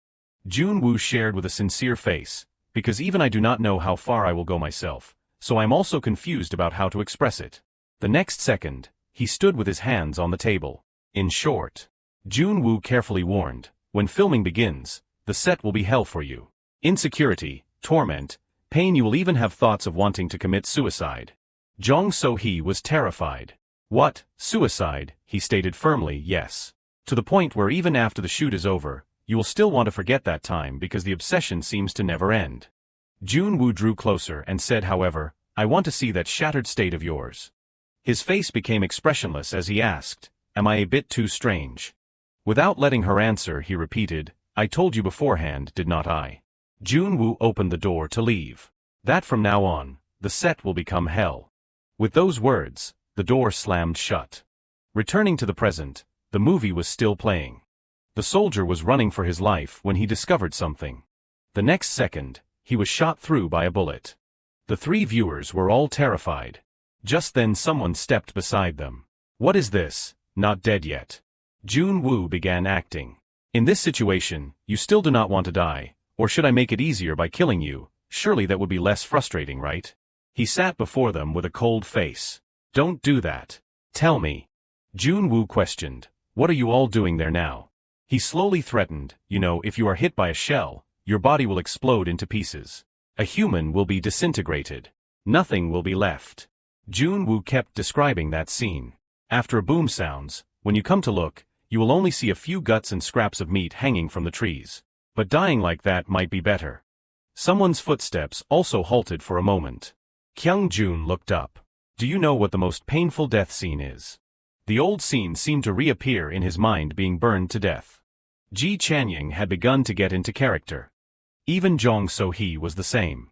Jun Wu shared with a sincere face, because even I do not know how far I will go myself, so I am also confused about how to express it. The next second, he stood with his hands on the table. In short, Jun Wu carefully warned, when filming begins, the set will be hell for you. Insecurity, torment, pain, you will even have thoughts of wanting to commit suicide. Jong So-hee was terrified. What, suicide? He stated firmly, yes. To the point where even after the shoot is over, you will still want to forget that time because the obsession seems to never end. Jun Wu drew closer and said, however, I want to see that shattered state of yours. His face became expressionless as he asked, am I a bit too strange? Without letting her answer, he repeated, I told you beforehand, did not I? Jun Wu opened the door to leave. That from now on, the set will become hell. With those words, the door slammed shut. Returning to the present, the movie was still playing. The soldier was running for his life when he discovered something. The next second, he was shot through by a bullet. The 3 viewers were all terrified. Just then someone stepped beside them. What is this? Not dead yet. Jun Wu began acting. In this situation, you still do not want to die, or should I make it easier by killing you? Surely that would be less frustrating, right? He sat before them with a cold face. Don't do that. Tell me. Jun Wu questioned, what are you all doing there now? He slowly threatened, you know, if you are hit by a shell, your body will explode into pieces. A human will be disintegrated. Nothing will be left. Jun Wu kept describing that scene. After a boom sounds, when you come to look, you will only see a few guts and scraps of meat hanging from the trees. But dying like that might be better. Someone's footsteps also halted for a moment. Kyung-jun looked up. Do you know what the most painful death scene is? The old scene seemed to reappear in his mind, being burned to death. Ji Chanying had begun to get into character. Even Jong So-hee was the same.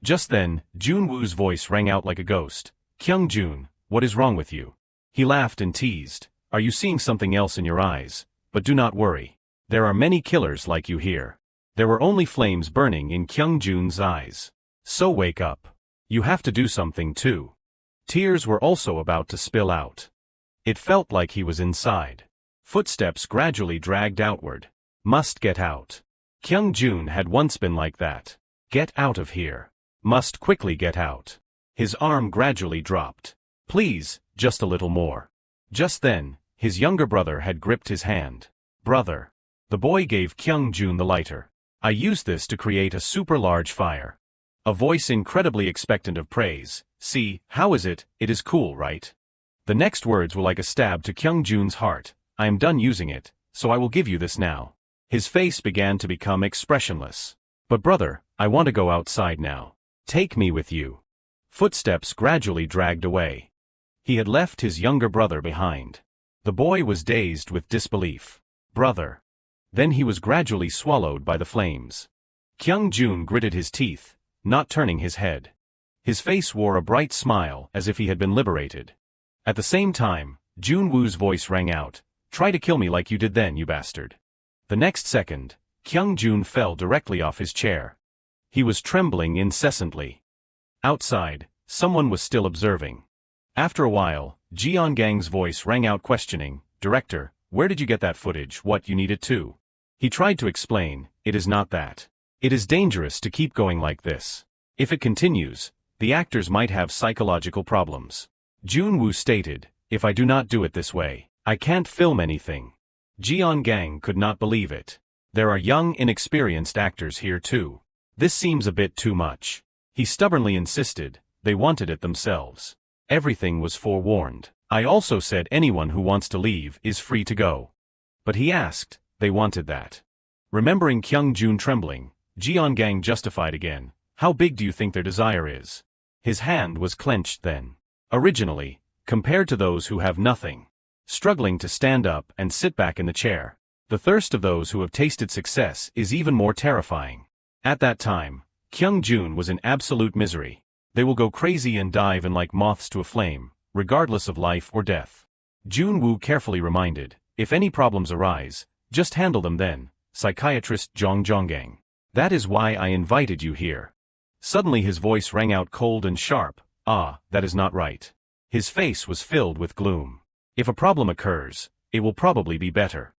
Just then, Jun Wu's voice rang out like a ghost. Kyung-jun, what is wrong with you? He laughed and teased. Are you seeing something else in your eyes? But do not worry. There are many killers like you here. There were only flames burning in Kyung-jun's eyes. So wake up. You have to do something too. Tears were also about to spill out. It felt like he was inside. Footsteps gradually dragged outward. Must get out. Kyung-jun had once been like that. Get out of here. Must quickly get out. His arm gradually dropped. Please, just a little more. Just then, his younger brother had gripped his hand. Brother. The boy gave Kyung-jun the lighter. I used this to create a super large fire. A voice incredibly expectant of praise. See, how is it? It is cool, right? The next words were like a stab to Kyung-jun's heart. I am done using it, so I will give you this now. His face began to become expressionless. But brother, I want to go outside now. Take me with you. Footsteps gradually dragged away. He had left his younger brother behind. The boy was dazed with disbelief. Brother. Then he was gradually swallowed by the flames. Kyung-jun gritted his teeth, not turning his head. His face wore a bright smile as if he had been liberated. At the same time, Jun Wu's voice rang out, try to kill me like you did then, you bastard. The next second, Kyung-jun fell directly off his chair. He was trembling incessantly. Outside, someone was still observing. After a while, Jeongang's voice rang out questioning, Director, where did you get that footage? What, you need it too? He tried to explain, it is not that. It is dangerous to keep going like this. If it continues, the actors might have psychological problems. Jun Wu stated, if I do not do it this way, I can't film anything. Jeongang could not believe it. There are young, inexperienced actors here too. This seems a bit too much. He stubbornly insisted, they wanted it themselves. Everything was forewarned. I also said anyone who wants to leave is free to go. But he asked, they wanted that. Remembering Kyung Jun trembling, Jeongang justified again. How big do you think their desire is? His hand was clenched then. Originally, compared to those who have nothing. Struggling to stand up and sit back in the chair. The thirst of those who have tasted success is even more terrifying. At that time, Kyung Jun was in absolute misery. They will go crazy and dive in like moths to a flame, regardless of life or death. Jun Wu carefully reminded, if any problems arise, just handle them then, psychiatrist Zhong Zhonggang. That is why I invited you here. Suddenly his voice rang out cold and sharp, that is not right. His face was filled with gloom. If a problem occurs, it will probably be better.